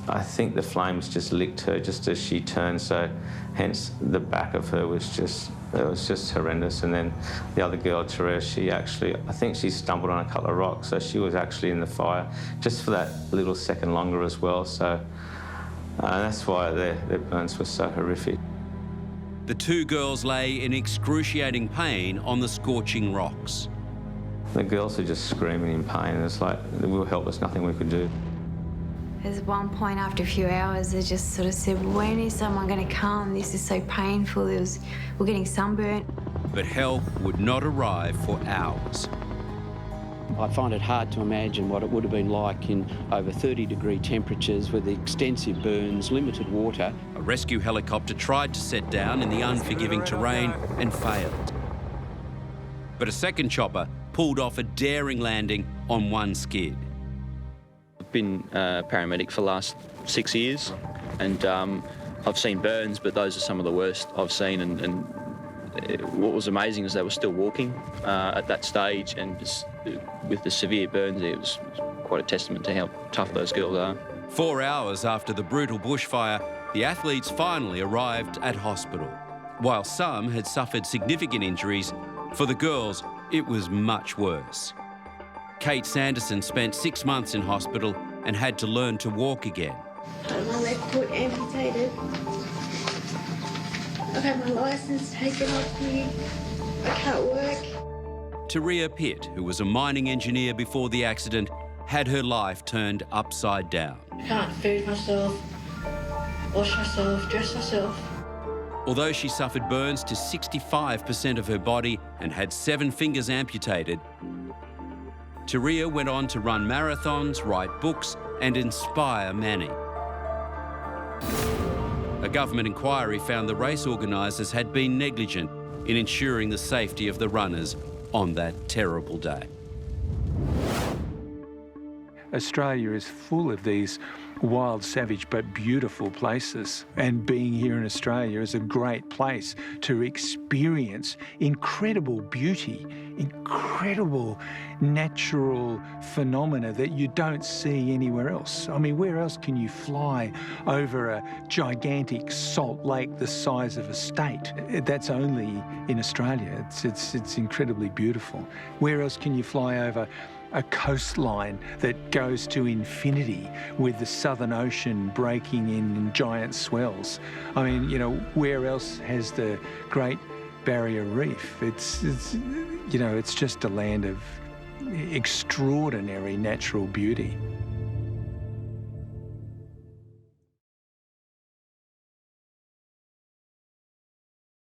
I think the flames just licked her just as she turned, so hence the back of her was just horrendous. And then the other girl, Therese, I think she stumbled on a couple of rocks, so she was actually in the fire just for that little second longer as well. So that's why their burns were so horrific. The two girls lay in excruciating pain on the scorching rocks. The girls were just screaming in pain, and it's like, we were helpless, nothing we could do. There's one point after a few hours, they just sort of said, when is someone going to come? This is so painful. We're getting sunburnt. But help would not arrive for hours. I find it hard to imagine what it would have been like in over 30-degree temperatures with extensive burns, limited water. A rescue helicopter tried to set down in the unforgiving terrain and failed. But a second chopper pulled off a daring landing on one skid. I've been a paramedic for the last 6 years, and I've seen burns, but those are some of the worst I've seen. And what was amazing is they were still walking at that stage, and just, with the severe burns, it was quite a testament to how tough those girls are. 4 hours after the brutal bushfire, the athletes finally arrived at hospital. While some had suffered significant injuries, for the girls, it was much worse. Kate Sanderson spent 6 months in hospital and had to learn to walk again. I had my left foot amputated. I've had my licence taken off me. I can't work. Taria Pitt, who was a mining engineer before the accident, had her life turned upside down. I can't feed myself, wash myself, dress myself. Although she suffered burns to 65% of her body and had 7 fingers amputated, Taria went on to run marathons, write books and inspire many. A government inquiry found the race organisers had been negligent in ensuring the safety of the runners on that terrible day. Australia is full of these wild, savage but beautiful places, and being here in Australia is a great place to experience incredible beauty, incredible natural phenomena that you don't see anywhere else. I mean, where else can you fly over a gigantic salt lake the size of a state? That's only in Australia. It's incredibly beautiful. Where else can you fly over a coastline that goes to infinity with the Southern Ocean breaking in giant swells? I mean, you know, where else has the Great Barrier Reef? It's you know, it's just a land of extraordinary natural beauty.